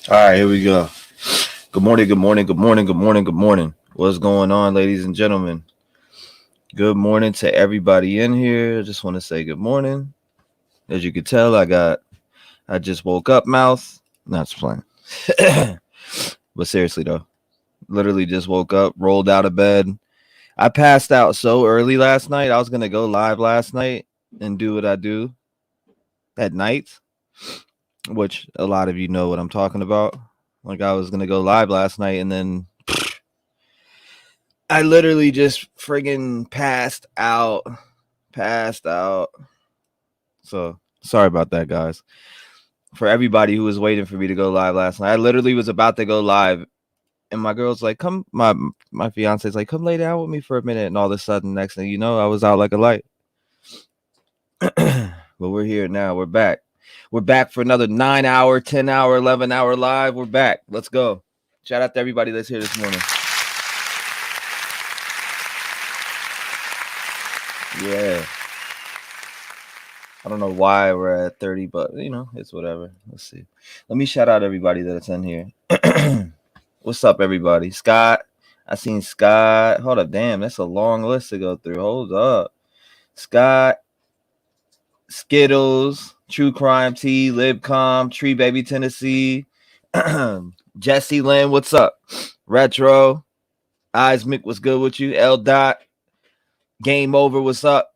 All right, here we go. Good morning, good morning, good morning, good morning, good morning. What's going on, ladies and gentlemen? Good morning to everybody in here. I just want to say good morning. As you can tell, I just woke up, mouth. Not just playing. But seriously though, literally just woke up, rolled out of bed. I passed out so early last night. I was gonna go live last night and do what I do at night, which a lot of you know what I'm talking about. Like I was gonna go live last night and then I literally just friggin' passed out. Passed out. So sorry about that, guys. For everybody who was waiting for me to go live last night, I literally was about to go live, and my girl's like, "Come," my fiance's like, "Come lay down with me for a minute," and all of a sudden, next thing you know, I was out like a light. But we're here now. We're back. We're back for another 9-hour, 10-hour, 11-hour live. We're back. Let's go. Shout out to everybody that's here this morning. Yeah. I don't know why we're at 30, but you know, it's whatever. Let's see. Let me shout out everybody that's in here. What's up, everybody? Scott. I seen Scott. Hold up, damn, that's a long list to go through. Hold up. Scott, Skittles, True Crime T, Libcom, Tree Baby Tennessee, Jesse Lynn, what's up? Retro, Eismic, what's good with you? L Dot, Game Over, what's up?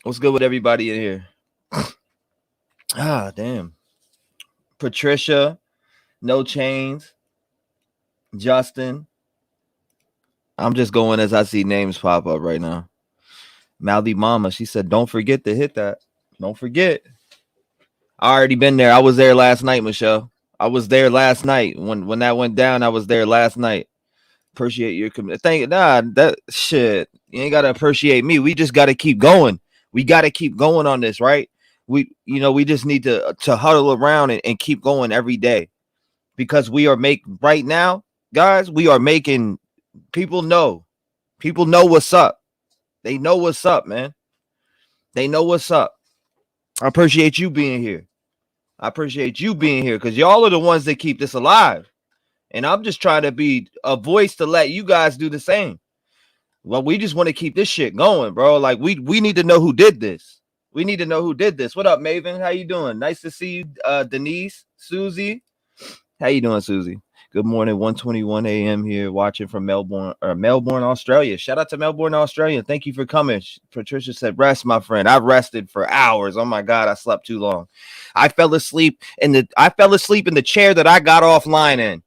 What's good with everybody in here? Ah, damn. Patricia, No Chains, Justin. I'm just going as I see names pop up right now. Mouthy Mama, she said, don't forget to hit that. Don't forget. I already been there. I was there last night, Michelle. I was there last night. When that went down, I was there last night. Appreciate your commitment. That shit. You ain't gotta appreciate me. We just gotta keep going. We gotta keep going on this, right? We just need to huddle around and keep going every day. Because we are making right now, guys, we are making people know. People know what's up. They know what's up, man. They know what's up. I appreciate you being here. I appreciate you being here because y'all are the ones that keep this alive. And I'm just trying to be a voice to let you guys do the same. Well, we just want to keep this shit going, bro. Like we need to know who did this. We need to know who did this. What up, Maven? How you doing? Nice to see you, Denise, Susie. How you doing, Susie? Good morning, 1:21 a.m. here, watching from Melbourne, Australia. Shout out to Melbourne, Australia. Thank you for coming. Patricia said, "Rest, my friend." I rested for hours. Oh my God, I slept too long. I fell asleep in the chair that I got offline in.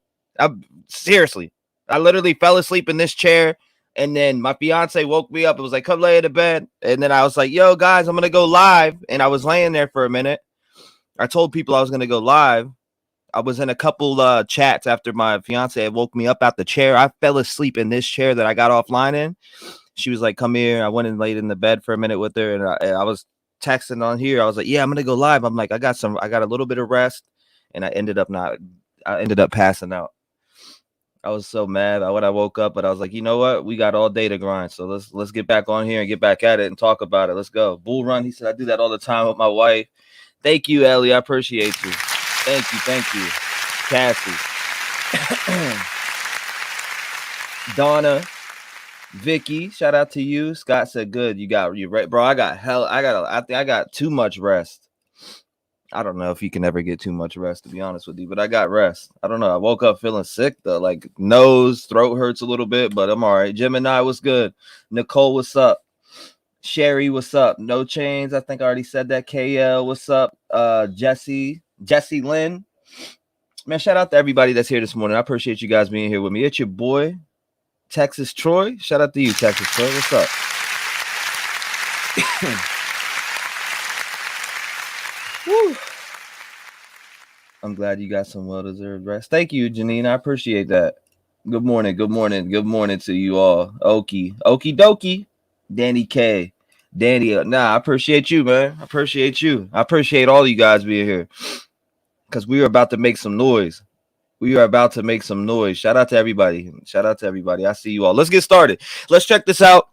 Seriously, I literally fell asleep in this chair, and then my fiance woke me up. It was like, "Come lay in the bed," and then I was like, "Yo, guys, I'm gonna go live," and I was laying there for a minute. I told people I was gonna go live. I was in a couple chats after my fiance woke me up out the chair. I fell asleep in this chair that I got offline in. She was like, "Come here." I went and laid in the bed for a minute with her, and I was texting on here. I was like, "Yeah, I'm gonna go live." I'm like, I got a little bit of rest, and I ended up passing out. I was so mad when I woke up, but I was like, you know what? We got all day to grind, so let's get back on here and get back at it and talk about it. Let's go. Bull run. He said, I do that all the time with my wife. Thank you, Ellie. I appreciate you. Thank you, Cassie. Donna, Vicky, shout out to you. Scott said, "Good, you right, bro." I think I got too much rest. I don't know if you can ever get too much rest, to be honest with you, but I got rest. I don't know. I woke up feeling sick though, like nose, throat hurts a little bit, but I'm all right. Gemini, what's good? Nicole, what's up? Sherry, what's up? No Chains, I think I already said that. KL, what's up? Jesse Lynn. Man, shout out to everybody that's here this morning. I appreciate you guys being here with me. It's your boy, Texas Troy. Shout out to you, Texas Troy. What's up? Woo. I'm glad you got some well-deserved rest. Thank you, Janine. I appreciate that. Good morning to you all. Okie dokie. Danny K. Danny, I appreciate you, man. I appreciate you. I appreciate all you guys being here. Because we are about to make some noise. Shout out to everybody. I see you all. Let's get started. Let's check this out.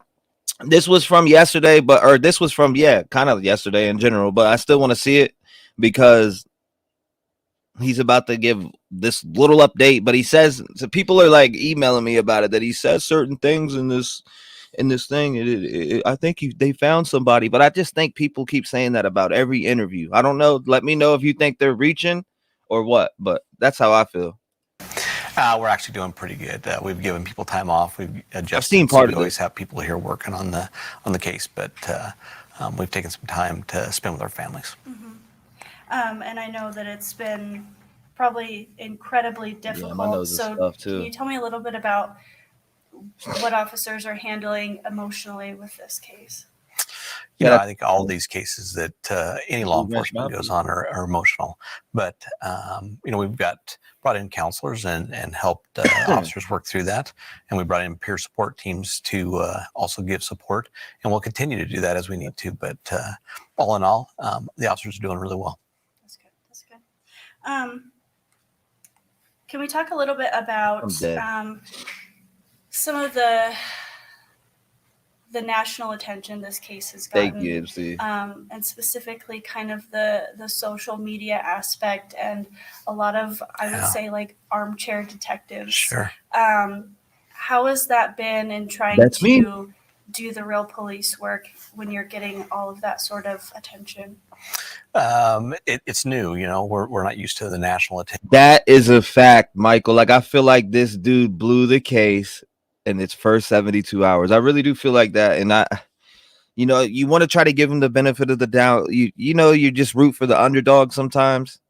This was from yesterday, this was from, kind of yesterday in general, but I still want to see it because he's about to give this little update, but he says, so people are like emailing me about it, that he says certain things in this thing. I think they found somebody, but I just think people keep saying that about every interview. I don't know. Let me know if you think they're reaching or what, but that's how I feel. We're actually doing pretty good. We've given people time off. We've adjusted. I've seen part so we of always this. have people here working on the case, but we've taken some time to spend with our families. And I know that it's been probably incredibly difficult. Yeah, my nose is stuffed too. Can you tell me a little bit about what officers are handling emotionally with this case? I think all these cases that any law enforcement goes on are emotional, but we've brought in counselors and helped officers work through that, and we brought in peer support teams to also give support, and we'll continue to do that as we need to. But all in all, the officers are doing really well. That's good. That's good. Can we talk a little bit about some of the national attention this case has gotten? Thank you, MC. And specifically kind of the social media aspect and a lot of, I would say, like armchair detectives. Sure. How has that been in trying to do the real police work when you're getting all of that sort of attention? It's new, we're not used to the national attention. That is a fact, Michael. Like, I feel like this dude blew the case in its first 72 hours. I really do feel like that. And you want to try to give him the benefit of the doubt. You just root for the underdog sometimes.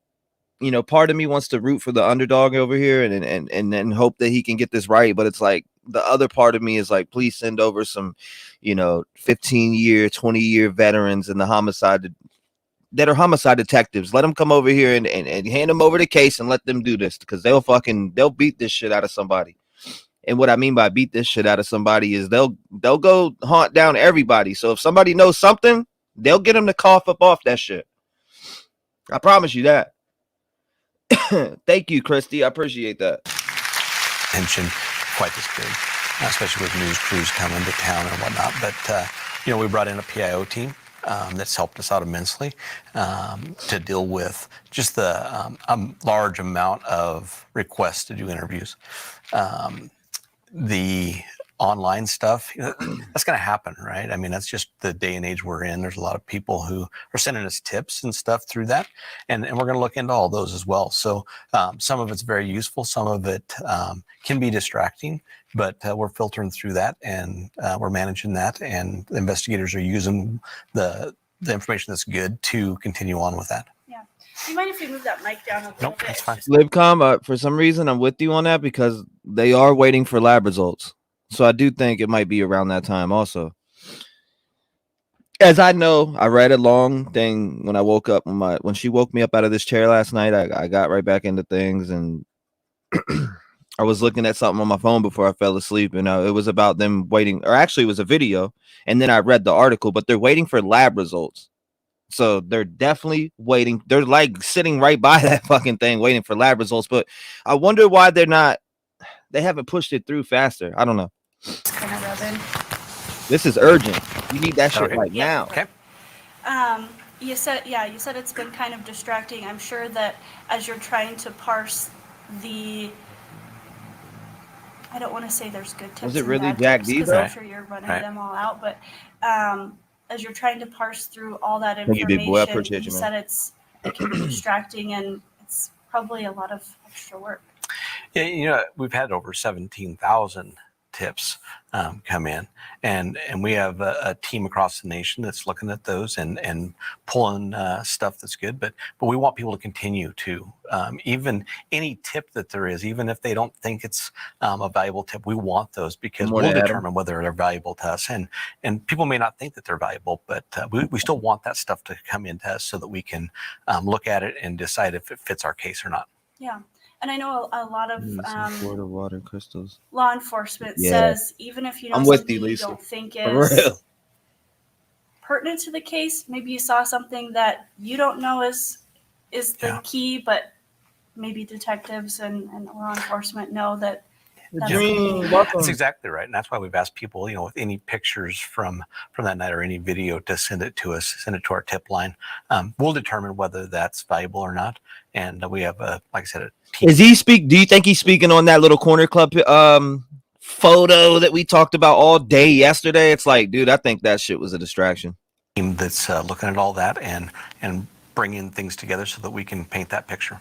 Part of me wants to root for the underdog over here and then hope that he can get this right. But it's like the other part of me is like, please send over some, 15-year, 20-year veterans in the homicide that are homicide detectives. Let them come over here and hand them over the case and let them do this, because they'll beat this shit out of somebody. And what I mean by beat this shit out of somebody is they'll go hunt down everybody. So if somebody knows something, they'll get them to cough up off that shit. I promise you that. Thank you, Christy. I appreciate that. Attention quite this big, especially with news crews coming to town and whatnot. But, we brought in a PIO team that's helped us out immensely to deal with just the large amount of requests to do interviews. The online stuff, that's going to happen, right? I mean, that's just the day and age we're in. There's a lot of people who are sending us tips and stuff through that, and we're going to look into all those as well. So some of it's very useful, some of it can be distracting, but we're filtering through that, and we're managing that, and the investigators are using the information that's good to continue on with that. Yeah. Do you mind if we move that mic down a little bit? That's fine. LibCom, for some reason, I'm with you on that because they are waiting for lab results. So I do think it might be around that time also. As I know, I read a long thing when I woke up. When she woke me up out of this chair last night, I got right back into things, and I was looking at something on my phone before I fell asleep, and it was about them waiting, or actually it was a video, and then I read the article, but they're waiting for lab results. So they're definitely waiting. They're like sitting right by that fucking thing waiting for lab results, but I wonder why they haven't pushed it through faster. I don't know. This is urgent. You need that shit right now. Okay. You said it's been kind of distracting. I'm sure that as you're trying to parse I don't want to say there's good tips. Was it really Jack D? Because I'm sure you're running them all out, but as you're trying to parse through all that information, you said it can be distracting, and it's probably a lot of extra work. Yeah, we've had over 17,000 tips come in, and we have a team across the nation that's looking at those and pulling stuff that's good, but we want people to continue to even any tip that there is, even if they don't think it's a valuable tip, we want those because we'll determine whether they're valuable to us, and people may not think that they're valuable, but we still want that stuff to come into us so that we can look at it and decide if it fits our case or not. Yeah. And I know a lot of Florida water crystals. Law enforcement says even if you know something you don't think is pertinent to the case, maybe you saw something that you don't know is the key, but maybe detectives and law enforcement know that That's exactly right. And that's why we've asked people, with any pictures from that night or any video to send it to us, send it to our tip line. We'll determine whether that's valuable or not. And we have, like I said, a team. Do you think he's speaking on that little corner club photo that we talked about all day yesterday? It's like, dude, I think that shit was a distraction. Team that's looking at all that and bringing things together so that we can paint that picture.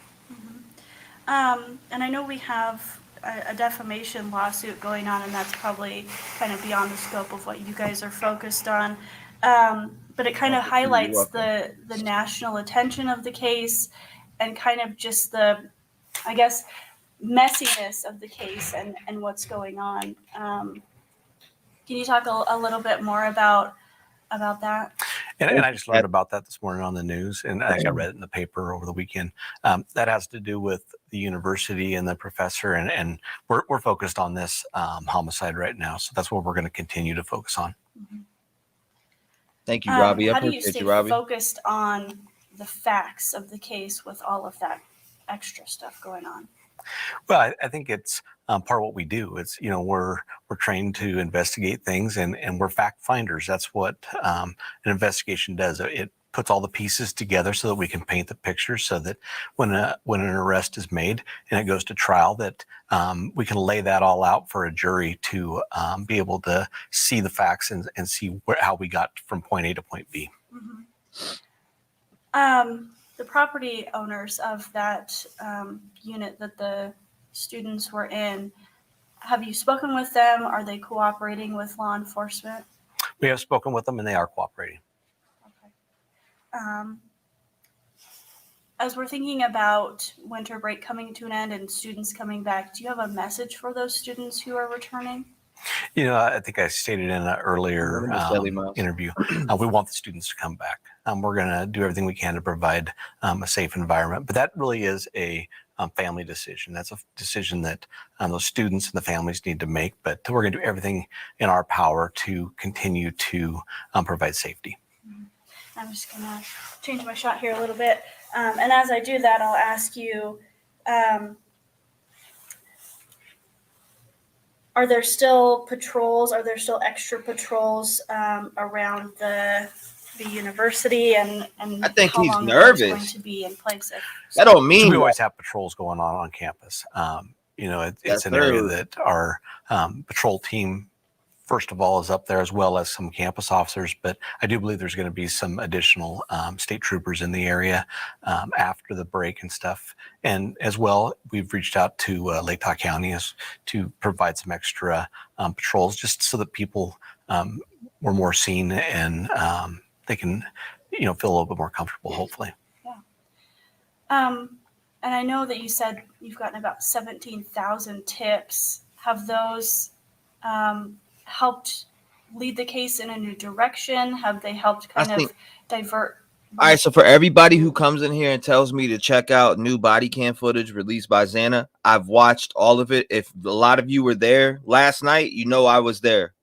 And I know we have a defamation lawsuit going on, and that's probably kind of beyond the scope of what you guys are focused on. But it kind of highlights the national attention of the case and kind of just the, I guess, messiness of the case and what's going on. Can you talk a little bit more about that? And I just learned about that this morning on the news, and I read it in the paper over the weekend. That has to do with the university and the professor, and we're focused on this homicide right now. So that's what we're going to continue to focus on. Mm-hmm. Thank you, Robbie. How do you stay focused on the facts of the case with all of that extra stuff going on? Well, I think it's part of what we do. It's, we're trained to investigate things and we're fact finders. That's what an investigation does. It puts all the pieces together so that we can paint the picture so that when an arrest is made and it goes to trial, that we can lay that all out for a jury to be able to see the facts and see how we got from point A to point B. Mm-hmm. The property owners of that unit that the students were in, have you spoken with them? Are they cooperating with law enforcement? We have spoken with them and they are cooperating. Okay. As we're thinking about winter break coming to an end and students coming back, do you have a message for those students who are returning? I think I stated in an earlier interview, we want the students to come back. We're going to do everything we can to provide a safe environment, but that really is a family decision. That's a decision that those students and the families need to make, but we're going to do everything in our power to continue to provide safety. I'm just going to change my shot here a little bit. And as I do that, I'll ask you, are there still patrols? Are there still extra patrols around the university? And I think how he's long nervous. Going to be in place? That don't mean so we always have patrols going on campus. It's an area that our patrol team, first of all, is up there, as well as some campus officers. But I do believe there's going to be some additional state troopers in the area after the break and stuff. And as well, we've reached out to Lake Tahoe County to provide some extra patrols, just so that people were more seen and they can, feel a little bit more comfortable, hopefully. Yeah. And I know that you said you've gotten about 17,000 tips. Have those helped lead the case in a new direction? Have they helped kind of divert? All right, so for everybody who comes in here and tells me to check out new body cam footage released by Xana, I've watched all of it. If a lot of you were there last night, I was there.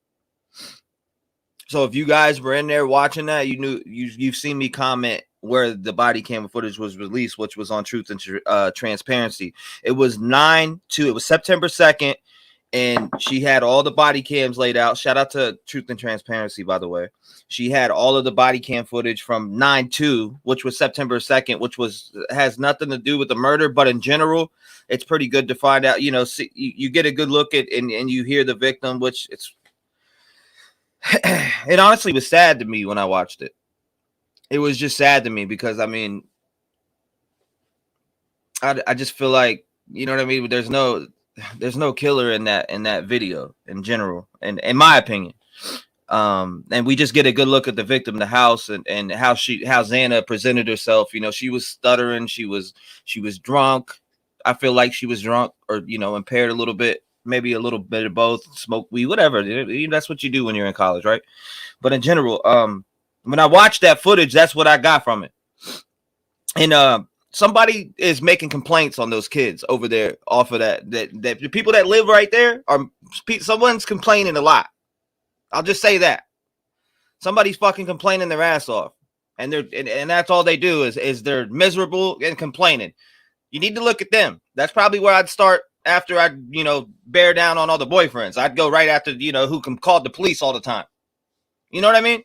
So if you guys were in there watching that, you've seen me comment where the body cam footage was released, which was on Truth and Transparency. It was 9/2. It was September 2nd. And she had all the body cams laid out. Shout out to Truth and Transparency, by the way. She had all of the body cam footage from 9/2, which was September 2nd, which has nothing to do with the murder, but in general, it's pretty good to find out. You get a good look at and you hear the victim, which it honestly was sad to me when I watched it. It was just sad to me because I just feel like, you know what I mean? There's no killer in that video in general, and in my opinion. And we just get a good look at the victim, the house, and how Xana presented herself. She was stuttering, she was drunk. I feel like she was drunk or impaired a little bit, maybe a little bit of both, smoke weed, whatever. That's what you do when you're in college, right? But in general, when I watched that footage, that's what I got from it. And somebody is making complaints on those kids over there off of that the people that live right there someone's complaining a lot. I'll just say that somebody's fucking complaining their ass off, and that's all they do is they're miserable and complaining. You need to look at them. That's probably where I'd start after I, bear down on all the boyfriends. I'd go right after, who can call the police all the time. You know what I mean?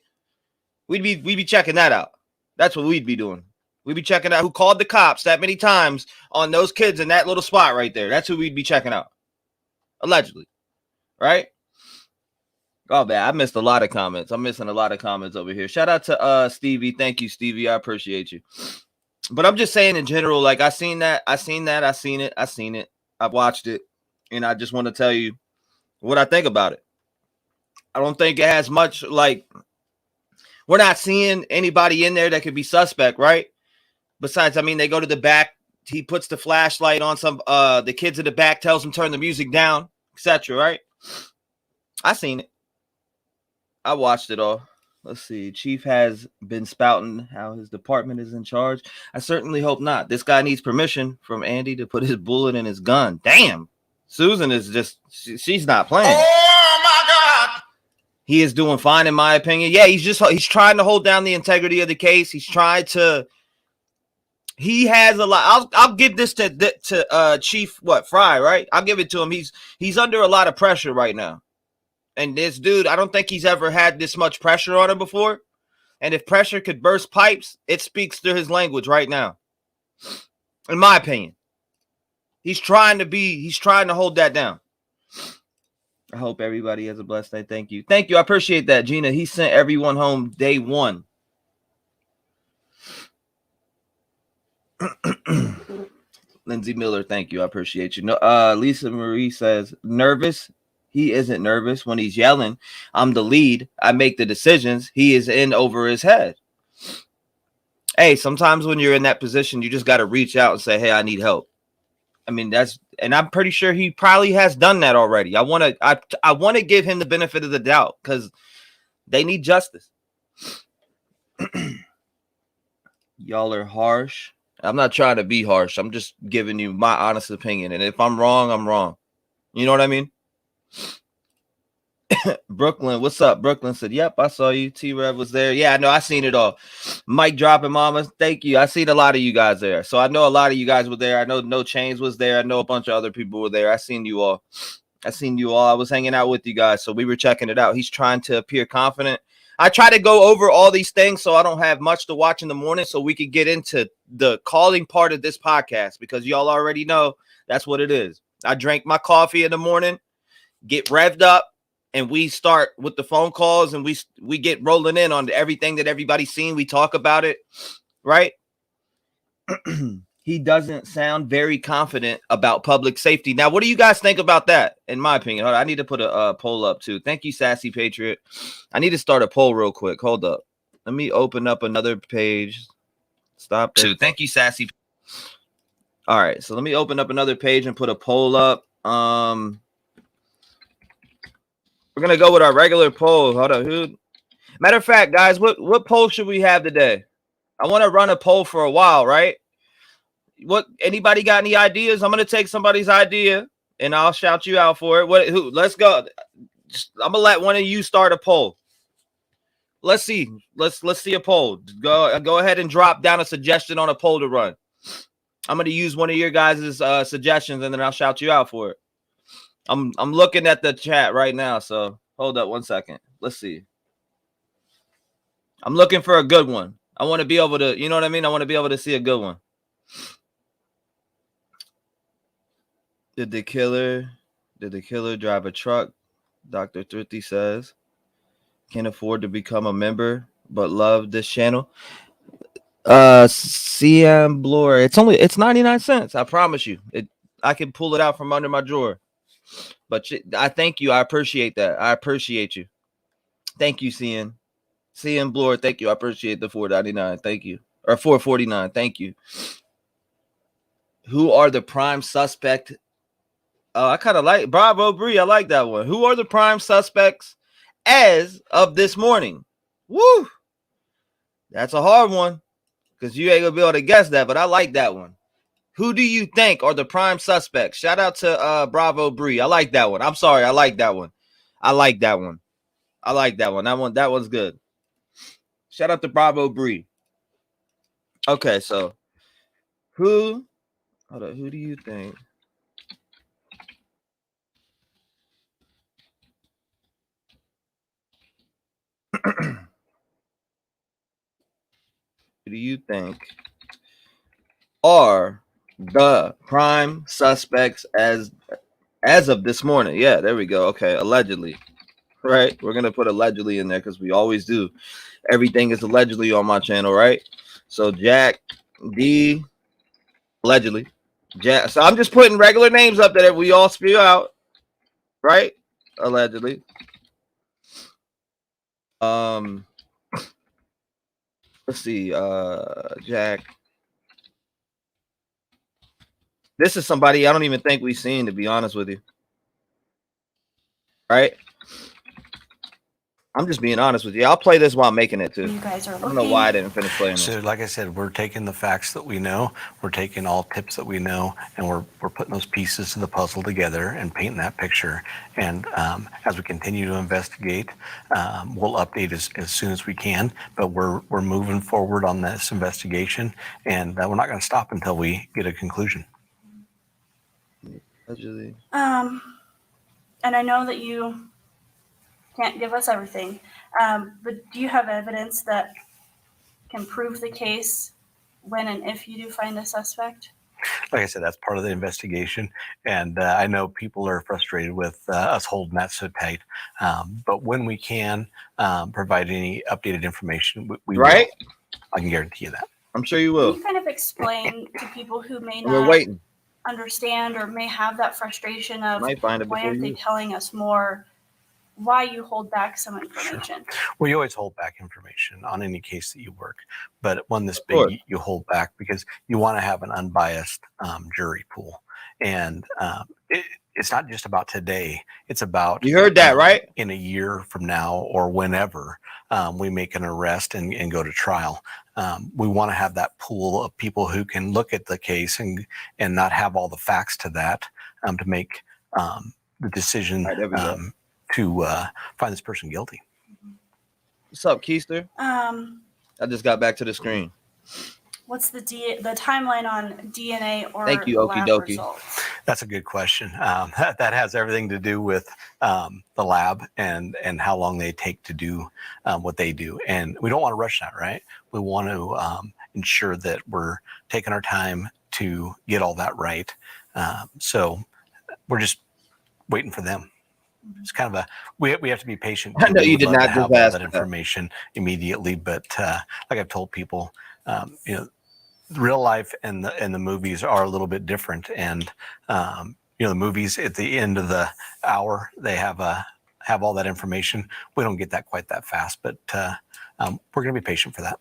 We'd be checking that out. That's what we'd be doing. We'd be checking out who called the cops that many times on those kids in that little spot right there. That's who we'd be checking out. Allegedly. Right? Oh, man, I missed a lot of comments. I'm missing a lot of comments over here. Shout out to Stevie. Thank you, Stevie. I appreciate you. But I'm just saying in general, like I seen it. I've watched it. And I just want to tell you what I think about it. I don't think it has much, like, we're not seeing anybody in there that could be suspect, right? Besides, I mean, they go to the back. He puts the flashlight on the kids in the back, tells them turn the music down, etc., right? I seen it. I watched it all. Let's see. Chief has been spouting how his department is in charge. I certainly hope not. This guy needs permission from Andy to put his bullet in his gun. Damn. Susan is just, she's not playing. Oh, my God. He is doing fine, in my opinion. Yeah, he's trying to hold down the integrity of the case. He has a lot. I'll give this to Chief Fry, right? I'll give it to him. He's under a lot of pressure right now. And this dude, I don't think he's ever had this much pressure on him before. And if pressure could burst pipes, it speaks to his language right now. In my opinion. He's trying to hold that down. I hope everybody has a blessed day. Thank you. Thank you. I appreciate that, Gina. He sent everyone home day one. Lindsay Miller, thank you. I appreciate you. No, Lisa Marie says, nervous. He isn't nervous when he's yelling. I'm the lead. I make the decisions. He is in over his head. Hey, sometimes when you're in that position, you just got to reach out and say, hey, I need help. I mean, and I'm pretty sure he probably has done that already. I want to give him the benefit of the doubt because they need justice. Y'all are harsh. I'm not trying to be harsh. I'm just giving you my honest opinion. And if I'm wrong, I'm wrong. You know what I mean? Brooklyn, what's up? Brooklyn said, yep, I saw you. T-REV was there. Yeah, I know. I seen it all. Mike dropping mama. Thank you. I seen a lot of you guys there. So I know a lot of you guys were there. I know No Chains was there. I know a bunch of other people were there. I seen you all. I was hanging out with you guys. So we were checking it out. He's trying to appear confident. I try to go over all these things so I don't have much to watch in the morning so we can get into the calling part of this podcast because y'all already know that's what it is. I drank my coffee in the morning, get revved up, and we start with the phone calls and we get rolling in on everything that everybody's seen. We talk about it, right? He doesn't sound very confident about public safety. Now, what do you guys think about that? In my opinion, I need to put a poll up too. Thank you, Sassy Patriot. I need to start a poll real quick. Hold up. Let me open up another page. Stop there. Thank you, Sassy. All right, so let me open up another page and put a poll up. We're gonna go with our regular poll. Hold on. Matter of fact, guys, what poll should we have today? I want to run a poll for a while, right? What anybody got any ideas? I'm gonna take somebody's idea and I'll shout you out for it. Let's go. I'm gonna let one of you start a poll. Let's see. Let's see a poll. Go ahead and drop down a suggestion on a poll to run. I'm gonna use one of your guys' suggestions and then I'll shout you out for it. I'm looking at the chat right now, so hold up 1 second. Let's see. I'm looking for a good one. I want to be able to, you know what I mean? I want to be able to see a good one. Did the killer drive a truck? Dr. Thrifty says. Can't afford to become a member, but love this channel. CM Bloor. It's 99 cents. I promise you. I can pull it out from under my drawer. But I thank you. I appreciate that. I appreciate you. Thank you, CM. CM Bloor, thank you. I appreciate the $4.99. Thank you. Or $4.49. Thank you. Who are the prime suspect? I kind of like Bravo Bree. I like that one. Who are the prime suspects as of this morning? Woo! That's a hard one because you ain't gonna be able to guess that, but I like that one. Who do you think are the prime suspects? Shout out to Bravo Bree. I like that one. I'm sorry. I like that one. I like that one. That one's good. Shout out to Bravo Bree. Okay, so who do you think do you think are the prime suspects as of this morning? Yeah, there we go. Okay, allegedly. Right, we're gonna put allegedly in there because we always do. Everything is allegedly on my channel, right? So Jack D, allegedly. Jack. So I'm just putting regular names up there that we all spew out, right? Allegedly. Let's see. Jack. This is somebody I don't even think we've seen, to be honest with you. Right? I'm just being honest with you. I'll play this while I'm making it too. You guys are I don't know why I didn't finish playing So, this. like I said, we're taking the facts that we know, we're taking all tips that we know, and we're putting those pieces of the puzzle together and painting that picture. And as we continue to investigate, we'll update as soon as we can. But we're moving forward on this investigation, and we're not going to stop until we get a conclusion. Allegedly. And I know that you can't give us everything, but do you have evidence that can prove the case when and if you do find a suspect? Like I said, that's part of the investigation, and I know people are frustrated with us holding that so tight. But when we can provide any updated information, we Right? will. I can guarantee you that. I'm sure you Can will. you kind of explain to people who may We're not waiting. understand or may have that frustration of Might find it why before aren't they you. telling us more, why you hold back some information? Well, you always hold back information on any case that you work, but one this Of course. big, you hold back because you want to have an unbiased jury pool. And it's not just about today. It's about, You heard that, right? in a year from now or whenever we make an arrest and go to trial. We want to have that pool of people who can look at the case and not have all the facts to that to make the decision Right, there we go. to find this person guilty. What's up, Keister? I just got back to the screen. What's the timeline on DNA or Thank you, lab okie dokie. results? That's a good question. That has everything to do with the lab and how long they take to do what they do. And we don't want to rush that, right? We want to ensure that we're taking our time to get all that right. So we're just waiting for them. It's kind of a we have to be patient. I know We you would did love to not have just all ask that that. information immediately, but like I've told people, real life and the movies are a little bit different. And the movies at the end of the hour they have all that information. We don't get that quite that fast, but we're going to be patient for that.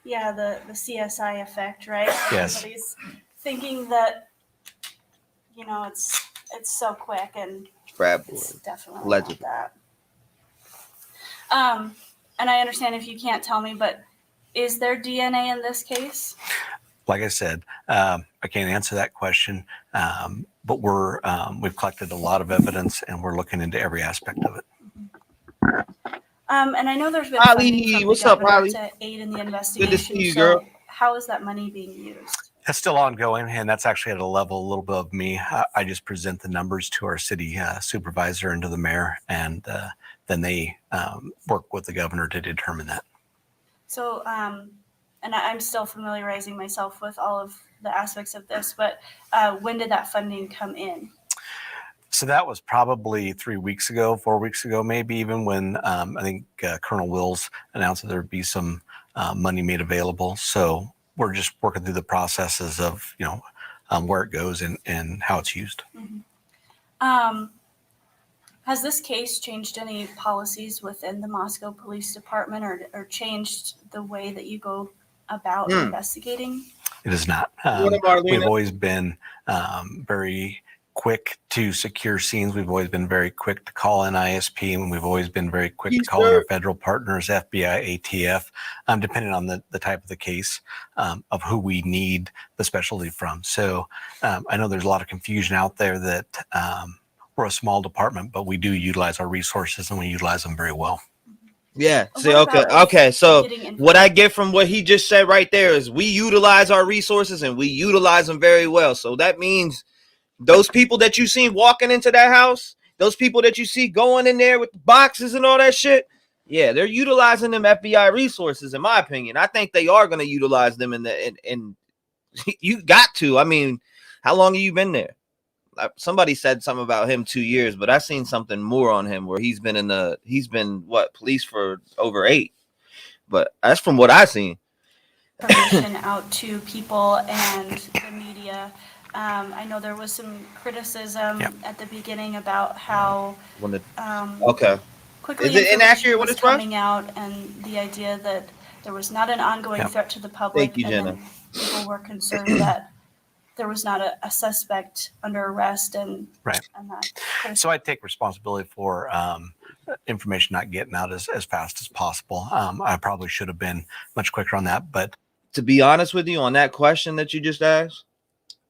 Yeah, the CSI effect, right? Yes. Everybody's thinking that it's so quick, and Frat boy. it's definitely Legend. not that. And I understand if you can't tell me, but is there DNA in this case? Like I said, I can't answer that question, but we've collected a lot of evidence and we're looking into every aspect of it. And I know there's been Holly, funding from what's the up, governor Holly? to aid in the Good investigation. to see you, so girl. how is that money being used? That's still ongoing, and that's actually at a level a little bit of me. I just present the numbers to our city supervisor and to the mayor, and then they work with the governor to determine that. So, and I'm still familiarizing myself with all of the aspects of this, but when did that funding come in? So that was probably 3 weeks ago, 4 weeks ago, maybe even when I think Colonel Wills announced that there would be some money made available. So we're just working through the processes of, where it goes and how it's used. Mm-hmm. Has this case changed any policies within the Moscow Police Department or changed the way that you go about investigating? It is not. We've always been very quick to secure scenes. We've always been very quick to call in ISP, and we've always been very quick to call in our federal partners, FBI, ATF, depending on the type of the case of who we need the specialty from. So I know there's a lot of confusion out there that we're a small department, but we do utilize our resources and we utilize them very well. Yeah. See, okay. So what I get from what he just said right there is we utilize our resources and we utilize them very well. So that means those people that you see walking into that house, those people that you see going in there with the boxes and all that shit, Yeah, they're utilizing them FBI resources, in my opinion. I think they are going to utilize them in you got to. I mean, how long have you been there? Somebody said something about him 2 years, but I've seen something more on him where he's been what, police for over 8. But that's from what I've seen. Information out to people and the media. I know there was some criticism at the beginning about how okay. quickly Is it inaccurate was what it's coming out, and the idea that there was not an ongoing threat to the public. Thank you, Jenna. And then people were concerned that there was not a suspect under arrest, and that. So I take responsibility for information not getting out as fast as possible. I probably should have been much quicker on that, but to be honest with you, on that question that you just asked,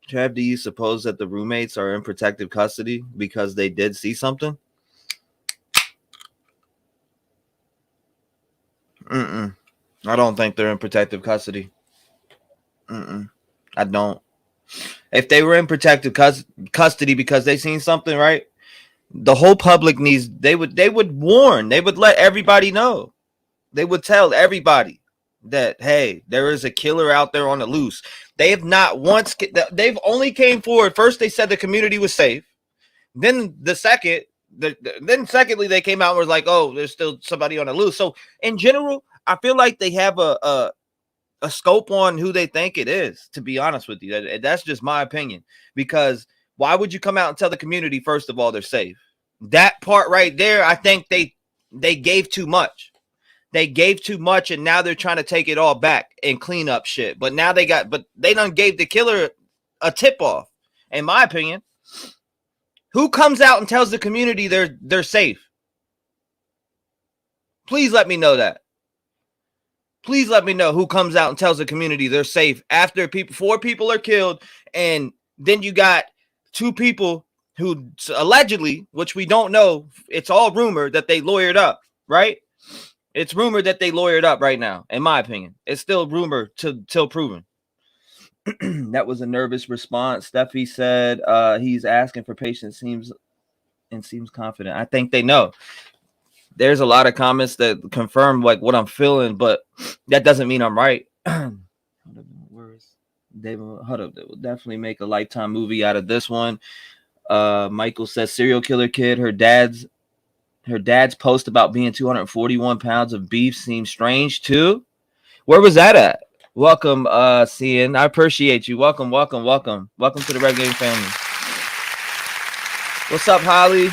Trev, do you suppose that the roommates are in protective custody because they did see something? I don't think they're in protective custody. I don't. If they were in protective custody because they seen something, right? The whole public they would warn. They would let everybody know. They would tell everybody that, hey, there is a killer out there on the loose. They have not once, they've only came forward. First, they said the community was safe. Then secondly, they came out and was like, oh, there's still somebody on the loose. So in general, I feel like they have a scope on who they think it is, to be honest with you. That's just my opinion, because why would you come out and tell the community, first of all, they're safe? That part right there, I think they gave too much. They gave too much, and now they're trying to take it all back and clean up shit. But now they done gave the killer a tip off, in my opinion. Who comes out and tells the community they're safe? Please let me know that. Please let me know who comes out and tells the community they're safe after 4 people are killed, and then you got 2 people who allegedly, which we don't know, it's all rumored that they lawyered up, right? It's rumored that they lawyered up right now, in my opinion. It's still rumor till proven. That was a nervous response. Steffi said he's asking for patience, seems confident. I think they know. There's a lot of comments that confirm like what I'm feeling, but that doesn't mean I'm right. Where is David? Hold up. They will definitely make a Lifetime movie out of this one. Michael says serial killer kid. Her dad's post about being 241 pounds of beef seems strange too. Where was that at? Welcome, Cian. I appreciate you. Welcome to the Red Game family. What's up, Holly?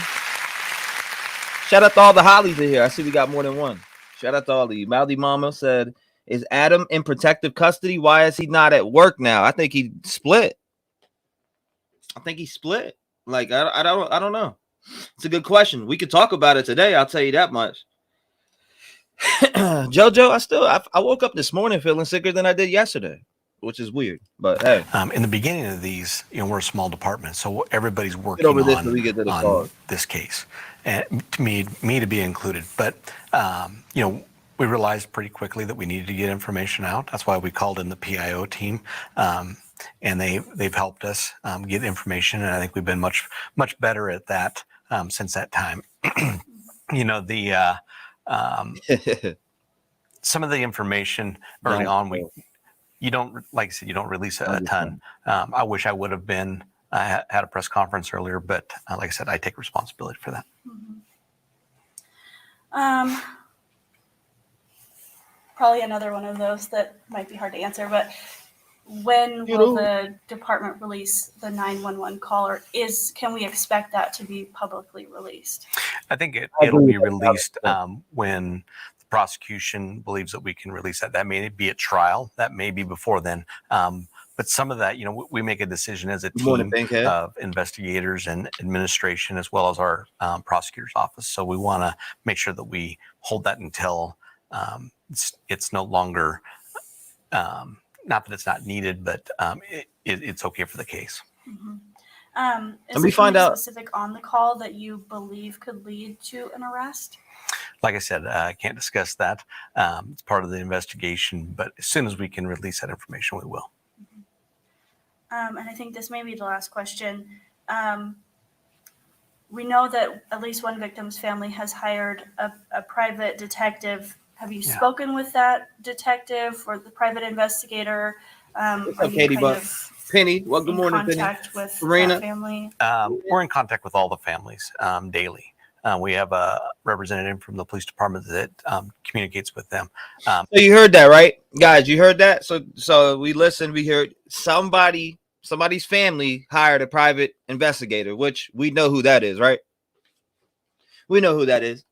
Shout out to all the Hollies in here. I see we got more than one. Shout out to all of you. Maldy Mama said, is Adam in protective custody? Why is he not at work now? I think he split. Like, I don't know. It's a good question. We could talk about it today. I'll tell you that much. Jojo, I woke up this morning feeling sicker than I did yesterday, which is weird. But hey, in the beginning of these, we're a small department, so everybody's working on this case, and to me to be included. But we realized pretty quickly that we needed to get information out. That's why we called in the PIO team, and they've helped us get information, and I think we've been much better at that since that time. Some of the information early on, you don't, like I said, you don't release a ton. I wish I would have been. I had a press conference earlier, but like I said, I take responsibility for that. Probably another one of those that might be hard to answer, but when will the department release the 911 call, or can we expect that to be publicly released? I think it'll be released when the prosecution believes that we can release that. That may be at trial. That may be before then. But some of that, we make a decision as a team of investigators and administration, as well as our prosecutor's office. So we want to make sure that we hold that until it's no longer, not that it's not needed, but it's okay for the case. Is there something specific on the call that you believe could lead to an arrest? Like I said, I can't discuss that. It's part of the investigation, but as soon as we can release that information, we will. And I think this may be the last question. we know that at least one victim's family has hired a private detective. Have you spoken with that detective or the private investigator? What's up, Katie Buck? Penny, well, good morning, Penny. Contact with Serena? that family? We're in contact with all the families daily. We have a representative from the police department that communicates with them. So you heard that, right, guys? You heard that. So we listened. We heard somebody's family hired a private investigator, which we know who that is, right? We know who that is.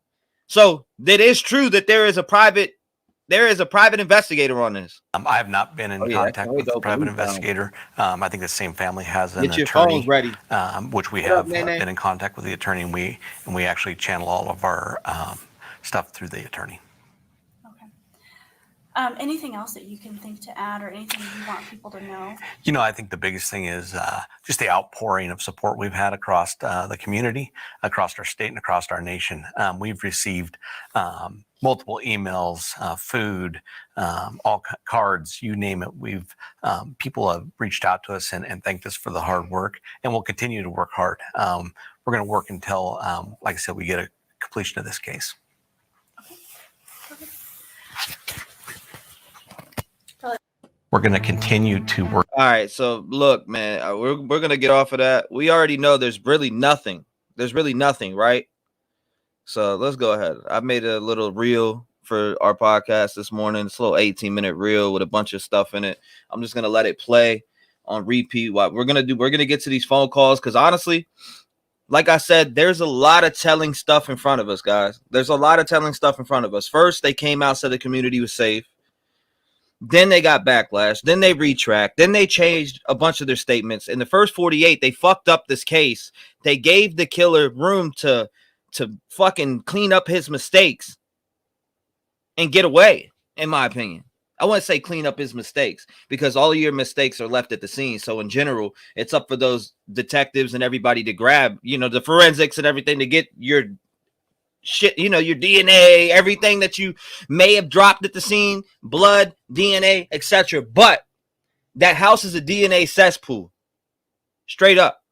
So that is true that there is a private investigator on this. I have not been in contact with the private investigator. I think the same family has an Get your attorney, phones ready. Which we have been in contact with the attorney, and we actually channel all of our stuff through the attorney. Okay. Anything else that you can think to add, or anything you want people to know? You know, I think the biggest thing is just the outpouring of support we've had across the community, across our state, and across our nation. We've received multiple emails, food, all cards, you name it. People have reached out to us and thanked us for the hard work, and we'll continue to work hard. We're going to work until, like I said, we get a completion of this case. We're going to continue to work. All right. So look, man, we're going to get off of that. We already know there's really nothing. Right? So let's go ahead. I made a little reel for our podcast this morning. It's a little 18-minute reel with a bunch of stuff in it. I'm just going to let it play on repeat. What we're going to get to these phone calls, because honestly, like I said, there's a lot of telling stuff in front of us, guys. There's a lot of telling stuff in front of us. First, they came out, said the community was safe. Then they got backlash. Then they retract. Then they changed a bunch of their statements. In the first 48, they fucked up this case. They gave the killer room to fucking clean up his mistakes and get away, in my opinion. I wouldn't say clean up his mistakes, because all of your mistakes are left at the scene. So in general, it's up for those detectives and everybody to grab, the forensics and everything to get your shit, your DNA, everything that you may have dropped at the scene, blood, DNA, etc. But that house is a DNA cesspool. Straight up.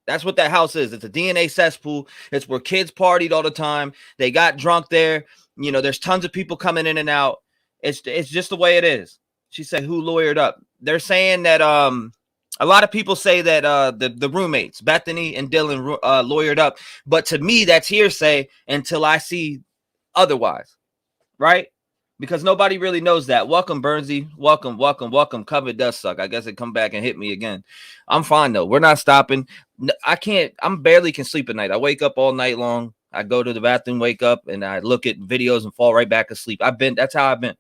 That's what that house is. It's a DNA cesspool. It's where kids partied all the time. They got drunk there. There's tons of people coming in and out. It's just the way it is. She said, who lawyered up? They're saying that a lot of people say that the roommates, Bethany and Dylan, lawyered up. But to me, that's hearsay until I see otherwise, right? Because nobody really knows that. Welcome, Bernsey. Welcome. COVID does suck. I guess it come back and hit me again. I'm fine, though. We're not stopping. I'm barely can sleep at night. I wake up all night long. I go to the bathroom, wake up, and I look at videos and fall right back asleep. That's how I've been.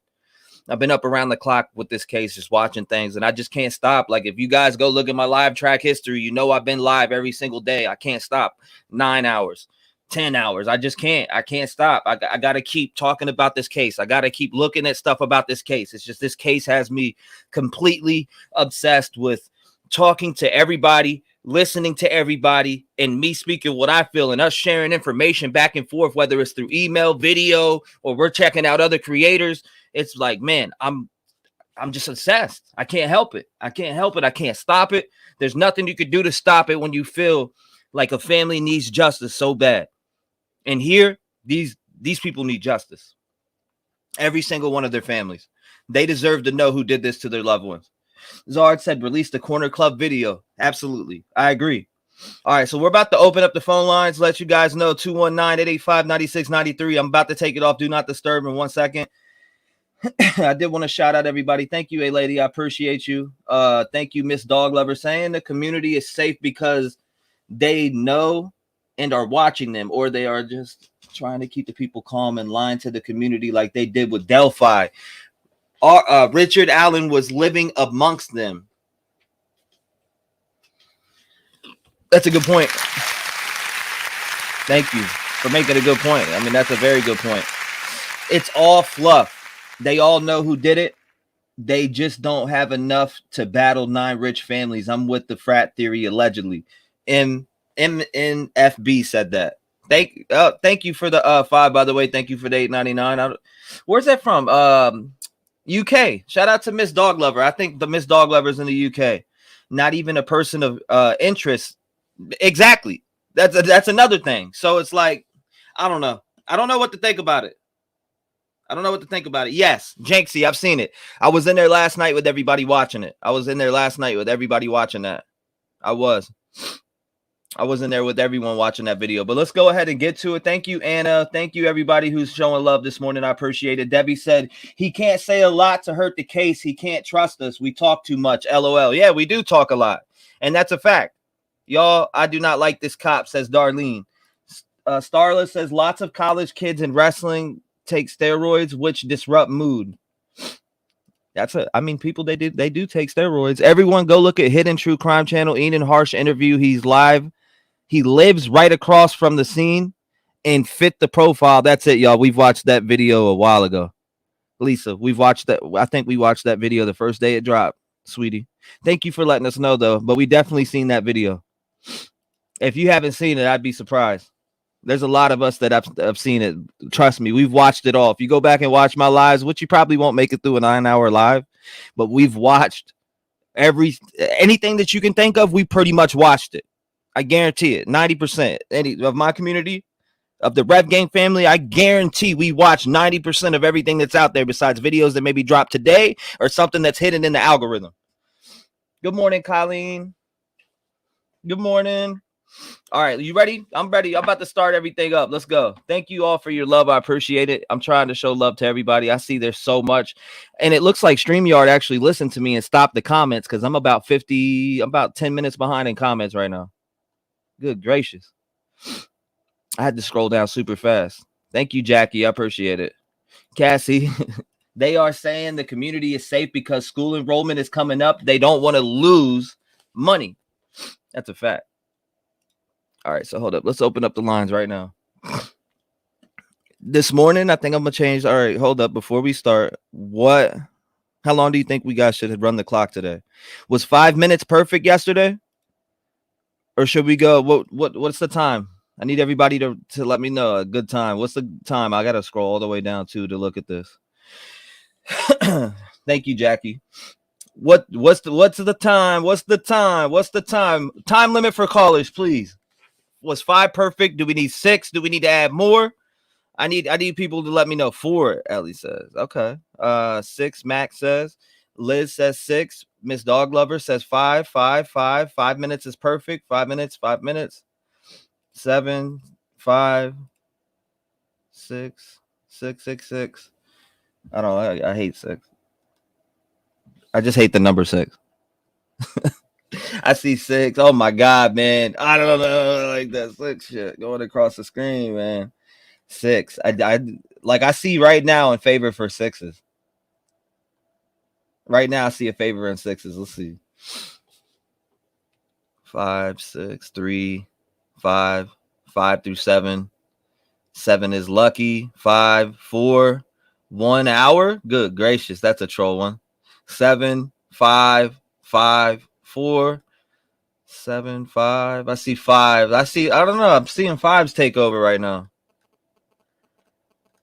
I've been up around the clock with this case, just watching things, and I just can't stop. Like, if you guys go look at my live track history, I've been live every single day. I can't stop. 9 hours, 10 hours. I just can't. I can't stop. I got to keep talking about this case. I got to keep looking at stuff about this case. It's just this case has me completely obsessed with talking to everybody, listening to everybody, and me speaking what I feel, and us sharing information back and forth, whether it's through email, video, or we're checking out other creators. It's like, man, I'm just obsessed. I can't help it. I can't stop it. There's nothing you could do to stop it when you feel like a family needs justice so bad. And here, these people need justice. Every single one of their families. They deserve to know who did this to their loved ones. Zard said, release the Corner Club video. Absolutely. I agree. All right, so we're about to open up the phone lines. Let you guys know, 219-885-9693. I'm about to take it off. Do not disturb in 1 second. I did want to shout out everybody. Thank you, A-Lady. I appreciate you. Thank you, Miss Dog Lover, saying the community is safe because they know and are watching them, or they are just trying to keep the people calm and lying to the community like they did with Delphi. Richard Allen was living amongst them. That's a good point. Thank you for making a good point. I mean, that's a very good point. It's all fluff. They all know who did it. They just don't have enough to battle 9 rich families. I'm with the frat theory, allegedly. MNFB said that. Thank you for the 5, by the way. Thank you for the $8.99. Where's that from? UK. Shout out to Miss Dog Lover. I think the Miss Dog Lover is in the UK. Not even a person of interest. Exactly. That's another thing. So it's like, I don't know. I don't know what to think about it. Yes, Janksy, I've seen it. I was in there last night with everybody watching it. I was in there watching that. I was in there with everyone watching that video. But let's go ahead and get to it. Thank you, Anna. Thank you, everybody who's showing love this morning. I appreciate it. Debbie said, he can't say a lot to hurt the case. He can't trust us. We talk too much. LOL. Yeah, we do talk a lot. And that's a fact. Y'all, I do not like this cop, says Darlene. Starla says, lots of college kids in wrestling take steroids, which disrupt mood. People, they do take steroids. Everyone go look at Hidden True Crime Channel, Ian Harsh interview. He's live. He lives right across from the scene and fit the profile. That's it, y'all. We've watched that video a while ago. Lisa, we've watched that. I think we watched that video the first day it dropped, sweetie. Thank you for letting us know, though. But we definitely seen that video. If you haven't seen it, I'd be surprised. There's a lot of us that have seen it. Trust me, we've watched it all. If you go back and watch my lives, which you probably won't make it through a 9-hour live, but we've watched anything that you can think of. We pretty much watched it. I guarantee it. 90% of my community, of the Rev Gang family, I guarantee we watch 90% of everything that's out there besides videos that maybe dropped today or something that's hidden in the algorithm. Good morning, Colleen. Good morning. All right, you ready? I'm ready. I'm about to start everything up. Let's go. Thank you all for your love. I appreciate it. I'm trying to show love to everybody. I see there's so much. And it looks like StreamYard actually listened to me and stopped the comments because I'm about 10 minutes behind in comments right now. Good gracious. I had to scroll down super fast. Thank you, Jackie. I appreciate it. Cassie, they are saying the community is safe because school enrollment is coming up. They don't want to lose money. That's a fact. All right, so hold up. Let's open up the lines right now. This morning, I think I'm going to change. All right, hold up. Before we start, how long do you think we guys should run the clock today? Was 5 minutes perfect yesterday? Or should we go? What's the time? I need everybody to let me know a good time. What's the time? I got to scroll all the way down to look at this. Thank you, Jackie. What's the time? What's the time? What's the time? Time limit for callers, please. Was 5 perfect? Do we need 6? Do we need to add more? I need people to let me know. 4, Ellie says. Okay. 6, Max says. Liz says 6. Miss Dog Lover says 5. 5 minutes is perfect. 5 minutes. 5 minutes. 7, 5, 6, 6, 6, 6. I don't know. I hate 6. I just hate the number 6. I see 6. Oh my God, man. I don't know, like that 6 shit going across the screen, man. 6. I see right now in favor for 6s. Right now I see a favor in 6s. Let's see. 5, 6, 3, 5 through 7. 7 is lucky. 5, 4, 1 hour. Good gracious, that's a troll one. 7, 5, 4, 7, 5. I see 5. I don't know. I'm seeing 5s take over right now.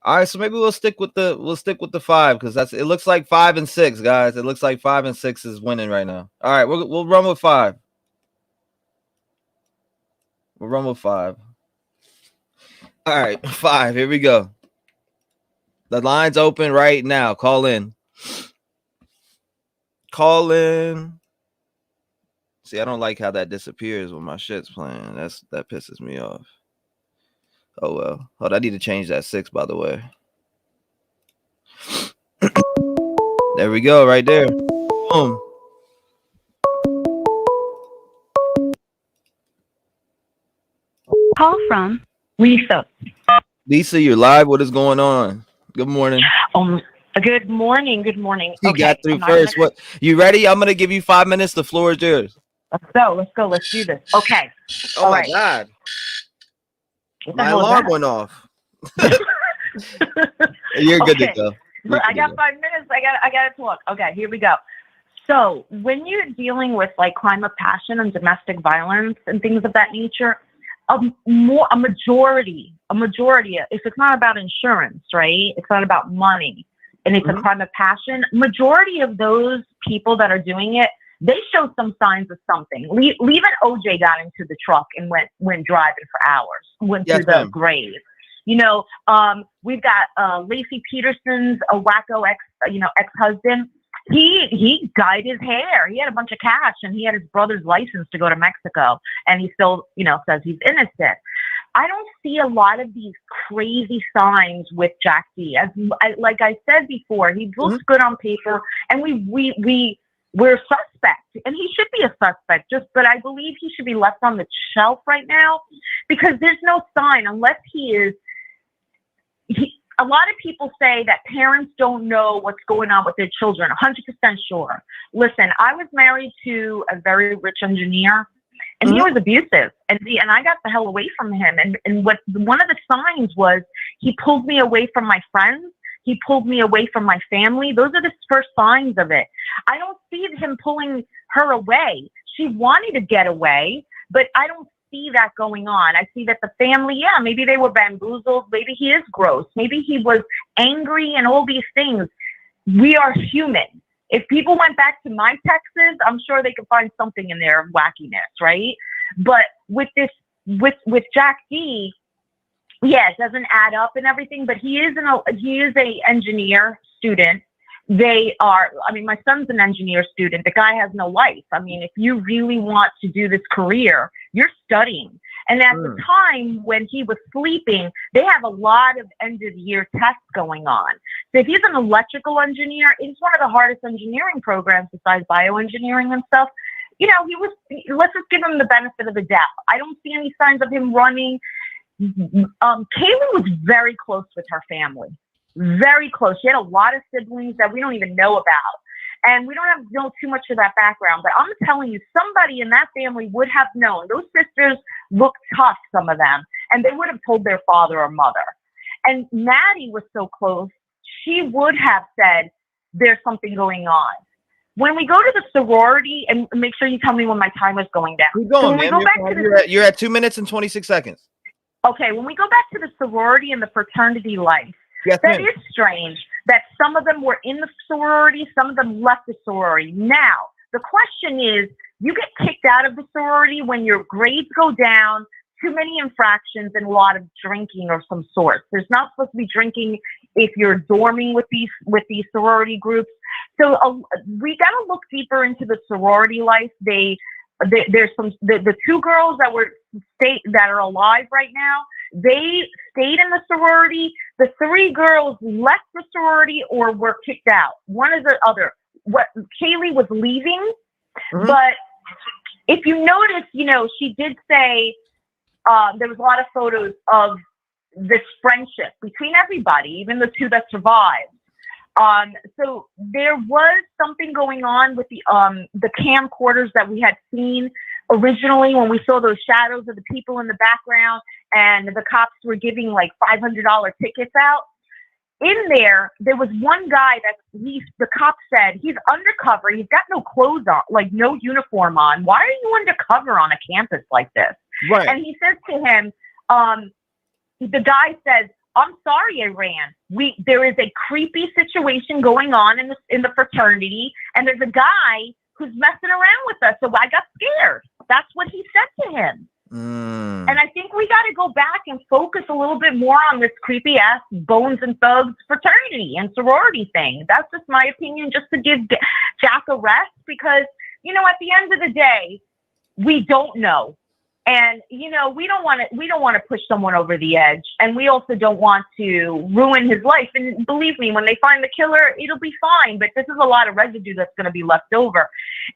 All right, so maybe we'll stick with the 5 because it looks like 5 and 6, guys. It looks like 5 and 6 is winning right now. All right, we'll run with 5. We'll run with 5. All right, 5. Here we go. The line's open right now. Call in. Call in. See, I don't like how that disappears when my shit's playing. That pisses me off. Oh well. Hold on, I need to change that 6, by the way. There we go, right there. Boom. Call from Lisa. Lisa, you're live. What is going on? Good morning. Good morning. Good morning. You got through first. What? You ready? I'm gonna give you 5 minutes. The floor is yours. Let's go. Let's do this. Okay. Oh my God. My alarm went off. You're good to go. I got 5 minutes. I got to talk. Okay, here we go. So when you're dealing with like crime of passion and domestic violence and things of that nature, a majority, if it's not about insurance, right? It's not about money and it's a crime of passion. Majority of those people that are doing it, they show some signs of something. Even OJ got into the truck and went driving for hours, went Yes, to the ma'am. grave. We've got Lacey Peterson's a wacko ex-husband. He dyed his hair. He had a bunch of cash, and he had his brother's license to go to Mexico, and he still, says he's innocent. I don't see a lot of these crazy signs with Jack D. Like I said before, he looks good on paper, and we're suspect, and he should be a suspect. But I believe he should be left on the shelf right now, because there's no sign unless he is. A lot of people say that parents don't know what's going on with their children. 100% sure. Listen, I was married to a very rich engineer, and he was abusive, and I got the hell away from him. And what one of the signs was, he pulled me away from my friends. He pulled me away from my family. Those are the first signs of it. I don't see him pulling her away. She wanted to get away, but I don't see that going on. I see that the family, maybe they were bamboozled. Maybe he is gross. Maybe he was angry and all these things. We are human. If people went back to my Texas, I'm sure they could find something in there of wackiness, right? But with Jack D, it doesn't add up and everything, but he is a engineer student. My son's an engineer student. The guy has no life. If you really want to do this career, you're studying. And at the time when he was sleeping, they have a lot of end of year tests going on. So if he's an electrical engineer, it's one of the hardest engineering programs besides bioengineering and stuff. Let's just give him the benefit of the doubt. I don't see any signs of him running. Kaylee was very close with her family. Very close. She had a lot of siblings that we don't even know about. And we don't know too much of that background. But I'm telling you, somebody in that family would have known. Those sisters look tough, some of them. And they would have told their father or mother. And Maddie was so close, she would have said, there's something going on. When we go to the sorority, and make sure you tell me when my time is going down. Keep going, man. You're at 2 minutes and 26 seconds. Okay, when we go back to the sorority and the fraternity life, yes, that ma'am. is strange that some of them were in the sorority, some of them left the sorority. Now, the question is, you get kicked out of the sorority when your grades go down, too many infractions, and a lot of drinking of some sort. There's not supposed to be drinking if you're dorming with these sorority groups. So we got to look deeper into the sorority life. There's the two girls that are alive right now. They stayed in the sorority. The three girls left the sorority or were kicked out. One or the other. Kaylee was leaving, but if you notice, she did say there was a lot of photos of this friendship between everybody, even the two that survived. So there was something going on with the camcorders that we had seen originally when we saw those shadows of the people in the background and the cops were giving like $500 tickets out. In there was one guy the cop said he's undercover. He's got no clothes on, like no uniform on. Why are you undercover on a campus like this? Right. And he says to him, the guy says, I'm sorry I ran. There is a creepy situation going on in the fraternity, and there's a guy who's messing around with us, so I got scared. That's what he said to him. And I think we got to go back and focus a little bit more on this creepy ass Bones and Thugs fraternity and sorority thing. That's just my opinion, just to give Jack a rest, because, at the end of the day, we don't know. And, we don't want to push someone over the edge, and we also don't want to ruin his life. And believe me, when they find the killer, it'll be fine. But this is a lot of residue that's going to be left over.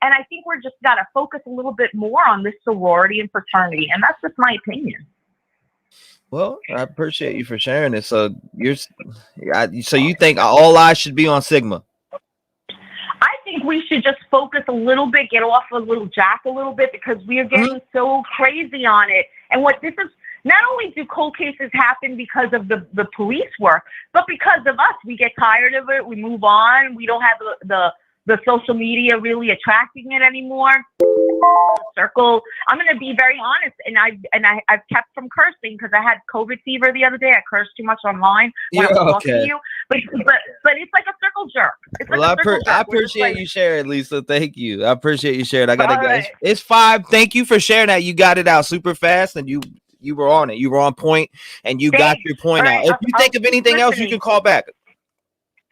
And I think we're just got to focus a little bit more on this sorority and fraternity. And that's just my opinion. Well, I appreciate you for sharing it. So you think all eyes should be on Sigma? I think we should just focus a little bit, get off a little Jack a little bit, because we are getting so crazy on it. And what this is, not only do cold cases happen because of the police work, but because of us. We get tired of it. We move on. We don't have the the social media really attracting it anymore. Circle. I'm going to be very honest, and I've kept from cursing because I had COVID fever the other day. I cursed too much online when I was talking to you, but it's like a circle jerk. It's like a circle jerk. I appreciate you sharing, Lisa. Thank you. I appreciate you sharing. I gotta go. Right. It's 5. Thank you for sharing that. You got it out super fast, and you were on it. You were on point, and you got your point out. If you think of anything else, you can call back.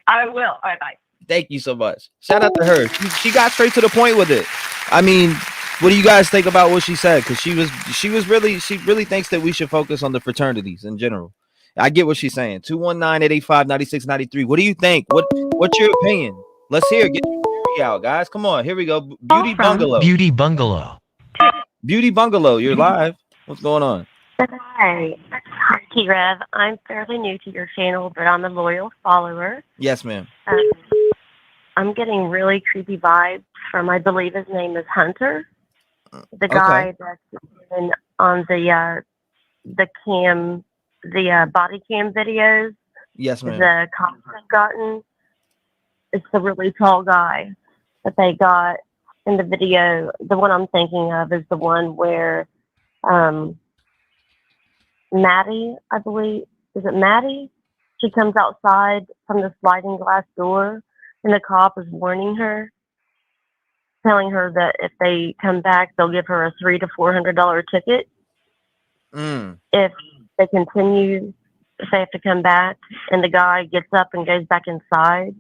I will. All right, bye. Thank you so much. Shout out to her. She got straight to the point with it. I mean, what do you guys think about what she said? Because she really thinks that we should focus on the fraternities in general. I get what she's saying. 219-885-9693. What do you think? What's your opinion? Let's hear it. Get your theory out, guys. Come on, here we go. Beauty Bungalow. Beauty Bungalow. You're live. What's going on? Hi, T-REV. I'm fairly new to your channel, but I'm a loyal follower. Yes, ma'am. I'm getting really creepy vibes from, I believe his name is Hunter, the guy that's been on the cam, the body cam videos. Yes, ma'am. The cops have gotten. It's the really tall guy that they got in the video. The one I'm thinking of is the one where Maddie, I believe, is it Maddie? She comes outside from the sliding glass door, and the cop is warning her, telling her that if they come back, they'll give her a $300 to $400 ticket. If they continue, if they have to come back, and the guy gets up and goes back inside.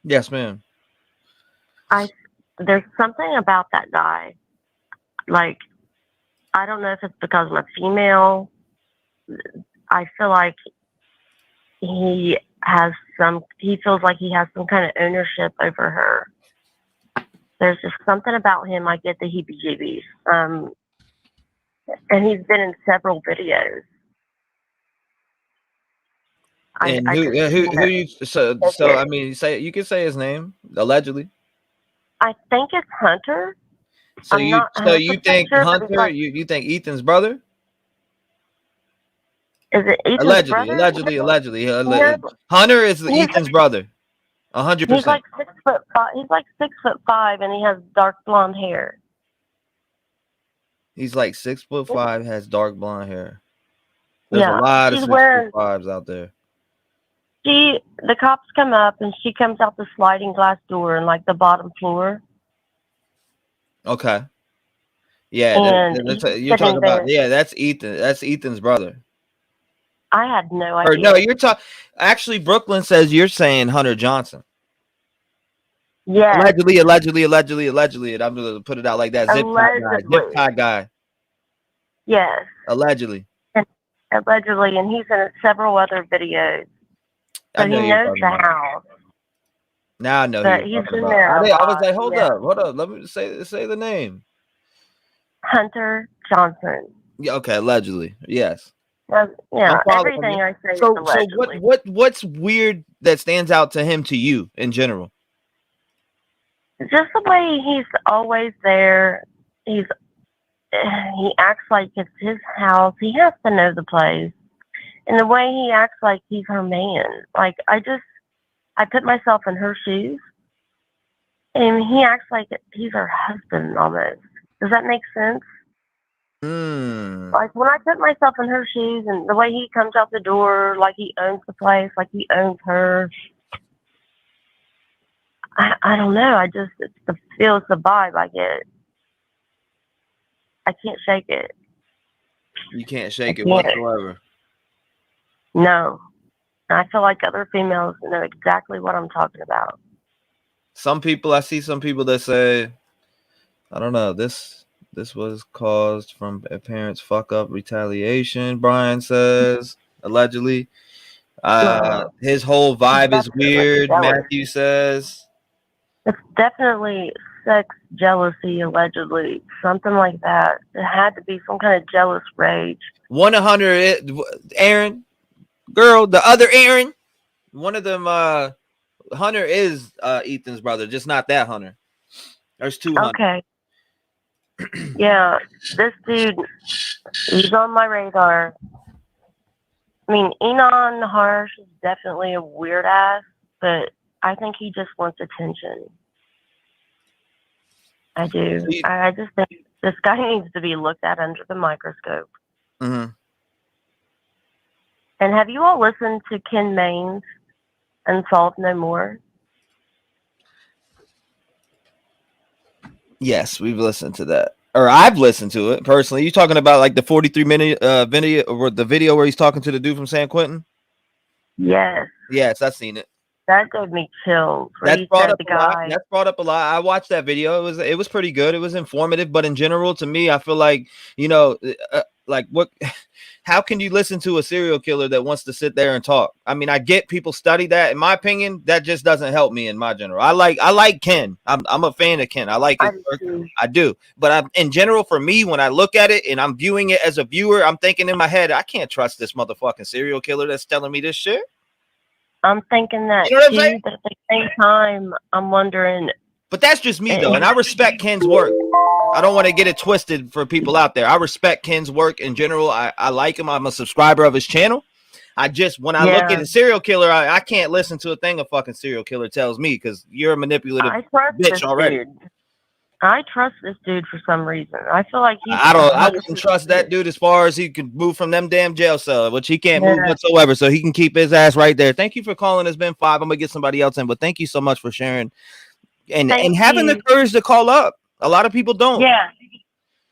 Yes, ma'am. There's something about that guy. Like, I don't know if it's because I'm a female. I feel like he feels like he has some kind of ownership over her. There's just something about him. I get the heebie-jeebies. And he's been in several videos. And I mean, you can say his name, allegedly. I think it's Hunter. So you think Hunter? Like, you think Ethan's brother? Is it Ethan's brother? Allegedly. Hunter is Ethan's brother. 100%. He's like 6'5". He's like 6'5", and he has dark blonde hair. He's like 6'5", has dark blonde hair. There's a lot of 6'5" out there. The cops come up, and she comes out the sliding glass door in like the bottom floor. Okay. Yeah, you're talking about. Yeah, that's Ethan. That's Ethan's brother. I had no idea. Or no, you're talking. Actually, Brooklyn says you're saying Hunter Johnson. Yeah. Allegedly. And I'm gonna put it out like that. Zip tie guy. Yes. Allegedly, and he's in several other videos. So he knows the house. Now I know he's in there. I was like, hold up. Let me say the name. Hunter Johnson. Yeah. Okay. Allegedly. Yes. Everything I say is allegedly. So what's weird that stands out to him to you in general? Just the way he's always there. He acts like it's his house. He has to know the place. And the way he acts like he's her man. Like, I put myself in her shoes. And he acts like he's her husband almost. Does that make sense? Like, when I put myself in her shoes and the way he comes out the door, like he owns the place, like he owns her. I don't know. It's the vibe I get. I can't shake it. You can't shake it whatsoever. No. I feel like other females know exactly what I'm talking about. I see some people that say, I don't know, this was caused from a parent's fuck up retaliation, Brian says, allegedly. His whole vibe is weird, Matthew says. It's definitely sex jealousy, allegedly. Something like that. It had to be some kind of jealous rage. 100, Aaron, girl, the other Aaron, one of them, Hunter is Ethan's brother, just not that Hunter. There's two Hunters. Okay. Yeah, this dude, he's on my radar. I mean, Enon Harsh is definitely a weird ass, but I think he just wants attention. I do. So you- I just think this guy needs to be looked at under the microscope. Mhm. And have you all listened to Ken Maines and Solve No More? Yes, we've listened to that, or I've listened to it personally. You talking about like the 43-minute video, or the video where he's talking to the dude from San Quentin? Yes. Yes, I've seen it. That gave me chills. Where That's he brought said up the a lot. guy. That's brought up a lot. I watched that video. It was pretty good. It was informative, but in general, to me, I feel like, you know, like what? How can you listen to a serial killer that wants to sit there and talk? I mean, I get people study that. In my opinion, that just doesn't help me in my general. I like Ken. I'm a fan of Ken. I like his work. I do. But in general, for me, when I look at it and I'm viewing it as a viewer, I'm thinking in my head, I can't trust this motherfucking serial killer that's telling me this shit. I'm thinking that You know what I'm too, saying? but at the same time, I'm wondering. But that's just me though, and I respect Ken's work. I don't want to get it twisted for people out there. I respect Ken's work in general. I like him. I'm a subscriber of his channel. I just, when I look at a serial killer, I can't listen to a thing a fucking serial killer tells me, because you're a manipulative bitch already. Dude. I trust this dude for some reason. I feel like I wouldn't trust that dude as far as he could move from them damn jail cell, which he can't move whatsoever. So he can keep his ass right there. Thank you for calling. It's been 5. I'm gonna get somebody else in, but thank you so much for sharing and having the courage to call up. A lot of people don't. Yeah.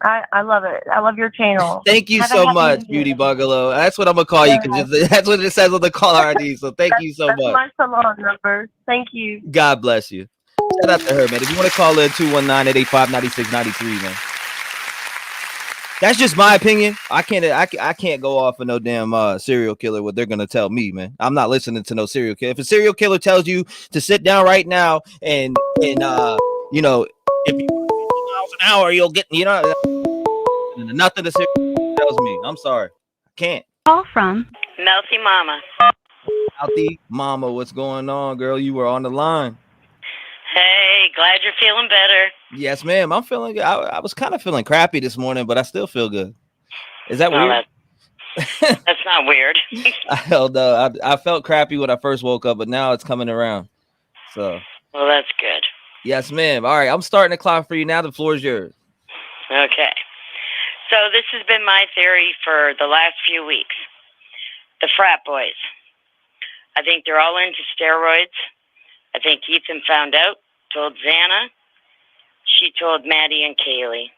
I love it. I love your channel. Thank you so much, Beauty Bungalow. That's what I'm gonna call you, because that's what it says on the caller ID. So thank you so much. That's my salon number. Thank you. God bless you. Shout out to her, man. If you want to call in, 219-885-9693, man. That's just my opinion. I can't go off of no damn serial killer, what they're gonna tell me, man. I'm not listening to no serial killer. If a serial killer tells you to sit down right now and you know, if you 50 miles an hour, you'll get, you know, nothing the serial killer tells me. I'm sorry. I can't. Call from Melty Mama. Melty Mama, what's going on, girl? You were on the line. Hey, glad you're feeling better. Yes, ma'am. I'm feeling good. I was kind of feeling crappy this morning, but I still feel good. Is that weird? That's not weird. Hell no. I felt crappy when I first woke up, but now it's coming around. So. Well, that's good. Yes, ma'am. All right, I'm starting the clock for you now. The floor is yours. Okay. So this has been my theory for the last few weeks. The frat boys. I think they're all into steroids. I think Ethan found out, told Xana. She told Maddie and Kaylee.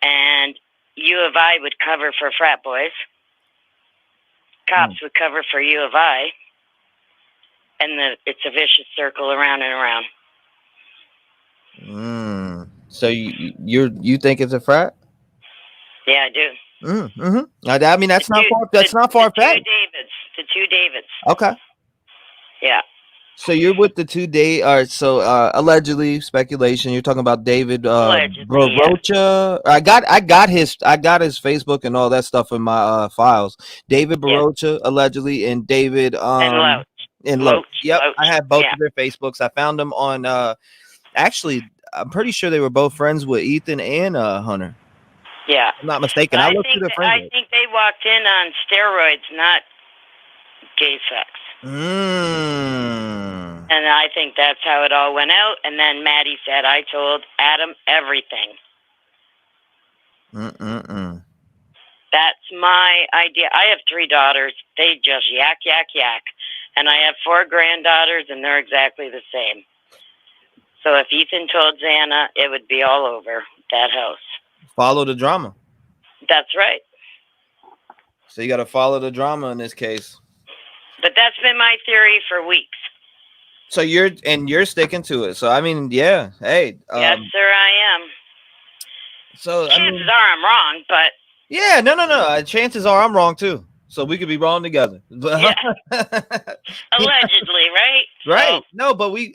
And U of I would cover for frat boys. Cops would cover for U of I. And it's a vicious circle around and around. So you think it's a frat? Yeah, I do. I mean, that's not far-fetched. The two Davids. Okay. Yeah. So you're with the 2 day. All right. So allegedly, speculation. You're talking about David Berriochoa. Yeah. I got his Facebook and all that stuff in my files. David Berriochoa, allegedly, and David and Loach. Yep. Loach. I have both of their Facebooks. I found them on. Actually, I'm pretty sure they were both friends with Ethan and Hunter. Yeah. If I'm not mistaken. I looked through their friends. I think they walked in on steroids, not gay sex. And I think that's how it all went out. And then Maddie said, I told Adam everything. That's my idea. I have 3 daughters. They just yak, yak, yak. And I have 4 granddaughters, and they're exactly the same. So if Ethan told Xana, it would be all over that house. Follow the drama. That's right. So you got to follow the drama in this case. But that's been my theory for weeks. So you're sticking to it. So I mean, yeah. Hey. Yes, sir, I am. So chances are I'm wrong, but yeah, no. Chances are I'm wrong too. So we could be wrong together. Yeah. Allegedly, right? Right. So, no, but we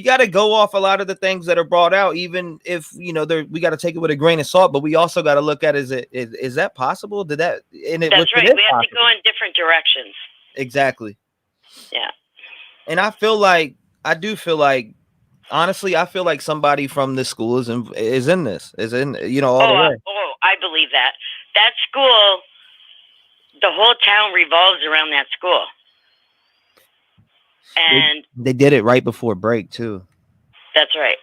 got to go off a lot of the things that are brought out, even if we got to take it with a grain of salt. But we also got to look at is that possible? That's right. We have to go in different directions. Exactly. Yeah. And I do feel like, honestly, I feel like somebody from this school is in this, all the way. I believe that. That school, the whole town revolves around that school. And they did it right before break too. that's right.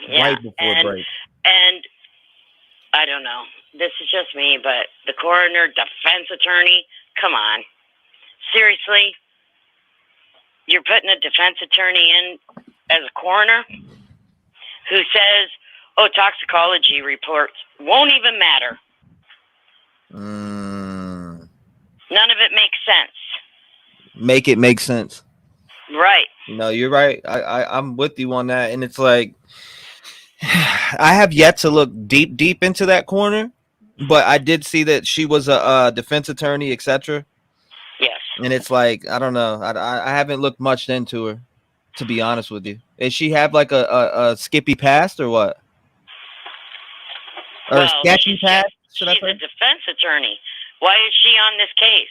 Yeah. Right before break. And I don't know. This is just me, but the coroner, defense attorney, come on. Seriously? You're putting a defense attorney in as a coroner who says, oh, toxicology reports won't even matter. None of it makes sense. Make it make sense. Right. No, you're right. I'm with you on that. And it's like, I have yet to look deep into that corner, but I did see that she was a defense attorney, etc. Yes. And it's like, I don't know. I haven't looked much into her, to be honest with you. Does she have like a skippy past or what? Or Well, sketchy past? she's a defense attorney. Why is she on this case?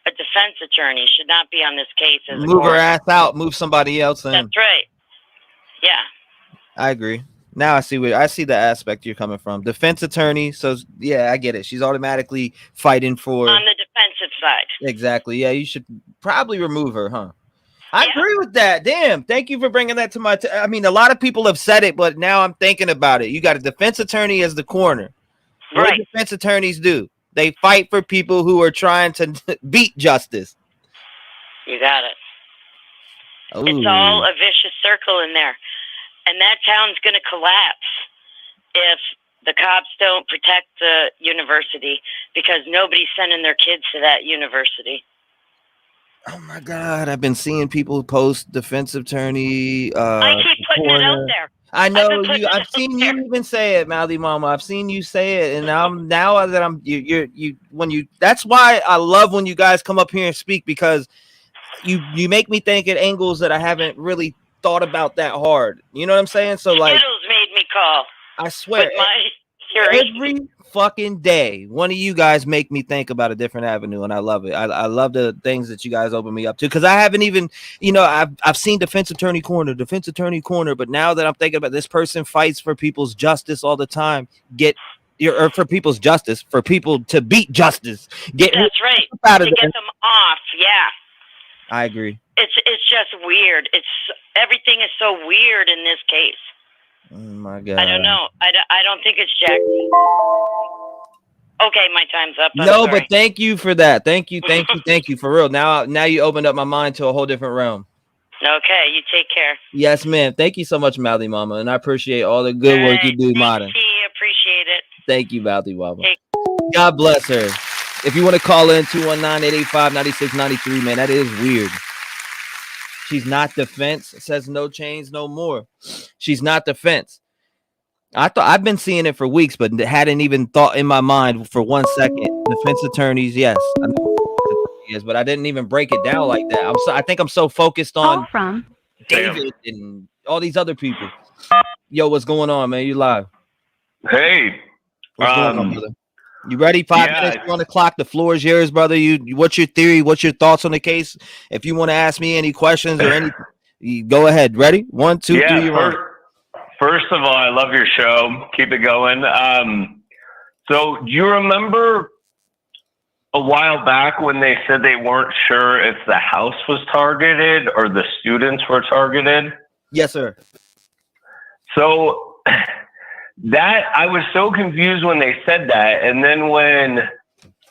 A defense attorney should not be on this case. Move her ass out. Move somebody else in. That's right. Yeah. I agree. Now I see the aspect you're coming from. Defense attorney. So yeah, I get it. She's automatically fighting for on the defensive side. Exactly. Yeah, you should probably remove her, huh? I agree with that. Damn. Thank you for bringing that to my. I mean, a lot of people have said it, but now I'm thinking about it. You got a defense attorney as the coroner. What do defense attorneys do? They fight for people who are trying to beat justice. You got it. Ooh. It's all a vicious circle in there. And that town's going to collapse if the cops don't protect the university because nobody's sending their kids to that university. Oh my God. I've been seeing people post defense attorney. I keep putting it out there. I know you. I've seen you even say it, Mouthy Mama. I've seen you say it, and That's why I love when you guys come up here and speak because you make me think at angles that I haven't really thought about that hard. You know what I'm saying? So like, Skittles made me call. I swear, Every fucking day, one of you guys make me think about a different avenue, and I love it. I love the things that you guys open me up to because I haven't even, I've seen defense attorney corner, but now that I'm thinking about this person fights for people's justice all the time, for people's justice, for people to beat justice. That's right. To get them off. Yeah. I agree. It's just weird. Everything is so weird in this case. Oh my God. I don't know. I don't think it's Jack. Okay, my time's up. But thank you for that. Thank you for real. Now you opened up my mind to a whole different realm. Okay, you take care. Yes, ma'am. Thank you so much, Mouthy Mama, and I appreciate all the good work you do, Modern. Appreciate it. Thank you, Mouthy Mama. God bless her. If you want to call in 219-885-9693, man, that is weird. She's not defense. It says no chains, no more. She's not defense. I've been seeing it for weeks, but hadn't even thought in my mind for 1 second. Defense attorneys, yes, I know yes, but I didn't even break it down like that. I think I'm so focused on David and all these other people. Yo, what's going on, man? You live? Hey, what's going on, brother? You ready? 5 minutes on the clock. The floor is yours, brother. What's your theory? What's your thoughts on the case? If you want to ask me any questions or anything, you go ahead. Ready? 1, 2, 3. First of all, I love your show. Keep it going. So do you remember a while back when they said they weren't sure if the house was targeted or the students were targeted? Yes, sir. So that I was so confused when they said that. And then when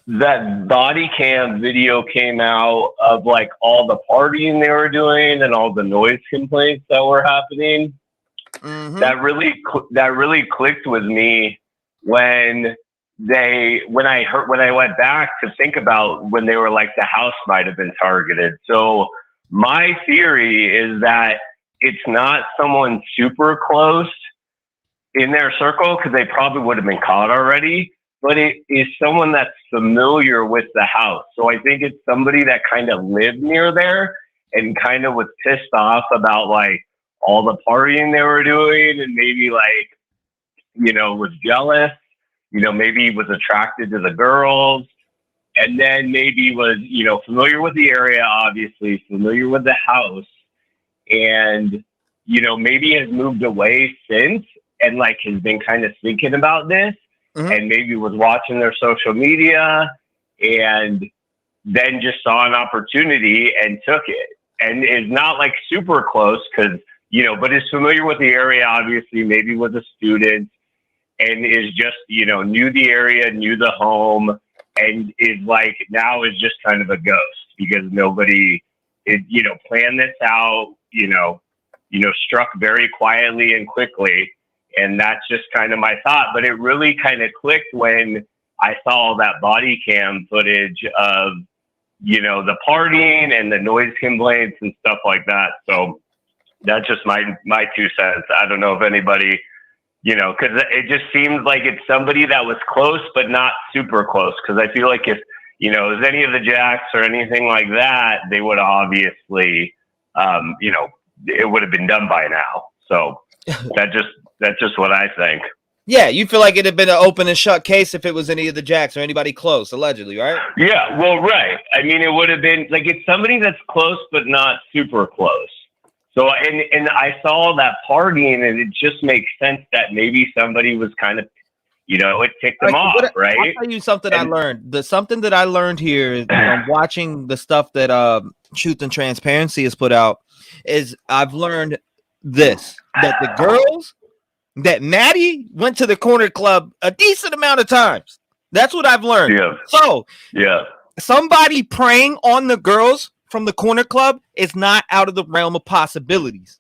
that body cam video came out of like all the partying they were doing and all the noise complaints that were happening, that really clicked with me when I went back to think about when they were like the house might have been targeted. So my theory is that it's not someone super close in their circle because they probably would have been caught already, but it is someone that's familiar with the house. So I think it's somebody that kind of lived near there and kind of was pissed off about like all the partying they were doing and maybe like, was jealous, maybe was attracted to the girls and then maybe was, familiar with the area, obviously familiar with the house and, maybe has moved away since and like has been kind of thinking about this and maybe was watching their social media and then just saw an opportunity and took it. and is not like super close because, you know, but is familiar with the area, obviously, maybe was a student and is just, you know, knew the area, knew the home, and is like now is just kind of a ghost because nobody is, you know, planned this out, you know, struck very quietly and quickly. And that's just kind of my thought. But it really kind of clicked when I saw all that body cam footage of, you know, the partying and the noise complaints and stuff like that. So that's just my 2 cents. I don't know if anybody, you know, because it just seems like it's somebody that was close, but not super close. Because I feel like if, you know, it was any of the Jacks or anything like that, they would obviously, you know, it would have been done by now. So that's just what I think. Yeah, you feel like it'd have been an open and shut case if it was any of the Jacks or anybody close, allegedly, right? Yeah, well, right. I mean, it would have been like it's somebody that's close but not super close. So, and I saw that partying, and it just makes sense that maybe somebody was kind of, you know, it ticked them off, right? I'll tell you something I learned. Something that I learned here from watching the stuff that Truth and Transparency has put out is I've learned this, that the girls, that Maddie went to the corner club a decent amount of times. That's what I've learned. Yeah. So, yeah, somebody preying on the girls from the corner club is not out of the realm of possibilities.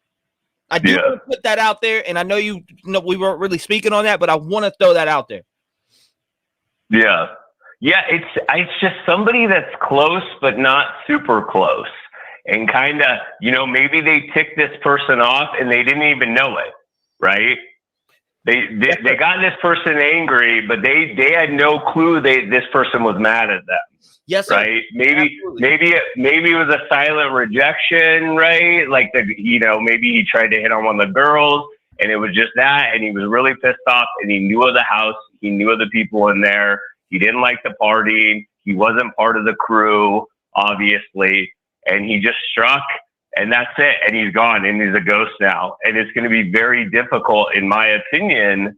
I do want to put that out there, and I know you know we weren't really speaking on that, but I want to throw that out there. Yeah. Yeah, it's just somebody that's close but not super close. And kind of, you know, maybe they ticked this person off and they didn't even know it, right? They got this person angry, but they had no clue this person was mad at them. Yes, sir. Right? Maybe it was a silent rejection, right? Like you know, maybe he tried to hit on one of the girls and it was just that, and he was really pissed off, and he knew of the house, he knew of the people in there, he didn't like the party, he wasn't part of the crew, obviously, and he just struck. And that's it. And he's gone, and he's a ghost now. And it's going to be very difficult, in my opinion,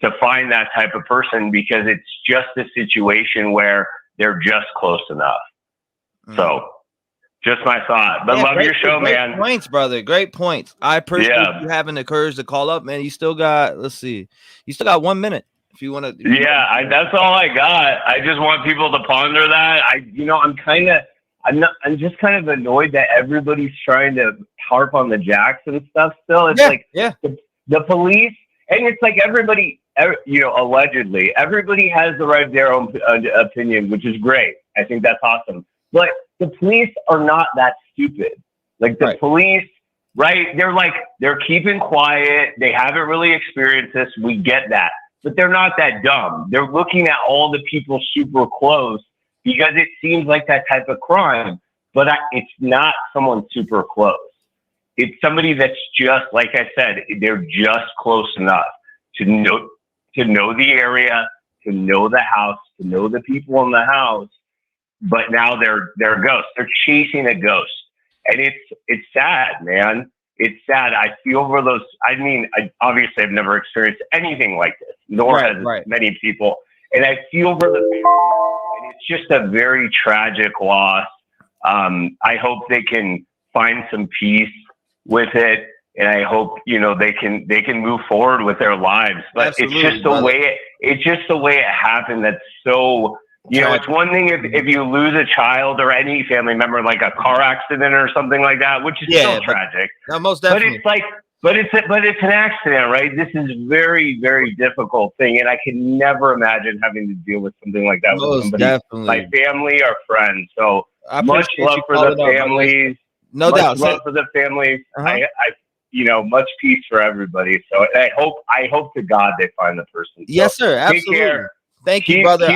to find that type of person because it's just a situation where they're just close enough. So just my thought. But love your show, man. Great points, brother. Great points. I appreciate you having the courage to call up, man. You still got, let's see, you still got 1 minute if you want to. Yeah, that's all I got. I just want people to ponder that. I'm just kind of annoyed that everybody's trying to harp on the Jacks and stuff still. It's the police, and it's like everybody, you know, allegedly, everybody has the right to their own opinion, which is great. I think that's awesome. But the police are not that stupid. Like the police, right? They're keeping quiet. They haven't really experienced this. We get that. But they're not that dumb. They're looking at all the people super close, because it seems like that type of crime, but it's not someone super close. It's somebody that's just, like I said, they're just close enough to know the area, to know the house, to know the people in the house. But now they're ghosts. They're chasing a ghost, and it's sad, man. It's sad. I feel for those. I mean, obviously, I've never experienced anything like this, nor has many people, and I feel for the. It's just a very tragic loss. I hope they can find some peace with it, and I hope, you know, they can move forward with their lives. But Absolutely, it's just the way it happened. That's so, you know, it's one thing if you lose a child or any family member, like a car accident or something like that, which is still tragic. No, most definitely. But it's an accident, right? This is very, very difficult thing, and I can never imagine having to deal with something like that with somebody, my family or friends. So much love for the families. No doubt. Much love for the families. I you know, much peace for everybody. So I hope to God they find the person. So yes, sir. Absolutely. Take care. Thank you, brother.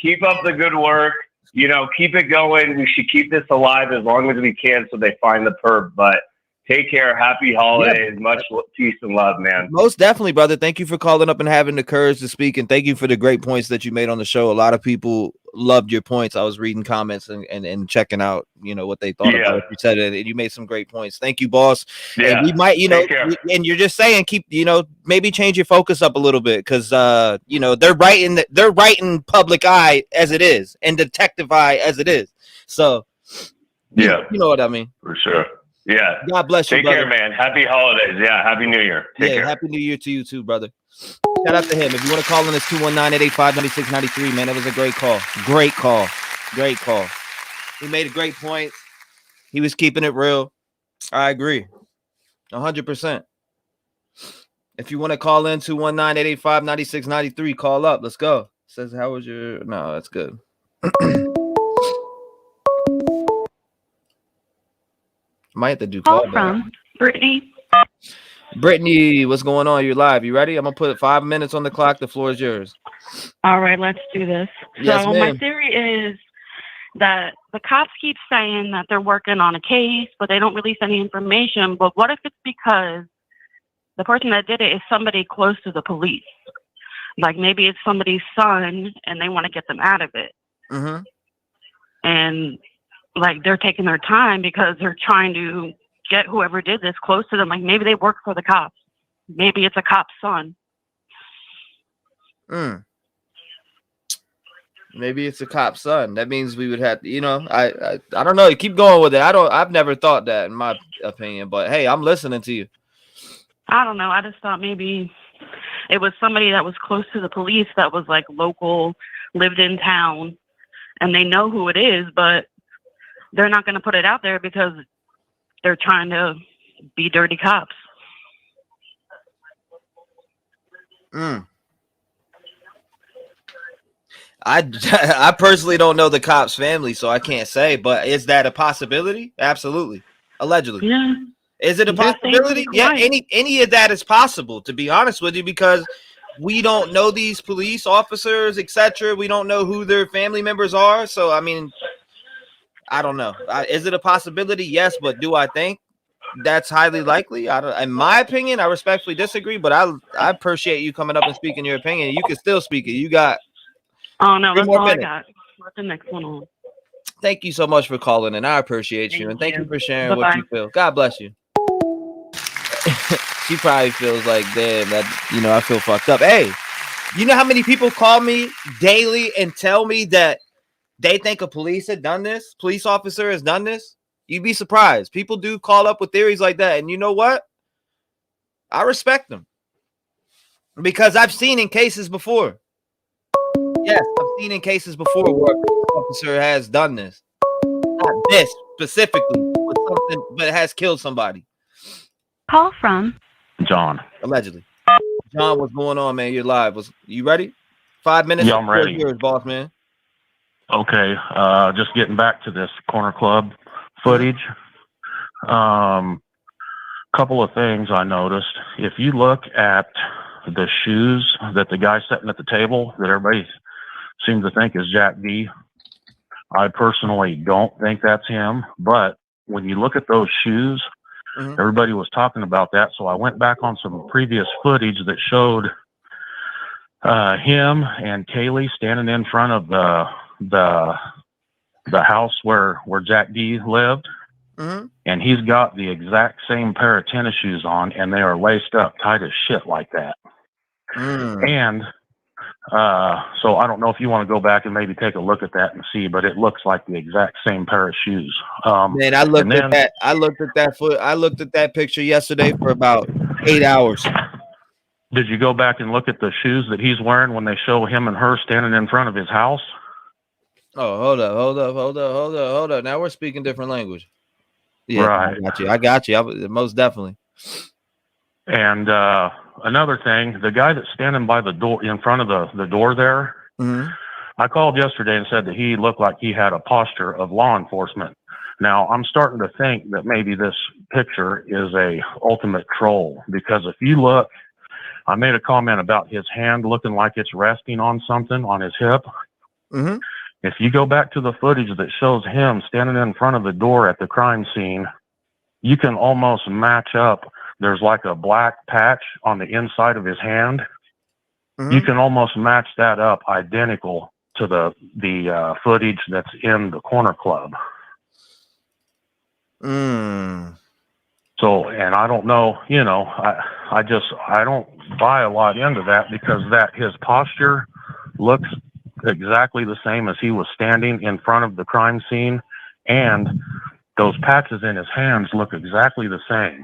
Keep up the good work. You know, keep it going. We should keep this alive as long as we can so they find the perp. But take care. Happy holidays. Yeah. Much peace and love, man. Most definitely, brother. Thank you for calling up and having the courage to speak. And thank you for the great points that you made on the show. A lot of people loved your points. I was reading comments and checking out, you know, what they thought about it. You said it, and you made some great points. Thank you, boss. Yeah. And we might, you know, and you're just saying, keep, you know, maybe change your focus up a little bit, because you know, they're writing public eye as it is and detective eye as it is. So Yeah, You know what I mean. for sure. Yeah. God bless you, Take brother. care, man. Happy holidays. Yeah. Happy New Year. Take care. Happy New Year to you too, brother. Shout out to him. If you want to call in, it's 219-885-9693, man. That was a great call. Great call. Great call. He made a great point. He was keeping it real. I agree. 100%. If you want to call in, 219-885-9693, call up. Let's go. Says, how was your... No, that's good. Might have to do call from Brittany. Brittany, what's going on? You're live. You ready? I'm going to put 5 minutes on the clock. The floor is yours. All right, let's do this. Yes, so ma'am. my theory is that the cops keep saying that they're working on a case, but they don't release any information. But what if it's because the person that did it is somebody close to the police? Like maybe it's somebody's son and they want to get them out of it. Mm-hmm. And like they're taking their time because they're trying to get whoever did this close to them. Like maybe they work for the cops. Maybe it's a cop's son. Maybe it's a cop's son. That means we would have to, you know, I don't know. Keep going with it. I've never thought that in my opinion, but hey, I'm listening to you. I don't know. I just thought maybe it was somebody that was close to the police that was like local, lived in town, and they know who it is, but they're not going to put it out there because they're trying to be dirty cops. I personally don't know the cop's family, so I can't say, but is that a possibility? Absolutely. Allegedly. Yeah. Is it a possibility? Yeah, any of that is possible, to be honest with you, because we don't know these police officers, etc. We don't know who their family members are. So, I mean, I don't know. Is it a possibility? Yes, but do I think that's highly likely? In my opinion, I respectfully disagree, but I appreciate you coming up and speaking your opinion. You can still speak it. You got... Oh, no, that's all I got. What's the next one on? Thank you so much for calling, and I appreciate you. And thank you for sharing what you feel. God bless you. She probably feels like, damn, that, you know, I feel fucked up. Hey, you know how many people call me daily and tell me that they think a police officer has done this? You'd be surprised. People do call up with theories like that. And you know what? I respect them. Because I've seen in cases before. Yes, I've seen in cases before where a police officer has done this. Not this specifically, but something, but it has killed somebody. Call from John. Allegedly. John, what's going on, man? You're live. You ready? 5 minutes. Yeah, I'm ready. Yours, boss man. Okay. Just getting back to this corner club footage. Couple of things I noticed. If you look at the shoes that the guy sitting at the table that everybody seems to think is Jack D, I personally don't think that's him. But when you look at those shoes, everybody was talking about that. So I went back on some previous footage that showed him and Kaylee standing in front of the house where Jack D lived. And he's got the exact same pair of tennis shoes on, and they are laced up tight as shit like that. And so I don't know if you want to go back and maybe take a look at that and see, but it looks like the exact same pair of shoes. Man, I looked at that. I looked at that picture yesterday for about 8 hours. Did you go back and look at the shoes that he's wearing when they show him and her standing in front of his house? Oh, hold up. Now we're speaking different language. Yeah, right. I got you. Most definitely. And another thing, the guy that's standing by the door in front of the door there, I called yesterday and said that he looked like he had a posture of law enforcement. Now I'm starting to think that maybe this picture is a ultimate troll, because if you look, I made a comment about his hand looking like it's resting on something on his hip. If you go back to the footage that shows him standing in front of the door at the crime scene, you can almost match up. There's like a black patch on the inside of his hand. You can almost match that up identical to the footage that's in the corner club. So, and I don't know, you know, I don't buy a lot into that, because his posture looks exactly the same as he was standing in front of the crime scene. And those patches in his hands look exactly the same.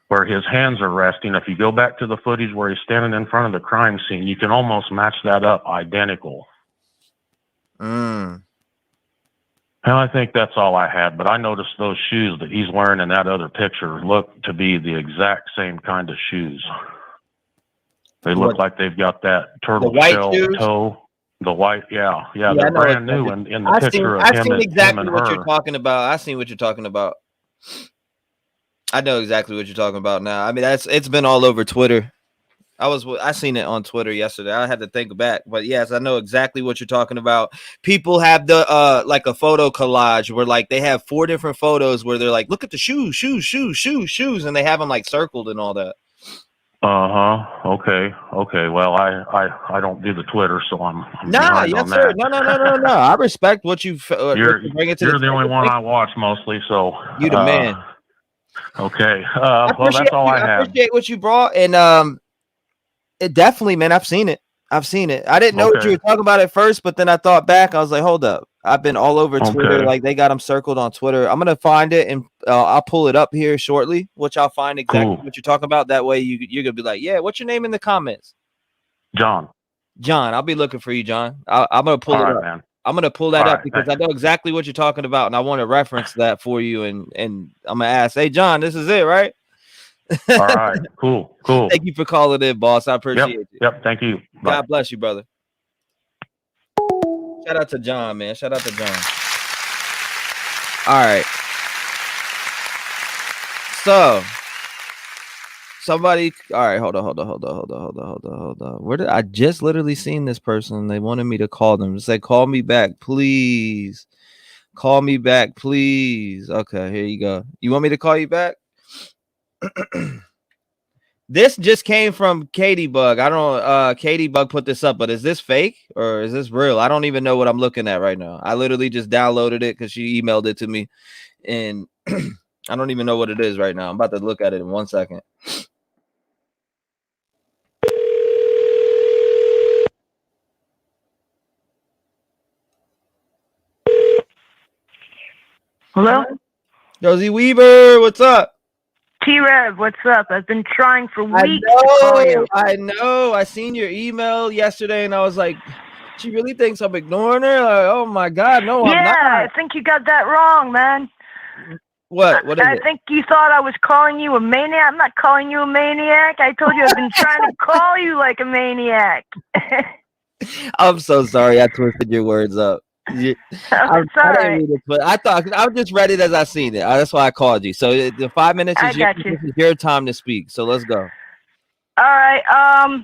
Where his hands are resting. If you go back to the footage where he's standing in front of the crime scene, you can almost match that up identical. And I think that's all I had, but I noticed those shoes that he's wearing in that other picture look to be the exact same kind of shoes. They look like they've got that turtle shell toe. The white, yeah, they're brand new in the picture of him. I've seen exactly and what her. you're talking about. I've seen what you're talking about. I know exactly what you're talking about now. I mean, it's been all over Twitter. I seen it on Twitter yesterday. I had to think back, but yes, I know exactly what you're talking about. People have the like a photo collage where like they have 4 different photos where they're like, look at the shoes, and they have them like circled and all that. Okay. Well, I don't do the Twitter, so I'm nah, yes, yes, on sir. that. No. I respect what you bring it to. You're the only one I watch mostly, so you the man. Okay. Well, that's all I have. I appreciate what you brought, and it definitely, man. I've seen it. I didn't know what you were talking about at first, but then I thought back. I was like, hold up. I've been all over Twitter. Like they got them circled on Twitter. I'm gonna find it and I'll pull it up here shortly, which I'll find exactly what you're talking about. That way you're gonna be like, yeah, what's your name in the comments? John, I'll be looking for you, John. I'm gonna pull it up. Man. I'm gonna pull that up because I know exactly what you're talking about, and I want to reference that for you. And I'm gonna ask, hey, John, this is it, right? All right, cool. Thank you for calling in, boss. I appreciate it. Yep, thank you. Bye. God bless you, brother. Shout out to John, man. Shout out to John. All right. So, somebody. All right, hold on. Where did I just literally seen this person? They wanted me to call them. Say, call me back, please. Call me back, please. Okay, here you go. You want me to call you back? This just came from Katie Bug. I don't Katie Bug put this up, but is this fake or is this real? I don't even know what I'm looking at right now. I literally just downloaded it because she emailed it to me, and I don't even know what it is right now. I'm about to look at it in 1 second. Hello? Josie Weaver, what's up? T-REV, what's up? I've been trying for weeks to call you. I know. I seen your email yesterday, and I was like, she really thinks I'm ignoring her? Like, oh, my God. No, I'm not. Yeah, I think you got that wrong, man. What? What is I think you thought I was calling you a maniac. I'm not calling you a maniac. I told you I've been trying to call you like a maniac. I'm so sorry. I twisted your words up. I'm sorry. But I thought I just read it as I seen it. That's why I called you. So the 5 minutes is your time to speak. So let's go. All right.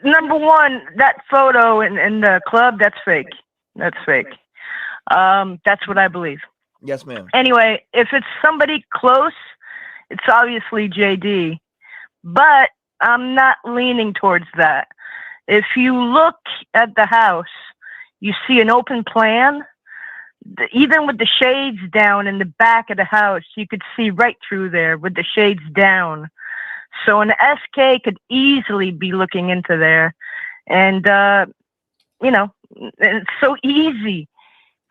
Number one, that photo in the club, that's fake. That's fake. That's what I believe. Yes, ma'am. Anyway, if it's somebody close, it's obviously JD. But I'm not leaning towards that. If you look at the house, you see an open plan. Even with the shades down in the back of the house, you could see right through there with the shades down. So an SK could easily be looking into there. And, it's so easy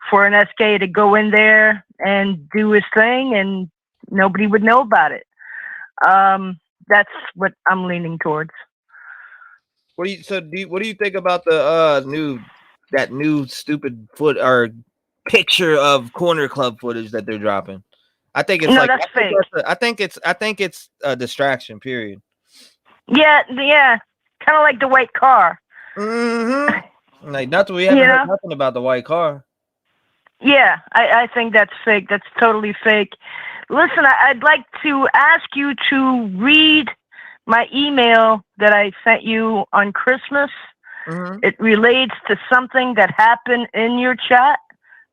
for an SK to go in there and do his thing and nobody would know about it. That's what I'm leaning towards. What do you think about the new stupid picture of Corner Club footage that they're dropping? I think it's that's fake. I think it's a distraction. Period. Yeah, kind of like the white car. Mm-hmm. Like nothing. We haven't heard nothing about the white car. Yeah, I think that's fake. That's totally fake. Listen, I'd like to ask you to read my email that I sent you on Christmas. Mm-hmm. It relates to something that happened in your chat.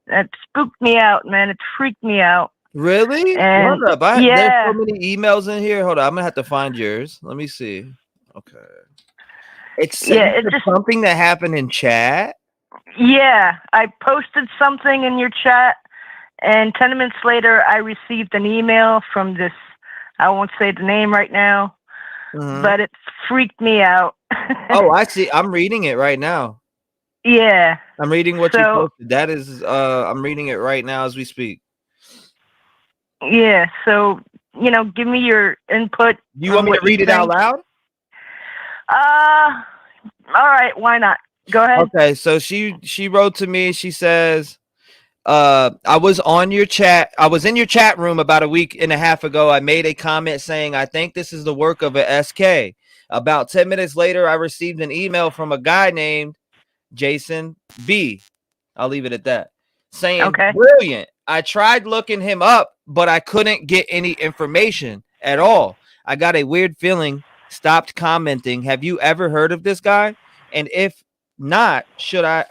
That spooked me out, man. It freaked me out. Really? And, hold up. There's so many emails in here. Hold on. I'm going to have to find yours. Let me see. Okay. It's something that happened in chat. Yeah. I posted something in your chat, and 10 minutes later, I received an email from this. I won't say the name right now, but it freaked me out. Oh, I see. I'm reading it right now. Yeah. I'm reading what you So- posted. That is, I'm reading it right now as we speak. Yeah. So, you know, give me your input. You want me to read it out loud? All right. Why not? Go ahead. Okay. So she wrote to me. She says, I was on your chat. I was in your chat room about a week and a half ago. I made a comment saying, I think this is the work of a SK. About 10 minutes later, I received an email from a guy named Jason B. I'll leave it at that. Saying, brilliant. I tried looking him up, but I couldn't get any information at all. I got a weird feeling, stopped commenting. Have you ever heard of this guy? And if not, should I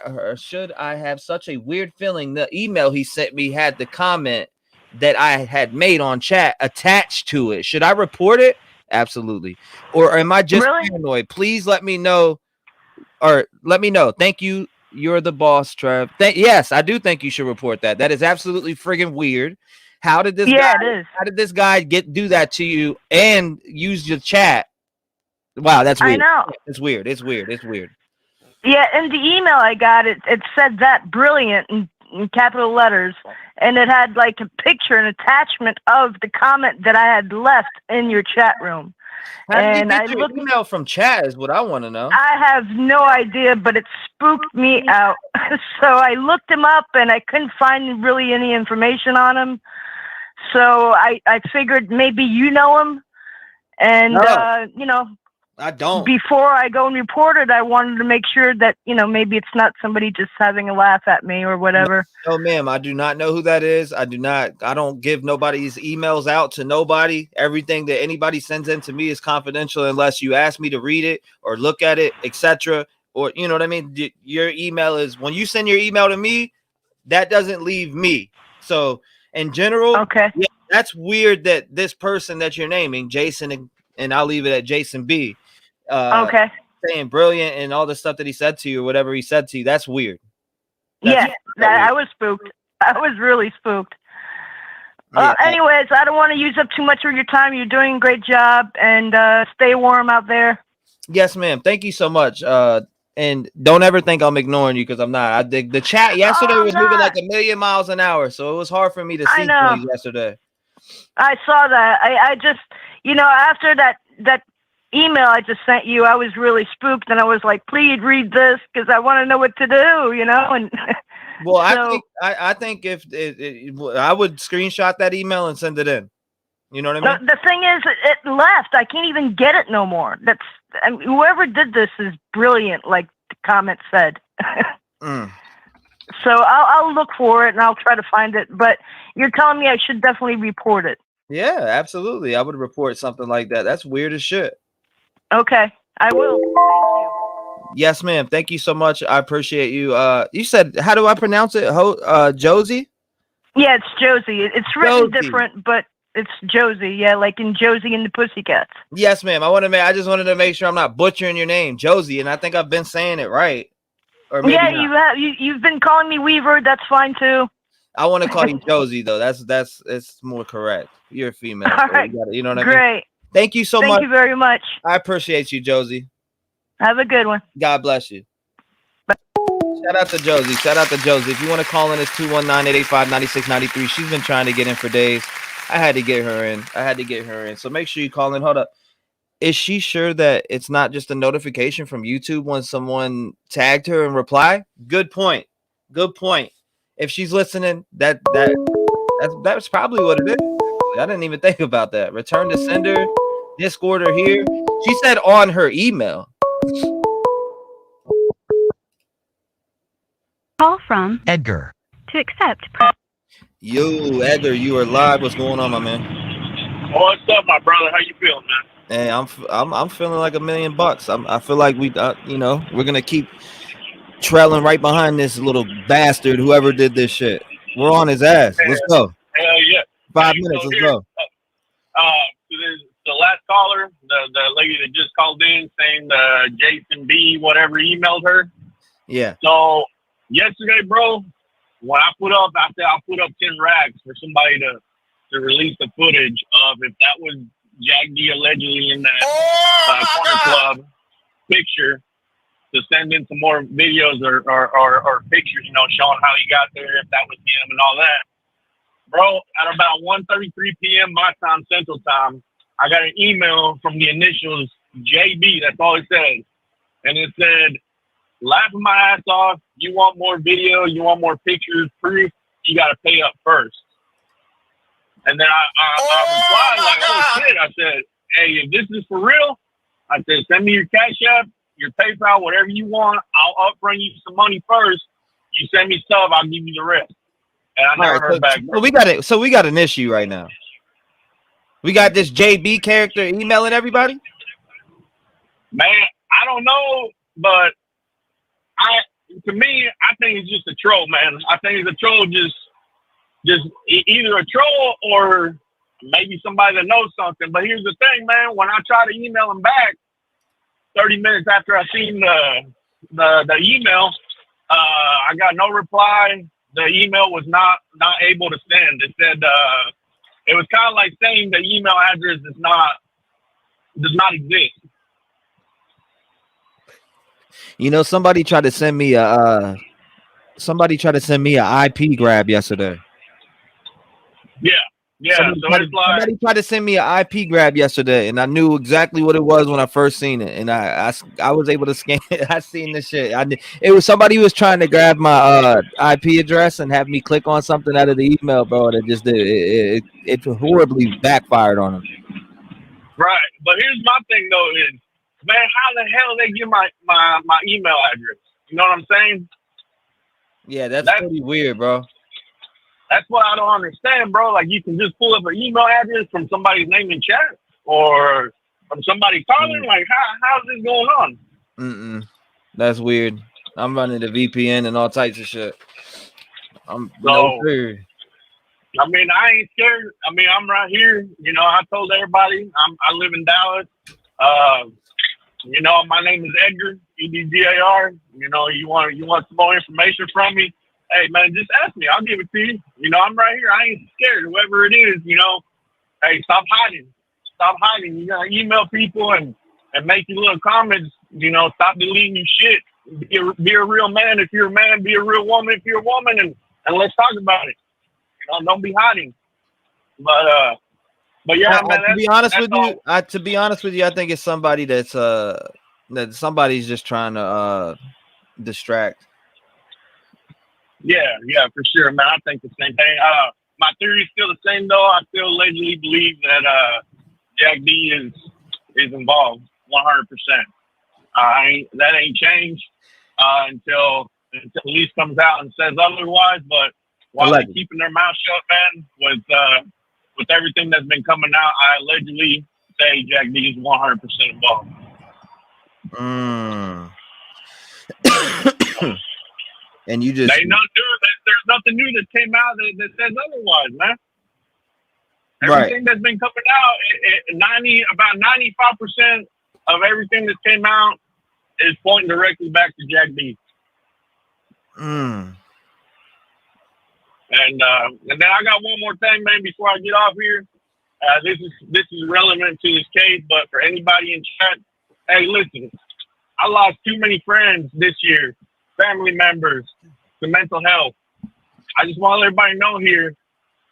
have such a weird feeling? The email he sent me had the comment that I had made on chat attached to it. Should I report it? Absolutely. Or am I just paranoid? Please let me know. Or let me know. Thank you. You're the boss, Trev. Yes, I do think you should report that. That is absolutely friggin' weird. How did this guy? It is. How did this guy do that to you and use your chat? Wow, that's weird. I know. It's weird. It's weird. It's weird. Yeah, in the email I got, it said that brilliant in capital letters, and it had like a picture, an attachment of the comment that I had left in your chat room. How did And you I get your looked. email from chat is what I want to know. I have no idea, but it spooked me out. So I looked him up, and I couldn't find really any information on him. So I figured maybe you know him, and you know. I don't. Before I go and report it, I wanted to make sure that, you know, maybe it's not somebody just having a laugh at me or whatever. No, ma'am, I do not know who that is. I don't give nobody's emails out to nobody. Everything that anybody sends in to me is confidential unless you ask me to read it or look at it, etc. Or, you know what I mean? Your email is, when you send your email to me, that doesn't leave me. So in general, yeah, that's weird that this person that you're naming, Jason, and I'll leave it at Jason B, saying brilliant and all the stuff that he said to you or whatever he said to you, that's weird. I was spooked. I was really spooked. Anyways, I don't want to use up too much of your time. You're doing a great job, and stay warm out there. Yes, ma'am. Thank you so much. And don't ever think I'm ignoring you, because I'm not. The chat yesterday was moving like 1,000,000 miles an hour, so it was hard for me to see things yesterday. I saw that. I just, you know, after that email I just sent you, I was really spooked, and I was like, please read this, because I want to know what to do, you know. And well, I think if I would screenshot that email and send it in. You know what I mean? The thing is, it left. I can't even get it no more. I mean, whoever did this is brilliant, like the comment said. So I'll look for it and I'll try to find it. But you're telling me I should definitely report it. Yeah, absolutely. I would report something like that. That's weird as shit. Okay, I will. Thank you. Yes, ma'am. Thank you so much. I appreciate you. You said, how do I pronounce it? Josie? Yeah, it's Josie. It's written different, but it's Josie. Yeah, like in Josie and the Pussycats. Yes, ma'am. I just wanted to make sure I'm not butchering your name, Josie, and I think I've been saying it right. Or maybe yeah, not. you have. You've been calling me Weaver. That's fine too. I want to call you Josie though. It's more correct. You're a female. All right. You know what I mean? Great. Thank you so much. Thank you very much. I appreciate you, Josie. Have a good one. God bless you. Bye. Shout out to Josie. If you want to call in, it's 219-885-9693. She's been trying to get in for days. I had to get her in. So make sure you call in. Hold up. Is she sure that it's not just a notification from YouTube when someone tagged her and reply? Good point. If she's listening, that's probably what it is. I didn't even think about that. Return to sender, Discord or here. She said on her email. Call from Edgar. To accept. Yo, Edgar, you are live. What's going on, my man? What's up, my brother? How you feeling, man? Hey, I'm feeling like $1,000,000. I feel like we're gonna keep trailing right behind this little bastard, whoever did this shit. We're on his ass. Let's go. Hell yeah. 5 minutes. Let's go. The last caller, the lady that just called in saying Jason B, whatever, emailed her. Yeah. So yesterday, bro, when I put up, I said I'll put up 10 rags for somebody to release the footage of if that was Jack D allegedly in that corner club picture. to send in some more videos or pictures, you know, showing how he got there, if that was him and all that. Bro, at about 1:33 p.m. my time, Central Time, I got an email from the initials JB. That's all it said. And it said, laughing my ass off. You want more video? You want more pictures, proof? You got to pay up first. And then I replied like, oh shit. I said, hey, if this is for real, I said, send me your Cash App, your PayPal, whatever you want. I'll upfront you some money first. You send me stuff, I'll give you the rest. And I never heard back. So we got an issue right now. We got this JB character emailing everybody. Man, I don't know, but to me, I think it's just a troll, man. I think it's a troll, just either a troll or maybe somebody that knows something. But here's the thing, man. When I try to email him back 30 minutes after I seen the email, I got no reply. The email was not able to send. It said it was kind of like saying the email address does not exist. You know, somebody tried to send me a IP grab yesterday. Yeah. Somebody tried to send me an IP grab yesterday, and I knew exactly what it was when I first seen it, and I was able to scan it. I seen this shit. It was somebody who was trying to grab my IP address and have me click on something out of the email, bro. That just did it horribly backfired on him. Right, but here's my thing though: is man, how the hell they get my email address? You know what I'm saying? Yeah, that's pretty weird, bro. That's what I don't understand, bro. Like, you can just pull up an email address from somebody's name in chat or from somebody calling. Like, how's this going on? That's weird. I'm running the VPN and all types of shit. I mean, I ain't scared. I mean, I'm right here. You know, I told everybody I live in Dallas. You know, my name is Edgar, EDGAR. You know, you want some more information from me? Hey, man, just ask me. I'll give it to you. You know, I'm right here. I ain't scared. Whoever it is, you know, hey, stop hiding. Stop hiding. You got to email people and make your little comments. You know, stop deleting your shit. Be a real man if you're a man. Be a real woman if you're a woman. And let's talk about it. You know, don't be hiding. But yeah, man. To be honest with you, I think it's somebody that somebody's just trying to distract. Yeah, for sure, man. I think the same thing. My theory is still the same, though. I still allegedly believe that Jack D is involved 100%. That ain't changed until the police comes out and says otherwise. But while they're keeping their mouth shut, man, with everything that's been coming out, I allegedly say Jack D is 100% involved. And you just there's nothing new that came out that says otherwise, man. Everything that's been coming out, about 95% of everything that came out is pointing directly back to Jack D. And then I got one more thing, man, before I get off here. This is relevant to this case, but for anybody in chat, hey, listen, I lost too many friends this year, family members, to mental health. I just want to let everybody know here,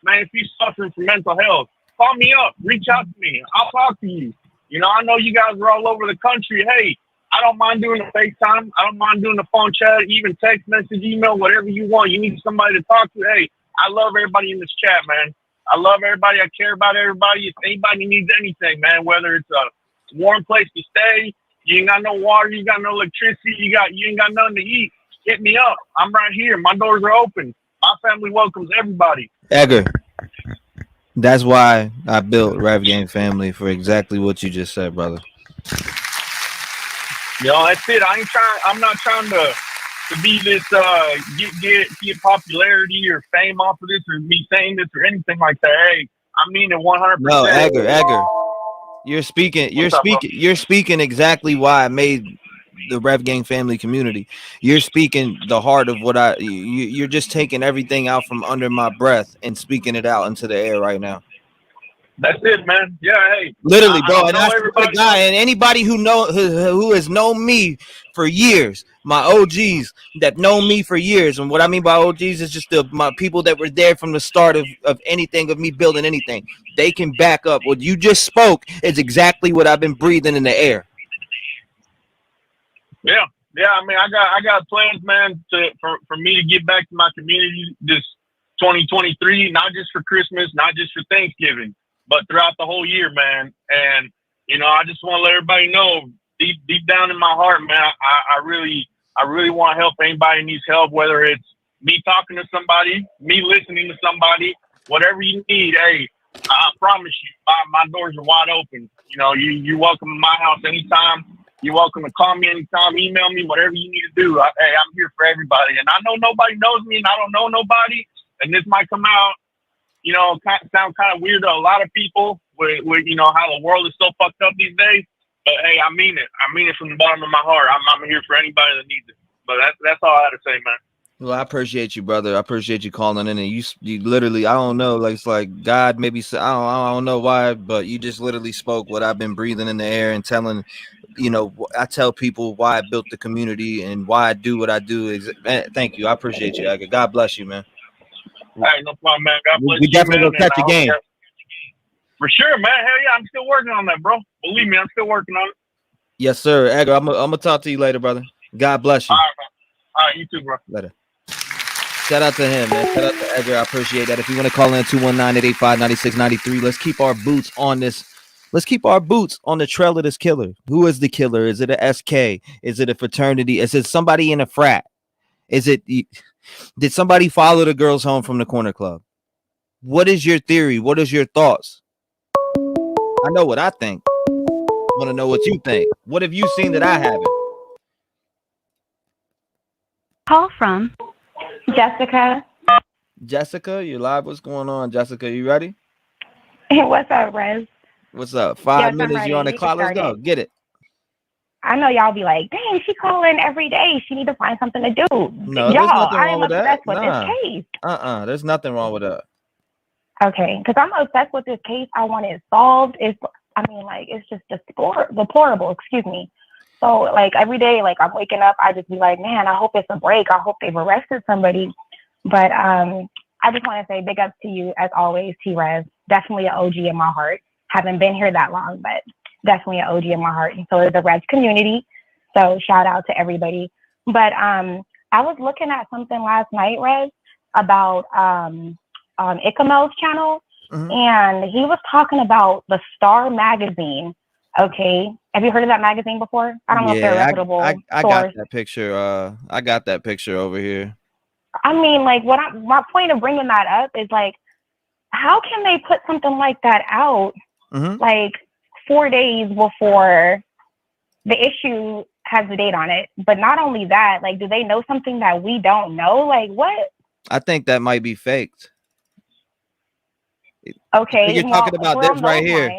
man, if you're suffering from mental health, call me up, reach out to me. I'll talk to you. You know, I know you guys are all over the country. Hey, I don't mind doing a FaceTime. I don't mind doing a phone chat, even text message, email, whatever you want. You need somebody to talk to. Hey, I love everybody in this chat, man. I love everybody. I care about everybody. If anybody needs anything, man, whether it's a warm place to stay, you ain't got no water, you got no electricity, you ain't got nothing to eat, hit me up. I'm right here. My doors are open. My family welcomes everybody. Edgar, that's why I built Rev Gang Family, for exactly what you just said, brother. You know, that's it. I'm not trying to be this get popularity or fame off of this, or me saying this or anything like that. Hey, I mean it 100%. No, Edgar, you're speaking exactly why I made the Rev Gang Family community. You're speaking the heart of what you're just taking everything out from under my breath and speaking it out into the air right now. That's it, man. Yeah, hey. Literally, bro. I And know I swear to God, and anybody who has known me for years, my OGs that know me for years, and what I mean by OGs is just my people that were there from the start of anything, of me building anything. They can back up what you just spoke is exactly what I've been breathing in the air. Yeah. I mean, I got plans, man, for me to get back to my community this 2023, not just for Christmas, not just for Thanksgiving, but throughout the whole year, man. And I just want to let everybody know, deep down in my heart, man, I really want to help anybody who needs help, whether it's me talking to somebody, me listening to somebody, whatever you need. Hey, I promise you, my doors are wide open. You're welcome to my house anytime. You're welcome to call me anytime, email me, whatever you need to do. Hey, I'm here for everybody. And I know nobody knows me, and I don't know nobody. And this might come out, sound kind of weird to a lot of people with how the world is so fucked up these days. But hey, I mean it. I mean it from the bottom of my heart. I'm here for anybody that needs it. But that's all I had to say, man. Well, I appreciate you, brother. I appreciate you calling in, and you literally, I don't know, like, it's like God maybe, I don't know why, but you just literally spoke what I've been breathing in the air and telling, I tell people why I built the community and why I do what I do. Thank you. I appreciate you, Edgar. God bless you, man. Hey, no problem, man. God bless We you, definitely man, gonna catch a game. For sure, man. Hell yeah, I'm still working on that, bro. Believe me, I'm still working on it. Yes, sir. Edgar, I'm gonna talk to you later, brother. God bless you. All right, man. All right, you too, bro. Later. Shout out to him, man. Shout out to Edgar. I appreciate that. If you want to call in 219-885-9693, let's keep our boots on this. Let's keep our boots on the trail of this killer. Who is the killer? Is it a SK? Is it a fraternity? Is it somebody in a frat? Did somebody follow the girls home from the corner club? What is your theory? What is your thoughts? I know what I think. I want to know what you think. What have you seen that I haven't? Call from Jessica. Jessica, you live? What's going on, Jessica? You ready? What's up, Rez? What's up? 5 I'm minutes. ready. You on the We clock? can Let's start go. it. Get it. I know y'all be like, dang, she calling every day. She need to find something to do. No, there's y'all, nothing I wrong am with that. obsessed with this case. There's nothing wrong with that. Okay, because I'm obsessed with this case. I want it solved. It's just deplorable. Excuse me. So, like, every day, like, I'm waking up, I just be like, man, I hope it's a break. I hope they've arrested somebody. But I just want to say big ups to you, as always, T-REV. Definitely an OG in my heart. Haven't been here that long, but definitely an OG in my heart. And so is the Reds community. So shout out to everybody. But I was looking at something last night, Rez, about on Ikamel's channel. Mm-hmm. And he was talking about the Star magazine. Okay. Have you heard of that magazine before? I don't know if they're a reputable I source. got that picture. I got that picture over here. I mean, like, my point of bringing that up is, like, how can they put something like that out, like, 4 days before the issue has the date on it? But not only that, like, do they know something that we don't know? Like, what? I think that might be faked. Okay. You're talking about this right here.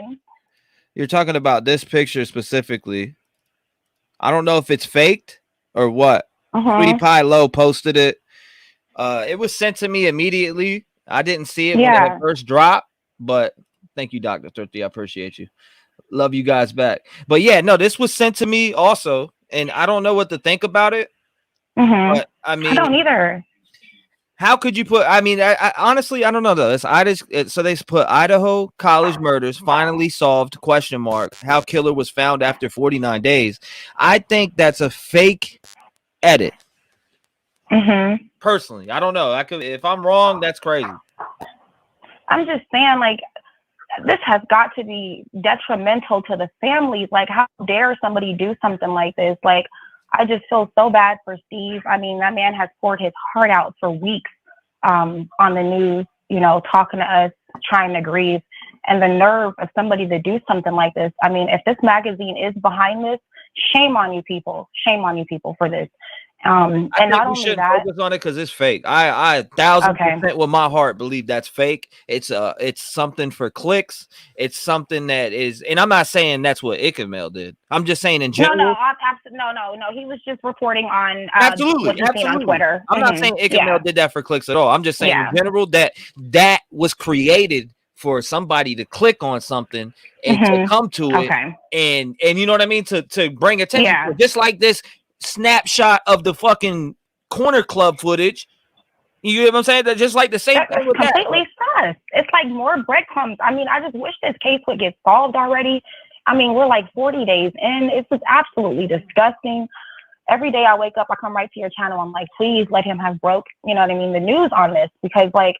You're talking about this picture specifically. I don't know if it's faked or what. Sweetie Pie Low posted it. It was sent to me immediately. I didn't see it when it first dropped, but thank you, Dr. Thrifty. I appreciate you. Love you guys back. But yeah, no, this was sent to me also, and I don't know what to think about it. But I mean, I don't either. How could you put? I mean, I honestly, I don't know though. So they put Idaho college murders finally solved ? How killer was found after 49 days. I think that's a fake edit. Personally, I don't know. If I'm wrong, that's crazy. I'm just saying, like, this has got to be detrimental to the families. Like, how dare somebody do something like this? Like, I just feel so bad for Steve. I mean, that man has poured his heart out for weeks on the news, talking to us, trying to grieve. And the nerve of somebody to do something like this. I mean, if this magazine is behind this, shame on you people. Shame on you people for this. And not only that, focus on it because it's fake. I 1,000% with my heart believe that's fake. It's something for clicks. It's something that is, and I'm not saying that's what Ikamel did. I'm just saying in general. No. He was just reporting on absolutely on Twitter. I'm not saying Ikamel did that for clicks at all. I'm just saying in general that was created for somebody to click on something and to come to it, and you know what I mean, to bring attention to it. Just like this snapshot of the fucking corner club footage. You know what I'm saying? That just like the same thing with that. Completely sus. It's like more breadcrumbs. I mean, I just wish this case would get solved already. I mean, we're like 40 days in. It's just absolutely disgusting. Every day I wake up, I come right to your channel. I'm like, please let him have broke, you know what I mean, the news on this, because like,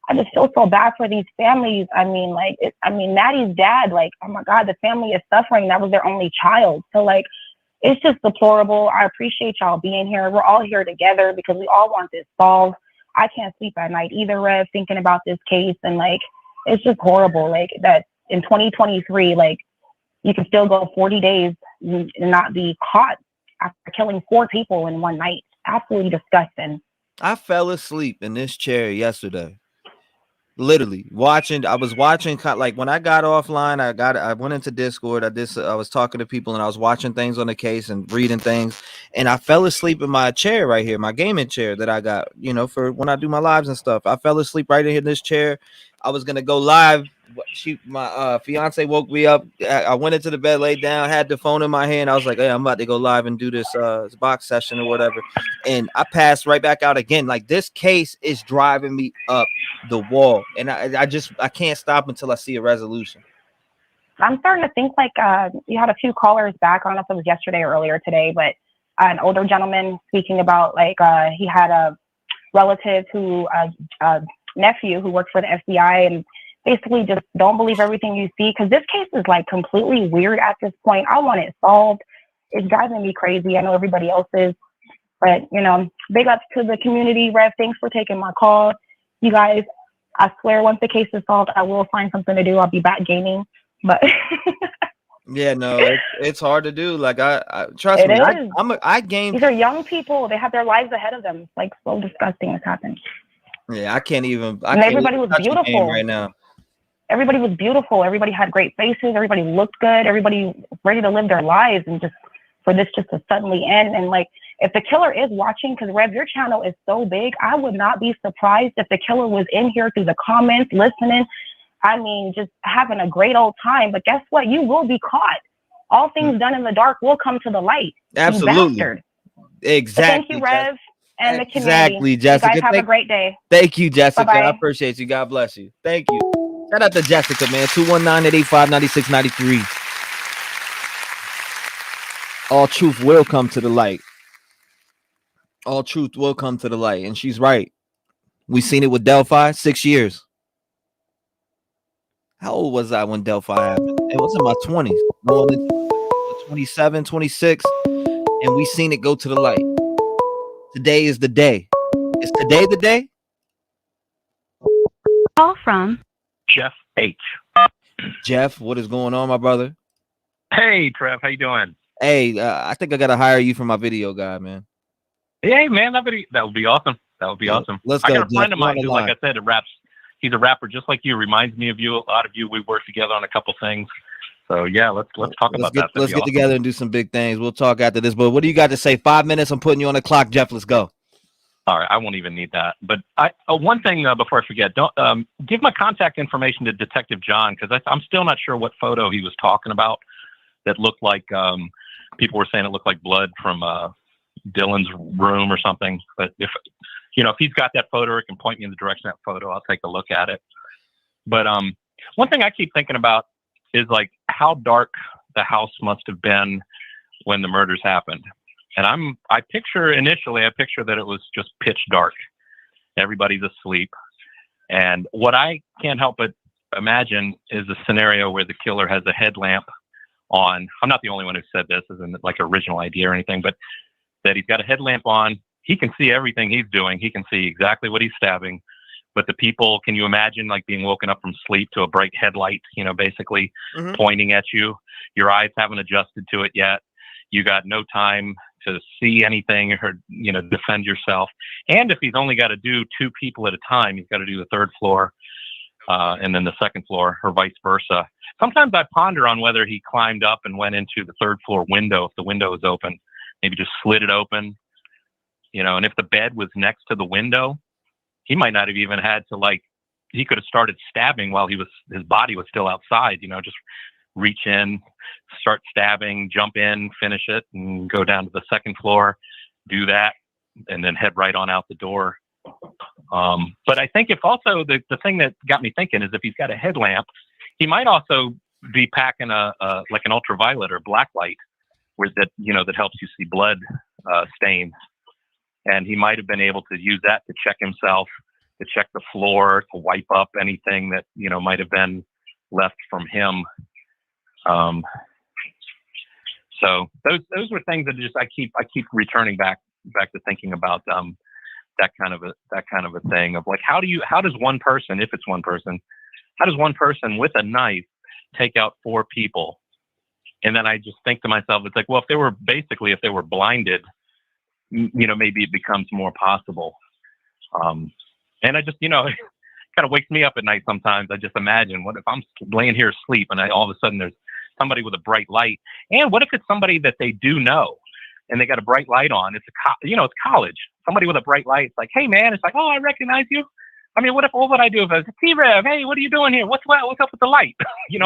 I just feel so bad for these families. I mean, like, Maddie's dad, like, oh my God, the family is suffering. That was their only child. So like, it's just deplorable. I appreciate y'all being here. We're all here together because we all want this solved. I can't sleep at night either, Rev, thinking about this case. And like, it's just horrible. Like that in 2023, like you can still go 40 days and not be caught after killing 4 people in one night. Absolutely disgusting. I fell asleep in this chair yesterday. Literally watching. I was watching, like when I got offline, I went into Discord. I was talking to people and I was watching things on the case and reading things, and I fell asleep in my chair right here, my gaming chair that I got, you know, for when I do my lives and stuff. I fell asleep right in this chair. I was gonna go live. My fiance woke me up. I went into the bed, laid down, had the phone in my hand. I was like, hey, I'm about to go live and do this box session or whatever. And I passed right back out again. Like this case is driving me up the wall, and I can't stop until I see a resolution. I'm starting to think like you had a few callers back. I don't know if it was yesterday or earlier today, but an older gentleman speaking about like he had a relative who nephew who worked for the FBI, and basically just don't believe everything you see, because this case is like completely weird at this point. I want it solved. It's driving me crazy. I know everybody else is, but you know, big ups to the community. Rev, thanks for taking my call. You guys, I swear once the case is solved, I will find something to do. I'll be back gaming, but yeah, no, it's hard to do. Like I trust me, I game. These are young people. They have their lives ahead of them. It's like so disgusting has happened. Yeah, I can't even. And everybody was beautiful right now. Everybody was beautiful. Everybody had great faces. Everybody looked good. Everybody ready to live their lives, and just for this just to suddenly end. And like, if the killer is watching, because Rev, your channel is so big, I would not be surprised if the killer was in here through the comments, listening. I mean, just having a great old time. But guess what? You will be caught. All things done in the dark will come to the light. Absolutely. You bastard. Exactly. But thank you, Rev, and the community. Exactly, Jessica. You guys have a great day. Thank you, Jessica. Bye-bye. I appreciate you. God bless you. Thank you. Shout out to Jessica, man. 219-885-9693. All truth will come to the light. All truth will come to the light. And she's right. We seen it with Delphi, 6 years. How old was I when Delphi happened? It was in my 20s. Going into 27, 26. And we seen it go to the light. Today is the day. Is today the day? Call from Jeff H. Jeff, what is going on, my brother? Hey, Trev, how you doing? Hey, I think I gotta hire you for my video guy, man. Hey, man, that would be awesome. That would be awesome. Let's go. I got a friend Jeff, of mine on the who, like line. I said, he's a rapper just like you. Reminds me of you. A lot of you. We worked together on a couple things. So yeah, let's talk about that. Let's get together and do some big things. We'll talk after this. But what do you got to say? 5 minutes. I'm putting you on the clock, Jeff. Let's go. All right, I won't even need that. But one thing before I forget, don't give my contact information to Detective John, because I'm still not sure what photo he was talking about that looked like people were saying it looked like blood from Dylan's room or something. But if he's got that photo or can point me in the direction of that photo, I'll take a look at it. But one thing I keep thinking about is like how dark the house must have been when the murders happened. And I picture that it was just pitch dark. Everybody's asleep. And what I can't help but imagine is a scenario where the killer has a headlamp on. I'm not the only one who said this, isn't like an original idea or anything, but that he's got a headlamp on. He can see everything he's doing. He can see exactly what he's stabbing. But the people, can you imagine like being woken up from sleep to a bright headlight, basically pointing at you? Your eyes haven't adjusted to it yet. You got no time to see anything or, defend yourself. And if he's only got to do 2 people at a time, he's got to do the 3rd floor and then the 2nd floor or vice versa. Sometimes I ponder on whether he climbed up and went into the 3rd floor window. If the window was open, maybe just slid it open, and if the bed was next to the window, he might not have even had to like he could have started stabbing while his body was still outside. Just reach in, start stabbing, jump in, finish it, and go down to the second floor, do that, and then head right on out the door. But I think if also the thing that got me thinking is if he's got a headlamp, he might also be packing a like an ultraviolet or black light, where that helps you see blood stains, and he might have been able to use that to check himself, to check the floor, to wipe up anything that might have been left from him. So those were things that I keep returning back to thinking about that kind of a thing of like how does one person, if it's one person, how does one person with a knife take out 4 people? And then I just think to myself, it's like, well, if they were blinded, maybe it becomes more possible. And I just, it kind of wakes me up at night sometimes. I just imagine, what if I'm laying here asleep and all of a sudden there's somebody with a bright light? And what if it's somebody that they do know and they got a bright light on? It's it's college. Somebody with a bright light. It's like, hey man, it's like, oh, I recognize you. I mean, what would I do if I was a T-REV? Hey, what are you doing here? What's up with the light?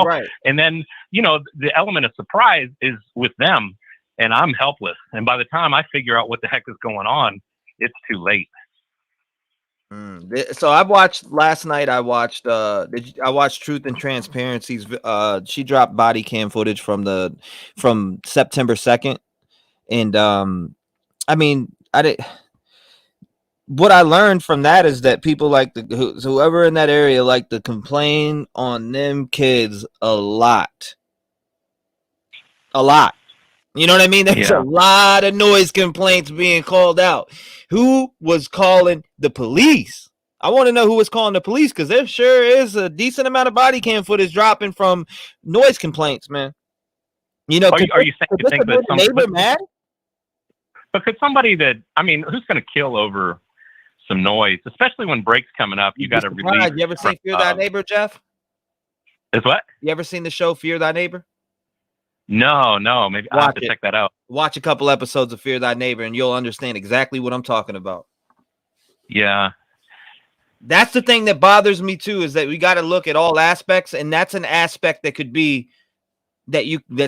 Right. And then, the element of surprise is with them, and I'm helpless. And by the time I figure out what the heck is going on, it's too late. So I watched last night. I watched Truth and Transparency's. She dropped body cam footage from September 2nd, and I mean, what I learned from that is that people like whoever in that area like to complain on them kids a lot. You know what I mean? There's a lot of noise complaints being called out. Who was calling the police? I want to know who was calling the police, because there sure is a decent amount of body cam footage dropping from noise complaints, man. Are you saying that neighbor mad? But could somebody who's going to kill over some noise, especially when breaks coming up? You got to release. You ever seen Fear Thy Neighbor, Jeff? Is what? You ever seen the show Fear Thy Neighbor? No. Maybe I'll have to check that out. Watch a couple episodes of Fear Thy Neighbor, and you'll understand exactly what I'm talking about. Yeah. That's the thing that bothers me too, is that we got to look at all aspects, and that's an aspect that could be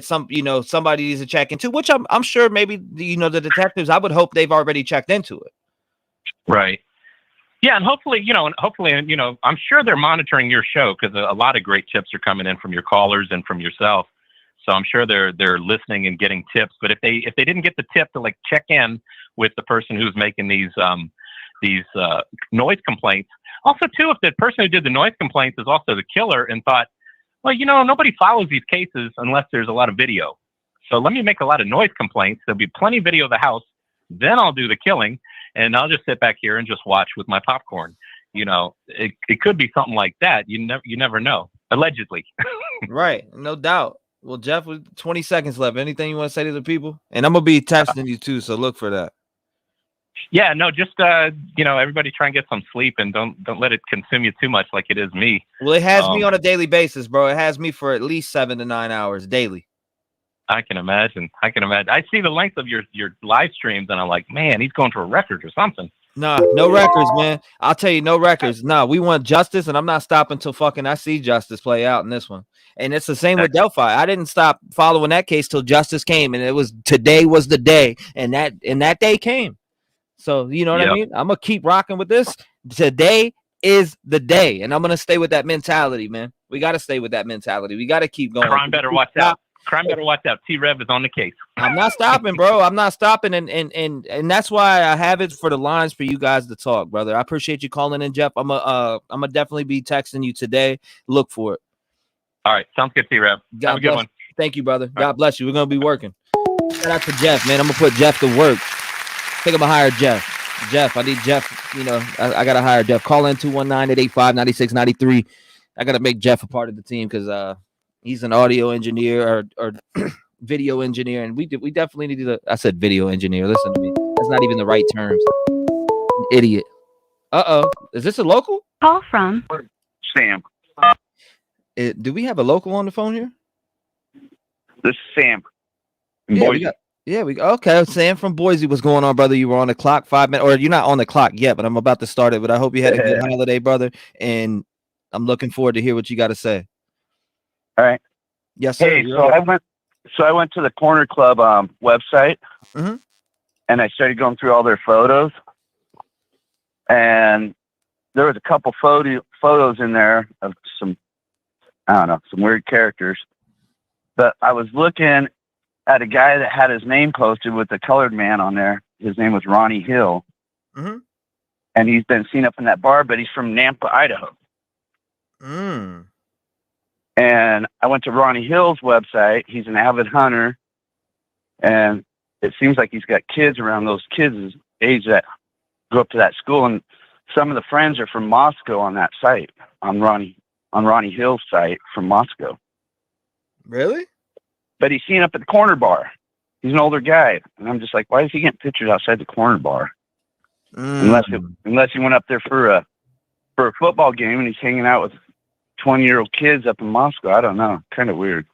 somebody needs to check into, which I'm sure maybe the detectives, I would hope they've already checked into it. Right. Yeah, and hopefully, I'm sure they're monitoring your show, because a lot of great tips are coming in from your callers and from yourself. So I'm sure they're listening and getting tips. But if they didn't get the tip to like check in with the person who's making these noise complaints, also too, if the person who did the noise complaints is also the killer and thought, well, nobody follows these cases unless there's a lot of video. So let me make a lot of noise complaints. There'll be plenty of video of the house. Then I'll do the killing, and I'll just sit back here and just watch with my popcorn. It could be something like that. You never know. Allegedly. Right. No doubt. Well, Jeff, with 20 seconds left, anything you want to say to the people? And I'm going to be testing you too, so look for that. Yeah, no, just, everybody try and get some sleep, and don't let it consume you too much like it is me. Well, it has me on a daily basis, bro. It has me for at least 7 to 9 hours daily. I can imagine. I see the length of your live streams, and I'm like, man, he's going for a record or something. Nah, no records, man. I'll tell you, no records. Nah, we want justice, and I'm not stopping till I see justice play out in this one. And it's the same with Delphi. I didn't stop following that case till justice came, and today was the day, and that day came. So you know what I mean? I'm gonna keep rocking with this. Today is the day, and I'm gonna stay with that mentality, man. We gotta stay with that mentality. We gotta keep going. Crime better watch out. T-REV is on the case. I'm not stopping, bro. I'm not stopping, and that's why I have it for the lines for you guys to talk, brother. I appreciate you calling in, Jeff. I'm gonna definitely be texting you today. Look for it. All right, sounds good, T-REV. Have a good one. Thank you, brother. God bless you. We're gonna be working. Shout out to Jeff, man. I'm gonna put Jeff to work. I think I'm gonna hire Jeff. Jeff, I need Jeff. I gotta hire Jeff. Call in 219-885-9693. I gotta make Jeff a part of the team, because he's an audio engineer or video engineer, and we definitely need to. I said video engineer. Listen to me. That's not even the right terms. Idiot. Is this a local? Call from Sam. Do we have a local on the phone here? This is Sam. Okay. Sam from Boise. What's going on, brother? You were on the clock 5 minutes, or you're not on the clock yet, but I'm about to start it. But I hope you had a good holiday, brother. And I'm looking forward to hear what you got to say. All right. Yes, sir. Hey, so I went to the Corner Club website, Mhm. and I started going through all their photos, and there was a couple photos in there of some, I don't know, some weird characters. But I was looking at a guy that had his name posted with a colored man on there. His name was Ronnie Hill. Mhm. And he's been seen up in that bar, but he's from Nampa, Idaho. Mm. And I went to Ronnie Hill's website. He's an avid hunter. And it seems like he's got kids around those kids' age that go up to that school. And some of the friends are from Moscow on that site, on Ronnie Hill's site from Moscow. Really? But he's seen up at the corner bar. He's an older guy. And I'm just like, why is he getting pictures outside the corner bar? Unless he went up there for a football game and he's hanging out with 20-year-old kids up in Moscow. I don't know. Kind of weird.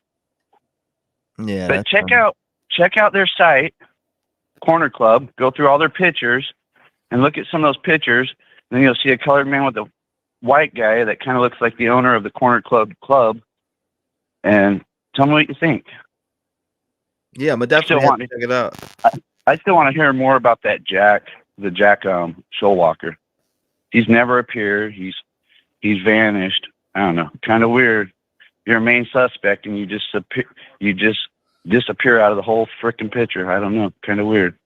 Yeah. But check out their site, Corner Club. Go through all their pictures and look at some of those pictures. And then you'll see a colored man with a white guy that kind of looks like the owner of the Corner Club. And tell me what you think. Yeah, but definitely have to check it out. I still want to hear more about that Jack Showwalker. He's never appeared. He's vanished. I don't know. Kind of weird. You're a main suspect and you just disappear out of the whole freaking picture. I don't know. Kind of weird.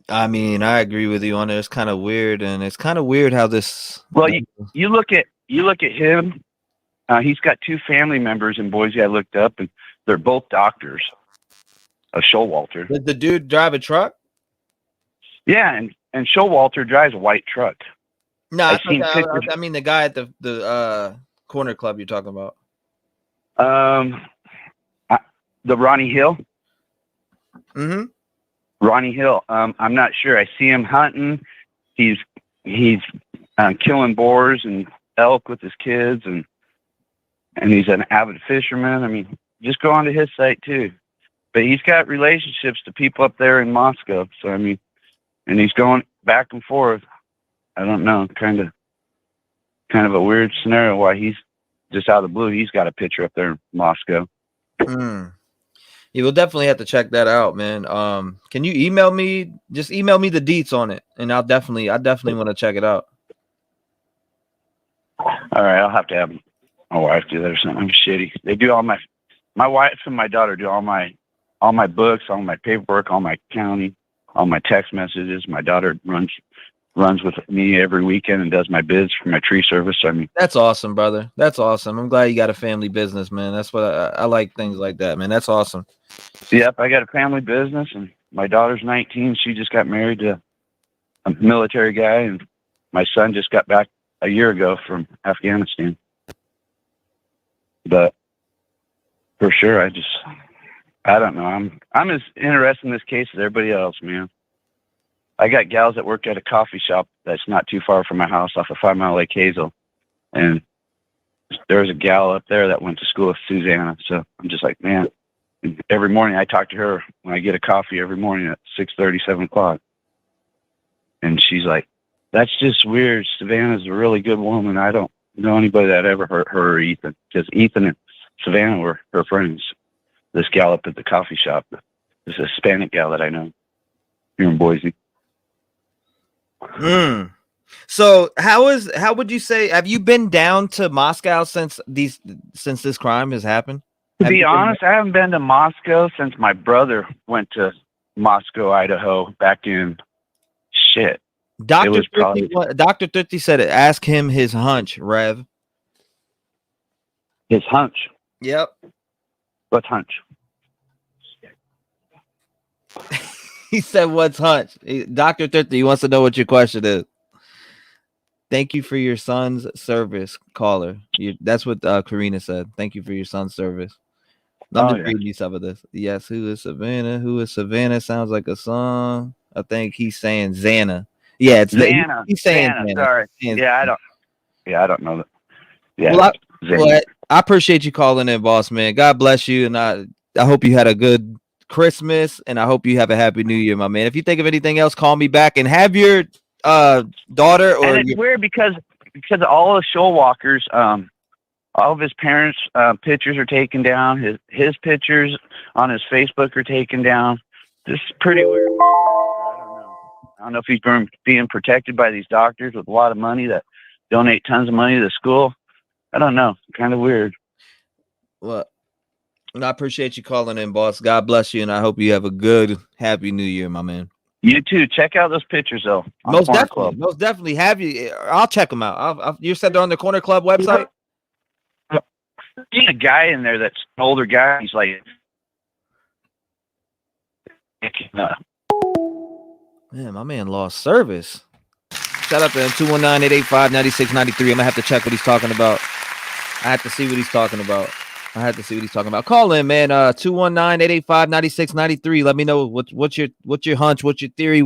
I mean, I agree with you on it. It's kind of weird, and it's kind of weird how this. Well, you look at him. He's got two family members in Boise I looked up, and they're both doctors. A Showalter. Did the dude drive a truck? Yeah, and Showalter drives a white truck. No, I mean the guy at the Corner Club you're talking about. The Ronnie Hill. Mm-hmm. Ronnie Hill. I'm not sure. I see him hunting. He's killing boars and elk with his kids, and he's an avid fisherman. I mean, just go onto his site too. But he's got relationships to people up there in Moscow. So I mean, and he's going back and forth. I don't know, kind of a weird scenario why he's just out of the blue. He's got a picture up there in Moscow. You will definitely have to check that out, man. Can you email me? Just email me the deets on it, and I definitely want to check it out. All right, I'll have to have my wife do that or something. I'm shitty. They do all my wife and my daughter do all my books, all my paperwork, all my accounting, all my text messages. My daughter runs with me every weekend and does my bids for my tree service. I mean, that's awesome, brother. That's awesome. I'm glad you got a family business, man. That's what I like, things like that, man. That's awesome. Yep, I got a family business, and my daughter's 19. She just got married to a military guy, and my son just got back a year ago from Afghanistan. But for sure, I don't know. I'm as interested in this case as everybody else, man. I got gals that work at a coffee shop that's not too far from my house off of 5 Mile Lake Hazel. And there was a gal up there that went to school with Susanna. So I'm just like, man, every morning I talk to her when I get a coffee every morning at 6:30, 7 o'clock. And she's like, that's just weird. Savannah's a really good woman. I don't know anybody that ever hurt her or Ethan, because Ethan and Savannah were her friends. This gal up at the coffee shop, this Hispanic gal that I know here in Boise. So how would you say, have you been down to Moscow since this crime has happened? To be honest, I haven't been to Moscow since my brother went to Moscow, Idaho back in Dr. 50 said it. Ask him his hunch, Rev. His hunch? Yep. What hunch? He said, what's hunch? Dr. 50 wants to know what your question is. Thank you for your son's service, caller. That's what Karina said. Thank you for your son's service. I'm just reading you some of this. Yes, who is Savannah? Who is Savannah? Sounds like a song. I think he's saying Xana. Yeah, it's Xana. He's saying Xana. Xana. Sorry. I don't know that. Yeah. Well, I appreciate you calling in, boss man. God bless you, and I hope you had a good Christmas, and I hope you have a happy New Year, my man. If you think of anything else, call me back, and have your daughter or and it's weird because because all the show walkers, all of his parents' pictures are taken down. His pictures on his Facebook are taken down. This is pretty weird. I don't know if he's being protected by these doctors with a lot of money that donate tons of money to the school. I don't know. Kind of weird. Well, I appreciate you calling in, boss. God bless you, and I hope you have a good, happy New Year, my man. You too. Check out those pictures, though. Most definitely. Most definitely. Have you? I'll check them out. You said they're on the Corner Club website? There's a guy in there that's an older guy. He's like, man, my man lost service. Shout out to him, 219-885-9693. I'm gonna have to check what he's talking about. I have to see what he's talking about. Call in, man. 219-885-9693. Let me know what's your hunch, what's your theory, you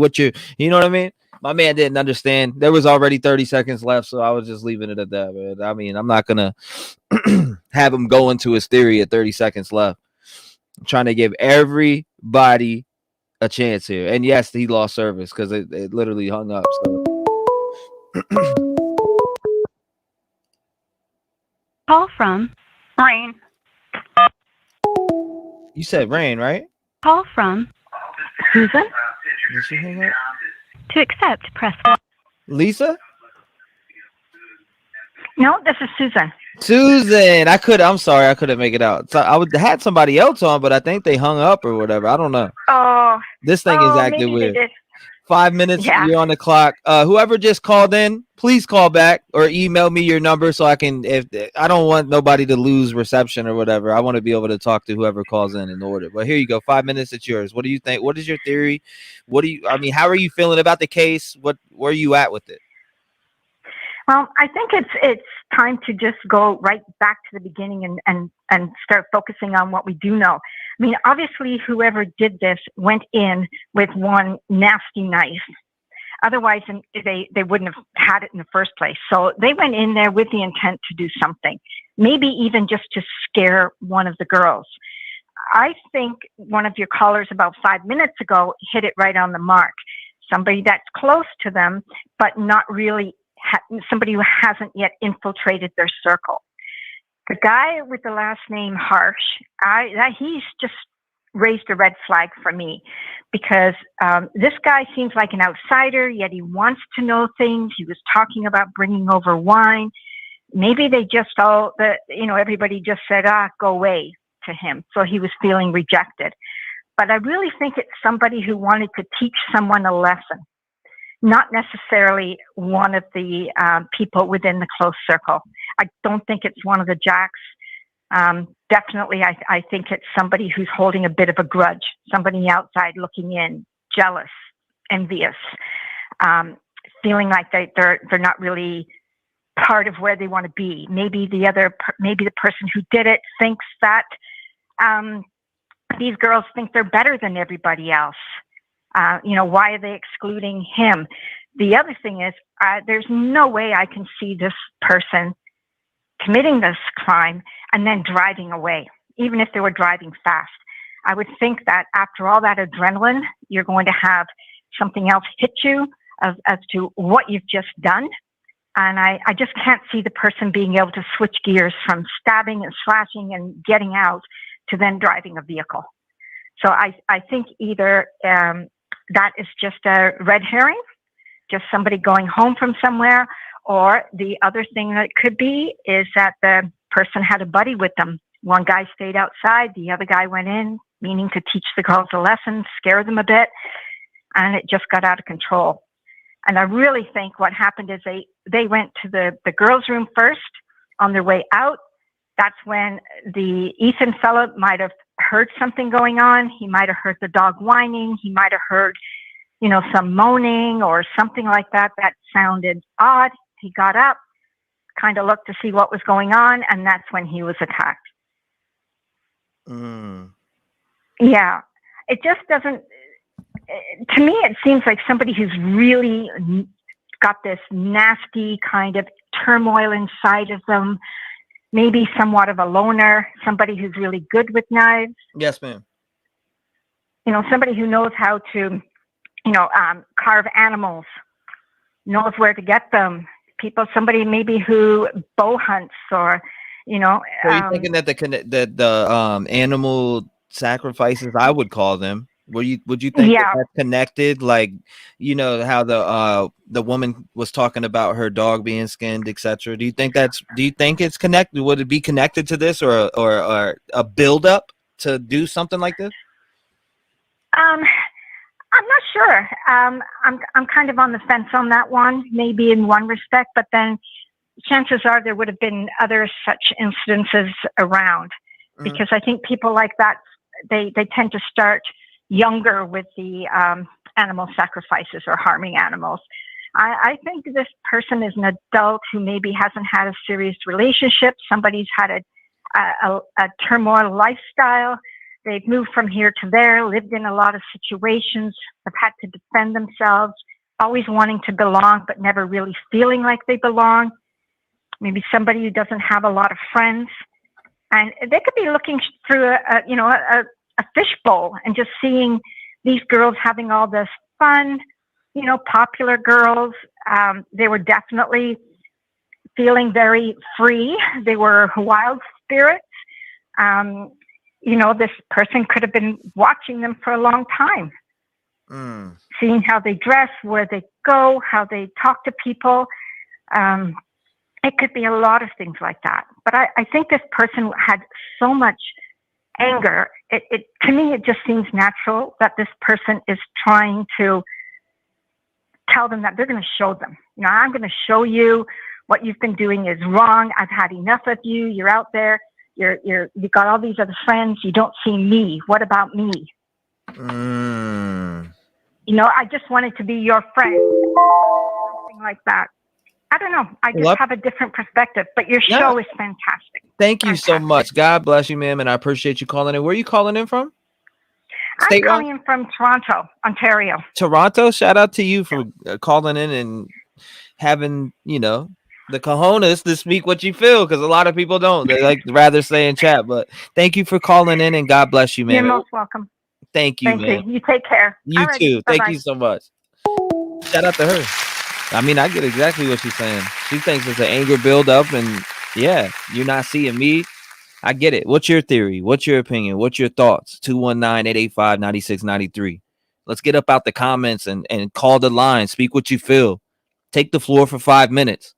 know what I mean? My man didn't understand. There was already 30 seconds left, so I was just leaving it at that, man. I mean, I'm not gonna have him go into his theory at 30 seconds left. I'm trying to give everybody a chance here. And yes, he lost service because it literally hung up. So. Call from Rain. You said Rain, right? Call from Susan. Did she hang up? To accept, press 1. Lisa? No, this is Susan. Susan, I'm sorry, I couldn't make it out. So I had somebody else on, but I think they hung up or whatever. I don't know. Oh, this thing is acting weird. 5 minutes, Yeah. you're on the clock. Whoever just called in, please call back or email me your number so I can. If I don't want nobody to lose reception or whatever, I want to be able to talk to whoever calls in order. But here you go, 5 minutes. It's yours. What do you think? What is your theory? How are you feeling about the case? Where are you at with it? Well, I think it's time to just go right back to the beginning and start focusing on what we do know. I mean, obviously, whoever did this went in with one nasty knife. Otherwise, they wouldn't have had it in the first place. So they went in there with the intent to do something, maybe even just to scare one of the girls. I think one of your callers about 5 minutes ago hit it right on the mark. Somebody that's close to them, but not really somebody who hasn't yet infiltrated their circle. The guy with the last name Harsh, he's just raised a red flag for me because this guy seems like an outsider, yet he wants to know things. He was talking about bringing over wine. Maybe they just everybody just said, go away to him. So he was feeling rejected. But I really think it's somebody who wanted to teach someone a lesson, not necessarily one of the people within the close circle. I don't think it's one of the jacks. Definitely, I think it's somebody who's holding a bit of a grudge, somebody outside looking in, jealous, envious, feeling like they're not really part of where they want to be. Maybe the person who did it thinks that these girls think they're better than everybody else. Why are they excluding him? The other thing is, there's no way I can see this person committing this crime and then driving away, even if they were driving fast. I would think that after all that adrenaline, you're going to have something else hit you as to what you've just done. And I just can't see the person being able to switch gears from stabbing and slashing and getting out to then driving a vehicle. So I think either that is just a red herring, just somebody going home from somewhere, or the other thing that it could be is that the person had a buddy with them. One guy stayed outside, the other guy went in, meaning to teach the girls a lesson, scare them a bit, and it just got out of control. And I really think what happened is they went to the girls' room first. On their way out, that's when the Ethan fellow might have heard something going on. He might have heard the dog whining. He might have heard, some moaning or something like that. That sounded odd. He got up, kind of looked to see what was going on, and that's when he was attacked. Yeah. It just doesn't, to me, it seems like somebody who's really got this nasty kind of turmoil inside of them, maybe somewhat of a loner, somebody who's really good with knives. Yes, ma'am. Somebody who knows how to, carve animals, knows where to get them, people, somebody maybe who bow hunts or, you know. So you thinking that the animal sacrifices, I would call them, would you think that Yeah. that's connected? Like, you know how the woman was talking about her dog being skinned, etc. Do you think it's connected? Would it be connected to this, or a build up to do something like this? I'm not sure. I'm kind of on the fence on that one, maybe in one respect, but then chances are there would have been other such incidences around, because I think people like that, they tend to start younger with the animal sacrifices or harming animals. I think this person is an adult who maybe hasn't had a serious relationship. Somebody's had a turmoil lifestyle. They've moved from here to there, lived in a lot of situations, have had to defend themselves, always wanting to belong, but never really feeling like they belong. Maybe somebody who doesn't have a lot of friends. And they could be looking through a fishbowl and just seeing these girls having all this fun, popular girls. They were definitely feeling very free. They were wild spirits. This person could have been watching them for a long time, seeing how they dress, where they go, how they talk to people. It could be a lot of things like that. But I think this person had so much anger. To me, it just seems natural that this person is trying to tell them that they're going to show them. I'm going to show you what you've been doing is wrong. I've had enough of you. You're out there. You've got all these other friends. You don't see me. What about me? I just wanted to be your friend. Something like that. I don't know. I just have a different perspective, but your show is fantastic. Thank you so much. God bless you, ma'am, and I appreciate you calling in. Where are you calling in from? I'm calling in from Toronto, Ontario. Toronto? Shout out to you for calling in and having, the cojones to speak what you feel, because a lot of people don't. They like rather say in chat, but thank you for calling in, and God bless you, man. You're most welcome. Thank you, man. You take care. You too. Thank you so much. Shout out to her. I mean, I get exactly what she's saying. She thinks it's an anger buildup, and yeah, you're not seeing me. I get it. What's your theory? What's your opinion? What's your thoughts? 219-885-9693. Let's get up out the comments and call the line. Speak what you feel. Take the floor for 5 minutes.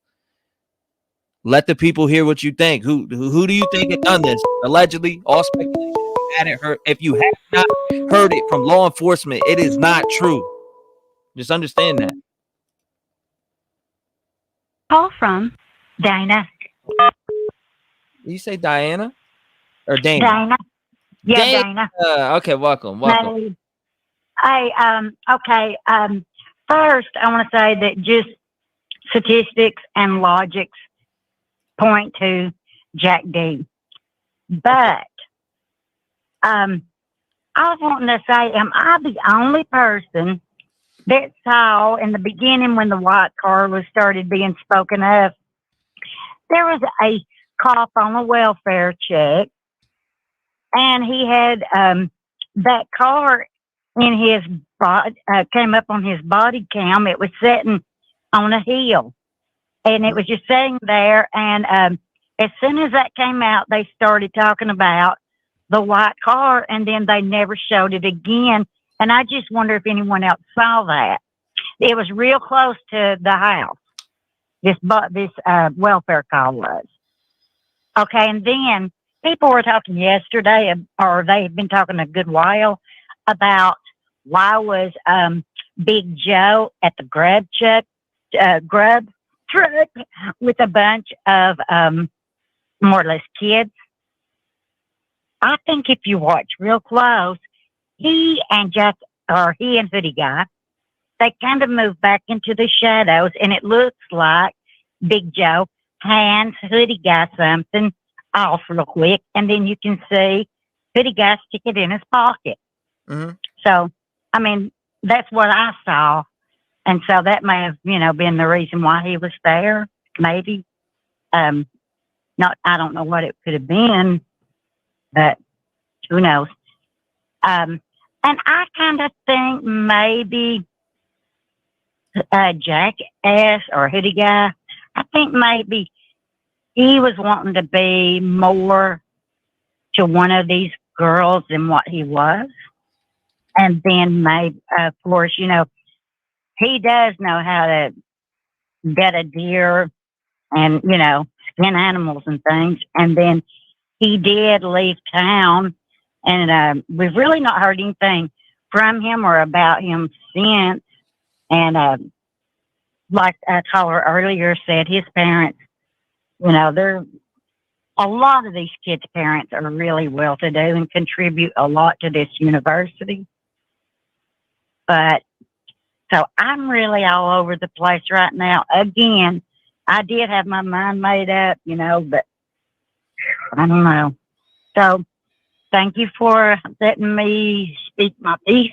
Let the people hear what you think. Who do you think had done this? Allegedly, all speculation. If you have not heard it from law enforcement, it is not true. Just understand that. Call from Dinah. Did you say Diana or Dana? Dinah. Yeah, Dana. Dinah. Okay, welcome. Okay. First, I want to say that just statistics and logics point to Jack D. But I was wanting to say, am I the only person that saw in the beginning when the white car was started being spoken of, there was a cop on a welfare check, and he had that car in his body, came up on his body cam. It was sitting on a hill, and it was just sitting there. And as soon as that came out, they started talking about the white car, and then they never showed it again. And I just wonder if anyone else saw that. It was real close to the house. This welfare call was. Okay, and then people were talking yesterday, or they had been talking a good while, about why was Big Joe at the grub truck with a bunch of more or less kids. I think if you watch real close, he and Hoodie Guy, they kind of moved back into the shadows, and it looks like Big Joe hands Hoodie Guy something off real quick, and then you can see Hoodie Guy stick it in his pocket. Mm-hmm. So, I mean, that's what I saw, and so that may have, been the reason why he was there. Maybe, I don't know what it could have been, but who knows? And I kind of think maybe Jack S. or Hoodie Guy I think maybe he was wanting to be more to one of these girls than what he was. And then maybe, of course, you know, he does know how to get a deer and, you know, skin animals and things. And then he did leave town, and we've really not heard anything from him or about him since. And like a caller earlier said, his parents, you know, they're a lot of these kids' parents are really well-to-do and contribute a lot to this university. But so I'm really all over the place right now. Again, I did have my mind made up, you know, but I don't know. So thank you for letting me speak my piece.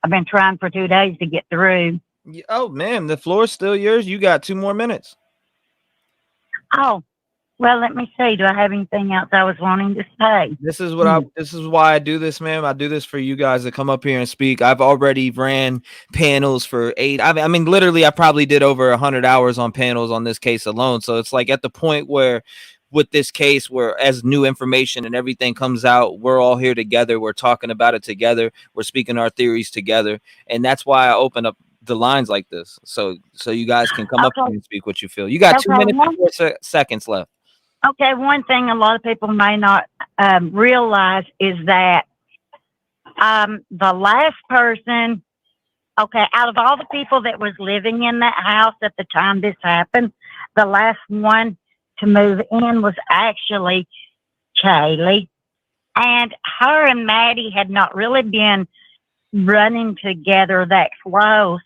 I've been trying for 2 days to get through. Oh, ma'am, the floor is still yours. You got 2 more minutes. Oh, well, let me see. Do I have anything else I was wanting to say? This is what this is why I do this, ma'am. I do this for you guys to come up here and speak. I've already ran panels for 8. I mean, literally, I probably did over 100 hours on panels on this case alone. So it's like at the point where with this case, where as new information and everything comes out, we're all here together. We're talking about it together. We're speaking our theories together. And that's why I open up the lines like this. So you guys can come up here and speak what you feel. You got 2 minutes and 4 seconds left. Okay, one thing a lot of people may not realize is that the last person, okay, out of all the people that was living in that house at the time this happened, the last one to move in was actually Kaylee. And her and Maddie had not really been running together that close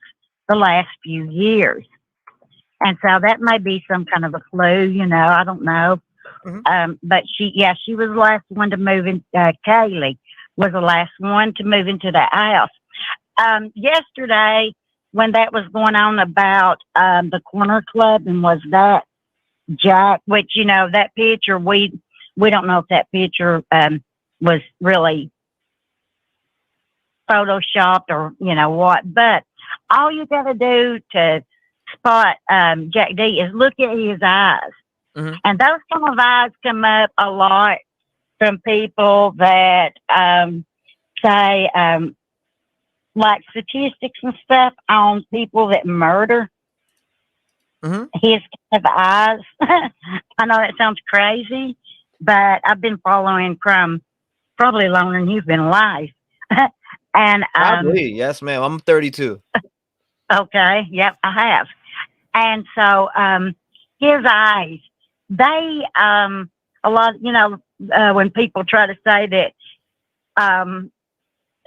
the last few years. And so that may be some kind of a flu, you know, I don't know. But she was the last one to move in. Kaylee was the last one to move into that house. Yesterday, when that was going on about the corner club, and was that Jack, which, you know, that picture, we don't know if that picture was really photoshopped or, you know what, but all you got to do to spot Jack D is look at his eyes. And those kind of eyes come up a lot from people that say like statistics and stuff on people that murder. His kind of eyes. I know that sounds crazy, but I've been following from probably longer than you've been alive. And Probably, yes, ma'am. I'm 32. Okay, yep, I have. And so his eyes, they a lot, you know, when people try to say that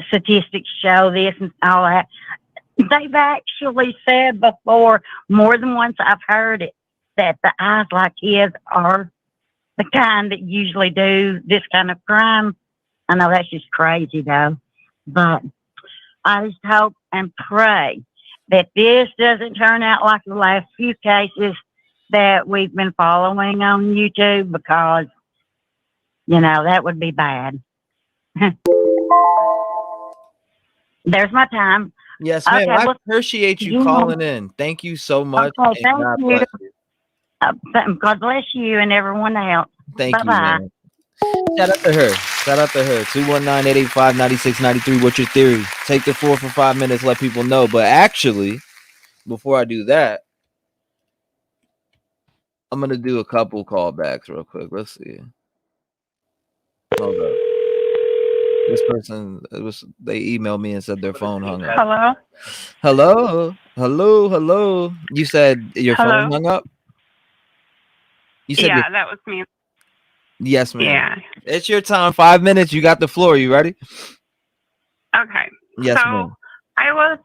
statistics show this and all that, they've actually said before, more than once I've heard it, that the eyes like his are the kind that usually do this kind of crime. I know that's just crazy though, but I just hope and pray that this doesn't turn out like the last few cases that we've been following on YouTube, because, you know, that would be bad. There's my time. Yes, ma'am. Okay, I well, appreciate you calling in. Thank you so much. Okay, and thank God you. bless you. God bless you and everyone else. Thank you, Bye-bye. man. Shout out to her. Shout out to her. 219-885-9693. What's your theory? Take the floor for 5 minutes. Let people know. But actually, before I do that, I'm gonna do a couple callbacks real quick. Let's see. Hold up. This person, they emailed me and said their phone hung up. Hello? Hello, hello, hello. You said your phone Hello? hung up? You said Yeah, that was me. yes, ma'am. Yeah. It's your time. 5 minutes. You got the floor. You ready? Okay. Yes, so ma'am. I was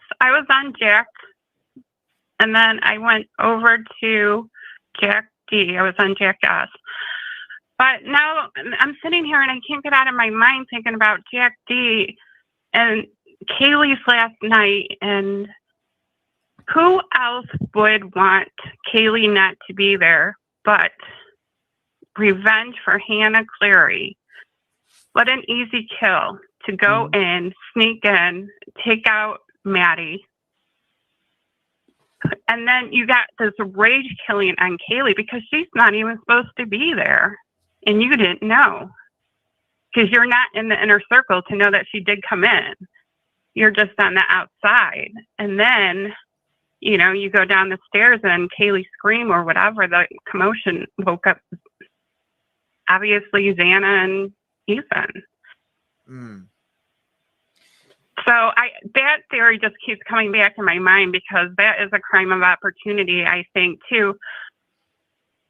on Jack, and then I went over to Jack D. I was on Jack S. But now I'm sitting here and I can't get out of my mind thinking about Jack D and Kaylee's last night, and who else would want Kaylee not to be there but revenge for Hannah Cleary? What an easy kill to go in, sneak in, take out Maddie. And then you got this rage killing on Kaylee because she's not even supposed to be there. And you didn't know. Because you're not in the inner circle to know that she did come in. You're just on the outside. And then, you know, you go down the stairs and Kaylee scream or whatever, the commotion woke up, obviously, Xana and Ethan. So that theory just keeps coming back in my mind because that is a crime of opportunity, I think, too,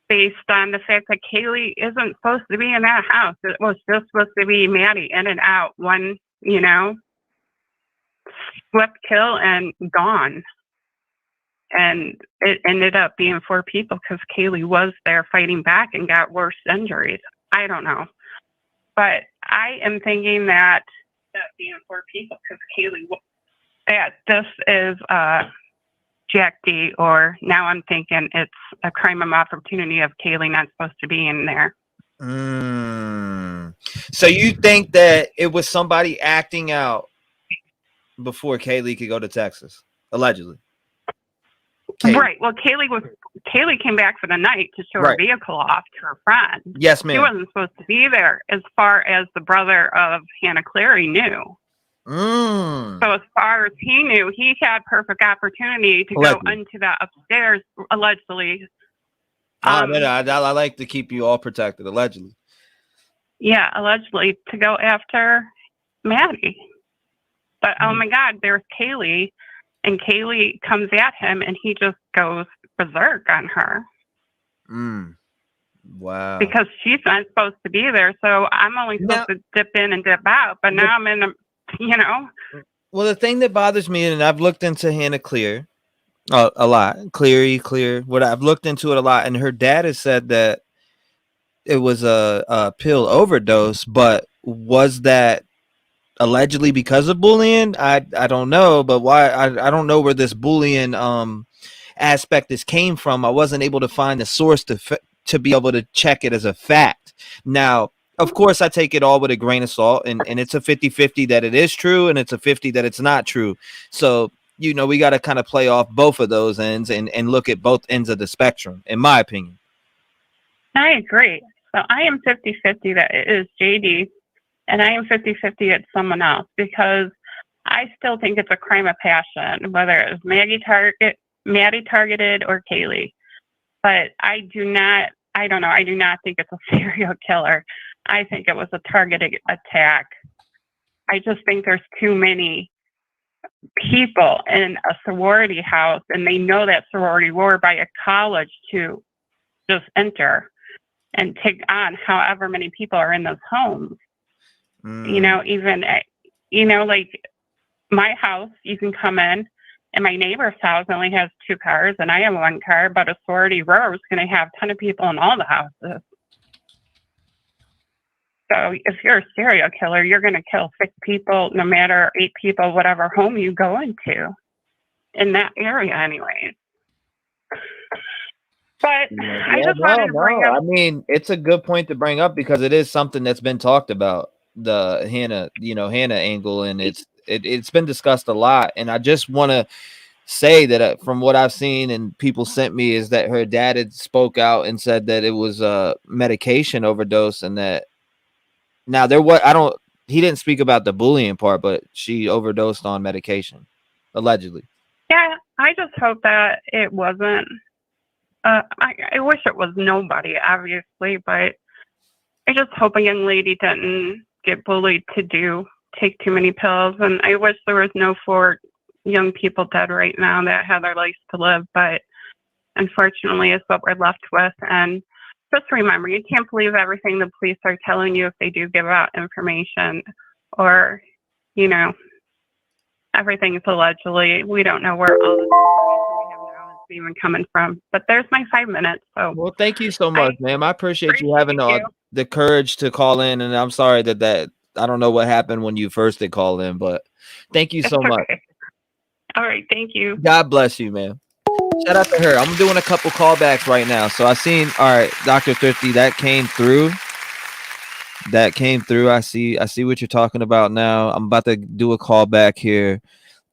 based on the fact that Kaylee isn't supposed to be in that house. It was just supposed to be Maddie in and out, one, you know, swift kill and gone. And it ended up being 4 people because Kaylee was there fighting back and got worse injuries. I don't know. But I am thinking that being 4 people because Kaylee, that this is Jack D, or now I'm thinking it's a crime of opportunity of Kaylee not supposed to be in there. So you think that it was somebody acting out before Kaylee could go to Texas, allegedly? Right. Well, Kaylee came back for the night to show her vehicle off to her friend. Yes, ma'am. She wasn't supposed to be there, as far as the brother of Hannah Cleary knew. So as far as he knew, he had perfect opportunity to go into the upstairs, allegedly. I like to keep you all protected, allegedly. Yeah, allegedly, to go after Maddie. But oh my God, there's Kaylee, and Kaylee comes at him, and he just goes berserk on her. Wow. Because she's not supposed to be there, so I'm only supposed to dip in and dip out. But now I'm in, you know. Well, the thing that bothers me, and I've looked into Hannah Clear a lot, Clear. What I've looked into it a lot, and her dad has said that it was a pill overdose, but was that allegedly because of bullying? I don't know, but why? I don't know where this bullying aspect this came from. I wasn't able to find the source to be able to check it as a fact. Now, of course, I take it all with a grain of salt, and it's a 50-50 that it is true, and it's a 50 that it's not true. So, you know, we got to kind of play off both of those ends and look at both ends of the spectrum, in my opinion. I agree. So I am 50-50 that it is JD, and I am 50-50 it's someone else, because I still think it's a crime of passion, whether it was Maddie targeted or Kaylee. But I do not think it's a serial killer. I think it was a targeted attack. I just think there's too many people in a sorority house, and they know that sorority war by a college to just enter and take on however many people are in those homes. You know, even, you know, like my house, you can come in, and my neighbor's house only has 2 cars, and I have 1 car, but a sorority row is going to have a ton of people in all the houses. So if you're a serial killer, you're going to kill 6 people, no matter 8 people, whatever home you go into in that area anyway. But I just wanted to bring up. I mean, it's a good point to bring up because it is something that's been talked about, the Hannah angle, and it's been discussed a lot. And I just want to say that from what I've seen and people sent me is that her dad had spoke out and said that it was a medication overdose, and that now he didn't speak about the bullying part, but she overdosed on medication, allegedly. Yeah, I just hope that it wasn't. I wish it was nobody, obviously, but I just hope a young lady didn't get bullied to take too many pills. And I wish there was no 4 young people dead right now that have their lives to live. But unfortunately, it's what we're left with. And just remember, you can't believe everything the police are telling you if they do give out information, or, you know, everything is allegedly. We don't know where all the information we have now is even coming from. But there's my 5 minutes. So, well, thank you so much, ma'am. I appreciate you having the courage to call in, and I'm sorry that I don't know what happened when you first did call in, but thank you so much. All right, thank you. God bless you, man. Shout out to her. I'm doing a couple callbacks right now. So I seen, all right, Dr. Thrifty, that came through. I see what you're talking about now. I'm about to do a callback here.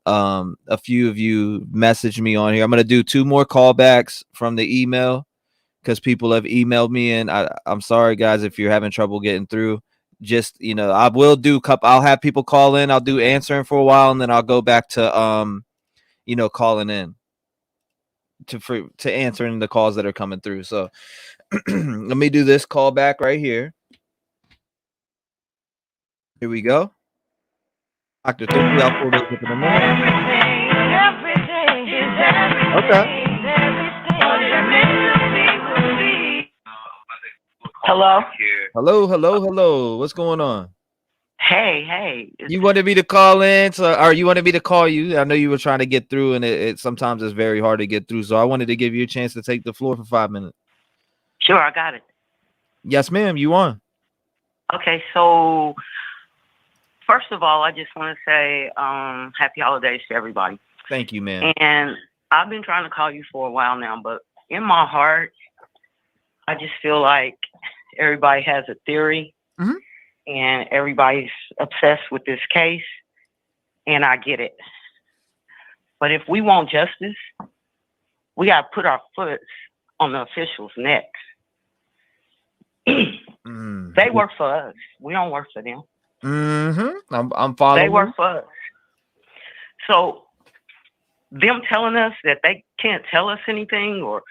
A few of you messaged me on here. I'm gonna do 2 more callbacks from the email because people have emailed me, and I'm sorry guys if you're having trouble getting through. Just I will do I'll have people call in. I'll do answering for a while, and then I'll go back to calling in to answering the calls that are coming through. So let me do this call back right here. Here we go. Dr. 30, I'll pull those up in a minute. Okay. Hello? Hello. What's going on? Hey. You wanted me to call in, or you wanted me to call you? I know you were trying to get through, and it sometimes it's very hard to get through. So I wanted to give you a chance to take the floor for 5 minutes. Sure, I got it. Yes, ma'am. You on? Okay, so first of all, I just want to say happy holidays to everybody. Thank you, ma'am. And I've been trying to call you for a while now, but in my heart, I just feel like everybody has a theory, and everybody's obsessed with this case, and I get it. But if we want justice, we got to put our foot on the officials' necks. They work for us. We don't work for them. I'm following. They work for us. So them telling us that they can't tell us anything or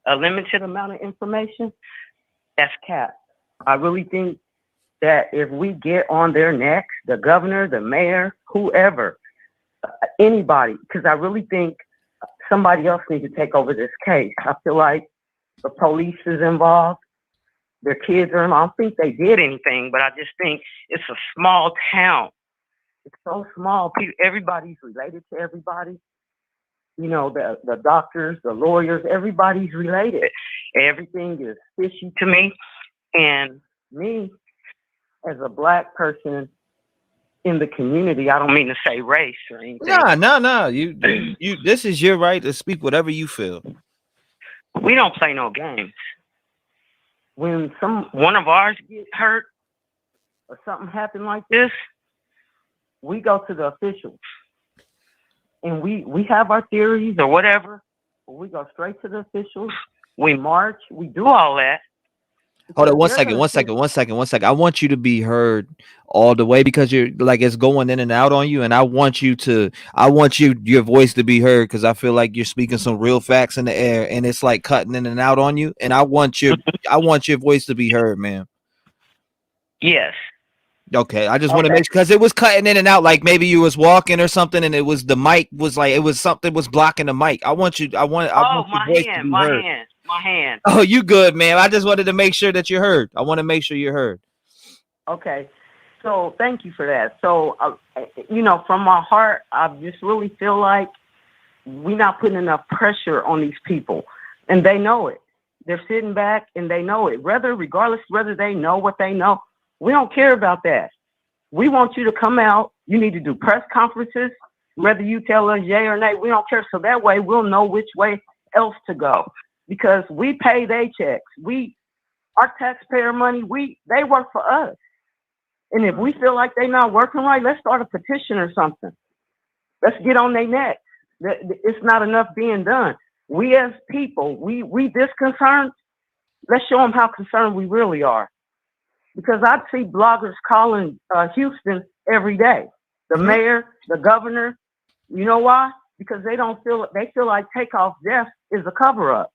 a limited amount of information, that's cap. I really think that if we get on their necks, the governor, the mayor, whoever, anybody, because I really think somebody else needs to take over this case. I feel like the police is involved. Their kids are involved. I don't think they did anything, but I just think it's a small town. It's so small. Everybody's related to everybody. The doctors, the lawyers, everybody's related. Everything is fishy to me. And me, as a Black person in the community, I don't mean to say race or anything. No. You this is your right to speak whatever you feel. We don't play no games. When one of ours get hurt or something happen like this, we go to the officials. And we have our theories or whatever. We go straight to the officials. We march. We do all that. Hold on one second. I want you to be heard all the way because you're like it's going in and out on you, and I want your voice to be heard because I feel like you're speaking some real facts in the air, and it's like cutting in and out on you, and I want your voice to be heard, man. Yes. Okay, I just want to make sure because it was cutting in and out, like maybe you was walking or something, and it was the mic was like it was something was blocking the mic. I want your voice to be heard. My hand. Oh, you good, man. I just wanted to make sure that you're heard. I want to make sure you're heard. Okay. So thank you for that. So, from my heart, I just really feel like we're not putting enough pressure on these people. And they know it. They're sitting back and they know it. Regardless whether they know what they know, we don't care about that. We want you to come out. You need to do press conferences. Whether you tell us yay or nay, we don't care. So that way we'll know which way else to go. Because we pay their checks. Our taxpayer money, they work for us. And if we feel like they're not working right, let's start a petition or something. Let's get on their neck. It's not enough being done. We as people, we this concerned, let's show them how concerned we really are. Because I see bloggers calling Houston every day. The mayor, the governor. You know why? Because they feel like Takeoff death is a cover-up.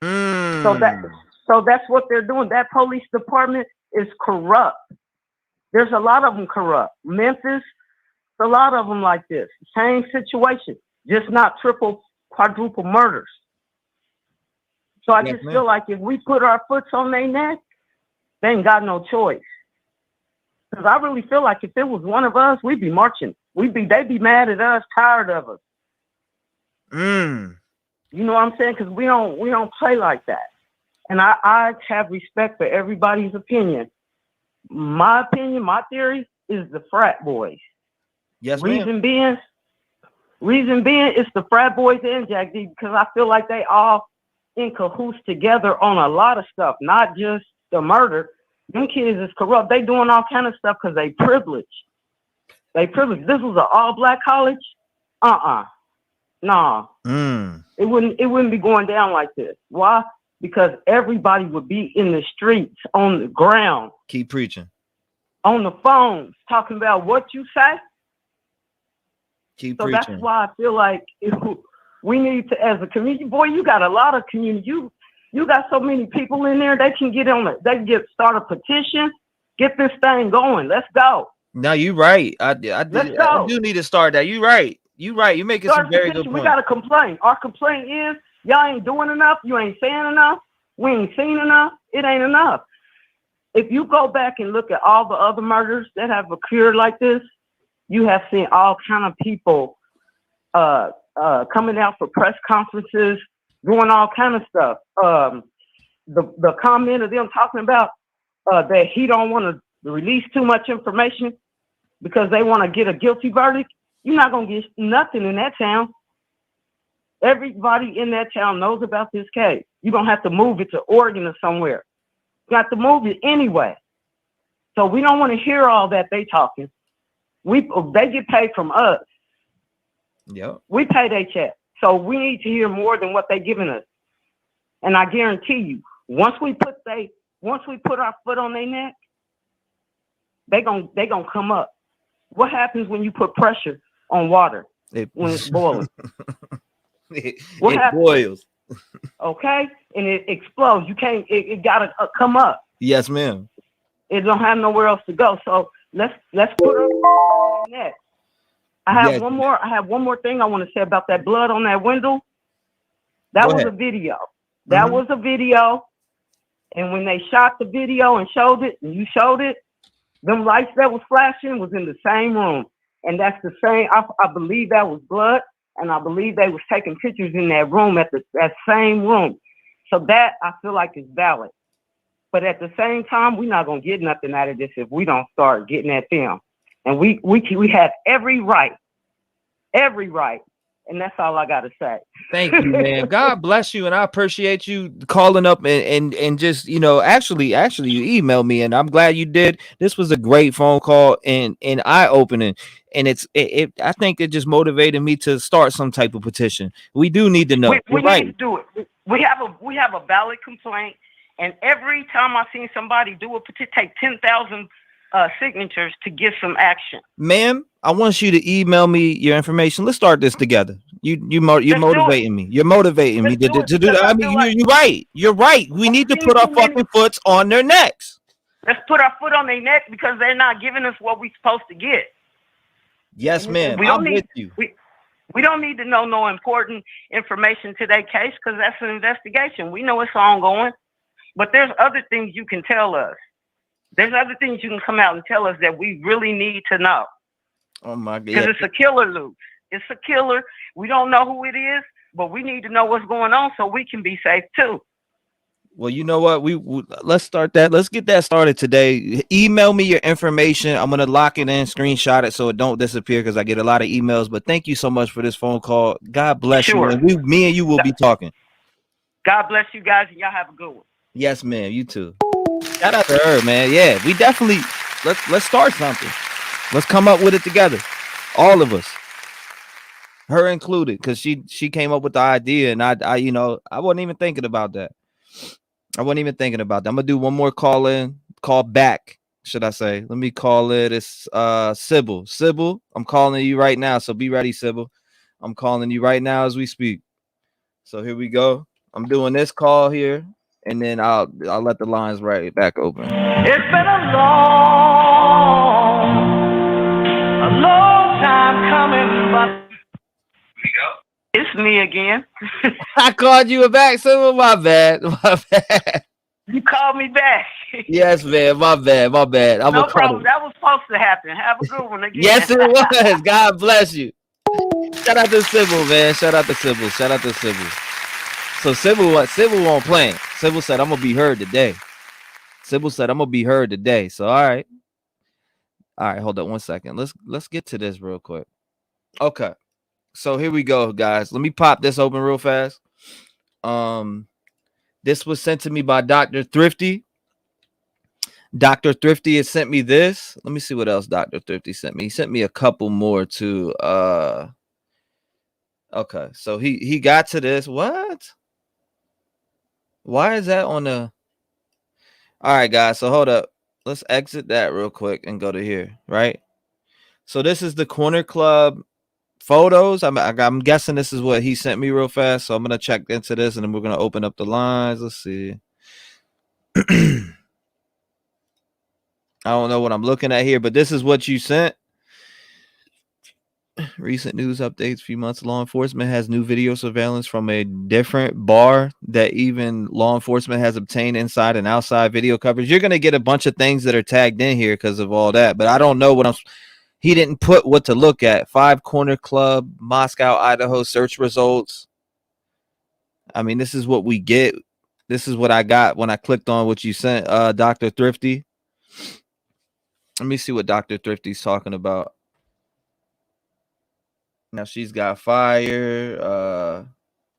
So that's what they're doing. That police department is corrupt. There's a lot of them corrupt. Memphis, a lot of them like this. Same situation, just not triple, quadruple murders. So I just feel like if we put our foot on their neck, they ain't got no choice. Because I really feel like if it was one of us, we'd be marching. They'd be mad at us, tired of us. You know what I'm saying? Because we don't play like that. And I have respect for everybody's opinion. My opinion, my theory is the frat boys. Yes, Reason being, it's the frat boys and Jack D, because I feel like they all in cahoots together on a lot of stuff, not just the murder. Them kids is corrupt. They doing all kind of stuff because they privileged. This was an all-black college. No, it wouldn't be going down like this. Why? Because everybody would be in the streets, on the ground, Keep preaching. on the phones, talking about what you say. Keep So preaching. that's why I feel like we need to, as a community, boy, you got a lot of community. You got so many people in there. They can get on it. They can start a petition, get this thing going. Let's go. No, you right. I do need to start that. You right. You right. You're making Start some a very petition. good We points. got a complaint. Our complaint is y'all ain't doing enough. You ain't saying enough. We ain't seen enough. It ain't enough. If you go back and look at all the other murders that have occurred like this, you have seen all kind of people coming out for press conferences, doing all kind of stuff. The comment of them talking about that he don't want to release too much information because they want to get a guilty verdict. You're not going to get nothing in that town. Everybody in that town knows about this case. You're going to have to move it to Oregon or somewhere. You got to move it anyway. So we don't want to hear all that they talking. They get paid from us. Yep. We pay their check. So we need to hear more than what they giving us. And I guarantee you, once we put our foot on their neck, they gonna come up. What happens when you put pressure on water when it's boiling? it happens? boils. Okay, and it explodes. You can't. It gotta come up. Yes, ma'am. It don't have nowhere else to go. So let's put our foot on their neck. I have one more thing I want to say about that blood on that window. That was a video. That was a video. And when they shot the video and showed it, and you showed it, them lights that was flashing was in the same room. And that's the same, I believe that was blood, and I believe they was taking pictures in that room that same room. So that I feel like is valid. But at the same time, we're not gonna get nothing out of this if we don't start getting that film. And we have every right. And that's all I gotta say. Thank you, man. God bless you, and I appreciate you calling up and just actually you emailed me, and I'm glad you did. This was a great phone call and eye opening, and I think it just motivated me to start some type of petition. We do need to know. We need to do it. We have a valid complaint, and every time I seen somebody do a petition, take 10,000 signatures to get some action. Ma'am, I want you to email me your information. Let's start this together. You're motivating me. You're motivating me to do that. I mean, you're right. You're right. We need to put our fucking foots on their necks. Let's put our foot on their neck because they're not giving us what we're supposed to get. Yes, ma'am. I'm with you. We don't need to know no important information to their case because that's an investigation. We know it's ongoing, but there's other things you can tell us. There's other things you can come out and tell us that we really need to know. Oh my God! Because it's a killer loose. It's a killer. We don't know who it is, but we need to know what's going on so we can be safe too. Well, you know what? Let's start that. Let's get that started today. Email me your information. I'm gonna lock it in, screenshot it so it don't disappear because I get a lot of emails. But thank you so much for this phone call. God bless you. And me and you will be talking. God bless you guys, and y'all have a good one. Yes, ma'am. You too. Shout out to her, man. Yeah, we definitely let's start something. Let's come up with it together, all of us, her included, because she came up with the idea, and I wasn't even thinking about that. I'm gonna do one more call back, should I say? Let me call it. It's Sybil. Sybil, I'm calling you right now, so be ready, Sybil. I'm calling you right now as we speak. So here we go. I'm doing this call here. And then I'll let the lines right back open. It's been a long time coming, but it's me again. I called you back, so my bad. You called me back. Yes, man. My bad. No problem. That was supposed to happen. Have a good one again. Yes, it was. God bless you. Shout out to Sybil, man. Shout out to Sybil. So Sybil won't play. Sybil said, I'm going to be heard today. So, all right. Hold on 1 second. Let's get to this real quick. Okay. So here we go, guys. Let me pop this open real fast. This was sent to me by Dr. Thrifty. Dr. Thrifty has sent me this. Let me see what else Dr. Thrifty sent me. He sent me a couple more too. Okay, so he got to this. What? Why is that on the? All right, guys. So hold up. Let's exit that real quick and go to here. Right. So this is the Corner Club photos. I'm guessing this is what he sent me real fast. So I'm gonna check into this and then we're gonna open up the lines. Let's see. I don't know what I'm looking at here, but this is what you sent. Recent news updates. Few months, law enforcement has new video surveillance from a different bar that even law enforcement has obtained inside and outside video coverage. You're gonna get a bunch of things that are tagged in here because of all that, but I don't know what I'm. He didn't put what to look at. 5 Corner Club, Moscow, Idaho search results. I mean, this is what we get. This is what I got when I clicked on what you sent, Dr. Thrifty. Let me see what Dr. Thrifty's talking about. Now she's got fire,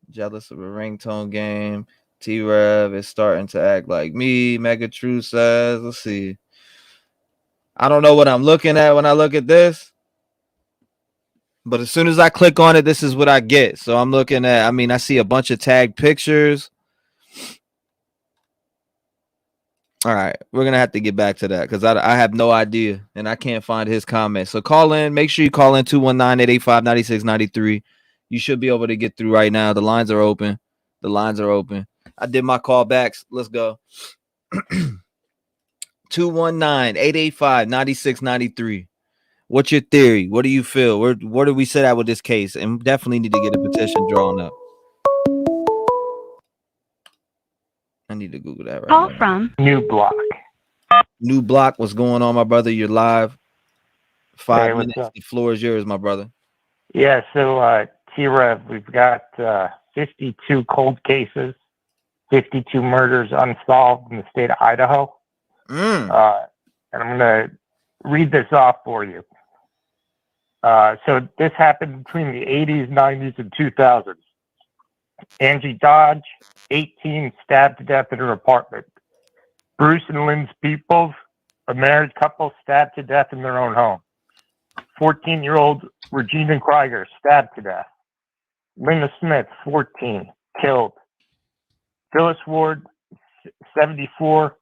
jealous of a ringtone game. T-REV is starting to act like me. Mega True says, let's see. I don't know what I'm looking at when I look at this. But as soon as I click on it, this is what I get. So I'm looking at, I mean, I see a bunch of tagged pictures. All right, we're going to have to get back to that because I have no idea and I can't find his comments. So call in. Make sure you call in 219-885-9693. You should be able to get through right now. The lines are open. The lines are open. I did my callbacks. Let's go. 219-885-9693. What's your theory? What do you feel? Where do we sit at with this case? And definitely need to get a petition drawn up. I need to Google that right Call now. from New Block. New Block, what's going on, my brother? You're live. 5 Hey, what's minutes. up? The floor is yours, my brother. Yeah, so T-REV, we've got 52 cold cases, 52 murders unsolved in the state of Idaho. And I'm going to read this off for you. So this happened between the 80s, 90s, and 2000s. Angie Dodge, 18, stabbed to death in her apartment. Bruce and Lynn Peoples, a married couple, stabbed to death in their own home. 14-year-old Regina Krieger, stabbed to death. Linda Smith, 14, killed. Phyllis Ward, 74,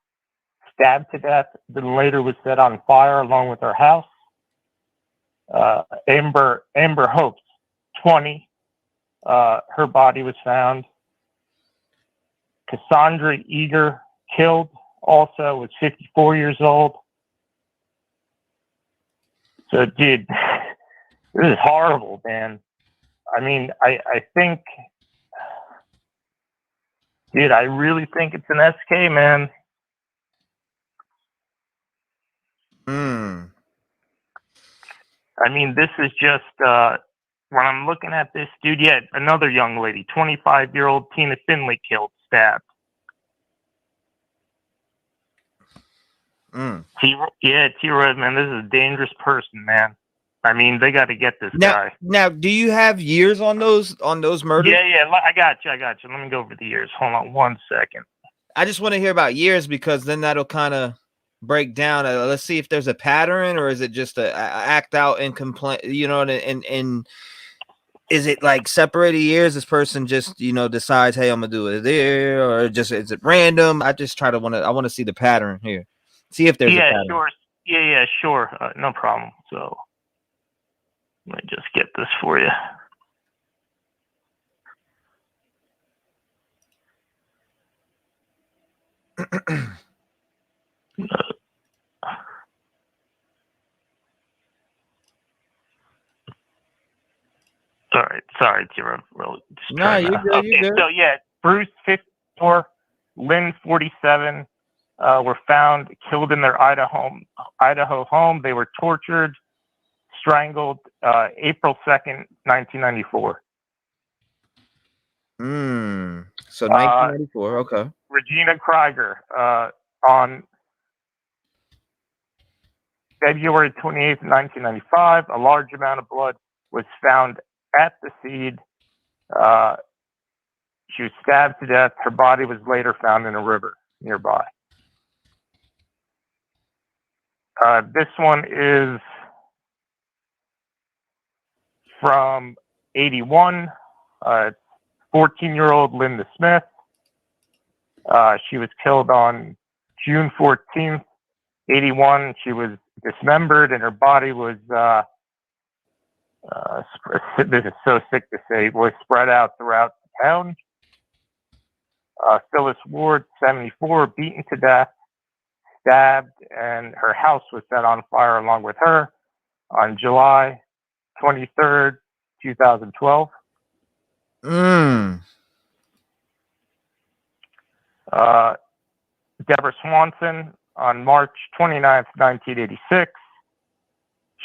stabbed to death, then later was set on fire along with her house. Amber Hopes, 20, her body was found. Cassandra Eager, killed, also was 54 years old. So, dude, this is horrible, man. I mean, I think, dude, I really think it's an SK, man. I mean, this is just, when I'm looking at this, dude, yeah, another young lady, 25-year-old Tina Finley killed, stabbed. T-REV, man, this is a dangerous person, man. I mean, they got to get this guy. Now, do you have years on those murders? Yeah, I got you. Let me go over the years. Hold on 1 second. I just want to hear about years because then that'll kind of break down. Let's see if there's a pattern or is it just a act out and complaint, you know, and is it like separated years? This person just, you know, decides, hey, I'm gonna do it there, or just is it random? I just I want to see the pattern here. See if there's a pattern. Sure. Yeah, sure. No problem. So let me just get this for you. All right, sorry, T-REV. No, you're good. You're good. So yeah, Bruce 54, Lynn 47 were found killed in their Idaho home. They were tortured, strangled, April 2nd, 1994. So 1994. Okay. Regina Krieger on February 28th, 1995. A large amount of blood was found at the scene. She was stabbed to death. Her body was later found in a river nearby. This one is from 81, 14-year-old Linda Smith. She was killed on June 14th, 81. She was dismembered and her body was, this is so sick to say, was spread out throughout the town. Phyllis Ward, 74, beaten to death, stabbed, and her house was set on fire along with her on July 23rd, 2012. Deborah Swanson on March 29th, 1986.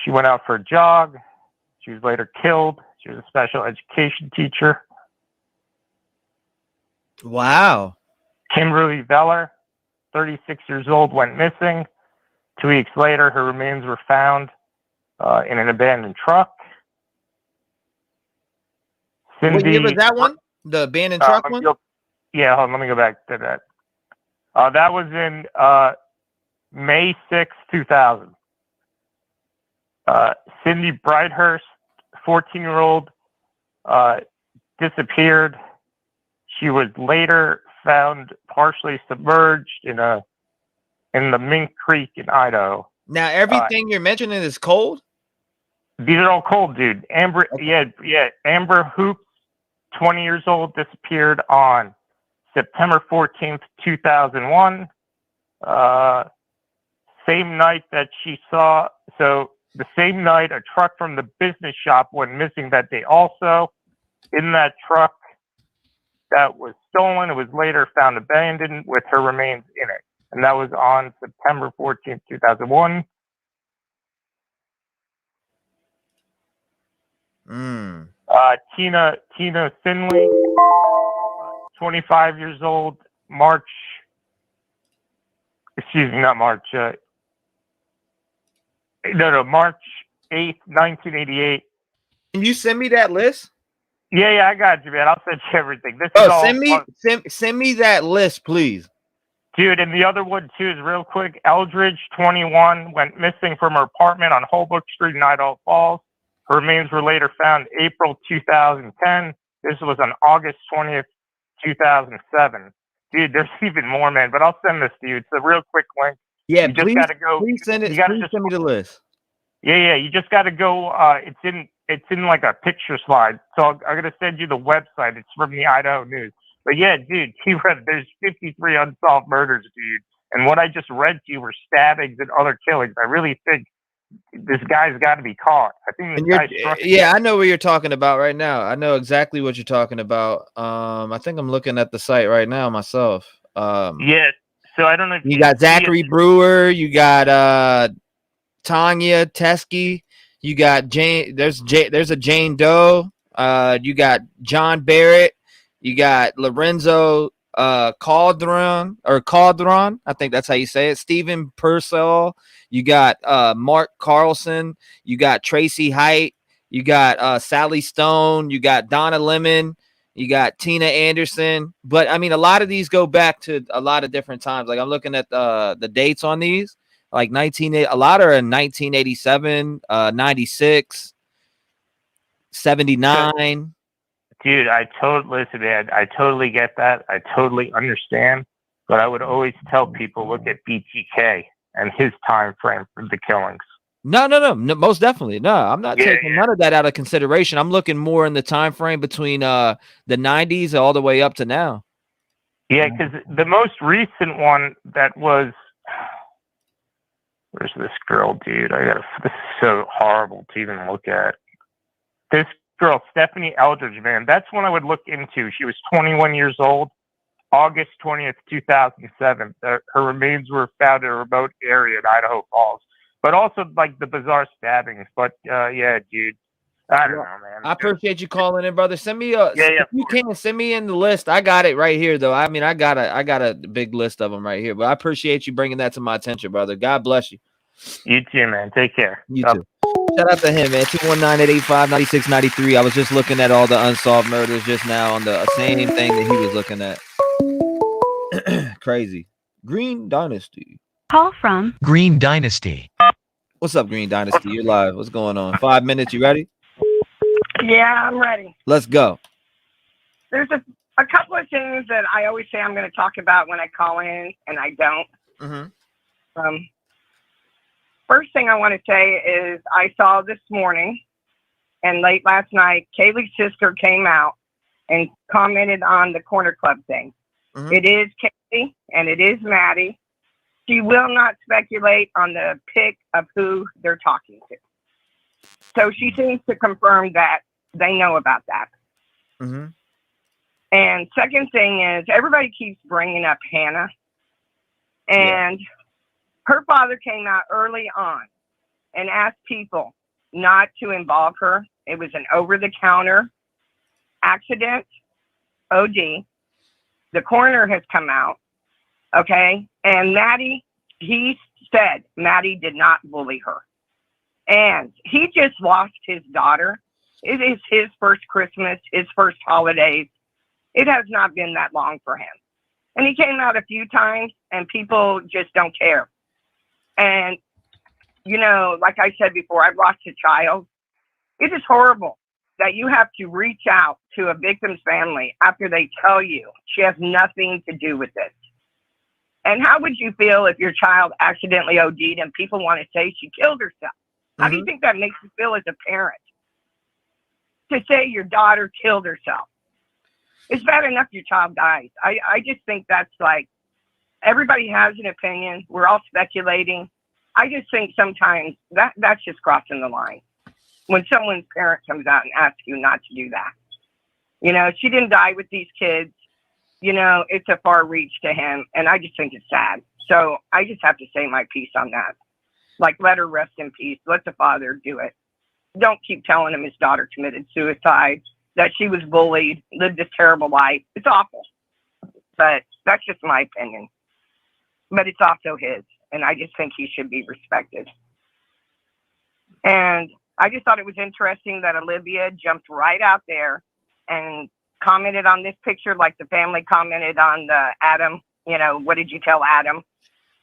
She went out for a jog. She was later killed. She was a special education teacher. Wow. Kimberly Veller, 36 years old, went missing. 2 weeks later, her remains were found in an abandoned truck. Cindy, what year was that one? The abandoned truck one? Yeah, hold on, let me go back to that. That was in May 6, 2000. Cindy Brighthurst, 14-year-old, disappeared. She was later found partially submerged in the Mink Creek in Idaho. Now everything you're mentioning is cold? These are all cold, dude. Amber, Amber Hoops, 20 years old, disappeared on September 14th, 2001. Same night that she saw, so the same night a truck from the business shop went missing that day also. In that truck that was stolen, it was later found abandoned with her remains in it. And that was on September 14th, 2001. Tina Finley, 25 years old, March 8th, 1988. Can you send me that list? Yeah, I got you, man. I'll send you everything. This is all send me that list, please. Dude, and the other one too is real quick. Eldridge, 21, went missing from her apartment on Holbrook Street in Idaho Falls. Her remains were later found April 2010. This was on August 20th, 2007. Dude, there's even more, man, but I'll send this to you. It's a real quick link. Yeah, you just gotta go. Please send it. You gotta please send me the list. Yeah, you just gotta go. It's in like a picture slide. So I'm gonna send you the website. It's from the Idaho News. But yeah, dude, T-REV, there's 53 unsolved murders, dude. And what I just read to you were stabbings and other killings. I really think this guy's got to be caught. I think this guy's I know what you're talking about right now. I know exactly what you're talking about. I think I'm looking at the site right now myself. Yeah. So I don't know if you got Zachary Brewer, you got Tanya Teskey, you got Jane. There's a Jane Doe. You got John Barrett. You got Lorenzo Caldron, I think that's how you say it. Stephen Purcell. You got Mark Carlson. You got Tracy Height. You got Sally Stone. You got Donna Lemon. You got Tina Anderson. But I mean, a lot of these go back to a lot of different times. Like I'm looking at the dates on these. Like a lot are in 1987, 96, 79. Dude, listen, man, I totally get that. I totally understand. But I would always tell people, look at BTK and his time frame for the killings. No, most definitely. No, I'm not taking none of that out of consideration. I'm looking more in the time frame between the 90s all the way up to now. Yeah, because the most recent one that was, where's this girl, dude? This is so horrible to even look at. This girl, Stephanie Eldridge, man, that's one I would look into. She was 21 years old, August 20th, 2007. Her remains were found in a remote area in Idaho Falls, but also like the bizarre stabbings. But yeah, dude, I don't know, man. I appreciate you calling in, brother. Send me if you can send me in the list. I got it right here, though. I mean, I got a big list of them right here. But I appreciate you bringing that to my attention, brother. God bless you. You too, man. Take care. You too. Shout out to him, man. 219-885-9693. I was just looking at all the unsolved murders just now on the same thing that he was looking at. Crazy. Green Dynasty. Call from Green Dynasty. What's up, Green Dynasty? You're live. What's going on? 5 minutes. You ready? Yeah, I'm ready. Let's go. There's a couple of things that I always say I'm going to talk about when I call in, and I don't. Mm-hmm. First thing I want to say is I saw this morning and late last night, Kaylee's sister came out and commented on the corner club thing. Mm-hmm. It is Kaylee and it is Maddie. She will not speculate on the pick of who they're talking to. So she seems to confirm that they know about that. Mm-hmm. And second thing is everybody keeps bringing up Hannah. And her father came out early on and asked people not to involve her. It was an over-the-counter accident, OD. The coroner has come out, okay? And Maddie, he said Maddie did not bully her. And he just lost his daughter. It is his first Christmas, his first holidays. It has not been that long for him. And he came out a few times, and people just don't care. And, you know, like I said before, I've lost a child. It is horrible that you have to reach out to a victim's family after they tell you she has nothing to do with this. And how would you feel if your child accidentally OD'd and people want to say she killed herself? How do you think that makes you feel as a parent? To say your daughter killed herself. It's bad enough your child dies. I just think that's like, everybody has an opinion. We're all speculating. I just think sometimes that's just crossing the line. When someone's parent comes out and asks you not to do that. You know, she didn't die with these kids. You know, it's a far reach to him. And I just think it's sad. So I just have to say my piece on that. Like, let her rest in peace. Let the father do it. Don't keep telling him his daughter committed suicide, that she was bullied, lived this terrible life. It's awful. But that's just my opinion. But it's also his. And I just think he should be respected. And I just thought it was interesting that Olivia jumped right out there and commented on this picture like the family commented on the Adam, you know, what did you tell Adam?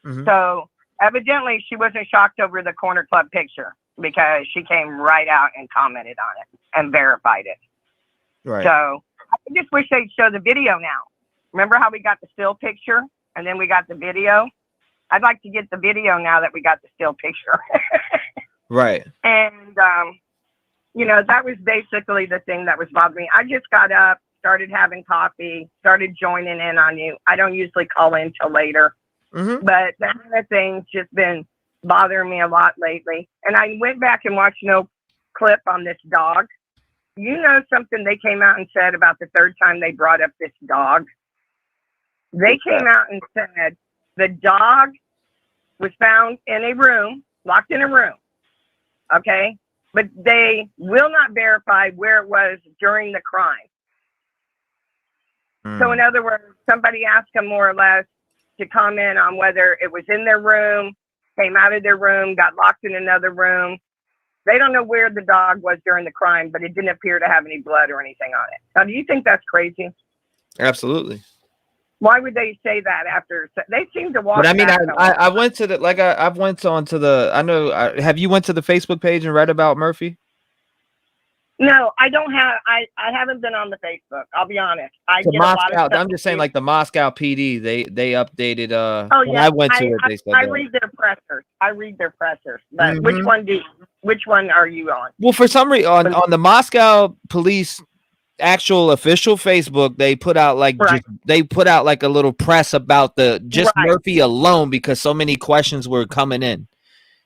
Mm-hmm. So evidently she wasn't shocked over the corner club picture because she came right out and commented on it and verified it. Right. So I just wish they'd show the video now. Remember how we got the still picture and then we got the video? I'd like to get the video now that we got the still picture. Right. And, you know, that was basically the thing that was bothering me. I just got up, started having coffee, started joining in on you. I don't usually call in till later. Mm-hmm. But that kind of thing's just been bothering me a lot lately. And I went back and watched no clip on this dog. You know something they came out and said about the third time they brought up this dog? They came out and said the dog was found in a room, locked in a room. Okay? But they will not verify where it was during the crime. So in other words, somebody asked them more or less to comment on whether it was in their room, came out of their room, got locked in another room. They don't know where the dog was during the crime, but it didn't appear to have any blood or anything on it. Now, do you think that's crazy? Absolutely. Why would they say that after? They seem to walk. But I mean, back I went to the, like, I've went on to the, I know, have you went to the Facebook page and read about Murphy? No, I don't have, I haven't been on the Facebook. I'll be honest. I The get a lot Moscow, of stuff. I'm just saying, like the Moscow PD, they updated. Oh when yeah, I went to it, they said I that. read their pressers. I read their pressers. But Mhm. which one are you on? Well, for some reason, on the Moscow police actual official Facebook, they put out like they put out like a little press about the just Murphy alone because so many questions were coming in.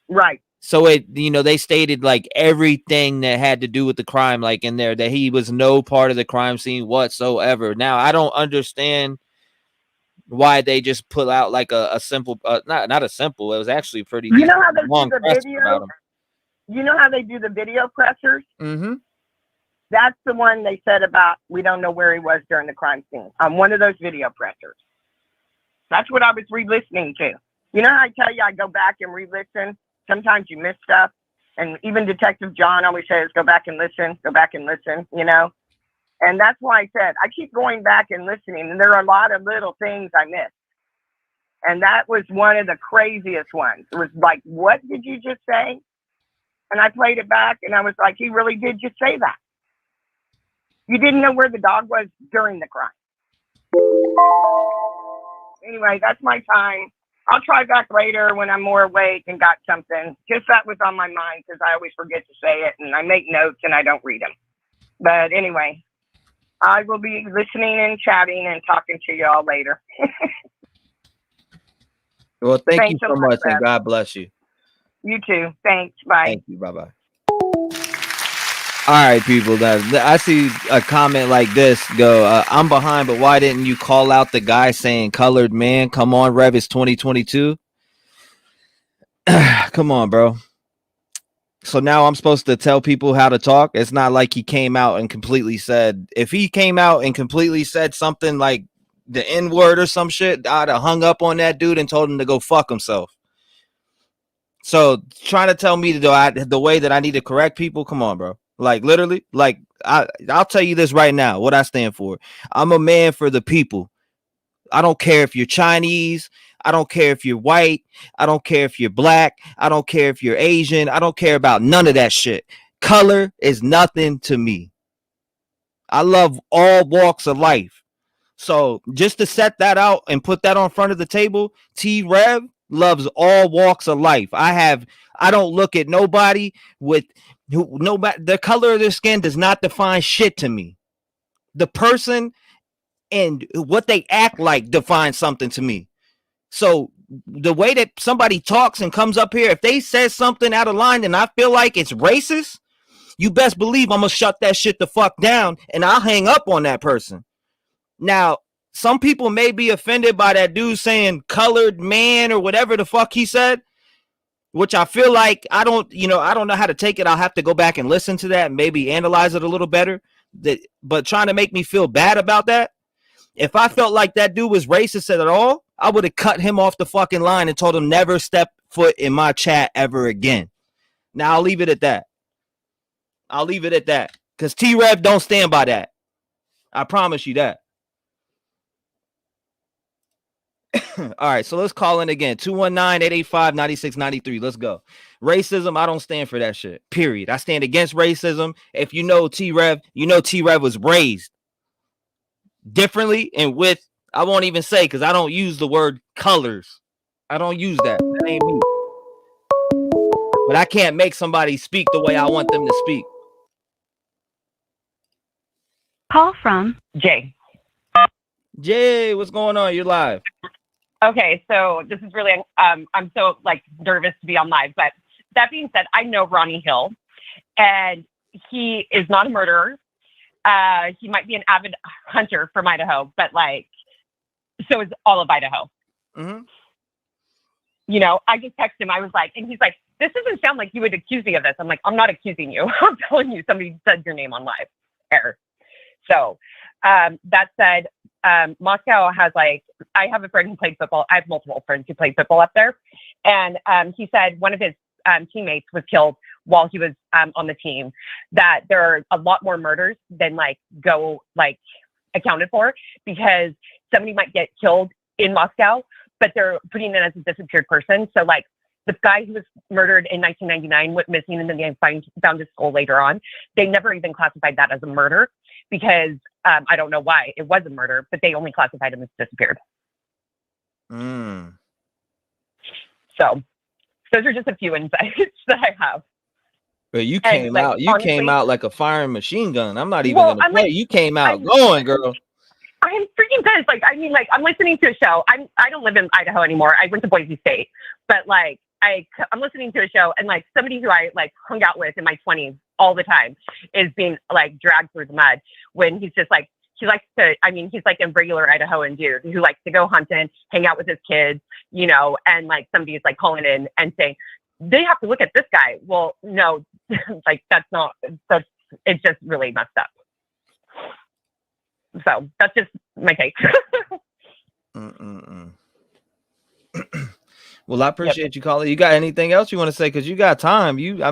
Right. So it, you know, they stated like everything that had to do with the crime, like in there, that he was no part of the crime scene whatsoever. Now, I don't understand why they just put out like a simple, not a simple. It was actually pretty. You know how they do long the press video? about him. You know how they do the video pressers? Mm-hmm. That's the one they said about we don't know where he was during the crime scene on one of those video pressers. That's what I was re-listening to. You know how I tell you I go back and re-listen? Sometimes you miss stuff. And even Detective John always says, go back and listen, you know? And that's why I said, I keep going back and listening. And there are a lot of little things I missed. And that was one of the craziest ones. It was like, what did you just say? And I played it back and I was like, he really did just say that. You didn't know where the dog was during the crime. Anyway, that's my time. I'll try back later when I'm more awake and got something. Just that was on my mind because I always forget to say it, and I make notes and I don't read them. But anyway, I will be listening and chatting and talking to y'all later. Well, thank you Thanks so much, and God bless you. You too. Thanks. Bye. Thank you. Bye-bye. All right, people. I see a comment like this go, I'm behind, but why didn't you call out the guy saying colored man? Come on, Rev, it's 2022. Come on, bro. So now I'm supposed to tell people how to talk? It's not like he came out and completely said, if he came out and completely said something like the N-word or some shit, I'd have hung up on that dude and told him to go fuck himself. So trying to tell me the way that I need to correct people, come on, bro. Like literally, like I'll tell you this right now, what I stand for. I'm a man for the people. I don't care if you're Chinese. I don't care if you're white. I don't care if you're black. I don't care if you're Asian. I don't care about none of that shit. Color is nothing to me. I love all walks of life. So just to set that out and put that on front of the table, T-REV loves all walks of life. I don't look at nobody with nobody. The color of their skin does not define shit to me. The person and what they act like defines something to me. So the way that somebody talks and comes up here, if they says something out of line and I feel like it's racist, you best believe I'm gonna shut that shit the fuck down and I'll hang up on that person. Now, some people may be offended by that dude saying colored man or whatever the fuck he said, which I feel like I don't know how to take it. I'll have to go back and listen to that and maybe analyze it a little better. But trying to make me feel bad about that. If I felt like that dude was racist at all, I would have cut him off the fucking line and told him never step foot in my chat ever again. Now I'll leave it at that. Because T-REV don't stand by that. I promise you that. All right, so let's call in again. 219-885-9693. Let's go. Racism, I don't stand for that shit. Period. I stand against racism. If you know T-REV, you know T-REV was raised differently and with, I won't even say because I don't use the word colors. I don't use that. That ain't me. But I can't make somebody speak the way I want them to speak. Call from Jay. Jay, what's going on? You're live. Okay, so this is really, I'm so nervous to be on live, but that being said, I know Ronnie Hill, and he is not a murderer. He might be an avid hunter from Idaho, but so is all of Idaho. Mm-hmm. You know, I just texted him. I was like, and he's like, this doesn't sound like you would accuse me of this. I'm like, I'm not accusing you. I'm telling you, somebody said your name on live. Error. So that said, Moscow has I have a friend who played football. I have multiple friends who played football up there. And he said one of his teammates was killed while he was on the team, that there are a lot more murders than go accounted for, because somebody might get killed in Moscow, but they're putting it as a disappeared person. So the guy who was murdered in 1999 went missing, and then they found his skull later on. They never even classified that as a murder because I don't know why it was a murder, but they only classified him as disappeared. So those are just a few insights that I have. But you came out. You honestly, came out like a firing machine gun. I'm not even gonna play. You came out going, girl. I'm freaking pissed. I'm listening to a show. I don't live in Idaho anymore. I went to Boise State, but I'm listening to a show, and somebody who I hung out with in my 20s all the time is being dragged through the mud when he's just he likes to, he's a regular Idahoan dude who likes to go hunting, hang out with his kids, you know, and somebody's calling in and saying, they have to look at this guy. Well, no, it's just really messed up. So that's just my take. Well, I appreciate you calling. You got anything else you want to say? Because you got time. Okay. So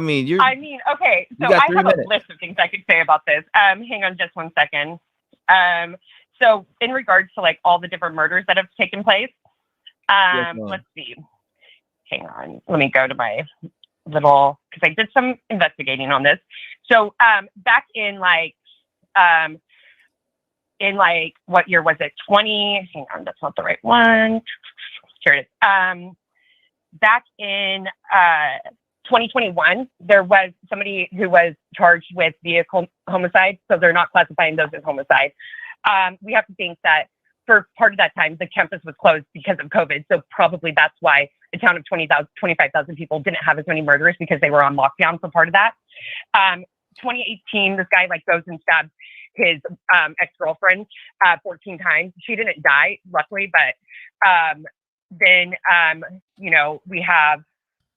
I have a list of things I could say about this. Hang on just one second. So in regards to all the different murders that have taken place, let's see. Hang on. Let me go to my little, because I did some investigating on this. So back in in like, what year was it? Hang on, that's not the right one. Here it is. Back in 2021, there was somebody who was charged with vehicle homicide, so they're not classifying those as homicide. We have to think that for part of that time, the campus was closed because of COVID, so probably that's why a town of 25,000 people didn't have as many murders, because they were on lockdown for part of that. 2018, this guy like goes and stabs his ex-girlfriend 14 times. She didn't die, luckily, but then, we have,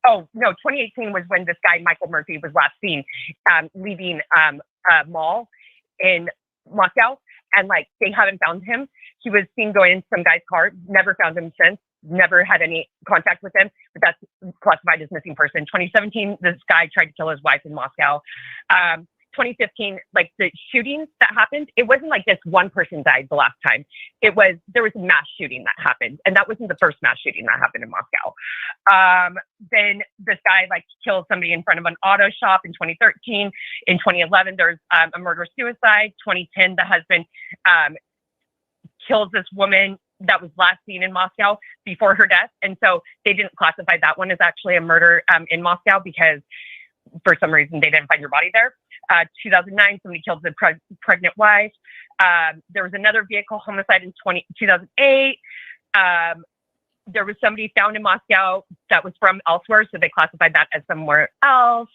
2018 was when this guy, Michael Murphy, was last seen leaving a mall in Moscow, and like they haven't found him. He was seen going in some guy's car, never found him since, never had any contact with him, but that's classified as missing person. 2017, this guy tried to kill his wife in Moscow. 2015, like the shootings that happened, it wasn't like this one person died the last time. There was a mass shooting that happened, and that wasn't the first mass shooting that happened in Moscow. Then this guy like killed somebody in front of an auto shop in 2013. In 2011, there's a murder-suicide. 2010, the husband kills this woman that was last seen in Moscow before her death, and so they didn't classify that one as actually a murder in Moscow because for some reason they didn't find your body there. 2009, somebody killed the pregnant wife. There was another vehicle homicide in 2008. There was somebody found in Moscow that was from elsewhere, so they classified that as somewhere else.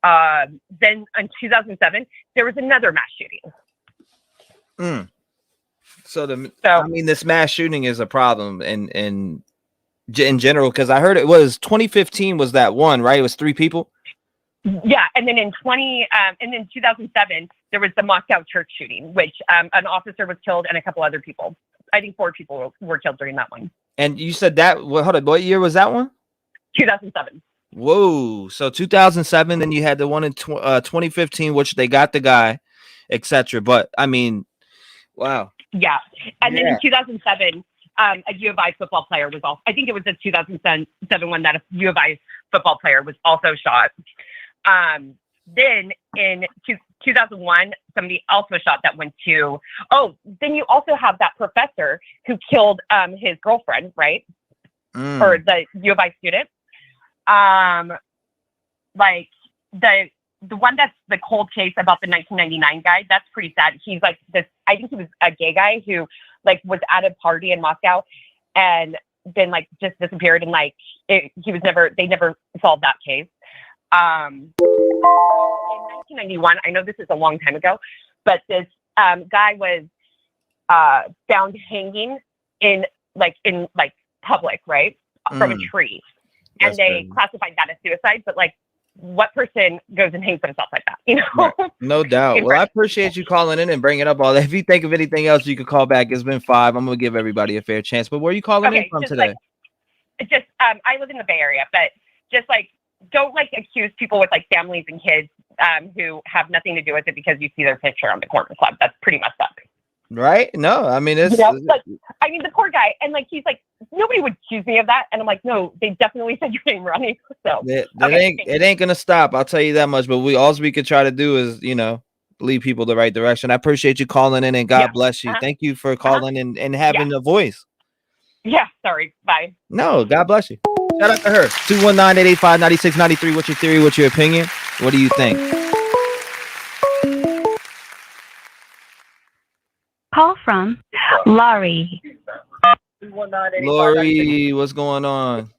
Then in 2007, there was another mass shooting. So this mass shooting is a problem in general, because I heard it was 2015 was that one, right? It was 3 people. Yeah, and then in 2007, there was the Moscow church shooting, which an officer was killed and a couple other people. I think 4 people were killed during that one. And you said that, hold on, what year was that one? 2007. Whoa, so 2007, then you had the one in 2015, which they got the guy, etc. But I mean, wow. Yeah, and then in 2007, a U of I football player was also, I think it was the 2007 one that a U of I football player was also shot. Then in 2001, somebody else was shot that went to, then you also have that professor who killed his girlfriend, right? Or the U of I student. Like the one that's the cold case about the 1999 guy, that's pretty sad. He's like this, I think he was a gay guy who like was at a party in Moscow and then like just disappeared, and like they never solved that case. In 1991, I know this is a long time ago, but this guy was found hanging in public, right, from a tree, and they classified that as suicide. But like, what person goes and hangs themselves like that? You know, right. No doubt. Well, I appreciate you calling in and bringing up all that. If you think of anything else, you could call back. It's been 5. I'm gonna give everybody a fair chance. But where are you calling in from today? I live in the Bay Area, but just like, don't like accuse people with like families and kids who have nothing to do with it because you see their picture on the corner club. That's pretty messed up. Right? No, I mean, it's, the poor guy. And like, he's like, nobody would accuse me of that. And I'm like, no, they definitely said your name, Ronnie. So it ain't going to stop. I'll tell you that much. But all we could try to do is, lead people the right direction. I appreciate you calling in, and God bless you. Thank you for calling and having a voice. Yeah. Sorry. Bye. No, God bless you. Shout out to her. 219-885-9693. What's your theory? What's your opinion? What do you think? Call from Laurie. Laurie, what's going on?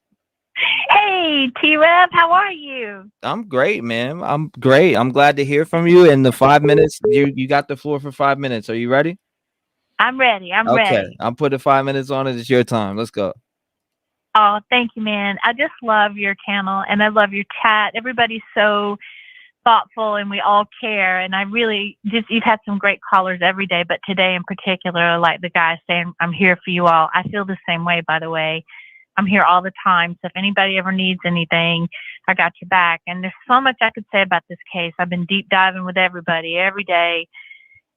Hey, T-REV, how are you? I'm great, man. I'm great. I'm glad to hear from you. In the 5 minutes, you got the floor for 5 minutes. Are you ready? I'm ready. I'm okay. ready. I'm putting 5 minutes on it. It's your time. Let's go. Oh, thank you, man. I just love your channel and I love your chat. Everybody's so thoughtful and we all care. And I really you've had some great callers every day, but today in particular, like the guy saying, I'm here for you all. I feel the same way, by the way. I'm here all the time. So if anybody ever needs anything, I got your back. And there's so much I could say about this case. I've been deep diving with everybody every day.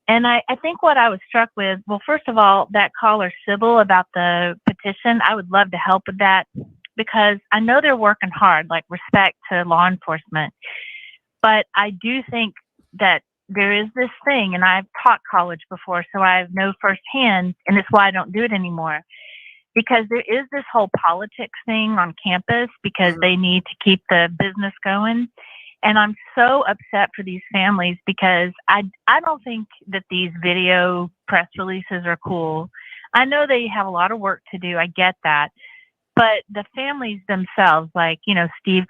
And I think what I was struck with, well, first of all, that caller Sybil about the petition, I would love to help with that because I know they're working hard, like respect to law enforcement. But I do think that there is this thing, and I've taught college before, so I know firsthand, and it's why I don't do it anymore. Because there is this whole politics thing on campus because they need to keep the business going. And I'm so upset for these families because I don't think that these video press releases are cool. I know they have a lot of work to do. I get that. But the families themselves, like, you know, Steve,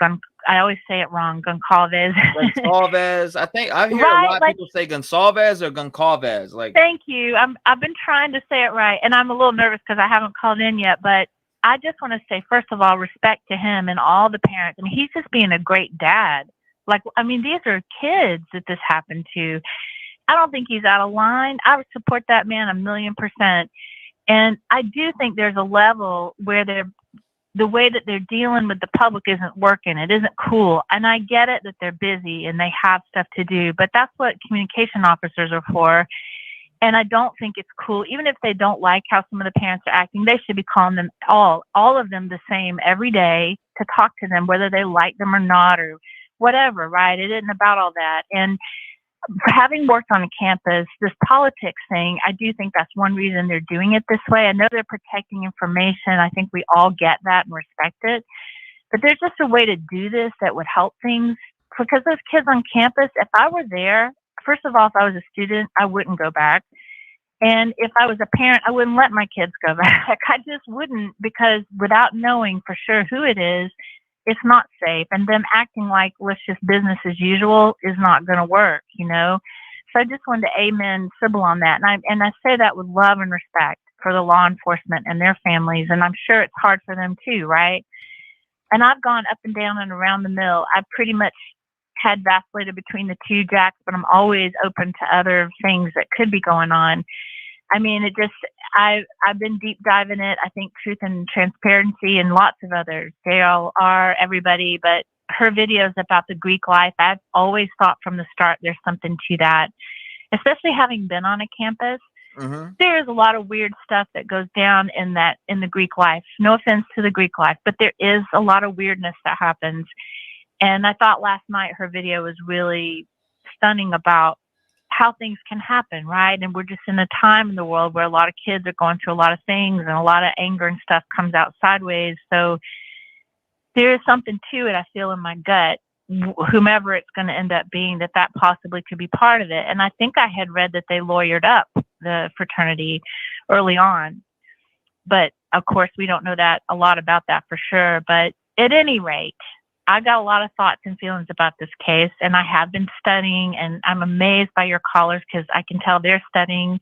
I always say it wrong, Goncalves. Goncalves. I think I hear Right, a lot of people say Goncalves or Goncalves. Like, thank you. I've been trying to say it right, and I'm a little nervous because I haven't called in yet. But I just want to say, first of all, respect to him and all the parents. I mean, he's just being a great dad. Like, I mean, these are kids that this happened to. I don't think he's out of line. I would support that man 1,000,000%. And I do think there's a level where the way that they're dealing with the public isn't working. It isn't cool. And I get it that they're busy and they have stuff to do, but that's what communication officers are for. And I don't think it's cool. Even if they don't like how some of the parents are acting, they should be calling them all of them the same every day to talk to them, whether they like them or not or whatever, right? It isn't about all that. And having worked on a campus, this politics thing, I do think that's one reason they're doing it this way. I know they're protecting information. I think we all get that and respect it. But there's just a way to do this that would help things. Because those kids on campus, if I were there, first of all, if I was a student, I wouldn't go back. And if I was a parent, I wouldn't let my kids go back. I just wouldn't, because without knowing for sure who it is, it's not safe. And them acting like let's just business as usual is not going to work, you know? So I just wanted to amen Sybil on that. And I say that with love and respect for the law enforcement and their families. And I'm sure it's hard for them too, right? And I've gone up and down and around the mill. I've pretty much had vacillated between the two jacks, but I'm always open to other things that could be going on. I mean, I've been deep diving it. I think Truth and Transparency and lots of others. They all are, everybody, but her videos about the Greek life, I've always thought from the start there's something to that, especially having been on a campus. Mm-hmm. There's a lot of weird stuff that goes down in the Greek life. No offense to the Greek life, but there is a lot of weirdness that happens. And I thought last night her video was really stunning about how things can happen, right? And we're just in a time in the world where a lot of kids are going through a lot of things and a lot of anger and stuff comes out sideways. So there is something to it, I feel in my gut, whomever it's going to end up being, that possibly could be part of it. And I think I had read that they lawyered up the fraternity early on. But of course, we don't know a lot about that for sure. But at any rate, I got a lot of thoughts and feelings about this case, and I have been studying, and I'm amazed by your callers because I can tell they're studying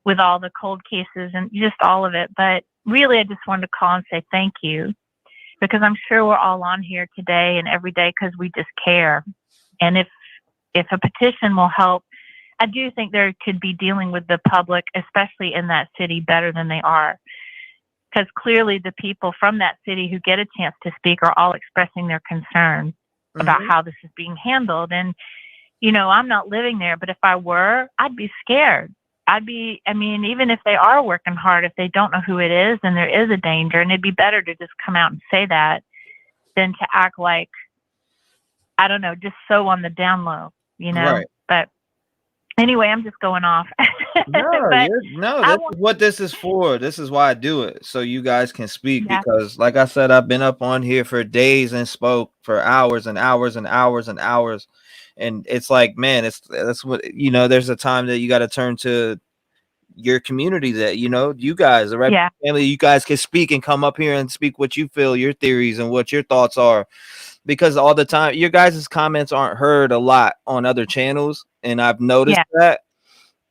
with all the cold cases and just all of it. But really, I just wanted to call and say thank you, because I'm sure we're all on here today and every day because we just care. And if a petition will help, I do think there could be dealing with the public, especially in that city, better than they are. Because clearly the people from that city who get a chance to speak are all expressing their concern about how this is being handled. And, you know, I'm not living there, but if I were, I'd be scared. Even if they are working hard, if they don't know who it is, then there is a danger. And it'd be better to just come out and say that than to act like, I don't know, just so on the down low, you know? Right. But anyway, I'm just going off. That's what this is for. This is why I do it, so you guys can speak. Yeah. Because, like I said, I've been up on here for days and spoke for hours and hours and hours and hours, and it's like, man, that's what, you know. There's a time that you got to turn to your community, that, you know, you guys, the Red family, you guys can speak and come up here and speak what you feel, your theories and what your thoughts are, because all the time your guys' comments aren't heard a lot on other channels, and I've noticed that.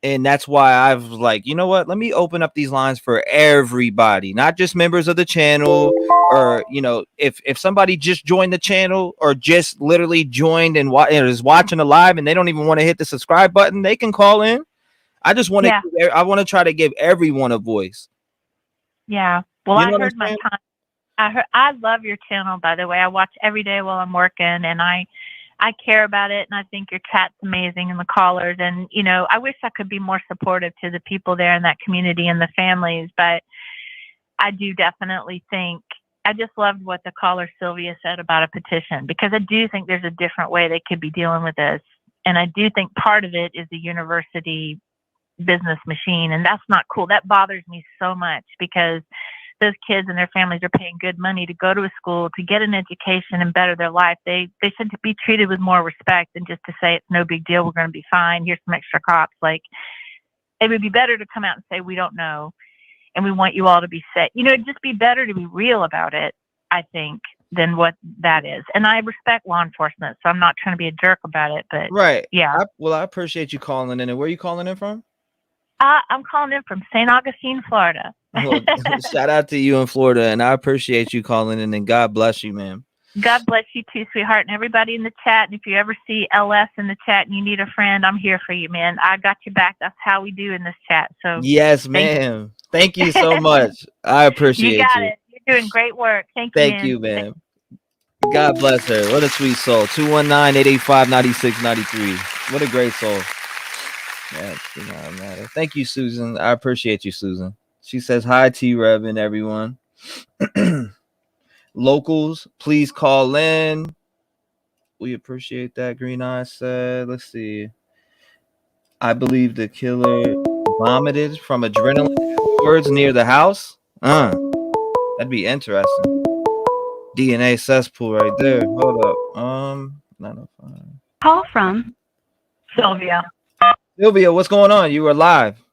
And that's why I've like, you know what, let me open up these lines for everybody, not just members of the channel, or, you know, if somebody just joined the channel or just literally joined and is watching a live and they don't even want to hit the subscribe button, they can call in. I just want to, I want to try to give everyone a voice. Yeah. Well, I heard my time. I love your channel, by the way. I watch every day while I'm working, and I care about it, and I think your chat's amazing and the callers. And, you know, I wish I could be more supportive to the people there in that community and the families, but I do definitely think, I just loved what the caller Sylvia said about a petition, because I do think there's a different way they could be dealing with this. And I do think part of it is the university business machine, and that's not cool. That bothers me so much because those kids and their families are paying good money to go to a school to get an education and better their life. They should be treated with more respect than just to say it's no big deal, we're going to be fine, here's some extra cops. Like, it would be better to come out and say we don't know and we want you all to be safe. It'd just be better to be real about it, I think, than what that is. And I respect law enforcement, so I'm not trying to be a jerk about it, but Right. yeah. I appreciate you calling in. And where are you calling in from? I'm calling in from St. Augustine, Florida. Well, shout out to you in Florida, and I appreciate you calling in, and God bless you, ma'am. God bless you too, sweetheart, and everybody in the chat. And if you ever see LS in the chat and you need a friend, I'm here for you, man. I got your back. That's how we do in this chat. So Yes, ma'am. Thank you so much. I appreciate you. Got it. You're doing great work. Thank you, ma'am. God bless her. What a sweet soul. 219-885-9693. What a great soul. Yeah, matter. Thank you, Susan. I appreciate you, Susan. She says hi, T-REV and everyone. Locals, please call in. We appreciate that. Green Eye said, let's see. I believe the killer vomited from adrenaline afterwards near the house. That'd be interesting. DNA cesspool right there. Hold up. 905. Call from Sylvia. Sylvia, what's going on? You were live.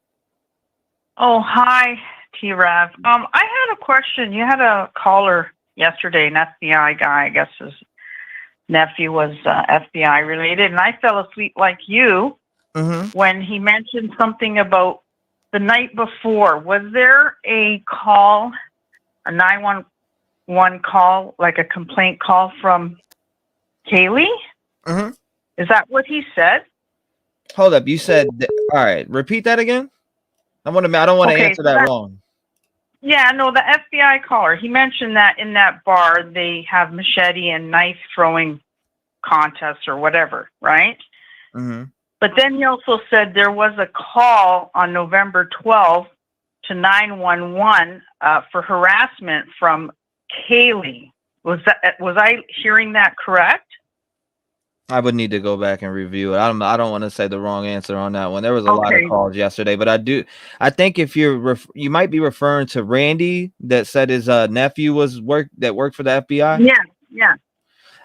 Oh, hi, T-REV. I had a question. You had a caller yesterday, an FBI guy. I guess his nephew was FBI related, and I fell asleep like you when he mentioned something about the night before. Was there a call, a 911 call, like a complaint call from Kaylee? Is that what he said? Hold up. You said, all right, repeat that again. I don't want to answer that wrong. Yeah, no, the FBI caller, he mentioned that in that bar they have machete and knife throwing contests or whatever, right? But then he also said there was a call on November 12th to 911 for harassment from Kaylee. Was I hearing that correct? I would need to go back and review it. I don't want to say the wrong answer on that one. There was a lot of calls yesterday, but I think if you might be referring to Randy that said his nephew worked for the FBI. Yeah.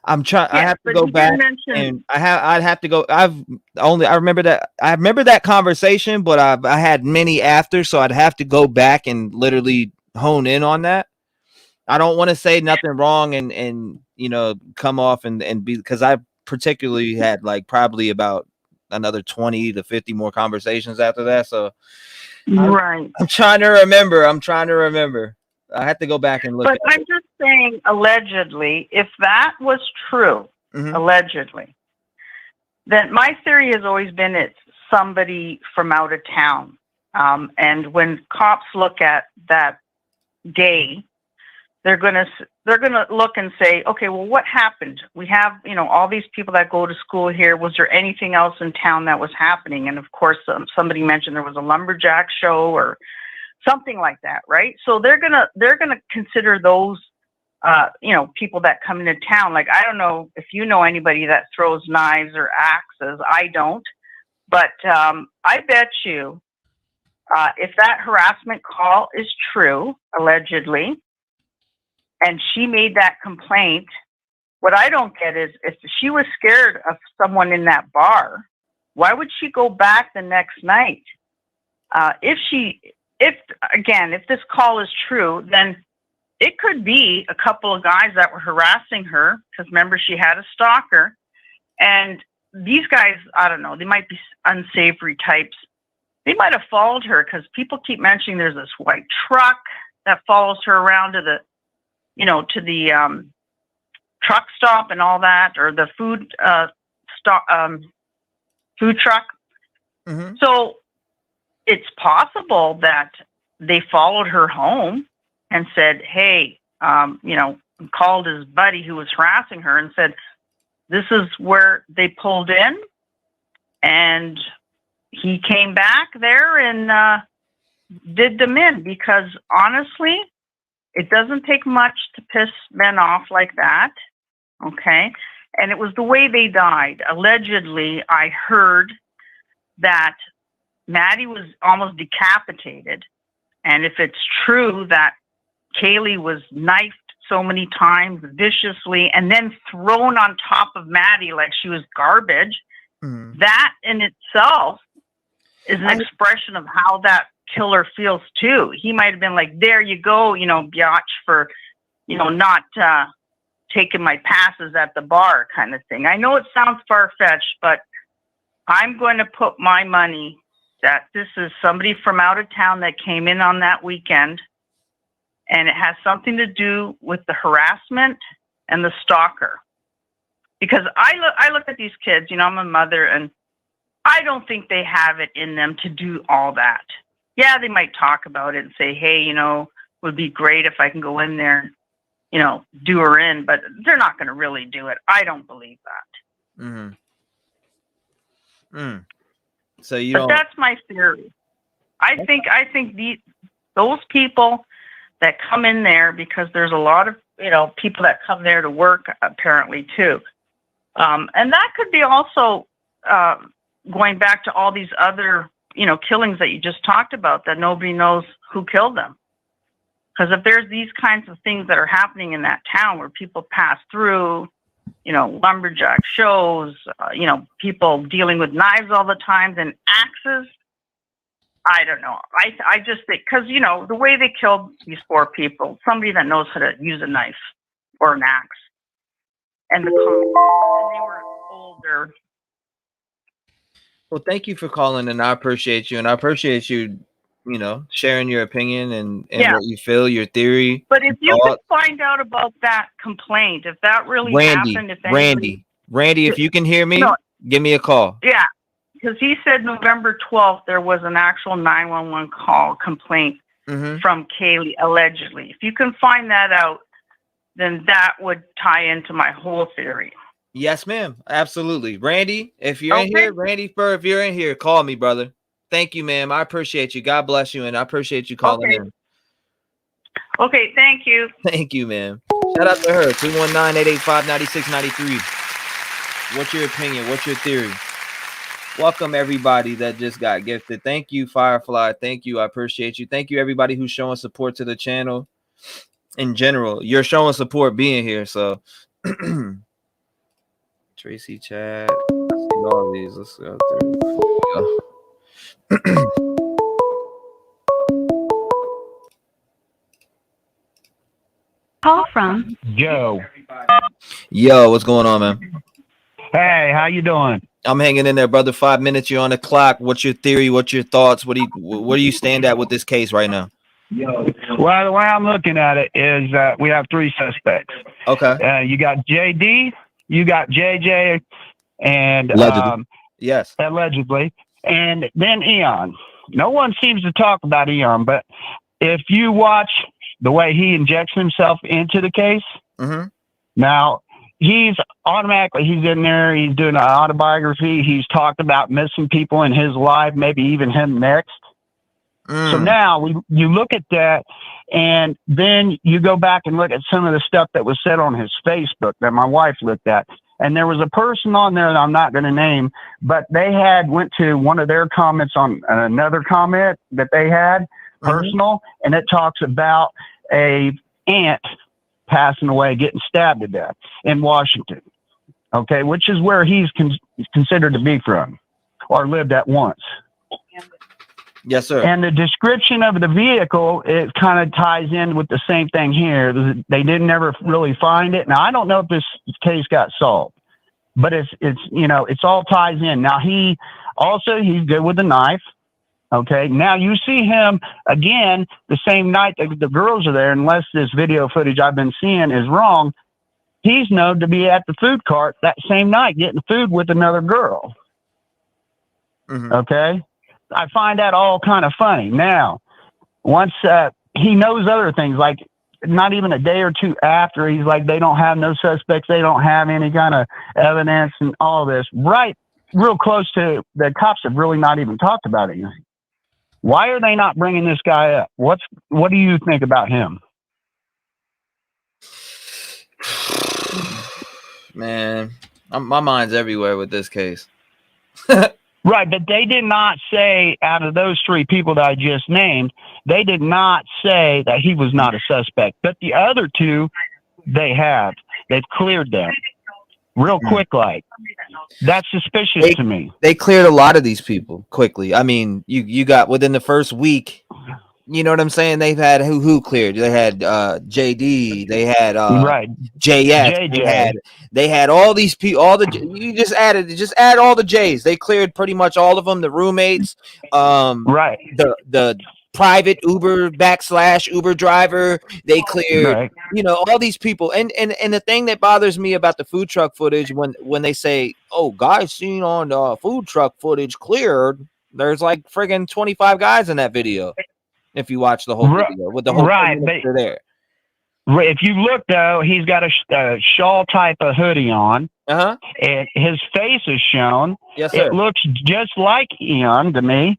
I'm trying. I have to go back, and I'd have to go. I remember that conversation, but I had many after, so I'd have to go back and literally hone in on that. I don't want to say nothing wrong and come off and be, because I particularly had like probably about another 20 to 50 more conversations after that. So right. I'm trying to remember. I have to go back and look. But I'm just saying, allegedly, if that was true, allegedly, then my theory has always been it's somebody from out of town. And when cops look at that day, they're gonna look and say, okay, well, what happened? We have, all these people that go to school here. Was there anything else in town that was happening? And of course, somebody mentioned there was a lumberjack show or something like that, right? So they're gonna consider those, people that come into town. Like, I don't know if you know anybody that throws knives or axes. I don't, but I bet you, if that harassment call is true, allegedly, and she made that complaint, what I don't get is if she was scared of someone in that bar, why would she go back the next night? If this call is true, then it could be a couple of guys that were harassing her, because remember, she had a stalker. And these guys, I don't know, they might be unsavory types. They might have followed her, because people keep mentioning there's this white truck that follows her around to the truck stop and all that, or the food truck. So it's possible that they followed her home and said, hey, called his buddy who was harassing her and said, this is where they pulled in. And he came back there and did them in, because honestly, it doesn't take much to piss men off like that. Okay. And it was the way they died. Allegedly, I heard that Maddie was almost decapitated. And if it's true that Kaylee was knifed so many times viciously and then thrown on top of Maddie like she was garbage, that in itself is an expression of how that killer feels too. He might have been like, there you go, you know, biatch, for, you know, not taking my passes at the bar kind of thing. I know it sounds far-fetched, but I'm going to put my money that this is somebody from out of town that came in on that weekend, and it has something to do with the harassment and the stalker. Because I look at these kids, you know, I'm a mother, and I don't think they have it in them to do all that. Yeah, they might talk about it and say, hey, you know, would be great if I can go in there, you know, do her in, but they're not going to really do it. I don't believe that. So you But don't... that's my theory. I think those people that come in there, because there's a lot of, you know, people that come there to work apparently too. And that could be also going back to all these other, you know, killings that you just talked about that nobody knows who killed them. Because if there's these kinds of things that are happening in that town where people pass through, you know, lumberjack shows, you know, people dealing with knives all the time and axes, I don't know. I just think, because, you know, the way they killed these 4 people, somebody that knows how to use a knife or an axe. And they were older. Well, thank you for calling, and I appreciate you. And I appreciate you, you know, sharing your opinion and what you feel, your theory. But if you could find out about that complaint, if that really happened, if anybody... Randy, if you can hear me, give me a call. Yeah, because he said November 12th, there was an actual 911 call complaint from Kaylee, allegedly. If you can find that out, then that would tie into my whole theory. Yes, ma'am. Absolutely. Randy, if you're in here, Randy Fur, if you're in here, call me, brother. Thank you, ma'am. I appreciate you. God bless you, and I appreciate you calling in. Okay, thank you. Thank you, ma'am. Shout out to her, 219-885-9693. What's your opinion? What's your theory? Welcome, everybody that just got gifted. Thank you, Firefly. Thank you. I appreciate you. Thank you, everybody who's showing support to the channel. In general, you're showing support being here, so... Tracy, Chad, I see all these. Let's go through. Call from Joe. Yo, what's going on, man? Hey, how you doing? I'm hanging in there, brother. 5 minutes, you're on the clock. What's your theory? What's your thoughts? Where do you stand at with this case right now? Well, the way I'm looking at it is we have 3 suspects. Okay. You got JD, you got JJ, and allegedly, and then Eon. No one seems to talk about Eon, but if you watch the way he injects himself into the case, now he's in there, he's doing an autobiography, he's talked about missing people in his life, maybe even him next. So now you look at that, and then you go back and look at some of the stuff that was said on his Facebook that my wife looked at. And there was a person on there that I'm not going to name, but they went to one of their comments on another comment that they had, personal, and it talks about a aunt passing away, getting stabbed to death in Washington. Okay, which is where he's considered to be from, or lived at once. Yes, sir. And the description of the vehicle, it kind of ties in with the same thing here. They didn't ever really find it. Now, I don't know if this case got solved, but it's you know, it's all ties in. Now, he's good with the knife. Okay. Now you see him again the same night that the girls are there, unless this video footage I've been seeing is wrong. He's known to be at the food cart that same night getting food with another girl. Okay. I find that all kind of funny. Now, once he knows other things, like not even a day or two after, he's like, they don't have no suspects, they don't have any kind of evidence and all this. Right, real close to the cops have really not even talked about it. Why are they not bringing this guy up? What do you think about him? Man, My mind's everywhere with this case. Right, but they did not say, out of those 3 people that I just named, they did not say that he was not a suspect. But the other 2, they have. They've cleared them real quick. Like, that's suspicious to me. They cleared a lot of these people quickly. I mean, you got within the first week. You know what I'm saying? They've had who cleared? They had JD. They had right. JS. JJ. They had all these people. All the you just add all the J's. They cleared pretty much all of them. The roommates. Right. The private Uber / Uber driver. They cleared. Right. You know, all these people. And the thing that bothers me about the food truck footage when they say, "Oh, guys seen on the food truck footage cleared," there's like friggin' 25 guys in that video. If you watch the whole video with the whole there. If you look though, he's got a shawl type of hoodie on. And his face is shown. Yes, sir. It looks just like Eon to me.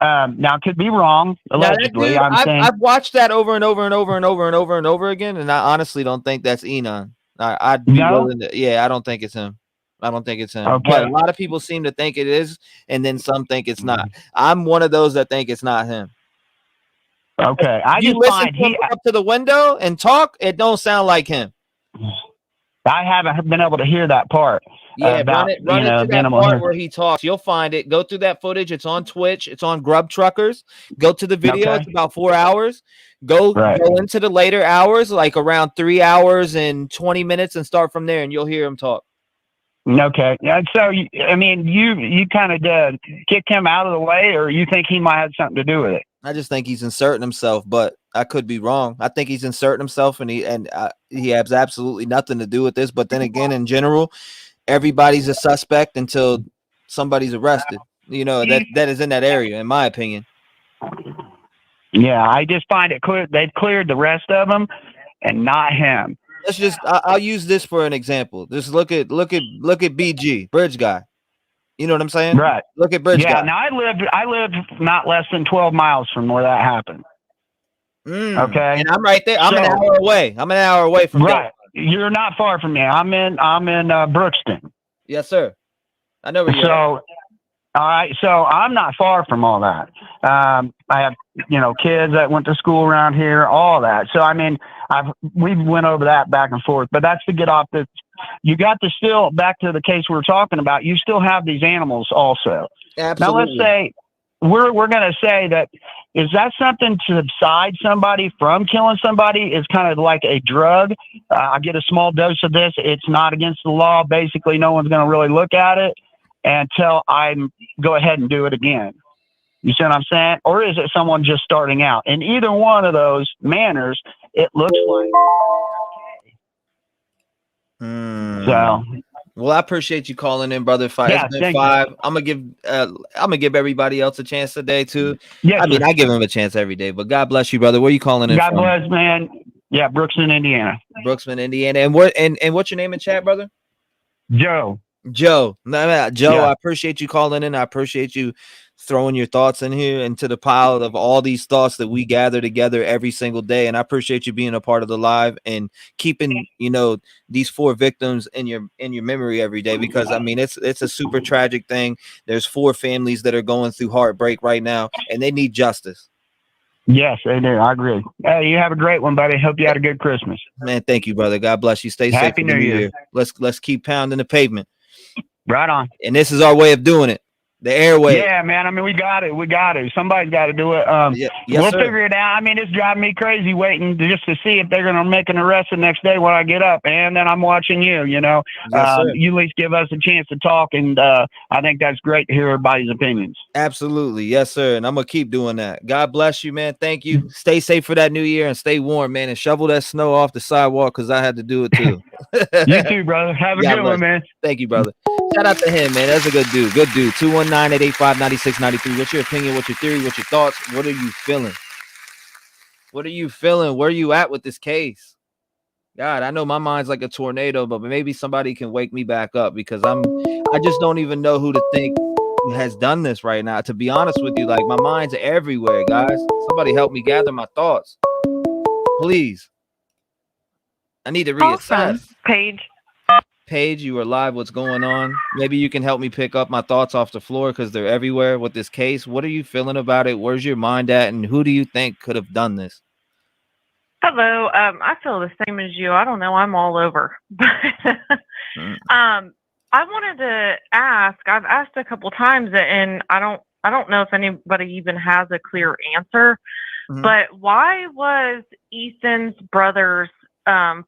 Now could be wrong. Allegedly, dude, I've watched that over and over and over and over and over and over again, and I honestly don't think that's Enon. I'd be willing to. Yeah, I don't think it's him. Okay. But a lot of people seem to think it is, and then some think it's not. I'm one of those that think it's not him. Okay, I just listen to him up to the window and talk. It don't sound like him. I haven't been able to hear that part. Yeah, run it to that part where he talks. You'll find it. Go through that footage. It's on Twitch. It's on Grub Truckers. Go to the video. Okay. It's about 4 hours. Go into the later hours, like around 3 hours and 20 minutes, and start from there, and you'll hear him talk. Okay. So, I mean, you kind of kicked him out of the way, or you think he might have something to do with it? I just think he's inserting himself, but I could be wrong. I think he's inserting himself, and he has absolutely nothing to do with this. But then again, in general, everybody's a suspect until somebody's arrested. You know, that is in that area, in my opinion. Yeah, I just find it clear they've cleared the rest of them, and not him. Let's just I'll use this for an example. Just look at BG, Bridge Guy. You know what I'm saying? Right. Look at Bridge Guy. Yeah, now I live not less than 12 miles from where that happened. Okay. And I'm right there. I'm an hour away. I'm an hour away from right. There. You're not far from me. I'm in Brookston. Yes, sir. I know where you're at. All right, so I'm not far from all that. I have, kids that went to school around here, all that. So I mean, we went over that back and forth, but that's to get off the. You got to still back to the case we were talking about. You still have these animals also. Absolutely. Now let's say we're going to say that is that something to subside somebody from killing somebody? Is kind of like a drug. I get a small dose of this. It's not against the law. Basically, no one's going to really look at it until I go ahead and do it again. You see what I'm saying? Or is it someone just starting out? In either one of those manners, it looks like So, well, I appreciate you calling in, brother. It's been 5. I'm gonna give everybody else a chance today too. Yeah, I mean, I give them a chance every day. But God bless you, brother. Where are you calling in? God from? bless, man. Yeah, Brookston, Indiana. Brookston, Indiana. And what's your name in chat, brother? Joe. Joe. Yeah. I appreciate you calling in. I appreciate you throwing your thoughts in here into the pile of all these thoughts that we gather together every single day. And I appreciate you being a part of the live and keeping, these 4 victims in your memory every day, because I mean, it's a super tragic thing. There's 4 families that are going through heartbreak right now, and they need justice. Yes, they do. I agree. You have a great one, buddy. Hope you had a good Christmas. Man, thank you, brother. God bless you. Stay safe. Happy New Year. Let's keep pounding the pavement. Right on. And this is our way of doing it. The airway. Yeah, man. I mean, we got it. Somebody's got to do it. Yes, sir. Figure it out. I mean, it's driving me crazy waiting just to see if they're going to make an arrest the next day when I get up. And then I'm watching you, Yes, you at least give us a chance to talk. And I think that's great to hear everybody's opinions. Absolutely. Yes, sir. And I'm going to keep doing that. God bless you, man. Thank you. Stay safe for that new year and stay warm, man. And shovel that snow off the sidewalk because I had to do it too. You too, brother. Have a good one, man. Thank you, brother. Shout out to him, man. That's a good dude. Good dude. 219-885-9693. What's your opinion? What's your theory? What's your thoughts? What are you feeling? What are you feeling? Where are you at with this case? God, I know my mind's like a tornado, but maybe somebody can wake me back up because I just don't even know who to think has done this right now. To be honest with you, like my mind's everywhere, guys. Somebody help me gather my thoughts. Please. I need to reassess. Page. page. You are live. What's going on? Maybe you can help me pick up my thoughts off the floor because they're everywhere with this case. What are you feeling about it? Where's your mind at? And who do you think could have done this? Hello. I feel the same as you. I don't know. I'm all over. I wanted to ask. I've asked a couple times, and I don't know if anybody even has a clear answer. But why was Ethan's brother's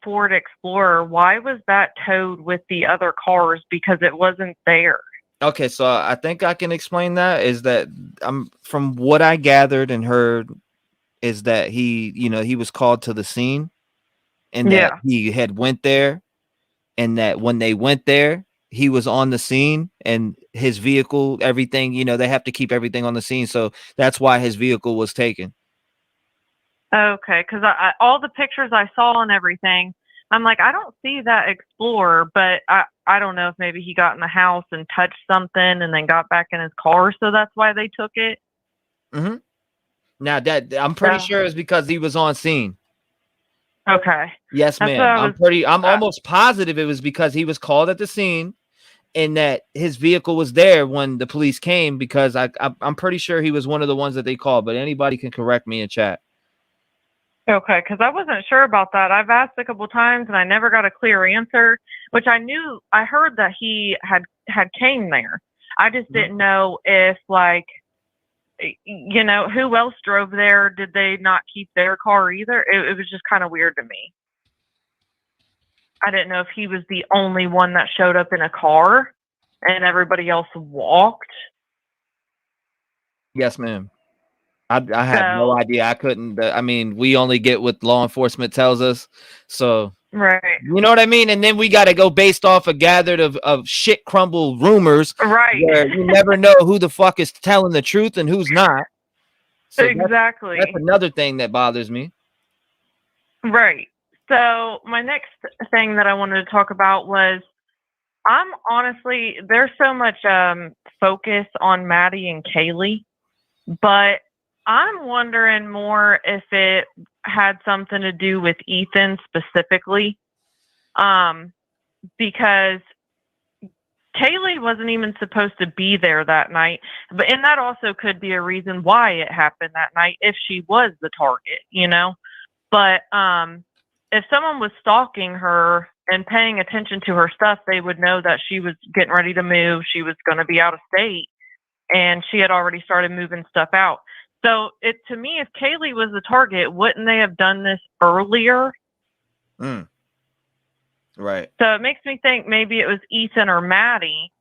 Ford Explorer? Why was that towed with the other cars? Because it wasn't there. Okay, so I think I can explain that. Is that from what I gathered and heard, is that he was called to the scene, and that he had went there, and that when they went there, he was on the scene, and his vehicle, everything, they have to keep everything on the scene, so that's why his vehicle was taken. Okay, because all the pictures I saw and everything, I'm like, I don't see that Explorer, but I don't know if maybe he got in the house and touched something and then got back in his car, so that's why they took it. Now that I'm pretty sure it's because he was on scene. Okay. Yes, ma'am. I'm almost positive it was because he was called at the scene, and that his vehicle was there when the police came. Because I'm pretty sure he was one of the ones that they called. But anybody can correct me in chat. Okay, because I wasn't sure about that. I've asked a couple times and I never got a clear answer. Which I heard that he had came there. I just didn't know if who else drove there? Did they not keep their car either? It was just kind of weird to me. I didn't know if he was the only one that showed up in a car and everybody else walked. Yes, ma'am. I have no idea. I couldn't. We only get what law enforcement tells us. So, right. You know what I mean? And then we got to go based off a gathered of shit crumble rumors. Right. Where you never know who the fuck is telling the truth and who's not. So exactly. That's another thing that bothers me. Right. So my next thing that I wanted to talk about was there's so much focus on Maddie and Kaylee, but I'm wondering more if it had something to do with Ethan specifically, because Kaylee wasn't even supposed to be there that night, and that also could be a reason why it happened that night if she was the target, But if someone was stalking her and paying attention to her stuff, they would know that she was getting ready to move. She was going to be out of state, and she had already started moving stuff out. So to me, if Kaylee was the target, wouldn't they have done this earlier? Right. So it makes me think maybe it was Ethan or Maddie,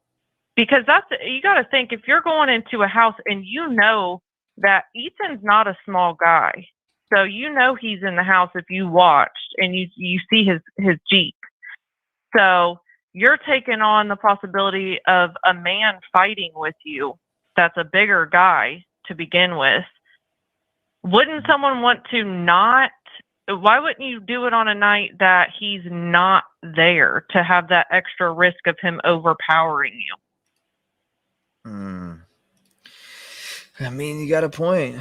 because you got to think, if you're going into a house and you know that Ethan's not a small guy, so he's in the house if you watched and you see his Jeep. So you're taking on the possibility of a man fighting with you that's a bigger guy to begin with. Wouldn't someone want to why wouldn't you do it on a night that he's not there to have that extra risk of him overpowering you? You got a point.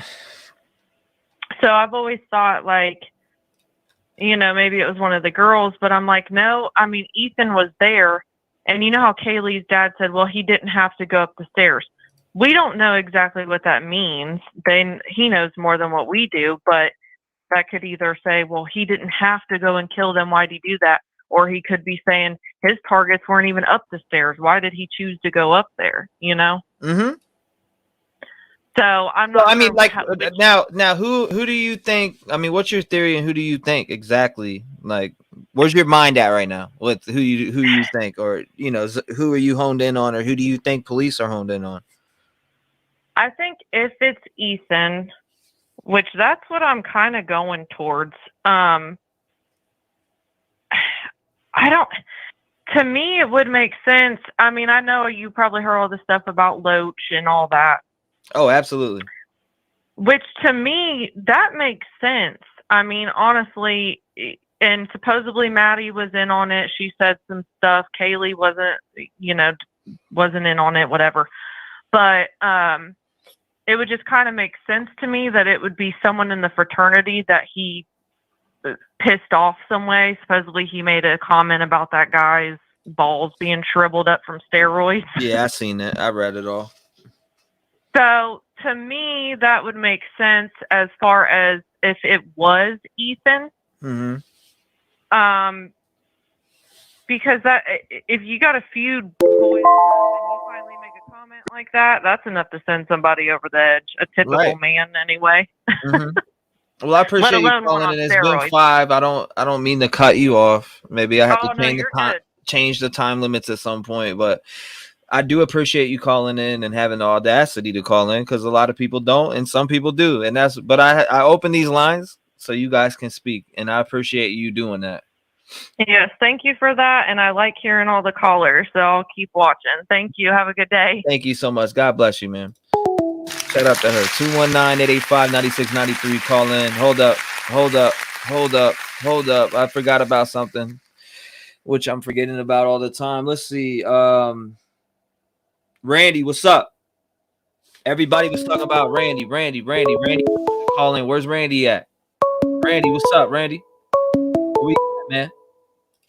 So I've always thought maybe it was one of the girls, but I'm like, no, Ethan was there. And you know how Kaylee's dad said, well, he didn't have to go up the stairs. We don't know exactly what that means. He knows more than what we do, but that could either say, well, he didn't have to go and kill them. Why did he do that? Or he could be saying his targets weren't even up the stairs. Why did he choose to go up there? So I'm not. Now, who do you think? What's your theory, and who do you think exactly? Where's your mind at right now with who you think, or who are you honed in on, or who do you think police are honed in on? I think if it's Ethan, which that's what I'm kind of going towards. To me, it would make sense. I know you probably heard all the stuff about Loach and all that. Oh, absolutely. Which to me, that makes sense. Honestly, and supposedly Maddie was in on it. She said some stuff. Kaylee wasn't in on it, whatever. But it would just kind of make sense to me that it would be someone in the fraternity that he pissed off some way. Supposedly he made a comment about that guy's balls being shriveled up from steroids. Yeah, I seen that. I read it all. So to me, that would make sense as far as if it was Ethan. Mm-hmm. Because that if you got a feud going on and you finally make a comment like that, that's enough to send somebody over the edge. A typical man, anyway. Mm-hmm. Well, I appreciate you calling in. It's been 5. I don't mean to cut you off. Maybe I have to change the time limits at some point, but I do appreciate you calling in and having the audacity to call in, because a lot of people don't and some people do. And but I open these lines so you guys can speak, and I appreciate you doing that. Yes, thank you for that. And I like hearing all the callers, so I'll keep watching. Thank you. Have a good day. Thank you so much. God bless you, man. Shout out to her. 219-885-9693. Call in. Hold up. I forgot about something, which I'm forgetting about all the time. Let's see. Randy, what's up? Everybody was talking about Randy. Call in. Where's Randy at? Randy, what's up, Randy? Where we at, man?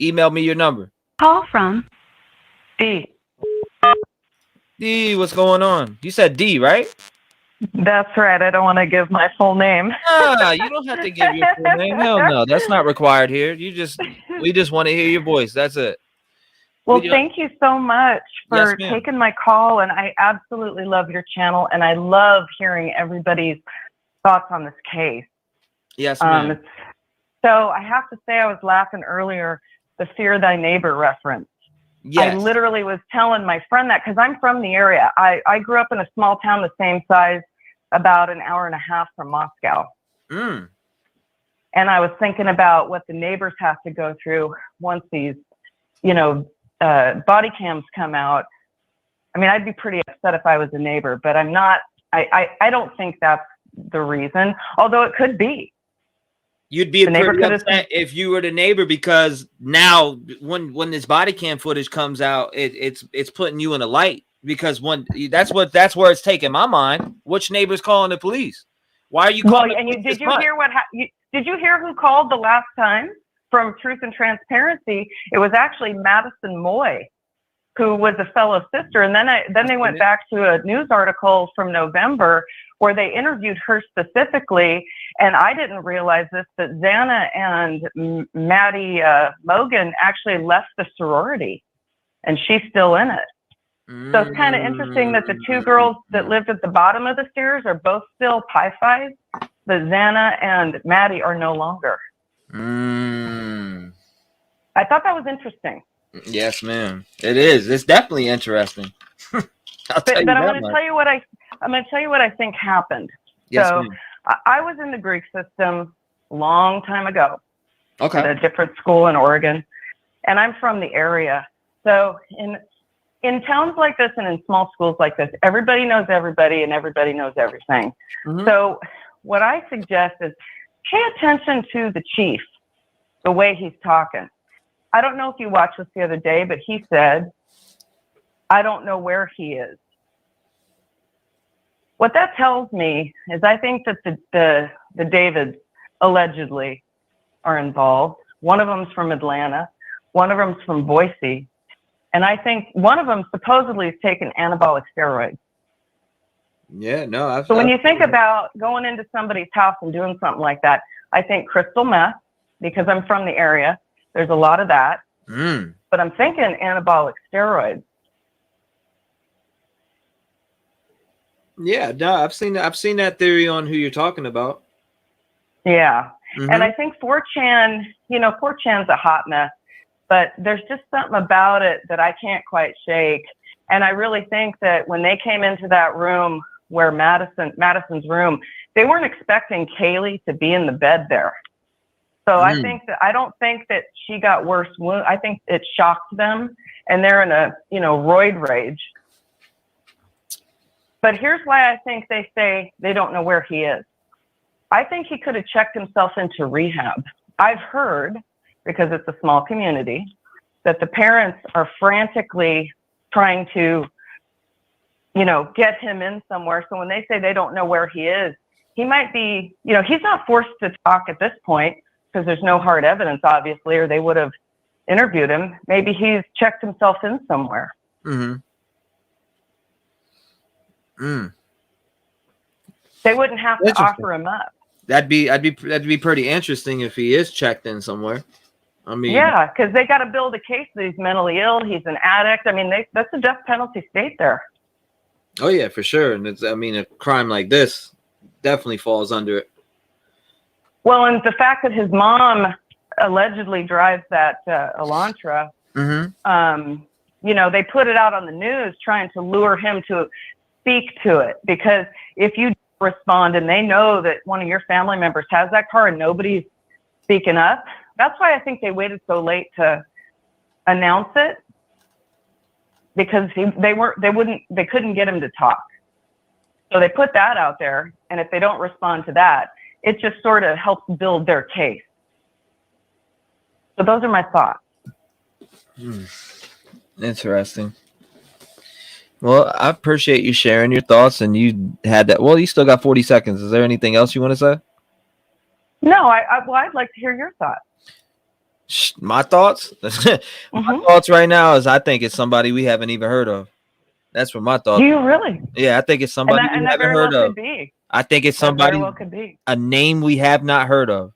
Email me your number. Call from D. D, what's going on? You said D, right? That's right. I don't want to give my full name. You don't have to give your full name. Hell no. That's not required here. We just want to hear your voice. That's it. Well, thank you so much for taking my call. And I absolutely love your channel. And I love hearing everybody's thoughts on this case. Yes, ma'am. So I have to say, I was laughing earlier, the fear thy neighbor reference. Yes. I literally was telling my friend that, because I'm from the area. I grew up in a small town the same size, about an hour and a half from Moscow. Mm. And I was thinking about what the neighbors have to go through once these, body cams come out. I mean, I'd be pretty upset if I was a neighbor, but I'm not. I don't think that's the reason, although it could be. You'd be pretty upset if you were the neighbor, because now when this body cam footage comes out, it's putting you in a light, because that's where it's taking my mind. Which neighbor's calling the police? Why are you calling? Well, and did you hear did you hear who called the last time from Truth and Transparency? It was actually Madison Moy, who was a fellow sister, and then they went back to a news article from November where they interviewed her specifically. And I didn't realize this, but Xana and Maddie Mogan actually left the sorority, and she's still in it. So it's kind of interesting that the two girls that lived at the bottom of the stairs are both still Pi Phis, but Xana and Maddie are no longer. I thought that was interesting. Yes, ma'am. It is. It's definitely interesting. But I'm going to tell you what I think happened. Yes, so ma'am. I was in the Greek system a long time ago. Okay. At a different school in Oregon, and I'm from the area. So in towns like this and in small schools like this, everybody knows everybody and everybody knows everything. Mm-hmm. So what I suggest is pay attention to the chief, the way he's talking. I don't know if you watched this the other day, but he said, "I don't know where he is." What that tells me is I think that the Davids allegedly are involved. One of them's from Atlanta. One of them's from Boise. And I think one of them supposedly is taking anabolic steroids. Yeah, no. So when you think about going into somebody's house and doing something like that, I think crystal meth, because I'm from the area. There's a lot of that. But I'm thinking anabolic steroids. Yeah, no, I've seen that theory on who you're talking about. Yeah. Mm-hmm. And I think 4chan, 4chan's a hot mess, but there's just something about it that I can't quite shake. And I really think that when they came into that room where Madison's room, they weren't expecting Kaylee to be in the bed there. So I don't think that she got worse wound. I think it shocked them, and they're in a, roid rage. But here's why I think they say they don't know where he is. I think he could have checked himself into rehab. I've heard, because it's a small community, that the parents are frantically trying to, get him in somewhere. So when they say they don't know where he is, he might be, he's not forced to talk at this point because there's no hard evidence, obviously, or they would have interviewed him. Maybe he's checked himself in somewhere. They wouldn't have to offer him up. That'd be pretty interesting if he is checked in somewhere. I mean, yeah, because they got to build a case that he's mentally ill, he's an addict. I mean, that's a death penalty state there. Oh yeah, for sure. And it's, I mean, a crime like this definitely falls under it. Well, and the fact that his mom allegedly drives that Elantra, you know, they put it out on the news trying to lure him to speak to it, because if you respond and they know that one of your family members has that car and nobody's speaking up, that's why I think they waited so late to announce it, because they couldn't get him to talk. So they put that out there, and if they don't respond to that, it just sort of helps build their case. So those are my thoughts. Interesting. Well, I appreciate you sharing your thoughts, and you had that. Well, you still got 40 seconds. Is there anything else you want to say? No, I'd like to hear your thoughts. My thoughts? My thoughts right now is I think it's somebody we haven't even heard of. That's what my thoughts. Do you really? Yeah, I think it's somebody we haven't heard of. I think it's somebody, a name we have not heard of.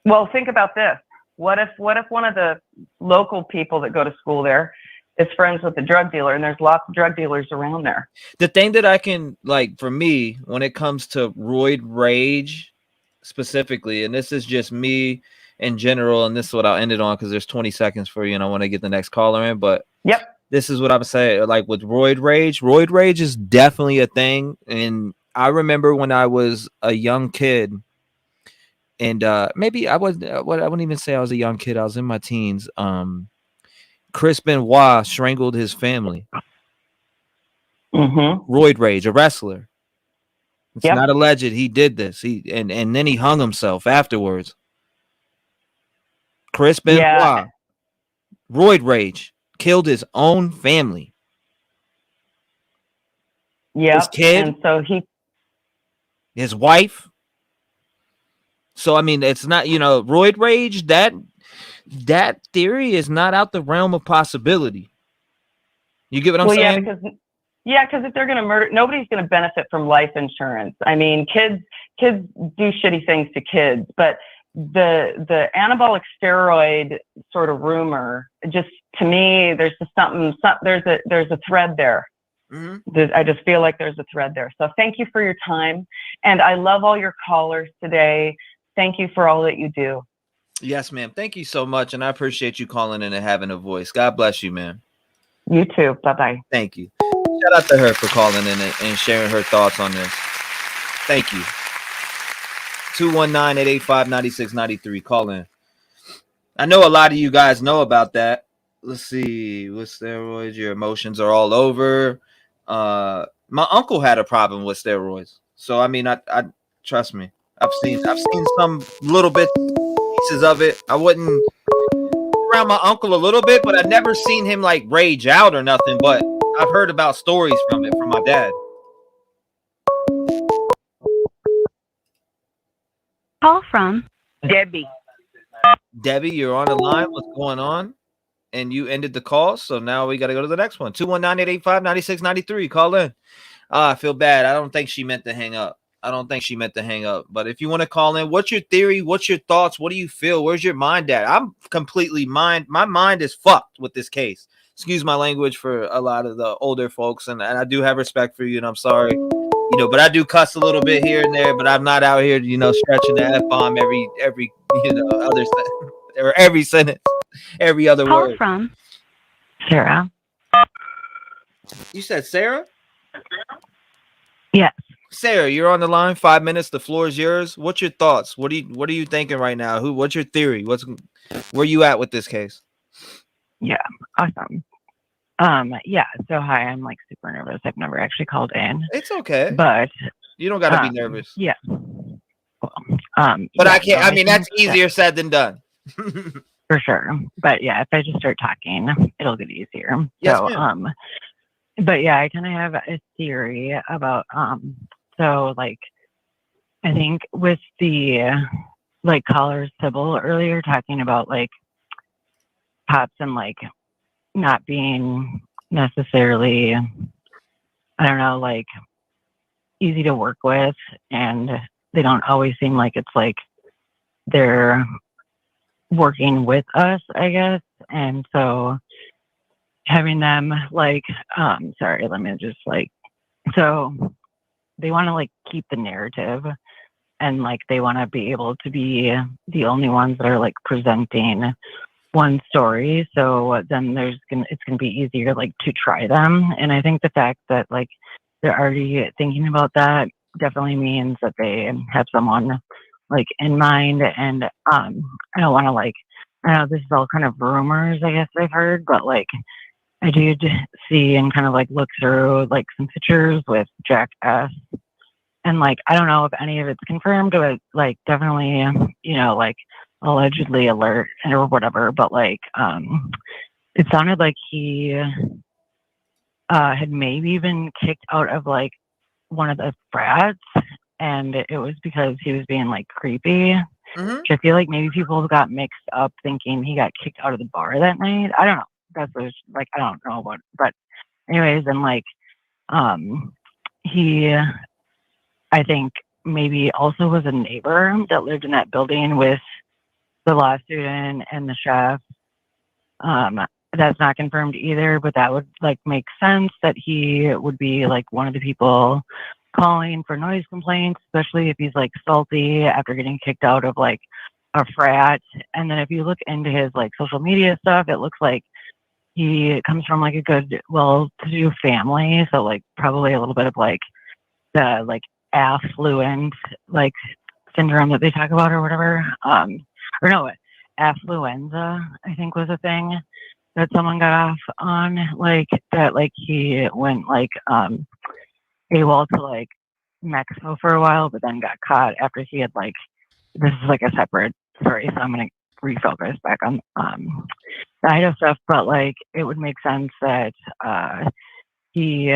Well, think about this. What if one of the local people that go to school there is friends with a drug dealer, and there's lots of drug dealers around there? The thing that I can, like, for me, when it comes to roid rage specifically, and this is just me in general, and this is what I'll end it on because there's 20 seconds for you, and I want to get the next caller in, but this is what I'm saying. Like with roid rage is definitely a thing. And I remember when I was a young kid, and maybe I wouldn't even say I was a young kid. I was in my teens. Chris Benoit strangled his family. Roid rage, a wrestler. It's not alleged. He did this. And then he hung himself afterwards. Chris Benoit, roid rage, killed his own family. His kid, and so his wife. So I mean, it's not, you know, roid rage. That theory is not out the realm of possibility. You get what I'm saying? Because if they're going to murder, nobody's going to benefit from life insurance. I mean, kids do shitty things to kids, but the anabolic steroid sort of rumor, just to me, there's just there's a thread there. I just feel like there's a thread there. So thank you for your time, and I love all your callers today. Thank you for all that you do. Yes, ma'am. Thank you so much, and I appreciate you calling in and having a voice. God bless you, man. You too. Bye-bye. Thank you. Shout out to her for calling in and sharing her thoughts on this. Thank you. 219-885-9693. Call in. I know a lot of you guys know about that. Let's see. With steroids, your emotions are all over. My uncle had a problem with steroids. So I mean, I trust me. I've seen some little bit pieces of it. I wouldn't around my uncle a little bit, but I've never seen him like rage out or nothing. But I've heard about stories from it from my dad. Call from Debbie. Debbie, you're on the line. What's going on? And you ended the call, so now we got to go to the next one. 219-885-9693. Call in. I feel bad. I don't think she meant to hang up. But if you want to call in, what's your theory? What's your thoughts? What do you feel? Where's your mind at? I'm completely my mind is fucked with this case. Excuse my language for a lot of the older folks, and I do have respect for you, and I'm sorry. You know, but I do cuss a little bit here and there, but I'm not out here, you know, stretching the F-bomb every you know, other or every sentence, every other Call word. from Sarah. You said Sarah? Yes. Sarah, you're on the line. 5 minutes. The floor is yours. What's your thoughts? What are you thinking right now? What's your theory? Where you at with this case? Yeah, awesome. Yeah, so hi, I'm like super nervous. I've never actually called in. It's okay. But you don't gotta be nervous. Yeah. But yeah, I can't, so I mean, that's easier said than done. For sure. But yeah, if I just start talking, it'll get easier. Yes, So ma'am. but yeah, I kinda have a theory about so like I think with the like caller Sybil earlier talking about like cops and like not being necessarily, I don't know, like easy to work with, and they don't always seem like it's like they're working with us, I guess. And so having them like, sorry, let me just like, so they want to like keep the narrative, and like they want to be able to be the only ones that are like presenting one story. So then it's gonna be easier like to try them. And I think the fact that like they're already thinking about that definitely means that they have someone like in mind. And I don't want to like, I know this is all kind of rumors, I guess I've heard, but like I did see and kind of like look through like some pictures with Jack S. And like I don't know if any of it's confirmed, but like definitely, you know, like allegedly alert or whatever. But like it sounded like he had maybe been kicked out of like one of the frats, and it was because he was being like creepy. Which I feel like maybe people got mixed up thinking he got kicked out of the bar that night. I don't know. That's what it's, like I don't know what, but anyways, and like he I think maybe also was a neighbor that lived in that building with the law student and the chef. That's not confirmed either, but that would like make sense that he would be like one of the people calling for noise complaints, especially if he's like salty after getting kicked out of like a frat. And then if you look into his like social media stuff, it looks like he comes from like a good, well-to-do family. So like probably a little bit of like the like affluent like syndrome that they talk about or whatever. Or no, affluenza, I think was a thing that someone got off on, like that like he went like AWOL to like Mexico for a while, but then got caught after he had like, this is like a separate story, so I'm gonna refocus back on the Idaho stuff. But like it would make sense that he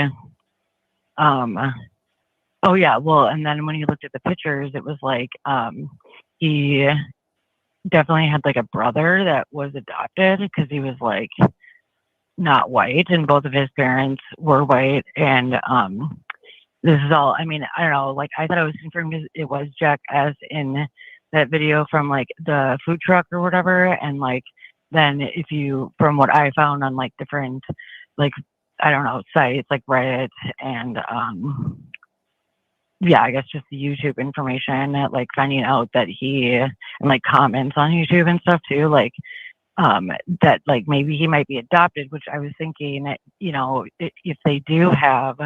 oh yeah, well, and then when you looked at the pictures, it was like he definitely had like a brother that was adopted because he was like not white, and both of his parents were white. And this is all, I mean, I don't know, like I thought it was confirmed it was Jack S in that video from like the food truck or whatever. And like then if you, from what I found on like different like I don't know sites like Reddit and yeah, I guess just the YouTube information, like finding out that he, and like comments on YouTube and stuff too, like that like maybe he might be adopted, which I was thinking, you know, if they do have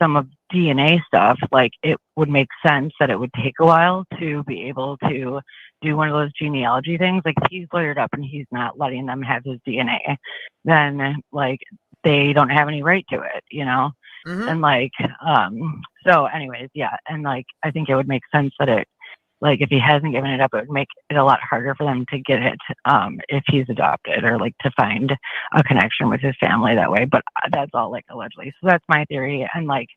some of DNA stuff, like it would make sense that it would take a while to be able to do one of those genealogy things. Like if he's lawyered up and he's not letting them have his DNA, then like they don't have any right to it, you know? And like, so anyways, yeah. And like, I think it would make sense that it, like, if he hasn't given it up, it would make it a lot harder for them to get it if he's adopted, or like to find a connection with his family that way. But that's all like allegedly. So that's my theory. And like,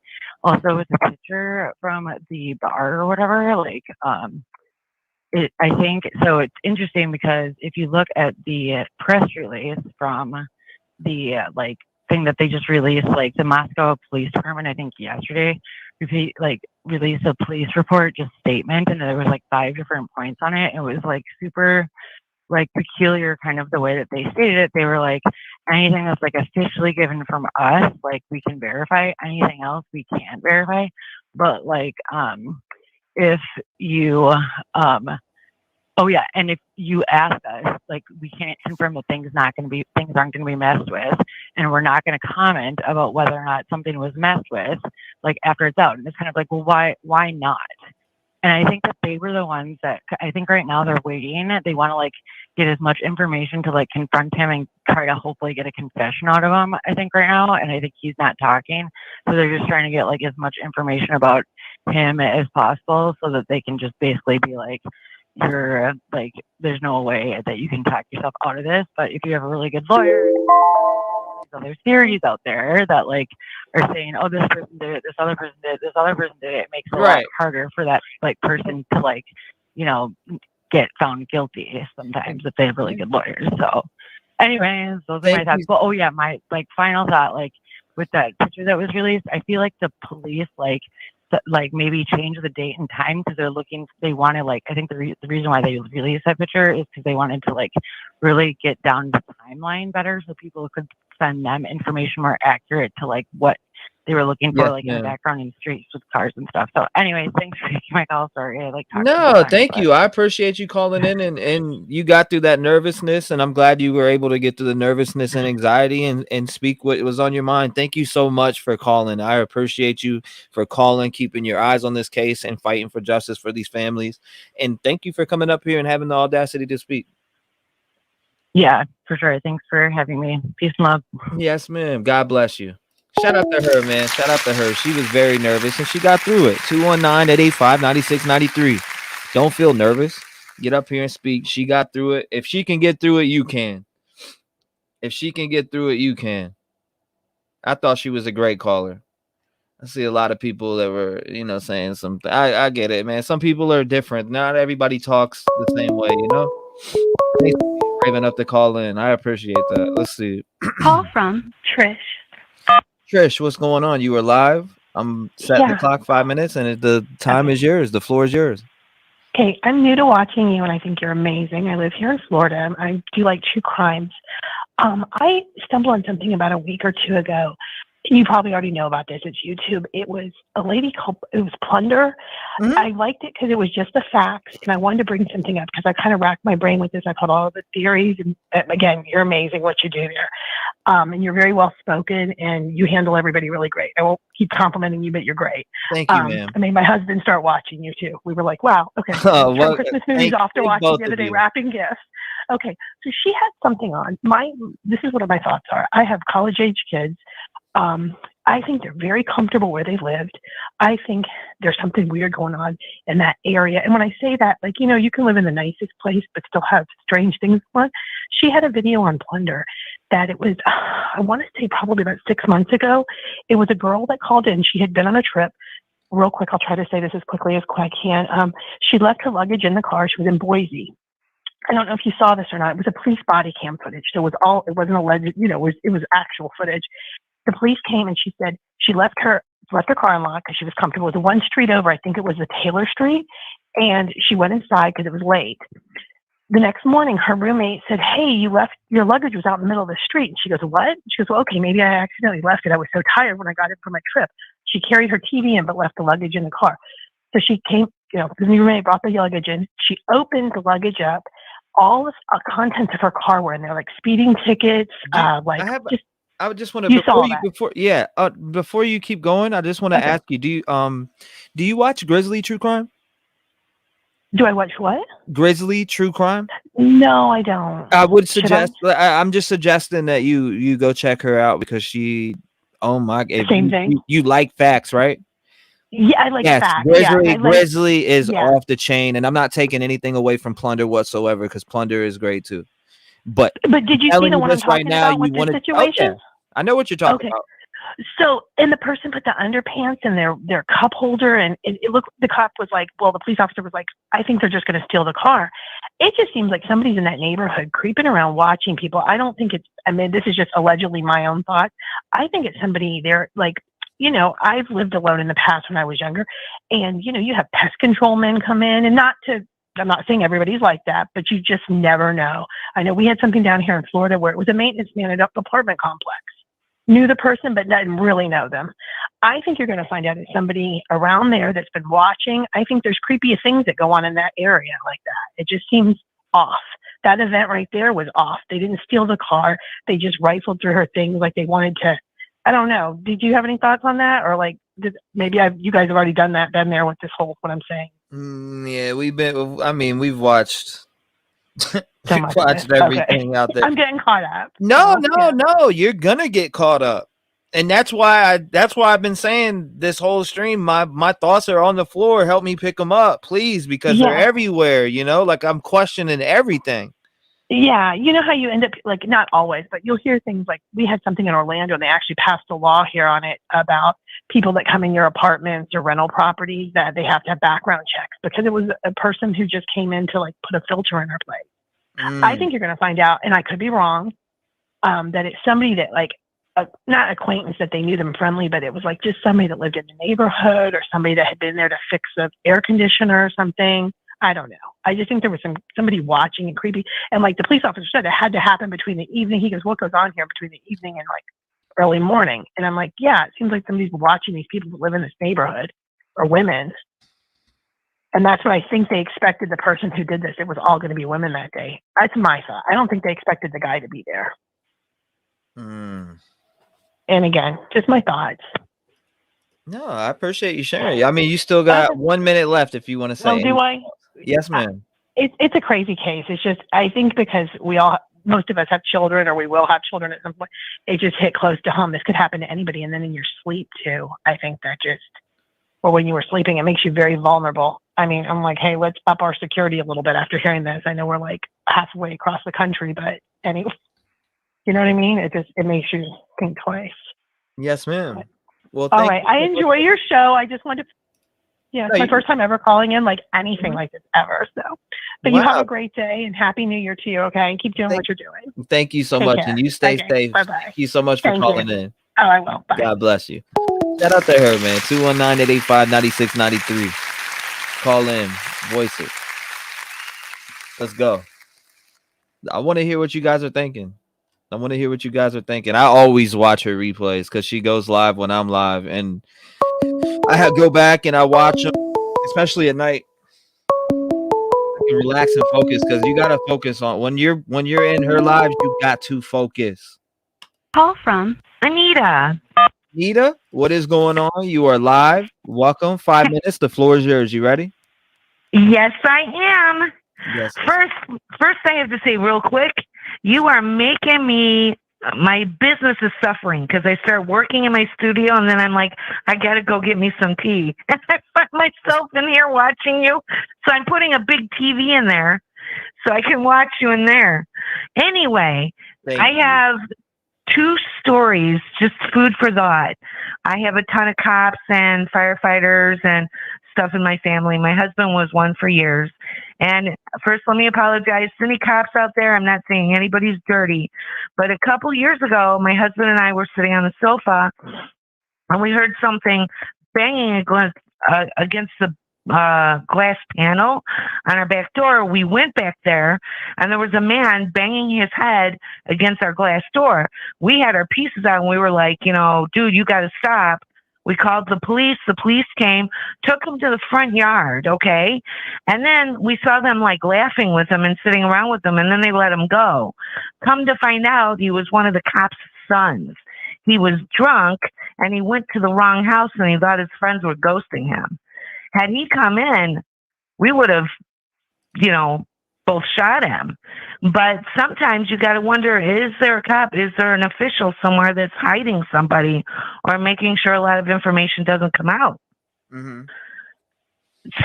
also with the picture from the bar or whatever, like, I think, so it's interesting because if you look at the press release from the like thing that they just released, like the Moscow Police Department, I think yesterday, like released a police report, just statement, and there was like 5 different points on it. It was like super like peculiar kind of the way that they stated it. They were like, anything that's like officially given from us, like we can verify. Anything else we can't verify. But like if you oh yeah, and if you ask us, like we can't confirm that things aren't going to be messed with, and we're not going to comment about whether or not something was messed with, like after it's out. And it's kind of like, well, why not? And I think that they were the ones that, I think right now they're waiting. They want to like get as much information to like confront him and try to hopefully get a confession out of him, I think right now. And I think he's not talking. So they're just trying to get like as much information about him as possible so that they can just basically be like, you're like, there's no way that you can talk yourself out of this. But if you have a really good lawyer, there's theories out there that like are saying, oh, this person did it, this other person did it, this other person did it. It makes it a lot harder for that like person to like, you know, get found guilty sometimes if they have really good lawyers. So Anyways, those are my thoughts. But oh yeah, my like final thought, like with that picture that was released, I feel like the police like maybe change the date and time because they want to like, I think the reason why they released that picture is because they wanted to like really get down the timeline better so people could send them information more accurate to like what they were looking for, like in the background in streets with cars and stuff. So anyway, thanks for taking my call. Sorry, I like talking. No, thank you. I appreciate you calling in and you got through that nervousness, and I'm glad you were able to get through the nervousness and anxiety and speak what was on your mind. Thank you so much for calling. I appreciate you for calling, keeping your eyes on this case and fighting for justice for these families. And thank you for coming up here and having the audacity to speak. Yeah, for sure. Thanks for having me. Peace and love. Yes, ma'am. God bless you. Shout out to her, man. Shout out to her. She was very nervous and she got through it. 219-885-9693. Don't feel nervous. Get up here and speak. She got through it. If she can get through it, you can. If she can get through it, you can. I thought she was a great caller. I see a lot of people that were, saying something. I get it, man. Some people are different. Not everybody talks the same way, Thanks for being brave enough to call in. I appreciate that. Let's see. Call from Trish. Trish, what's going on? You are live. I'm setting the clock 5 minutes, and the time is yours. The floor is yours. Okay, I'm new to watching you, and I think you're amazing. I live here in Florida. I do like true crimes. I stumbled on something about a week or two ago. You probably already know about this. It's YouTube. It was a lady called, it was Plunder. Mm-hmm. I liked it because it was just the facts, and I wanted to bring something up because I kind of racked my brain with this. I called all the theories, and again, you're amazing what you do there. And you're very well spoken, and you handle everybody really great. I won't keep complimenting you, but you're great. Thank you, ma'am. I made my husband start watching you too. We were like, wow, okay. Turn Christmas movies off to watching the other day, wrapping gifts. Okay, so she had something on. This is what my thoughts are. I have college-age kids. I think they're very comfortable where they lived. I think there's something weird going on in that area. And when I say that, like, you can live in the nicest place, but still have strange things going on. She had a video on Plunder that it was, I want to say probably about 6 months ago. It was a girl that called in. She had been on a trip. Real quick, I'll try to say this as quickly as I can. She left her luggage in the car. She was in Boise. I don't know if you saw this or not. It was a police body cam footage. So it wasn't alleged, it was actual footage. The police came and she said she left her car unlocked because she was comfortable. It was one street over. I think it was the Taylor Street. And she went inside because it was late. The next morning, her roommate said, hey, your luggage was out in the middle of the street. And she goes, what? She goes, well, okay, maybe I accidentally left it. I was so tired when I got in for my trip. She carried her TV in but left the luggage in the car. So she came, the roommate brought the luggage in. She opened the luggage up. All the contents of her car were in there, like speeding tickets, I would just want to before you keep going, I just want to ask you, do you watch Grizzly True Crime? Do I watch what? Grizzly True Crime? No, I don't. I would suggest I'm just suggesting that you go check her out because she same thing. You like facts, right? Yeah, I like facts. Grizzly is off the chain, and I'm not taking anything away from Plunder whatsoever because Plunder is great too. But did you see the one I'm talking about with this situation? Okay. I know what you're talking about. So, and the person put the underpants in their cup holder, and it looked. The cop was like, "Well, the police officer was like, I think they're just going to steal the car." It just seems like somebody's in that neighborhood creeping around, watching people. I don't think it's. I mean, this is just allegedly my own thought. I think it's somebody there, like. I've lived alone in the past when I was younger, and you have pest control men come in, and I'm not saying everybody's like that, but you just never know. I know we had something down here in Florida where it was a maintenance man at an apartment complex. Knew the person, but didn't really know them. I think you're going to find out it's somebody around there that's been watching. I think there's creepy things that go on in that area like that. It just seems off. That event right there was off. They didn't steal the car. They just rifled through her things like they wanted to. I don't know. Did you have any thoughts on that? Or like, you guys have already been there with this whole, what I'm saying. Yeah, we've watched everything out there. I'm getting caught up. No, you're gonna get caught up. And that's why I've been saying this whole stream, my thoughts are on the floor. Help me pick them up, please, because they're everywhere, like I'm questioning everything. Yeah, you know how you end up, like, not always, but you'll hear things like, we had something in Orlando and they actually passed a law here on it about people that come in your apartments or rental properties that they have to have background checks because it was a person who just came in to like put a filter in her place. I think you're going to find out, and I could be wrong, that it's somebody that like, not acquaintance that they knew them friendly, but it was like just somebody that lived in the neighborhood or somebody that had been there to fix the air conditioner or something. I don't know. I just think there was somebody watching and creepy. And like the police officer said, it had to happen between the evening. He goes, what goes on here between the evening and like early morning? And I'm like, yeah, it seems like somebody's watching these people that live in this neighborhood or women. And that's what I think they expected the person who did this. It was all going to be women that day. That's my thought. I don't think they expected the guy to be there. And again, just my thoughts. No, I appreciate you sharing. I mean, you still got 1 minute left if you want to say. Oh, do I? Yes, ma'am. It's a crazy case. It's just, I think because most of us have children or we will have children at some point, it just hit close to home. This could happen to anybody. And then in your sleep too, I think that or when you were sleeping, it makes you very vulnerable. I mean, I'm like, hey, let's up our security a little bit after hearing this. I know we're like halfway across the country, but anyway, you know what I mean? It makes you think twice. Yes, ma'am. Well, all right. I enjoy your show. I just wanted to, it's my first time ever calling in like anything like this ever. So, but you have a great day and happy New Year to you. Okay. And keep doing what you're doing. Thank you so Take much. care. And you stay safe. Bye-bye. Thank you so much for calling in. Oh, I will. Bye. God bless you. Shout out to her, man. 219-885-9693. Call in. Voice it. Let's go. I want to hear what you guys are thinking. I always watch her replays because she goes live when I'm live. And I go back and I watch them, especially at night. I can relax and focus because you got to focus on when you're in her live, you got to focus. Call from Anita. Anita, what is going on? You are live. Welcome. 5 minutes. The floor is yours. You ready? Yes, I am. Yes. First, I have to say real quick, you are making my business is suffering because I start working in my studio and then I'm like, I got to go get me some tea. And I find myself in here watching you. So I'm putting a big TV in there so I can watch you in there. Anyway, I have 2 stories, just food for thought. I have a ton of cops and firefighters and stuff in my family. My husband was one for years. And first, let me apologize to any cops out there. I'm not saying anybody's dirty. But a couple years ago, my husband and I were sitting on the sofa and we heard something banging against the glass panel on our back door. We went back there and there was a man banging his head against our glass door. We had our pieces on and we were like, dude, you got to stop. We called the police. The police came, took him to the front yard, okay? And then we saw them like laughing with him and sitting around with him, and then they let him go. Come to find out, he was one of the cops' sons. He was drunk, and he went to the wrong house, and he thought his friends were ghosting him. Had he come in, we would have, both shot him. But sometimes you got to wonder, is there a cop? Is there an official somewhere that's hiding somebody or making sure a lot of information doesn't come out? Mm-hmm.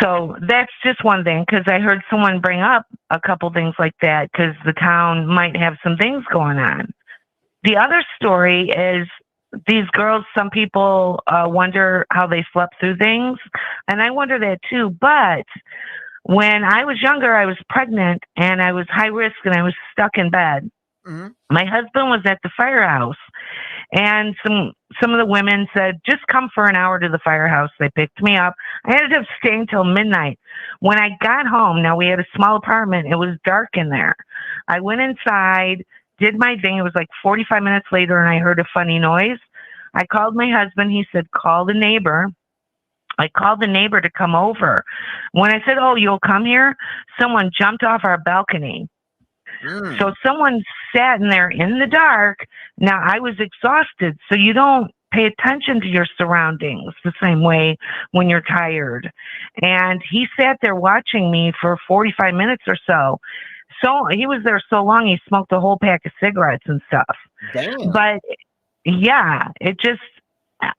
So that's just one thing, because I heard someone bring up a couple things like that because the town might have some things going on. The other story is these girls, some people wonder how they slept through things, and I wonder that too. But when I was younger, I was pregnant and I was high risk and I was stuck in bed. Mm-hmm. My husband was at the firehouse and some of the women said, just come for an hour to the firehouse. They picked me up. I ended up staying till midnight. When I got home, now we had a small apartment. It was dark in there. I went inside, did my thing. It was like 45 minutes later and I heard a funny noise. I called my husband. He said, call the neighbor. I called the neighbor to come over. When I said, oh, you'll come here, someone jumped off our balcony. So someone sat in there in the dark. Now, I was exhausted, so you don't pay attention to your surroundings the same way when you're tired. And he sat there watching me for 45 minutes or so. So he was there so long, he smoked a whole pack of cigarettes and stuff. Damn. But, yeah,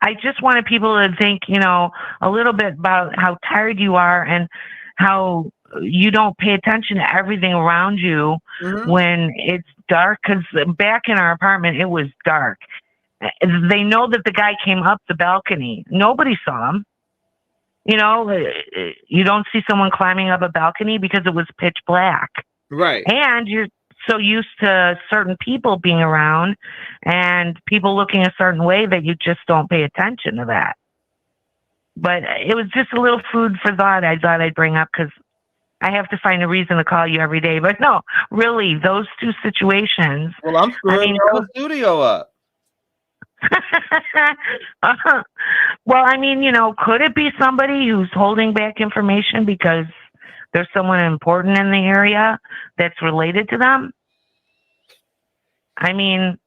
I just wanted people to think, a little bit about how tired you are and how you don't pay attention to everything around you when it's dark. Because back in our apartment, it was dark. They know that the guy came up the balcony. Nobody saw him. You don't see someone climbing up a balcony because it was pitch black. Right. And you're so used to certain people being around and people looking a certain way that you just don't pay attention to that. But it was just a little food for thought I thought I'd bring up because I have to find a reason to call you every day. But no, really, those two situations. Well, I'm screwing your whole studio up. Well, I mean, could it be somebody who's holding back information because there's someone important in the area that's related to them? I mean,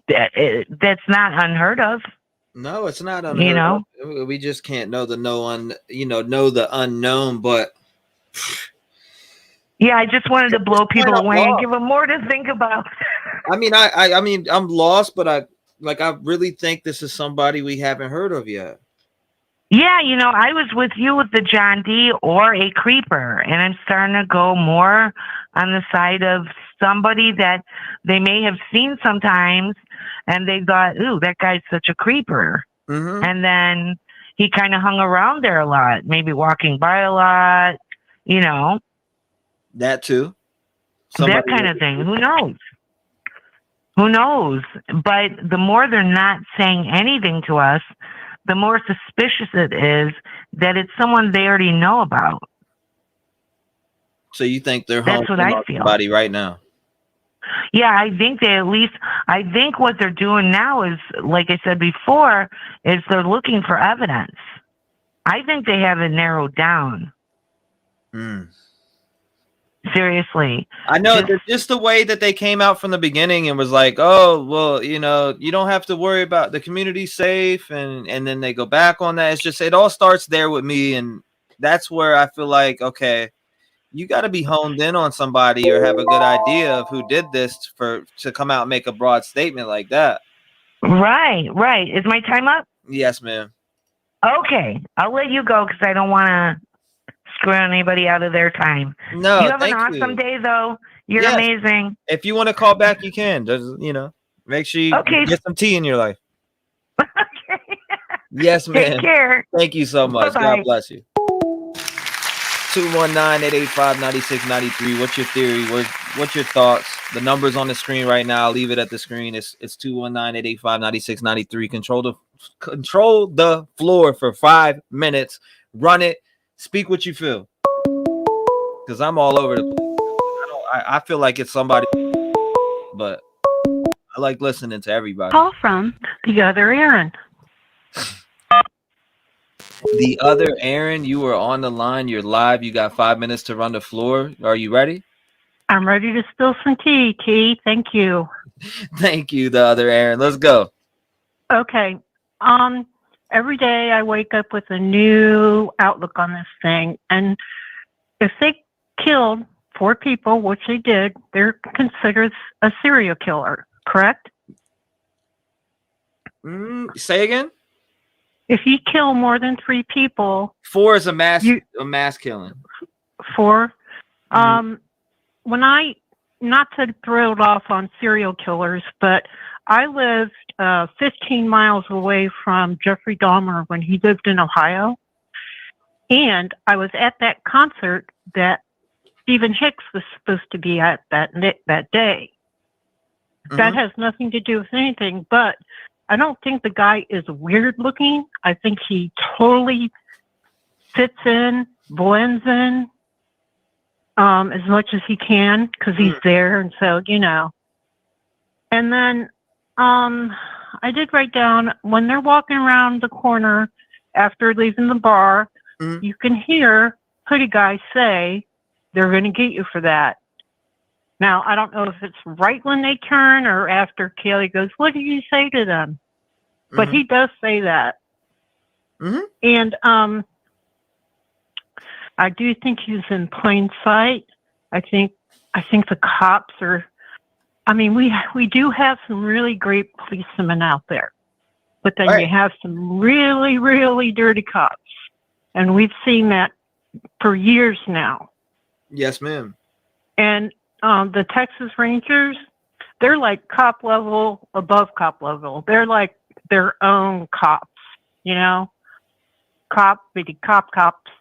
that's not unheard of. No, it's not unheard of. We just can't know the know the unknown, but yeah, I just wanted to blow people away and give them more to think about. I mean, I'm lost, but I really think this is somebody we haven't heard of yet. Yeah, I was with you with the John D or a creeper, and I'm starting to go more on the side of somebody that they may have seen sometimes, and they thought, ooh, that guy's such a creeper. Mm-hmm. And then he kind of hung around there a lot, maybe walking by a lot, That too. That kind of thing. Who knows? Who knows? But the more they're not saying anything to us, the more suspicious it is that it's someone they already know about. So you think they're That's what I feel. Somebody right now? Yeah, I think I think what they're doing now is, like I said before, is they're looking for evidence. I think they have it narrowed down. Seriously. I know just the way that they came out from the beginning and was like, oh, well, you don't have to worry about the community safe. And then they go back on that. It's just, it all starts there with me. And that's where I feel like, okay, you got to be honed in on somebody or have a good idea of who did this to come out and make a broad statement like that. Right. Is my time up? Yes, ma'am. Okay. I'll let you go because I don't want to screw anybody out of their time. No, you have an awesome day, though. You're amazing. If you want to call back, you can. Just, make sure you get some tea in your life. Okay. Yes, ma'am. Take care. Thank you so much. Bye-bye. God bless you. 219-885-9693. What's your theory? What's your thoughts? The number's on the screen right now. I'll leave it at the screen. It's 219-885-9693. Control the floor for 5 minutes. Run it. Speak what you feel. Because I'm all over the place. I feel like it's somebody, but I like listening to everybody. Call from the other Aaron. The other Aaron, you are on the line. You're live. You got 5 minutes to run the floor. Are you ready? I'm ready to spill some tea, T. Thank you. Thank you, the other Aaron. Let's go. Okay. Every day I wake up with a new outlook on this thing. And if they killed 4 people, which they did, they're considered a serial killer, correct? Say again? If you kill more than 3 people, 4 is a mass killing. 4. When I, not to throw it off on serial killers, but I lived 15 miles away from Jeffrey Dahmer when he lived in Ohio. And I was at that concert that Stephen Hicks was supposed to be at that day. That has nothing to do with anything, but I don't think the guy is weird looking. I think he totally fits in, blends in as much as he can because he's there. And so, And then I did write down when they're walking around the corner after leaving the bar, you can hear pretty guys say, they're going to get you for that. Now, I don't know if it's right when they turn or after Kelly goes, what did you say to them? But he does say that. And I do think he's in plain sight. I think the cops are, we do have some really great policemen out there, but then you have some really, really dirty cops. And we've seen that for years now. Yes, ma'am. And the Texas Rangers, they're like cop level, above cop level. They're like their own cops, cops.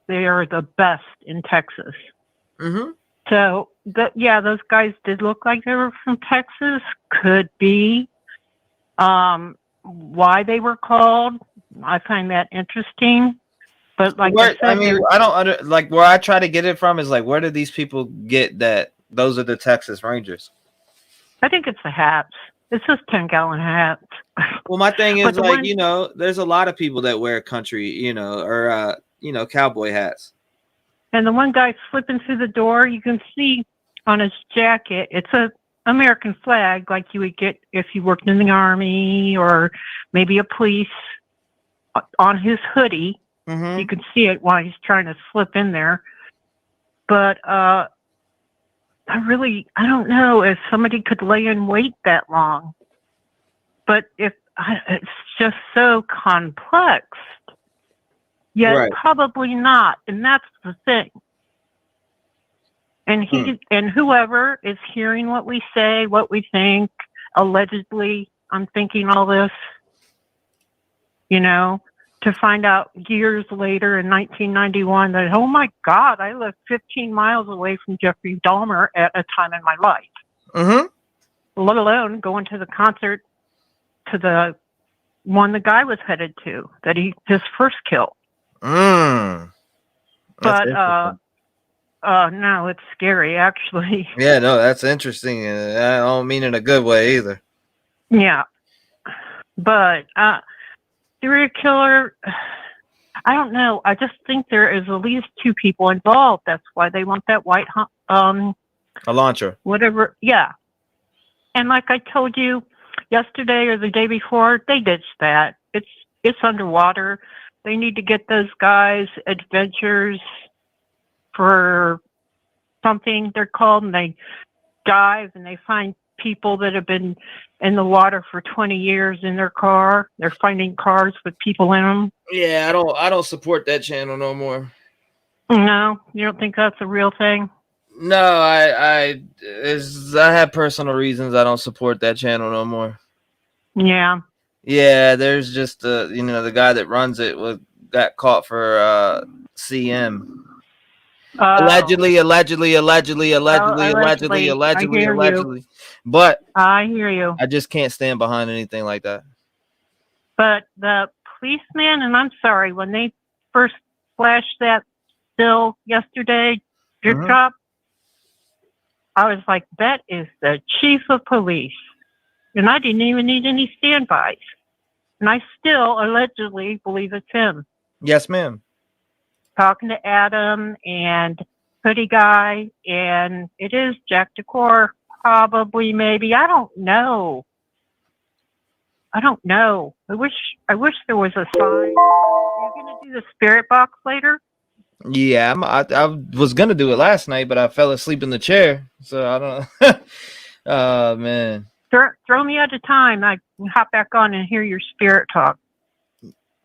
They are the best in Texas. So those guys did look like they were from Texas. Could be. Why they were called, I find that interesting. But like I said, I mean, I don't like where I try to get it from is like, where did these people get that those are the Texas Rangers? I think it's the hats. It's just 10-gallon hats. Well, my thing is like, there's a lot of people that wear country, or cowboy hats. And the one guy slipping through the door, you can see on his jacket, it's a American flag like you would get if you worked in the army or maybe a police. On his hoodie, you can see it while he's trying to slip in there. But I don't know if somebody could lay in wait that long. But it's just so complex. Yet Right. probably not, and that's the thing. And and whoever is hearing what we say, what we think, allegedly, I'm thinking all this, to find out years later in 1991 that, oh my God, I lived 15 miles away from Jeffrey Dahmer at a time in my life. Let alone going to the concert to the one the guy was headed to, that his first kill. But no, it's scary actually. Yeah, no, that's interesting. I don't mean in a good way either. Yeah. But serial killer, I don't know. I just think there is at least 2 people involved. That's why they want that white Elantra. Whatever. Yeah. And like I told you yesterday or the day before, they ditched that. It's underwater. They need to get those guys adventures for something they're called, and they dive and they find people that have been in the water for 20 years in their car. They're finding cars with people in them. Yeah, I don't support that channel no more. No, you don't think that's a real thing? No, I have personal reasons I don't support that channel no more. Yeah. Yeah, there's just the guy that runs it got caught for CM. Allegedly. But I hear you. I just can't stand behind anything like that. But the policeman, and I'm sorry, when they first flashed that bill yesterday, drip drop, I was like, that is the chief of police. And I didn't even need any standbys. And I still allegedly believe it's him. Yes, ma'am. Talking to Adam and Hoodie Guy, and it is Jack Decor, probably, maybe. I don't know. I wish there was a sign. Are you going to do the spirit box later? Yeah, I was gonna do it last night, but I fell asleep in the chair, so I don't. Oh man. Throw me at a time. I can hop back on and hear your spirit talk.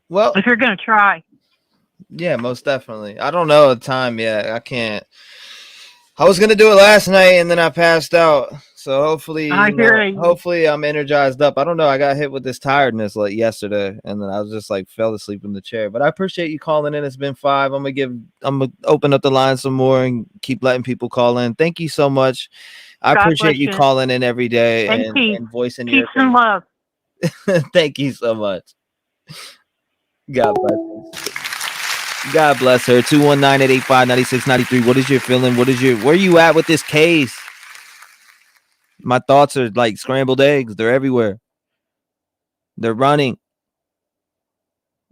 Well, if you're gonna try. Yeah, most definitely. I don't know a time yet. I can't. I was gonna do it last night and then I passed out. So hopefully, hopefully I'm energized up. I don't know. I got hit with this tiredness like yesterday, and then I was just like fell asleep in the chair. But I appreciate you calling in. It's been 5. I'm gonna open up the line some more and keep letting people call in. Thank you so much. I appreciate you calling in every day and voicing your peace and love. Thank you so much. God bless you. God bless her. 219-885-9693. What is your feeling? Where you at with this case? My thoughts are like scrambled eggs. They're everywhere. They're running.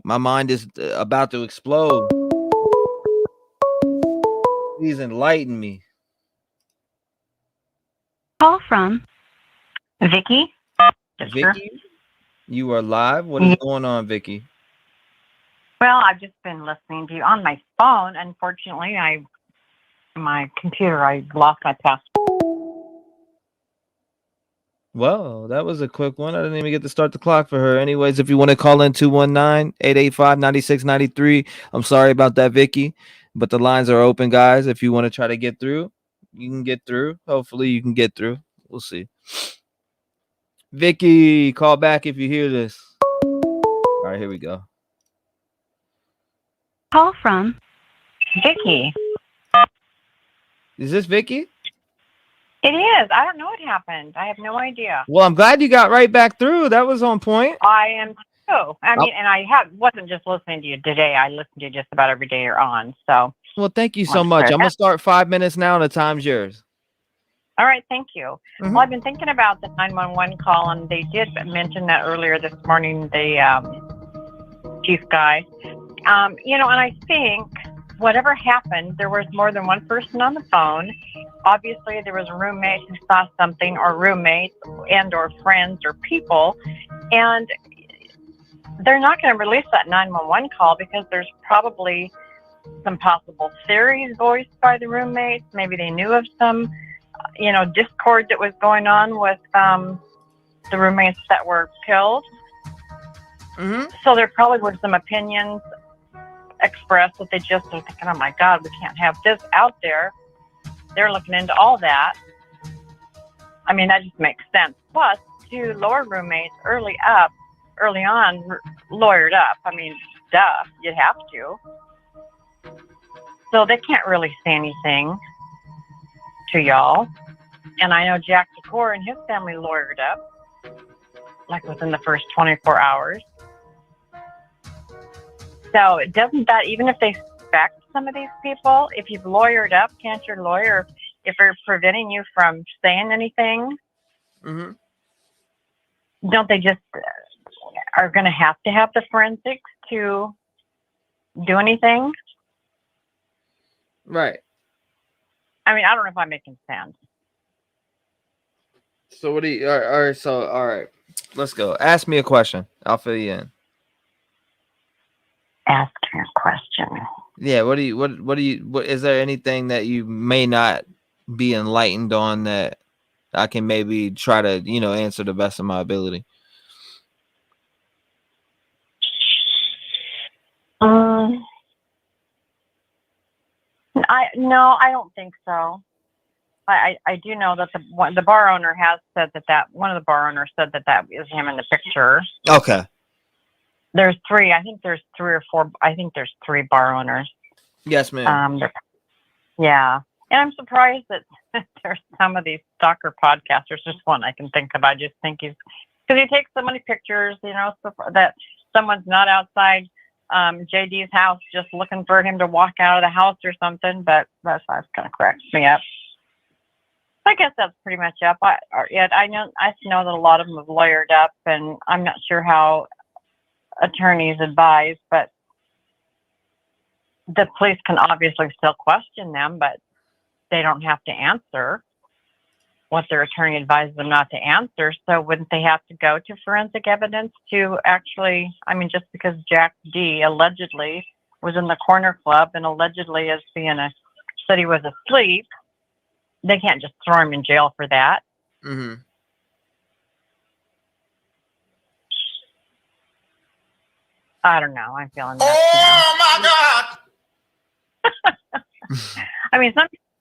My mind is about to explode. Please enlighten me. Call from Vicky. Vicky, you are live. What is going on, Vicky? Well, I've just been listening to you on my phone. Unfortunately, my computer, I lost my password. Well, that was a quick one. I didn't even get to start the clock for her. Anyways, if you want to call in 219-885-9693. I'm sorry about that, Vicky, but the lines are open, guys. If you want to try to get through, you can get through. Hopefully you can get through. We'll see. Vicky, call back if you hear this. All right, here we go. Call from Vicky. Is this Vicky? It is. I don't know what happened. I have no idea. Well, I'm glad you got right back through. That was on point. I am too. I mean, and I wasn't just listening to you today. I listen to you just about every day you're on. So. Well, thank you so much. I'm gonna start 5 minutes now. The time's yours. All right, thank you. Well, I've been thinking about the 911 call, and they did mention that earlier this morning. The chief guy, you know, and I think whatever happened, there was more than one person on the phone. Obviously, there was a roommate who saw something, or roommates, and/or friends or people, and they're not going to release that 911 call because there's probably some possible theories voiced by the roommates. Maybe they knew of some, you know, discord that was going on with the roommates that were killed. So there probably were some opinions expressed that they just are thinking, oh my God, we can't have this out there. They're looking into all that. I mean, that just makes sense. Plus, two lower roommates early on, lawyered up. I mean, duh, you'd have to. So they can't really say anything to y'all. And I know Jack DeCore and his family lawyered up, like within the first 24 hours. So doesn't that, even if they suspect some of these people, if you've lawyered up, can't your lawyer, if they're preventing you from saying anything, don't they just are going to have the forensics to do anything? Right. I mean, I don't know if I'm making sense. So what do you? All right. Let's go. Ask me a question. I'll fill you in. Ask me a question. Yeah. What is there anything that you may not be enlightened on that I can maybe try to, you know, answer the best of my ability? I don't think so. I do know that the bar owner has said that one of the bar owners said that is him in the picture. Okay. There's three. I think there's three or four. I think there's three bar owners. Yes, ma'am. Yeah. And I'm surprised that there's some of these stalker podcasters. There's one I can think of. I just think because he takes so many pictures, you know, so that someone's not outside JD's house just looking for him to walk out of the house or something. But that's kind of cracks me up. I guess that's pretty much up. I know that a lot of them have lawyered up, and I'm not sure how attorneys advise, but the police can obviously still question them, but they don't have to answer what their attorney advised them not to answer. So wouldn't they have to go to forensic evidence to actually, I mean, just because Jack D allegedly was in the corner club and allegedly said he was asleep, they can't just throw him in jail for that. I don't know. I'm feeling that. Oh my God! I mean,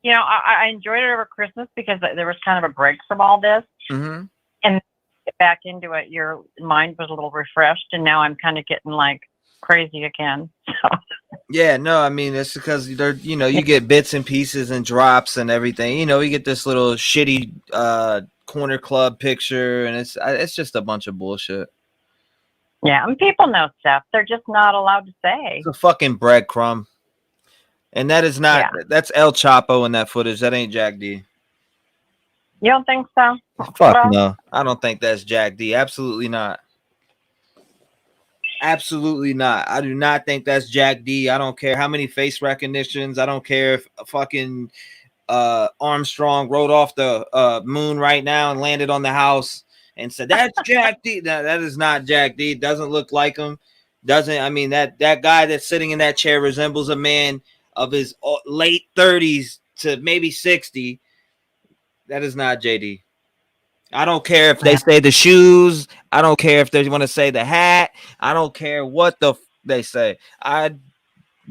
you know, I enjoyed it over Christmas because there was kind of a break from all this, and get back into it. Your mind was a little refreshed, and now I'm kind of getting like crazy again. So. Yeah, no, I mean it's because you know, you get bits and pieces and drops and everything. You know, you get this little shitty corner club picture, and it's just a bunch of bullshit. Yeah, and people know stuff. They're just not allowed to say. It's a fucking breadcrumb. And that is not, that's El Chapo in that footage. That ain't Jack D. You don't think so? Fuck no. I don't think that's Jack D. Absolutely not. Absolutely not. I do not think that's Jack D. I don't care how many face recognitions. I don't care if fucking Armstrong rode off the moon right now and landed on the house and said, that's Jack D. That is not Jack D. Doesn't look like him. I mean, that guy that's sitting in that chair resembles a man of his late 30s to maybe 60. That is not JD. I don't care if they say the shoes. I don't care if they want to say the hat. I don't care what they say. I,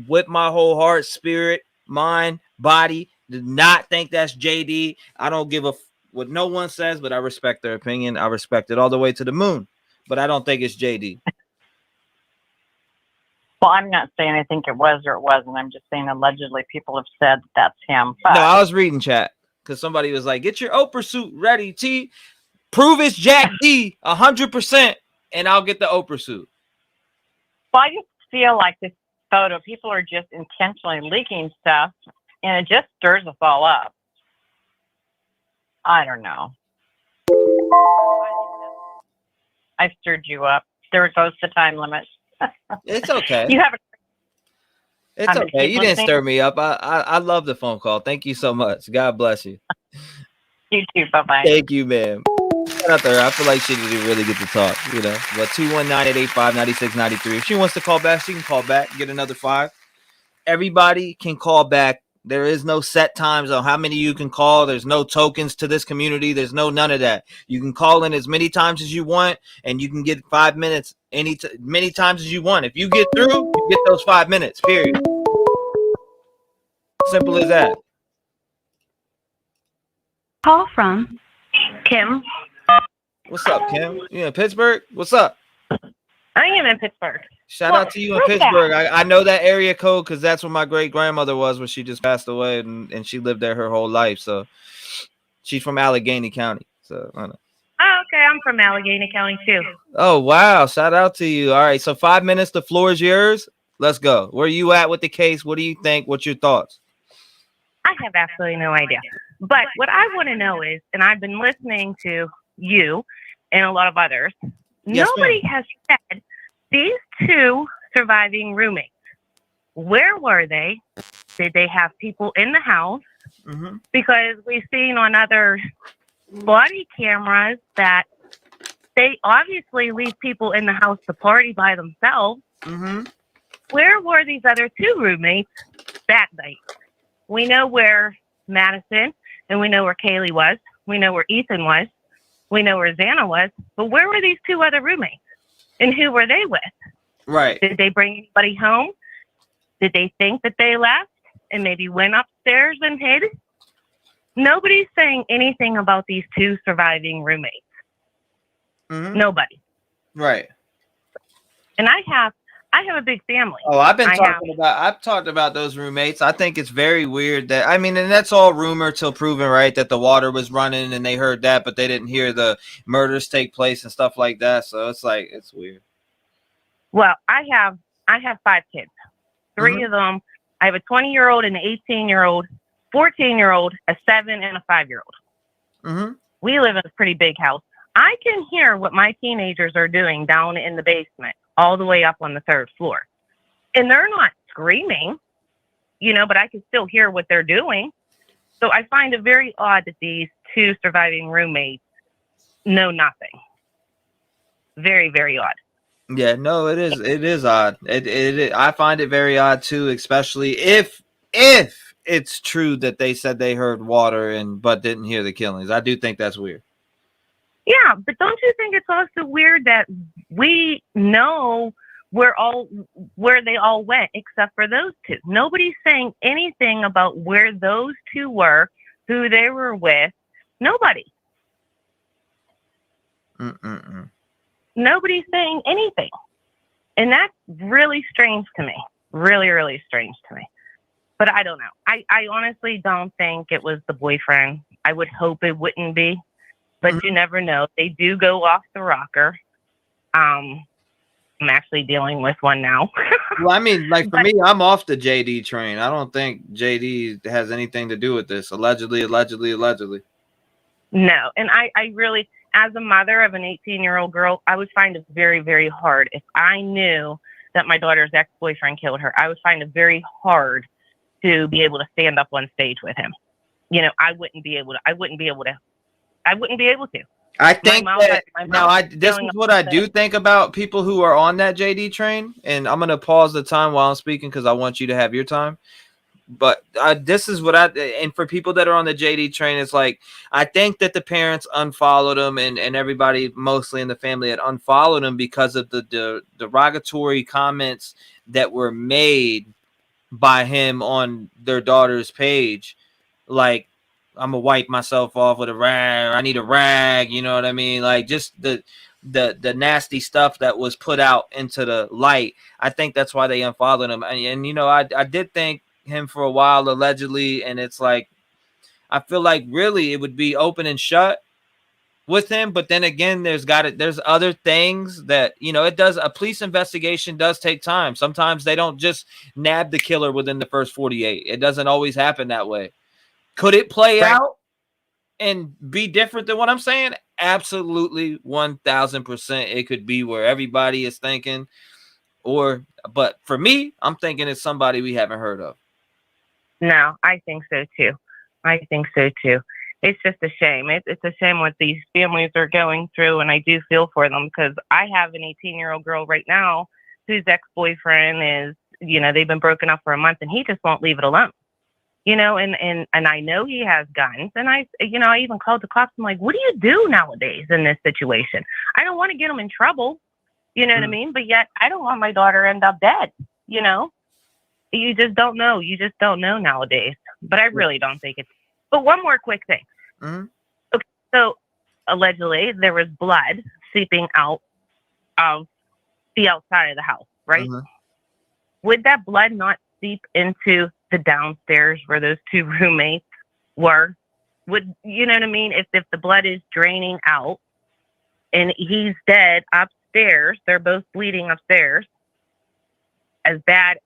with my whole heart, spirit, mind, body, did not think that's JD. I don't give a what no one says, but I respect their opinion. I respect it all the way to the moon. But I don't think it's JD. Well, I'm not saying I think it was or it wasn't. I'm just saying allegedly people have said that's him. But no, I was reading chat. because somebody was like, get your Oprah suit ready, T. Prove it's Jack D 100%, and I'll get the Oprah suit. Well, I just feel like this photo, people are just intentionally leaking stuff, and it just stirs us all up. I don't know. I've stirred you up. There goes the time limit. It's okay. You haven't. It's okay. You didn't stir me up. I love the phone call. Thank you so much. God bless you. You too. Bye-bye. Thank you, ma'am. Shout out to her. I feel like she didn't really get to talk, you know. But 219-885-9693. If she wants to call back, she can call back, get another 5. Everybody can call back. There is no set times on how many you can call. There's no tokens to this community. There's none of that. You can call in as many times as you want, and you can get 5 minutes many times as you want. If you get through, you get those 5 minutes, period. Simple as that. Call from Kim. What's up, Kim? You in Pittsburgh? What's up? I am in Pittsburgh. Shout out to you in Pittsburgh. I know that area code because that's where my great grandmother was when she just passed away, and she lived there her whole life. So she's from Allegheny County. So I know. Oh, okay. I'm from Allegheny County too. Oh wow! Shout out to you. All right, so 5 minutes. The floor is yours. Let's go. Where are you at with the case? What do you think? What's your thoughts? I have absolutely no idea. But what I want to know is, and I've been listening to you and a lot of others, Yes, nobody has said these 2 surviving roommates. Where were they? Did they have people in the house? Mm-hmm. Because we've seen on other body cameras that they obviously leave people in the house to party by themselves. Mm-hmm. Where were these other 2 roommates that night? We know where Madison and we know where Kaylee was. We know where Ethan was. We know where Xana was. But where were these 2 other roommates? And who were they with? Right. Did they bring anybody home? Did they think that they left and maybe went upstairs and hid? Nobody's saying anything about these 2 surviving roommates. Mm-hmm. Nobody. Right. And I have a big family. Oh, I've talked about those roommates. I think it's very weird that, I mean, and that's all rumor till proven right, that the water was running and they heard that, but they didn't hear the murders take place and stuff like that. So it's like, it's weird. Well, I have 5 kids. 3 of them. I have a 20-year-old, an 18-year-old, 14-year-old, a 7, and a 5-year-old. Mm-hmm. We live in a pretty big house. I can hear what my teenagers are doing down in the basement, all the way up on the 3rd floor. And they're not screaming, you know, but I can still hear what they're doing. So I find it very odd that these 2 surviving roommates know nothing. Very, very odd. Yeah, no, it is odd. I find it very odd too, especially if it's true that they said they heard water but didn't hear the killings. I do think that's weird. Yeah, but don't you think it's also weird that we know where they all went except for those 2? Nobody's saying anything about where those 2 were, who they were with. Nobody. Mm-mm-mm. Nobody's saying anything. And that's really strange to me. Really, really strange to me. But I don't know. I honestly don't think it was the boyfriend. I would hope it wouldn't be. But you never know. They do go off the rocker. I'm actually dealing with one now. Well, I mean, like for me, I'm off the JD train. I don't think JD has anything to do with this. Allegedly. No. And I really, as a mother of an 18-year-old girl, I would find it very, very hard. If I knew that my daughter's ex-boyfriend killed her, I would find it very hard to be able to stand up on stage with him. You know, I wouldn't be able to. I think this is what I do think about people who are on that JD train, and I'm going to pause the time while I'm speaking because I want you to have your time. But this is what and for people that are on the JD train, it's like, I think that the parents unfollowed him and everybody mostly in the family had unfollowed him because of the derogatory comments that were made by him on their daughter's page. Like, I'm gonna wipe myself off with a rag. I need a rag. You know what I mean? Like just the nasty stuff that was put out into the light. I think that's why they unfollowed him. And you know, I did thank him for a while allegedly, and it's like I feel like really it would be open and shut with him. But then again, there's other things that, a police investigation does take time. Sometimes they don't just nab the killer within the first 48. It doesn't always happen that way. Could it play out and be different than what I'm saying? Absolutely, 1,000%. It could be where everybody is thinking, but for me, I'm thinking it's somebody we haven't heard of. No, I think so too. It's just a shame. It's a shame what these families are going through, and I do feel for them because I have an 18-year-old girl right now whose ex-boyfriend is, they've been broken up for a month, and he just won't leave it alone. And I know he has guns, and I even called the cops. I'm like, what do you do nowadays in this situation? I don't want to get him in trouble, what I mean? But yet I don't want my daughter to end up dead, You just don't know. You just don't know nowadays. But I really don't think it's. But one more quick thing. Mm-hmm. Okay, so allegedly there was blood seeping out of the outside of the house, right? Mm-hmm. Would that blood not seep into the downstairs where those two roommates were? Would you know what I mean? If the blood is draining out and he's dead upstairs, they're both bleeding upstairs. As bad,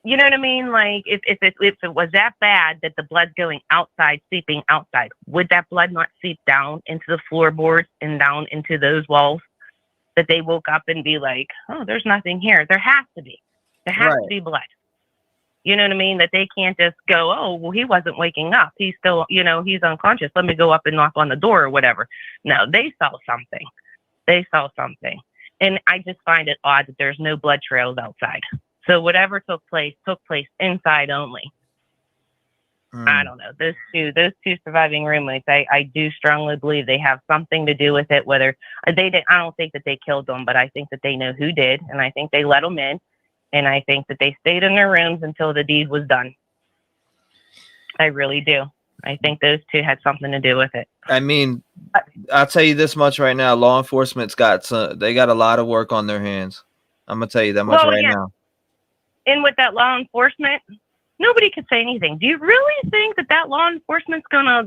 you know what I mean? Like if it was that bad that the blood's going outside, seeping outside, would that blood not seep down into the floorboards and down into those walls? That they woke up and be like, oh, there's nothing here. There has to be. There has to be blood. You know what I mean? That they can't just go, oh, well, he wasn't waking up. He's still, he's unconscious. Let me go up and knock on the door or whatever. No, they saw something. And I just find it odd that there's no blood trails outside. So whatever took place inside only. I don't know. Those two surviving roommates, I do strongly believe they have something to do with it. Whether they did, I don't think that they killed them, but I think that they know who did, and I think they let them in, and I think that they stayed in their rooms until the deed was done. I really do. I think those two had something to do with it. I mean, I'll tell you this much right now: law enforcement's got a lot of work on their hands. I'm gonna tell you that much now. And with that law enforcement, nobody could say anything. Do you really think that law enforcement's gonna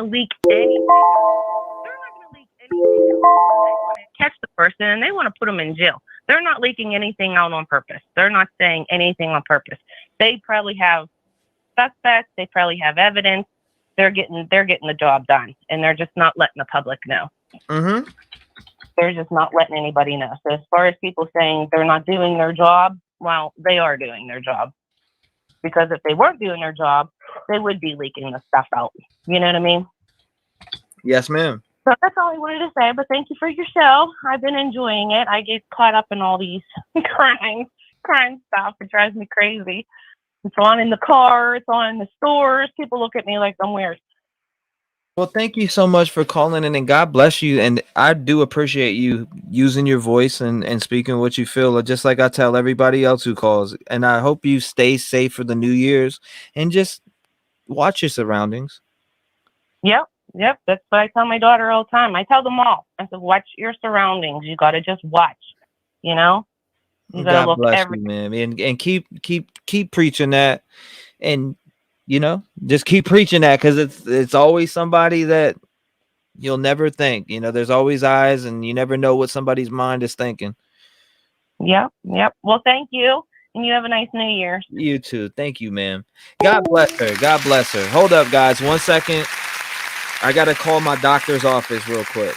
leak anything? They're not gonna leak anything. They want to catch the person and they want to put them in jail. They're not leaking anything out on purpose. They're not saying anything on purpose. They probably have suspects. They probably have evidence. They're getting the job done, and they're just not letting the public know. Mm-hmm. They're just not letting anybody know. So as far as people saying they're not doing their job, well, they are doing their job. Because if they weren't doing their job, they would be leaking the stuff out. You know what I mean? Yes, ma'am. So that's all I wanted to say. But thank you for your show. I've been enjoying it. I get caught up in all these crime stuff. It drives me crazy. It's on in the car. It's on in the stores. People look at me like I'm weird. Well, thank you so much for calling in, and God bless you. And I do appreciate you using your voice and speaking what you feel, just like I tell everybody else who calls. And I hope you stay safe for the New Year's and just watch your surroundings. Yep. That's what I tell my daughter all the time. I tell them all. I said, watch your surroundings. You got to just watch, You got to look everywhere. Man. And keep preaching that. And just keep preaching that, because it's always somebody that you'll never think. There's always eyes, and you never know what somebody's mind is thinking. Yep. Well, thank you, and you have a nice New Year. You too. Thank you, ma'am. God bless her. Hold up, guys. 1 second. I gotta call my doctor's office real quick.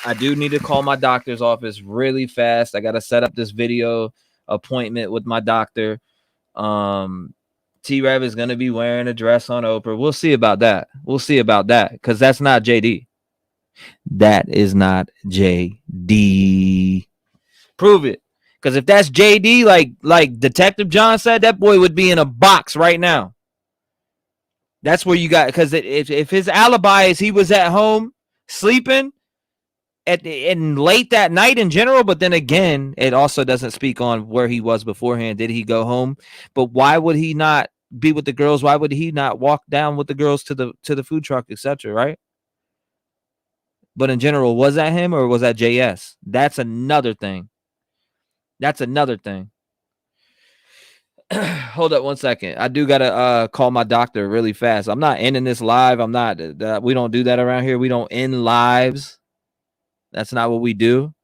I do need to call my doctor's office really fast. I gotta set up this video appointment with my doctor. T-REV is going to be wearing a dress on Oprah. We'll see about that. Because that's not JD. That is not JD. Prove it. Because if that's JD, like Detective John said, that boy would be in a box right now. That's where you got, because if his alibi is he was at home sleeping and late that night in general, but then again, it also doesn't speak on where he was beforehand. Did he go home? But why would he not be with the girls? Why would he not walk down with the girls to the food truck, etc.? Right? But in general, was that him or was that JS? That's another thing. Hold up 1 second. I do gotta call my doctor really fast. I'm not ending this live. I'm not. We don't do that around here. We don't end lives. That's not what we do.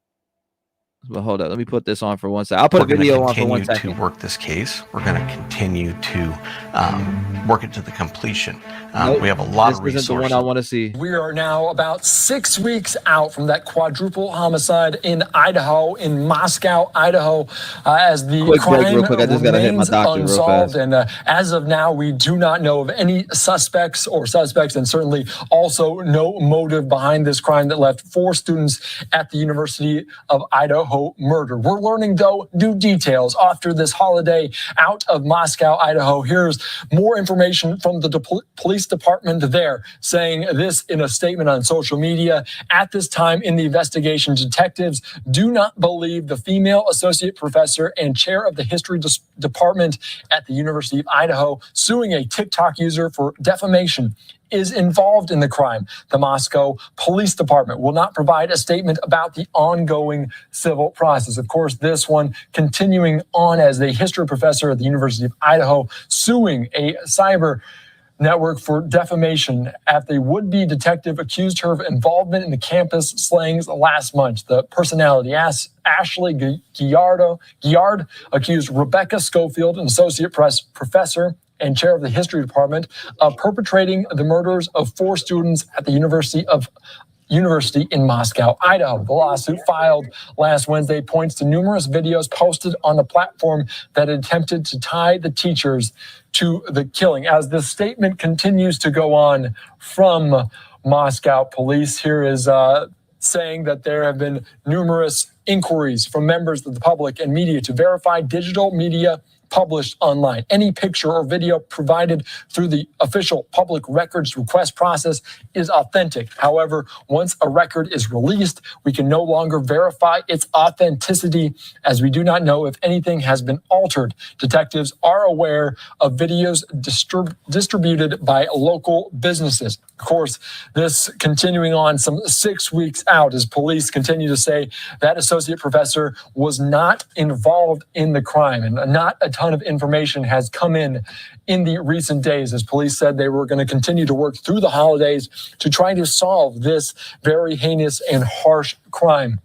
But hold up, let me put this on for 1 second. I'll put a video on for 1 second. We're going to continue to work this case. We're going to continue to work it to the completion. Nope, we have a lot of this isn't the one I want to see. We are now about 6 weeks out from that quadruple homicide in Idaho, in Moscow, Idaho, as the crime real quick. I just gotta hit my doctor unsolved. real fast. And as of now, we do not know of any suspects, and certainly also no motive behind this crime that left 4 students at the University of Idaho murdered. We're learning, though, new details after this holiday out of Moscow, Idaho. Here's more information from the police department there, saying this in a statement on social media. At this time in the investigation, detectives do not believe the female associate professor and chair of the history department at the University of Idaho, suing a TikTok user for defamation, is involved in the crime. The Moscow Police Department will not provide a statement about the ongoing civil process. Of course, this one continuing on as the history professor at the University of Idaho, suing a cyber network for defamation after the would-be detective accused her of involvement in the campus slayings last month. The personality Ashley Guillard accused Rebecca Schofield, an associate professor and chair of the history department, of perpetrating the murders of 4 students at the University in Moscow, Idaho. The lawsuit filed last Wednesday points to numerous videos posted on the platform that attempted to tie the teachers to the killing. As the statement continues to go on from Moscow police, here is saying that there have been numerous inquiries from members of the public and media to verify digital media published online. Any picture or video provided through the official public records request process is authentic. However, once a record is released, we can no longer verify its authenticity, as we do not know if anything has been altered. Detectives are aware of videos distributed by local businesses. Of course, this continuing on some 6 weeks out as police continue to say that associate professor was not involved in the crime, and not a ton of information has come in the recent days, as police said they were going to continue to work through the holidays to try to solve this very heinous and harsh crime.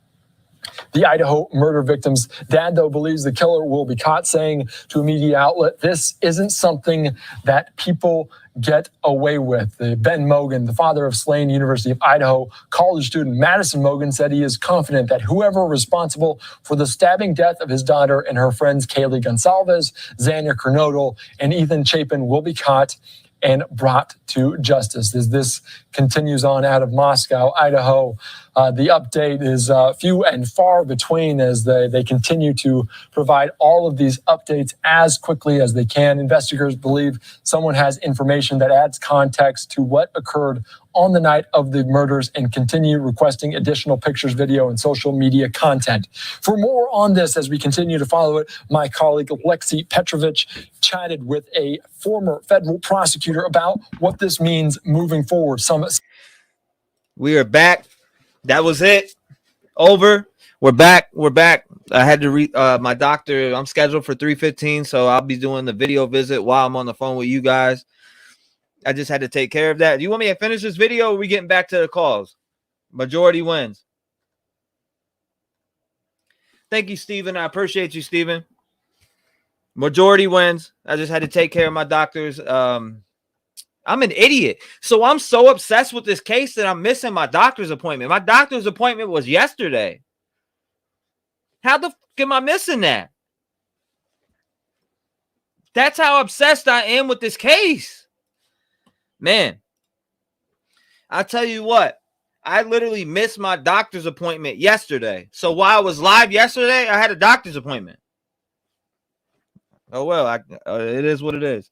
The Idaho murder victim's dad, though, believes the killer will be caught, saying to a media outlet, "This isn't something that people get away with." Ben Mogan, the father of slain University of Idaho college student Madison Mogan, said he is confident that whoever responsible for the stabbing death of his daughter and her friends Kaylee Gonsalves, Xander Kernodle, and Ethan Chapin will be caught and brought to justice. As this continues on out of Moscow, Idaho, the update is few and far between as they continue to provide all of these updates as quickly as they can. Investigators believe someone has information that adds context to what occurred on the night of the murders and continue requesting additional pictures, video, and social media content. For more on this, as we continue to follow it, my colleague Alexei Petrovich chatted with a former federal prosecutor about what this means moving forward. We are back. That was it. Over. We're back. I had to read my doctor. I'm scheduled for 3:15, so I'll be doing the video visit while I'm on the phone with you guys. I just had to take care of that. Do you want me to finish this video, or are we getting back to the calls? Majority wins. Thank you, Steven. I appreciate you, Steven. Majority wins. I just had to take care of my doctors. I'm an idiot. So I'm so obsessed with this case that I'm missing my doctor's appointment. My doctor's appointment was yesterday. How the fuck am I missing that? That's how obsessed I am with this case. Man, I tell you what, I literally missed my doctor's appointment yesterday. So while I was live yesterday, I had a doctor's appointment. Oh, well, it is what it is.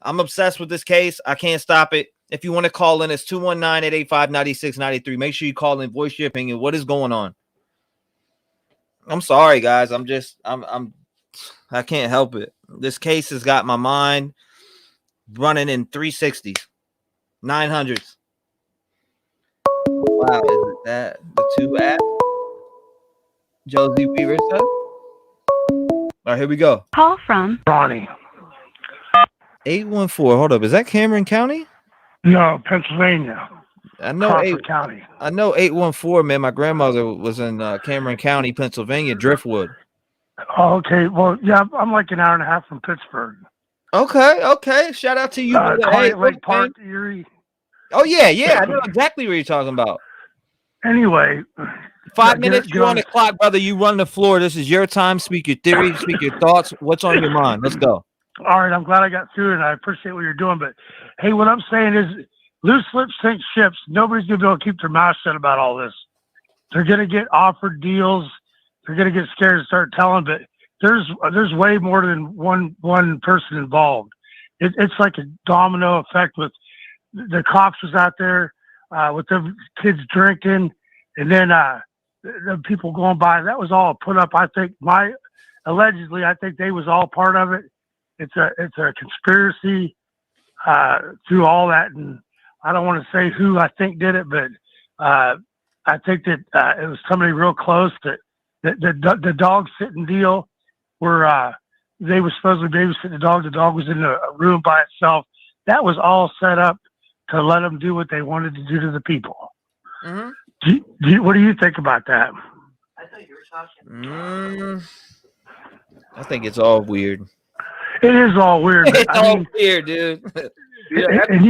I'm obsessed with this case. I can't stop it. If you want to call in, it's 219-885-9693. Make sure you call in, voice your opinion. What is going on? I'm sorry, guys. I can't help it. This case has got my mind running in 360s, 900s. Wow, is it that the 2 app? Josie Weaver stuff? All right, here we go. Call from Ronnie. 814. Hold up. Is that Cameron County? No, Pennsylvania. I know Crawford County. I know 814, man. My grandmother was in Cameron County, Pennsylvania, Driftwood. Oh, okay. Well, yeah, I'm like an hour and a half from Pittsburgh. Okay. Shout out to you. Hey, Lake Park, Erie. Oh, yeah. I know exactly what you're talking about. Anyway. 5 minutes, you're on the clock, brother. You run the floor. This is your time. Speak your theory. Speak your thoughts. What's on your mind? Let's go. All right. I'm glad I got through it, and I appreciate what you're doing. But, hey, what I'm saying is loose lips sink ships. Nobody's going to be able to keep their mouth shut about all this. They're going to get offered deals. They're going to get scared and start telling, but there's way more than one person involved. It's like a domino effect with the cops was out there with the kids drinking, and then the people going by. That was all put up. I think allegedly, I think they was all part of it. It's a conspiracy through all that, and I don't want to say who I think did it, but I think that it was somebody real close. That the dog sitting deal where they were supposed to babysit the dog. The dog was in a room by itself. That was all set up to let them do what they wanted to do to the people. Mm-hmm. What do you think about that? I thought you were talking. I think it's all weird. It is all weird. It's all weird, dude. And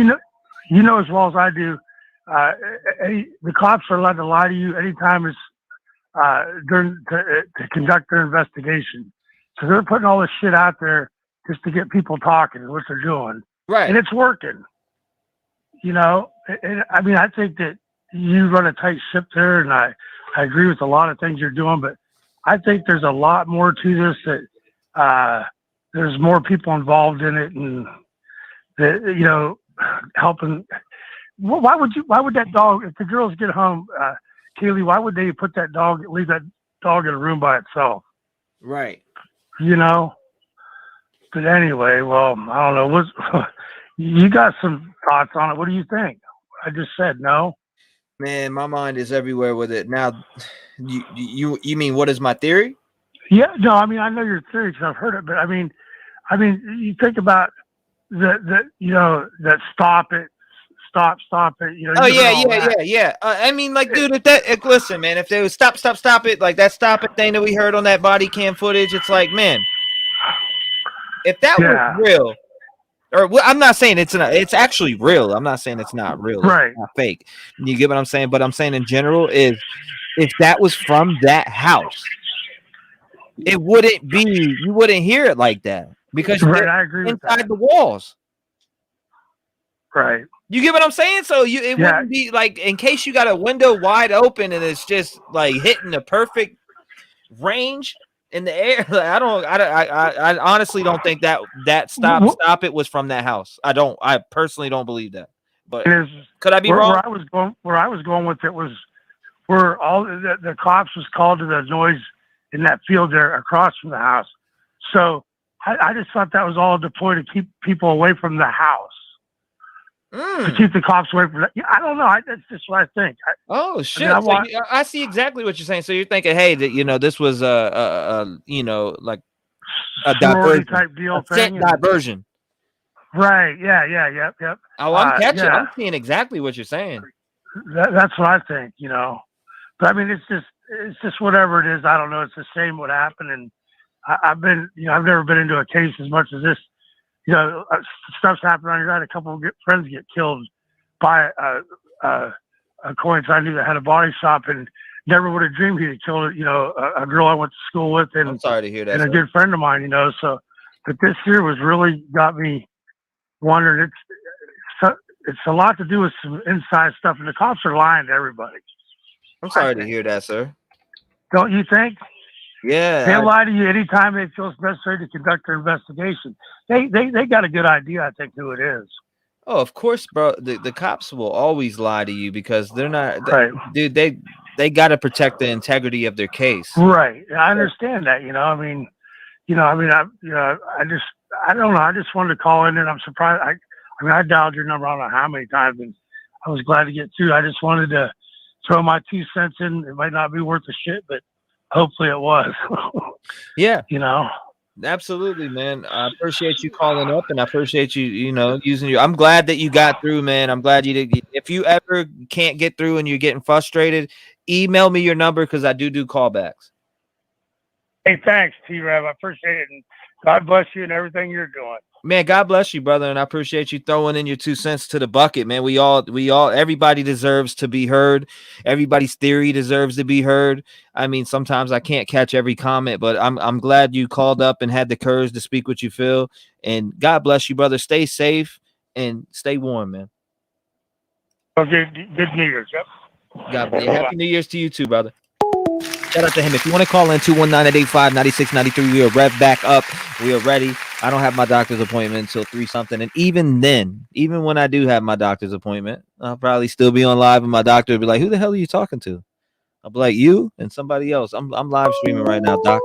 you know as well as I do, the cops are allowed to lie to you anytime it's to conduct their investigation. So they're putting all this shit out there just to get people talking, what they're doing. Right. And it's working. You know, and I mean, I think that you run a tight ship there, and I agree with a lot of things you're doing, but I think there's a lot more to this, that there's more people involved in it, and that, you know, helping. Why would that dog, if the girls get home, Kaylee, why would they leave that dog in a room by itself? Right. You know? But anyway, well, I don't know. You got some thoughts on it. What do you think? I just said no. Man, my mind is everywhere with it. Now, you mean, what is my theory? Yeah, no, I mean, I know your theory because I've heard it, but I mean, you think about the you know, that stop it. You know, oh yeah. I mean, like, dude, listen, man, if they would stop it, like that stop it thing that we heard on that body cam footage, it's like, man, if that was real, or I'm not saying it's actually real. I'm not saying it's not real. Right. It's not fake. You get what I'm saying? But I'm saying in general is if that was from that house, you wouldn't hear it like that because I agree with inside the walls. Right. You get what I'm saying? So it wouldn't be like, in case you got a window wide open and it's just like hitting the perfect range in the air. Like, I honestly don't think that stop it was from that house. I personally don't believe that. But could I be wrong? Where I was going with it was where all the cops was called to the noise in that field there across from the house. So I just thought that was all deployed to keep people away from the house. To keep the cops away from that. I don't know. That's just what I think. Oh shit! I see exactly what you're saying. So you're thinking, hey, that, you know, this was you know, like a diversion type deal thing. Diversion. Right. Yeah. Yep. Oh, I'm catching. I'm seeing exactly what you're saying. That's what I think. You know, but I mean, it's just whatever it is. I don't know. It's the same what happened, and I've never been into a case as much as this. You know, stuff's happened on your side. A couple of friends get killed by a coins I knew that had a body shop, and never would have dreamed he'd have killed, you know, a girl I went to school with, and I'm sorry to hear that, and a good friend of mine, you know. So, but this year was really got me wondering. It's a lot to do with some inside stuff, and the cops are lying to everybody. I'm sorry to hear that, sir. Don't you think? Yeah, they lie to you anytime they feel it's necessary to conduct their investigation. They got a good idea, I think, who it is. Oh, of course, bro. The cops will always lie to you because they're not, dude. They got to protect the integrity of their case. Right. I understand that. You know, I mean, I don't know. I just wanted to call in, and I'm surprised. I dialed your number. I don't know how many times, and I was glad to get through. I just wanted to throw my 2 cents in. It might not be worth a shit, but hopefully it was. Yeah. You know. Absolutely, man. I appreciate you calling up, and I appreciate you, using your. I'm glad that you got through, man. I'm glad you did. If you ever can't get through and you're getting frustrated, email me your number because I do callbacks. Hey, thanks, T-REV. I appreciate it, and God bless you and everything you're doing. Man, God bless you, brother, and I appreciate you throwing in your 2 cents to the bucket, man. Everybody deserves to be heard. Everybody's theory deserves to be heard. I mean, sometimes I can't catch every comment, but I'm glad you called up and had the courage to speak what you feel. And God bless you, brother. Stay safe and stay warm, man. Okay, good New Year's. Yep. Happy New Year's to you too, brother. Shout out to him. If you want to call in 219-885-9693, we are rev back up. We are ready. I don't have my doctor's appointment until 3 something. And even then, even when I do have my doctor's appointment, I'll probably still be on live and my doctor will be like, who the hell are you talking to? I'll be like, you and somebody else. I'm live streaming right now, doc.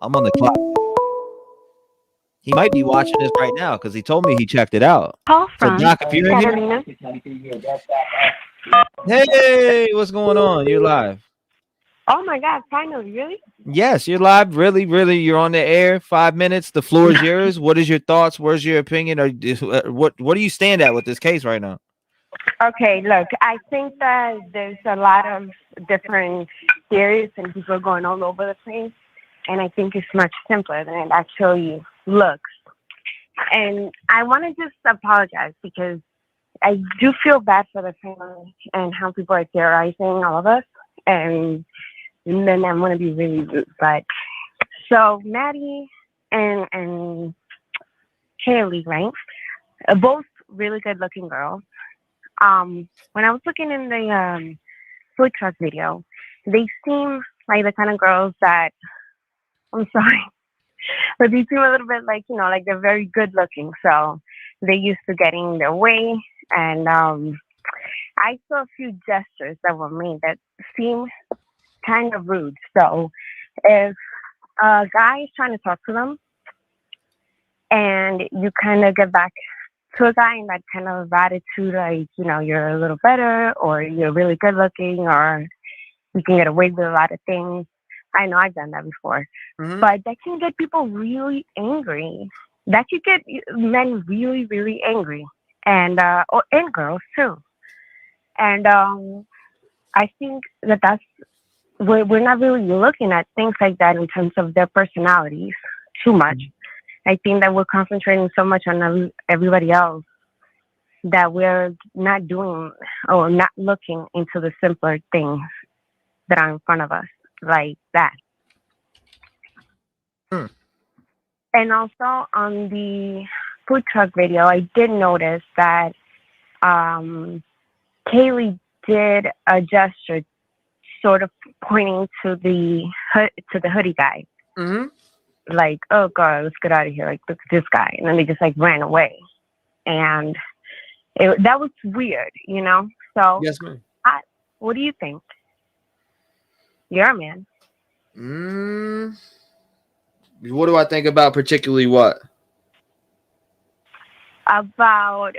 I'm on the clock. He might be watching this right now because he told me he checked it out. Call So, from doc, if you're in here, hey, what's going on? You're live. Oh my God, finally, really? Yes, you're live. Really, you're on the air. 5 minutes. The floor is yours. What is your thoughts? Where's your opinion? Or what do you stand at with this case right now? Okay, look, I think that there's a lot of different theories and people going all over the place. And I think it's much simpler than it actually looks. And I want to just apologize because I do feel bad for the family and how people are terrorizing all of us. And then I'm going to be really rude. But so Maddie and Haley, right? Both really good looking girls. When I was looking in the food truck video, they seem like the kind of girls that, I'm sorry, but they seem a little bit like, like they're very good looking. So they're used to getting their way. And I saw a few gestures that were made that seemed kind of rude. So if a guy is trying to talk to them and you kind of get back to a guy in that kind of attitude, like, you're a little better or you're really good looking or you can get away with a lot of things. I know I've done that before. Mm-hmm. But that can get people really angry. That can get men really, really angry. And girls too. And I think that's we're not really looking at things like that in terms of their personalities too much. I think that we're concentrating so much on everybody else that we're not doing or not looking into the simpler things that are in front of us, like that. And also on the food truck video, I did notice that Kaylee did a gesture sort of pointing to the hoodie guy. Mm-hmm. Like, oh God, let's get out of here. Like, look at this guy. And then they just like ran away. And that was weird, So yes, ma'am. What do you think? You're a man. What do I think about particularly what? About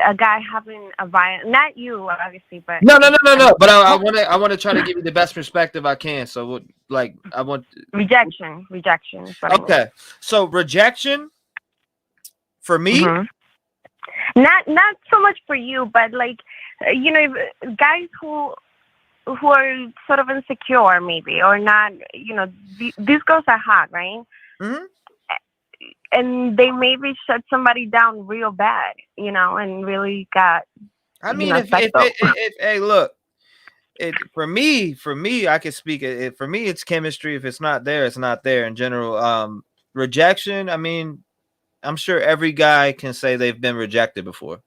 a guy having a violent, not you obviously, but no. But I want to try to give you the best perspective I can. So I want rejection. Okay, so rejection for me. Mm-hmm. Not so much for you, but like guys who are sort of insecure maybe or not. These girls are hot, right? Mm-hmm. And they maybe shut somebody down real bad, and really got. I mean, if hey, look, for me, I can speak. For me, it's chemistry. If it's not there, it's not there. In general, rejection. I mean, I'm sure every guy can say they've been rejected before.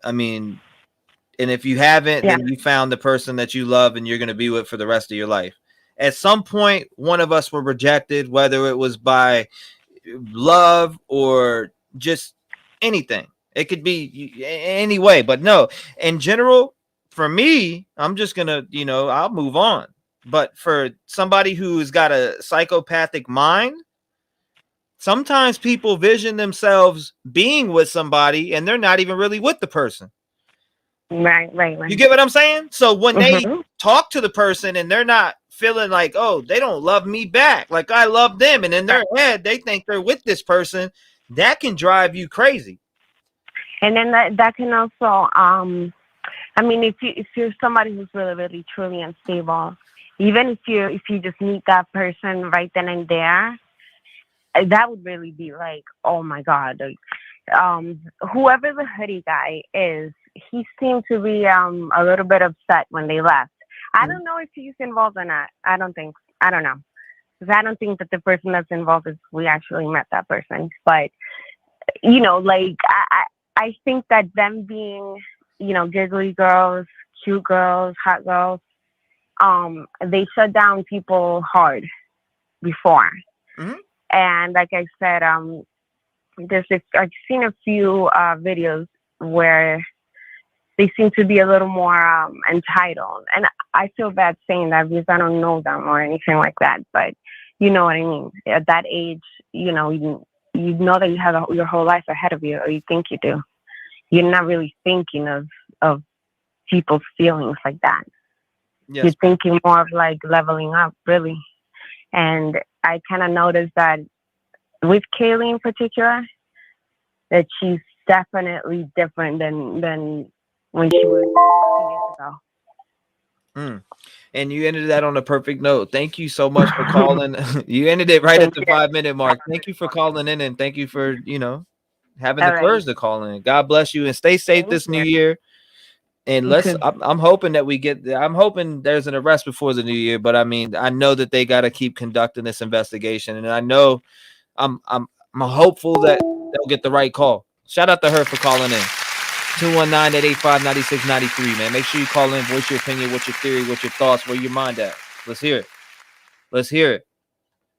I mean, and if you haven't, then you found the person that you love and you're going to be with for the rest of your life. At some point, one of us were rejected, whether it was by love or just anything. It could be any way, but no, in general, for me, I'm just gonna, I'll move on. But for somebody who's got a psychopathic mind, sometimes people vision themselves being with somebody and they're not even really with the person. Right. You get what I'm saying? So when they talk to the person and they're not feeling like, oh, they don't love me back, like I love them, and in their head they think they're with this person, that can drive you crazy. And then that can also, I mean, if you're somebody who's really truly unstable, even if you just meet that person right then and there, that would really be like, oh my God, like, whoever the hoodie guy is, he seemed to be a little bit upset when they left. I don't know if he's involved or not. I don't know. Because I don't think that the person that's involved is, we actually met that person. But, you know, like, I think that them being, you know, giggly girls, cute girls, hot girls, they shut down people hard before. And like I said, I've seen a few videos where they seem to be a little more entitled. And I feel bad saying that because I don't know them or anything like that. But you know what I mean? At that age, you know that you have your whole life ahead of you, or you think you do. You're not really thinking of people's feelings like that. Yes. You're thinking more of like leveling up, really. And I kind of noticed that with Kaylee in particular, that she's definitely different than when she was 2 years ago. And you ended that on a perfect note. Thank you so much for calling. You ended it right at the 5-minute mark. Thank you for calling in, and thank you for, you know, having the courage to call in. God bless you, and stay safe this new year. And I'm hoping that I'm hoping there's an arrest before the new year, but I mean, I know that they got to keep conducting this investigation, and I know I'm hopeful that they'll get the right call. Shout out to her for calling in. 219-885-9693, man. Make sure you call in, voice your opinion, what's your theory, what's your thoughts, where your mind at. Let's hear it. Let's hear it.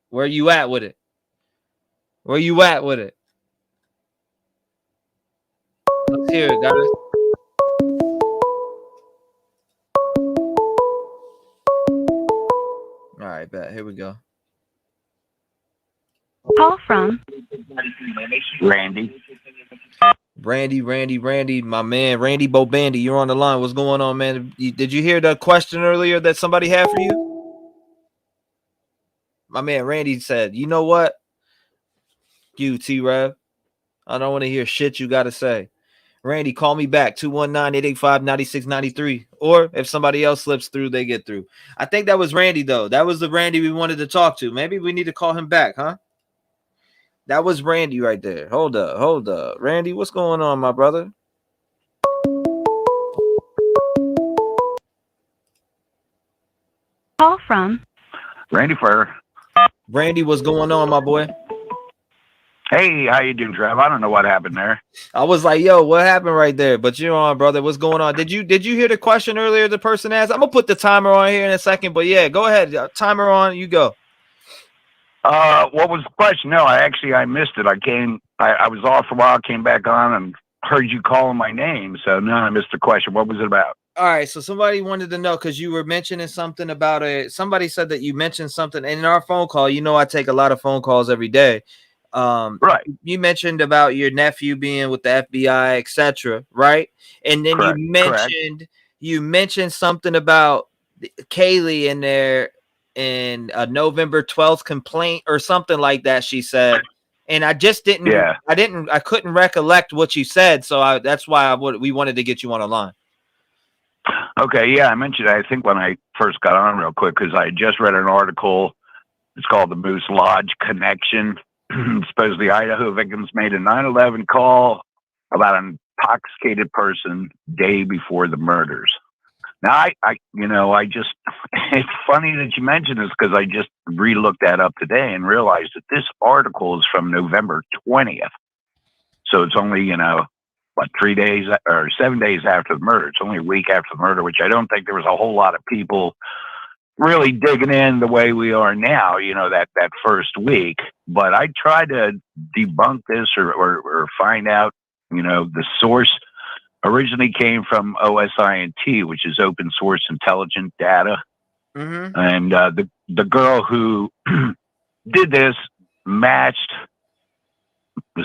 Where you at with it? Where you at with it? Let's hear it, guys. All right, bet. Here we go. Call from Randy, my man, Randy Bobandy. You're on the line. What's going on, man? Did you hear the question earlier that somebody had for you? My man Randy said, you know what? You, T-REV, I don't want to hear shit you got to say. Randy, call me back, 219-885-9693. Or if somebody else slips through, they get through. I think that was Randy, though. That was the Randy we wanted to talk to. Maybe we need to call him back, huh? That was Randy right there. Hold up. Randy, what's going on, my brother? Call from Randy Fur. Randy, what's going on, my boy? Hey, how you doing, Trev? I don't know what happened there. I was like, yo, what happened right there? But you're on, brother. What's going on? Did you hear the question earlier the person asked? I'm going to put the timer on here in a second. But, yeah, go ahead. Timer on. You go. What was the question? No, I missed it. I was off for a while, came back on, and heard you calling my name. So, no, I missed the question. What was it about? All right, so somebody wanted to know because you were mentioning something about it. Somebody said that you mentioned something in our phone call. You know, I take a lot of phone calls every day. Right. You mentioned about your nephew being with the FBI, etc. Right, and then you mentioned something about Kaylee in there in a November 12th complaint or something like that. She said, and I just didn't. Yeah. I couldn't recollect what you said, so that's why we wanted to get you on the line. Okay, yeah, I mentioned, I think when I first got on real quick, because I just read an article. It's called the Moose Lodge Connection. Supposedly Idaho victims made a 9/11 call about an intoxicated person day before the murders. Now, it's funny that you mentioned this because I just re-looked that up today and realized that this article is from November 20th. So it's only, 3 days or 7 days after the murder. It's only a week after the murder, which I don't think there was a whole lot of people really digging in the way we are now, that first week. But I tried to debunk this or find out, the source originally came from OSINT, which is open source intelligent data. Mm-hmm. And the girl who did this matched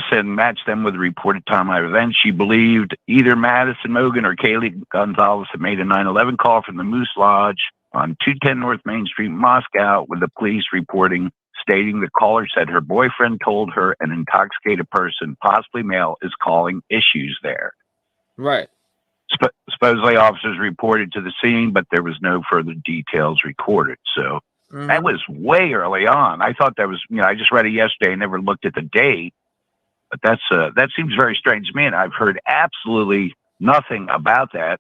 said matched them with the reported time of events. She believed either Madison Mogan or Kaylee Gonzalez had made a 911 call from the Moose Lodge on 210 North Main Street, Moscow, with the police reporting stating the caller said her boyfriend told her an intoxicated person, possibly male, is calling issues there. Right. Supposedly officers reported to the scene, but there was no further details recorded. So that was way early on. I thought that was, I just read it yesterday and never looked at the date. But that seems very strange to me, and I've heard absolutely nothing about that,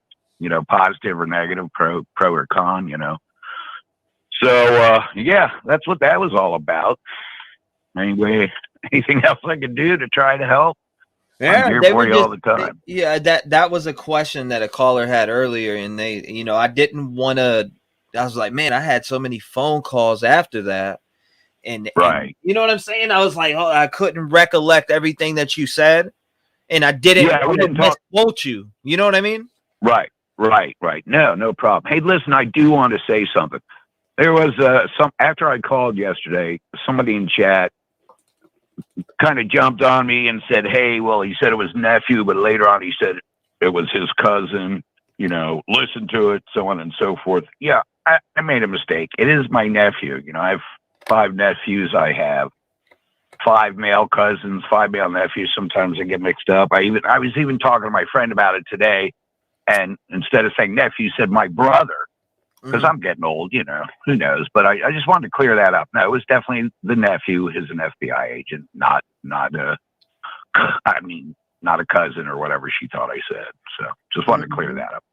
positive or negative, pro or con, So, yeah, that's what that was all about. Anyway, anything else I could do to try to help? Yeah, I'm here they for were you all the time. that was a question that a caller had earlier, and they, I didn't want to. I was like, man, I had so many phone calls after that. And you know what I'm saying? I was like, oh, I couldn't recollect everything that you said, and I didn't want to misquote you. You know what I mean? Right. No problem. Hey, listen, I do want to say something. There was after I called yesterday, somebody in chat kind of jumped on me and said, hey, well, he said it was nephew, but later on he said it was his cousin, listen to it, so on and so forth. Yeah, I made a mistake. It is my nephew. I have 5 nephews. I have 5 male cousins, 5 male nephews. Sometimes I get mixed up. I was even talking to my friend about it today, and instead of saying nephew, said my brother, because I'm getting old, who knows? But I just wanted to clear that up. No, it was definitely the nephew. He's an FBI agent, not a cousin or whatever she thought I said. So just wanted to clear that up.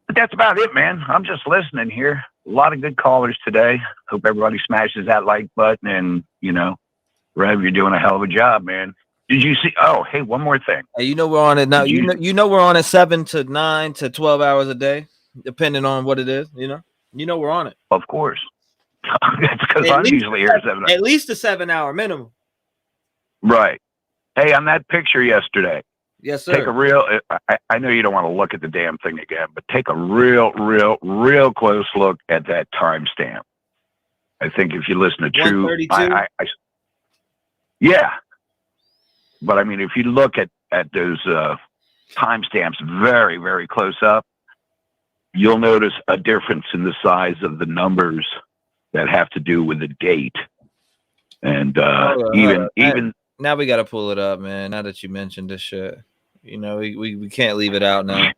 But that's about it, man. I'm just listening here. A lot of good callers today. Hope everybody smashes that like button. And, Rev, you're doing a hell of a job, man. Did you see? Oh, hey, one more thing. Hey, we're on it now. You know we're on it 7 to 9 to 12 hours a day, depending on what it is. We're on it. Of course. That's because I'm usually here at least a 7-hour minimum. Right. Hey, on that picture yesterday. Yes, sir. Take a real. I know you don't want to look at the damn thing again, but take a real close look at that timestamp. I think if you listen to True, yeah. But I mean, if you look at those timestamps very, very close up, you'll notice a difference in the size of the numbers that have to do with the date. And even now we got to pull it up, man. Now that you mentioned this shit, we can't leave it out now.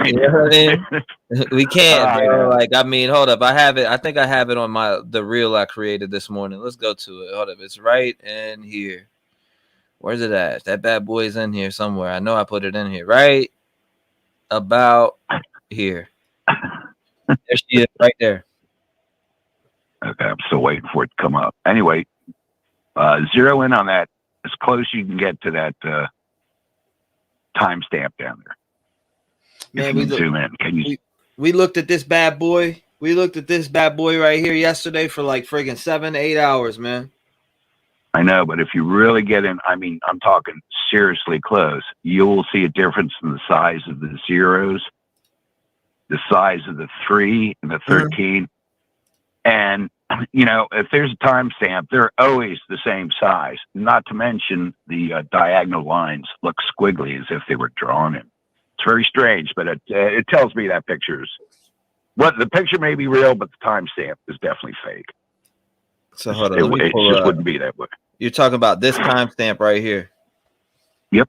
You know what I mean? We can't, bro. Hold up. I have it. I think I have it on the reel I created this morning. Let's go to it. Hold up. It's right in here. Where's it at? That bad boy's in here somewhere. I know I put it in here. Right about here. There she is, right there. Okay, I'm still waiting for it to come up. Anyway, zero in on that as close as you can get to that timestamp down there. Man, zoom in. We looked at this bad boy. We looked at this bad boy right here yesterday for like friggin' 7-8 hours, man. I know, but if you really get in, I'm talking seriously close, you will see a difference in the size of the zeros, the size of the 3 and the 13. And, if there's a timestamp, they're always the same size. Not to mention the diagonal lines look squiggly as if they were drawn in. It's very strange, but it tells me that the picture may be real, but the timestamp is definitely fake. So hold on, it just wouldn't be that way. You're talking about this timestamp right here. Yep.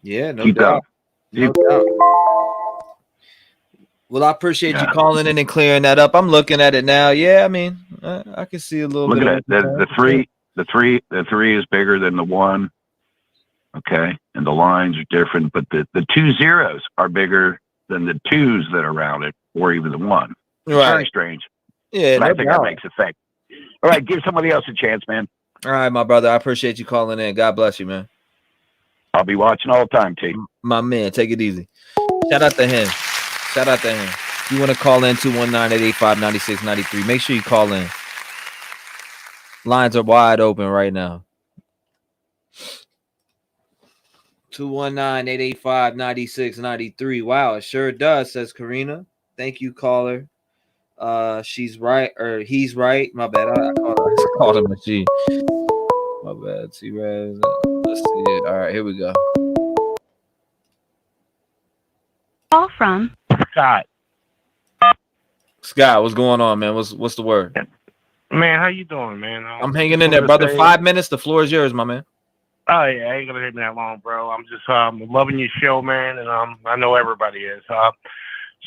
Yeah, no doubt. No doubt. Well, I appreciate you calling in and clearing that up. I'm looking at it now. Yeah, I can see a little bit. Look at it. The three is bigger than the 1. Okay, and the lines are different, but the 2 zeros are bigger than the 2s that are around it, or even the 1. It's very strange. Yeah, but I think that makes it fake. All right, give somebody else a chance, man. All right, my brother. I appreciate you calling in. God bless you, man. I'll be watching all the time, T. My man, take it easy. Shout out to him. If you want to call in 219-885-9693, make sure you call in. Lines are wide open right now. 219-885-9693. Wow, it sure does, says Karina. Thank you, caller. She's right, or he's right. My bad. I called him a she. My bad. T-REV. Let's see it. All right, here we go. Call from Scott. Scott, what's going on, man? What's the word? Man, how you doing, man? I'm hanging in there, brother. 5 minutes. The floor is yours, my man. Oh yeah, I ain't gonna take me that long, bro. I'm just loving your show, man, and I know everybody is. So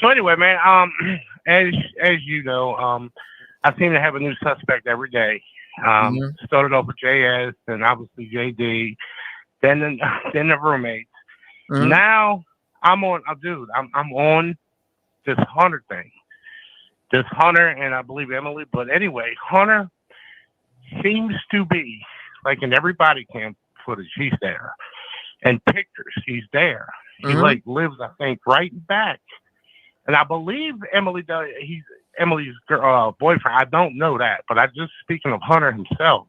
anyway, man, as you know, I seem to have a new suspect every day. Started off with JS, and obviously JD, then the roommates. Now I'm on, dude. I'm on this Hunter thing. This Hunter and I believe Emily, but anyway, Hunter seems to be like in every body cam footage. He's there, and pictures. He's there. He like lives, I think, right back. And I believe Emily does. He's Emily's boyfriend. I don't know that, but I just speaking of Hunter himself,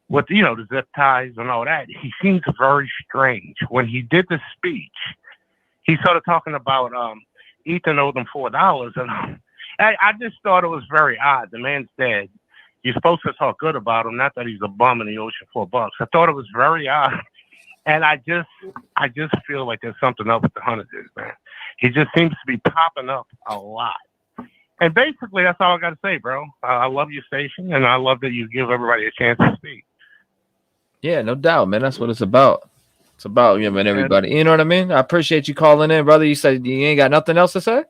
with the zip ties and all that, he seems very strange. When he did the speech, he started talking about Ethan owed him $4, and I just thought it was very odd. The man's dead. You're supposed to talk good about him, not that he's a bum and he owes you $4. I thought it was very odd, and I just feel like there's something up with the Hunter dude, man. He just seems to be popping up a lot. And basically, that's all I got to say, bro. I love your station, and I love that you give everybody a chance to speak. Yeah, no doubt, man. That's what it's about. It's about you and everybody. You know what I mean? I appreciate you calling in, brother. You said you ain't got nothing else to say?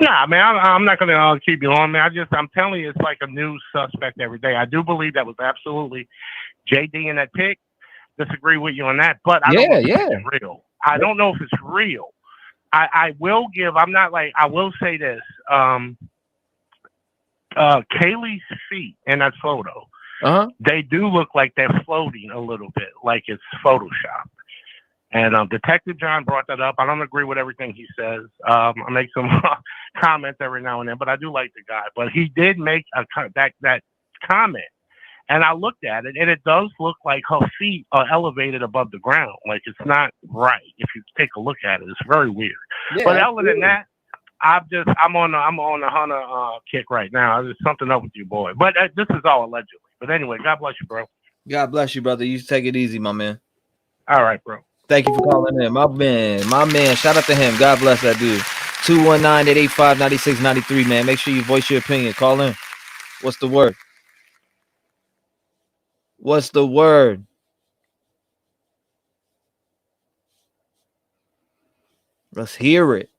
Nah, man, I'm not going to keep you on, man. I'm telling you, it's like a new suspect every day. I do believe that was absolutely JD in that pic. Disagree with you on that, but I don't know if it's real. I don't know if it's real. I will say this. Kaylee's feet in that photo, they do look like they're floating a little bit, like it's Photoshopped. And Detective John brought that up. I don't agree with everything he says. I make some comments every now and then, but I do like the guy. But he did make that comment. And I looked at it, and it does look like her feet are elevated above the ground. Like it's not right. If you take a look at it, it's very weird. Yeah, but other than that, I'm on the Hunter kick right now. There's something up with you, boy. But this is all allegedly. But anyway, God bless you, bro. God bless you, brother. You take it easy, my man. All right, bro. Thank you for calling in, my man. Shout out to him. God bless that dude. 219-885-9693, man. Make sure you voice your opinion. Call in. What's the word? What's the word? Let's hear it.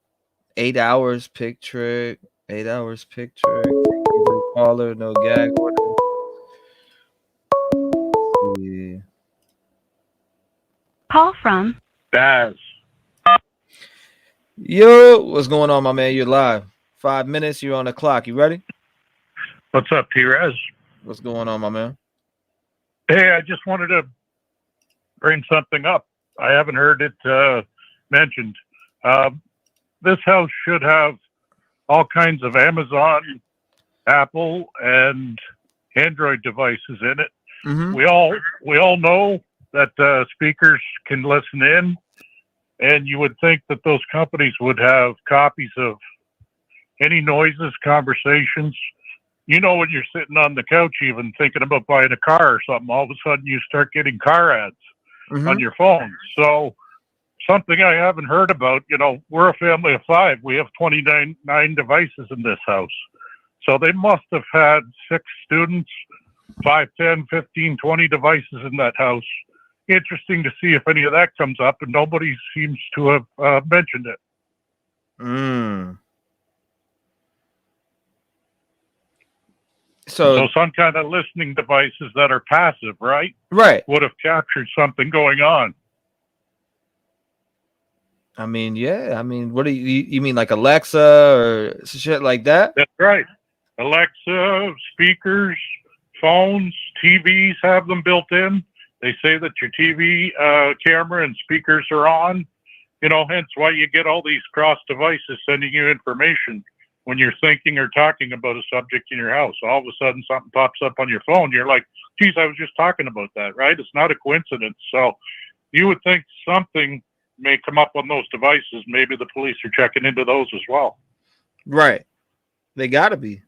8 hours pick trick. 8 hours pick trick. Caller, no gag order. Yeah. Call from Daz. Yo, what's going on, my man? You're live. 5 minutes. You're on the clock. You ready? What's up, T-REV? What's going on, my man? Hey, I just wanted to bring something up. I haven't heard it mentioned. This house should have all kinds of Amazon, Apple, and Android devices in it. Mm-hmm. We all know that speakers can listen in, and you would think that those companies would have copies of any noises, conversations. You know, when you're sitting on the couch, even thinking about buying a car or something, all of a sudden you start getting car ads on your phone. So something I haven't heard about, we're a family of 5. We have 29 devices in this house. So they must have had 6 students, 5, 10, 15, 20 devices in that house. Interesting to see if any of that comes up, and nobody seems to have mentioned it. So some kind of listening devices that are passive, right? Right. Would have captured something going on. I mean, yeah. I mean, what do you mean, like Alexa or shit like that? That's right. Alexa, speakers, phones, TVs have them built in. They say that your TV camera and speakers are on. Hence why you get all these cross devices sending you information when you're thinking or talking about a subject in your house. All of a sudden something pops up on your phone. You're like, geez, I was just talking about that, right? It's not a coincidence. So you would think something may come up on those devices. Maybe the police are checking into those as well. Right. They gotta be.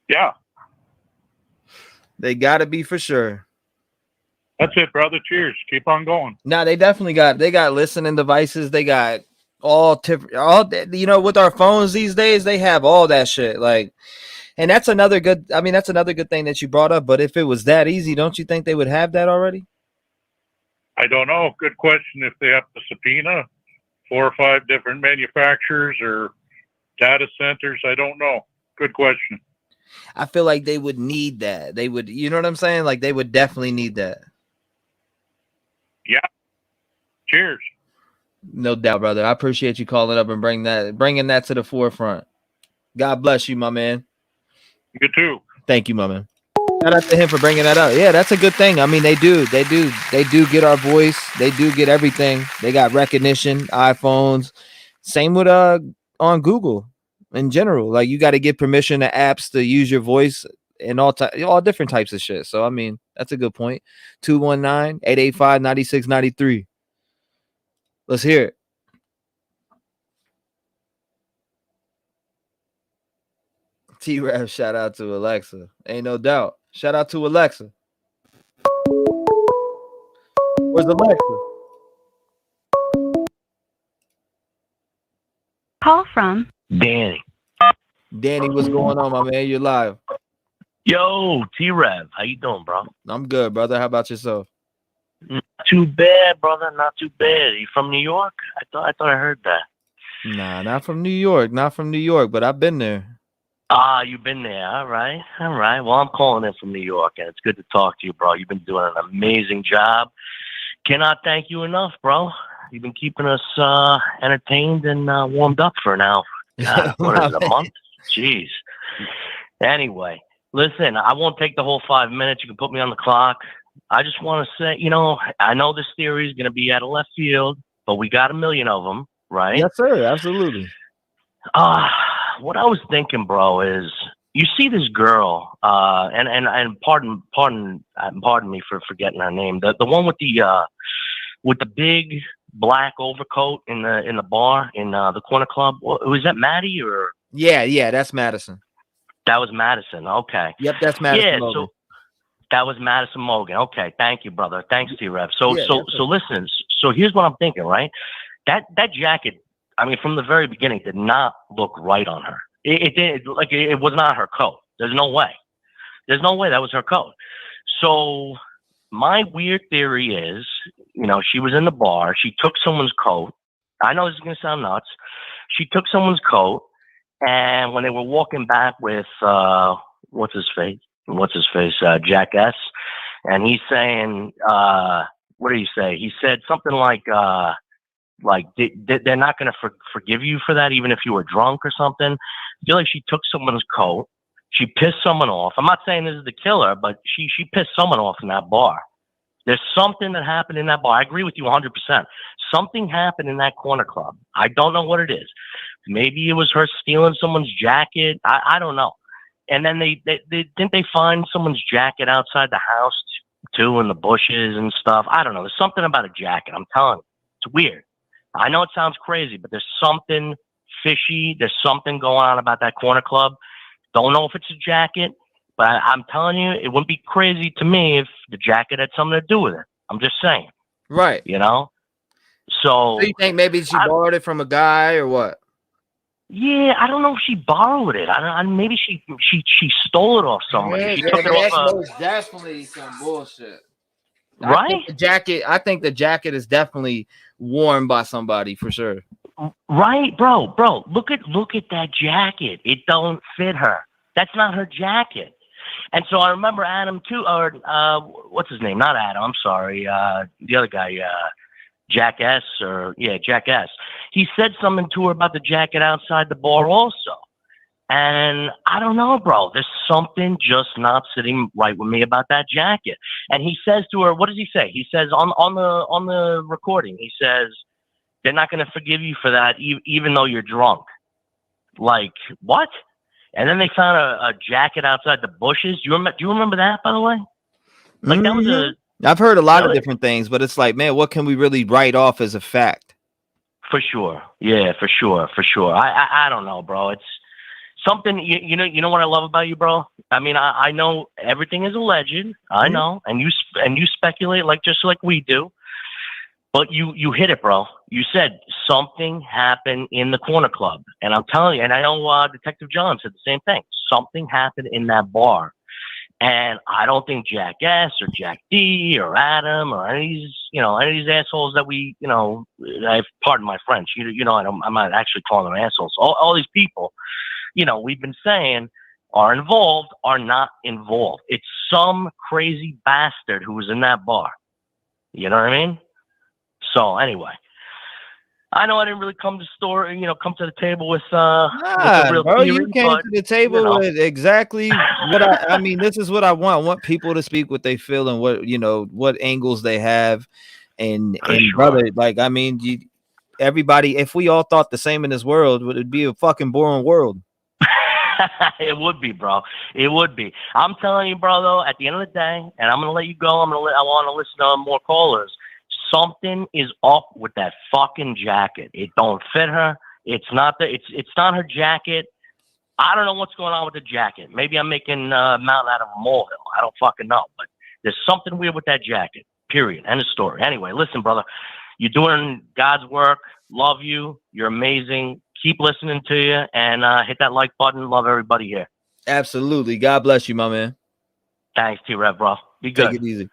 Yeah. They gotta be for sure. That's it, brother. Cheers. Keep on going. Now they definitely got listening devices. They got all with our phones these days, they have all that shit. Like, and that's another good thing that you brought up. But if it was that easy, don't you think they would have that already? I don't know. Good question. If they have to subpoena 4 or 5 different manufacturers or data centers, I don't know. Good question. I feel like they would need that. They would, you know what I'm saying? Like they would definitely need that. Yeah. Cheers. No doubt, brother. I appreciate you calling up and bringing that to the forefront. God bless you, my man. You too. Thank you, my man. Shout out to him for bringing that up. Yeah, that's a good thing. I mean, they do get our voice. They do get everything. They got recognition, iPhones. Same with on Google in general. Like you got to get permission to apps to use your voice and all different types of shit. So I mean, that's a good point. 219-885-9693. Let's hear it. T-REV, shout out to Alexa. Ain't no doubt. Shout out to Alexa. Where's Alexa? Call from Danny. Danny, what's going on, my man? You're live. Yo, T-REV. How you doing, bro? I'm good, brother. How about yourself? Not too bad, brother. Not too bad. You from New York? I thought I heard that. Nah, not from New York. Not from New York, but I've been there. You've been there. All right. All right. Well, I'm calling in from New York, and it's good to talk to you, bro. You've been doing an amazing job. Cannot thank you enough, bro. You've been keeping us entertained and warmed up for now. God, what is it, a month? Jeez. Anyway, listen, I won't take the whole 5 minutes. You can put me on the clock. I just want to say, I know this theory is going to be out of left field, but we got a million of them, right? Yes, sir. Absolutely. What I was thinking, bro, is you see this girl, and pardon me for forgetting her name, the one with the big black overcoat in the bar in the corner club. Was that Maddie or? Yeah, that's Madison. That was Madison. Okay. Yep, that's Madison. Yeah, Logan. so that was Madison Mogan. Okay, thank you, brother. Thanks, T-REV. So listen. So here's what I'm thinking, right? That jacket, I mean, from the very beginning, did not look right on her. It was not her coat. There's no way. There's no way that was her coat. So my weird theory is, she was in the bar. She took someone's coat. I know this is going to sound nuts. She took someone's coat, and when they were walking back with, what's his face? Jack S. And he's saying, what did he say? He said something like they're not going to forgive you for that, even if you were drunk or something. I feel like she took someone's coat. She pissed someone off. I'm not saying this is the killer, but she pissed someone off in that bar. There's something that happened in that bar. I agree with you 100%. Something happened in that corner club. I don't know what it is. Maybe it was her stealing someone's jacket. I don't know. And then they didn't they find someone's jacket outside the house too, in the bushes and stuff. I don't know. There's something about a jacket. I'm telling you, it's weird. I know it sounds crazy, but there's something fishy. There's something going on about that corner club. Don't know if it's a jacket, but I'm telling you, it wouldn't be crazy to me if the jacket had something to do with it. I'm just saying. Right. So you think maybe she borrowed it from a guy or what? Yeah, I don't know if she borrowed it. Maybe she stole it off somebody. She took it off. Most definitely some bullshit. Right? I think the jacket is definitely worn by somebody for sure. Right, bro. Look at that jacket. It don't fit her. That's not her jacket. And so I remember Adam too, or what's his name? Not Adam. I'm sorry. The other guy, Jack S. Jack S. He said something to her about the jacket outside the bar also. And I don't know, bro. There's something just not sitting right with me about that jacket. And he says to her, what does he say? He says on the recording, he says, they're not going to forgive you for that, even though you're drunk. Like, what? And then they found a jacket outside the bushes. Do you remember that, by the way? Like, that was I've heard a lot of different things, but it's like, man, what can we really write off as a fact? For sure. Yeah, for sure. I don't know, bro. It's something you know what I love about you, bro. I mean, I know everything is alleged. I know, and you speculate just like we do. But you hit it, bro. You said something happened in the corner club, and I'm telling you, and I know Detective John said the same thing. Something happened in that bar, and I don't think Jack S or Jack D or Adam or any of these assholes that we, pardon my French, I'm not actually calling them assholes. All these people, we've been saying are involved are not involved. It's some crazy bastard who was in that bar. You know what I mean? So anyway, I know I didn't really come to the table with a real bro, theory, you came but, to the table with exactly what I mean. This is what I want. I want people to speak what they feel and what angles they have, and brother, like I mean, everybody. If we all thought the same in this world, it would be a fucking boring world. It would be, bro. It would be. I'm telling you, bro. Though, at the end of the day, and I'm gonna let you go. I want to listen to more callers. Something is up with that fucking jacket. It don't fit her. It's not not her jacket. I don't know what's going on with the jacket. Maybe I'm making a mountain out of a molehill. I don't fucking know. But there's something weird with that jacket. Period. End of story. Anyway, listen, brother. You're doing God's work. Love you. You're amazing. Keep listening to you and hit that like button. Love everybody here. Absolutely. God bless you, my man. Thanks, T-REV, bro. Be good. Take it easy.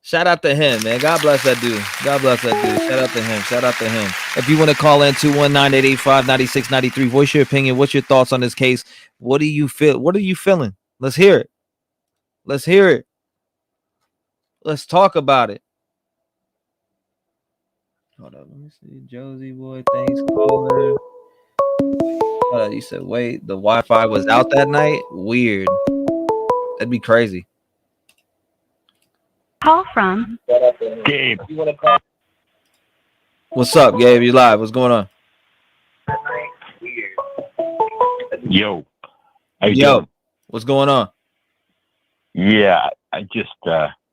Shout out to him, man. God bless that dude. God bless that dude. Shout out to him. Shout out to him. If you want to call in 219-885-9693, voice your opinion. What's your thoughts on this case? What do you feel? What are you feeling? Let's hear it. Let's hear it. Let's talk about it. Hold up. Let me see. Josie boy, thanks, caller. You said, wait, the Wi-Fi was out that night? Weird. That'd be crazy. Call from Gabe. What's up, Gabe? You live? What's going on? Yo. How you doing? What's going on? Yeah, I just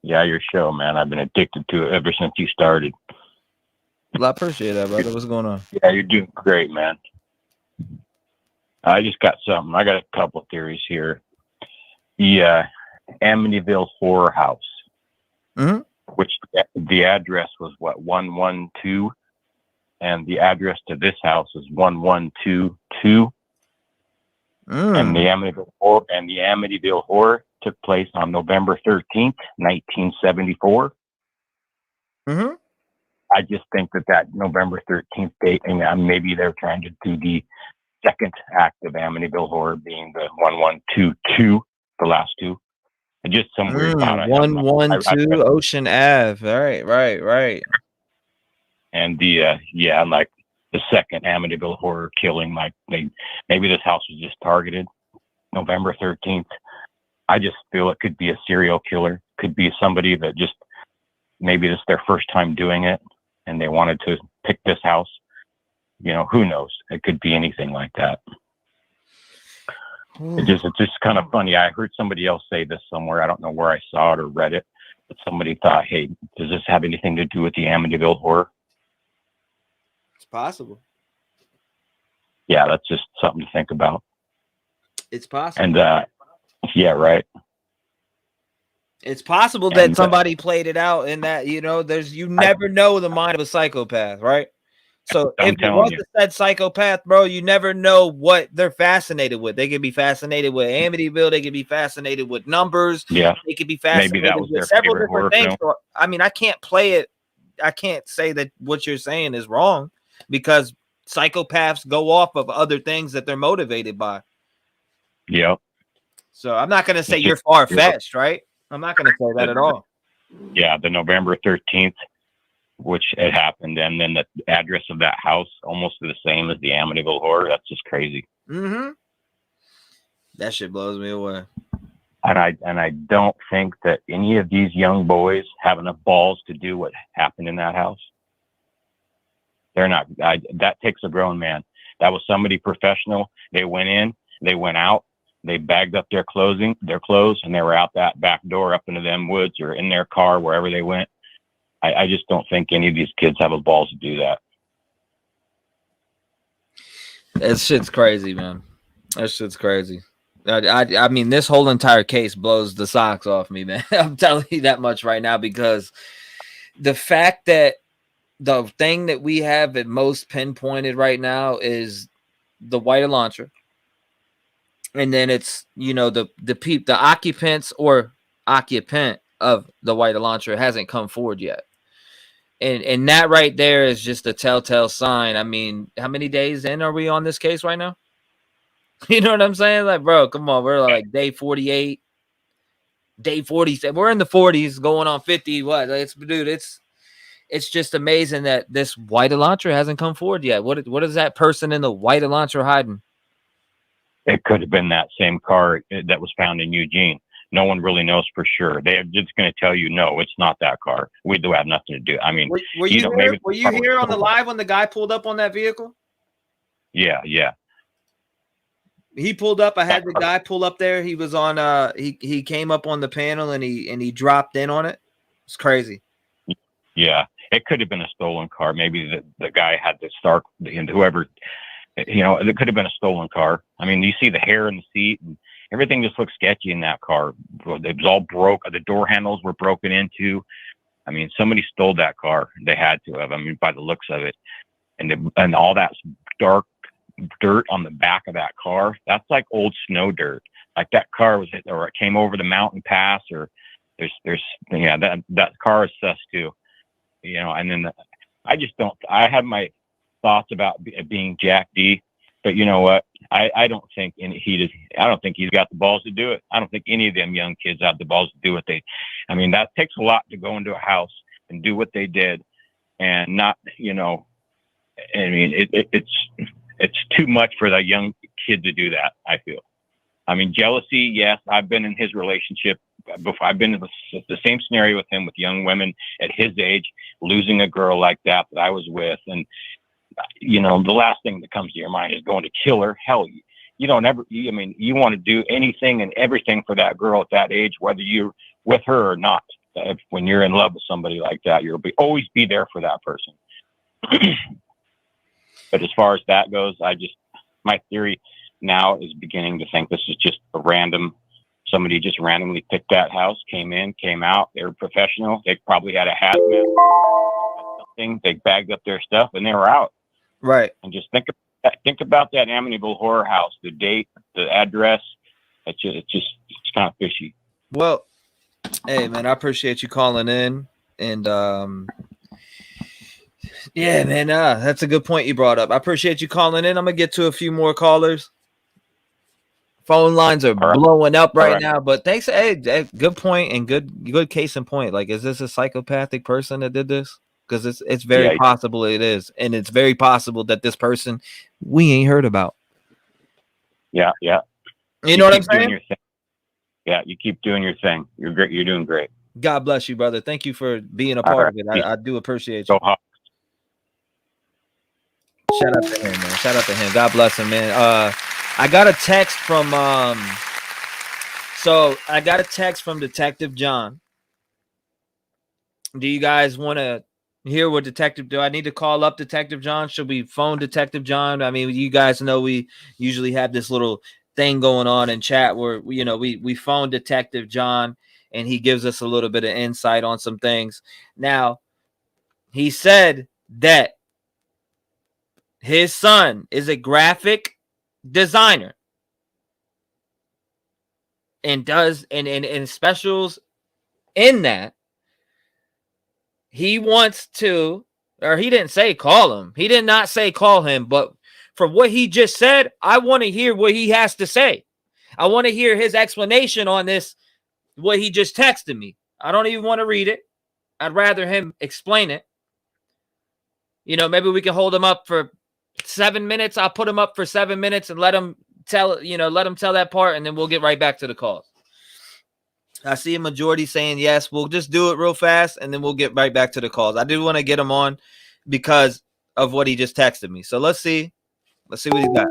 your show, man. I've been addicted to it ever since you started. Well, I appreciate that, brother. What's going on? Yeah, you're doing great, man. I just got something. I got a couple of theories here. The Amityville Horror House. Mm-hmm. Which the address was 112, and the address to this house is 1122. And the Amityville Horror took place on November 13th, 1974. Mm-hmm. I just think that November 13th date, and maybe they're trying to do the second act of Amityville Horror being the 1122, the last two. Just some weird thought. 112 Ocean Ave. All right. And like the second Amityville Horror killing, like maybe this house was just targeted November 13th. I just feel it could be a serial killer. Could be somebody that just maybe this is their first time doing it, and they wanted to pick this house. Who knows? It could be anything like that. It's just kind of funny. I heard somebody else say this somewhere. I don't know where I saw it or read it, but somebody thought, hey, does this have anything to do with the Amityville Horror? It's possible. Yeah, that's just something to think about. It's possible. And yeah, right. It's possible that somebody played it out, and that you never know the mind of a psychopath, right? So if it was a said psychopath, bro, you never know what they're fascinated with. They could be fascinated with Amityville. They could be fascinated with numbers. Yeah. They could be fascinated with several different things. So, I mean, I can't play it. I can't say that what you're saying is wrong, because psychopaths go off of other things that they're motivated by. Yeah. So I'm not going to say you're far-fetched, right? I'm not going to say that at all. Yeah, the November 13th. Which it happened, and then the address of that house almost the same as the Amityville Horror. That's just crazy. Mm-hmm. That shit blows me away. And I don't think that any of these young boys have enough balls to do what happened in that house. They're not. That takes a grown man. That was somebody professional. They went in, they went out, they bagged up their clothes, and they were out that back door up into them woods or in their car, wherever they went. I just don't think any of these kids have the balls to do that. That shit's crazy, man. That shit's crazy. I mean, this whole entire case blows the socks off me, man. I'm telling you that much right now, because the fact that the thing that we have at most pinpointed right now is the white Elantra. And then it's, the occupants or occupant of the white Elantra hasn't come forward yet. And that right there is just a telltale sign. I mean, how many days in are we on this case right now? You know what I'm saying? Like, bro, come on. We're like day 48, day 47. We're in the 40s going on 50. What? It's just amazing that this white Elantra hasn't come forward yet. What is that person in the white Elantra hiding? It could have been that same car that was found in Eugene. No one really knows for sure. They're just going to tell you, no, it's not that car. We do have nothing to do. I mean, were you here on the live when the guy pulled up on that vehicle? Yeah. He pulled up. I had the guy pull up there. He was on. He came up on the panel and he dropped in on it. It's crazy. Yeah, it could have been a stolen car. Maybe the guy had the Stark and whoever. It could have been a stolen car. I mean, you see the hair in the seat and everything just looks sketchy in that car. It was all broke. The door handles were broken into. I mean, somebody stole that car. They had to have. I mean, by the looks of it, and all that dark dirt on the back of that car. That's like old snow dirt. Like that car was, or it came over the mountain pass, or that car is sus too. And then I just don't. I have my thoughts about being Jack D, but you know what? I don't think I don't think he's got the balls to do it. I don't think any of them young kids have the balls to do what they. I mean, that takes a lot to go into a house and do what they did, and not. I mean, it's too much for that young kid to do that, I feel. I mean, jealousy, yes. I've been in his relationship before. I've been in the same scenario with him, with young women at his age, losing a girl like that I was with. And, the last thing that comes to your mind is going to kill her. Hell, you don't ever, you want to do anything and everything for that girl at that age, whether you're with her or not. When you're in love with somebody like that, you'll always be there for that person. But as far as that goes, my theory now is beginning to think this is just somebody just randomly picked that house, came in, came out. They were professional. They probably had a hazmat, something. They bagged up their stuff and they were out. Right. And just think about that Amityville horror house, the date, the address. It's kind of fishy. Well, hey man, I appreciate you calling in, and yeah, man, that's a good point you brought up. I appreciate you calling in. I'm gonna get to a few more callers. Phone lines are blowing up right now, but thanks. Hey, good point and good case in point. Like, is this a psychopathic person that did this? Because it's very possible it is, and it's very possible that this person we ain't heard about. Yeah. You know what I'm saying? Yeah, you keep doing your thing. You're great. You're doing great. God bless you, brother. Thank you for being a part of it. I do appreciate you. Go Hawks. Shout out to him, man. Shout out to him. God bless him, man. I got a text from Detective John. Do you guys want to hear what do I need to call up Detective John? Should we phone Detective John? I mean, you guys know we usually have this little thing going on in chat where we phone Detective John and he gives us a little bit of insight on some things. Now, he said that his son is a graphic designer and does and specials in that. He wants to, or he didn't say call him. He did not say call him, but from what he just said, I want to hear what he has to say. I want to hear his explanation on this, what he just texted me. I don't even want to read it. I'd rather him explain it. Maybe we can hold him up for 7 minutes. I'll put him up for 7 minutes and let him tell that part, and then we'll get right back to the calls. I see a majority saying yes. We'll just do it real fast, and then we'll get right back to the calls. I do want to get him on because of what he just texted me. So let's see. Let's see what he's got.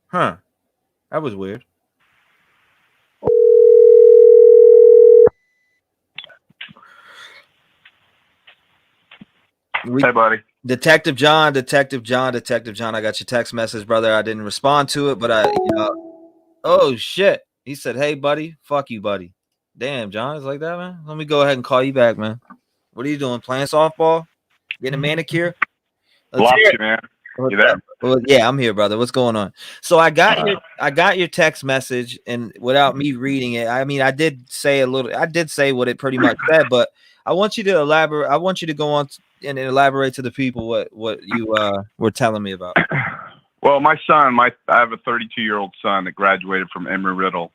Huh. That was weird. Hey, buddy. Detective John. I got your text message, brother. I didn't respond to it, but oh shit. He said, "Hey, buddy, fuck you, buddy." Damn, John, it's like that, man. Let me go ahead and call you back, man. What are you doing? Playing softball? Getting a manicure? Let's Lost hear you, man. it. You there? Well, yeah, I'm here, brother. What's going on? So I got your text message, and without me reading it, I mean, I did say what it pretty much said, but I want you to elaborate. I want you to go on and elaborate to the people what you were telling me about. Well, my son, I have a 32-year-old son that graduated from Embry-Riddle.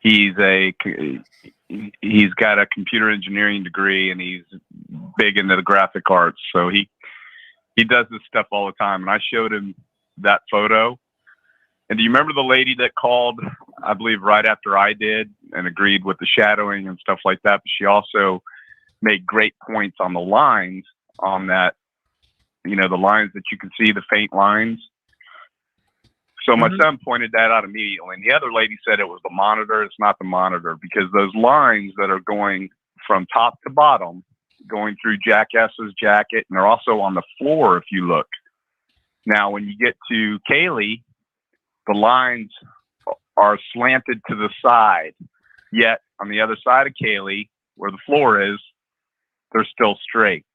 He's got a computer engineering degree, and he's big into the graphic arts. So he does this stuff all the time. And I showed him that photo. And do you remember the lady that called, I believe, right after I did and agreed with the shadowing and stuff like that? But she also made great points on the lines on that, you know, the lines that you can see, the faint lines. So my son pointed that out immediately. And the other lady said it was the monitor. It's not the monitor, because those lines that are going from top to bottom, going through Jackass's jacket, and they're also on the floor if you look. Now, when you get to Kaylee, the lines are slanted to the side. Yet, on the other side of Kaylee, where the floor is, they're still straight.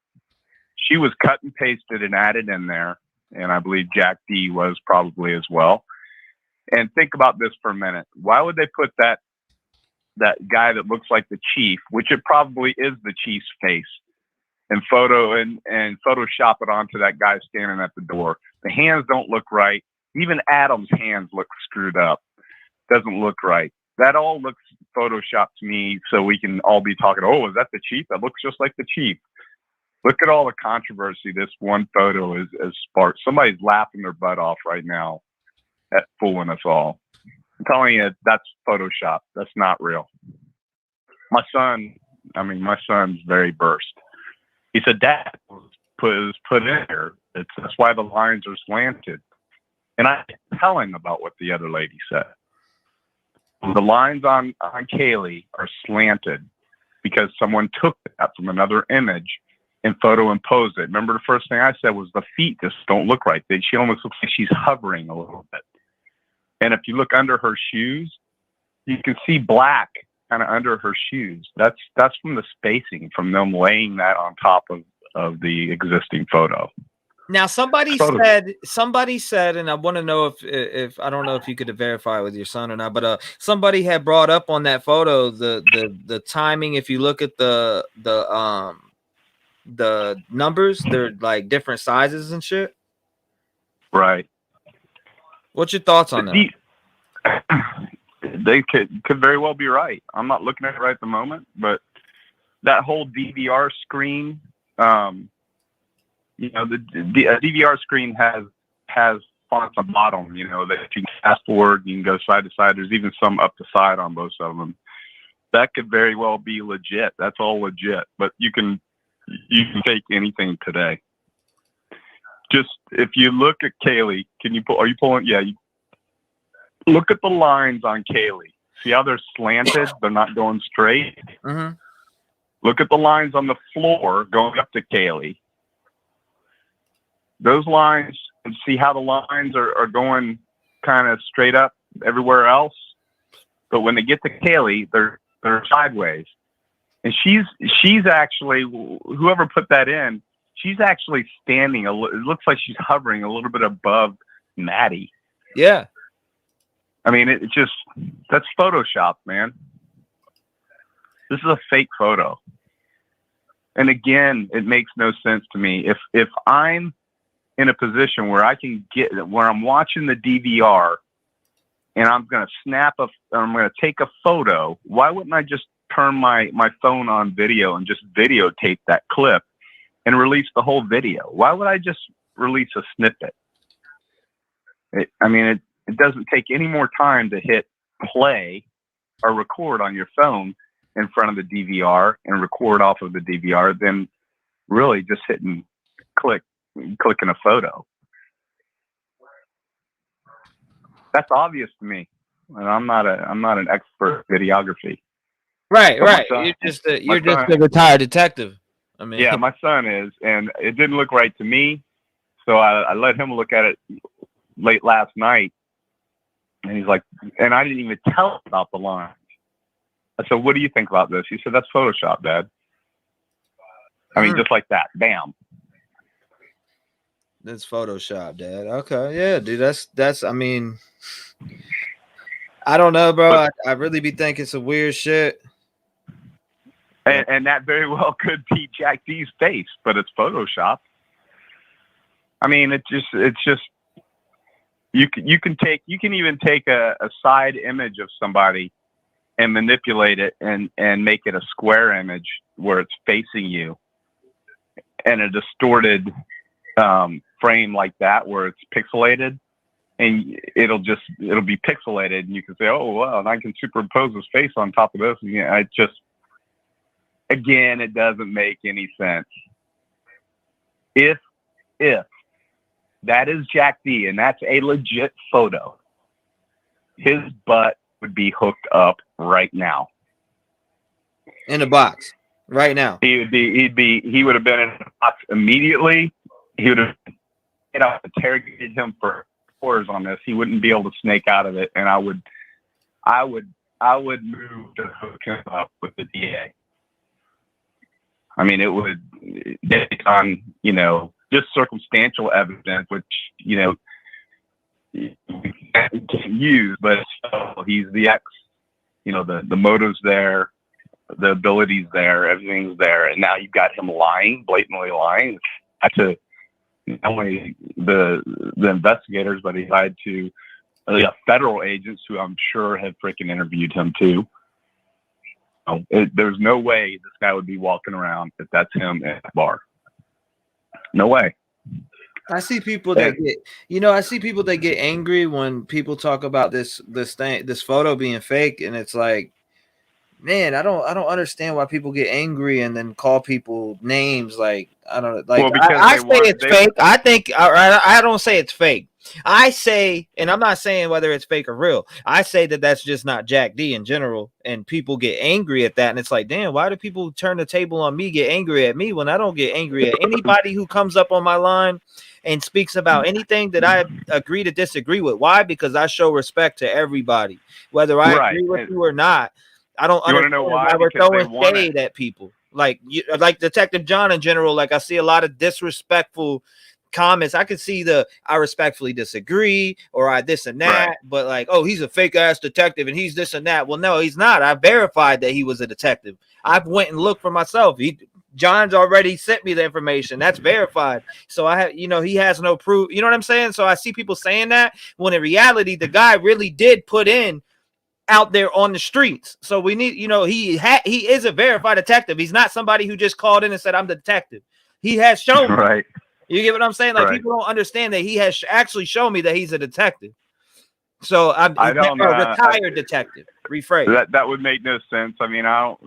She was cut and pasted and added in there, and I believe Jack D was probably as well. And think about this for a minute. Why would they put that guy that looks like the chief, which it probably is the chief's face, and Photoshop it onto that guy standing at the door? The hands don't look right. Even Adam's hands look screwed up. Doesn't look right. That all looks Photoshopped to me, so we can all be talking, oh, is that the chief? That looks just like the chief. Look at all the controversy this one photo is sparked. Somebody's laughing their butt off right now at fooling us all. I'm telling you, that's Photoshop. That's not real. My son's very burst. He said, Dad was put in here. That's why the lines are slanted. And I tell him about what the other lady said. The lines on Kaylee are slanted because someone took that from another image and photo imposed it. Remember, the first thing I said was the feet just don't look right. She almost looks like she's hovering a little bit. And if you look under her shoes, you can see black kind of under her shoes. That's from the spacing, from them laying that on top of the existing photo. Now, somebody said, and I want to know if I don't know if you could verify with your son or not, but somebody had brought up on that photo the timing. If you look at the numbers, they're like different sizes and shit. Right. What's your thoughts on that? They could very well be right. I'm not looking at it right at the moment, but that whole DVR screen, you know, the DVR screen has fonts on the bottom, you know, that you can fast forward, you can go side to side. There's even some up the side on both of them. That could very well be legit. That's all legit, but you can fake anything today. Just if you look at Kaylee, are you pulling? Yeah. Look at the lines on Kaylee. See how they're slanted? They're not going straight. Mm-hmm. Look at the lines on the floor going up to Kaylee. Those lines, and see how the lines are going kind of straight up everywhere else. But when they get to Kaylee, they're sideways. And she's actually, whoever put that in, she's actually standing. It looks like she's hovering a little bit above Maddie. Yeah. I mean, that's Photoshop, man. This is a fake photo. And again, it makes no sense to me. If I'm in a position where I'm watching the DVR and I'm going to take a photo, why wouldn't I just turn my phone on video and just videotape that clip and release the whole video? Why would I just release a snippet? It doesn't take any more time to hit play or record on your phone in front of the DVR and record off of the DVR than really just hitting clicking a photo. That's obvious to me, and I'm not an expert in videography. Right. But You're just a retired detective. I mean, yeah, my son is, and it didn't look right to me. So I let him look at it late last night, and he's like, and I didn't even tell him about the lines. I said, "What do you think about this?" He said, "That's Photoshop, Dad." I mean, just like that, bam. That's Photoshop, Dad. Okay, yeah, dude. That's. I mean, I don't know, bro. I really be thinking some weird shit. And that very well could be Jack D's face, but it's Photoshop. I mean, it's just you can even take a side image of somebody and manipulate it and make it a square image where it's facing you, and a distorted frame like that where it's pixelated, and it'll be pixelated, and you can say, oh wow, and I can superimpose his face on top of this. And, yeah, it just, again, it doesn't make any sense. If that is Jack D and that's a legit photo, his butt would be hooked up right now. In a box right now. He would have been in a box immediately. He would have interrogated him for hours on this. He wouldn't be able to snake out of it, and I would move to hook him up with the DA. I mean, it would, based on, just circumstantial evidence, which, you can't use, but he's the ex, the motive's there, the ability's there, everything's there. And now you've got him lying, blatantly lying to not only the investigators, but he lied to federal agents who I'm sure have freaking interviewed him too. There's no way this guy would be walking around if that's him at the bar. No way. I see people that get angry when people talk about this photo being fake, and it's like, man, I don't understand why people get angry and then call people names. Like, I don't like. Well, I say it's fake. I think I don't say it's fake. I say, and I'm not saying whether it's fake or real. I say that that's just not Jack D in general, and people get angry at that. And it's like, damn, why do people turn the table on me, get angry at me when I don't get angry at anybody who comes up on my line and speaks about anything that I agree to disagree with? Why? Because I show respect to everybody, whether I agree with you or not. I don't understand why we're throwing shade at people. Like Detective John in general. Like, I see a lot of disrespectful comments. I could see I respectfully disagree, or I this and that, but like, oh, he's a fake ass detective and he's this and that. Well, no, he's not. I verified that he was a detective. I've went and looked for myself. John's already sent me the information. That's verified. So I have, he has no proof. You know what I'm saying? So I see people saying that when in reality, the guy really did put in out there on the streets. So we need, he is a verified detective. He's not somebody who just called in and said, I'm the detective. He has shown me. Right. You get what I'm saying? Like, people don't understand that he has actually shown me that he's a detective. So I'm a retired detective. Rephrase. That would make no sense. I mean, I'm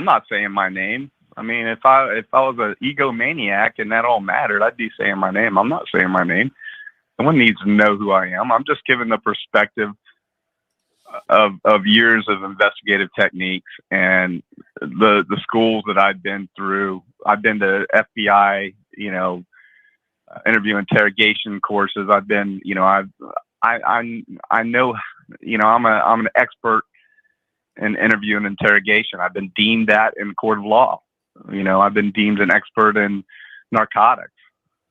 not saying my name. I mean, if I was an egomaniac and that all mattered, I'd be saying my name. I'm not saying my name. No one needs to know who I am. I'm just giving the perspective of years of investigative techniques and the schools that I've been through. I've been to FBI, interview interrogation courses. I've been, I know, I'm an expert in interview and interrogation. I've been deemed that in court of law. I've been deemed an expert in narcotics.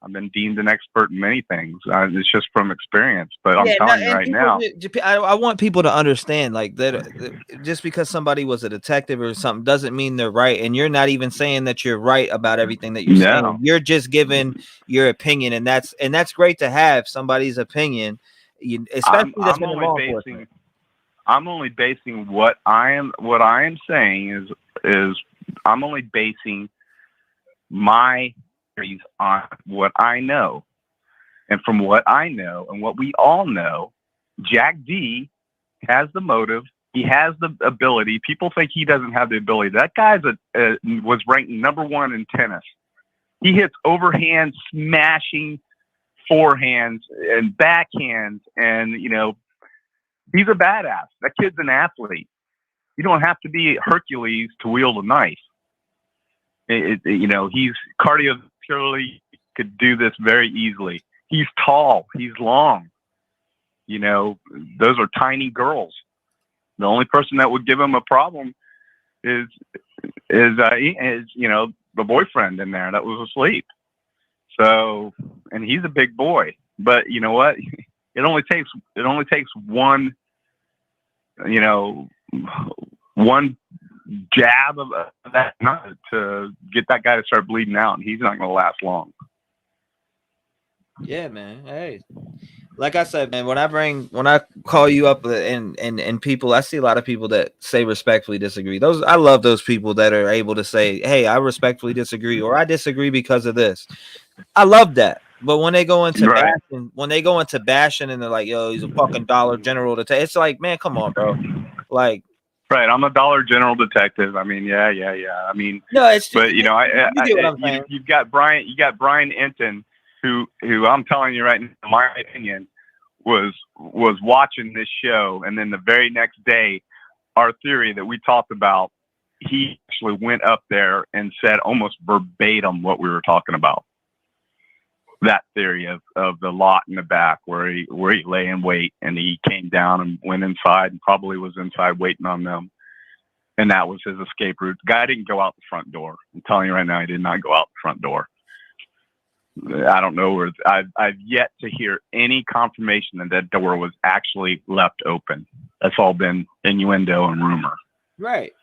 I've been deemed an expert in many things. It's just from experience, but I'm telling you right now. I want people to understand, like, that just because somebody was a detective or something doesn't mean they're right. And you're not even saying that you're right about everything that you're saying. You're just giving your opinion, and that's great to have somebody's opinion, especially that's been law enforcement. I'm only basing what I am saying is I'm only basing my on what I know. And from what I know and what we all know, Jack D has the motive. He has the ability. People think he doesn't have the ability. That guy was ranked #1 in tennis. He hits overhand, smashing forehands and backhands, and he's a badass. That kid's an athlete. You don't have to be Hercules to wield a knife. You know, he's cardiovascularly could do this very easily. He's tall. He's long. You know, those are tiny girls. The only person that would give him a problem is you know, the boyfriend in there that was asleep. So, and he's a big boy. But you know what? It only takes one, you know, one jab of that nut to get that guy to start bleeding out, and he's not going to last long. Yeah, man. Hey, like I said, man, when I call you up and people, I see a lot of people that say respectfully disagree. I love those people that are able to say, hey, I respectfully disagree, or I disagree because of this. I love that. But when they go into bashing, and they're like, yo, he's a fucking Dollar General it's like, man, come on, bro. Like, right, I'm a Dollar General detective. I mean, yeah. I mean, no, it's but you know, you get what I'm saying. you've got Brian Enton, who I'm telling you right now, in my opinion, was watching this show, and then the very next day, our theory that we talked about, he actually went up there and said almost verbatim what we were talking about. That theory of the lot in the back where he lay in wait, and he came down and went inside and probably was inside waiting on them. And that was his escape route. The guy didn't go out the front door. I'm telling you right now, he did not go out the front door. I don't know where I've yet to hear any confirmation that door was actually left open. That's all been innuendo and rumor. Right.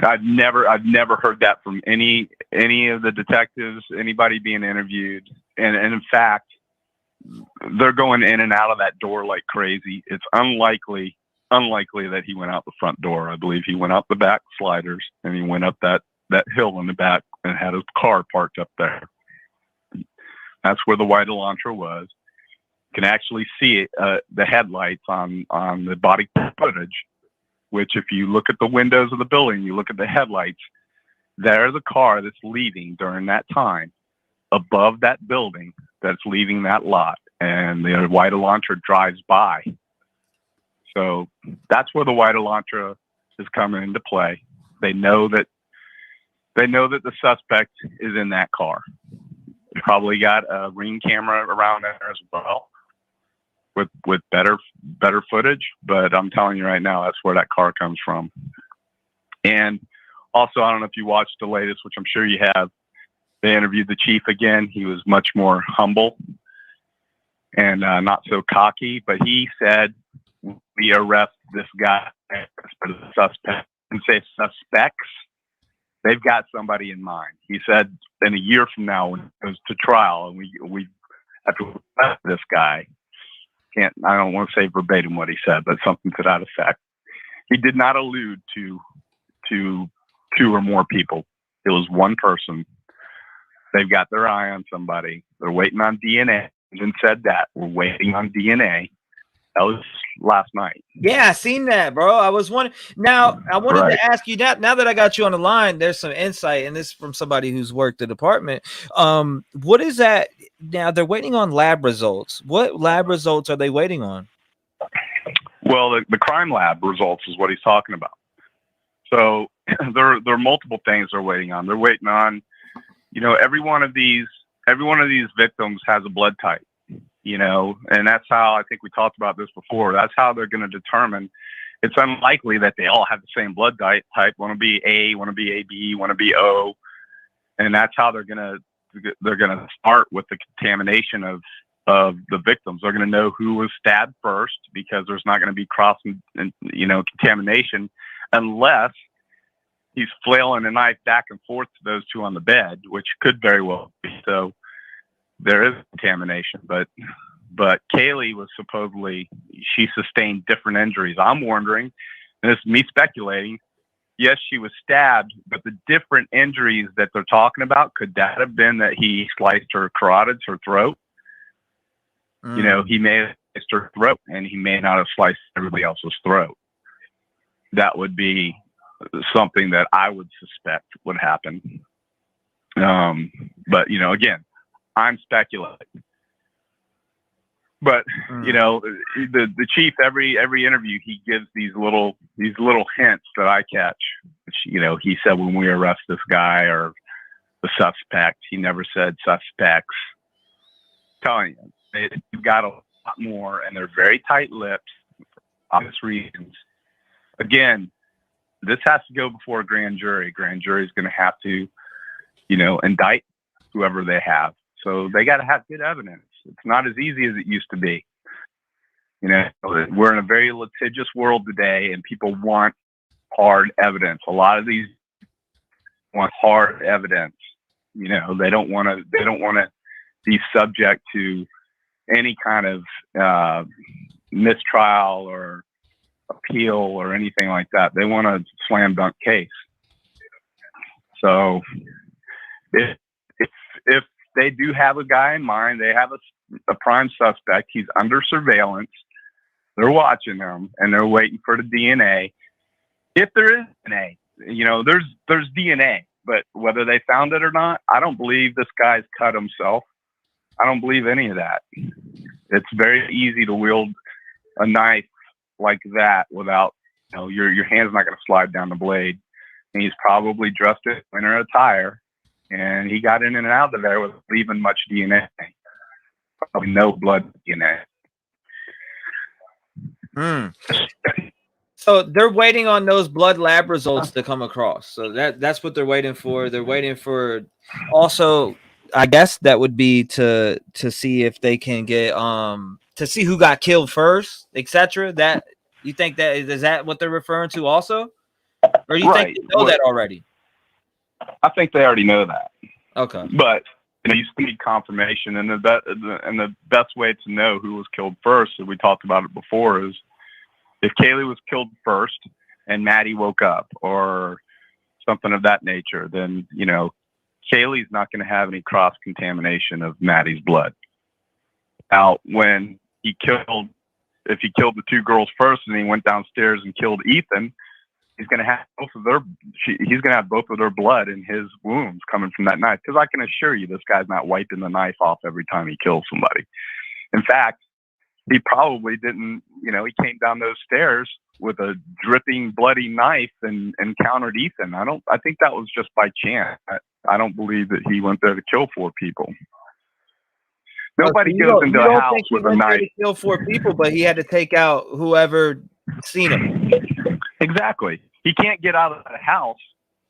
I've never heard that from any of the detectives, anybody being interviewed. And in fact, they're going in and out of that door like crazy. It's unlikely that he went out the front door. I believe he went out the back sliders, and he went up that hill in the back and had his car parked up there. That's where the white Elantra was. You can actually see it, the headlights on the body footage, which if you look at the windows of the building, you look at the headlights, there's a car that's leaving during that time above that building that's leaving that lot, and the white Elantra drives by. So that's where the white Elantra is coming into play. They know that the suspect is in that car. They probably got a ring camera around there as well, with better footage. But I'm telling you right now, that's where that car comes from. And also, I don't know if you watched the latest, which I'm sure you have. They interviewed the chief again. He was much more humble and not so cocky. But he said, "We arrest this guy for the suspect." And say suspects, they've got somebody in mind. He said, in a year from now, when it goes to trial, and we have to arrest this guy. I don't want to say verbatim what he said, but something to that effect. He did not allude to two or more people. It was one person. They've got their eye on somebody. They're waiting on DNA. Even said that. We're waiting on DNA. That was last night. Yeah, I seen that, bro. I was wondering. Now, I wanted to ask you that. Now that I got you on the line, there's some insight, and this is from somebody who's worked the department. What is that? Now they're waiting on lab results. What lab results are they waiting on? Well, the crime lab results is what he's talking about. So there are multiple things they're waiting on. They're waiting on, you know, every one of these victims has a blood type. You know, and that's how, I think we talked about this before. That's how they're going to determine. It's unlikely that they all have the same blood type. Want to be A, want to be AB, want to be O, and that's how they're going to start with the contamination of the victims. They're going to know who was stabbed first, because there's not going to be contamination unless he's flailing a knife back and forth to those two on the bed, which could very well be so. There is contamination, but Kaylee was she sustained different injuries. I'm wondering, and this is me speculating, yes, she was stabbed, but the different injuries that they're talking about, could that have been that he sliced her carotids, her throat? You know, he may have sliced her throat, and he may not have sliced everybody else's throat. That would be something that I would suspect would happen. But, you know, again, I'm speculating, but you know, the chief, every interview, he gives these little hints that I catch which, you know, he said when we arrest this guy or the suspect, he never said suspects. I'm telling you, you've got a lot more, and they're very tight-lipped for obvious reasons. Again, this has to go before a grand jury. Grand jury is going to have to, you know, indict whoever they have. So they got to have good evidence. It's not as easy as it used to be. You know, we're in a very litigious world today, and people want hard evidence. A lot of these want hard evidence. You know, they don't want to be subject to any kind of mistrial or appeal or anything like that. They want a slam dunk case. So if they do have a guy in mind, they have a prime suspect. He's under surveillance. They're watching him, and they're waiting for the DNA. If there is DNA, you know, there's DNA, but whether they found it or not, I don't believe this guy's cut himself. I don't believe any of that. It's very easy to wield a knife like that without, you know, your hand's not going to slide down the blade. And he's probably dressed in winter attire, and he got in and out of there without leaving much DNA. Probably no blood DNA. So they're waiting on those blood lab results to come across. So that's what they're waiting for. They're waiting for also, I guess that would be to see if they can get to see who got killed first, etc. That you think that is that what they're referring to also? Or do you think they know that already? I think they already know that. Okay. But you know, you still need confirmation, and the best way to know who was killed first, and we talked about it before, is if Kaylee was killed first and Maddie woke up or something of that nature, then, you know, Kaylee's not going to have any cross contamination of Maddie's blood. Now, when if he killed the two girls first and he went downstairs and killed Ethan, he's going to have both of their blood in his wounds coming from that knife. Because I can assure you, this guy's not wiping the knife off every time he kills somebody. In fact, he probably didn't, you know, he came down those stairs with a dripping bloody knife and encountered Ethan. I think that was just by chance. I don't believe that he went there to kill 4 people. Nobody goes into a house with a knife. To kill 4 people, but he had to take out whoever seen him. Exactly. He can't get out of the house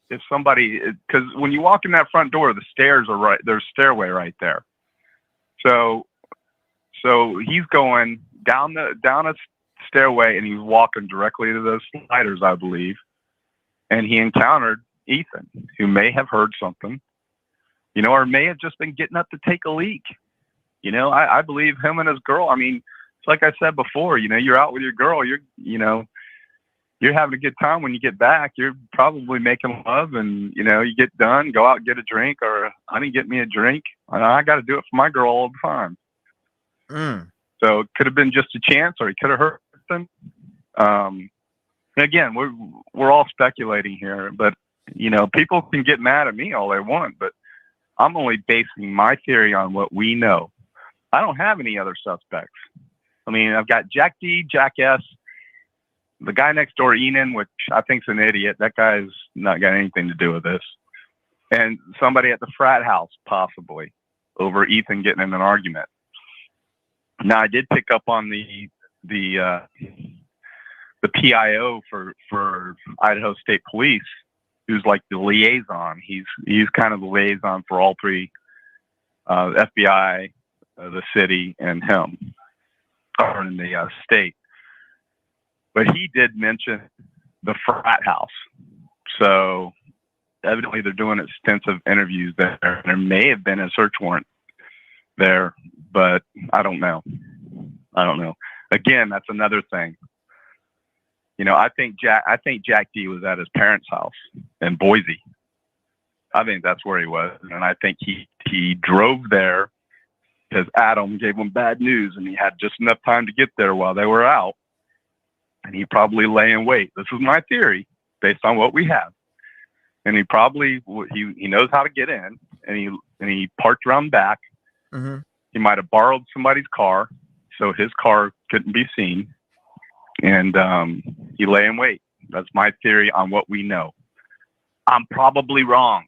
if somebody, because when you walk in that front door, the stairs are right. There's a stairway right there. So he's going down a stairway, and he's walking directly to those sliders, I believe. And he encountered Ethan, who may have heard something, you know, or may have just been getting up to take a leak. You know, I believe him and his girl. I mean, it's like I said before, you know, you're out with your girl, you're having a good time. When you get back, you're probably making love, and, you know, you get done, go out and get a drink, or honey, get me a drink. I got to do it for my girl all the time. So it could have been just a chance, or he could have hurt them. Again, we're all speculating here, but, you know, people can get mad at me all they want, but I'm only basing my theory on what we know. I don't have any other suspects. I mean, I've got Jack D, Jack S, the guy next door, Enan, which I think's an idiot. That guy's not got anything to do with this. And somebody at the frat house, possibly, over Ethan getting in an argument. Now, I did pick up on the PIO for Idaho State Police, who's like the liaison. He's kind of the liaison for all 3, FBI, the city, and him, or in the state. But he did mention the frat house. So evidently they're doing extensive interviews there. There may have been a search warrant there, but I don't know. Again, that's another thing. You know, I think Jack D was at his parents' house in Boise. I think that's where he was, and I think he drove there because Adam gave him bad news, and he had just enough time to get there while they were out, and he probably lay in wait. This is my theory based on what we have, and he probably he knows how to get in, and he parked around back. Mm-hmm. He might have borrowed somebody's car, so his car couldn't be seen. And he lay in wait. That's my theory on what we know. I'm probably wrong.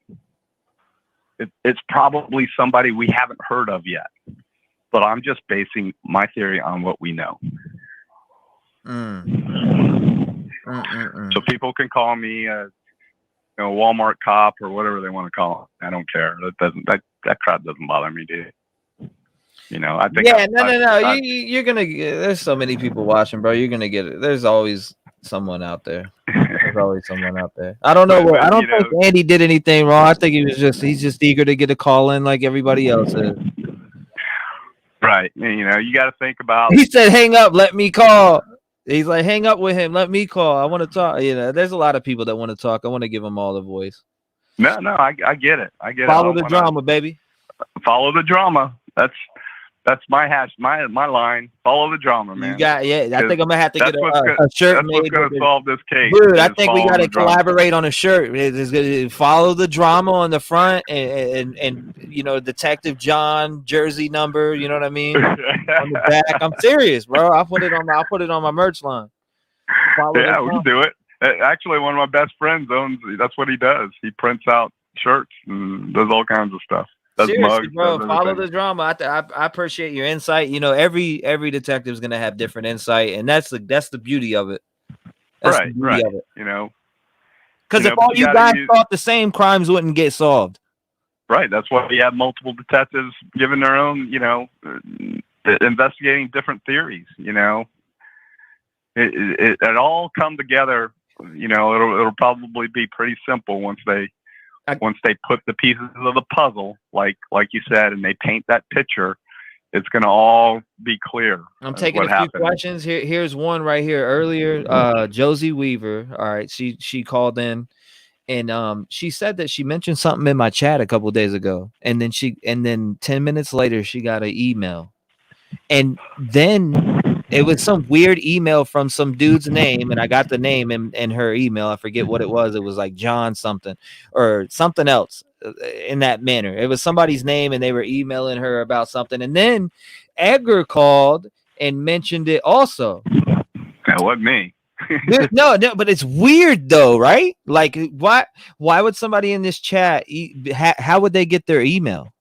It's probably somebody we haven't heard of yet, but I'm just basing my theory on what we know. So people can call me a Walmart cop or whatever they want to call it. I don't care. That crap doesn't bother me, dude. I think. Yeah, no. You're gonna. There's so many people watching, bro. You're gonna get it. There's always someone out there. There's always someone out there. I don't know. I don't think Andy did anything wrong. I think he's just eager to get a call in like everybody else is. Right. You got to think about. He said, "Hang up, let me call." He's like, "Hang up with him, let me call. I want to talk." There's a lot of people that want to talk. I want to give them all a voice. No, I get it. Follow the drama, baby. Follow the drama. That's my my line. Follow the drama, man. You got I think I'm gonna have to get a shirt that's made. What's gonna solve this case. Dude, I think we gotta collaborate on a shirt. It's gonna follow the drama on the front and Detective John jersey number. You know what I mean? On the back. I'm serious, bro. I'll put it on my merch line. Yeah, we can do it. Actually, one of my best friends that's what he does. He prints out shirts and does all kinds of stuff. Seriously, mugs, bro, follow the drama. I appreciate your insight. Every detective is gonna have different insight, and that's the beauty of it. That's right, the beauty of it. Because if all you guys thought the same, crimes wouldn't get solved. Right. That's why we have multiple detectives giving their own, investigating different theories. It all come together. It'll probably be pretty simple once they put the pieces of the puzzle, like you said, and they paint that picture. It's going to all be clear. I'm taking a few questions. Here's one right here. Earlier, Josie Weaver. All right, she called in, and she said that she mentioned something in my chat a couple of days ago, and then 10 minutes later she got an email, and then it was some weird email from some dude's name, and I got the name in her email. I forget what it was. It was like John something or something else in that manner. It was somebody's name, and they were emailing her about something. And then Edgar called and mentioned it also. That wasn't me. no, but it's weird though, right? Like, why would somebody in this chat? How would they get their email?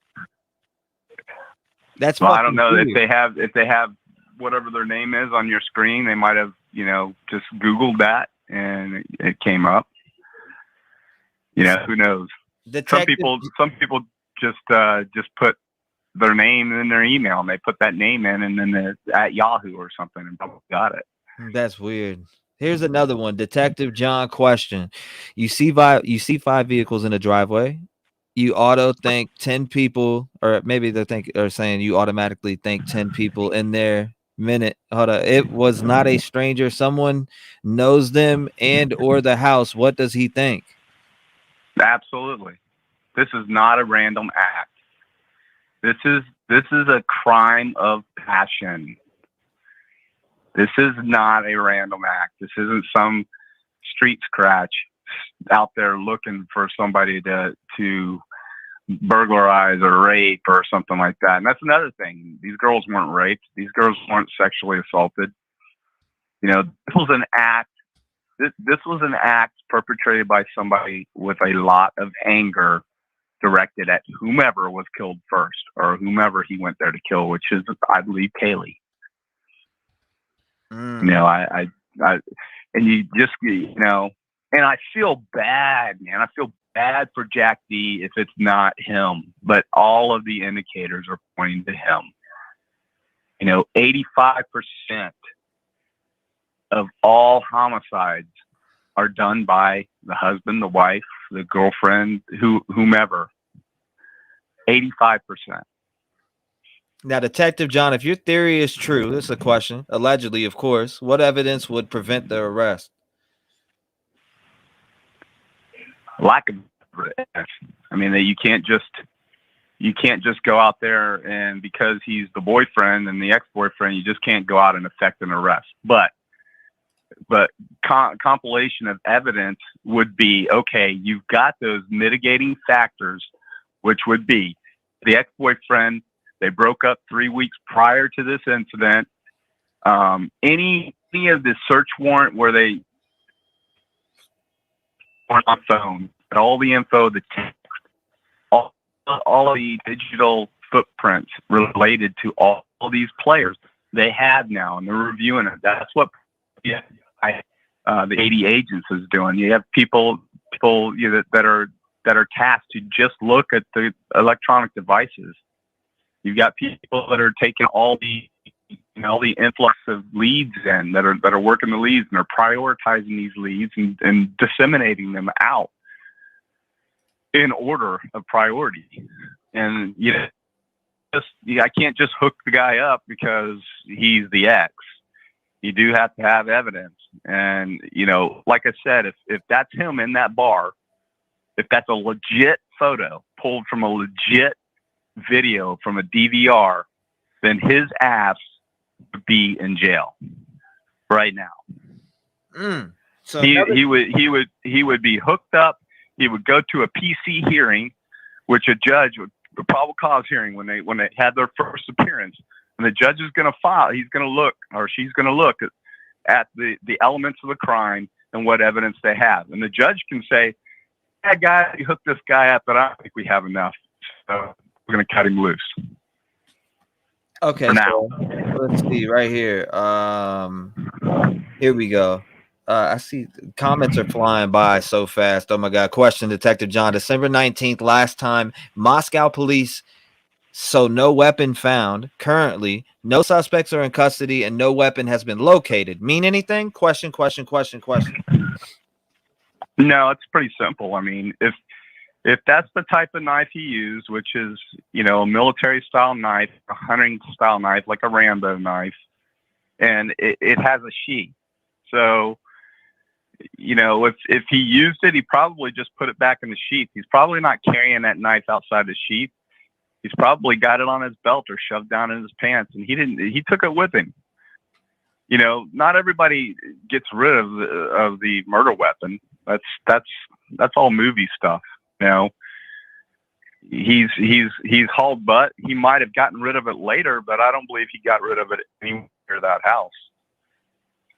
That's I don't know weird. if they have whatever their name is on your screen. They might have just Googled that and it came up. Who knows? Some people just put their name in their email and they put that name in and then they're at Yahoo or something and probably got it. That's weird. Here's another one. Detective John question. You see 5 vehicles in a driveway. You auto think 10 people, or maybe they're saying you automatically think 10 people in there. Minute. Hold on. It was not a stranger. Someone knows them and or the house. What does he think? Absolutely. This is not a random act. This is a crime of passion. This is not a random act. This isn't some street scratch out there looking for somebody to burglarize or rape or something like that. And that's another thing. These girls weren't raped. These girls weren't sexually assaulted. This was an act. This was an act perpetrated by somebody with a lot of anger directed at whomever was killed first or whomever he went there to kill, which is, I believe, Kaylee. I and you just, and I feel bad, man. I feel bad for Jack D if it's not him, but all of the indicators are pointing to him. 85% of all homicides are done by the husband, the wife, the girlfriend, whomever. 85%. Now, Detective John, if your theory is true, this is a question, allegedly, of course, what evidence would prevent the arrest? Lack of evidence. I mean, that you can't just go out there and because he's the boyfriend and the ex-boyfriend, you just can't go out and effect an arrest. But compilation of evidence would be, okay, you've got those mitigating factors, which would be the ex-boyfriend. They broke up 3 weeks prior to this incident. Any of the search warrant where they weren't on phone, all the info, the text, all of the digital footprints related to all these players they have now, and they're reviewing it. That's what the 80 agents is doing. You have people that are tasked to just look at the electronic devices. You've got people that are taking all the influx of leads in that are working the leads, and they're prioritizing these leads and disseminating them out in order of priority. And I can't just hook the guy up because he's the X. You do have to have evidence. And like I said, if that's him in that bar, if that's a legit photo pulled from a legit video from a DVR, then his ass would be in jail right now. So he would be hooked up. He would go to a PC hearing, which a judge would, a probable cause hearing, when they had their first appearance, and the judge is going to file. He's going to look, or she's going to look at the elements of the crime and what evidence they have, and the judge can say, "Yeah, guy, you hooked this guy up, but I don't think we have enough, so we're going to cut him loose." Okay, now. So let's see right here. Here we go. I see comments are flying by so fast. Oh my God. Question, Detective John. December 19th, last time, Moscow police. So no weapon found. Currently, no suspects are in custody and no weapon has been located. Mean anything? Question. No, it's pretty simple. I mean, if that's the type of knife he used, which is, a military style knife, a hunting style knife, like a Rambo knife, and it has a sheath. So, if he used it, he probably just put it back in the sheath. He's probably not carrying that knife outside the sheath. He's probably got it on his belt or shoved down in his pants, and he took it with him. Not everybody gets rid of the murder weapon. That's all movie stuff. He's hauled butt. He might have gotten rid of it later, but I don't believe he got rid of it anywhere near that house.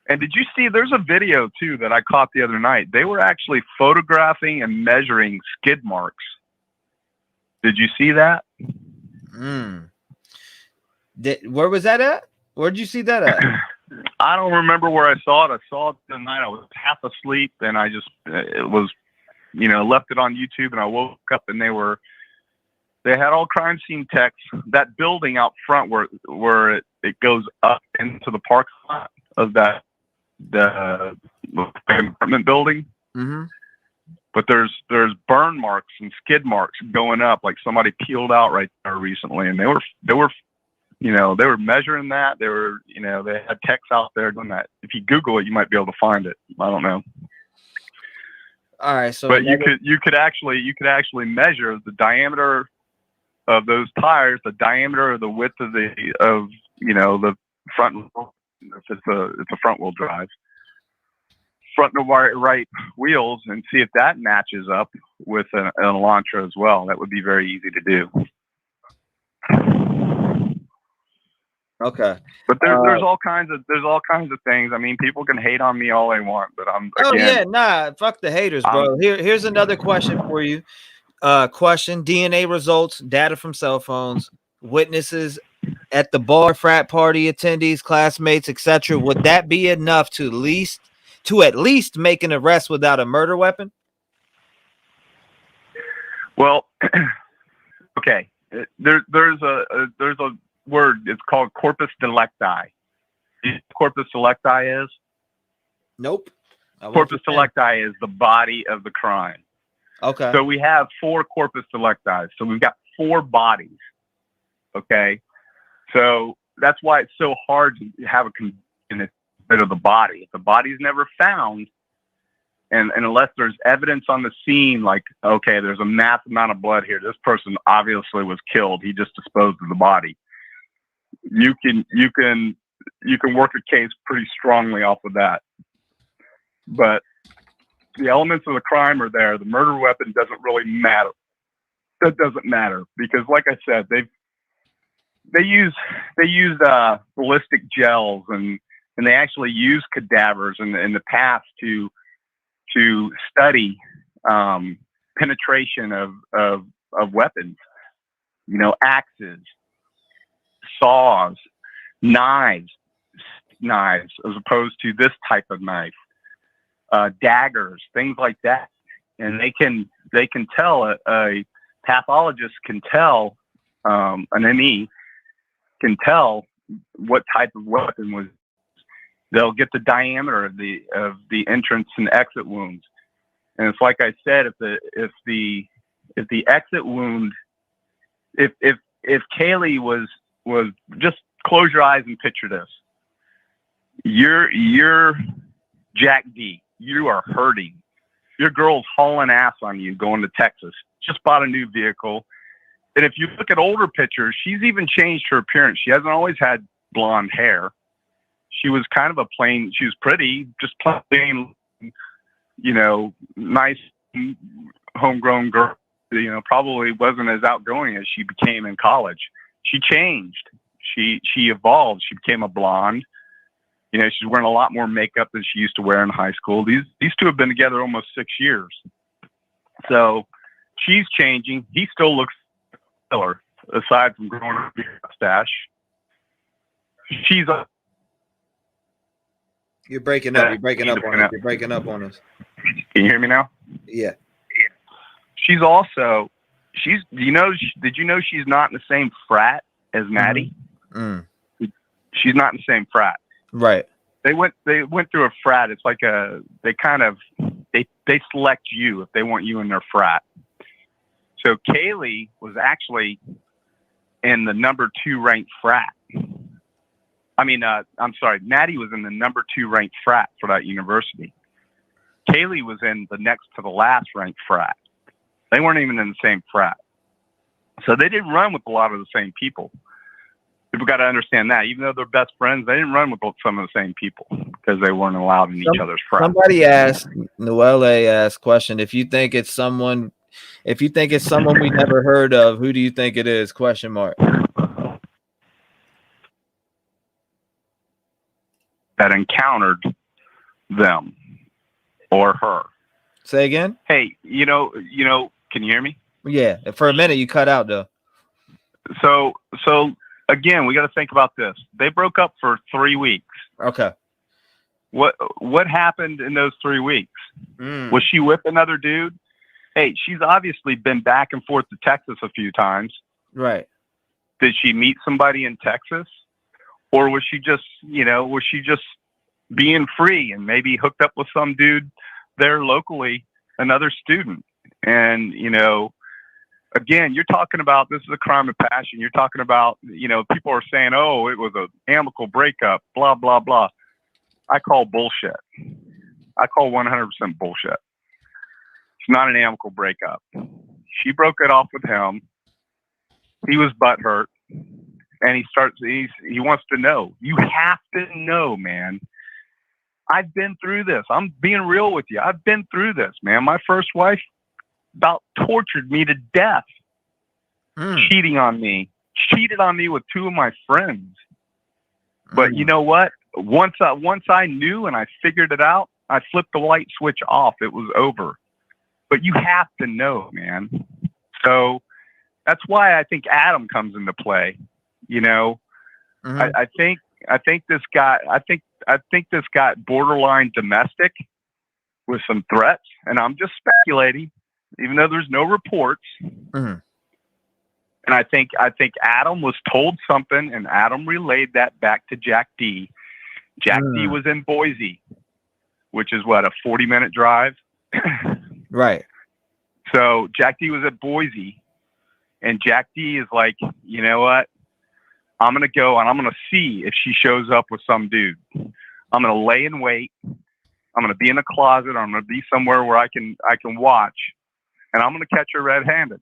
And did you see, there's a video too that I caught the other night. They were actually photographing and measuring skid marks. Did you see that? Where was that at? Where'd you see that at? I don't remember where I saw it. I saw it the night I was half asleep, and I just, it was, left it on YouTube, and I woke up and they had all crime scene text. That building out front where it goes up into the parking lot of the apartment building. Mm-hmm. But there's burn marks and skid marks going up, like somebody peeled out right there recently, and they were measuring that. They were, they had techs out there doing that. If you Google it, you might be able to find it. I don't know. All right, so but you could actually measure the diameter of those tires, the diameter of the width of the front. If it's a front wheel drive, front and right wheels, and see if that matches up with an Elantra as well. That would be very easy to do. Okay. But there's all kinds of things. I mean, people can hate on me all they want, but fuck the haters, bro. Here's another question for you. Question: DNA results, data from cell phones, witnesses at the bar, frat party attendees, classmates, etc. Would that be enough to at least make an arrest without a murder weapon? Well, okay. There's a word. It's called corpus delicti. You know what corpus delicti is? Nope. Corpus delicti is the body of the crime. Okay. So we have 4 corpus delicti. So we've got 4 bodies. Okay. So that's why it's so hard to have a conviction of the body. If the body's never found, and unless there's evidence on the scene, like, okay, there's a massive amount of blood here. This person obviously was killed. He just disposed of the body. You can work a case pretty strongly off of that. But the elements of the crime are there. The murder weapon doesn't really matter. That doesn't matter because, like I said, they use ballistic gels and they actually use cadavers in the past to study penetration of weapons. You know, axes, saws, knives, as opposed to this type of knife, daggers, things like that. And they can tell, a pathologist can tell, an ME can tell what type of weapon was. They'll get the diameter of the entrance and exit wounds. And it's like I said, if the exit wound, if Kaylee was just close your eyes and picture this. You're Jack D. You are hurting. Your girl's hauling ass on you going to Texas. Just bought a new vehicle. And if you look at older pictures, she's even changed her appearance. She hasn't always had blonde hair. She was kind of she was pretty, just plain, you know, nice, homegrown girl. You know, probably wasn't as outgoing as she became in college. She changed. She evolved. She became a blonde. You know, she's wearing a lot more makeup than she used to wear in high school. These two have been together almost 6 years. So she's changing. He still looks similar, aside from growing a beard mustache. She's a. You're breaking up. You're breaking up on us. You're breaking up on us. Can you hear me now? Yeah. She's also. Did you know she's not in the same frat as Maddie? Mm. She's not in the same frat. Right. They went through a frat. It's like they select you if they want you in their frat. So Kaylee was actually in the number 2 ranked frat. I mean, I'm sorry, Maddie was in the number 2 ranked frat for that university. Kaylee was in the next to the last ranked frat. They weren't even in the same frat. So they didn't run with a lot of the same people. People got to understand that. Even though they're best friends, they didn't run with some of the same people because they weren't allowed in each other's frat. Somebody asked, Noelle asked question, if you think it's someone we never heard of, who do you think it is? Question mark. That encountered them or her. Say again? Hey, you know, can you hear me? Yeah. For a minute you cut out though. So again, we got to think about this. They broke up for 3 weeks. Okay. What happened in those 3 weeks? Was she with another dude? Hey, she's obviously been back and forth to Texas a few times. Right. Did she meet somebody in Texas? Or was she just being free and maybe hooked up with some dude there locally, another student? And, you know, again, you're talking about, this is a crime of passion. You're talking about, you know, people are saying, oh, it was an amicable breakup, blah, blah, blah. I call bullshit. I call 100% bullshit. It's not an amicable breakup. She broke it off with him. He was butthurt. And he wants to know. You have to know, man. I've been through this. I'm being real with you. I've been through this, man. My first wife about tortured me to death. Cheating on me. Cheated on me with 2 of my friends. But you know what? Once I knew and I figured it out, I flipped the light switch off. It was over. But you have to know, man. So that's why I think Adam comes into play. You know, I think this got borderline domestic with some threats, and I'm just speculating, even though there's no reports. And I think Adam was told something, and Adam relayed that back to Jack D. Jack D was in Boise, which is what, a 40-minute drive. Right. So Jack D was at Boise, and Jack D is like, you know what? I'm going to go and I'm going to see if she shows up with some dude. I'm going to lay in wait. I'm going to be in a closet. I'm going to be somewhere where I can watch, and I'm going to catch her red-handed.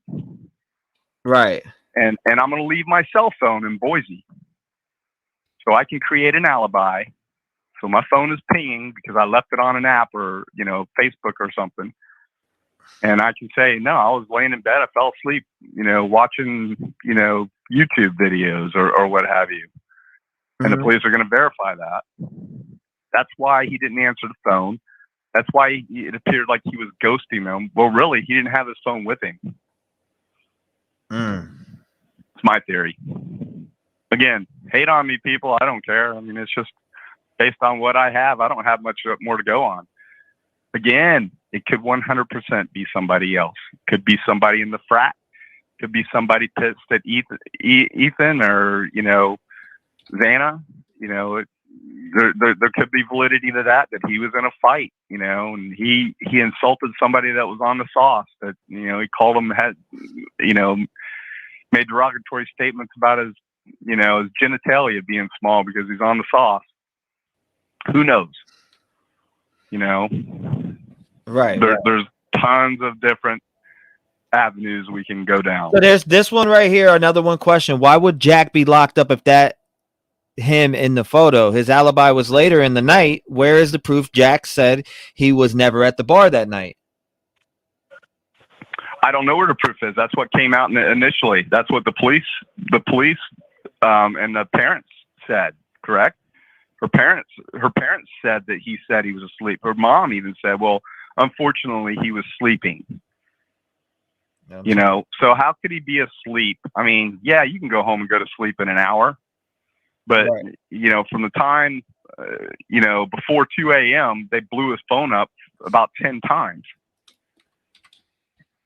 Right. And I'm going to leave my cell phone in Boise so I can create an alibi. So my phone is pinging because I left it on an app or, you know, Facebook or something. And I can say, no, I was laying in bed. I fell asleep, you know, watching, you know, YouTube videos or what have you. And the police are going to verify that. That's why he didn't answer the phone. That's why it appeared like he was ghosting them. Well, really, he didn't have his phone with him. It's my theory. Again, hate on me, people. I don't care. I mean, it's just based on what I have. I don't have much more to go on. Again, it could 100% be somebody else. Could be somebody in the frat. Could be somebody pissed at Ethan or, you know, Xana. You know, there could be validity to that he was in a fight, you know, and he insulted somebody that was on the sauce. That, you know, he called him, made derogatory statements about his, you know, his genitalia being small because he's on the sauce. Who knows? You know, Right. There's tons of different avenues we can go down. So there's this one right here. Another one question. Why would Jack be locked up if that him in the photo? His alibi was later in the night. Where is the proof Jack said he was never at the bar that night? I don't know where the proof is. That's what came out initially. That's what the police and the parents said, correct? Her parents said that he said he was asleep. Her mom even said, well, unfortunately, he was sleeping. You know, so how could he be asleep? I mean, yeah, you can go home and go to sleep in an hour. But, you know, from the time, you know, before 2 a.m., they blew his phone up about 10 times.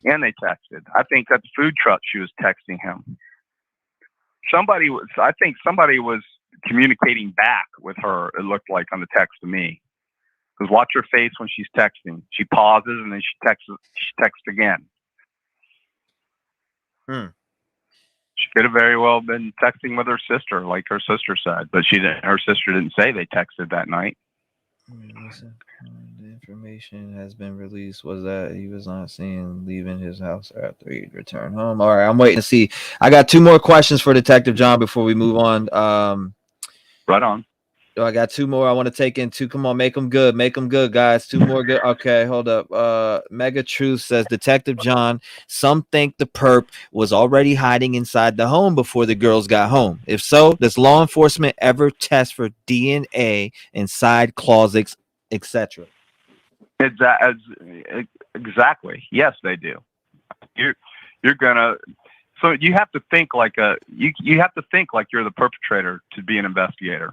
And they texted. I think at the food truck, she was texting him. I think somebody was communicating back with her, it looked like, on the text to me. Because watch her face when she's texting. She pauses and then she texts again. She could have very well been texting with her sister, like her sister said, but her sister didn't say they texted that night. Listen, the information has been released was that he was not seen leaving his house after he returned home. All right, I'm waiting to see. I got 2 more questions for Detective John before we move on. Right on. I got 2 more I want to take in 2. Come on, make them good, guys. 2 more good. Okay, hold up. Mega Truth says, Detective John, some think the perp was already hiding inside the home before the girls got home. If so, does law enforcement ever test for DNA inside closets, etc.? Exactly. Yes, they do. You're gonna. So you have to think like you have to think like you're the perpetrator to be an investigator.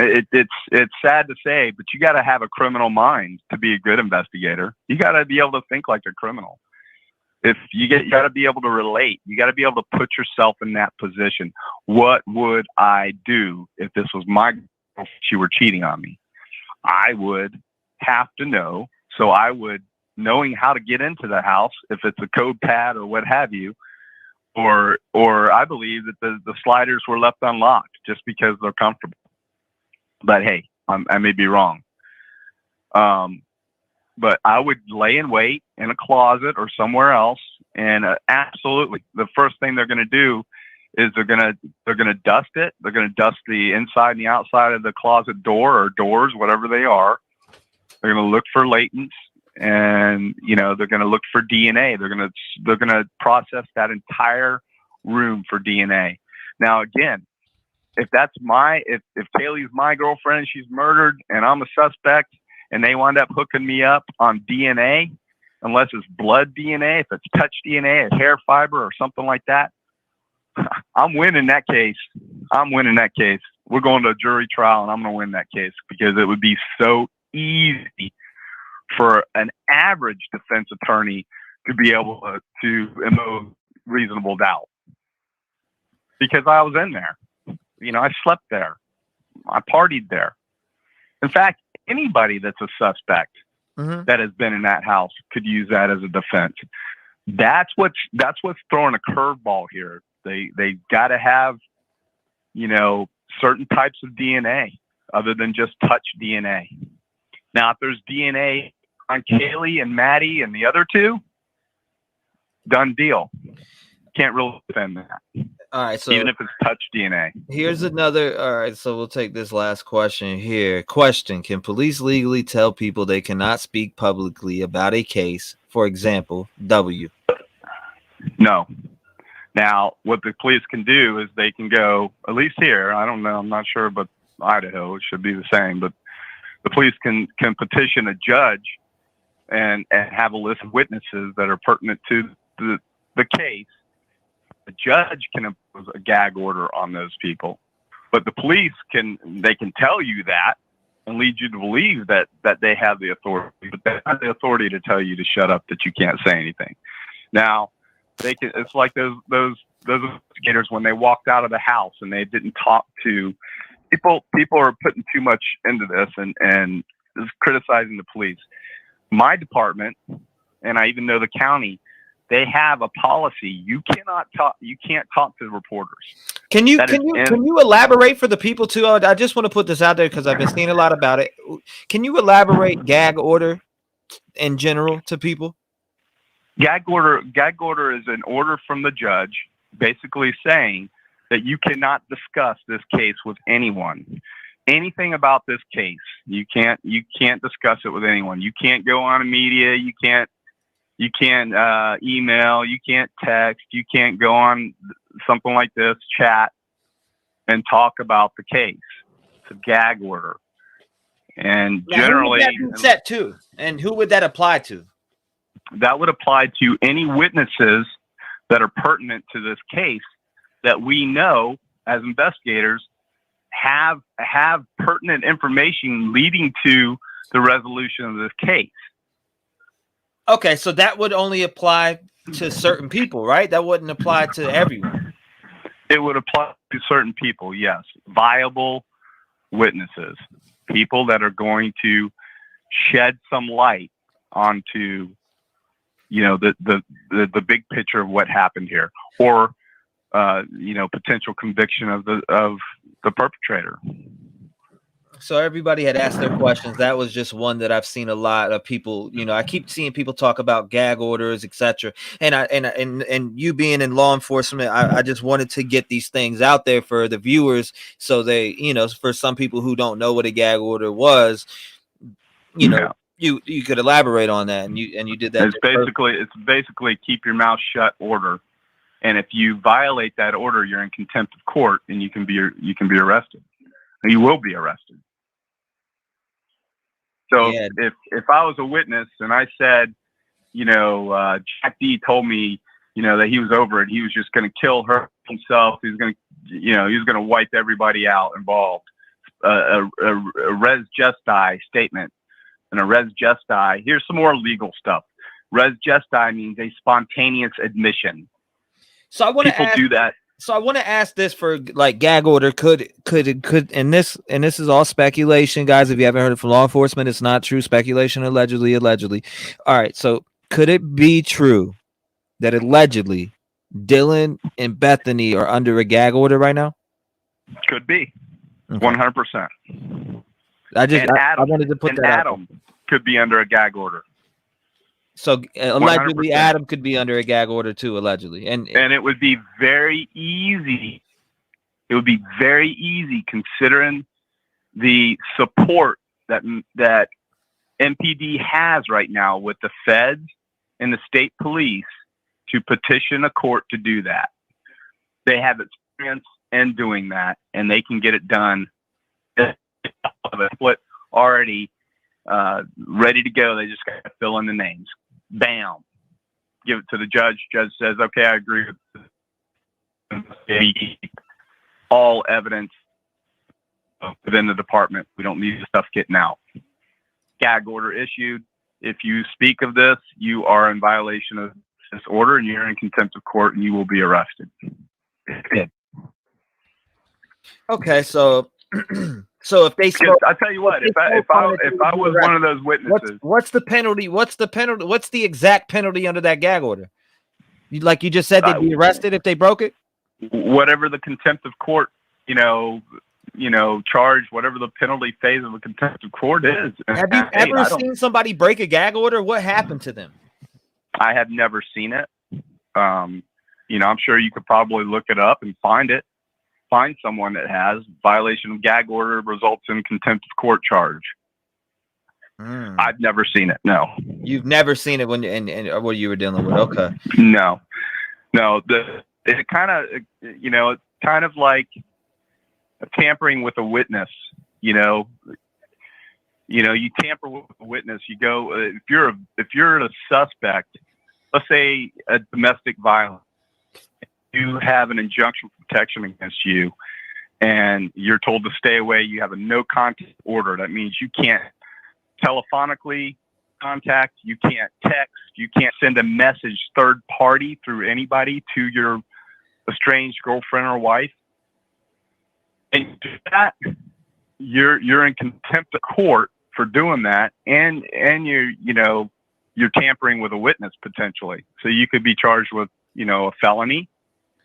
It's sad to say, but you got to have a criminal mind to be a good investigator. You got to be able to think like a criminal. You got to be able to relate. You got to be able to put yourself in that position. What would I do if this was my girl, she were cheating on me? I would have to know. So I would, knowing how to get into the house, if it's a code pad or what have you, or I believe that the sliders were left unlocked just because they're comfortable. But hey, I may be wrong. But I would lay in wait in a closet or somewhere else, and absolutely, the first thing they're going to do is they're going to dust it. They're going to dust the inside and the outside of the closet door or doors, whatever they are. They're going to look for latents, and you know they're going to look for DNA. They're going to process that entire room for DNA. Now, again, if Kaylee's my girlfriend, she's murdered, and I'm a suspect, and they wind up hooking me up on DNA, unless it's blood DNA, if it's touch DNA, a hair fiber, or something like that, I'm winning that case. We're going to a jury trial, and I'm going to win that case because it would be so easy for an average defense attorney to be able to remove reasonable doubt because I was in there. You know, I slept there. I partied there. In fact, anybody that's a suspect that has been in that house could use that as a defense. That's what's throwing a curveball here. They got to have, you know, certain types of DNA other than just touch DNA. Now, if there's DNA on Kaylee and Maddie and the other 2, done deal. Can't really defend that. All right, so even if it's touch DNA. Here's another. All right, so we'll take this last question here. Question: can police legally tell people they cannot speak publicly about a case? For example, W. No. Now, what the police can do is they can go, at least here, I don't know, I'm not sure, but Idaho, it should be the same, but The police can petition a judge and have a list of witnesses that are pertinent to the case. The judge can impose a gag order on those people, but the police can tell you that and lead you to believe that they have the authority, but they have the authority to tell you to shut up, that you can't say anything. Now, it's like those investigators when they walked out of the house and they didn't talk to people. People are putting too much into this and criticizing the police. My department, and I even know the county, they have a policy. You can't talk to reporters. Can you elaborate for the people too? I just want to put this out there because I've been seeing a lot about it. Can you elaborate gag order in general to people? Gag order is an order from the judge basically saying that you cannot discuss this case with anyone. Anything about this case, you can't discuss it with anyone. You can't go on a media, you can't email, you can't text, you can't go on something like this, chat, and talk about the case. It's a gag order. And now, generally, who would that be set to? And who would that apply to? That would apply to any witnesses that are pertinent to this case that we know as investigators have pertinent information leading to the resolution of this case. Okay, so that would only apply to certain people, right? That wouldn't apply to everyone. It would apply to certain people, yes. Viable witnesses, people that are going to shed some light onto, the big picture of what happened here, or potential conviction of the perpetrator. So everybody had asked their questions. That was just one that I've seen a lot of people. I keep seeing people talk about gag orders, etc. And you being in law enforcement, I just wanted to get these things out there for the viewers, so they, for some people who don't know what a gag order was, you could elaborate on that, and you did that. It's basically keep your mouth shut order, and if you violate that order, you're in contempt of court, and you can be arrested. You will be arrested. So if I was a witness and I said, Jack D told me, that he was over it, he was just going to kill her himself. He's going to, he was going to wipe everybody out involved. A res gestae statement, and a res gestae. Here's some more legal stuff. Res gestae means a spontaneous admission. So I want to ask, do that. So I want to ask this for like gag order. Could, and this is all speculation, guys. If you haven't heard it from law enforcement, it's not true. Speculation, allegedly. All right. So could it be true that allegedly Dylan and Bethany are under a gag order right now? Could be. 100%. I wanted to put that out. Adam could be under a gag order. So allegedly 100%. Adam could be under a gag order too, allegedly. And it would be very easy. It would be very easy considering the support that MPD has right now with the feds and the state police to petition a court to do that. They have experience in doing that, and they can get it done. Split already ready to go. They just got to fill in the names. Bam. Give it to the judge. Judge says, okay, I agree with all evidence within the department. We don't need stuff getting out. Gag order issued. If you speak of this, you are in violation of this order, and you're in contempt of court, and you will be arrested. Okay, so so if they spoke, I tell you what, if I was one of those witnesses, what's the penalty? What's the exact penalty under that gag order? Like you just said, they'd be arrested if they broke it. Whatever the contempt of court, charge, whatever the penalty phase of a contempt of court is. Have you ever seen somebody break a gag order? What happened to them? I have never seen it. I'm sure you could probably look it up and find someone that has. Violation of gag order results in contempt of court charge. I've never seen it. No. You've never seen it when and what you were dealing with. Okay. No. It kind of, it's kind of like tampering with a witness. You tamper with a witness. You go if you're a suspect, let's say a domestic violence, you have an injunction protection against you, and you're told to stay away. You have a no contact order. That means you can't telephonically contact, you can't text, you can't send a message third party through anybody to your estranged girlfriend or wife. And you do that, you're in contempt of court for doing that, and you're tampering with a witness potentially. So you could be charged with a felony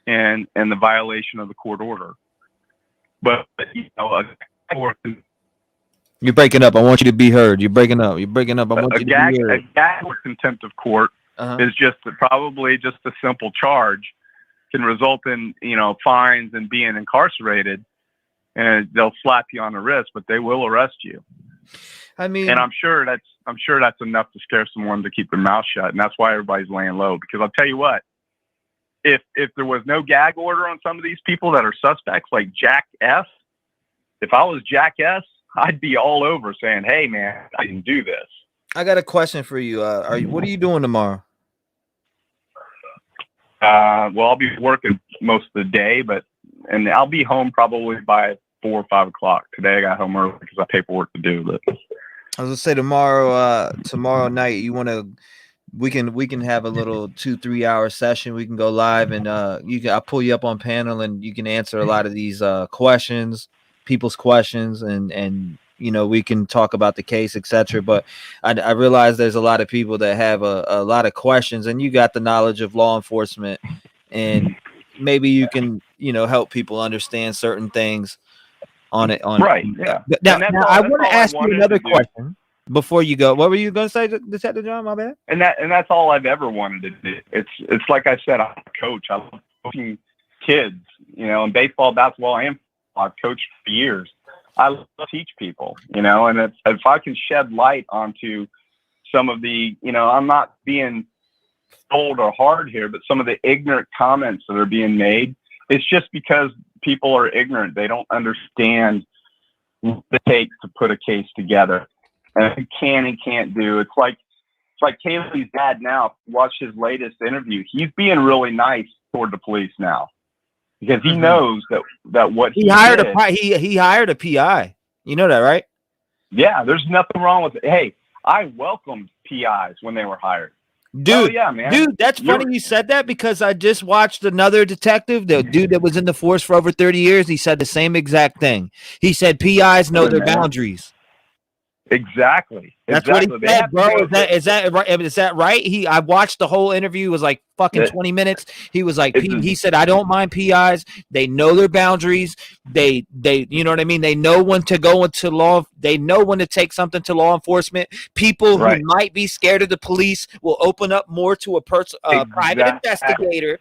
and the violation of the court order. But you're breaking up. I want you to be heard. You're breaking up. I want you to be heard. A gag or contempt of court is probably just a simple charge, can result in fines and being incarcerated, and they'll slap you on the wrist, but they will arrest you. I mean, and I'm sure that's enough to scare someone to keep their mouth shut, and that's why everybody's laying low. Because I'll tell you what, if there was no gag order on some of these people that are suspects, like Jack S., if I was Jack S., I'd be all over saying, "Hey, man, I can do this." I got a question for you. What are you doing tomorrow? Well, I'll be working most of the day, and I'll be home probably by 4 or 5 o'clock. Today I got home early because I have paperwork to do. But I was gonna say tomorrow night. We can have a little 2-3 hour session. We can go live, and I'll pull you up on panel, and you can answer a lot of these people's questions, and we can talk about the case, etc. But I realize there's a lot of people that have a lot of questions, and you got the knowledge of law enforcement, and maybe you can help people understand certain things on it. Right. Yeah. Now I want to ask you another question before you go. What were you going to say, Detective John? My bad. And that's all I've ever wanted to do. It's like I said, I'm a coach. I love coaching kids. In baseball, basketball, I've coached for years. I love to teach people, and if I can shed light onto some of the, I'm not being cold or hard here, but some of the ignorant comments that are being made, it's just because people are ignorant. They don't understand what it takes to put a case together, and you can and can't do. It's like Kaylee's dad now. Watch his latest interview. He's being really nice toward the police now, because he knows that what he hired did, he hired a PI. You know that, right? Yeah, there's nothing wrong with it. Hey, I welcomed PIs when they were hired. Dude, yeah, man. Dude, that's funny you said that, because I just watched another detective, the dude that was in the force for over 30 years. He said the same exact thing. He said PIs know their boundaries. Exactly. That's what he said, bro. Is that right? Is that right? I watched the whole interview. It was like fucking 20 minutes. He was like, he said, I don't mind PIs. They know their boundaries. They, you know what I mean? They know when to go into law. They know when to take something to law enforcement. People who might be scared of the police will open up more to a private investigator.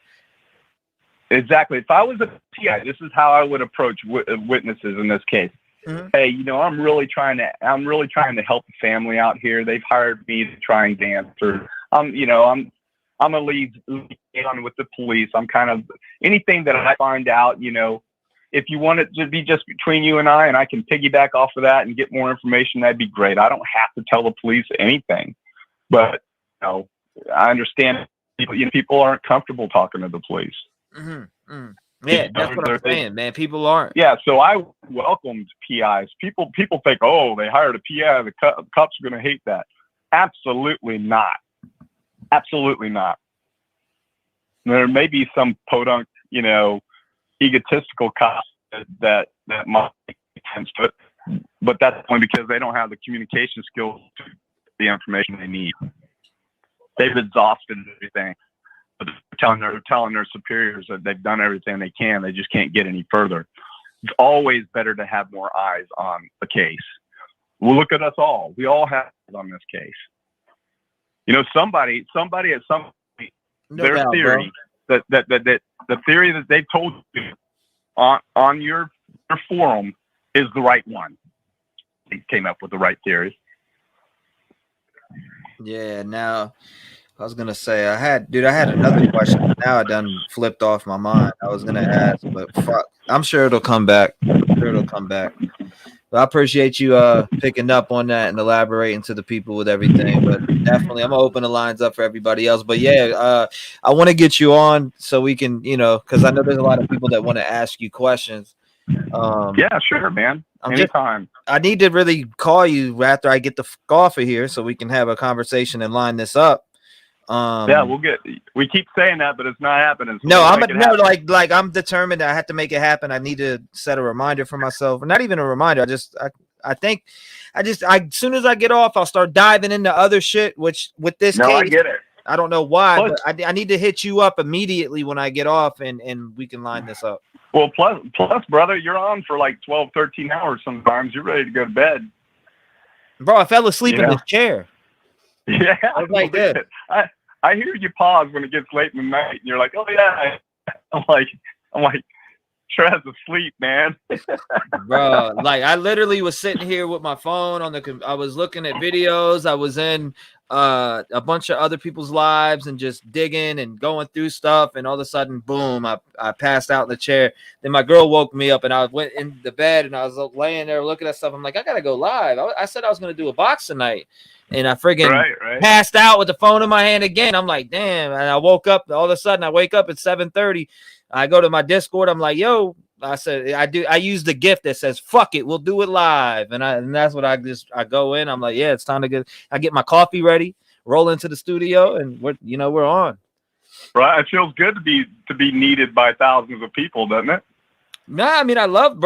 Exactly. If I was a PI, this is how I would approach witnesses in this case. Mm-hmm. Hey, I'm really trying to help the family out here. They've hired me to try and answer. I'm a lead on with the police. I'm kind of anything that I find out. If you want it to be just between you and I can piggyback off of that and get more information, that'd be great. I don't have to tell the police anything, but I understand people aren't comfortable talking to the police. Mm-hmm. Mm-hmm. Yeah, that's what I'm saying, man. People aren't. Yeah, so I welcomed PIs. People think, oh, they hired a PI. The cops are going to hate that. Absolutely not. Absolutely not. There may be some podunk, egotistical cops that might make sense to it, but that's only because they don't have the communication skills to get the information they need. They've exhausted everything. They're telling their superiors that they've done everything they can. They just can't get any further. It's always better to have more eyes on the case. Well, look at us all. We all have eyes on this case. Somebody at some point, their theory that the theory that they told you on your forum is the right one. They came up with the right theory. Yeah. Now, I was gonna say I had another question, but now I done flipped off my mind. I was gonna ask, but fuck, I'm sure it'll come back. But I appreciate you picking up on that and elaborating to the people with everything. But definitely, I'm gonna open the lines up for everybody else. But yeah, I want to get you on so we can, because I know there's a lot of people that want to ask you questions. Yeah, sure, man. Anytime. I need to really call you after I get the off of here so we can have a conversation and line this up. Yeah, we keep saying that, but it's not happening. So No, happen. like I'm determined. I have to make it happen. I need to set a reminder for myself, or not even a reminder. I think as soon as I get off, I'll start diving into other shit. Which with this case, I get it. I don't know why, Plus, but I need to hit you up immediately when I get off, and we can line this up. Well, plus, brother, you're on for like 12, 13 hours. Sometimes you're ready to go to bed. Bro, I fell asleep in this chair. Yeah, I was like that. I hear you pause when it gets late in the night, and you're like, "Oh yeah." I'm like, Trev's asleep, man. Bro, like I literally was sitting here with my phone on I was looking at videos. I was in a bunch of other people's lives and just digging and going through stuff. And all of a sudden, boom, I passed out in the chair. Then my girl woke me up and I went in the bed and I was laying there looking at stuff. I'm like, I got to go live. I said I was going to do a box tonight. And I friggin' passed out with the phone in my hand again. I'm like, damn. And I woke up. All of a sudden, I wake up at 7:30. I go to my Discord. I'm like, yo, I said, I use the gift that says, fuck it, we'll do it live. And that's what I go in. I'm like, yeah, it's time to I get my coffee ready, roll into the studio, and we're on. Right. It feels good to be needed by thousands of people, doesn't it? Nah, I mean, I love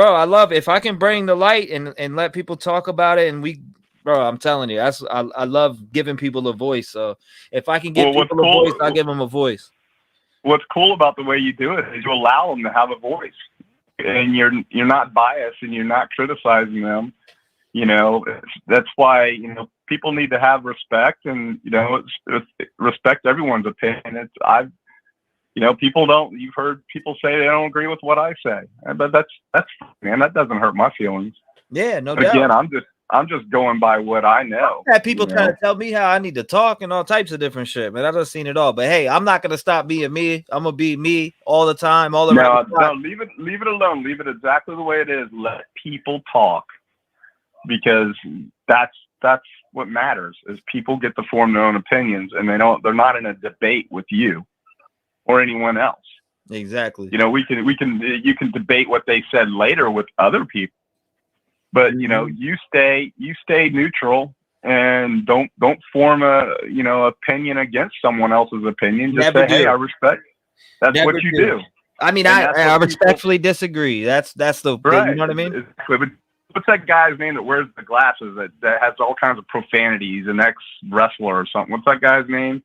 if I can bring the light and let people talk about it. And bro, I'm telling you, I love giving people a voice. So if I can give people a voice, I'll give them a voice. What's cool about the way you do it is you allow them to have a voice, and you're not biased and you're not criticizing them. That's why people need to have respect, and respect everyone's opinion. People don't. You've heard people say they don't agree with what I say, but that's man, that doesn't hurt my feelings. Yeah, no but doubt. Again, I'm just going by what I know. I had people trying to tell me how I need to talk and all types of different shit, man. I've just seen it all. But hey, I'm not gonna stop being me. I'm gonna be me all the time, all around. No, leave it alone. Leave it exactly the way it is. Let people talk, because that's what matters. Is people get to form their own opinions, and they're not in a debate with you or anyone else. Exactly. You can debate what they said later with other people. But you stay neutral and don't form a opinion against someone else's opinion. Just say, hey, I respect. That's what you do. I mean, I respectfully disagree. That's the right. You know what I mean? What's that guy's name that wears the glasses that has all kinds of profanities? An ex-wrestler or something. What's that guy's name?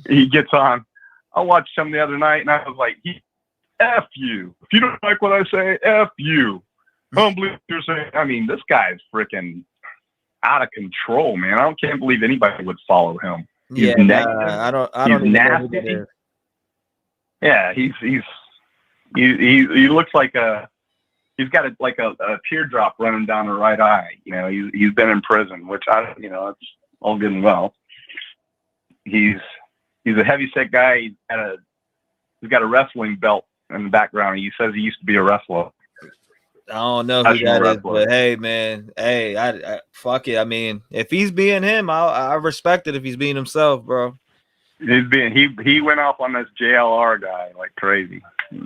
He gets on. I watched him the other night and I was like, F you. If you don't like what I say, F you. I don't believe you're saying. I mean, this guy is freaking out of control, man. I can't believe anybody would follow him. He's I don't even know who that is. Yeah, he looks like he's got a teardrop running down the right eye. He's been in prison, which it's all good and well. He's a heavyset guy. He's got a wrestling belt in the background. He says he used to be a wrestler. I don't know who that is, but hey, man, hey, I fuck it. I mean, if he's being him, I respect it. If he's being himself, bro. He went off on this JLR guy like crazy.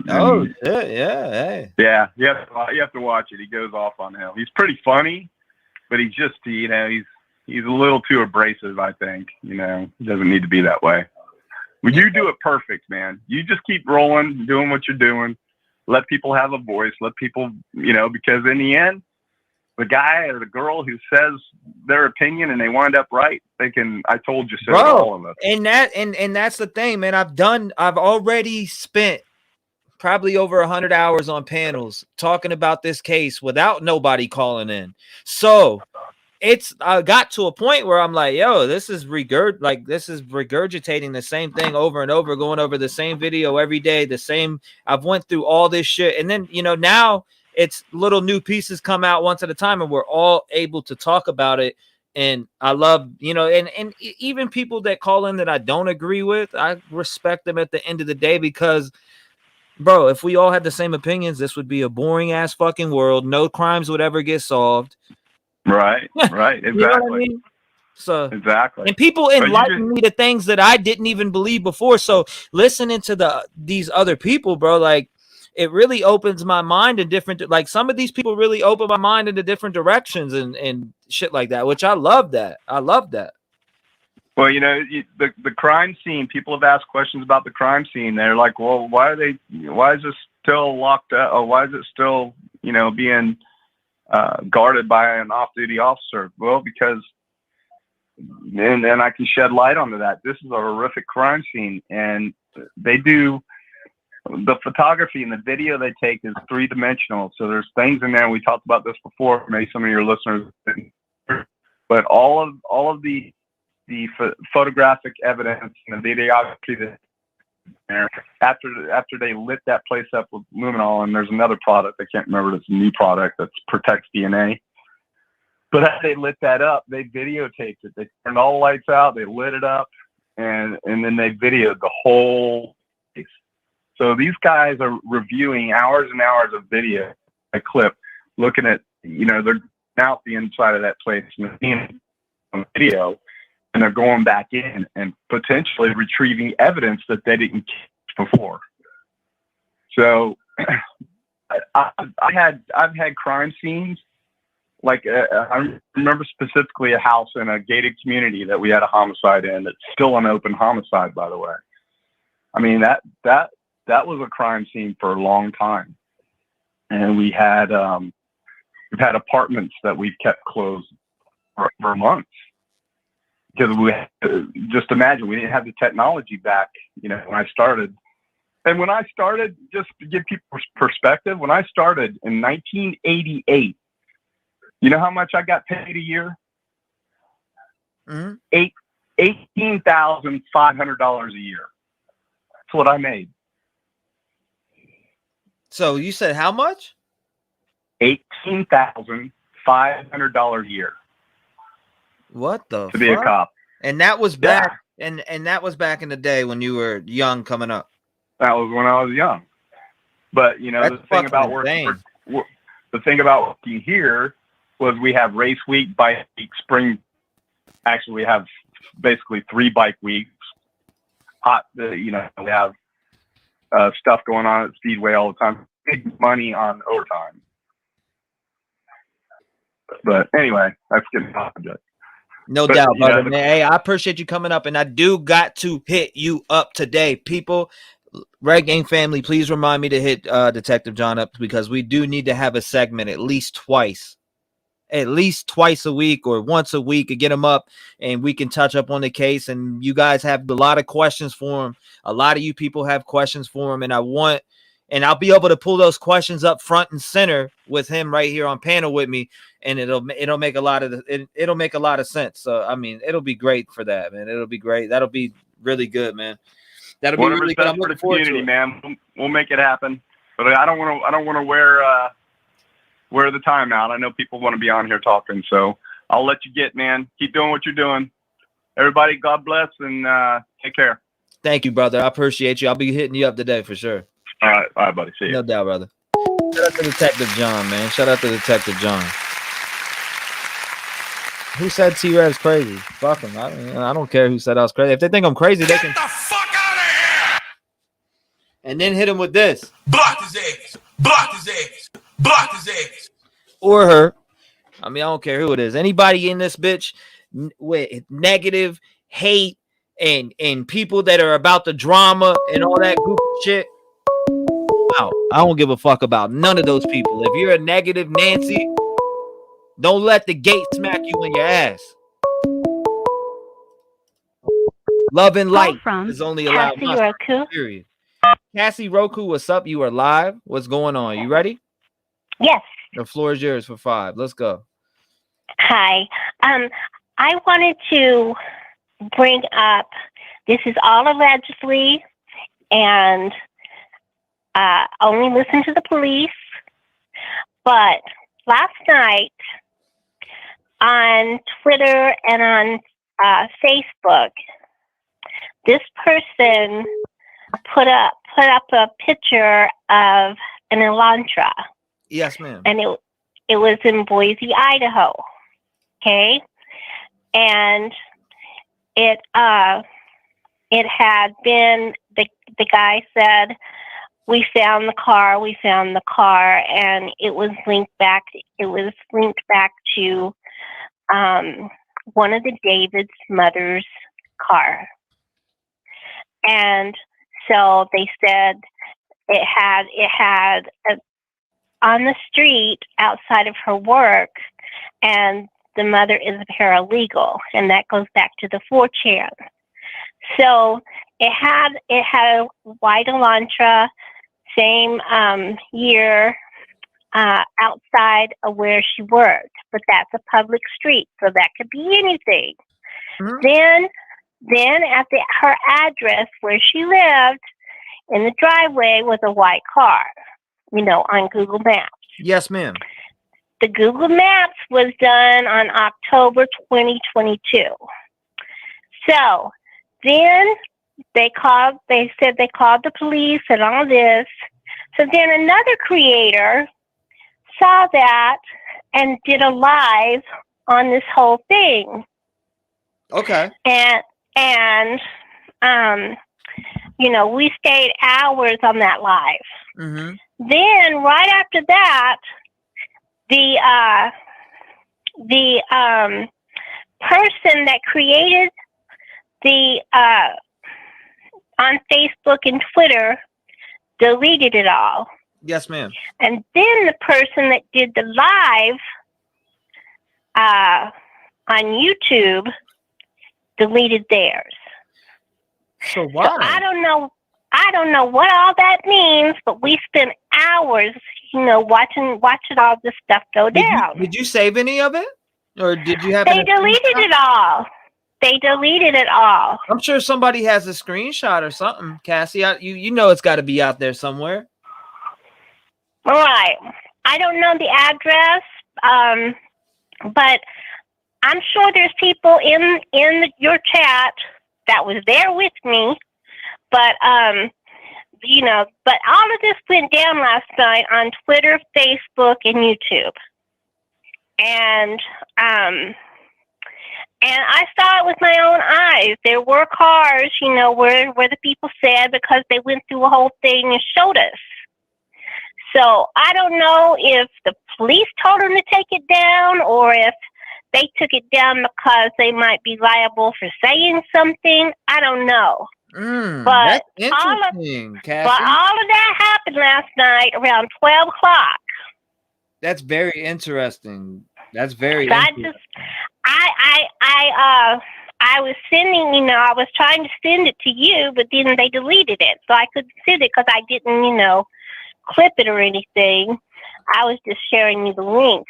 Oh shit, yeah, hey, yeah. You have to watch it. He goes off on him. He's pretty funny, but he's just he's a little too abrasive. I think he doesn't need to be that way. Well, you do it perfect, man. You just keep rolling, doing what you're doing. Let people have a voice. Let people, because in the end, the guy or the girl who says their opinion and they wind up right, they can. I told you so. Bro, all of us. And that's the thing, man. I've already spent probably over 100 hours on panels talking about this case without nobody calling in. So I got to a point where I'm like, yo, this is regurgitating the same thing over and over, going over the same video every day, the same. I've went through all this shit. And then, now it's little new pieces come out once at a time and we're all able to talk about it. And I love, and even people that call in that I don't agree with, I respect them at the end of the day, because bro, if we all had the same opinions, this would be a boring ass fucking world. No crimes would ever get solved. Right, right, exactly. You know what I mean? So exactly. and people enlighten me to things that I didn't even believe before. So listening to these other people, bro, like it really opens my mind in different, like some of these people really open my mind into different directions and shit like that, which I love that. I love that. Well, you know, the crime scene, people have asked questions about the crime scene. They're like, well, why is this still locked up? Or why is it still, you know, being guarded by an off-duty officer? Well, because, and I can shed light onto that. This is a horrific crime scene, and they do, the photography and the video they take is three-dimensional. So there's things in there. We talked about this before. Maybe some of your listeners didn't. But all of the photographic evidence and the videography that after they lit that place up with luminol, and there's another product I can't remember. It's a new product that protects DNA. But as they lit that up, they videotaped it. They turned all the lights out. They lit it up, and then they videoed the whole place. So these guys are reviewing hours and hours of video, a clip, looking at, you know, they're out the inside of that place and seeing on video, and they're going back in and potentially retrieving evidence that they didn't catch before. So I've had crime scenes. Like I remember specifically a house in a gated community that we had a homicide in. It's still an open homicide, by the way. I mean, that was a crime scene for a long time, and we've had apartments that we've kept closed for months because we just imagine we didn't have the technology back, you know, when I started. And when I started, just to give people perspective, when I started in 1988. You know how much I got paid a year? Mm-hmm. $18,500 a year. That's what I made. So you said how much? $18,500 a year. What the to be a cop? And that was back, and that was back in the day when you were young, coming up. That was when I was young. But you know, That's the thing about insane. the thing about working here was we have race week, bike week, spring. Actually, we have basically 3 bike weeks. You know, we have stuff going on at Speedway all the time. Big money on overtime. But anyway, that's getting off subject. No doubt, brother. Man, hey, I appreciate you coming up, and I do got to hit you up today, people. Red Gang family, please remind me to hit Detective John up, because we do need to have a segment at least twice a week or once a week, and get him up and we can touch up on the case. And you guys have a lot of questions for him. A lot of you people have questions for him, and I'll be able to pull those questions up front and center with him right here on panel with me, and it'll make a lot of it'll make a lot of sense. So I mean, it'll be great for that, man. It'll be great. That'll be really good, man. That'll be really good. I'm looking forward to it, man. We'll make it happen. But I don't want to wear the time out. I know people want to be on here talking, so I'll let you get, man. Keep doing what you're doing. Everybody, God bless, and take care. Thank you, brother. I appreciate you. I'll be hitting you up today for sure. All right, buddy. See you. No doubt, brother. Shout out to Detective John, man. Shout out to Detective John. Who said T-REV's crazy? Fuck him. I don't care who said I was crazy. If they think I'm crazy, they can. Get the fuck out of here! And then hit him with this. Block his ass. Block his ass. Block his ass. Or her. I mean, I don't care who it is. Anybody in this bitch with negative hate and people that are about the drama and all that goofy shit. Wow. I don't give a fuck about none of those people. If you're a negative Nancy, don't let the gate smack you in your ass. Love and light is only allowed. Cassie Roku. Period. Cassie Roku, what's up? You are live. What's going on? You ready? Yes. The floor is yours for 5. Let's go. Hi. I wanted to bring up, this is all allegedly, and only listen to the police. But last night on Twitter and on Facebook, this person put up a picture of an Elantra, Yes, ma'am. and it was in Boise, Idaho. Okay, and it had been the guy said, we found the car, and it was linked back to one of the David's mother's car. And so they said it had on the street outside of her work, and the mother is a paralegal, and that goes back to the 4chan. So it had a white Elantra, same year, outside of where she worked, but that's a public street, so that could be anything. Then at her address where she lived, in the driveway was a white car, on Google Maps. Yes, ma'am. The Google Maps was done on October 2022. So then they said they called the police and all this. So then another creator saw that and did a live on this whole thing. Okay. And we stayed hours on that live. Mm-hmm. Then right after that, the person that created the on Facebook and Twitter deleted it all. Yes, ma'am. And then the person that did the live on YouTube deleted theirs. So why? So I don't know what all that means, but we spent hours, watching all this stuff go down. Did you save any of it, or did you have? They deleted it all. They deleted it all. I'm sure somebody has a screenshot or something, Cassie. You know it's got to be out there somewhere. All right. I don't know the address, but I'm sure there's people in your chat that was there with me. But but all of this went down last night on Twitter, Facebook, and YouTube, and I saw it with my own eyes. There were cars, where the people said, because they went through a whole thing and showed us. So I don't know if the police told them to take it down, or if they took it down because they might be liable for saying something. I don't know. But But that's all of interesting, Cassie. that happened last night around 12 o'clock. That's very interesting. That's very So interesting. I was sending, I was trying to send it to you, but then they deleted it. So I couldn't send it because I didn't, clip it or anything. I was just sharing you the link.